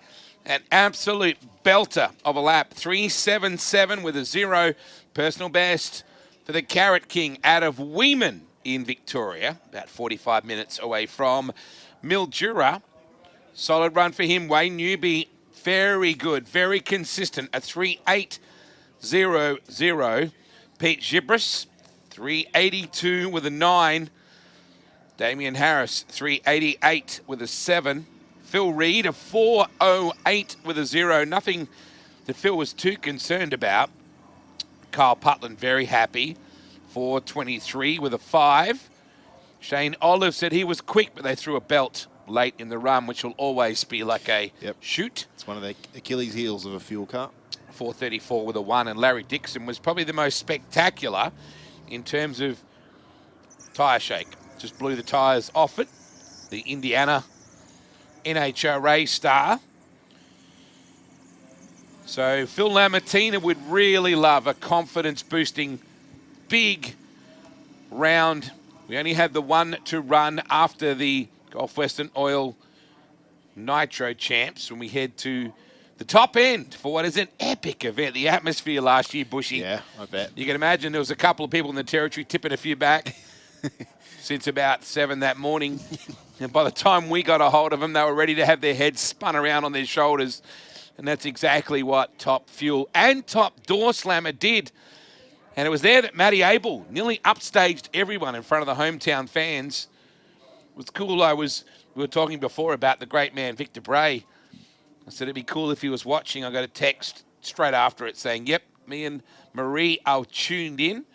an absolute belter of a lap. 3.77 with a 0. Personal best for the Carrot King out of Weeman in Victoria, about 45 minutes away from Mildura. Solid run for him. Wayne Newby, very good, very consistent. A 3.800. Pete Gibris, 3.82 with a 9. Damian Harris, 3.88 with a 7. Phil Reed, a 4.08 with a 0. Nothing that Phil was too concerned about. Kyle Putland, very happy. 4.23 with a 5. Shane Olive said he was quick, but they threw a belt late in the run, which will always be like a shoot. It's one of the Achilles heels of a fuel car. 4:34 with a 1, and Larry Dixon was probably the most spectacular in terms of tyre shake. Just blew the tyres off it. The Indiana NHRA star. So Phil Lamartina would really love a confidence-boosting big round. We only had the one to run after the Gulf Western Oil Nitro Champs when we head to the top end for what is an epic event. The atmosphere last year, Bushy. Yeah, I bet. You can imagine there was a couple of people in the territory tipping a few back since about 7 that morning. And by the time we got a hold of them, they were ready to have their heads spun around on their shoulders. And that's exactly what Top Fuel and Top Door Slammer did. And it was there that Matty Abel nearly upstaged everyone in front of the hometown fans. It was cool. We were talking before about the great man, Victor Bray. I said it'd be cool if he was watching. I got a text straight after it saying, yep, me and Marie are tuned in.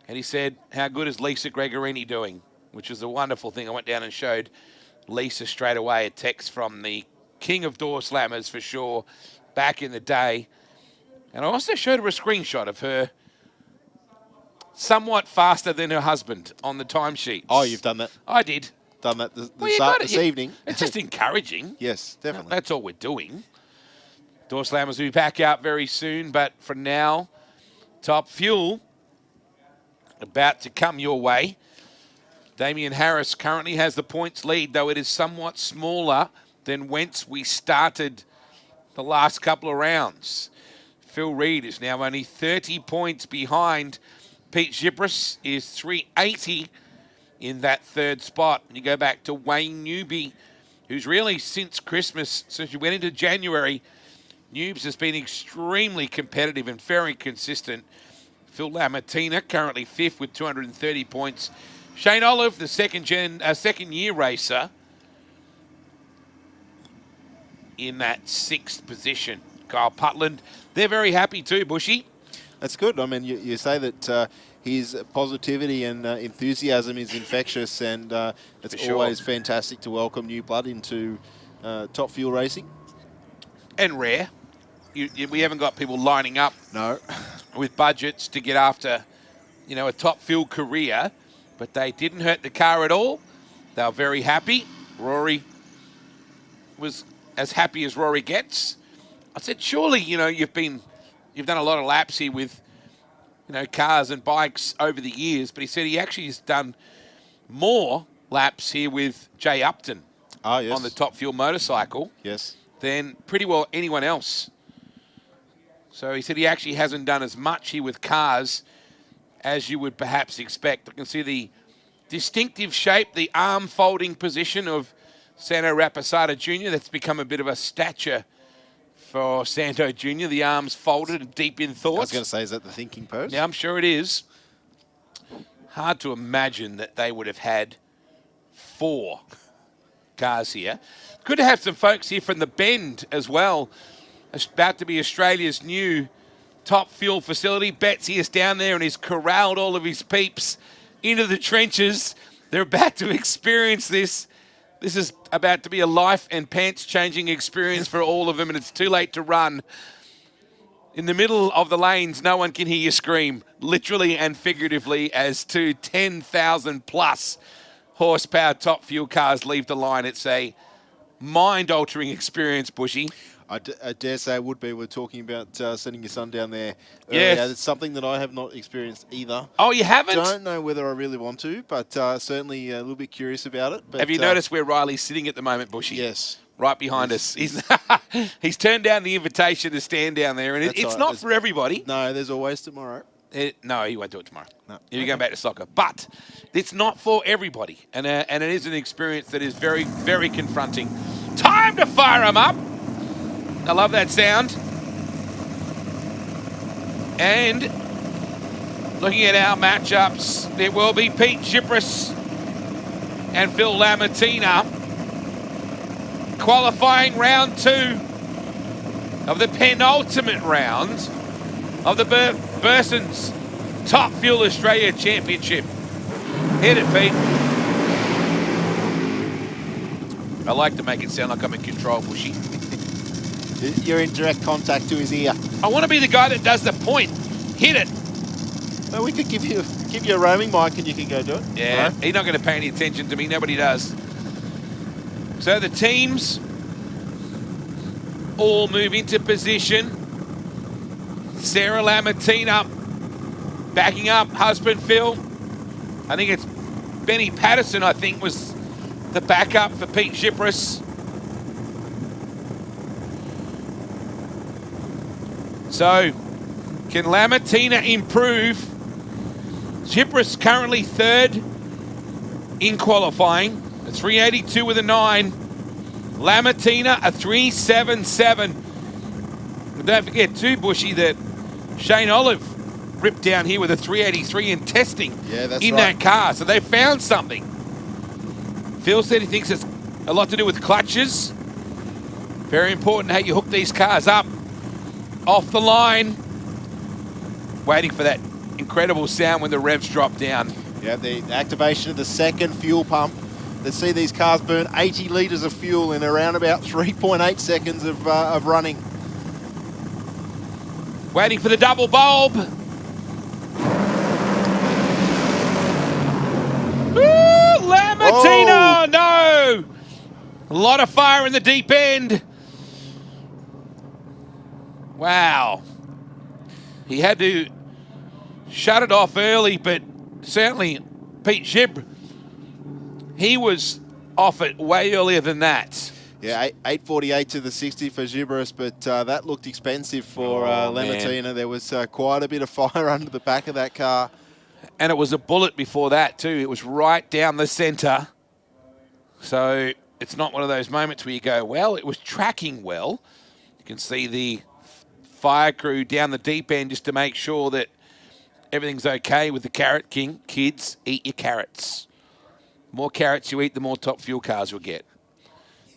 And he said, how good is Lisa Gregorini doing? Which was a wonderful thing. I went down and showed Lisa straight away a text from the king of door slammers for sure back in the day. And I also showed her a screenshot of her somewhat faster than her husband on the timesheets. Oh, you've done that? I did. Done that this evening. It's just encouraging. Yes, definitely. That's all we're doing. Door Slammers will be back out very soon, but for now, Top Fuel about to come your way. Damian Harris currently has the points lead, though it is somewhat smaller than whence we started the last couple of rounds. Phil Reed is now only 30 points behind. Pete Gibris is 380 in that third spot. You go back to Wayne Newby, who's really since Christmas, since we went into January, Noobs has been extremely competitive and very consistent. Phil Lamartina currently 5th with 230 points. Shane Olive, the second year racer, in that 6th position. Kyle Putland, they're very happy too, Bushy. That's good. I mean, you say that his positivity and enthusiasm is infectious, and it's always fantastic to welcome new blood into Top Fuel racing. And rare. We haven't got people lining up with budgets to get after, a Top Fuel career, but they didn't hurt the car at all. They were very happy. Rory was as happy as Rory gets. I said, surely, you've done a lot of laps here with, cars and bikes over the years, but he said he actually has done more laps here with Jay Upton on the Top Fuel motorcycle than pretty well anyone else. So he said he actually hasn't done as much here with cars as you would perhaps expect. I can see the distinctive shape, the arm folding position of Sando Raposada Jr. That's become a bit of a stature for Sando Jr. The arms folded and deep in thought. I was going to say, is that the thinking pose? Yeah, I'm sure it is. Hard to imagine that they would have had 4 cars here. Good to have some folks here from the Bend as well. It's about to be Australia's new Top Fuel facility. Betsy is down there and he's corralled all of his peeps into the trenches. They're about to experience this. This is about to be a life and pants-changing experience for all of them, and it's too late to run. In the middle of the lanes, no one can hear you scream, literally and figuratively, as 2 10,000-plus horsepower Top Fuel cars leave the line. It's a mind-altering experience, Bushy. I dare say it would be. We're talking about sending your son down there. Yes. It's something that I have not experienced either. Oh, you haven't? Don't know whether I really want to, but certainly a little bit curious about it. But, have you noticed where Riley's sitting at the moment, Bushy? Yes. Right behind us. He's turned down the invitation to stand down there, and it's not for everybody. No, there's always tomorrow. No, he won't do it tomorrow. No. He'll go back to soccer. But it's not for everybody, and it is an experience that is very, very confronting. Time to fire him up. I love that sound. And looking at our matchups, it will be Pete Gibris and Phil Lamartina qualifying round 2 of the penultimate round of the Burson's Top Fuel Australia Championship. Hit it, Pete. I like to make it sound like I'm in control, Bushy. You're in direct contact to his ear. I want to be the guy that does the point. Hit it. Well, we could give you a roaming mic and you can go do it. Yeah, he's not going to pay any attention to me. Nobody does. So the teams all move into position. Sarah Lamartina backing up husband Phil. I think it's Benny Patterson, I think, was the backup for Pete Gypris. So, can Lamartina improve? Gypris currently third in qualifying. A 382 with a 9. Lamartina a 377. And don't forget too, Bushy, that Shane Olive ripped down here with a 383 in testing that car. So they found something. Phil said he thinks it's a lot to do with clutches. Very important how you hook these cars up. Off the line. Waiting for that incredible sound when the revs drop down. Yeah, the activation of the second fuel pump. Let's see these cars burn 80 litres of fuel in around about 3.8 seconds of running. Waiting for the double bulb. Lamartina, no! A lot of fire in the deep end. Wow. He had to shut it off early, but certainly Pete Gib, he was off it way earlier than that. Yeah, 848 to the 60 for Gypris, but that looked expensive for Lamartina. Man. There was quite a bit of fire under the back of that car. And it was a bullet before that too. It was right down the centre. So it's not one of those moments where you go, well, it was tracking well. You can see the fire crew down the deep end just to make sure that everything's okay with the Carrot King. Kids, eat your carrots. The more carrots you eat, the more top fuel cars you'll get.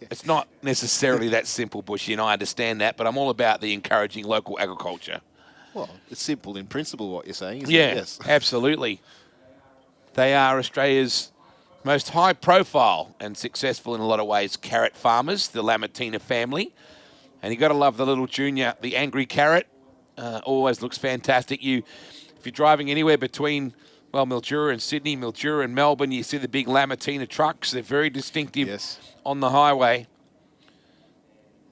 It's not necessarily that simple, Bushy, and I understand that, but I'm all about the encouraging local agriculture. Well, it's simple in principle what you're saying, isn't Yeah, it? Yes. absolutely. They are Australia's most high-profile and successful in a lot of ways carrot farmers, the Lamartina family. And you got to love the little junior, the Angry Carrot. Always looks fantastic. If you're driving anywhere between, well, Mildura and Sydney, Mildura and Melbourne, you see the big Lamartina trucks. They're very distinctive on the highway.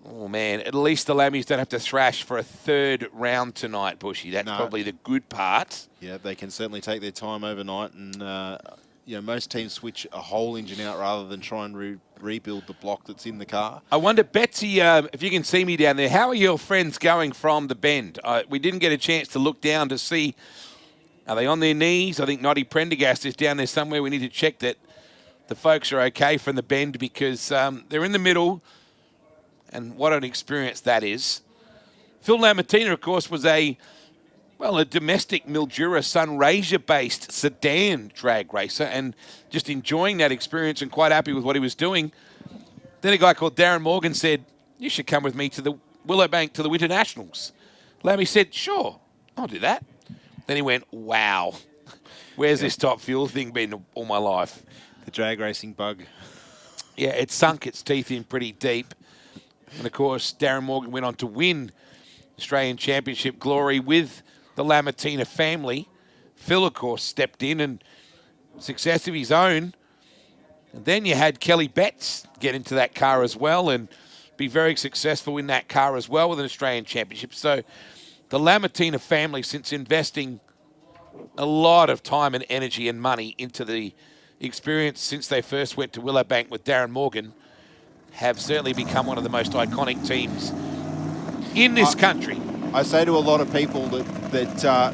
Oh, man, at least the Lammies don't have to thrash for a third round tonight, Bushy. That's probably the good part. Yeah, they can certainly take their time overnight, and most teams switch a whole engine out rather than try and rebuild the block that's in the car. I wonder, Betsy, if you can see me down there, how are your friends going from the bend? We didn't get a chance to look down to see, are they on their knees? I think Noddy Prendergast is down there somewhere. We need to check that the folks are okay from the bend because they're in the middle. And what an experience that is. Phil Lamartina, of course, was a domestic Mildura Sunraysia-based sedan drag racer and just enjoying that experience and quite happy with what he was doing. Then a guy called Darren Morgan said, you should come with me to the Willowbank to the Winter Nationals. Lammy said, sure, I'll do that. Then he went, wow, where's this top fuel thing been all my life? The drag racing bug. Yeah, it sunk its teeth in pretty deep. And, of course, Darren Morgan went on to win Australian Championship glory with the Lamartina family. Phil, of course, stepped in and success of his own. And then you had Kelly Betts get into that car as well and be very successful in that car as well with an Australian Championship. So the Lamartina family, since investing a lot of time and energy and money into the experience since they first went to Willowbank with Darren Morgan, have certainly become one of the most iconic teams in this country. I say to a lot of people that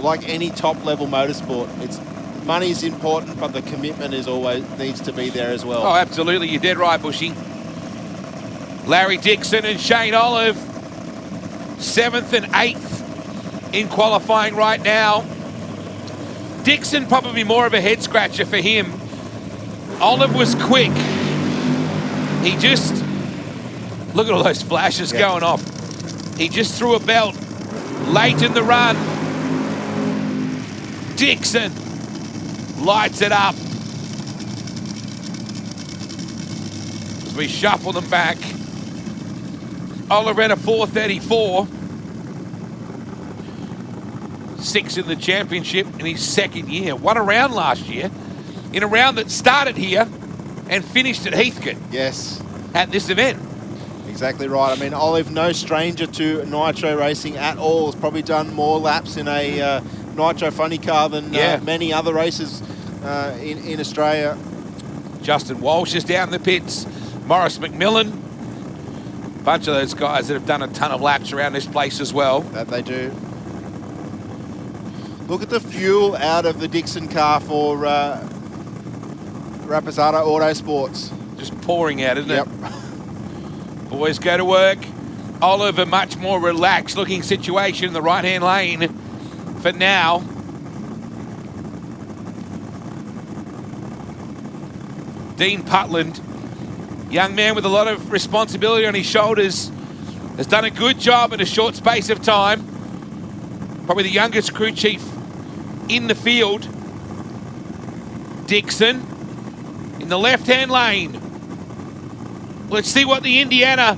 like any top-level motorsport, money is important, but the commitment is always needs to be there as well. Oh, absolutely. You're dead right, Bushy. Larry Dixon and Shane Olive, 7th and 8th in qualifying right now. Dixon probably more of a head-scratcher for him. Olive was quick. He just, look at all those flashes going off. He just threw a belt late in the run. Dixon lights it up. as we shuffle them back. Olivetta 434. 6 in the championship in his second year. Won a round last year in a round that started here and finished at Heathcote. Yes. At this event. Exactly right. I mean, Olive, no stranger to nitro racing at all. Has probably done more laps in a nitro funny car than many other races in Australia. Justin Walsh is down in the pits. Morris McMillan. A bunch of those guys that have done a ton of laps around this place as well. That they do. Look at the fuel out of the Dixon car for Rapazada Autosports. Just pouring out, isn't it? Boys go to work. Olive, a much more relaxed looking situation in the right-hand lane for now. Dean Putland, young man with a lot of responsibility on his shoulders, has done a good job in a short space of time. Probably the youngest crew chief in the field. Dixon in the left-hand lane. Let's see what the Indiana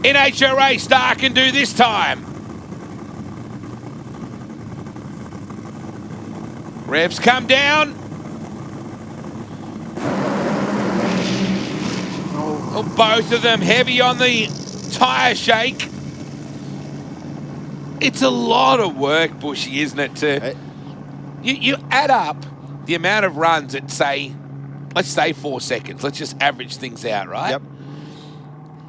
NHRA star can do this time. Revs come down. Oh, both of them heavy on the tyre shake. It's a lot of work, Bushy, isn't it? You add up the amount of runs at, say, let's say 4 seconds. Let's just average things out, right? Yep.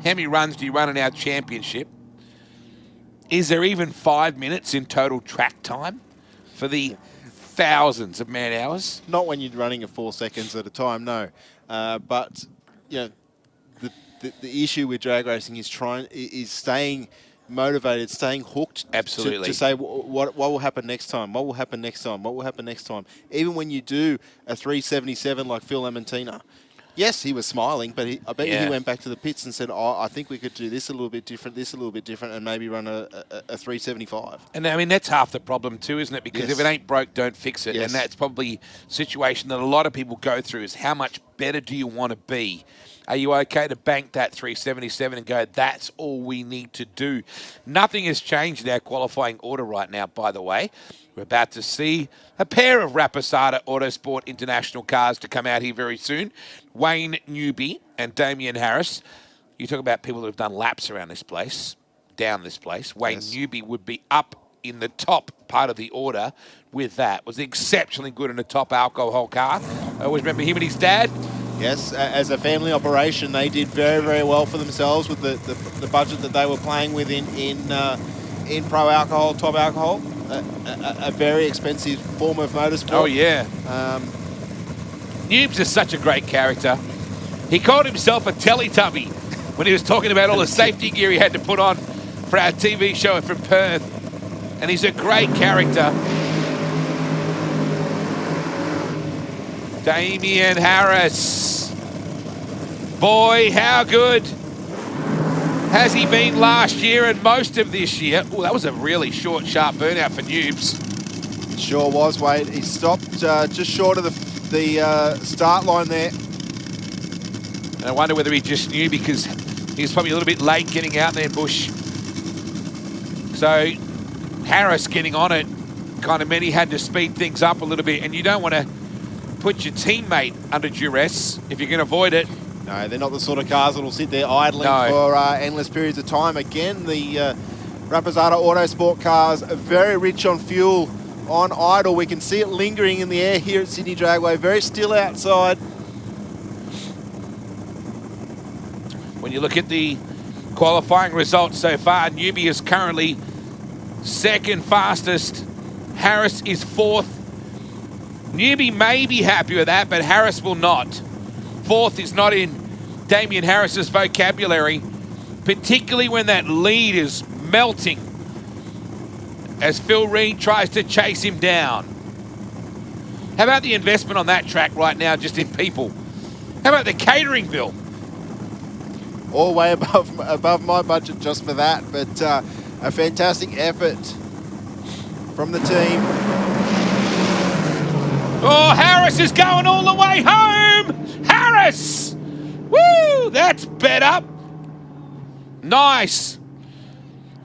How many runs do you run in our championship? Is there even 5 minutes in total track time for the thousands of man hours? Not when you're running at 4 seconds at a time, no. But you know, the issue with drag racing is staying motivated, staying hooked. Absolutely. To say what will happen next time? What will happen next time? What will happen next time? Even when you do a 377 like Phil Amantina. Yes, he was smiling, but I bet you he went back to the pits and said, oh, I think we could do this a little bit different, and maybe run a 375. And I mean, that's half the problem too, isn't it? Because if it ain't broke, don't fix it. Yes. And that's probably a situation that a lot of people go through is how much better do you want to be? Are you okay to bank that 377 and go, that's all we need to do? Nothing has changed in our qualifying order right now, by the way. We're about to see a pair of Rapazada Autosport International cars to come out here very soon. Wayne Newby and Damien Harris. You talk about people that have done laps around this place, down this place. Wayne Newby would be up in the top part of the order with that. Was exceptionally good in a top alcohol car. I always remember him and his dad. Yes, as a family operation, they did very, very well for themselves with the budget that they were playing with in pro alcohol, top alcohol. A very expensive form of motorsport. Oh, yeah. Noobs is such a great character. He called himself a Teletubby when he was talking about all the safety gear he had to put on for our TV show from Perth. And he's a great character. Damien Harris. Boy, how good has he been last year and most of this year? Oh, that was a really short, sharp burnout for Noobs. It sure was, Wade. He stopped just short of the start line there. And I wonder whether he just knew because he was probably a little bit late getting out there, Bush. So Harris getting on it kind of meant he had to speed things up a little bit. And you don't want to put your teammate under duress if you can avoid it. No, they're not the sort of cars that will sit there idling for endless periods of time. Again, the Rapazada Autosport cars are very rich on fuel on idle. We can see it lingering in the air here at Sydney Dragway. Very still outside. When you look at the qualifying results so far, Newby is currently second fastest. Harris is fourth. Newby may be happy with that, but Harris will not. Fourth is not in Damien Harris's vocabulary, particularly when that lead is melting as Phil Reed tries to chase him down. How about the investment on that track right now, just in people? How about the catering bill? All way above my budget just for that, but a fantastic effort from the team. Oh, Harris is going all the way home! Harris! Woo! Woo! That's better. Nice.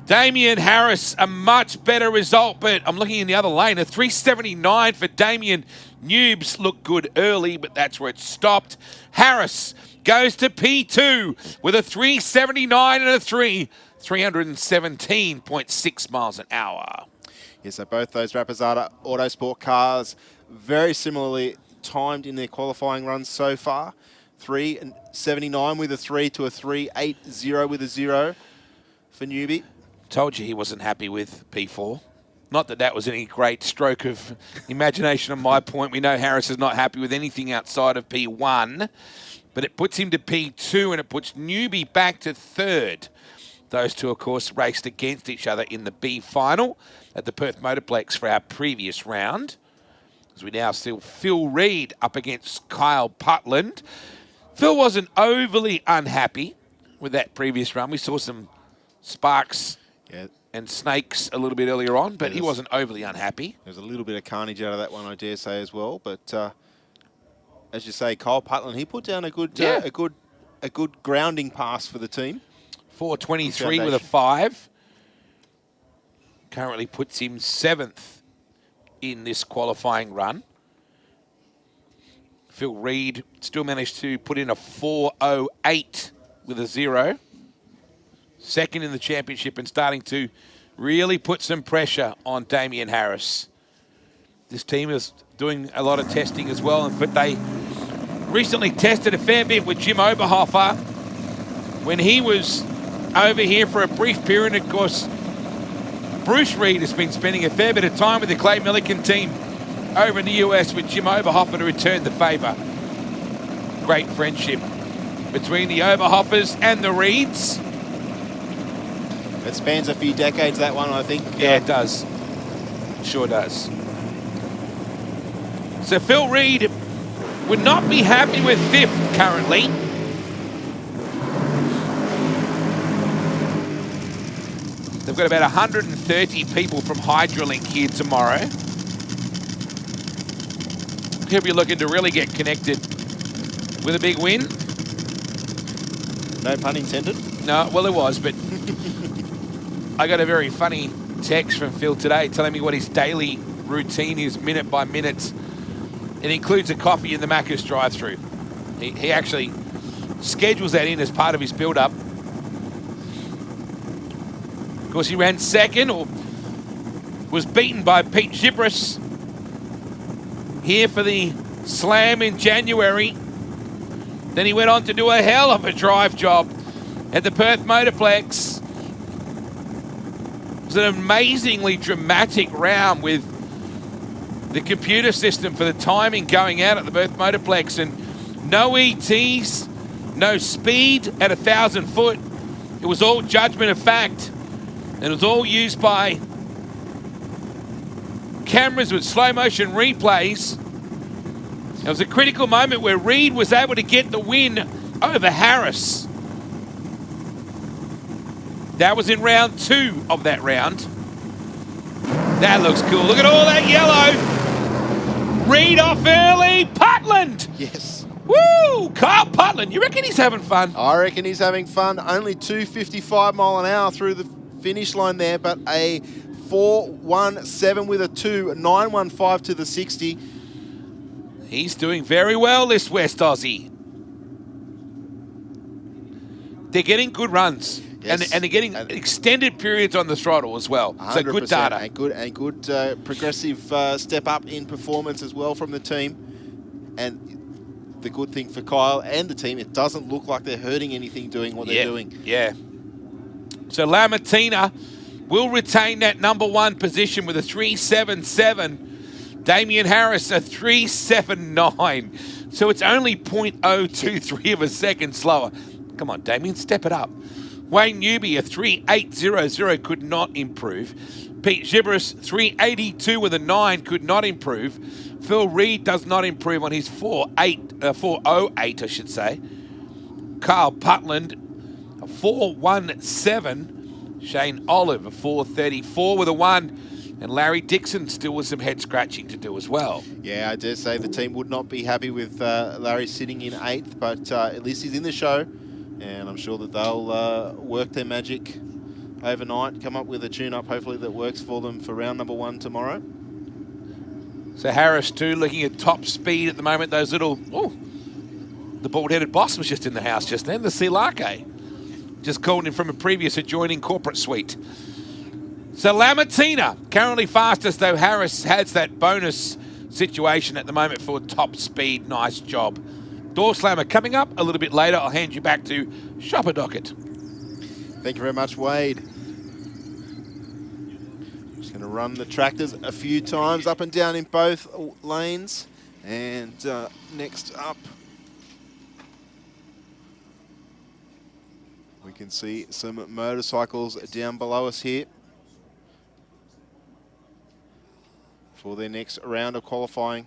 Damien Harris, a much better result, but I'm looking in the other lane. A 379 for Damien. Noobs looked good early, but that's where it stopped. Harris goes to P2 with a 379 and a 317.6 miles an hour. Yeah, so both those Rapazada Autosport cars very similarly timed in their qualifying runs so far. 379 with a 3 to a 380 with a 0 for Newbie. Told you he wasn't happy with P4. Not that that was any great stroke of imagination on my point. We know Harris is not happy with anything outside of P1, but it puts him to P2 and it puts Newbie back to 3rd. Those two, of course, raced against each other in the B final at the Perth Motorplex for our previous round. As we now see Phil Reid up against Kyle Putland. Phil wasn't overly unhappy with that previous run. We saw some sparks and snakes a little bit earlier on, but he wasn't overly unhappy. There's a little bit of carnage out of that one, I dare say, as well. But as you say, Kyle Putland, he put down a good, a good grounding pass for the team. 423 with a 5. Currently puts him 7th in this qualifying run. Phil Reid still managed to put in a 408 with a 0. Second in the championship and starting to really put some pressure on Damien Harris. This team is doing a lot of testing as well, but they recently tested a fair bit with Jim Oberhofer when he was over here for a brief period. Of course, Bruce Reid has been spending a fair bit of time with the Clay Millican team over in the US with Jim Oberhofer to return the favour. Great friendship between the Oberhofers and the Reids. It spans a few decades, that one, I think. Yeah, it does. Sure does. So Phil Reid would not be happy with 5th currently. They've got about 130 people from Hydrolink here tomorrow. He'll be looking to really get connected with a big win. No pun intended. No, well, it was, but I got a very funny text from Phil today telling me what his daily routine is, minute by minute. It includes a coffee in the Macca's drive-thru. He actually schedules that in as part of his build-up. Of course, he ran 2nd, or was beaten by Pete Gibris here for the Slam in January. Then he went on to do a hell of a drive job at the Perth Motorplex. It was an amazingly dramatic round with the computer system for the timing going out at the Perth Motorplex, and no ETs, no speed at 1,000 foot. It was all judgment of fact. And it was all used by cameras with slow motion replays. It was a critical moment where Reid was able to get the win over Harris. That was in round 2 of that round. That looks cool. Look at all that yellow. Reid off early. Putland. Yes. Woo! Kyle Putland. You reckon he's having fun? I reckon he's having fun. Only 255 mile an hour through the finish line there, but a 417 with a 2, 915 to the 60. He's doing very well, this West Aussie. They're getting good runs. Yes. And they're getting extended periods on the throttle as well. So good data. And good progressive step up in performance as well from the team. And the good thing for Kyle and the team, it doesn't look like they're hurting anything doing what they're doing. Yeah. So Lamartina will retain that number 1 position with a 377. Damien Harris, a 379. So it's only 0.023 of a second slower. Come on, Damien, step it up. Wayne Newby, a 3800, could not improve. Pete Gibris, 382 with a 9, could not improve. Phil Reid does not improve on his 408, I should say. Kyle Putland, a 417. Shane Olive, a 434 with a 1. And Larry Dixon still with some head scratching to do as well. Yeah, I dare say the team would not be happy with Larry sitting in 8th, but at least he's in the show, and I'm sure that they'll work their magic overnight, come up with a tune-up hopefully that works for them for round number 1 tomorrow. So Harris too looking at top speed at the moment. Those little, the bald-headed boss was just in the house just then, the Silake. Just called in from a previous adjoining corporate suite. So Lamartina, currently fastest, though Harris has that bonus situation at the moment for top speed. Nice job. Door Slammer coming up a little bit later. I'll hand you back to Shopper Docket. Thank you very much, Wade. Just going to run the tractors a few times up and down in both lanes. And next up, we can see some motorcycles down below us here for their next round of qualifying.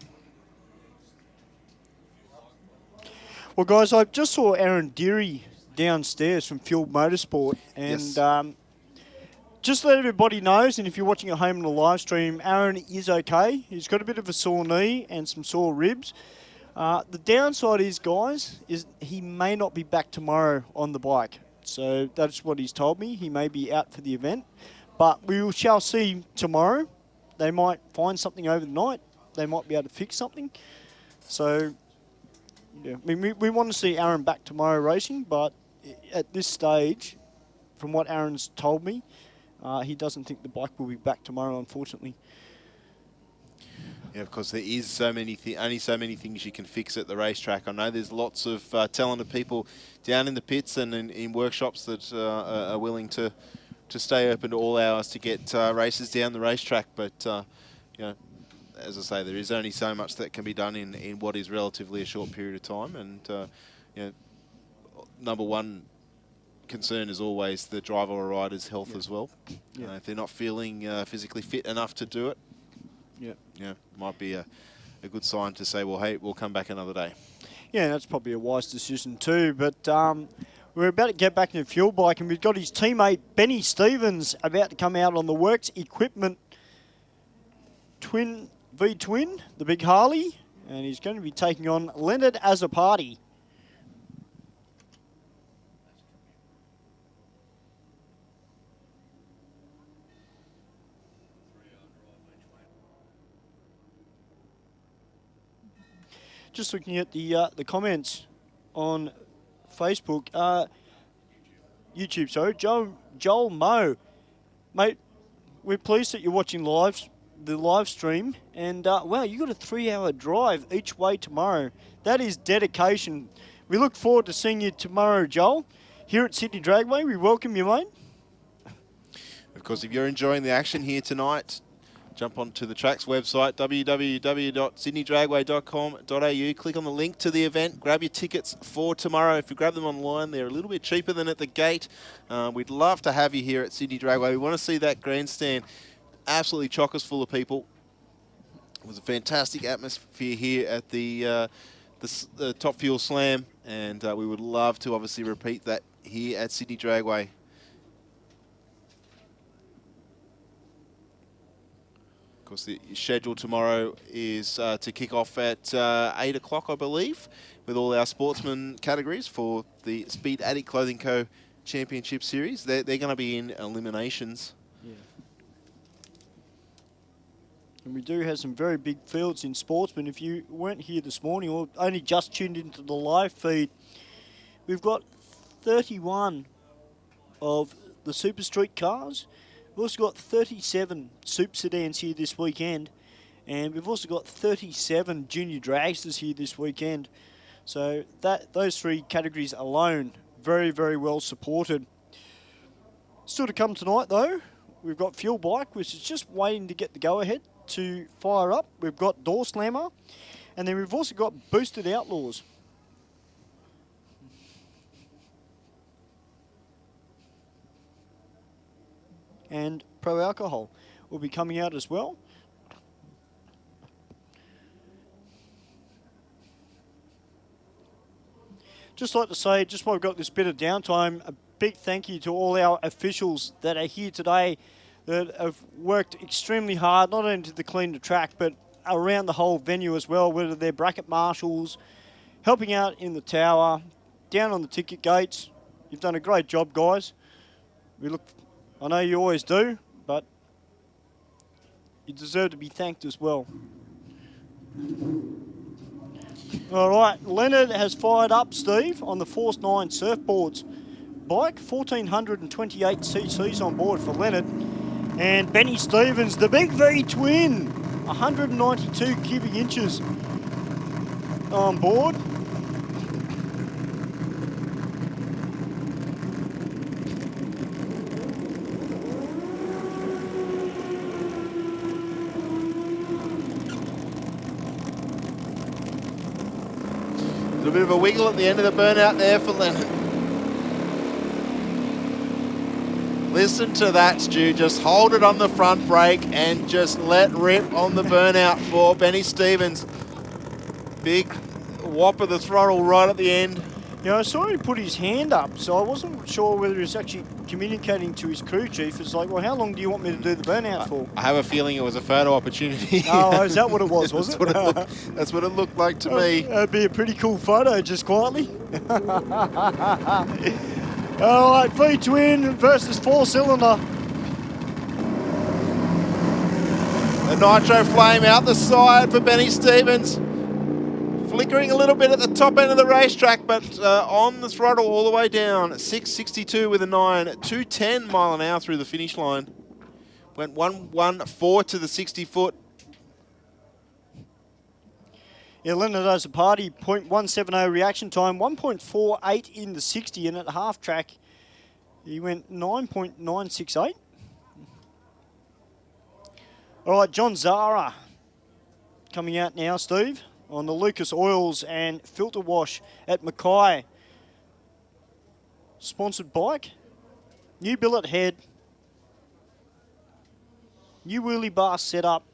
Well, guys, I just saw Aaron Deary downstairs from Fuel Motorsport, and Yes. Just let everybody know, and if you're watching at home on the live stream, Aaron is okay. He's got a bit of a sore knee and some sore ribs. The downside is, guys, is he may not be back tomorrow on the bike. So that's what he's told me. He may be out for the event, but we shall see tomorrow. They might find something over the night. They might be able to fix something. So, yeah, I mean, we want to see Aaron back tomorrow racing, but at this stage, from what Aaron's told me, he doesn't think the bike will be back tomorrow, unfortunately. Yeah, of course, there is only so many things you can fix at the racetrack. I know there's lots of talented people down in the pits and in workshops that are willing to stay open to all hours to get races down the racetrack. But, you know, as I say, there is only so much that can be done in what is relatively a short period of time. And, you know, number one concern is always the driver or rider's health as well. Yeah. If they're not feeling physically fit enough to do it, yeah, might be a good sign to say, well, hey, we'll come back another day. Yeah, that's probably a wise decision too. But we're about to get back in the fuel bike, and we've got his teammate Benny Stevens about to come out on the Works Equipment Twin V-Twin, the big Harley, and he's going to be taking on Leonard Azzopardi. Just looking at the comments on Facebook, YouTube, sorry, Joel Moe, mate, we're pleased that you're watching the live stream, and wow, you got a 3-hour drive each way tomorrow. That is dedication. We look forward to seeing you tomorrow, Joel, here at Sydney Dragway. We welcome you, mate. Of course, if you're enjoying the action here tonight, jump onto the track's website, www.sydneydragway.com.au. Click on the link to the event. Grab your tickets for tomorrow. If you grab them online, they're a little bit cheaper than at the gate. We'd love to have you here at Sydney Dragway. We want to see that grandstand absolutely chockers full of people. It was a fantastic atmosphere here at the Top Fuel Slam, and we would love to obviously repeat that here at Sydney Dragway. Of course, the schedule tomorrow is to kick off at 8 o'clock, I believe, with all our sportsman categories for the Speed Addict Clothing Co. Championship Series. They're going to be in eliminations. Yeah. And we do have some very big fields in sportsman. If you weren't here this morning or only just tuned into the live feed, we've got 31 of the Super Street cars. We've also got 37 Super Sedans here this weekend, and we've also got 37 Junior Dragsters here this weekend. So those three categories alone, very, very well supported. Still to come tonight, though, we've got Fuel Bike, which is just waiting to get the go-ahead to fire up. We've got Door Slammer, and then we've also got Boosted Outlaws. And Pro Alcohol will be coming out as well. Just like to say, just while we've got this bit of downtime, a big thank you to all our officials that are here today. that have worked extremely hard, not only to clean the track, but around the whole venue as well, whether they're bracket marshals, helping out in the tower, down on the ticket gates. You've done a great job, guys. I know you always do, but you deserve to be thanked as well. All right, Leonard has fired up, Steve, on the Force 9 surfboards bike. 1,428 cc's on board for Leonard. And Benny Stevens, the big V twin, 192 cubic inches on board. A little bit of a wiggle at the end of the burnout there for Leonard. Listen to that, Stu. Just hold it on the front brake and just let rip on the burnout for Benny Stevens. Big whop of the throttle right at the end. Yeah, I saw him put his hand up, so I wasn't sure whether he was actually communicating to his crew chief. It's like, well, how long do you want me to do the burnout for? I have a feeling it was a photo opportunity. Oh, is that what it was it? That's what it looked like to me. That'd be a pretty cool photo, just quietly. All right, V-twin versus four-cylinder. The nitro flame out the side for Benny Stevens. Flickering a little bit at the top end of the racetrack, but on the throttle all the way down. 662 with a 9, 210 mile an hour through the finish line. Went 114 to the 60-foot. Yeah, Leonard does a party, 0.170 reaction time, 1.48 in the 60, and at half track, he went 9.968. All right, John Zara coming out now, Steve, on the Lucas Oils and Filter Wash at Mackay. Sponsored bike, new billet head, new wheelie bar setup.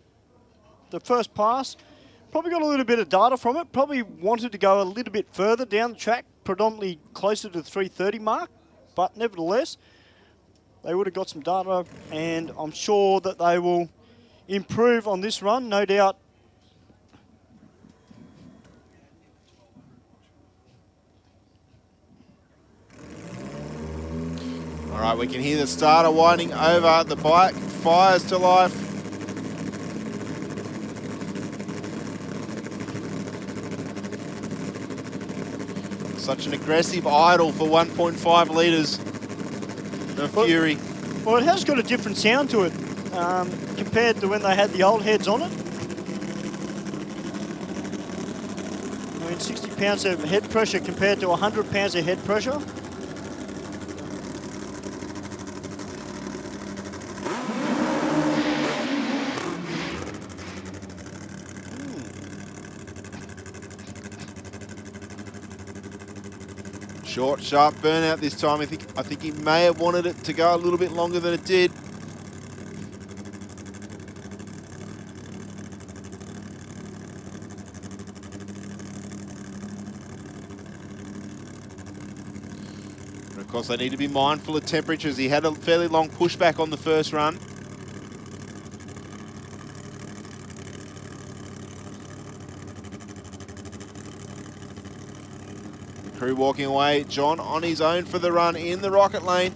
The first pass, probably got a little bit of data from it. Probably wanted to go a little bit further down the track, predominantly closer to the 330 mark. But nevertheless, they would have got some data, and I'm sure that they will improve on this run, no doubt. All right, we can hear the starter winding over. The bike fires to life. Such an aggressive idle for 1.5 litres of fury. Well, it has got a different sound to it compared to when they had the old heads on it. I mean, 60 pounds of head pressure compared to 100 pounds of head pressure. Short, sharp burnout this time. I think he may have wanted it to go a little bit longer than it did. And of course, they need to be mindful of temperatures. He had a fairly long pushback on the first run. Crew walking away. John on his own for the run in the rocket lane.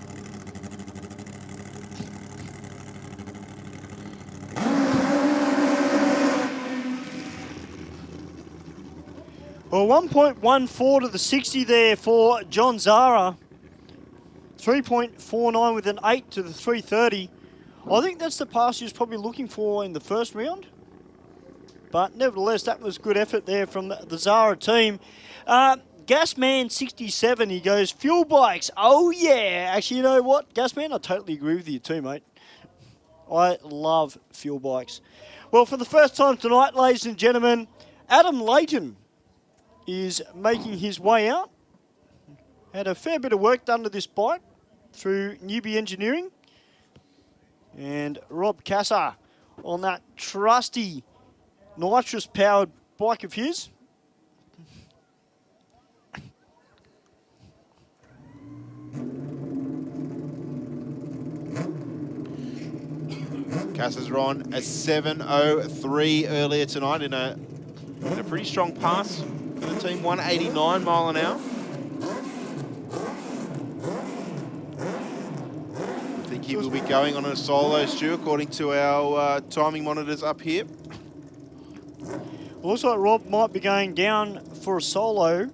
Well, 1.14 to the 60 there for John Zara. 3.49 with an 8 to the 330. I think that's the pass he was probably looking for in the first round. But nevertheless, that was good effort there from the Zara team. Gasman 67, he goes, fuel bikes, oh yeah. Actually, you know what, Gasman, I totally agree with you too, mate. I love fuel bikes. Well, for the first time tonight, ladies and gentlemen, Adam Layton is making his way out. Had a fair bit of work done to this bike through Newbie Engineering. And Rob Casser on that trusty nitrous-powered bike of his. Cassa's on a 7:03 earlier tonight in a pretty strong pass for the team, 189 mile an hour. I think he will be going on a solo, Stu, according to our timing monitors up here. Well, looks like Rob might be going down for a solo,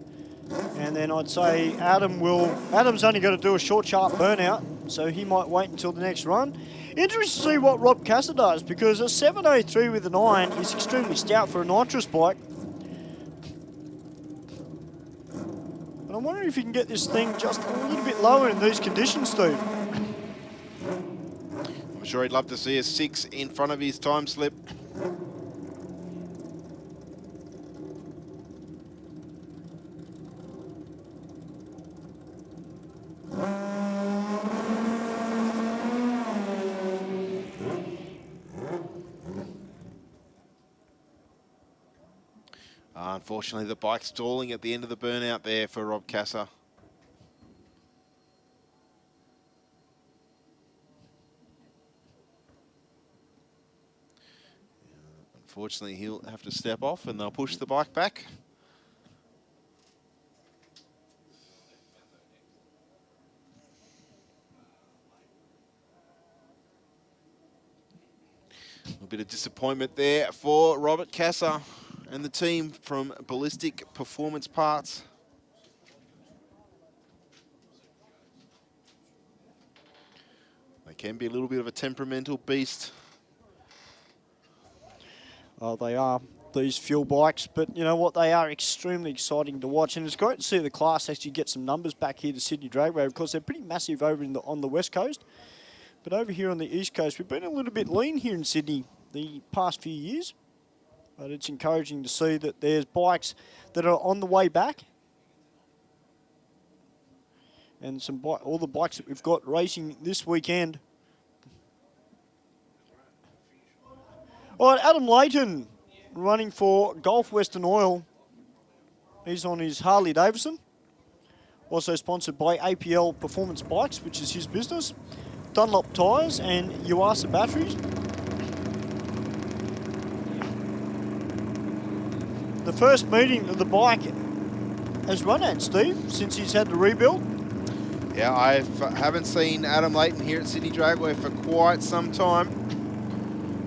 and then I'd say Adam's only got to do a short, sharp burnout, so he might wait until the next run. Interesting to see what Rob Cassa does, because a 7:03 with a 9 is extremely stout for a nitrous bike. But I'm wondering if you can get this thing just a little bit lower in these conditions, Steve. I'm sure he'd love to see a 6 in front of his time slip. Unfortunately, the bike stalling at the end of the burnout there for Rob Cassa. Unfortunately, he'll have to step off and they'll push the bike back. A little bit of disappointment there for Robert Cassa and the team from Ballistic Performance Parts. They can be a little bit of a temperamental beast. Oh, they are, these fuel bikes, but you know what, they are extremely exciting to watch, and it's great to see the class actually get some numbers back here to Sydney Dragway, because they're pretty massive over on the West Coast. But over here on the East Coast, we've been a little bit lean here in Sydney the past few years. But it's encouraging to see that there's bikes that are on the way back. And all the bikes that we've got racing this weekend. All right, Adam Layton running for Gulf Western Oil. He's on his Harley Davidson. Also sponsored by APL Performance Bikes, which is his business. Dunlop tyres and Yuasa batteries. The first meeting of the bike has run at, Steve, since he's had the rebuild. Yeah, I haven't seen Adam Layton here at Sydney Dragway for quite some time.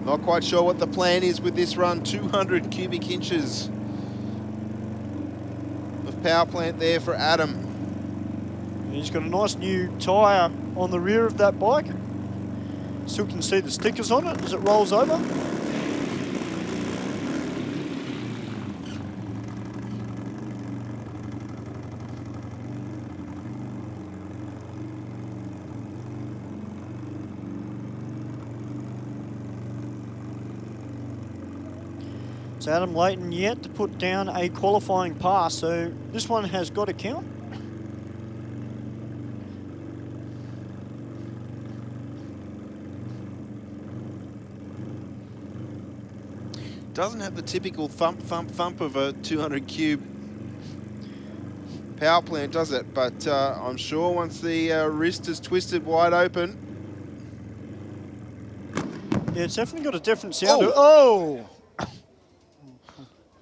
Not quite sure what the plan is with this run. 200 cubic inches of power plant there for Adam. He's got a nice new tyre on the rear of that bike. Still can see the stickers on it as it rolls over. So Adam Layton yet to put down a qualifying pass, so this one has got to count. Doesn't have the typical thump, thump, thump of a 200 cube power plant, does it? But I'm sure once the wrist is twisted wide open. Yeah, it's definitely got a different sound. Oh!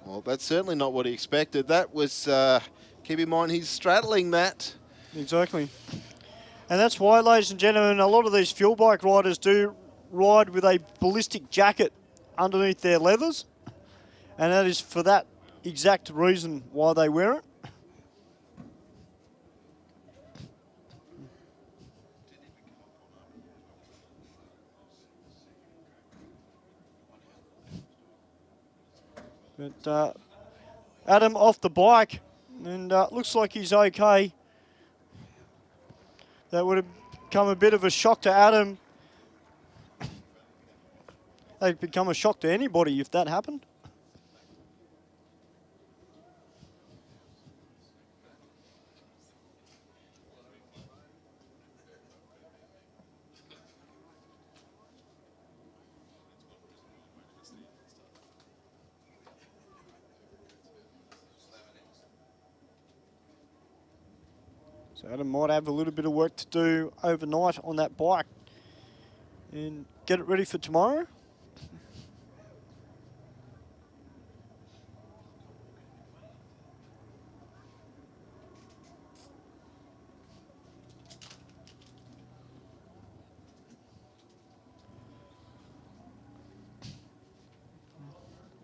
Well, that's certainly not what he expected. That was, keep in mind, he's straddling that. Exactly. And that's why, ladies and gentlemen, a lot of these fuel bike riders do ride with a ballistic jacket underneath their leathers. And that is for that exact reason why they wear it. But Adam off the bike, and looks like he's okay. That would have become a bit of a shock to Adam. It'd become a shock to anybody if that happened. So Adam might have a little bit of work to do overnight on that bike. and get it ready for tomorrow.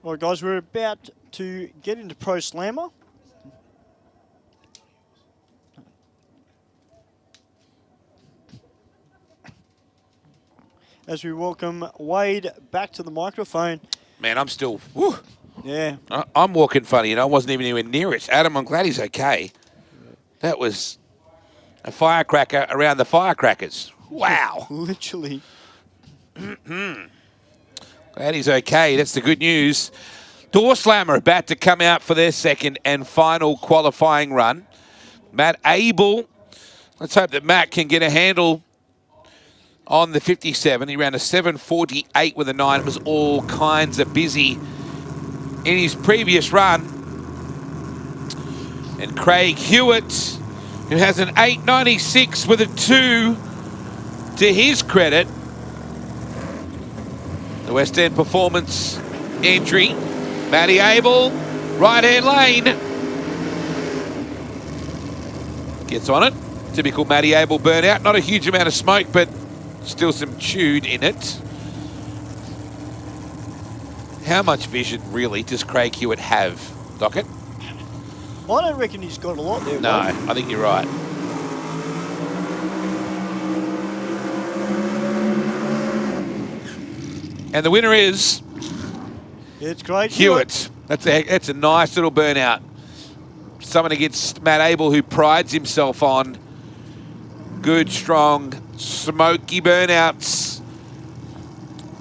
All right, guys, we're about to get into Pro Slammer. As we welcome Wade back to the microphone. Man, I'm still, whew. Yeah. I'm walking funny, and I wasn't even anywhere near it. Adam, I'm glad he's okay. That was a firecracker around the firecrackers. Wow. Literally. Glad he's okay. That's the good news. Door Slammer about to come out for their second and final qualifying run. Matt Abel. Let's hope that Matt can get a handle on the 57. He ran a 7:48 with a 9. It was all kinds of busy in his previous run. And Craig Hewitt, who has an 8:96 with a 2 to his credit. The West End Performance entry. Matty Abel, right-hand lane. Gets on it. Typical Matty Abel burnout. Not a huge amount of smoke, but still some chewed in it. How much vision, really, does Craig Hewitt have, Dockett? I don't reckon he's got a lot there. No, mate. I think you're right. And the winner is... It's Craig Hewitt. That's a nice little burnout. Someone against Matt Abel, who prides himself on good, strong, smoky burnouts.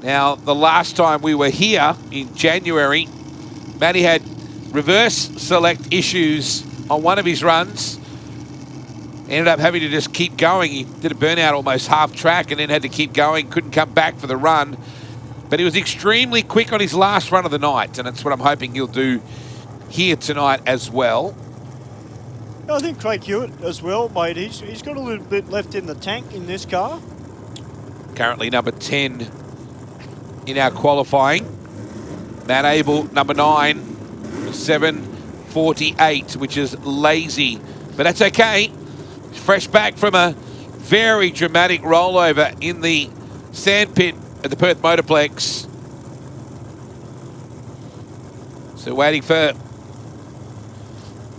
Now, the last time we were here in January, Matty had reverse select issues on one of his runs. Ended up having to just keep going. He did a burnout almost half track and then had to keep going. Couldn't come back for the run. But he was extremely quick on his last run of the night, and that's what I'm hoping he'll do here tonight as well. I think Craig Hewitt as well, mate. He's got a little bit left in the tank in this car. Currently number 10 in our qualifying. Matt Abel, number 9, 7:48, which is lazy. But that's okay. Fresh back from a very dramatic rollover in the sandpit at the Perth Motorplex. So waiting for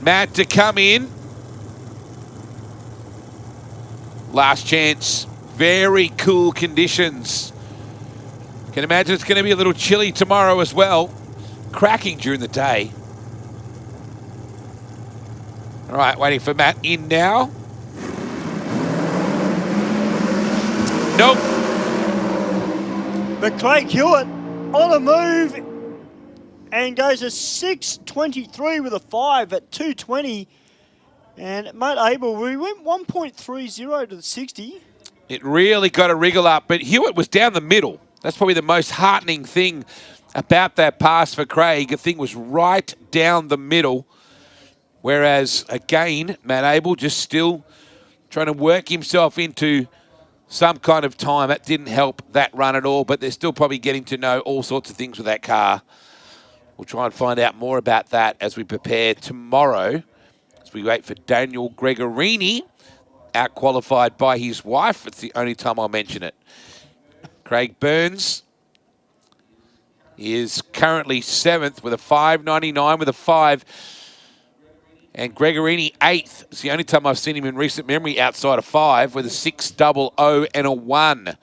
Matt to come in. Last chance. Very cool conditions. Can imagine it's going to be a little chilly tomorrow as well. Cracking during the day. All right, waiting for Matt in now. Nope. But Craig Hewitt on a move and goes a 6:23 with a 5 at 2:20. And Matt Abel, we went 1.30 to the 60. It really got a wriggle up, but Hewitt was down the middle. That's probably the most heartening thing about that pass for Craig. The thing was right down the middle. Whereas, again, Matt Abel just still trying to work himself into some kind of time. That didn't help that run at all, but they're still probably getting to know all sorts of things with that car. We'll try and find out more about that as we prepare tomorrow, as we wait for Daniel Gregorini, out-qualified by his wife. It's the only time I'll mention it. Craig Burns is currently 7th with a 5.99 with a 5. And Gregorini 8th. It's the only time I've seen him in recent memory outside of 5 with a 6.00 and a 1.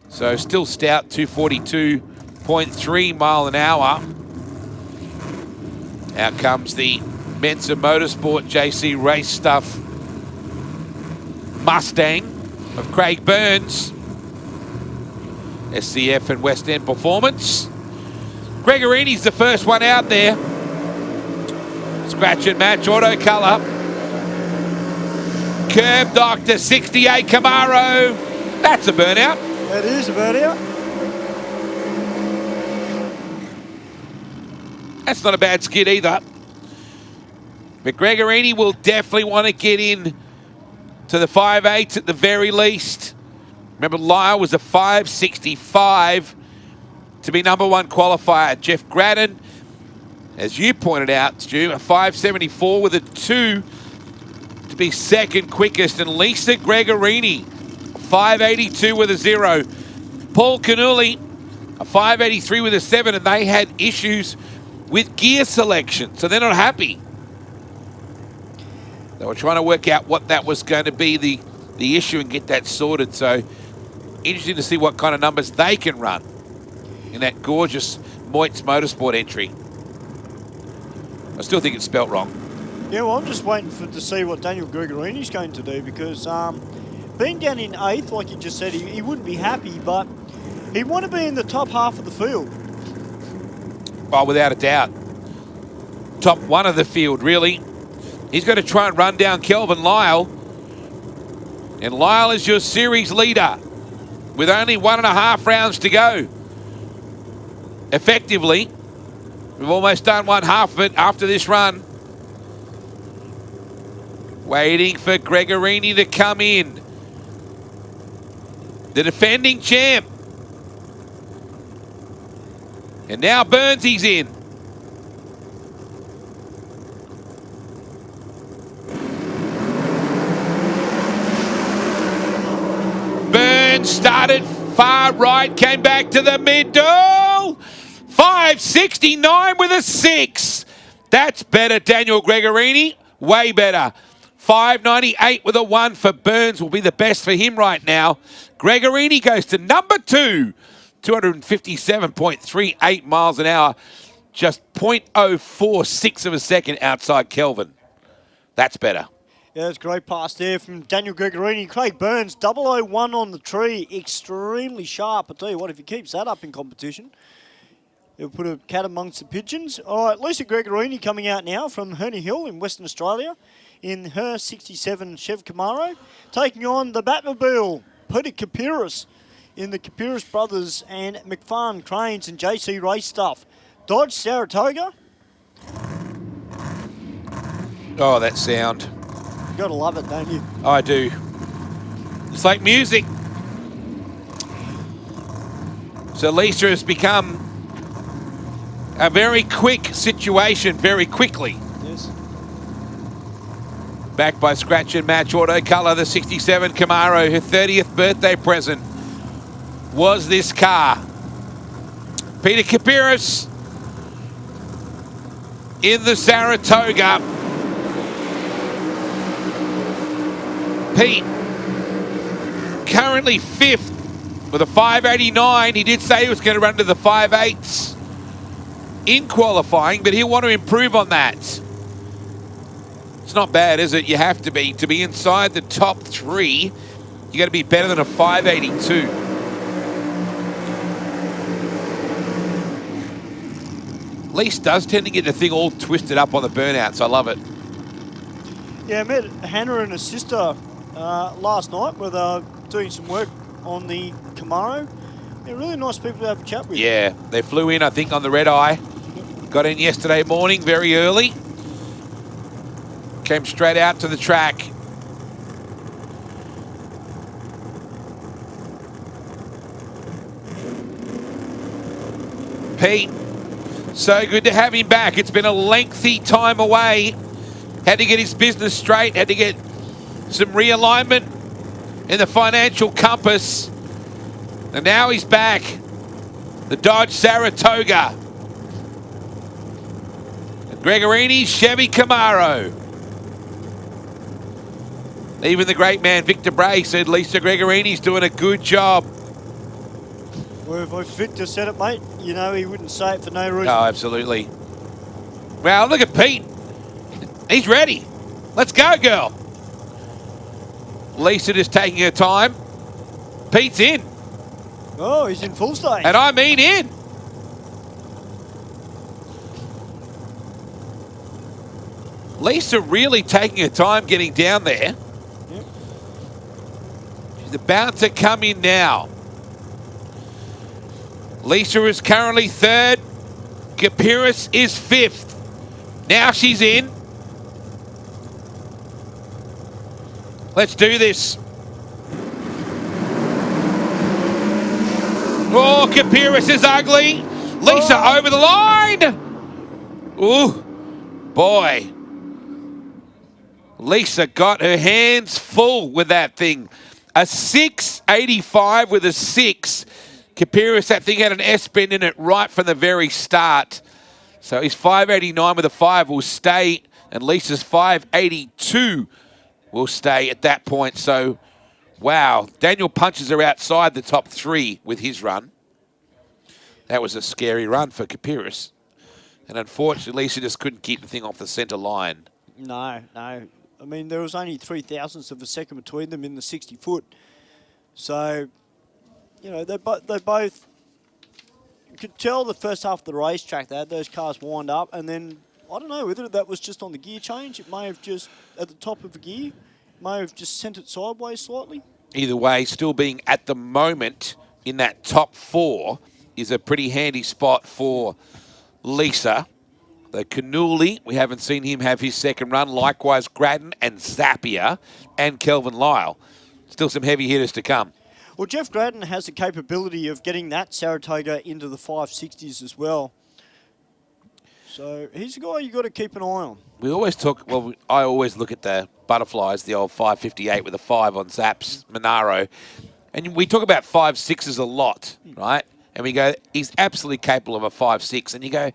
So still stout, 242.3 mile an hour. Out comes the Mensa Motorsport JC Race Stuff Mustang of Craig Burns. SCF and West End Performance. Gregorini's the first one out there. Scratch and match auto colour. Curb Doctor 68 Camaro. That's a burnout. That is a burnout. That's not a bad skid either. But Gregorini will definitely want to get in to the 5.8 at the very least. Remember, Lyle was a 5.65 to be number 1 qualifier. Jeff Gradden, as you pointed out, Stu, a 5.74 with a 2 to be second quickest. And Lisa Gregorini, 5.82 with a 0. Paul Canuli, a 5.83 with a 7, and they had issues with gear selection, so they're not happy. They were trying to work out what that was going to be, the issue, and get that sorted. So interesting to see what kind of numbers they can run in that gorgeous Moitz Motorsport entry. I still think it's spelt wrong. Yeah, well, I'm just waiting to see what Daniel Gregarini's going to do, because being down in 8th, like you just said, he wouldn't be happy, but he'd want to be in the top half of the field. Well, without a doubt. Top 1 of the field, really. He's going to try and run down Kelvin Lyle. And Lyle is your series leader with only 1.5 rounds to go. Effectively, we've almost done 1/2 of it after this run. Waiting for Gregorini to come in. The defending champ. And now Burnsy's in. Burns started far right, came back to the middle. 5.69 with a 6. That's better, Daniel Gregorini. Way better. 5.98 with a 1 for Burns will be the best for him right now. Gregorini goes to number 2. 257.38 miles an hour. Just 0.046 of a second outside Kelvin. That's better. Yeah, it's a great pass there from Daniel Gregorini. Craig Burns, 001 on the tree. Extremely sharp. I tell you what, if he keeps that up in competition, he'll put a cat amongst the pigeons. All right, Lisa Gregorini coming out now from Herney Hill in Western Australia in her 67 Chev Camaro, taking on the Batmobile, Peter Kapiris in the Kapiris Brothers and McFarn Cranes and JC Race Stuff. Dodge Saratoga. Oh, that sound. You gotta love it, don't you? I do. It's like music. So Lisa has become a very quick situation very quickly. Yes. Backed by Scratch and Match Auto Colour, the 67 Camaro. Her 30th birthday present was this car. Peter Kapiris in the Saratoga. Pete, currently 5th with a 5.89. He did say he was going to run to the 5.8s in qualifying, but he'll want to improve on that. It's not bad, is it? You have to be. To be inside the top 3, you got to be better than a 5.82. Lease does tend to get the thing all twisted up on the burnouts. I love it. Yeah, I met Hannah and her sister last night where they were doing some work on the Camaro. They're really nice people to have a chat with. Yeah, they flew in, I think, on the red eye. Got in yesterday morning, very early. Came straight out to the track. Pete, so good to have him back. It's been a lengthy time away. Had to get his business straight, had to get some realignment in the financial compass. And now he's back. The Dodge Saratoga. And Gregorini Chevy Camaro. Even the great man Victor Bray said Lisa Gregorini's doing a good job. Well, if Victor said it, mate, you know he wouldn't say it for no reason. Oh, absolutely. Wow, look at Pete. He's ready. Let's go, girl. Lisa just taking her time. Pete's in. Oh, he's in full stage. And I mean in. Lisa really taking her time getting down there. Yep. She's about to come in now. Lisa is currently 3rd. Kapiris is 5th. Now she's in. Let's do this. Oh, Capirus is ugly. Lisa over the line. Ooh, boy. Lisa got her hands full with that thing. A 6.85 with a 6. Capirus, that thing had an S-bend in it right from the very start. So his 5.89 with a 5 will stay, and Lisa's 5.82 will stay at that point. So, wow, Daniel punches her outside the top 3 with his run. That was a scary run for Capirus. And unfortunately, Lisa just couldn't keep the thing off the centre line. No. I mean, there was only 0.003 of a second between them in the 60-foot. So, you know, they both... You could tell the first half of the racetrack, they had those cars wind up, and then, I don't know, whether that was just on the gear change, it may have just, at the top of the gear, may have just sent it sideways slightly. Either way, still being at the moment in that top 4 is a pretty handy spot for Lisa. The Cannuli, we haven't seen him have his second run. Likewise, Grattan and Zapier and Kelvin Lyle. Still some heavy hitters to come. Well, Jeff Grattan has the capability of getting that Saratoga into the 560s as well. So he's a guy you've got to keep an eye on. We always talk, well, I always look at the butterflies, the old 558 with a 5 on Zap's Monaro. And we talk about 5.6s a lot, right? And we go, he's absolutely capable of a 5.6. And you go,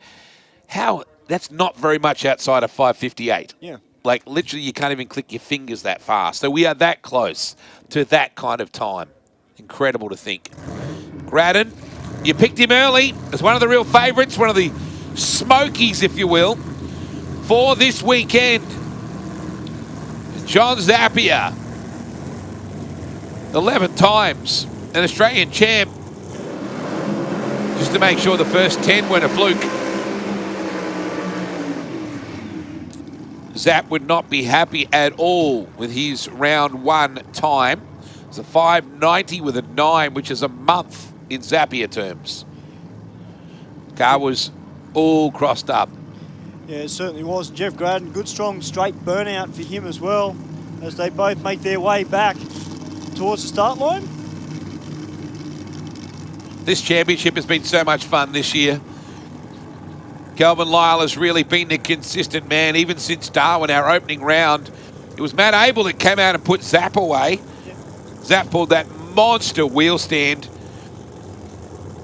how? That's not very much outside of 5.58. Yeah. Like, literally, you can't even click your fingers that fast. So we are that close to that kind of time. Incredible to think. Grattan, you picked him early as one of the real favourites, one of the smokies, if you will, for this weekend. John Zapier, 11 times an Australian champ, just to make sure the first 10 weren't a fluke. Zap would not be happy at all with his round 1 time. It's a 5.90 with a 9, which is a month in Zapier terms. Car was all crossed up. Yeah, it certainly was. Jeff Grattan, good, strong, straight burnout for him as well, as they both make their way back towards the start line. This championship has been so much fun this year. Kelvin Lyle has really been the consistent man, even since Darwin, our opening round. It was Matt Abel that came out and put Zap away. Yep. Zap pulled that monster wheel stand.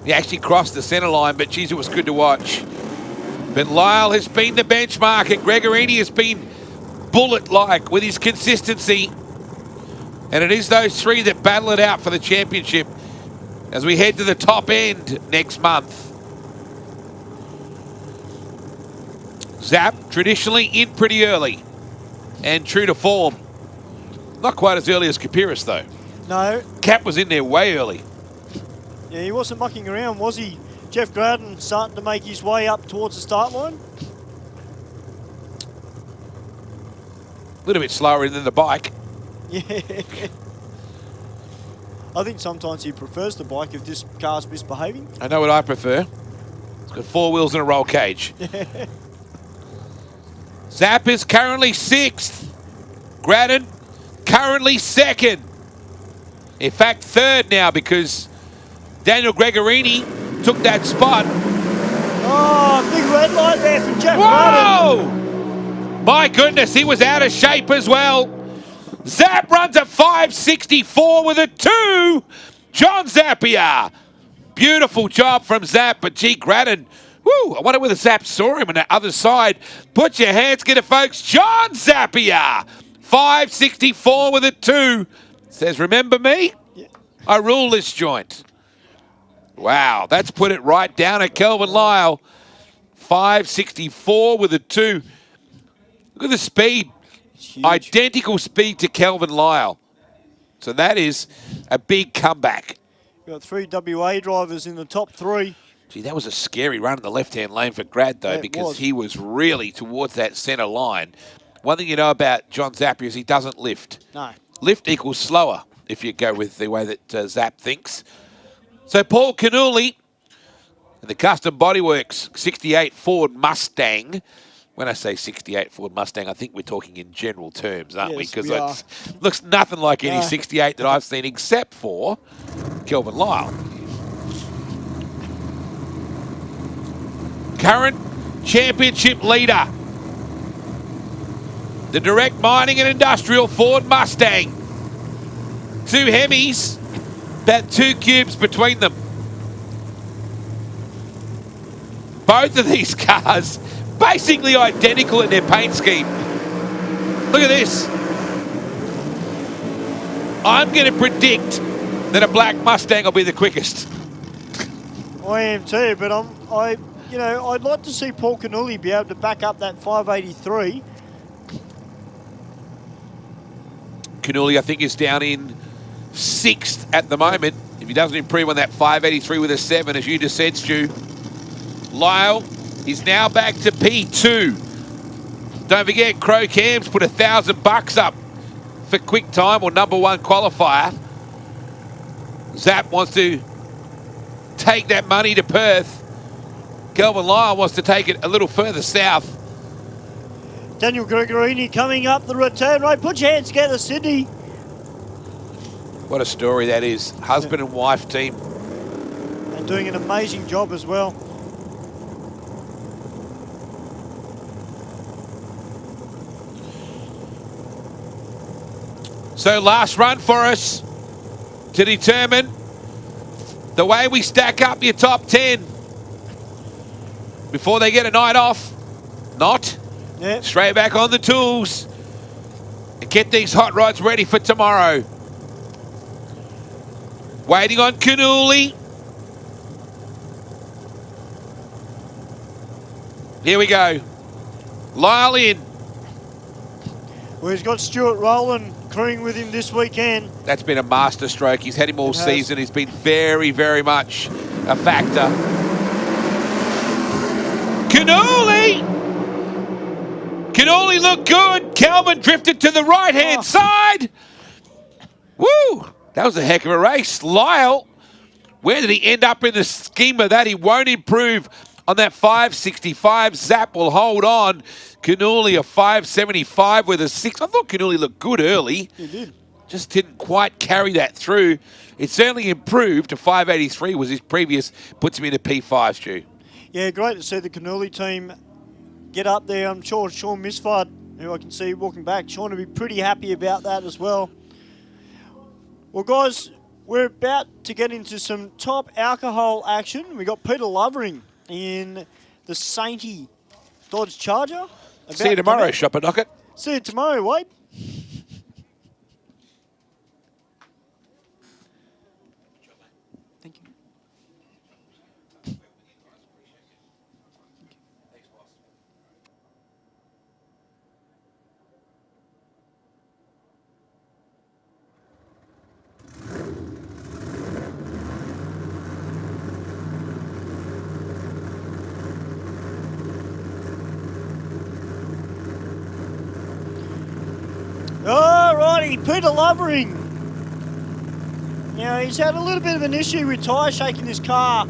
He actually crossed the centre line, but geez, it was good to watch. But Lyle has been the benchmark, and Gregorini has been bullet-like with his consistency. And it is those 3 that battle it out for the championship as we head to the top end next month. Zap, traditionally in pretty early and true to form. Not quite as early as Capirus, though. No. Cap was in there way early. Yeah, he wasn't mucking around, was he? Jeff Grattan starting to make his way up towards the start line. A little bit slower than the bike. Yeah. I think sometimes he prefers the bike if this car's misbehaving. I know what I prefer. It's got 4 wheels and a roll cage. Zap is currently 6th. Grattan currently 2nd. In fact, 3rd now because Daniel Gregorini took that spot. Oh, big red light there from Jeff Whoa! Grattan. My goodness, he was out of shape as well. Zap runs a 5.64 with a 2. John Zapier. Beautiful job from Zap, but gee, Grattan. Woo, I wonder whether Zap saw him on the other side. Put your hands together, folks. John Zapier, 5.64 with a 2. Says, remember me? Yeah. I rule this joint. Wow, that's put it right down at Kelvin Lyle. 5.64 with a 2. Look at the speed. Identical speed to Kelvin Lyle. So that is a big comeback. We've got 3 WA drivers in the top 3. Gee, that was a scary run in the left-hand lane for Grad, though, because he was really towards that centre line. One thing you know about John Zapier is he doesn't lift. No. Lift equals slower, if you go with the way that Zap thinks. So Paul Cannuli, and the Custom Bodyworks 68 Ford Mustang. When I say 68 Ford Mustang, I think we're talking in general terms, aren't we? Because it looks nothing like any 68 that I've seen except for Kelvin Lyle. current championship leader. The Direct Mining and Industrial Ford Mustang. 2 Hemis, about 2 cubes between them. Both of these cars basically identical in their paint scheme. Look at this. I'm going to predict that a black Mustang will be the quickest. I am too, but I'd like to see Paul Canuli be able to back up that 583. Canuli, I think, is down in 6th at the moment. If he doesn't improve on that 583 with a 7, as you just said, Stu. Lyle is now back to P2. Don't forget, Crow Cams put $1,000 up for quick time or #1 qualifier. Zap wants to take that money to Perth. Kelvin Lyle wants to take it a little further south. Daniel Gregorini coming up the return road. Put your hands together, Sydney. What a story that is. Husband and wife team. And doing an amazing job as well. So last run for us to determine the way we stack up your top 10 before they get a night off. Not. Yep. Straight back on the tools and get these hot rods ready for tomorrow. Waiting on Canuli. Here we go. Lyle in. Well, he's got Stuart Rowland crewing with him this weekend. That's been a master stroke. He's had him all season. He's been very, very much a factor. Canuli! Canuli looked good. Kelvin drifted to the right-hand side. Woo! That was a heck of a race. Lyle, where did he end up in the scheme of that? He won't improve on that 565. Zap will hold on. Canuli a 575 with a 6. I thought Canuli looked good early. He did. Just didn't quite carry that through. It certainly improved to 583 was his previous. Puts him into P5, Stu. Yeah, great to see the Canuli team get up there. I'm sure Sean Misford, who I can see walking back, Sean will be pretty happy about that as well. Well, guys, we're about to get into some top alcohol action. We got Peter Lovering in the Sainty Dodge Charger. See you tomorrow, Shopper Docket. See you tomorrow, Wade. Thank you. Alrighty, Peter Lovering. Now, he's had a little bit of an issue with tyre shaking his car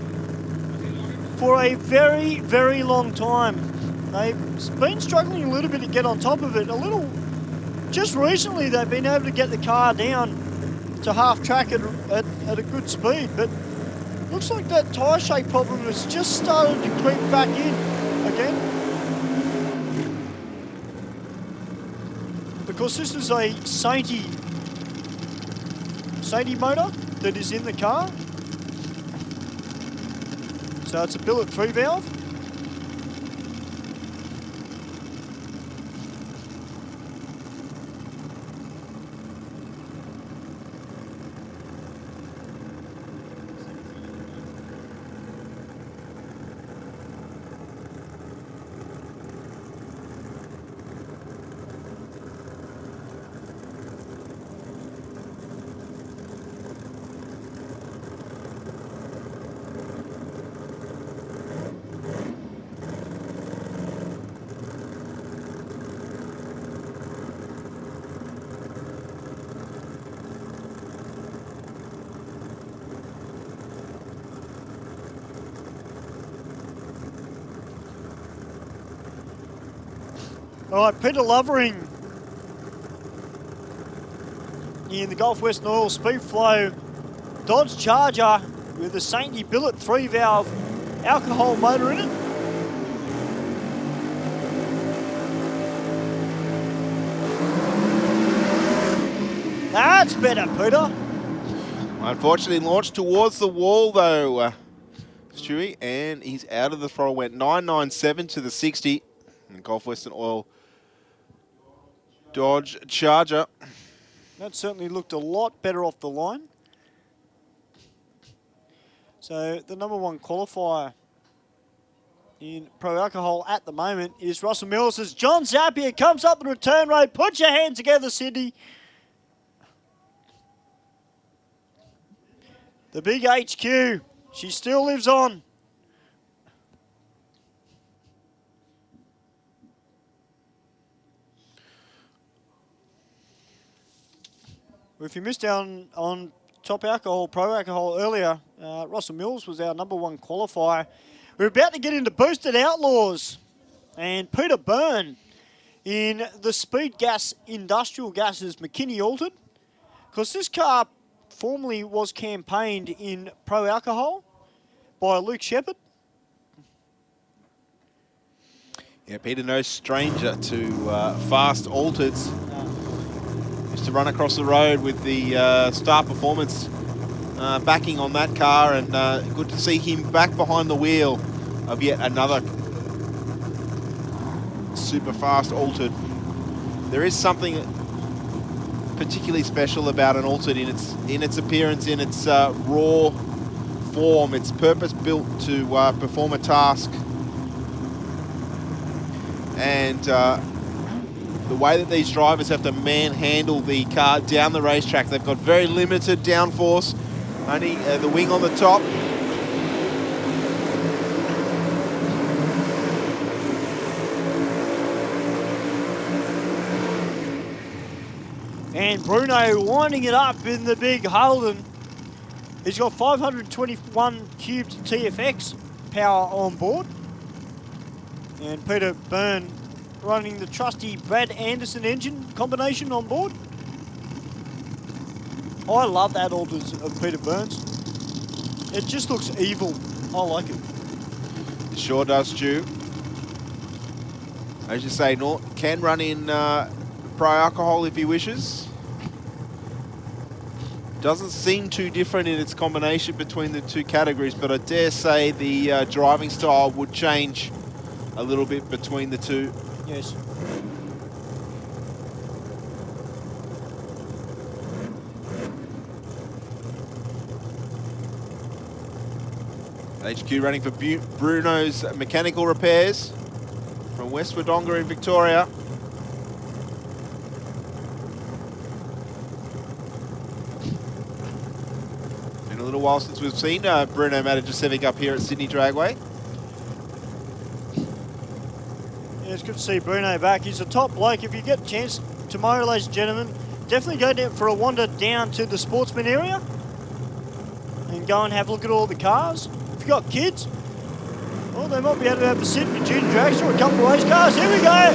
for a very, very long time. They've been struggling a little bit to get on top of it. Just recently they've been able to get the car down to half track at a good speed, but looks like that tyre shake problem has just started to creep back in again. Because this is a Sainty motor that is in the car. So it's a billet 3 valve. All right, Peter Lovering in the Gulf Western Oil Speedflow Dodge Charger with the Sainty billet 3 valve alcohol motor in it. That's better, Peter. Unfortunately, launched towards the wall, though, Stewie, and he's out of the throttle. Went 997 to the 60. And Gulf Western Oil Dodge Charger. That certainly looked a lot better off the line. So the number one qualifier in Pro Alcohol at the moment is Russell Mills as John Zapier comes up the return road. Put your hands together, Sydney. The big HQ, she still lives on. If you missed out on Top Alcohol, Pro Alcohol earlier, Russell Mills was our number one qualifier. We're about to get into Boosted Outlaws. And Peter Byrne in the Speed Gas Industrial Gases McKinney Altered. Because this car formerly was campaigned in Pro Alcohol by Luke Shepherd. Yeah, Peter, no stranger to fast altereds. Used to run across the road with the Star Performance backing on that car, and good to see him back behind the wheel of yet another super fast altered. There is something particularly special about an altered in its appearance, in its raw form. It's purpose built to perform a task, and the way that these drivers have to manhandle the car down the racetrack. They've got very limited downforce, only the wing on the top. And Bruno winding it up in the big Holden. He's got 521 cubed TFX power on board. And Peter Byrne running the trusty Brad Anderson engine combination on board. I love that Alters of Peter Byrne's. It just looks evil. I like it. It sure does, Stu. As you say, Nort can run in Pro Alcohol if he wishes. Doesn't seem too different in its combination between the two categories, but I dare say the driving style would change a little bit between the two. Yes. HQ running for Bruno's Mechanical Repairs from West Wodonga in Victoria. Been a little while since we've seen Bruno Matajasevic up here at Sydney Dragway. Yeah, it's good to see Bruno back. He's a top bloke. If you get a chance tomorrow, ladies and gentlemen, definitely go down for a wander down to the Sportsman area and go and have a look at all the cars. If you've got kids, well, they might be able to have a sit in a Junior Dragster or a couple of race cars. Here we go.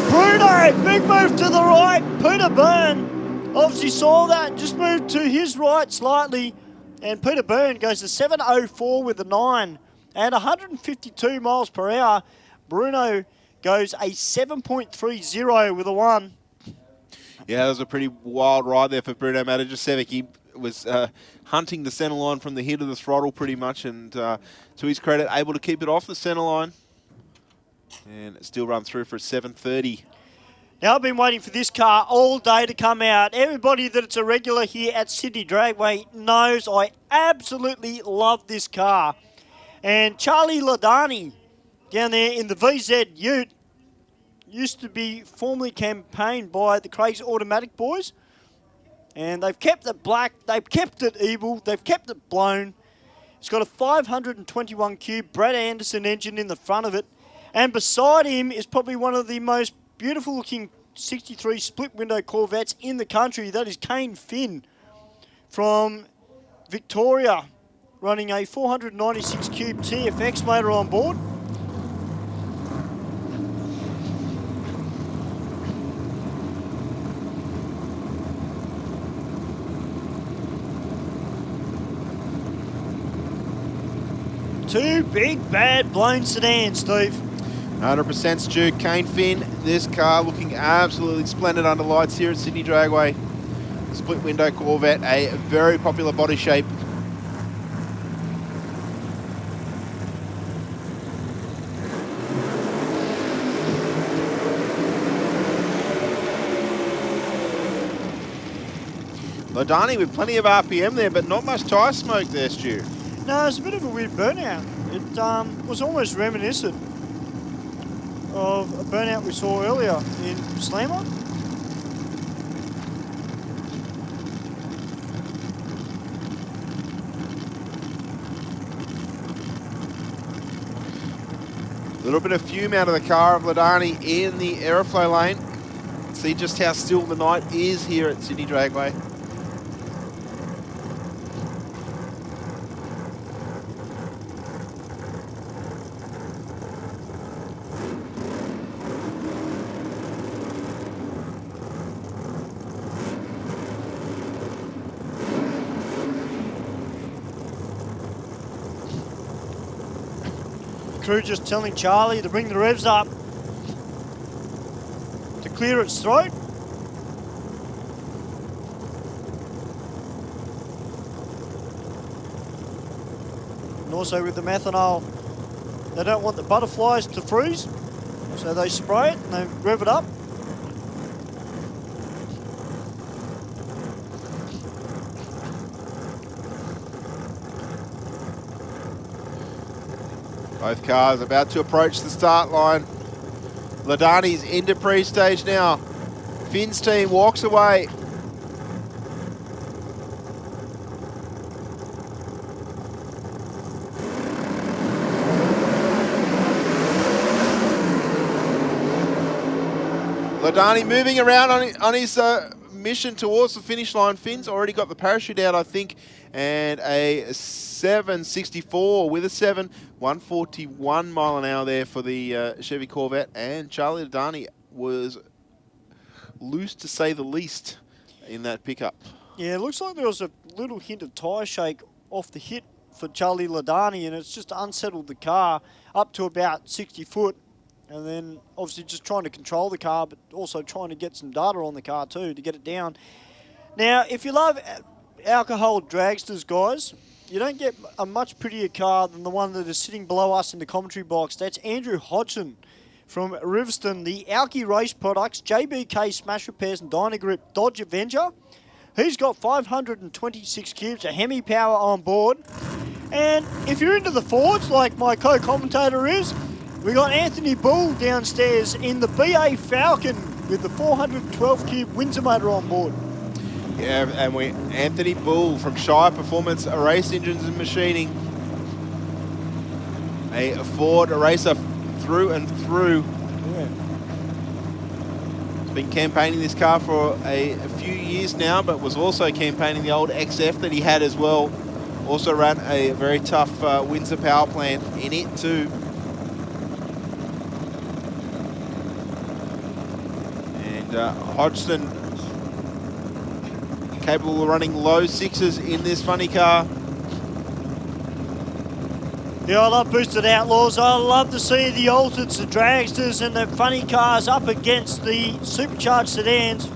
Bruno, big move to the right. Peter Byrne obviously saw that, just moved to his right slightly. And Peter Byrne goes to 7.04 with a 9 and 152 miles per hour. Bruno goes a 7.30 with a 1. Yeah, that was a pretty wild ride there for Bruno Matajasevic. He was hunting the centre line from the head of the throttle pretty much, and to his credit, able to keep it off the centre line. And it still run through for a 7.30. Now, I've been waiting for this car all day to come out. Everybody that's a regular here at Sydney Dragway knows I absolutely love this car. And Charlie Ladani down there in the VZ Ute used to be formerly campaigned by the Craig's Automatic boys. And they've kept it black, they've kept it evil, they've kept it blown. It's got a 521 cube Brad Anderson engine in the front of it. And beside him is probably one of the most beautiful looking 63 split window Corvettes in the country. That is Kane Finn from Victoria, running a 496 cube TFX motor on board. Two big bad blown sedans, Steve. 100% Stu. Kane Finn, this car looking absolutely splendid under lights here at Sydney Dragway. split window Corvette, a very popular body shape. Ladani with plenty of RPM there, but not much tyre smoke there, Stu. No, it's a bit of a weird burnout. It was almost reminiscent of a burnout we saw earlier in Slammer. A little bit of fume out of the car of Ladani in the aeroflow lane. See just how still the night is here at Sydney Dragway. Crew just telling Charlie to bring the revs up to clear its throat. And also with the methanol, they don't want the butterflies to freeze, so they spray it and they rev it up. Both cars about to approach the start line. Ladani's into pre-stage now. Finn's team walks away. Ladani moving around on his mission towards the finish line. Finn's already got the parachute out, I think, and a 764 with a 7, 141 mile an hour there for the Chevy Corvette, and Charlie Ladani was loose to say the least in that pickup. Yeah, it looks like there was a little hint of tyre shake off the hit for Charlie Ladani, and it's just unsettled the car up to about 60 foot. And then obviously just trying to control the car, but also trying to get some data on the car too to get it down. Now, if you love alcohol dragsters, guys, you don't get a much prettier car than the one that is sitting below us in the commentary box. That's Andrew Hodgson from Riveston, the Alki Race Products, JBK Smash Repairs and Dynagrip Dodge Avenger. He's got 526 cubes of Hemi power on board. And if you're into the Fords, like my co-commentator is, we got Anthony Bull downstairs in the BA Falcon with the 412 cube Windsor motor on board. Yeah, and Anthony Bull from Shire Performance Race Engines and Machining. A Ford racer through and through. Yeah. He's been campaigning this car for a few years now, but was also campaigning the old XF that he had as well. Also ran a very tough Windsor power plant in it too. Hodgson capable of running low sixes in this funny car. Yeah, I love Boosted Outlaws. I love to see the Altereds, the Dragsters and the funny cars up against the supercharged sedans.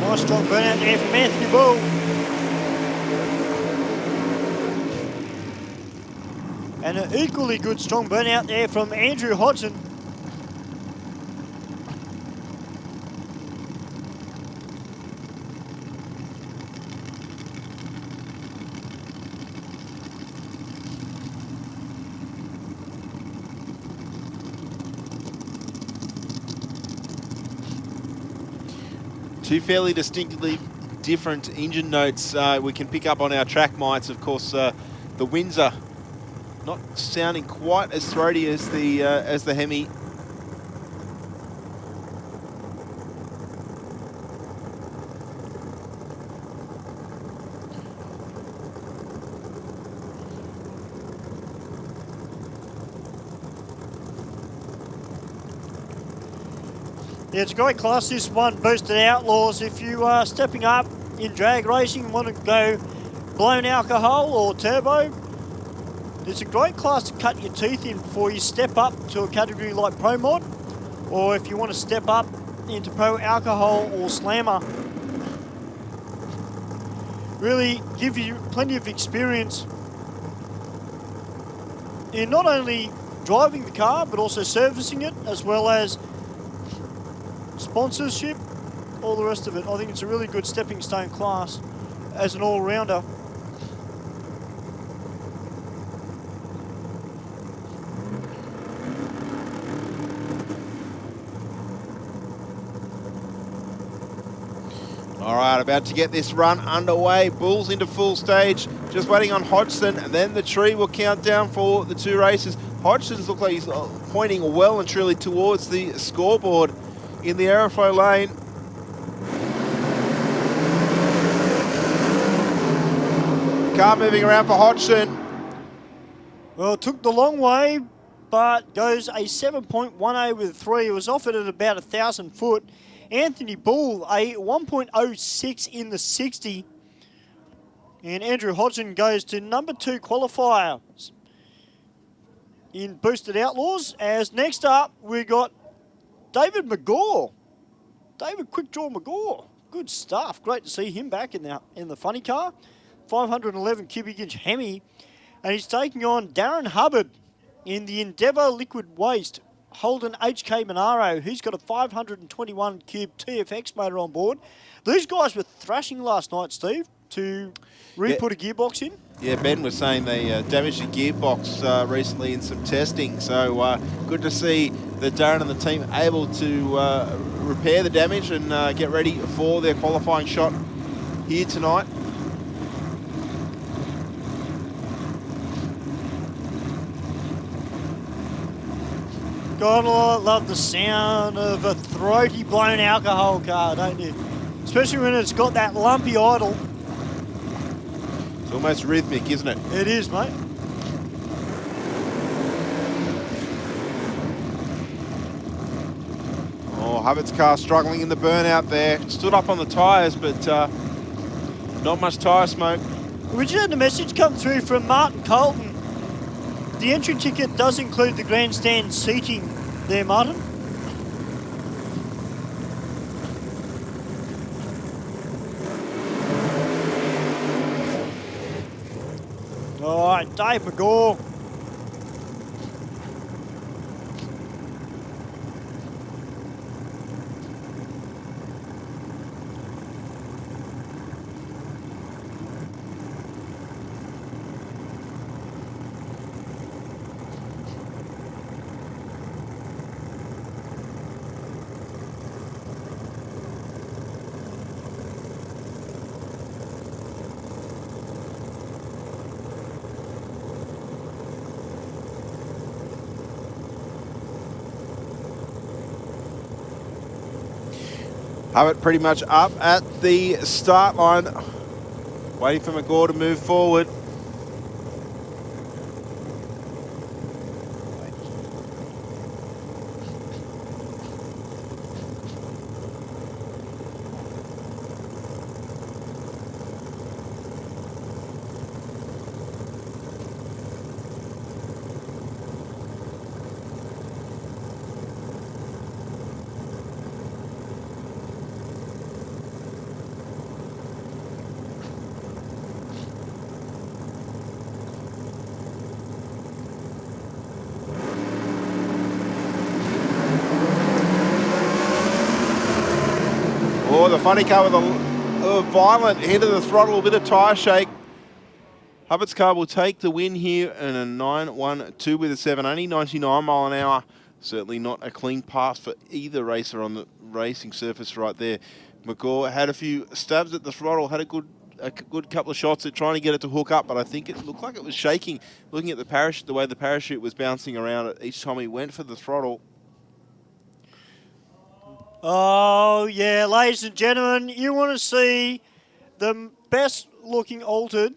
Nice strong burnout there from Anthony Bull. And an equally good strong burnout there from Andrew Hodgson. Two fairly distinctly different engine notes we can pick up on our track mics. Of course, the Windsor not sounding quite as throaty as the Hemi. Yeah, it's a great class, this one, Boosted Outlaws. If you are stepping up in drag racing and want to go blown alcohol or turbo, it's a great class to cut your teeth in before you step up to a category like Pro Mod, or if you want to step up into Pro Alcohol or Slammer. Really give you plenty of experience in not only driving the car but also servicing it, as well as sponsorship, all the rest of it. I think it's a really good stepping stone class as an all-rounder. All right, about to get this run underway. Bulls into full stage, just waiting on Hodgson, and then the tree will count down for the 2 races. Hodgson's look like he's pointing well and truly towards the scoreboard in the aeroflow lane. Car moving around for Hodgson. Well, it took the long way, but goes a 7.18 with 3. It was offered at about 1,000 foot. Anthony Bull, a 1.06 in the 60. And Andrew Hodgson goes to number 2 qualifier in Boosted Outlaws. As next up, we got David McGaw. David Quickdraw McGaw. Good stuff. Great to see him back in the funny car. 511 cubic inch Hemi. And he's taking on Darren Hubbard in the Endeavour Liquid Waste Holden HK Monaro. He's got a 521 cube TFX motor on board. These guys were thrashing last night, Steve, to re-put a gearbox in. Yeah, Ben was saying they damaged the gearbox recently in some testing. So good to see that Darren and the team able to repair the damage and get ready for their qualifying shot here tonight. God, I love the sound of a throaty blown alcohol car, don't you? Especially when it's got that lumpy idle. It's almost rhythmic, isn't it? It is, mate. Oh, Hubbard's car struggling in the burnout there. Stood up on the tyres, but not much tyre smoke. We just had a message come through from Martin Colton. The entry ticket does include the grandstand seating there, Martin. All right, Dave McGaw. Hubbard pretty much up at the start line, waiting for McGaw to move forward. Oh, the funny car with a violent hit of the throttle, a bit of tyre shake. Hubbard's car will take the win here in a 9.12 with a 7, only 99 mile an hour. Certainly not a clean pass for either racer on the racing surface right there. McGaw had a few stabs at the throttle, had a good couple of shots at trying to get it to hook up, but I think it looked like it was shaking. Looking at the parachute, the way the parachute was bouncing around each time he went for the throttle. Oh, yeah, ladies and gentlemen, you want to see the best looking altered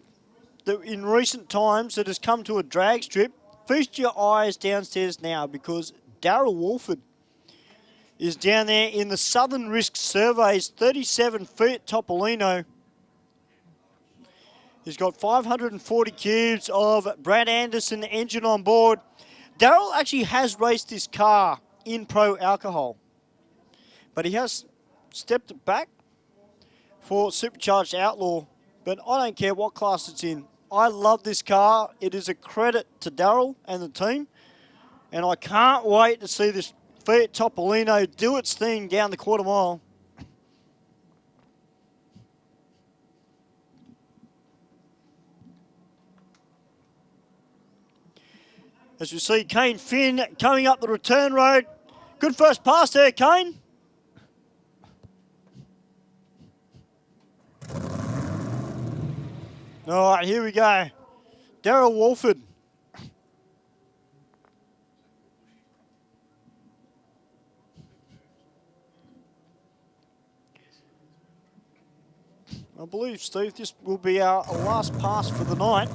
that in recent times that has come to a drag strip? Feast your eyes downstairs now, because Darryl Wolford is down there in the Southern Risk Surveys 37 Fiat Topolino He's got 540 cubes of Brad Anderson engine on board. Daryl actually has raced this car in Pro Alcohol, but he has stepped it back for Supercharged Outlaw, but I don't care what class it's in. I love this car. It is a credit to Daryl and the team, and I can't wait to see this Fiat Topolino do its thing down the quarter mile. As we see Kane Finn coming up the return road. Good first pass there, Kane. All right, here we go. Daryl Wolford. I believe, Steve, this will be our last pass for the night.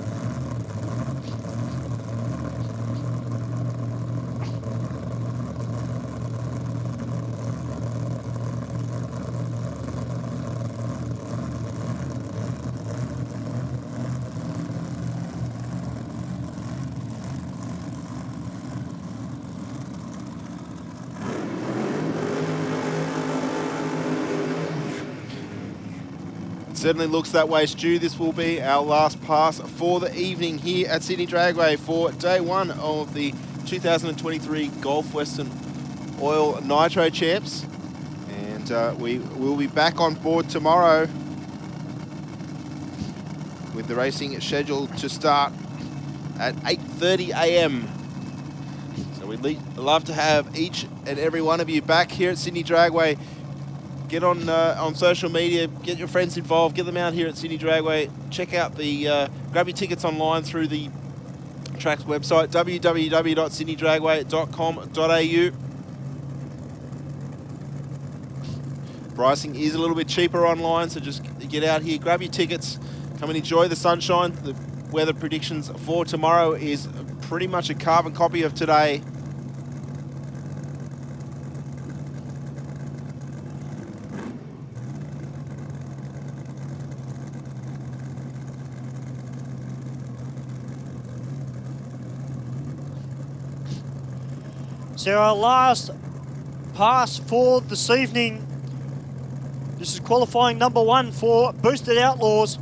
Certainly looks that way, Stu. This will be our last pass for the evening here at Sydney Dragway for day one of the 2023 Gulf Western Oil Nitro Champs. And we will be back on board tomorrow with the racing scheduled to start at 8:30 a.m. So we'd love to have each and every one of you back here at Sydney Dragway. Get on social media, get your friends involved, get them out here at Sydney Dragway. Check out grab your tickets online through the track's website, www.sydneydragway.com.au. Pricing is a little bit cheaper online, so just get out here, grab your tickets, come and enjoy the sunshine. The weather predictions for tomorrow is pretty much a carbon copy of today. So our last pass for this evening. This is qualifying number one for Boosted Outlaws.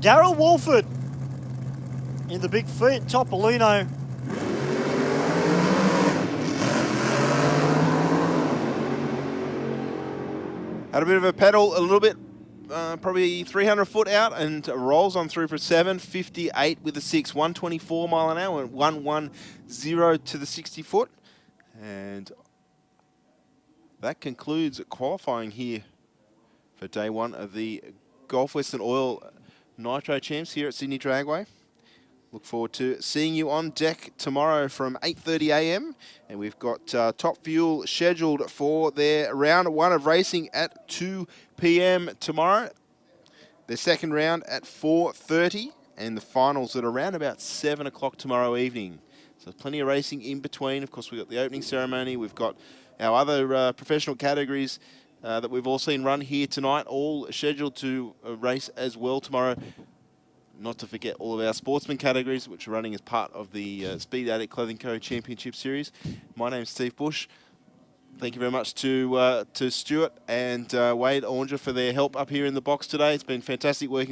Daryl Wolford in the big Fiat Topolino. Had a bit of a pedal, a little bit, probably 300 foot out, and rolls on through for 7:58 with a 6, 124 mile an hour, and 110 to the 60 foot. And that concludes qualifying here for day one of the Gulf Western Oil Nitro Champs here at Sydney Dragway. Look forward to seeing you on deck tomorrow from 8:30 a.m. And we've got Top Fuel scheduled for their round one of racing at 2 p.m. tomorrow. Their second round at 4:30, and the finals at around about 7 o'clock tomorrow evening. So plenty of racing in between. Of course, we've got the opening ceremony. We've got our other professional categories that we've all seen run here tonight, all scheduled to race as well tomorrow. Not to forget all of our sportsman categories, which are running as part of the Speed Addict Clothing Co. Championship Series. My name's Steve Bush. Thank you very much to Stuart and Wade Oranger for their help up here in the box today. It's been fantastic working